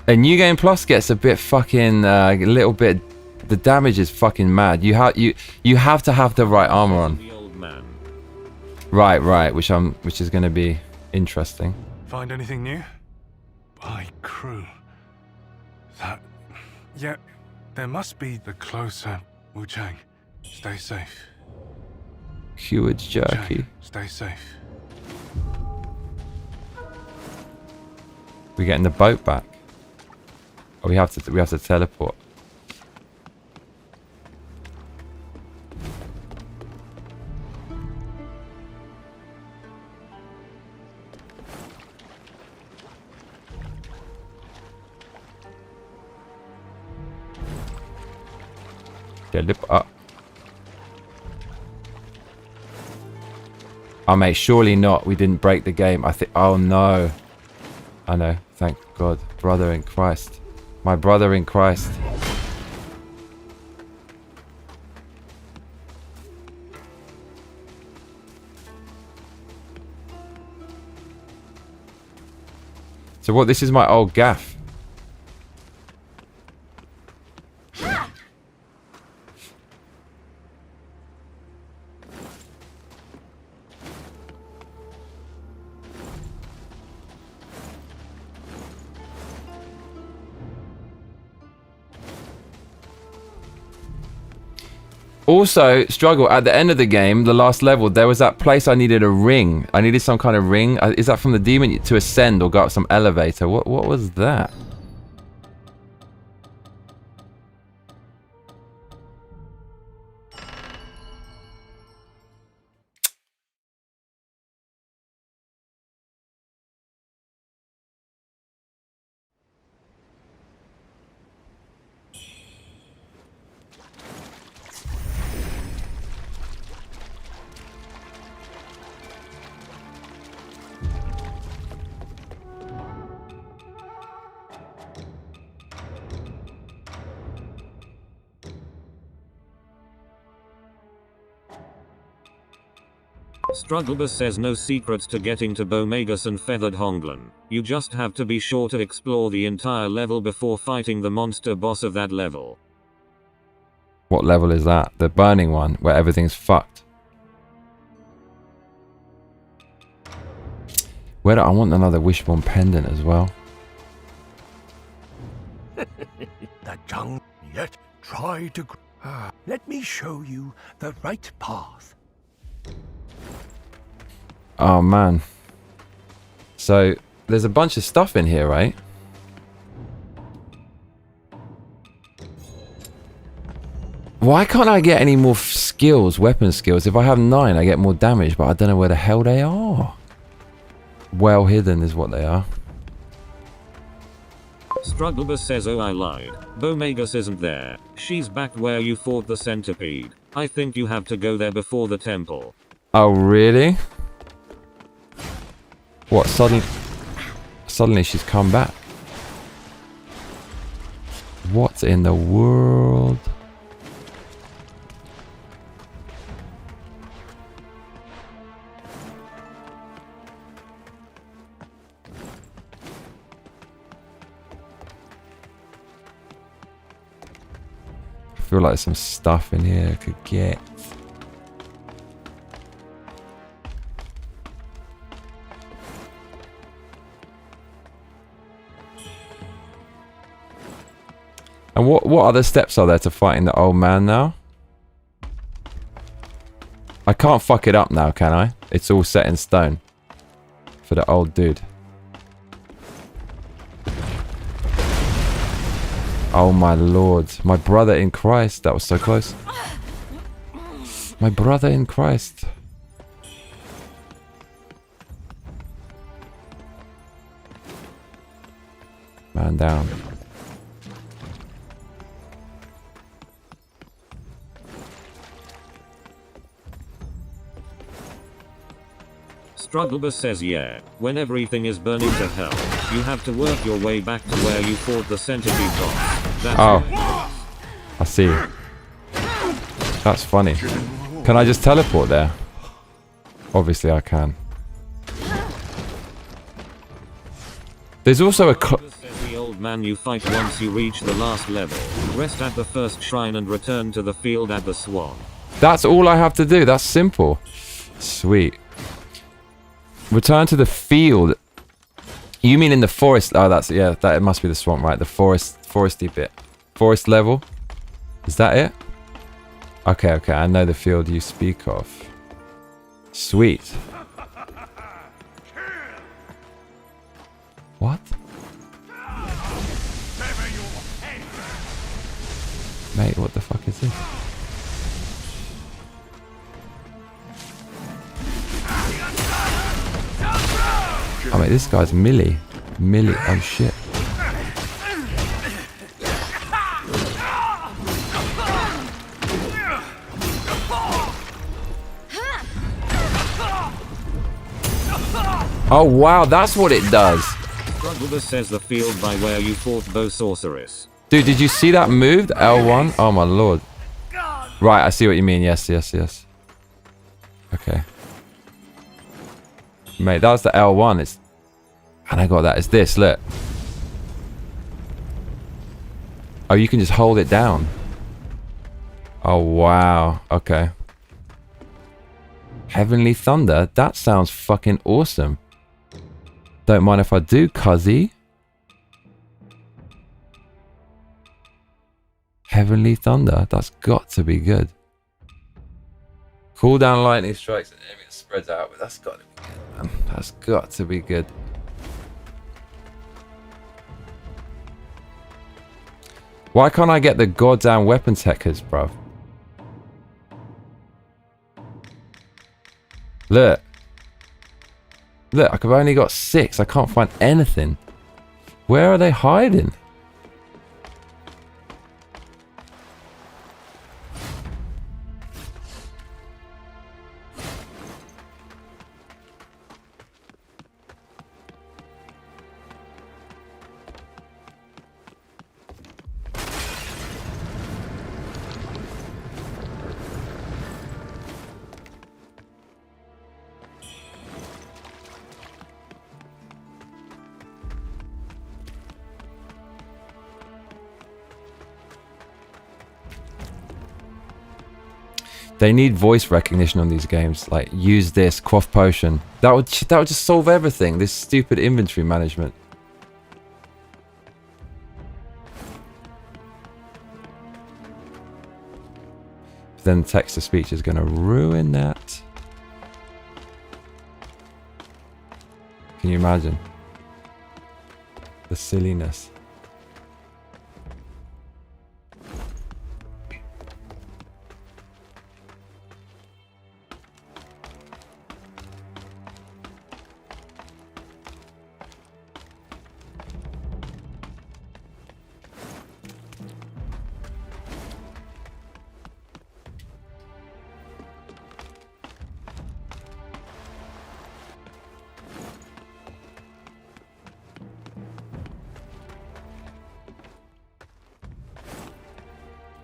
And New Game Plus gets a bit fucking, a little bit. The damage is fucking mad. You have to have the right armor on. Right, which is gonna be interesting. Find anything new? By crew. That... Yeah, there must be the closer. Wuchang, stay safe. Cured jerky. Wuchang, stay safe. We're getting the boat back. Oh, we have to teleport. Up. Oh mate, surely not. We didn't break the game. I think. Oh no. I know. Thank God, brother in Christ. My brother in Christ. So what? This is my old gaff. Also, struggle at the end of the game, the last level, there was that place I needed a ring. I needed some kind of ring. Is that from the demon to ascend or go up some elevator? What was that? Strugglebus says no secrets to getting to Bomagus and Feathered Honglan. You just have to be sure to explore the entire level before fighting the monster boss of that level. What level is that? The burning one, where everything's fucked. I want another Wishbone pendant as well. The jungle yet try to... let me show you the right path. Oh man. So there's a bunch of stuff in here, right? Why can't I get any more skills, weapon skills? If I have 9, I get more damage, but I don't know where the hell they are. Well hidden is what they are. Strugglebus says, oh I lied. Bomagus isn't there. She's back where you fought the centipede. I think you have to go there before the temple. Oh really? What, suddenly she's come back? What in the world? I feel like there's some stuff in here I could get. And what other steps are there to fighting the old man now? I can't fuck it up now, can I? It's all set in stone. For the old dude. Oh my lord. My brother in Christ. That was so close. My brother in Christ. Man down. Strugglebus says yeah, when everything is burning to hell, you have to work your way back to where you fought the centipede boss. That's Oh. I see. That's funny. Can I just teleport there? Obviously I can. There's also a old man you fight once you reach the last level. Rest at the first shrine and return to the field at the Swan. That's all I have to do. That's simple. Sweet. Return to the field. You mean in the forest? Oh, that's, yeah, that it must be the swamp, right? The foresty bit. Forest level. Is that it? Okay, okay. I know the field you speak of. Sweet. What? Mate, what the fuck is this? Oh mate, this guy's Millie. Millie, oh shit. Oh wow, that's what it does. Strugglebus says the field by where you fought bow sorceress. Dude, did you see that moved? L1? Oh my lord. Right, I see what you mean. Yes, yes, yes. Okay. Mate, that was the L1. It's... And I got that. It's this, look. Oh, you can just hold it down. Oh, wow. Okay. Heavenly Thunder? That sounds fucking awesome. Don't mind if I do, cuzzy. Heavenly Thunder? That's got to be good. Cooldown lightning strikes and enemy spreads out, but that's got to be good, man. That's got to be good. Why can't I get the goddamn weapons hackers, bruv? Look. Look, I've only got 6. I can't find anything. Where are they hiding? They need voice recognition on these games. Like, use this, quaff potion. That would just solve everything. This stupid inventory management. Then text-to-speech is going to ruin that. Can you imagine? The silliness.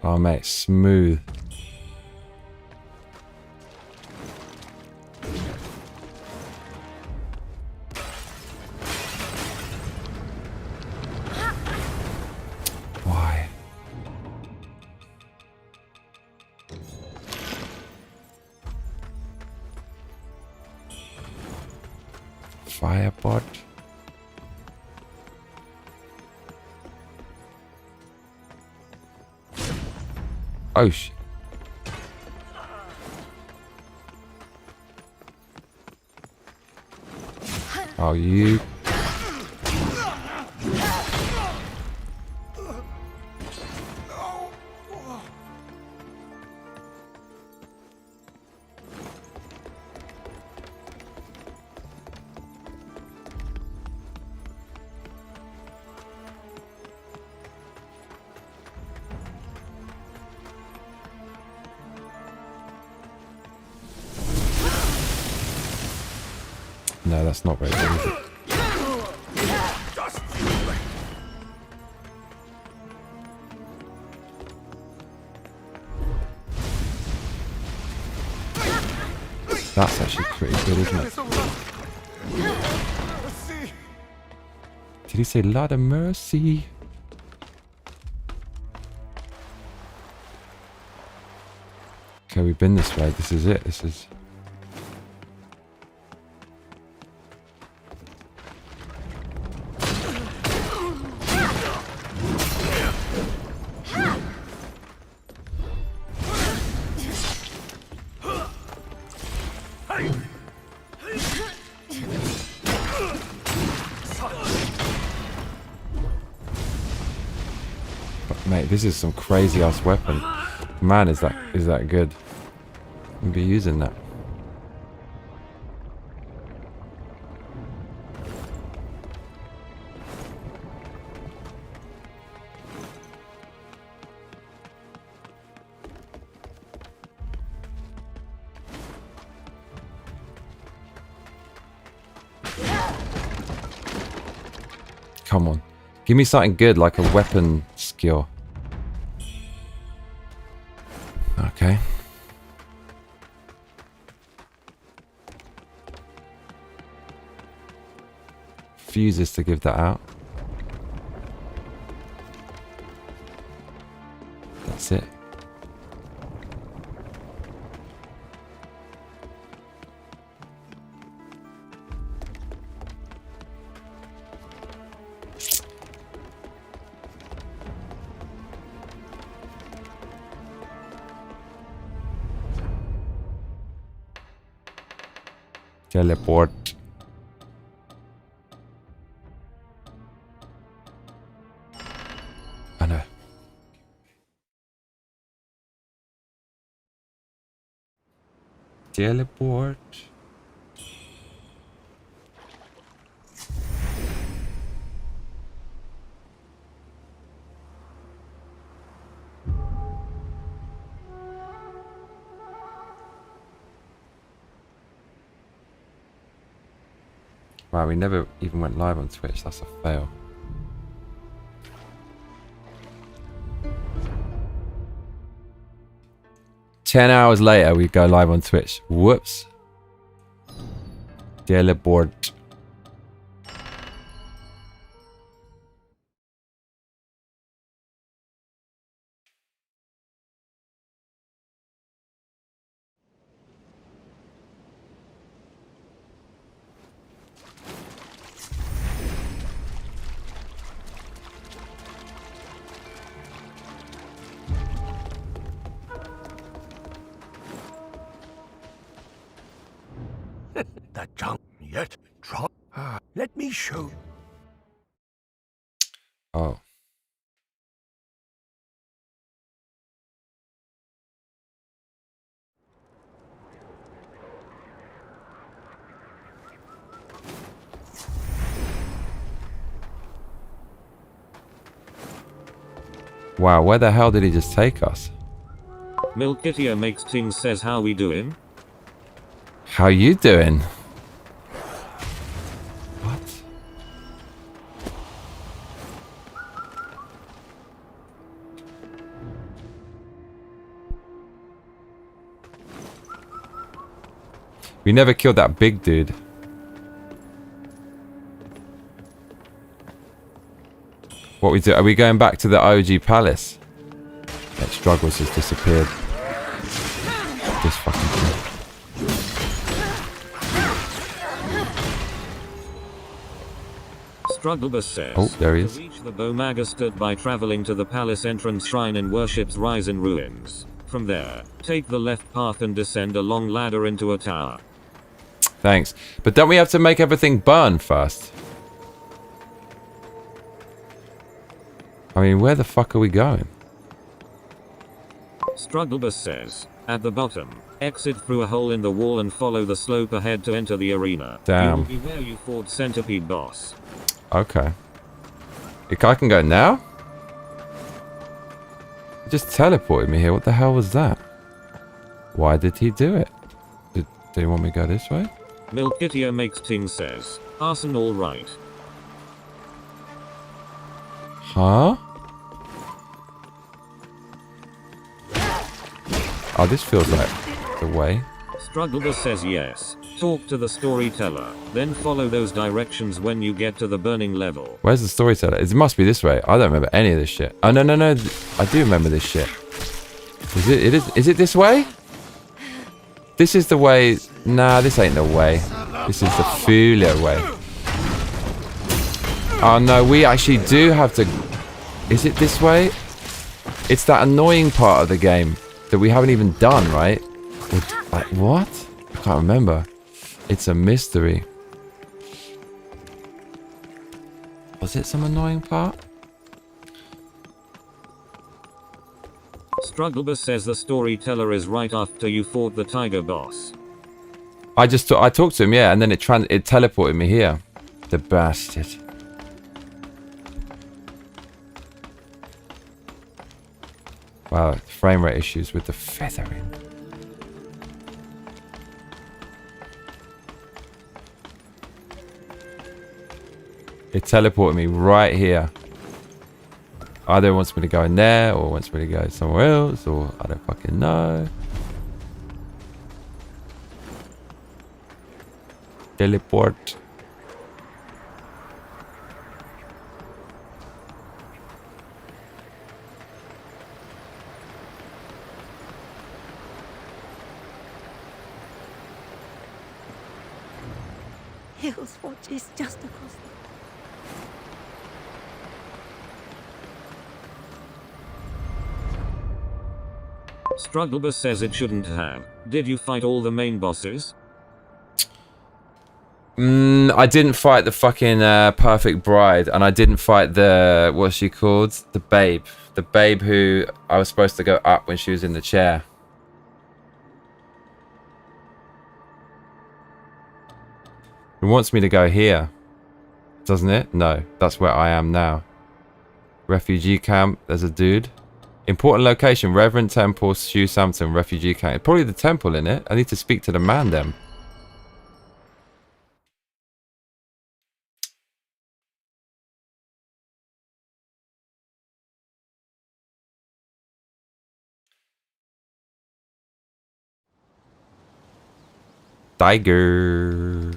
Oh mate, smooth. Why? Firepot. Oh shit. Oh, you. No, that's not very good, is it? That's actually pretty good, isn't it? Did he say lot of mercy? Okay, we've been this way. This is it. This is... Mate, this is some crazy ass weapon. Man, is that good? I'll be using that. Come on. Give me something good like a weapon skill. Okay. Fuses to give that out. That's it. Teleport. I know. Teleport. Wow, we never even went live on Twitch. That's a fail. "10 hours later, we go live on Twitch. Whoops. Teleport. That junk yet drop. Let me show you. Oh. Wow, where the hell did he just take us? Milkitia makes things says how we doing? How you doing? What? We never killed that big dude. What we do? Are we going back to the OG palace? That struggles has disappeared. This fucking thing. Strugglebus says, oh, there he is. To reach the Bomaga stood by traveling to the palace entrance shrine and worships rise in ruins. From there, take the left path and descend a long ladder into a tower. Thanks. But don't we have to make everything burn first? I mean, where the fuck are we going? Strugglebus says, at the bottom, exit through a hole in the wall and follow the slope ahead to enter the arena. Damn. You will be where you fought Centipede Boss. Okay. I can go now? He just teleported me here. What the hell was that? Why did he do it? Did he want me to go this way? Milkitia makes things says, arson all right. Huh? Oh, this feels like the way. Strugglebus says yes. Talk to the storyteller, then follow those directions when you get to the burning level. Where's the storyteller? It must be this way. I don't remember any of this shit. Oh, no. I do remember this shit. Is it this way? This is the way. Nah, this ain't the way. This is the Fulia way. Oh, no, we actually do have to... Is it this way? It's that annoying part of the game that we haven't even done, right? Like, what? I can't remember. It's a mystery. Was it some annoying part? Strugglebus says the storyteller is right after you fought the tiger boss. I talked to him, yeah, and then it teleported me here. The bastard. Wow, frame rate issues with the feathering. It teleported me right here. Either it wants me to go in there, or wants me to go somewhere else, or I don't fucking know. Teleport. Hill's watch is just across the... Strugglebus says it shouldn't have. Did you fight all the main bosses? I didn't fight the fucking perfect bride, and I didn't fight the... What's she called? The babe. The babe who I was supposed to go up when she was in the chair. It wants me to go here. Doesn't it? No. That's where I am now. Refugee camp. There's a dude. Important location. Reverend Temple, Shoe Samson, refugee camp. Probably the temple in it. I need to speak to the man then. Tiger.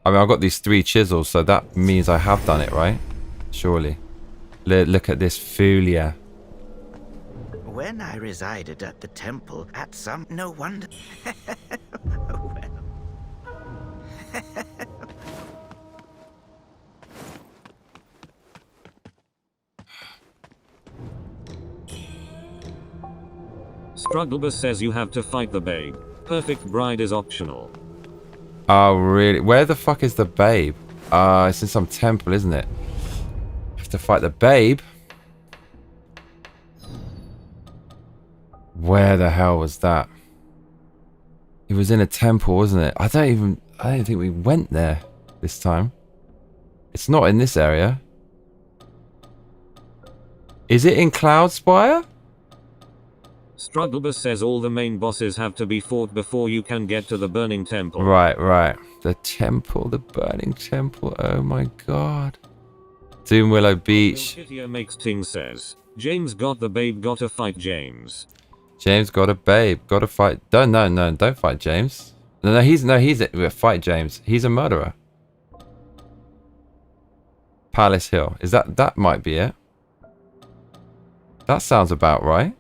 I mean, I've got these 3 chisels, so that means I have done it, right? Surely. Look at this Fulia. When I resided at the temple, at some... No wonder... Well... Strugglebus says you have to fight the babe. Perfect bride is optional. Oh, really? Where the fuck is the babe? It's in some temple, isn't it? I have to fight the babe? Where the hell was that? It was in a temple, wasn't it? I don't think we went there this time. It's not in this area. Is it in Cloudspire? Strugglebus says all the main bosses have to be fought before you can get to the burning temple. Right. The temple, the burning temple. Oh my god. Doom Willow Beach. Makes Ting says, James got the babe, gotta fight James. James got a babe, gotta fight. No, don't fight James. Fight James. He's a murderer. Palace Hill. Is that might be it? That sounds about right.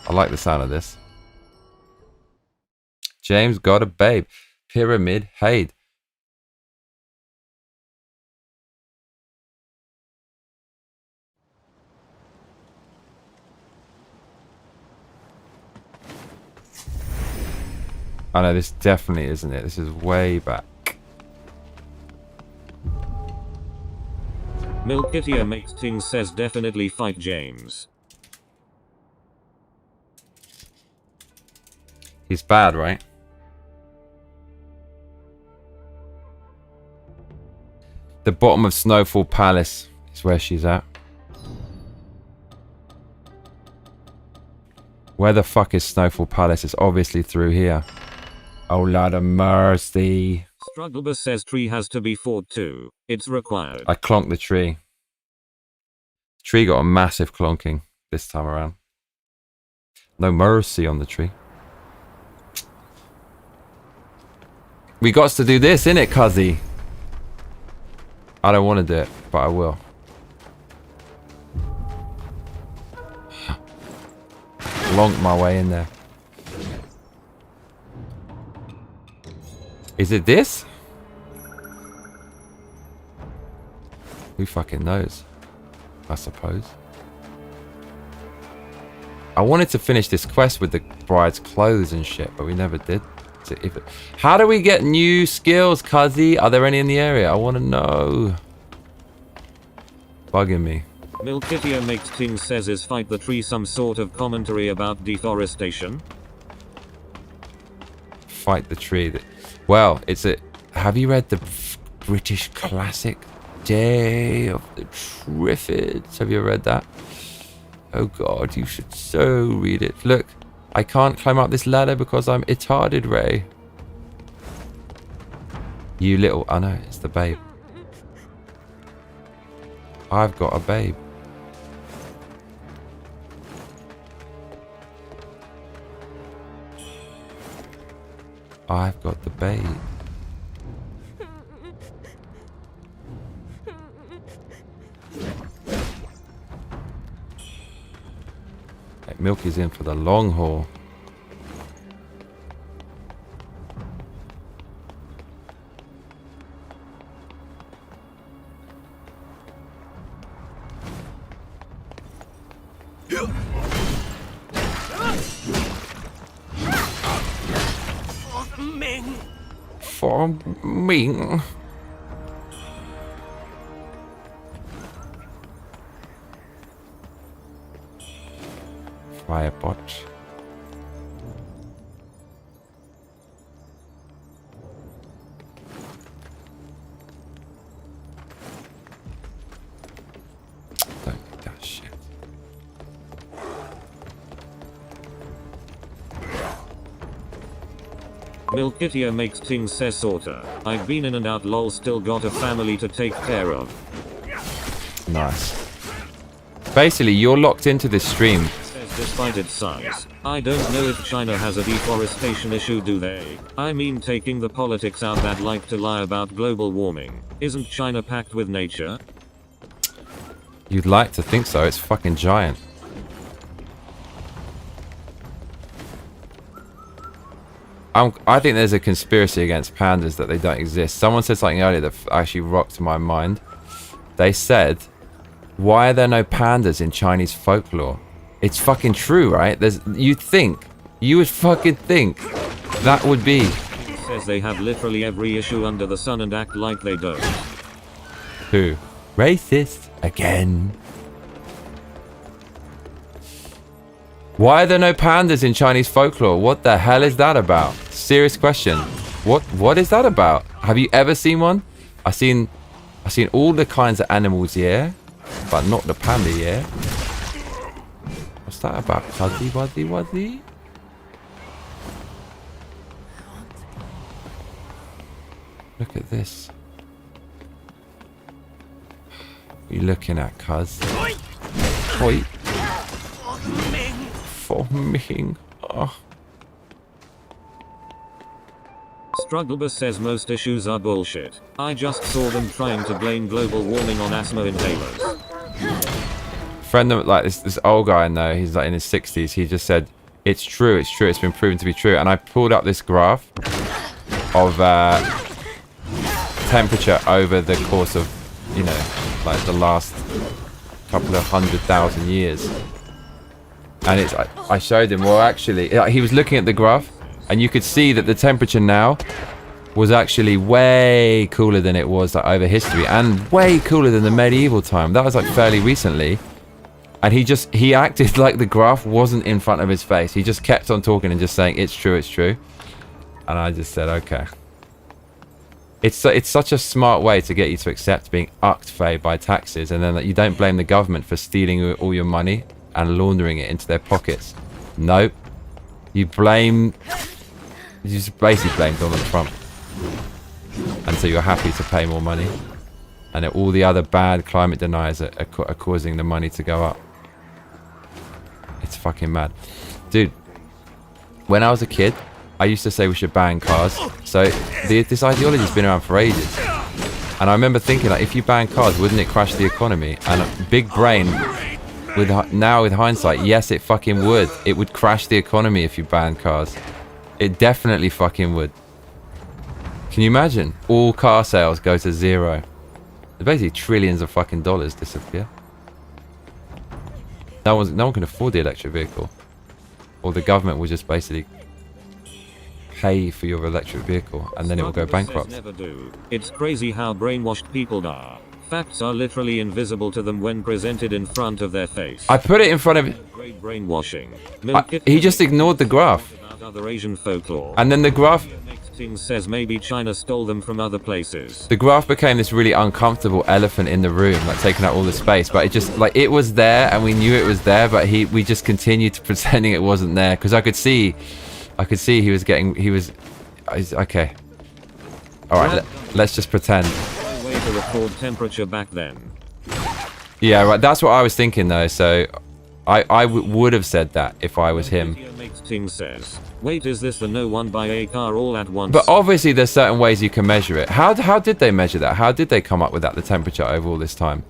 I like the sound of this. James got a babe. Pyramid Haid. I know this definitely isn't it. This is way back. Milkitia makes Ting says definitely fight James. He's bad, right? The bottom of Snowfall Palace is where she's at. Where the fuck is Snowfall Palace? It's obviously through here. Oh, Lord of mercy. Strugglebus says tree has to be fought too. It's required. I clonked the tree. Tree got a massive clonking. this time around. No mercy on the tree. We got to do this, innit, cuzzy? I don't want to do it, but I will. Lonk my way in there. Is it this? Who fucking knows? I suppose. I wanted to finish this quest with the bride's clothes and shit, but we never did. So how do we get new skills, cuzzy? Are there any in the area? I want to know. Bugging me. Milkitia makes things says is fight the tree some sort of commentary about deforestation? Fight the tree. Well, it's a... Have you read the British classic Day of the Triffids? Have you read that? Oh god, you should so read it. Look, I can't climb up this ladder because I'm retarded, Ray. You little... I know, it's the babe. I've got a babe. I've got the babe. Milky's in for the long haul. For Ming. Firebot. Don't need that shit. Milkitia makes things says sorta. I've been in and out lol, still got a family to take care of. Nice. Basically, you're locked into this stream. Despite its size, I don't know if China has a deforestation issue, do they? I mean, taking the politics out that like to lie about global warming. Isn't China packed with nature? You'd like to think so. It's fucking giant. I think there's a conspiracy against pandas that they don't exist. Someone said something earlier that actually rocked my mind. They said, why are there no pandas in Chinese folklore? It's fucking true, right? You would fucking think that would be. Says they have literally every issue under the sun and act like they don't. Who? Racist again. Why are there no pandas in Chinese folklore? What the hell is that about? Serious question. What is that about? Have you ever seen one? I've seen all the kinds of animals, yeah, but not the panda, yeah. What's that about? Fuzzy, wuzzy, wuzzy? Look at this. What are you looking at, cuz? Oi. For Ming. Oh. Strugglebus says most issues are bullshit. I just saw them trying to blame global warming on asthma inhalers. Friend of like this old guy I know, he's like in his 60s, he just said, it's true, it's been proven to be true. And I pulled up this graph of temperature over the course of, you know, like the last couple of 100,000 years. And it's I showed him, well actually, he was looking at the graph and you could see that the temperature now was actually way cooler than it was like, over history, and way cooler than the medieval time. That was like fairly recently. And he acted like the graph wasn't in front of his face. He just kept on talking and just saying, it's true, it's true. And I just said, okay. It's such a smart way to get you to accept being ucked by taxes, and then that you don't blame the government for stealing all your money and laundering it into their pockets. Nope. You just basically blame Donald Trump. And so you're happy to pay more money. And all the other bad climate deniers are causing the money to go up. It's fucking mad. Dude, when I was a kid, I used to say we should ban cars. So this ideology's been around for ages. And I remember thinking, like, if you ban cars, wouldn't it crash the economy? And big brain, now with hindsight, yes, it fucking would. It would crash the economy if you ban cars. It definitely fucking would. Can you imagine? All car sales go to zero. Basically trillions of fucking dollars disappear. No one can afford the electric vehicle. Or the government will just basically pay for your electric vehicle and then it will go bankrupt. Never do. It's crazy how brainwashed people are. Facts are literally invisible to them when presented in front of their face. I put it in front of... Great brainwashing. He just ignored the graph. Other Asian folklore. And then the graph... says maybe China stole them from other places. The graph became this really uncomfortable elephant in the room, like taking up all the space. But it just, like, it was there and we knew it was there, but we just continued to pretending it wasn't there. Because I could see he was okay. Alright, let's just pretend. No way to record temperature back then. Yeah, right, that's what I was thinking though, so I would have said that if I was him. Team says, wait, is this the no one buy a car all at once? But obviously there's certain ways you can measure it. How did they measure that? How did they come up with that, the temperature over all this time?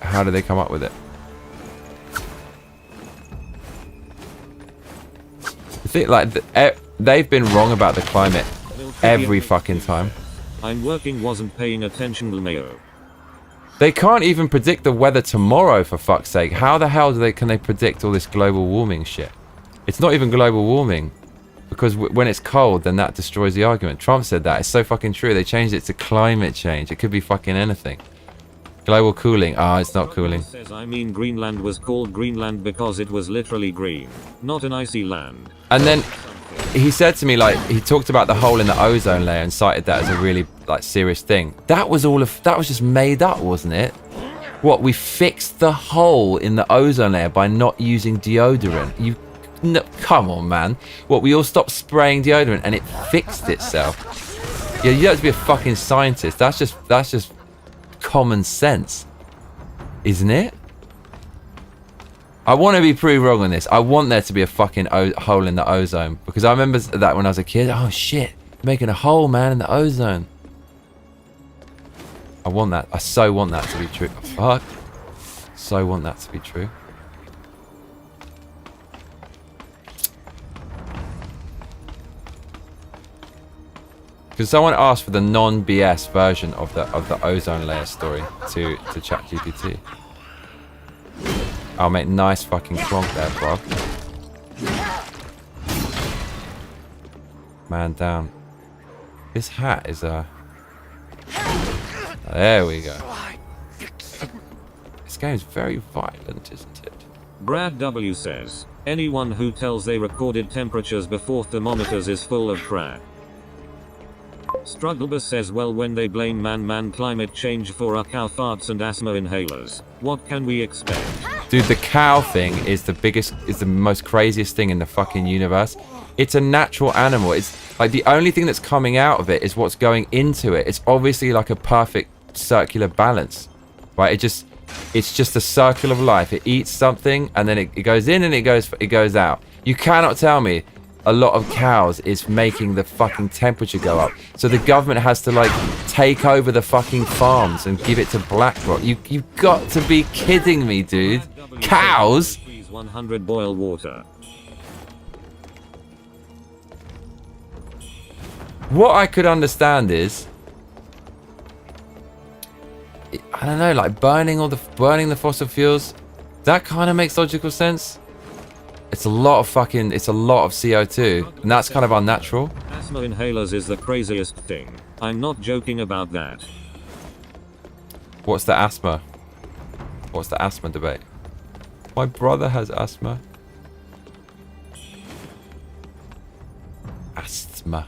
How did they come up with it? I think, like, they've been wrong about the climate every fucking time. I'm working, wasn't paying attention, LMAO. They can't even predict the weather tomorrow, for fuck's sake. How the hell can they predict all this global warming shit? It's not even global warming. Because when it's cold, then that destroys the argument. Trump said that. It's so fucking true. They changed it to climate change. It could be fucking anything. Global cooling. Ah, it's not cooling. Says, I mean, Greenland was called Greenland because it was literally green, not an icy land. And then he said to me, like, he talked about the hole in the ozone layer and cited that as a really, like, serious thing. That was just made up, wasn't it? What, we fixed the hole in the ozone layer by not using deodorant? No, come on, man. What, we all stopped spraying deodorant and it fixed itself? Yeah, you don't have to be a fucking scientist. That's just common sense, isn't it? I want to be proved wrong on this. I want there to be a fucking hole in the ozone. Because I remember that when I was a kid. Oh shit, making a hole, man, in the ozone. I want that. I so want that to be true. Oh, fuck. So want that to be true. Because someone asked for the non-BS version of the ozone layer story to ChatGPT. I'll make nice fucking clonk there, bro. Man down. This hat is a... There we go. This game is very violent, isn't it? Brad W says, anyone who tells they recorded temperatures before thermometers is full of crap. Strugglebus says, well, when they blame man climate change for our cow farts and asthma inhalers, what can we expect? Dude, the cow thing is the most craziest thing in the fucking universe. It's a natural animal. It's like the only thing that's coming out of it is what's going into it. It's obviously like a perfect circular balance, right? It's just a circle of life. It eats something and then it goes in and it goes out. You cannot tell me a lot of cows is making the fucking temperature go up. So the government has to, like, take over the fucking farms and give it to BlackRock. You've got to be kidding me, dude. Cows? 100 boil water. What I could understand is, I don't know, like burning the fossil fuels. That kind of makes logical sense. It's a lot of CO2, and that's kind of unnatural. Asthma inhalers is the craziest thing. I'm not joking about that. What's the asthma? What's the asthma debate? My brother has asthma. Asthma.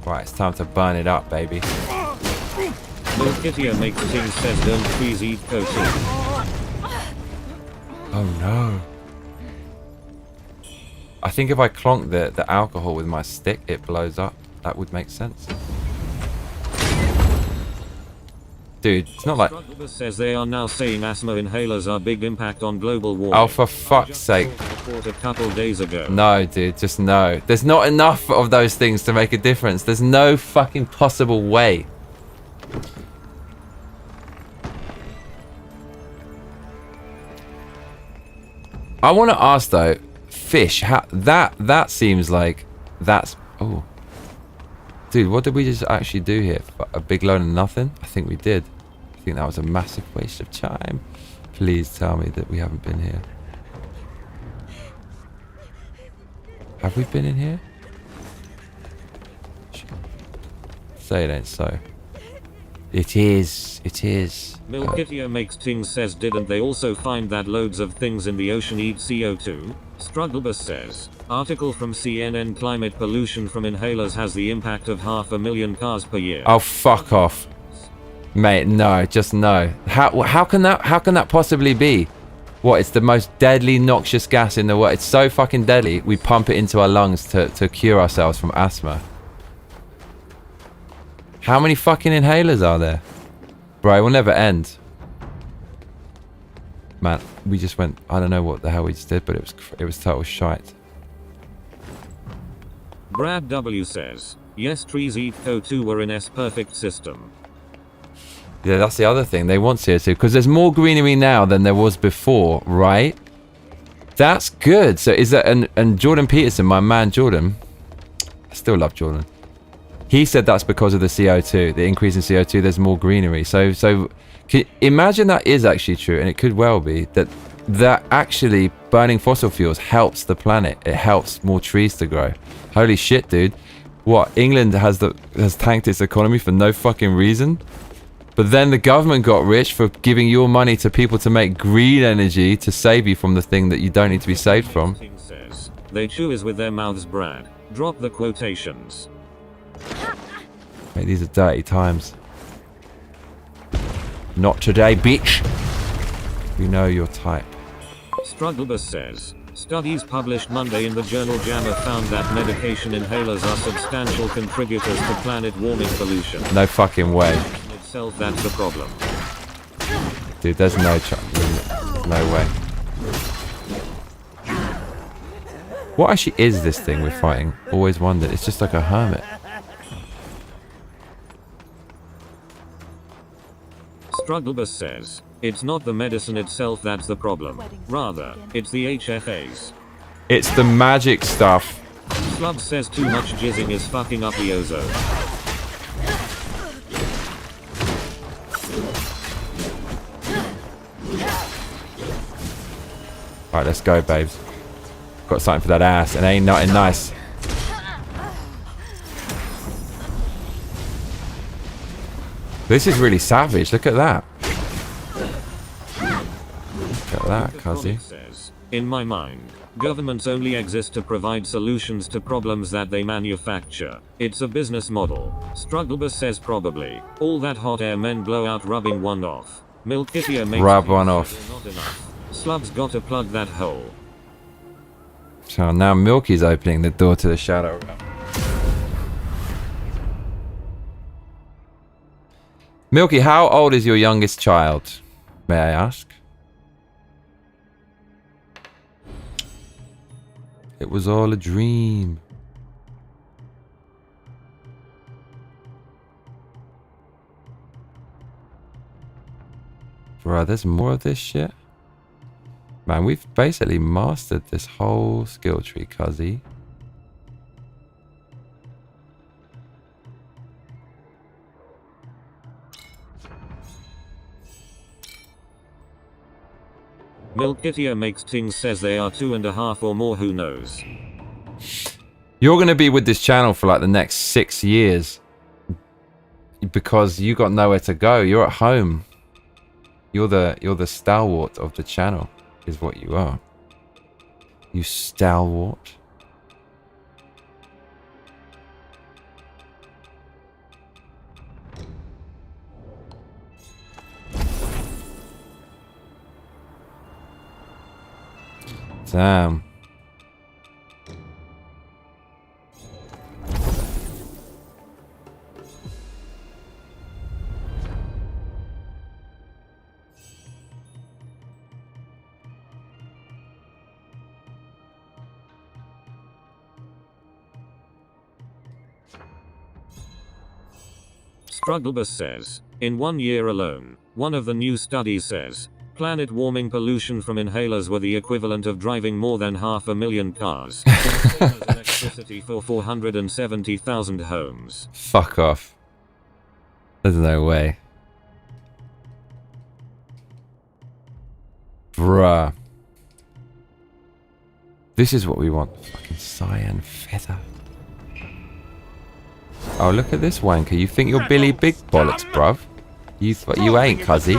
Right, it's time to burn it up, baby. Lil Kittier makes things says don't please eat cocaine. Oh no. I think if I clonk the alcohol with my stick, it blows up. That would make sense. Dude, it's not like... Strugglebus says they are now saying asthma inhalers are big impact on global warming. Oh, for fuck's sake. A couple days ago. No, dude, just no. There's not enough of those things to make a difference. There's no fucking possible way. I want to ask though, fish, how, that seems like that's... Oh. Dude, what did we just actually do here? A big load of nothing? I think we did. I think that was a massive waste of time. Please tell me that we haven't been here. Have we been in here? Say it ain't so. It is. It is. Milkitia makes things says didn't they also find that loads of things in the ocean eat CO2? Strugglebus says, article from CNN climate pollution from inhalers has the impact of 500,000 cars per year. Oh, fuck off. Mate, no, just no. How can that possibly be? What, it's the most deadly noxious gas in the world. It's so fucking deadly, we pump it into our lungs to cure ourselves from asthma. How many fucking inhalers are there? Bro, it will never end. Man, we just went... I don't know what the hell we just did, but it was total shite. Brad W says, yes, trees eat CO2 were in S perfect system. Yeah, that's the other thing. They want CO2 because there's more greenery now than there was before, right? That's good. So is that... And Jordan Peterson, my man Jordan... I still love Jordan. He said that's because of the CO2, the increase in CO2. There's more greenery. So imagine that is actually true, and it could well be that actually burning fossil fuels helps the planet. It helps more trees to grow. Holy shit, dude! What, England has tanked its economy for no fucking reason, but then the government got rich for giving your money to people to make green energy to save you from the thing that you don't need to be saved from. They chew is with their mouths, Brad. Drop the quotations. Mate, these are dirty times. Not today, bitch. We know your type. Strugglebus says, studies published Monday in the journal JAMA found that medication inhalers are substantial contributors to planet warming pollution. No fucking way. In itself, that's the problem. Dude, there's no way. What actually is this thing we're fighting? Always wondered. It's just like a hermit. Strugglebus says, it's not the medicine itself that's the problem. Rather, it's the HFAs. It's the magic stuff. Slub says too much jizzing is fucking up the ozone. Alright, let's go, babes. Got something for that ass, and ain't nothing nice. This is really savage. Look at that. Look at that, cuzzy. In my mind, governments only exist to provide solutions to problems that they manufacture. It's a business model. Strugglebus says probably. All that hot air men blow out rubbing one off. Milkitia makes Rub one off. not enough. Slub's gotta plug that hole. So now Milky's opening the door to the shadow realm. Milky, how old is your youngest child? May I ask? It was all a dream. Bro, there's more of this shit? Man, we've basically mastered this whole skill tree, cuzzy. Milkitia makes things says they are 2.5 or more, who knows. You're gonna be with this channel for like the next 6 years. Because you got nowhere to go. You're at home. You're the stalwart of the channel, is what you are. You stalwart. Damn. Strugglebus says, in 1 year alone, one of the new studies says, planet warming pollution from inhalers were the equivalent of driving more than 500,000 cars. Same as electricity for 470,000 homes. Fuck off. There's no way. Bruh. This is what we want. Fucking cyan feather. Oh, look at this wanker. You think you're Billy Big Bollocks, bruv? You ain't, cuzzy.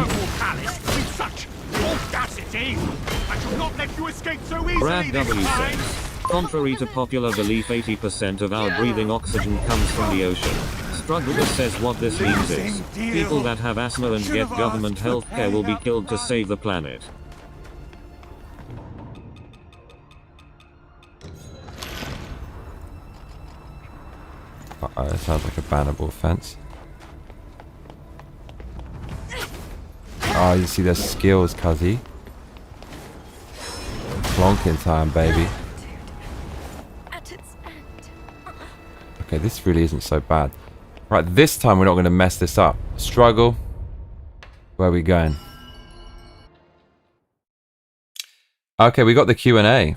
Brad W says, contrary to popular belief, 80% of our breathing oxygen comes from the ocean. Strugglebus says what this means is, people that have asthma and get government health care will be killed to save the planet. Uh-oh, that sounds like a bannable offense. Oh, you see their skills, cuzzy. Plonking time, baby. Okay, this really isn't so bad. Right, this time we're not going to mess this up. Struggle. Where are we going? Okay, we got the Q&A.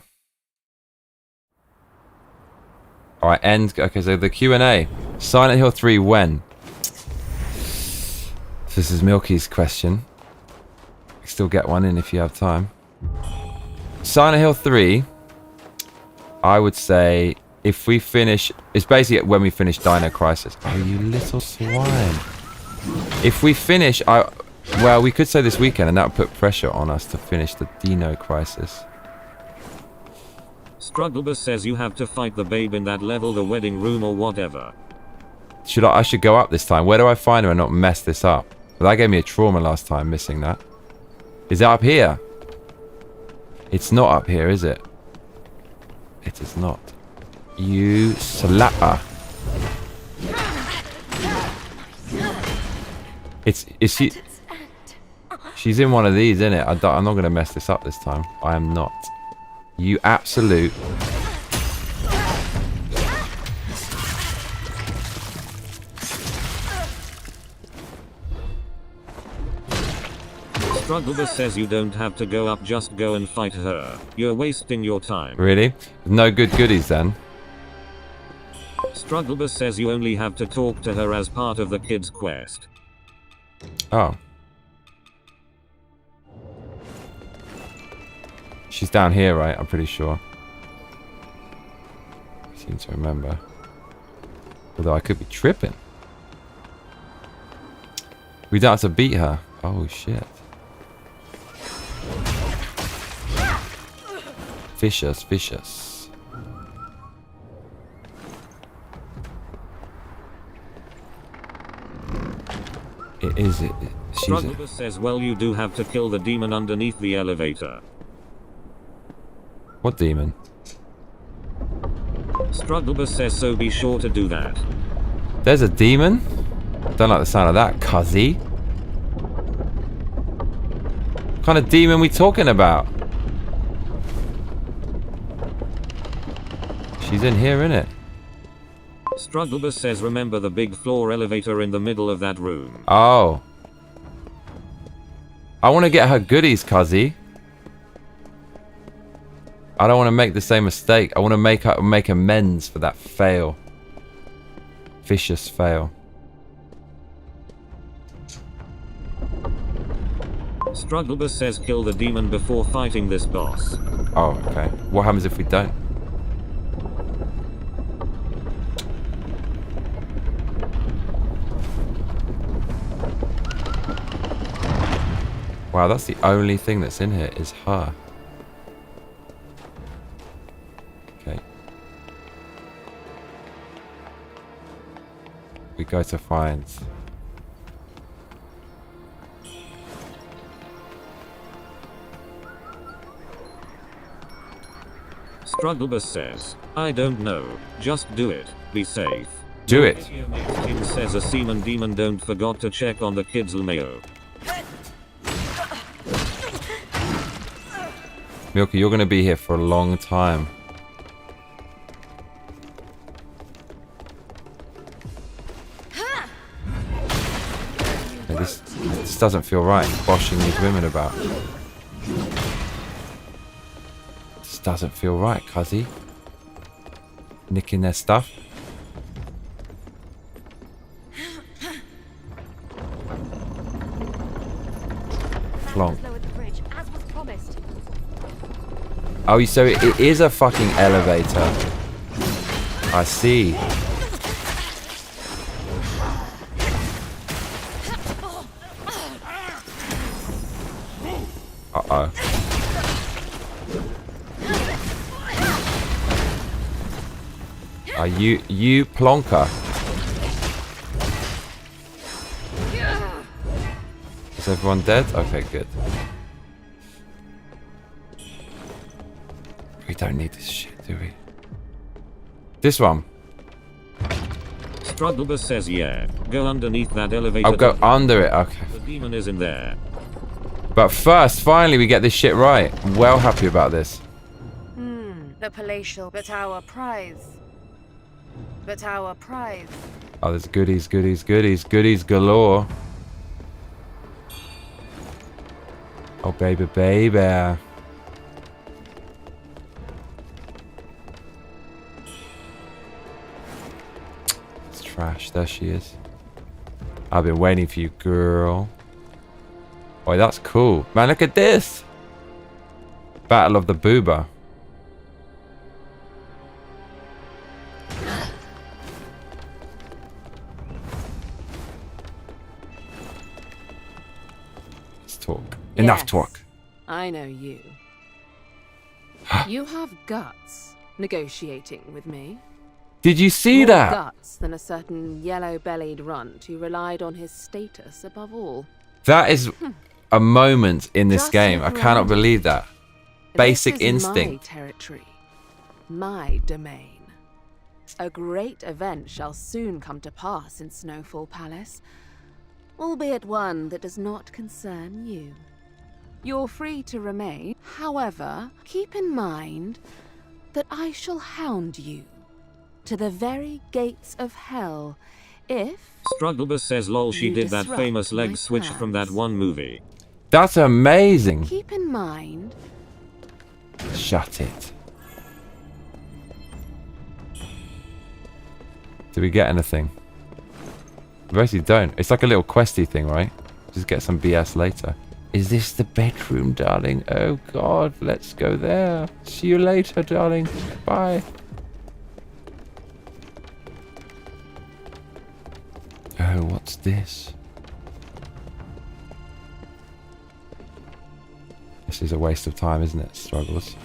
Alright, end. Okay, so the Q&A. Silent Hill 3, when? This is Milky's question. You still get one in if you have time. Silent Hill 3, I would say if we finish... It's basically when we finish Dino Crisis. Oh, you little swine. If we finish... well, we could say this weekend, and that would put pressure on us to finish the Dino Crisis. Strugglebus says you have to fight the babe in that level, the wedding room or whatever. I should go up this time. Where do I find her and not mess this up? Well, that gave me a trauma last time, missing that. Is it up here? It's not up here, is it? It is not. You slapper. Is she... She's in one of these, isn't it? I'm not going to mess this up this time. I am not. You absolute... Strugglebus says you don't have to go up, just go and fight her. You're wasting your time. Really? No good goodies then? Strugglebus says you only have to talk to her as part of the kid's quest. Oh. She's down here, right? I'm pretty sure. I seem to remember. Although I could be tripping. We don't have to beat her. Oh, shit. Vicious, vicious. It is it. Strugglebus says, well, you do have to kill the demon underneath the elevator. What demon? Strugglebus says, so be sure to do that. There's a demon? Don't like the sound of that, cuzzy. What kind of demon we talking about? She's in here, innit? Strugglebus says, remember the big floor elevator in the middle of that room. Oh. I want to get her goodies, cuzzy. I don't want to make the same mistake. I want to make amends for that fail. Vicious fail. Strugglebus says kill the demon before fighting this boss. Oh, okay. What happens if we don't? Wow, that's the only thing that's in here is her. Okay. We go to find... Strugglebus says, I don't know. Just do it. Be safe. Do it. King says a seaman demon don't forgot to check on the kids Lmao. Milky, you're gonna be here for a long time. Yeah, this doesn't feel right, boshing these women about. This doesn't feel right, cuzzy. Nicking their stuff. Plonk. Oh, so it is a fucking elevator. I see. Uh-oh. Are you plonker? Is everyone dead? Okay, good. We don't need this shit, do we? This one. Strugglebus says yeah. Go underneath that elevator. I'll go under it, okay. The demon is in there. But first, finally we get this shit right. I'm well happy about this. The palatial, but our prize. But our prize. Oh, there's goodies, goodies, goodies, goodies galore. Oh, baby, baby. It's trash. There she is. I've been waiting for you, girl. Oh, that's cool. Man, look at this. Battle of the Booba. Let's talk. Enough Yes, talk. I know you. You have guts negotiating with me. Did you see More that? guts than a certain yellow-bellied runt who relied on his status above all. That is a moment in this Just game. I look cannot around. believe that. Basic This is instinct. my territory, my domain. A great event shall soon come to pass in Snowfall Palace, albeit one that does not concern you. You're free to remain. However, keep in mind that I shall hound you to the very gates of hell if Strugglebus says lol she You did that disrupt famous leg my switch from that one movie. That's amazing. keep in mind Shut it. Do we get anything? We basically don't. It's like a little questy thing, right? Just get some BS later. Is this the bedroom, darling? Oh god, let's go there. See you later, darling. Bye. Oh, what's this? This is a waste of time, isn't it? Struggles.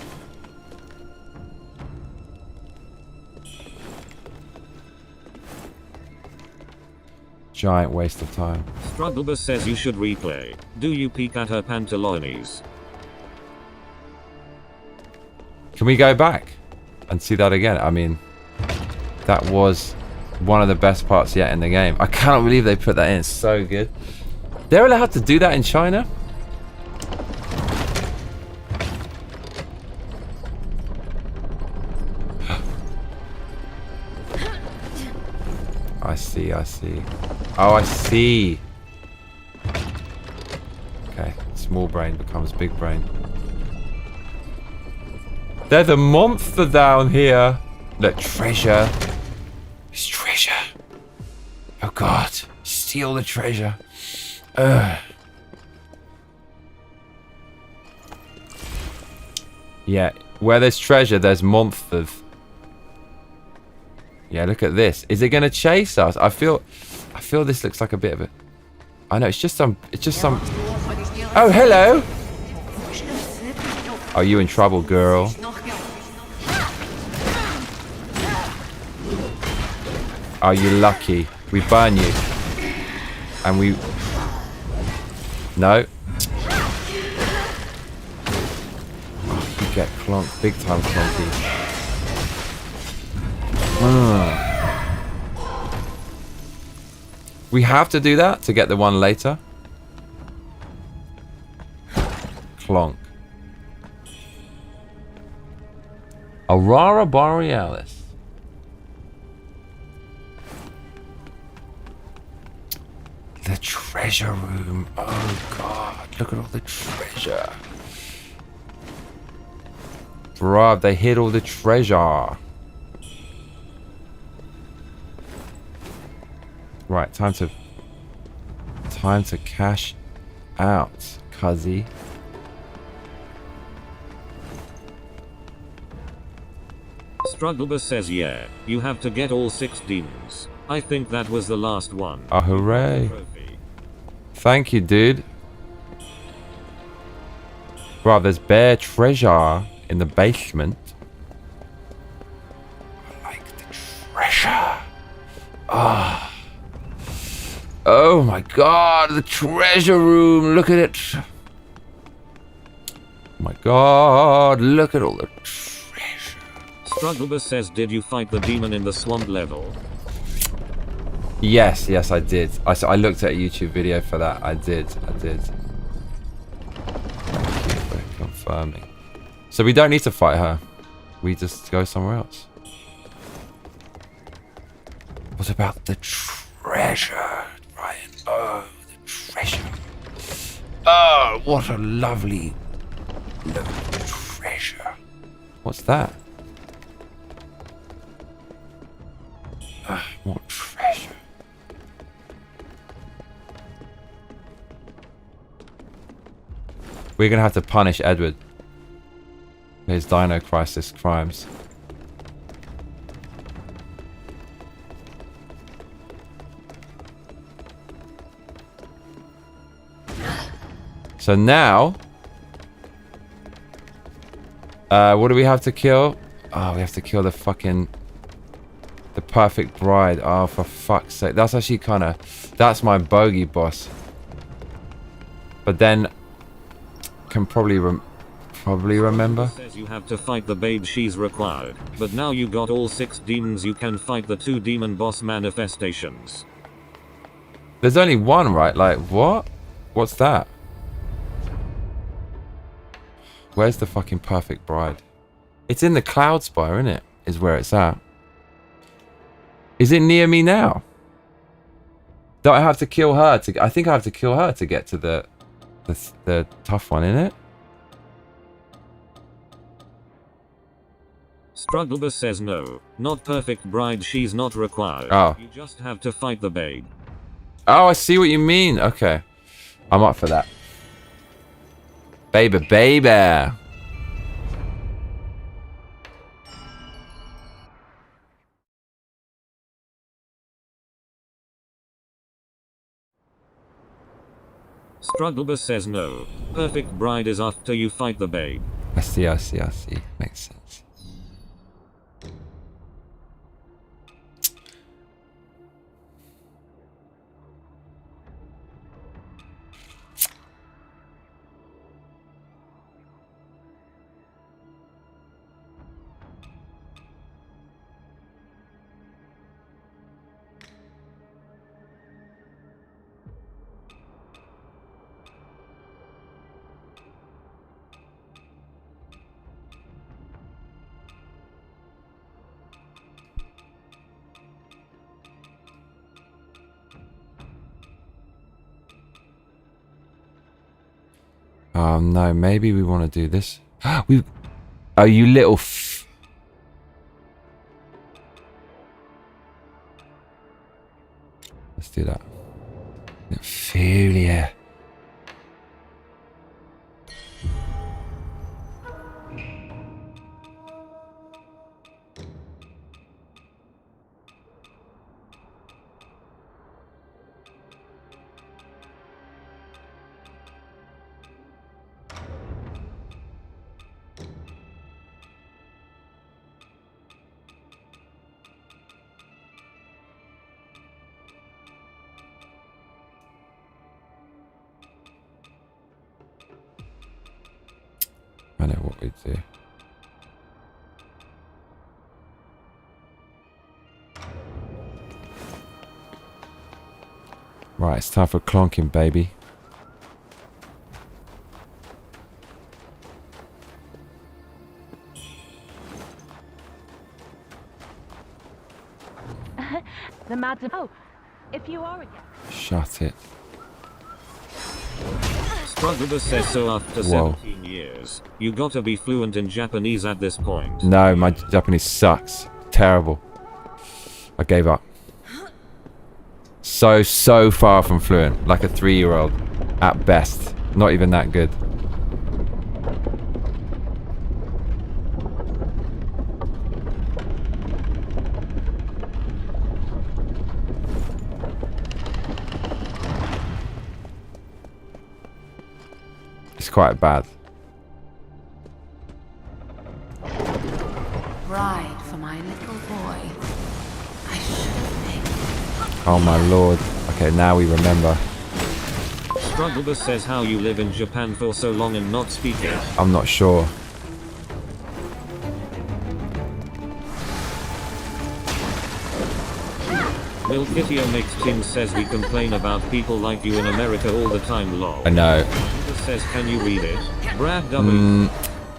Giant waste of time. Strugglebus says you should replay. Do you peek at her pantalones? Can we go back and see that again? I mean, that was one of the best parts yet in the game. I cannot believe they put that in. It's so good. They're allowed to do that in China? I see, I see. Oh, I see. Okay, small brain becomes big brain. There's a monster down here. Look, treasure. It's treasure. Oh god, steal the treasure. Ugh. Yeah, where there's treasure, there's monsters. Yeah, look at this. Is it gonna chase us? I feel this looks like a bit of a... I know, it's just some... Oh, hello! Are you in trouble, girl? Are you lucky? We burn you. And we... No. Oh, you get clonked. Big time clonky. We have to do that to get the one later. Clonk. Aurora Borealis. The treasure room. Oh god, look at all the treasure. Bruh, they hid all the treasure. Right, time to cash out, cuzzy. Strugglebus says yeah, you have to get all 6 demons. I think that was the last one. Oh, hooray. Thank you, dude. Bro, there's bare treasure in the basement. I like the treasure. Ah. Oh my god, the treasure room. Look at it. Oh my god, look at all the treasure. Strugglebus says, did you fight the demon in the swamp level? Yes, I did. I looked at a YouTube video for that. I did. Thank you for confirming. So we don't need to fight her. We just go somewhere else. What about the treasure, Ryan? Oh, the treasure. Oh, what a lovely treasure. What's that? More treasure. We're gonna have to punish Edward for his Dino Crisis crimes. So now, what do we have to kill? Oh, we have to kill the perfect bride. Oh, for fuck's sake. That's actually kind of, that's my bogey boss. But then, can probably remember. Says you have to fight the babe she's required. But now you got all 6 demons, you can fight the 2 demon boss manifestations. There's only one, right? Like, what? What's that? Where's the fucking perfect bride? It's in the Cloud Spire, isn't it? Is where it's at. Is it near me now? Do I have to kill her to? I think I have to kill her to get to the tough one, innit? Strugglebus says no, not perfect bride, she's not required. Oh. You just have to fight the babe. Oh, I see what you mean. Okay. I'm up for that. Baby. Strugglebus says no. Perfect bride is after you fight the babe. I see. Makes sense. No, maybe we want to do this. Oh, you little Let's do that. Ophelia. I know what we'd do. Right, it's time for clonking, baby. The madam. Oh, if you are again. Shut it. Struggler says so after Whoa. 17 years. You gotta be fluent in Japanese at this point. No, my Japanese sucks. Terrible. I gave up. So far from fluent. Like a 3-year-old. At best. Not even that good. It's quite bad. Bride for my little boy. I should have picked. Oh my lord. Okay, now we remember. Struggler says how you live in Japan for so long and not speak it. I'm not sure. Milkitio makes Tim says we complain about people like you in America all the time, lol. I know. Struggler says can you read it? Brad W.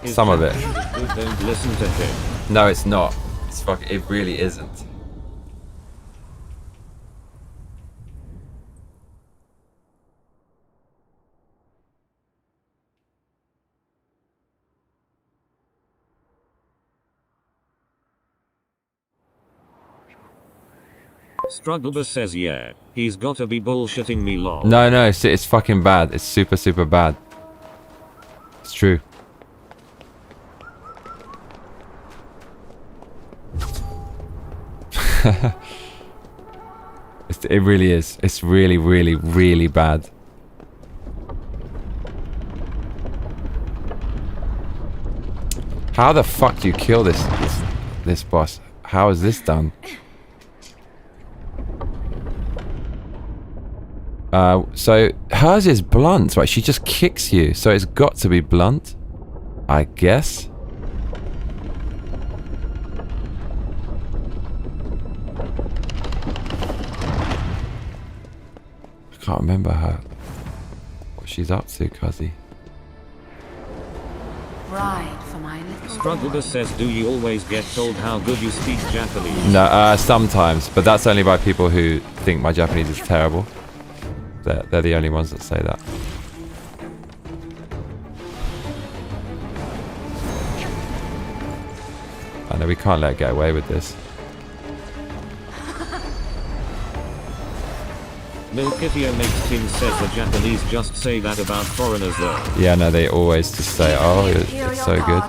Some of it. Good, don't listen to him. No, it's not. It's it really isn't. Struggler says yeah, he's gotta be bullshitting me, lol. No, it's fucking bad. It's super bad. It's true. It really is. It's really bad. How the fuck do you kill this boss? How is this done? So hers is blunt, right? She just kicks you, so it's got to be blunt, I guess. I can't remember what she's up to, Cuzzy. Bride for my little Struggler says do you always get told how good you speak Japanese? No, sometimes, but that's only by people who think my Japanese is terrible. They're the only ones that say that. I know we can't let her get away with this. Milkitio makes Tim says the Japanese just say that about foreigners though. Yeah, no, they always just say, oh, it's so good.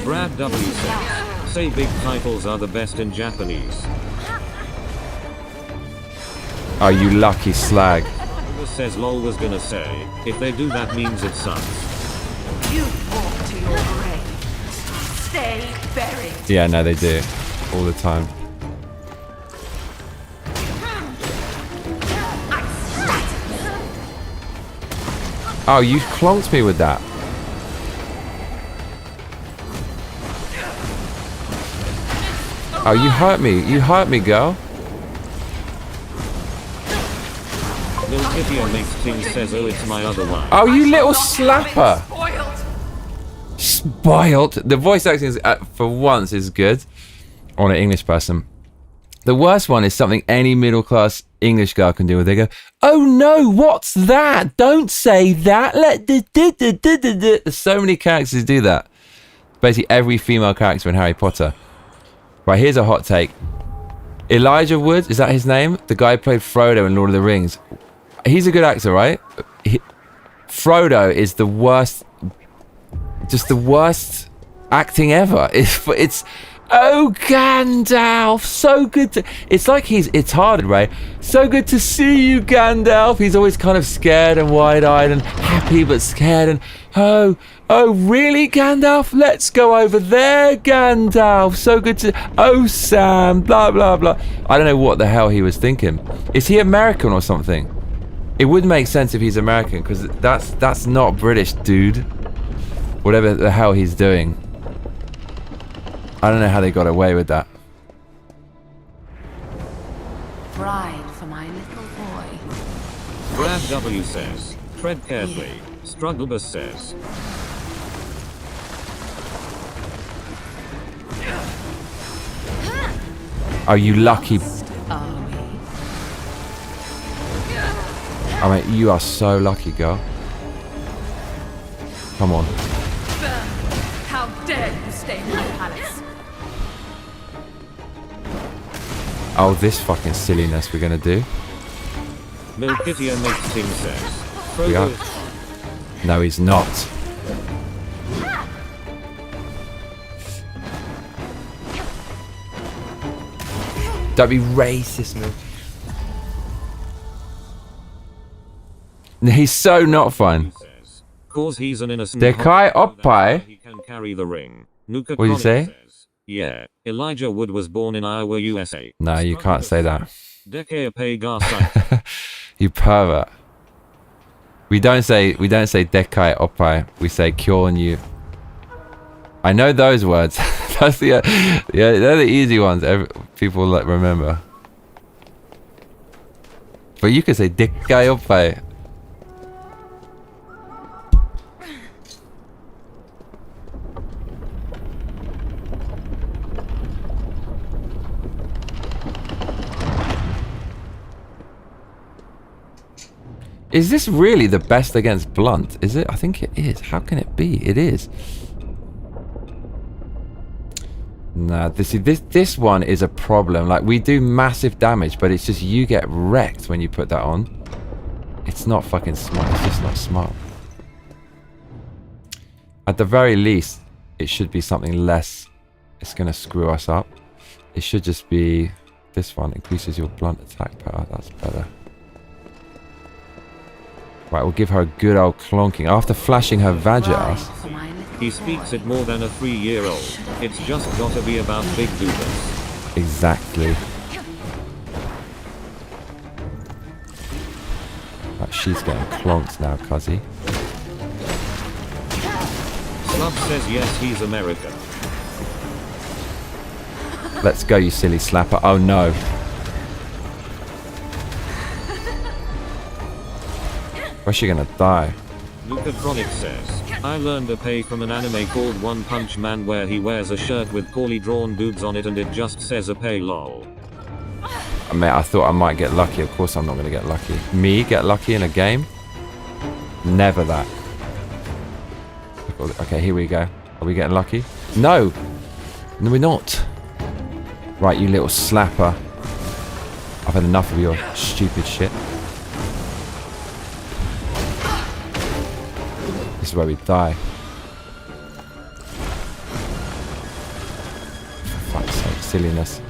Brad W says, say big titles are the best in Japanese. Oh, you lucky slag. Struggler says lol was gonna say, if they do that means it sucks. You walk to your grave. Stay buried. Yeah, no, they do. All the time. Oh, you clonked me with that. Oh, you hurt me. You hurt me, girl. Milkitio makes Tim says, oh, it's my other one. Oh, you little slapper. Spoiled. The voice acting is, for once is good on an English person. The worst one is something any middle-class English girl can do where they go, oh no, what's that? Don't say that. There's so many characters who do that. Basically every female character in Harry Potter. Right, here's a hot take. Elijah Wood, is that his name? The guy who played Frodo in Lord of the Rings. He's a good actor, right? Frodo is the worst, just the worst acting ever. It's oh, Gandalf, so good to... It's like it's hard, right? So good to see you, Gandalf. He's always kind of scared and wide-eyed and happy but scared and... Oh, really, Gandalf? Let's go over there, Gandalf. So good to... Oh, Sam, blah, blah, blah. I don't know what the hell he was thinking. Is he American or something? It would make sense if he's American, because that's not British, dude. Whatever the hell he's doing. I don't know how they got away with that. Bride Brad W says, tread carefully. Strugglebus says, Oh, you lucky. I mean, you are so lucky, girl. Come on. How dare you stay in my palace? Oh, this fucking silliness we're gonna do. Milkitia makes Ting says, We are. No, he's not. Don't be racist, Milk. He's so not fun. Cause he's an innocent. Dekai Oppai. He can carry the ring. Nuka What did you say? Says, yeah, Elijah Wood was born in Iowa, USA. No, you can't say that. Dekaya Pei Garsai. You pervert. We don't say Dekai Oppai. We say Kyorn you. I know those words. That's the yeah, they're the easy ones. People like remember. But you could say Dekai Oppai. Is this really the best against Blunt? Is it? I think it is. How can it be? It is. Nah, this one is a problem. Like, we do massive damage, but it's just you get wrecked when you put that on. It's not fucking smart. It's just not smart. At the very least, it should be something less. It's gonna screw us up. It should just be this one. Increases your blunt attack power. That's better. Right, we'll give her a good old clonking. After flashing her vag at us. He speaks it more than a 3-year-old. It's just gotta be about big doodles. Exactly. Right, she's getting clonked now, cuzzy. Slub says yes, he's American. Let's go, you silly slapper. Oh no. Where's she gonna die? Lucatronic says, I learned a pay from an anime called One Punch Man where he wears a shirt with poorly drawn dudes on it and it just says a pay lol. Mate, I thought I might get lucky. Of course I'm not gonna get lucky. Me get lucky in a game? Never that. Okay, here we go. Are we getting lucky? No! No, we're not. Right, you little slapper. I've had enough of your stupid shit. This is where we die. For fuck's sake, silliness.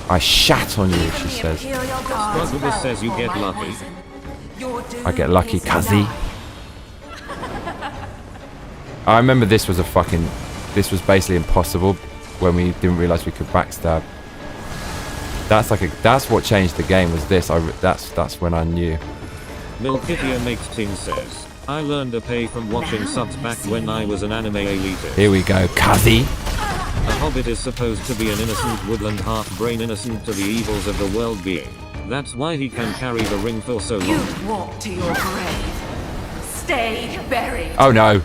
I shat on you, she says. Strugglebus says you get lucky. I get lucky, cuzzy. I remember this was this was basically impossible when we didn't realize we could backstab. That's what changed the game, was this. That's when I knew. Milkitia makes Ting says, I learned a pay from watching subs back when I was an anime elitist. Here we go, cuzzy. A hobbit is supposed to be an innocent woodland half-brain innocent to the evils of the world being. That's why he can carry the ring for so long. You walk to your grave. Stay buried. Oh no.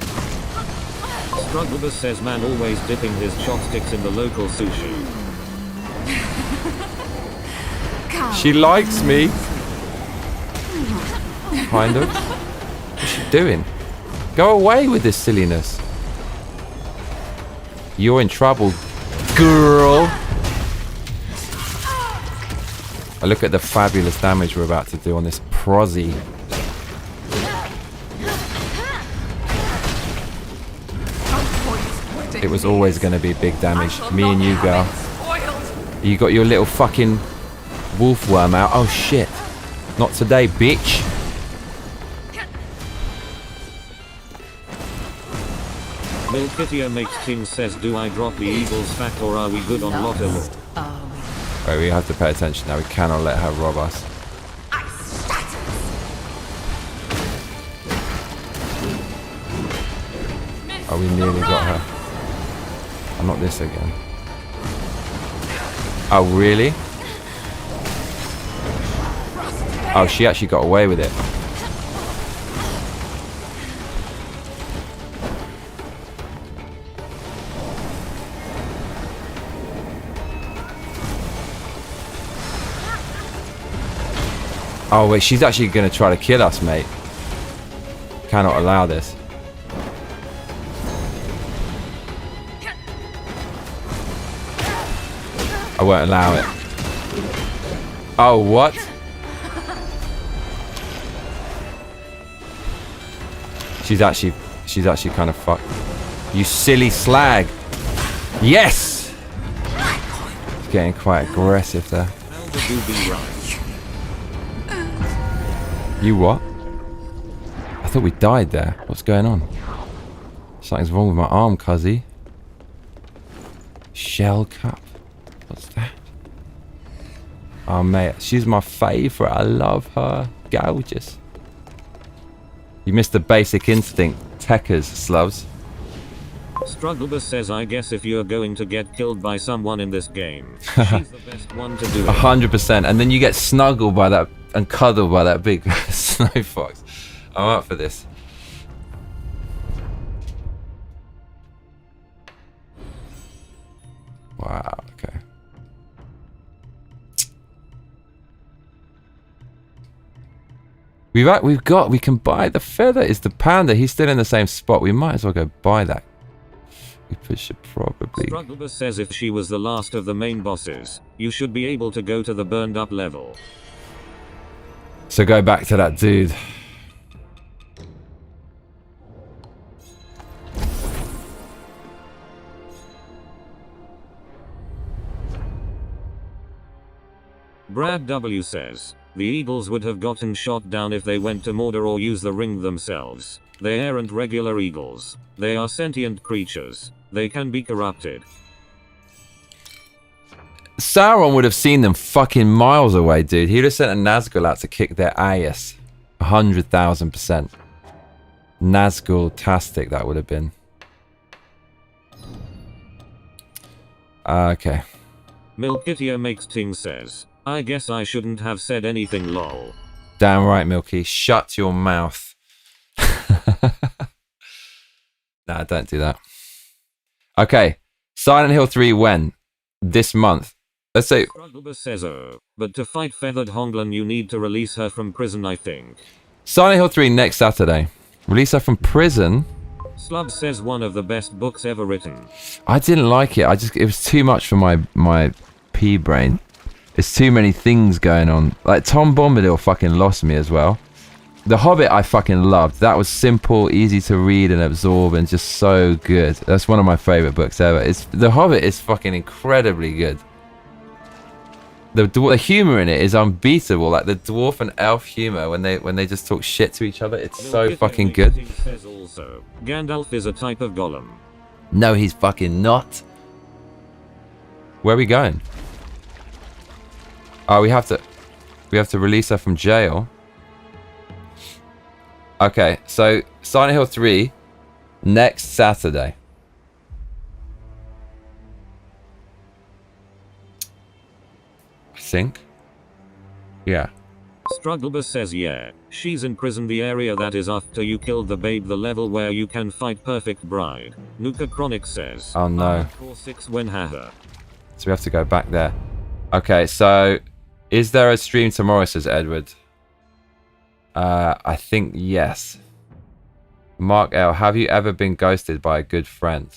Strugglebus says man always dipping his chopsticks in the local sushi. She likes me. Kind of. What's she doing? Go away with this silliness. You're in trouble, girl. I look at the fabulous damage we're about to do on this prosy. It was always going to be big damage. Me and you, girl. You got your little fucking wolf worm out. Oh shit. Not today, bitch. Milkitia makes Ting says, do I drop the evil's fact or are we good on Lotto? Right, we have to pay attention now. We cannot let her rob us. Oh, we nearly got her. Oh, not this again. Oh, really? Oh, she actually got away with it. Oh wait, she's actually gonna try to kill us, mate. Cannot allow this. I won't allow it. Oh, what? She's actually kind of fucked. You silly slag. Yes! It's getting quite aggressive there. You what? I thought we died there. What's going on? Something's wrong with my arm, cuzzy. Shell cup. What's that? Oh, mate. She's my favourite. I love her. Gorgeous. You missed the basic instinct. Techers, slubs. Strugglebus says, I guess if you're going to get killed by someone in this game, she's the best one to do it. 100%. And then you get snuggled by that and cuddled by that big snow fox. I'm up for this. Wow, okay. We can buy the feather. Is the panda? He's still in the same spot. We might as well go buy that. We should probably. Strugglebus says if she was the last of the main bosses, you should be able to go to the burned up level. So go back to that dude. Brad W says, the eagles would have gotten shot down if they went to Mordor or use the ring themselves. They aren't regular eagles. They are sentient creatures. They can be corrupted. Sauron would have seen them fucking miles away, dude. He would have sent a Nazgul out to kick their ass. 100,000%. Nazgul-tastic that would have been. Okay. Milkitia Makes Ting says, I guess I shouldn't have said anything lol. Damn right, Milky. Shut your mouth. Nah, don't do that. Okay. Silent Hill 3 when? This month. Let's say... Strugglebus says, but to fight Feathered Honglan you need to release her from prison, I think. Silent Hill 3 next Saturday. Release her from prison? Slub says one of the best books ever written. I didn't like it. It was too much for my pea brain. There's too many things going on. Like, Tom Bombadil fucking lost me as well. The Hobbit I fucking loved. That was simple, easy to read and absorb, and just so good. That's one of my favourite books ever. The Hobbit is fucking incredibly good. The humour in it is unbeatable. Like the dwarf and elf humour when they just talk shit to each other. It's so fucking good. Says also, Gandalf is a type of golem. No, he's fucking not. Where are we going? Oh, we have to release her from jail. Okay, so Silent Hill 3 next Saturday. I think. Yeah. Strugglebus says yeah, she's in prison, the area that is after you killed the babe, the level where you can fight Perfect Bride. Nuka Chronic says, oh no. 4-6 when haha. So we have to go back there. Okay, so is there a stream tomorrow, says Edward? I think yes. Mark L, have you ever been ghosted by a good friend?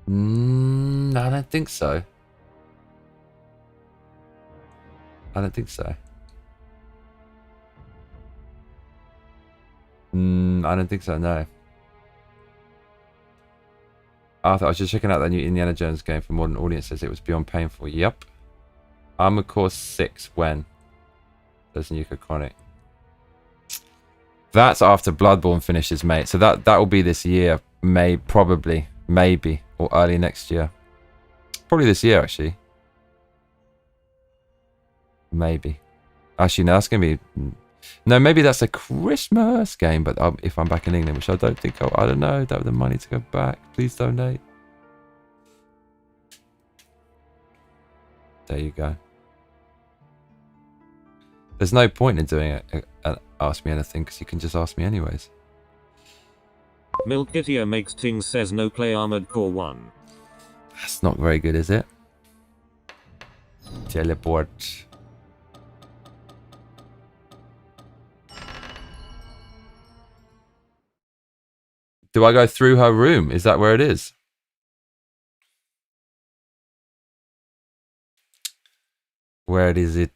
I don't think so. I don't think so. I don't think so, no. Arthur, I was just checking out that new Indiana Jones game for modern audiences. It was beyond painful. Yep. Armored Core 6 when? There's Nuka Chronic. That's after Bloodborne finishes, mate. So that will be this year. Probably. Maybe. Or early next year. Probably this year, actually. Maybe. Actually, no, that's going to be... No, maybe that's a Christmas game, but if I'm back in England, which I don't think I don't know. Don't have the money to go back. Please donate. There you go. There's no point in doing it. Ask me anything, because you can just ask me anyways. Milkitia makes things says no play Armored Core 1. That's not very good, is it? Teleport. Do I go through her room? Is that where it is? Where is it?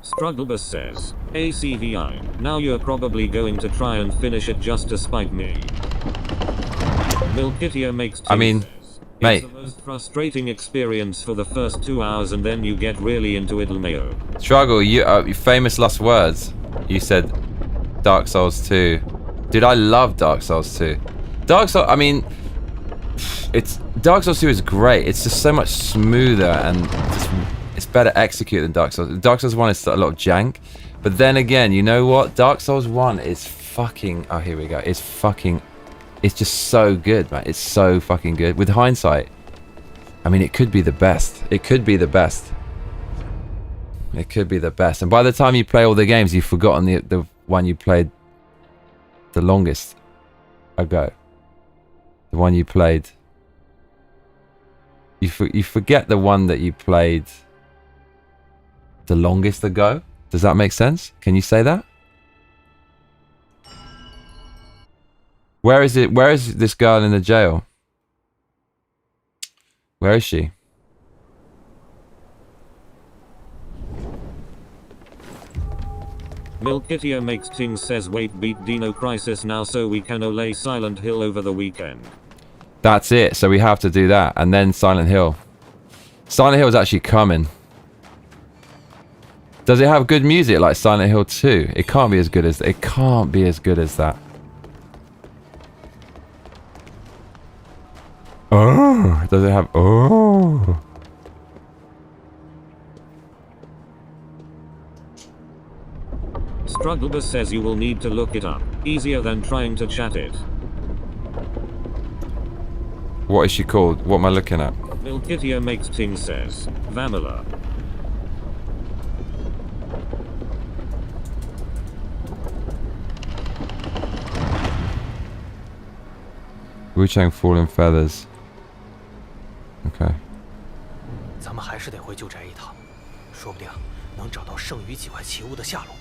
Strugglebus says, ACVI, now you're probably going to try and finish it just to spite me. Milkitia makes I mean, mate. It's the most frustrating experience for the first 2 hours and then you get really into it, LMAO. Struggle, you famous last words. You said Dark Souls 2. Dude, I love Dark Souls 2. Dark Souls, I mean, Dark Souls 2 is great. It's just so much smoother and just, it's better executed than Dark Souls. Dark Souls 1 is a lot of jank. But then again, you know what? Dark Souls 1 is fucking, oh here we go. It's just so good, man. It's so fucking good. With hindsight, I mean, it could be the best. It could be the best. It could be the best. And by the time you play all the games, you've forgotten the one you played the longest ago. The one you played. You forget the one that you played the longest ago. Does that make sense? Can you say that? Where is it? Where is this girl in the jail? Where is she? Milkitia makes things says wait beat Dino Crisis now so we can olay Silent Hill over the weekend. That's it. So we have to do that. And then Silent Hill. Silent Hill is actually coming. Does it have good music like Silent Hill 2? It can't be as good as it can't be as good as that. Oh, does it have oh? Strugglebus says you will need to look it up. Easier than trying to chat it. What is she called? What am I looking at? Milkitia makes things says Vamila. Wuchang Fallen Feathers. Okay. 咱们还是得回旧宅一趟，说不定能找到剩余几块奇物的下落。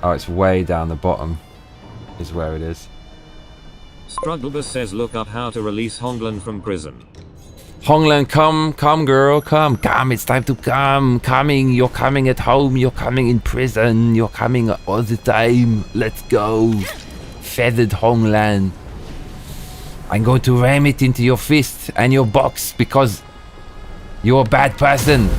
Oh, it's way down the bottom is where it is. Strugglebus says look up how to release Honglan from prison. Honglan, come girl, come, it's time to come, you're coming at home, you're coming in prison, you're coming all the time, let's go. Feathered Honglan. I'm going to ram it into your fist and your box because you're a bad person.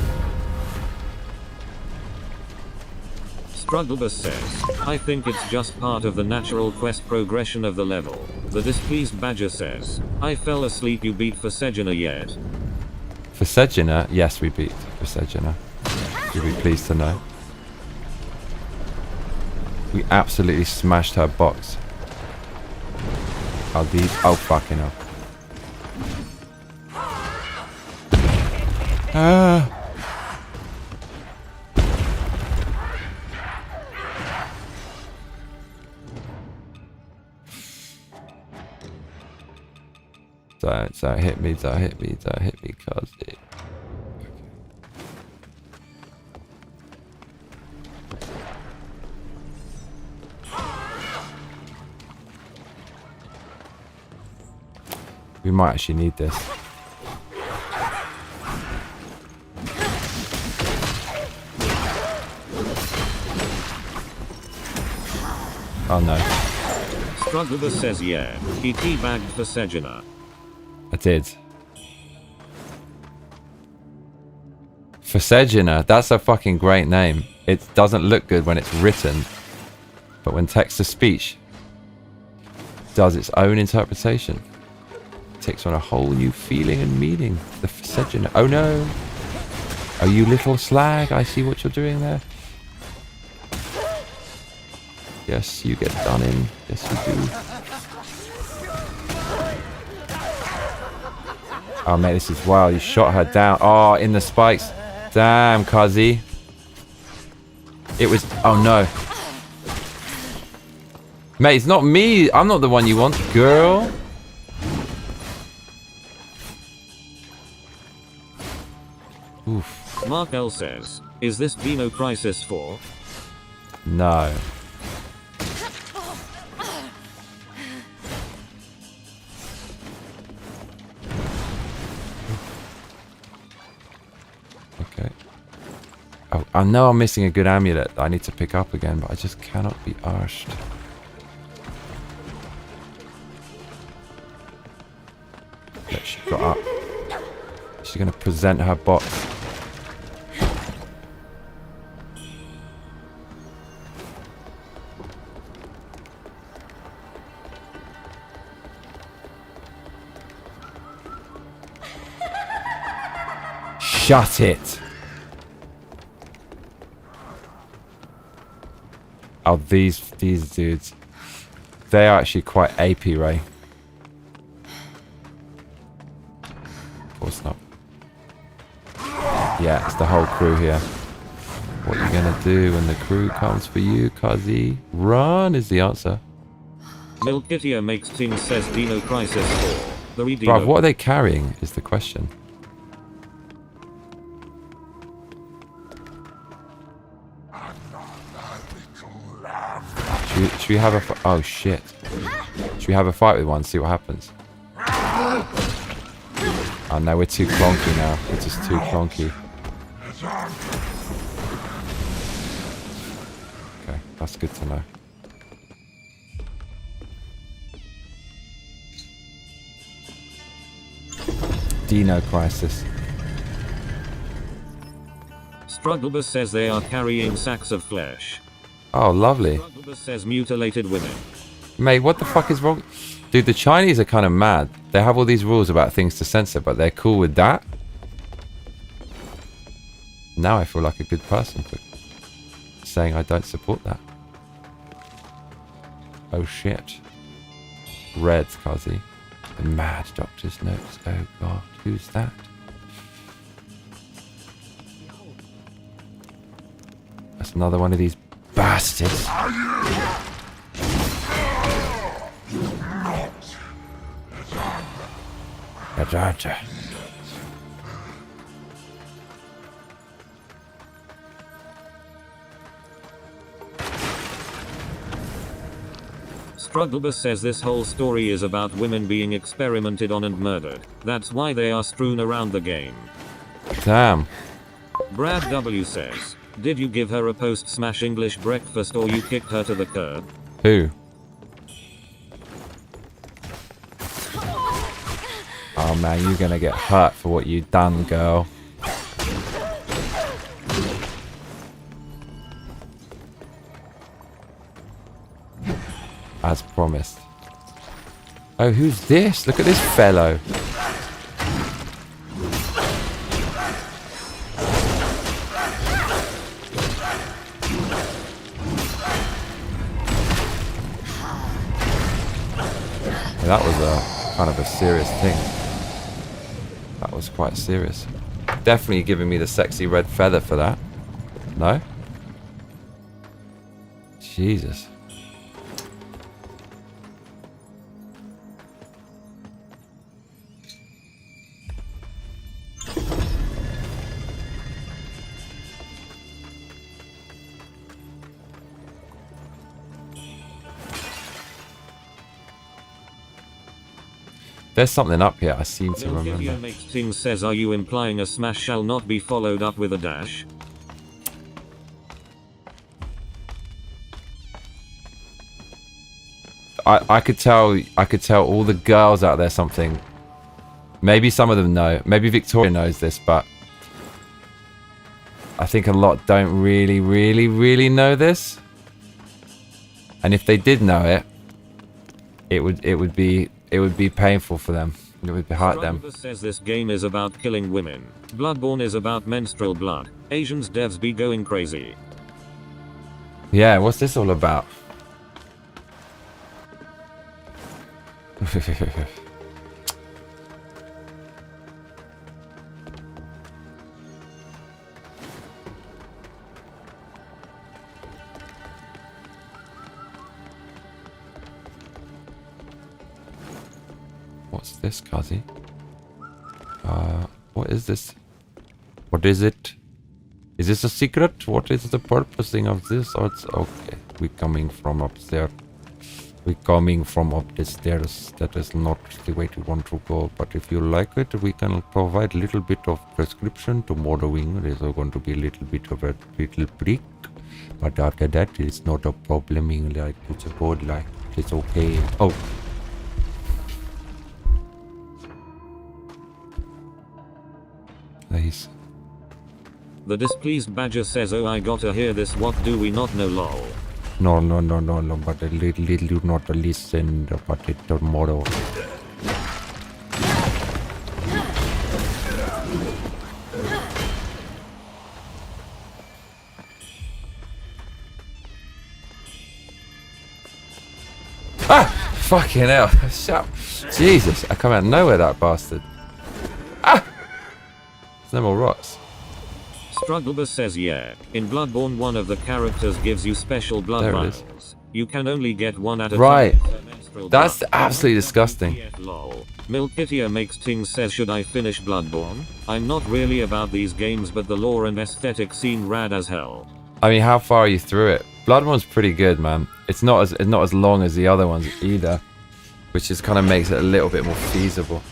Strugglebus says, I think it's just part of the natural quest progression of the level. The displeased badger says, I fell asleep, you beat Forsegina yet? Forsegina? Yes, we beat Forsegina. You'll be pleased to know. We absolutely smashed her box. Oh, these, oh fucking hell. Ah. Don't hit me, don't hit me, don't hit me, cuz it. We might actually need this. Oh no. Strugglebus says yeah, he teabagged Forsegina. I did. Forsegina, that's a fucking great name. It doesn't look good when it's written. But when text-to-speech does its own interpretation, it takes on a whole new feeling and meaning. The Sejan. Oh no! Oh, you little slag! I see what you're doing there. Yes, you get done in. Yes, you do. Oh mate, this is wild. You shot her down. Oh, in the spikes. Damn, Kazi. It was. Oh no. Mate, it's not me. I'm not the one you want, girl. Oof. Mark L says, is this Dino Crisis 4? No. Okay. Oh, I know I'm missing a good amulet that I need to pick up again, but I just cannot be arsed. Look, she got up. She's gonna present her box. Shut it! Oh, these dudes. They are actually quite AP, Ray. Of course not. Yeah, it's the whole crew here. What are you gonna do when the crew comes for you, Kazi? Run is the answer. Milkitia makes team says Dino Crisis 4. The Bruv, what are they carrying is the question. Should we have a oh shit. Should we have a fight with one, see what happens? Oh no, we're too clonky now. We're just too clonky. Okay, that's good to know. Dino Crisis. Strugglebus says they are carrying sacks of flesh. Oh, lovely. Strugglebus says mutilated women. Mate, what the fuck is wrong? Dude, the Chinese are kind of mad. They have all these rules about things to censor, but they're cool with that? Now I feel like a good person for saying I don't support that. Oh shit. Red, Kazi. The mad doctor's notes. Oh god, who's that? That's another one of these bastards. Adanta. Strugglebus says this whole story is about women being experimented on and murdered. That's why they are strewn around the game. Damn. Brad W says, did you give her a post-smash English breakfast or you kicked her to the curb? Who? Oh man, you're gonna get hurt for what you done, girl. As promised. Oh, who's this? Look at this fellow. Yeah, that was a kind of a serious thing. That was quite serious. Definitely giving me the sexy red feather for that. No? Jesus. There's something up here, I seem to remember. Makes Ting says, are you implying a smash shall not be followed up with a dash? I could tell all the girls out there something. Maybe some of them know. Maybe Victoria knows this, but I think a lot don't really know this. And if they did know it, it would be painful for them. It would hurt them. Strugglebus says this game is about killing women. Bloodborne is about menstrual blood. Asians devs be going crazy. Yeah, what's this all about? What's this, Kazi? What is this? What is it? Is this a secret? What is the purposing of this? Oh, it's okay. We coming from upstairs. We coming from up the stairs. That is not the way we want to go. But if you like it, we can provide a little bit of prescription tomorrowing. There's going to be a little bit of a little prick. But after that, it's not a problem. Like it's a board, like it's okay. Oh. Nice. The displeased badger says, oh, I gotta hear this. What do we not know, lol? No, but a little do not listen about it tomorrow. Ah! Fucking hell. Shut. Jesus, I come out of nowhere, that bastard. Ah! There's no more rocks. Strugglebus says yeah. In Bloodborne one of the characters gives you special blood There it vials. You can only get one at a Right. time. That's absolutely disgusting. Lol. Milkitia makes things says should I finish Bloodborne? I'm not really about these games but the lore and aesthetic seem rad as hell. I mean, how far are you through it? Bloodborne's pretty good, man. It's not as long as the other ones either, which just kind of makes it a little bit more feasible.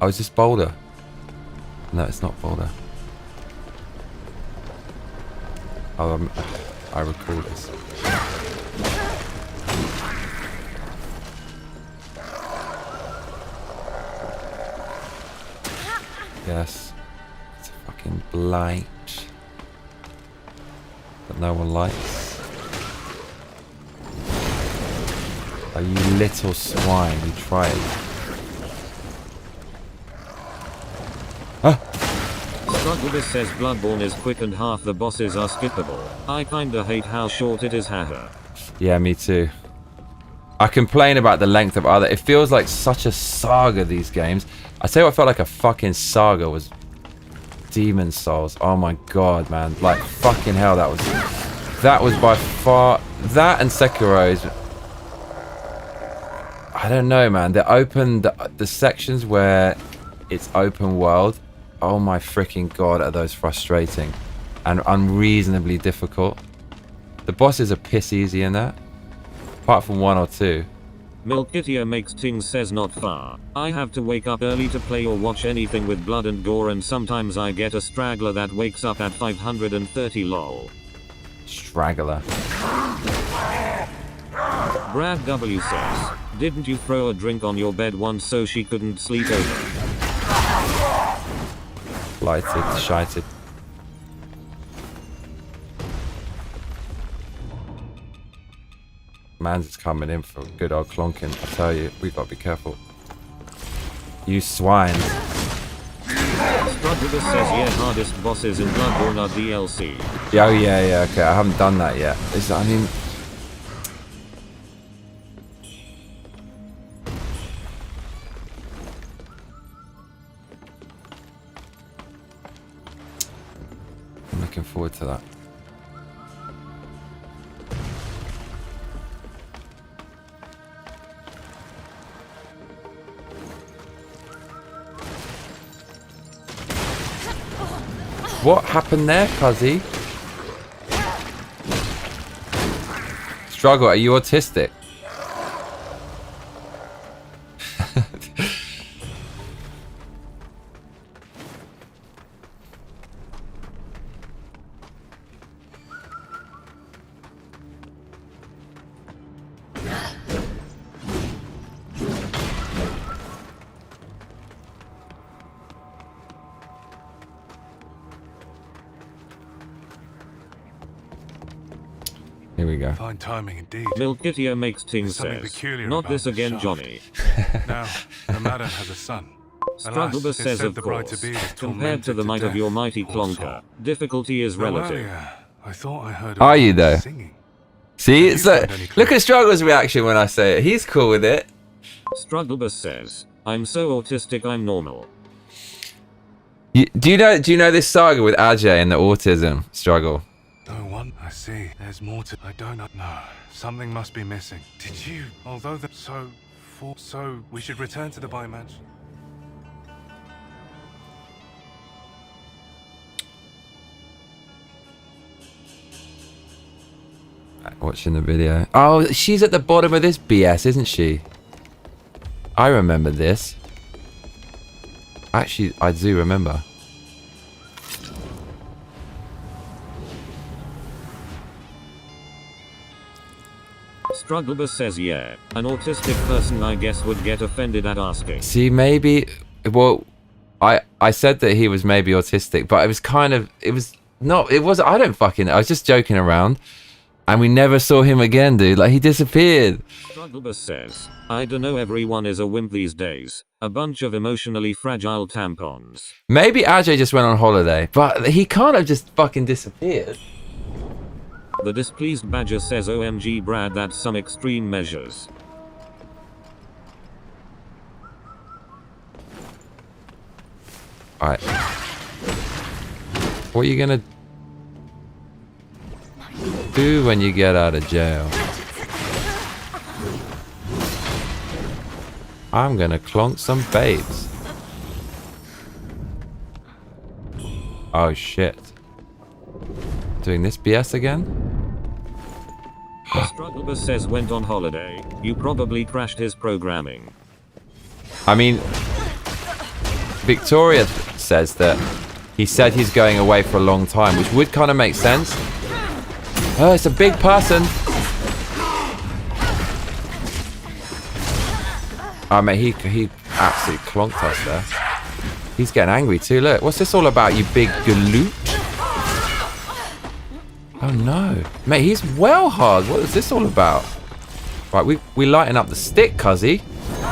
Oh, is this Boulder? No, it's not Boulder. Oh, I recall this. Yes. It's a fucking blight that no one likes. Oh, you little swine, you tried. Strugglebus says Bloodborne is quick and half the bosses are skippable. I kinda hate how short it is, haha. Yeah, me too. I complain about the length of other. It feels like such a saga, these games. I tell you what felt like a fucking saga was Demon Souls. Oh my god, man. Like, fucking hell, that was by far... That and Sekiro's... I don't know, man. The sections where it's open world, oh my freaking god, are those frustrating and unreasonably difficult. The bosses are piss easy in that, apart from 1 or 2. Milkitia makes things says not far. I have to wake up early to play or watch anything with blood and gore, and sometimes I get a straggler that wakes up at 530 lol. Straggler. Brad W says, didn't you throw a drink on your bed once so she couldn't sleep over? Lighted, shited. Man's is coming in for good old clonking. I tell you, we gotta be careful. You swine. Strugglebus says yeah, hardest bosses in Bloodborne are DLC. Yeah, oh yeah, okay. I haven't done that yet. I mean... I'm looking forward to that. What happened there, Cuzzy? Struggle, are you autistic? Here we go. Fine timing indeed. Milkitia makes Ting There's something says, peculiar not about this again, shaft. Johnny. Now, the madam has a son. Strugglebus Alas, says, it's said of the bride course, to be is compared to tormented the might of death, your mighty poor soul. clonker, difficulty is Though relative. earlier, I thought I heard Are a you voice though? singing. See, Have it's you like, found any look clues? at Struggle's reaction when I say it. He's cool with it. Strugglebus says, I'm so autistic I'm normal. Do you know this saga with Ajay and the autism struggle? No one. I see. There's more to. I don't know. No, something must be missing. Did you? Although that so we should return to the biomansion. Watching the video. Oh, she's at the bottom of this BS, isn't she? I remember this. Actually, I do remember. Strugglebus says, yeah, an autistic person I guess would get offended at asking. See, maybe, well, I said that he was maybe autistic, but it was kind of, it was not, it was, I don't fucking know. I was just joking around. And we never saw him again, dude. Like, he disappeared. Strugglebus says, I dunno, everyone is a wimp these days. A bunch of emotionally fragile tampons. Maybe Ajay just went on holiday, but he can't have just fucking disappeared. The displeased badger says, OMG Brad, that's some extreme measures. Alright. What are you gonna do when you get out of jail? I'm gonna clonk some babes. Oh shit. Doing this BS again? Strugglebus says, went on holiday. You probably crashed his programming. I mean, Victoria says that he said he's going away for a long time, which would kind of make sense. Oh, it's a big person. Oh, mate, he absolutely clonked us there. He's getting angry too. Look, what's this all about, you big galoot? Oh no, mate, he's well hard. What is this all about? Right, we lighten up the stick, cuzzy.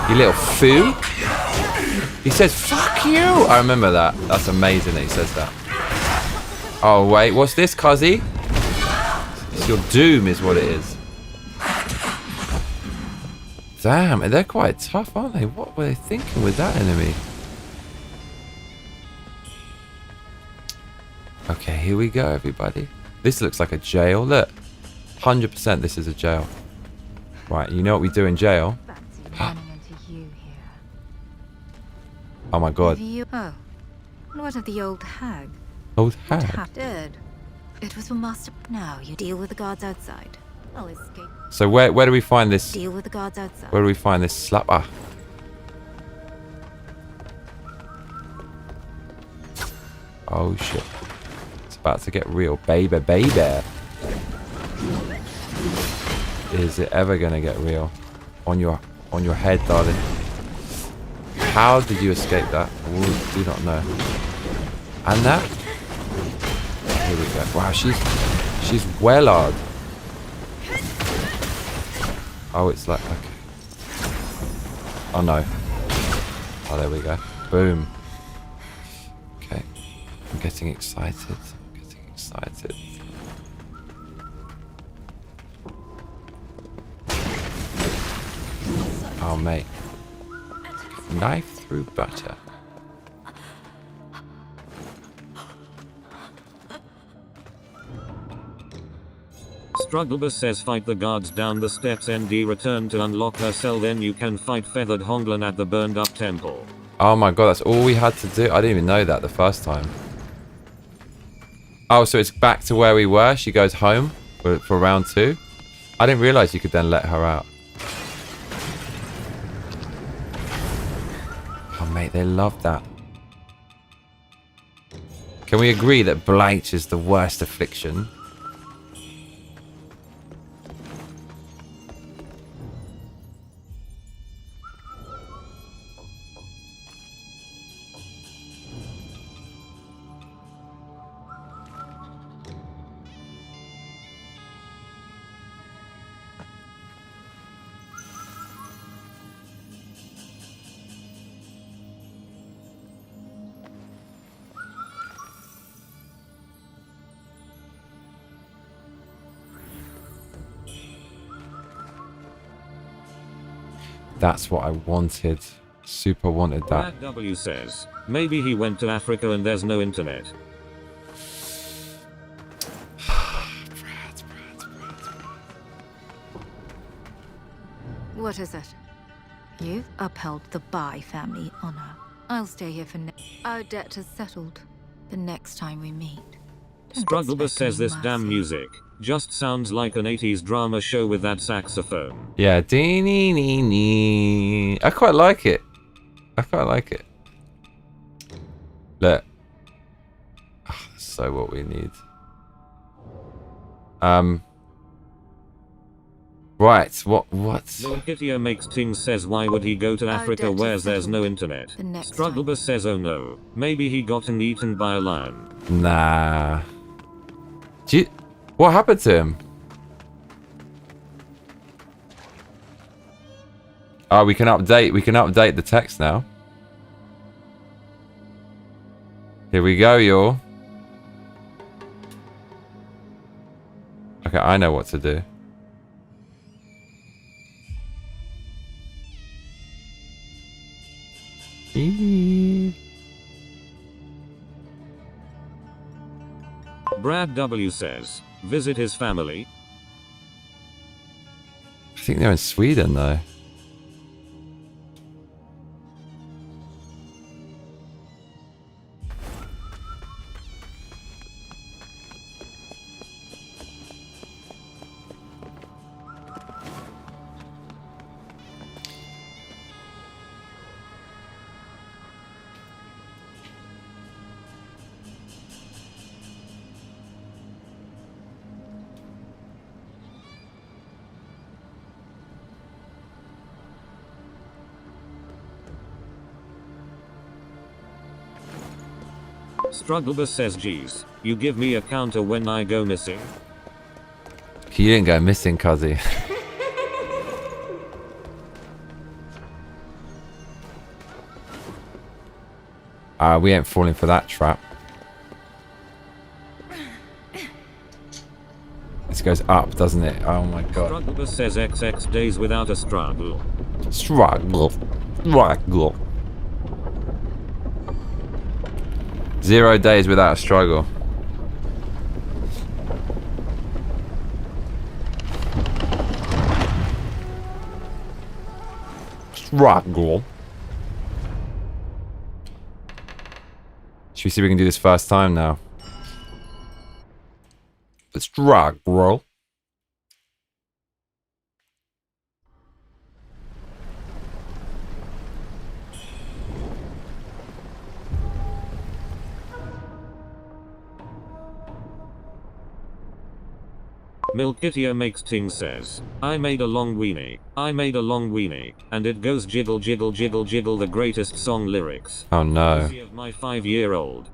You little foo. He says, fuck you. I remember that. That's amazing that he says that. Oh wait, what's this, cuzzy? It's your doom is what it is. Damn, they're quite tough, aren't they? What were they thinking with that enemy? Okay, here we go, everybody. This looks like a jail. Look, 100% this is a jail. Right, you know what we do in jail? Oh my god. Oh, what of the old hag? Old hag? Dead. It was for master. Now you deal with the guards outside. I'll escape. So where do we find this? Deal with the guards outside. Where do we find this slapper? Oh shit. It's about to get real, baby, baby. Is it ever gonna get real? On your head, darling. How did you escape that? I do not know. And that? Here we go. Wow, she's well hard. Oh, it's like, okay. Oh no. Oh, there we go. Boom. Okay. I'm getting excited. I'm getting excited. Oh, mate. Knife through butter. Strugglebus says, fight the guards down the steps. ND return to unlock her cell, then you can fight Feathered Honglan at the burned up temple. Oh my god, that's all we had to do. I didn't even know that the first time. Oh, so it's back to where we were. She goes home for round 2. I didn't realize you could then let her out. Oh mate, they love that. Can we agree that blight is the worst affliction? That's what I wanted. Super wanted that. Brad W says, maybe he went to Africa and there's no internet. What is it? You've upheld the Bai family honor. I'll stay here for our debt is settled. The next time we meet. Strugglebus says this damn music just sounds like an 80s drama show with that saxophone. Yeah, dee-nee-nee-nee. I quite like it. I quite like it. Look. Oh, that's so what we need. Right, what? Lilkitio makes Ting says why would he go to Africa where there's no internet? Strugglebus says oh no, maybe he gotten eaten by a lion. Nah. What happened to him? Oh, we can update the text now. Here we go, y'all. Okay, I know what to do. Brad W says, visit his family. I think they're in Sweden though. Strugglebus says geez, you give me a counter when I go missing. You didn't go missing, cuzzy. We ain't falling for that trap. This goes up, doesn't it? Oh my god. Strugglebus says XX days without a struggle. Struggle. 0 days without a struggle. Struggle. Should we see if we can do this first time now? The struggle. Milkitio makes Ting says, I made a long weenie, and it goes jiggle jiggle jiggle jiggle, the greatest song lyrics. Oh no. Of my 5-year-old.